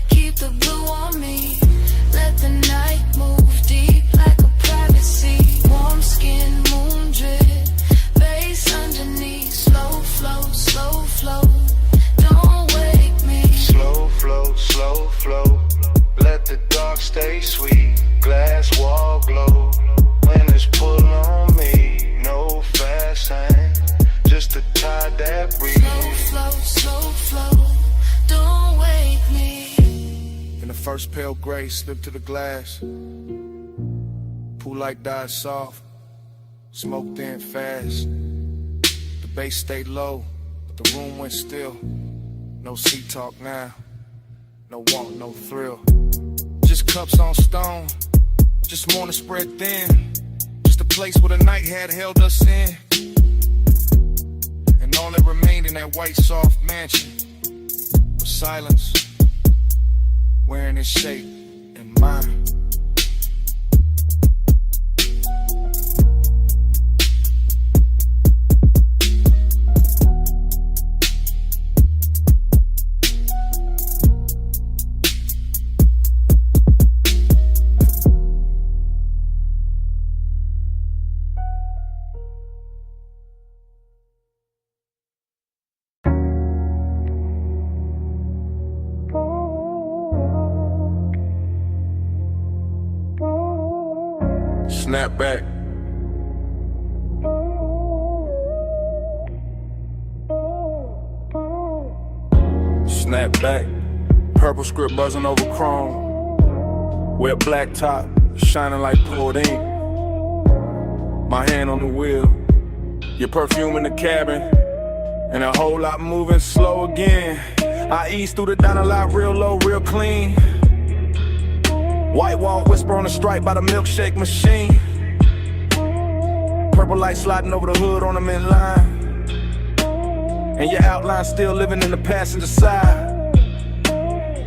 keep the blue on me. Let the night move deep like a privacy. Warm skin, moon drip, bass underneath. Slow flow, don't wake me. Slow flow, let the dark stay sweet. Glass wall glow, when it's pull on me. No fast hand, just to tie that breeze. Slow flow, don't wake me. In the first pale gray slipped to the glass. Pool light died soft, smoke thin fast. The bass stayed low, but the room went still. No sea talk now, no want, no thrill. Just cups on stone, just morning spread thin. Just a place where the night had held us in. And all that remained in that white soft mansion was silence, wearing its shape in mine. snap back. Snap back. Purple script buzzing over chrome. Wet black top, shining like poured ink. My hand on the wheel. Your perfume in the cabin. And a whole lot moving slow again. I ease through the diner lot real low, real clean. White wall whisper on the stripe by the milkshake machine. Purple light sliding over the hood on them in line. And your outline still living in the passenger side.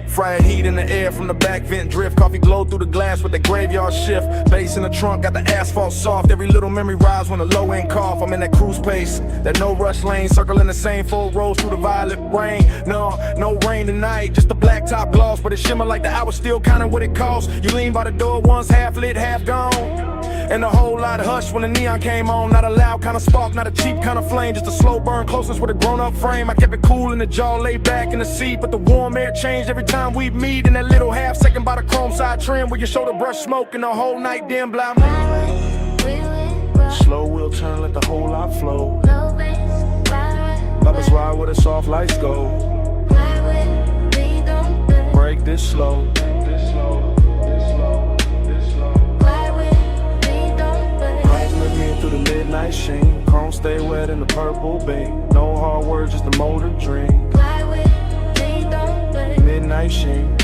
Fried heat in the air from the back vent drift. Coffee glow through the glass with the graveyard shift. Bass in the trunk, got the asphalt soft. Every little memory rise when the low end cough. I'm in that cruise pace, that no rush lane. Circling the same 4 rows through the violet rain. No rain tonight, just the black top gloss. But it shimmer like the hour still counting what it costs. You lean by the door once, half lit, half gone. And a whole lot of hush when the neon came on. Not a loud kind of spark, not a cheap kind of flame. Just a slow burn, closeness with a grown-up frame. I kept it cool in the jaw, laid back in the seat. But the warm air changed every time we meet. In that little half second by the chrome side trim, where your shoulder brush smoke and the whole night dim blind. Slow wheel turn, let the whole lot flow. Let us ride where the soft lights go. Break this slow. Through the midnight sheen, chrome stay wet in the purple beam. No hard words, just a motor dream. Midnight sheen.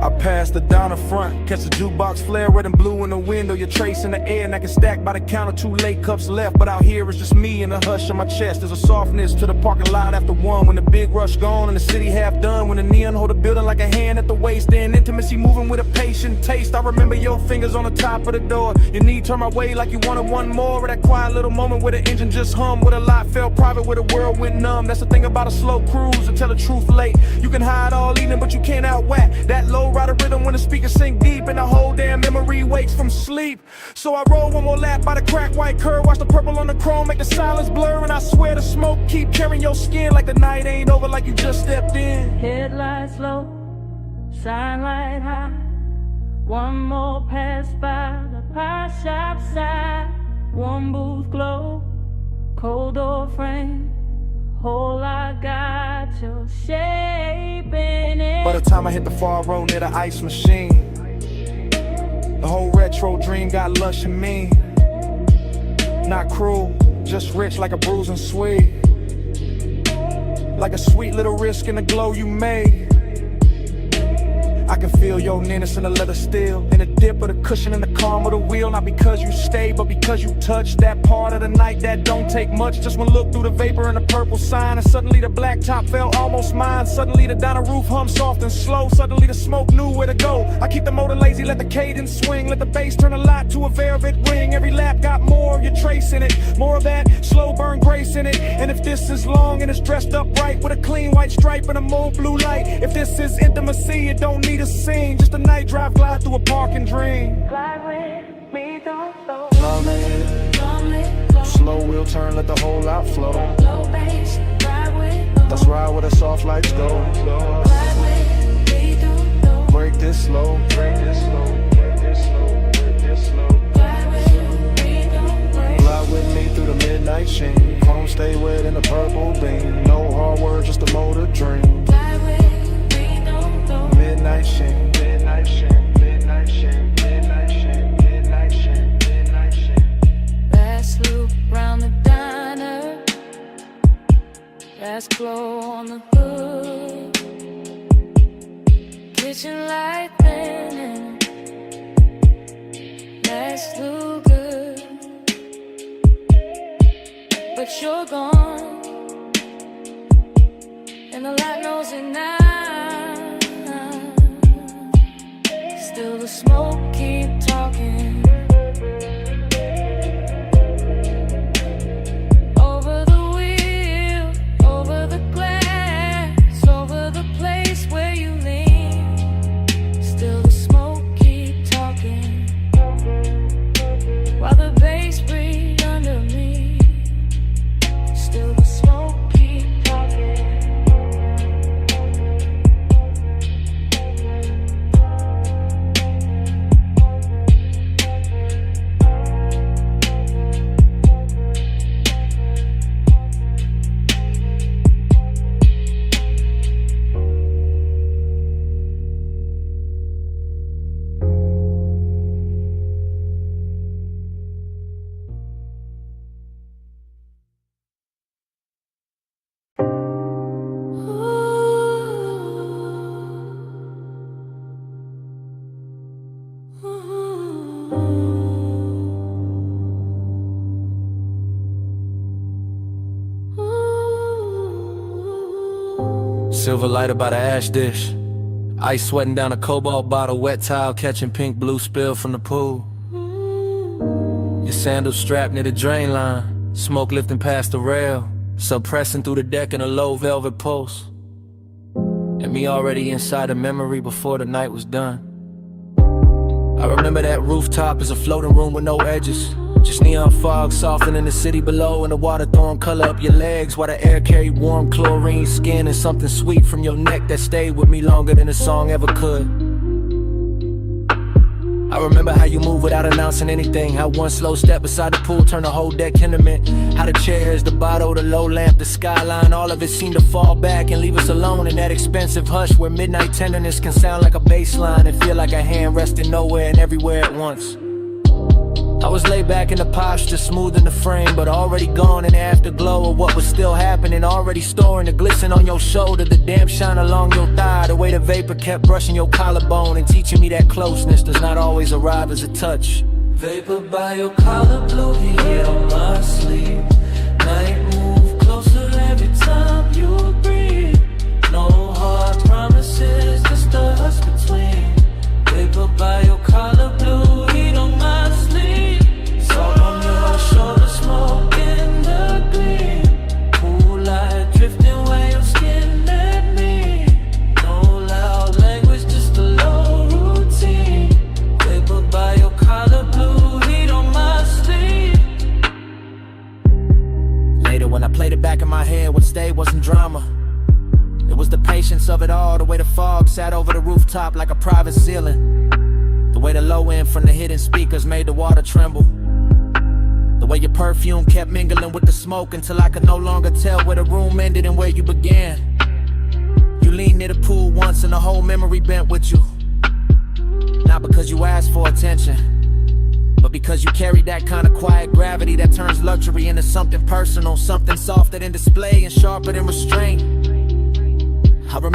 I passed the down the front, catch the jukebox flare, red and blue in the window. Your trace in the air, and I can stack by the counter. 2 late cups left, but out here it's just me and a hush on my chest. There's a softness to the parking lot after 1. When the big rush gone and the city half done. When the neon hold the building like a hand at the waist. And intimacy moving with a patient taste. I remember your fingers on the top of the door. Your knee turned my way like you wanted one more. Of that quiet little moment where the engine just hummed. Where the lot felt private, where the world went numb. That's the thing about a slow cruise, to tell the truth late. You can hide all evening, but you can't outwhack that low rider rhythm when the speakers sink deep. And the whole damn memory wakes from sleep. So I roll one more lap by the cracked white curve. Watch the purple on the chrome make the silence blur. And I swear the smoke keep carrying your skin like the night ain't over, like you just stepped in. Headlights low, shine light high. One more pass by the pie shop side. One booth glow, cold door frame. Whole I got your shape in it. By the time I hit the far road near the ice machine, the whole retro dream got lush and mean. Not cruel, just rich like a bruising sweet. Like a sweet little risk in the glow you made. I can feel your nearness in the leather steel, in the dip of the cushion and the calm of the wheel. Not because you stay, but because you touch that part of the night that don't take much. Just one look through the vapor and the purple sign, and suddenly the black top felt almost mine. Suddenly the diner roof hummed soft and slow. Suddenly the smoke knew where to go. I keep the motor lazy, let the cadence swing. Let the bass turn a lot to a velvet ring. Every lap got more of your trace in it, more of that slow burn grace in it. And if this is long and it's dressed up right with a clean white stripe and a mauve blue light. If this is intimacy, it don't need a scene, just a night drive, glide through a park and dream. Glide with me, don't slow. Slow wheel turn, let the whole lot flow. Low bass, ride with. Let's ride where the soft lights go. Glide with me, don't slow. Break this slow, break this slow, break this slow, break this slow. Glide with me, don't slow. Glide with me through the midnight sheen. Chrome stay wet in the purple beam. No hard words, just a motor dream. Glide with me, don't slow. Midnight sheen, midnight sheen, midnight sheen, midnight sheen, midnight sheen, midnight sheen. Last loop round the diner. Last glow on the hood. Kitchen light thinning. Last look good, but you're gone, and the light knows it now. Still the smoke keep talking. Over the wheel, over the glass, over the place where you lean. Still the smoke keep talking. While the bass breathe under me. Still the smoke keep talking. Silver lighter by the ash dish. Ice sweating down a cobalt bottle, wet towel catching pink blue spill from the pool. Your sandals strapped near the drain line, smoke lifting past the rail, suppressing through the deck in a low velvet pulse. And me already inside a memory before the night was done. I remember that rooftop as a floating room with no edges. Just neon fog softening the city below, and the water throwing color up your legs while the air carried warm chlorine skin and something sweet from your neck that stayed with me longer than a song ever could. I remember how you move without announcing anything, how one slow step beside the pool turned the whole deck intimate, how the chairs, the bottle, the low lamp, the skyline, all of it seemed to fall back and leave us alone in that expensive hush where midnight tenderness can sound like a bass line and feel like a hand resting nowhere and everywhere at once. I was laid back in the posture, smoothing the frame, but already gone in the afterglow of what was still happening, already storing the glisten on your shoulder, the damp shine along your thigh, the way the vapor kept brushing your collarbone and teaching me that closeness does not always arrive as a touch. Vapor by your collar, blue heat on my sleeve. Night move closer every time you breathe. No hard promises, just us between. Vapor by your collar, blue heat on my sleeve. Salt on your shoulder, smoke in the gleam. Cool light drifting where your skin let me. No loud language, just a low routine. Vapor by your collar, blue heat on my sleeve. Later when I played it back in my head, what stayed wasn't drama. It was the patience of it all, the way the fog sat over the rooftop like a private ceiling. The way the low end from the hidden speakers made the water tremble. The way your perfume kept mingling with the smoke until I could no longer tell where the room ended and where you began. You leaned near the pool once and the whole memory bent with you. Not because you asked for attention, but because you carried that kind of quiet gravity that turns luxury into something personal, something softer than display and sharper than restraint. I remember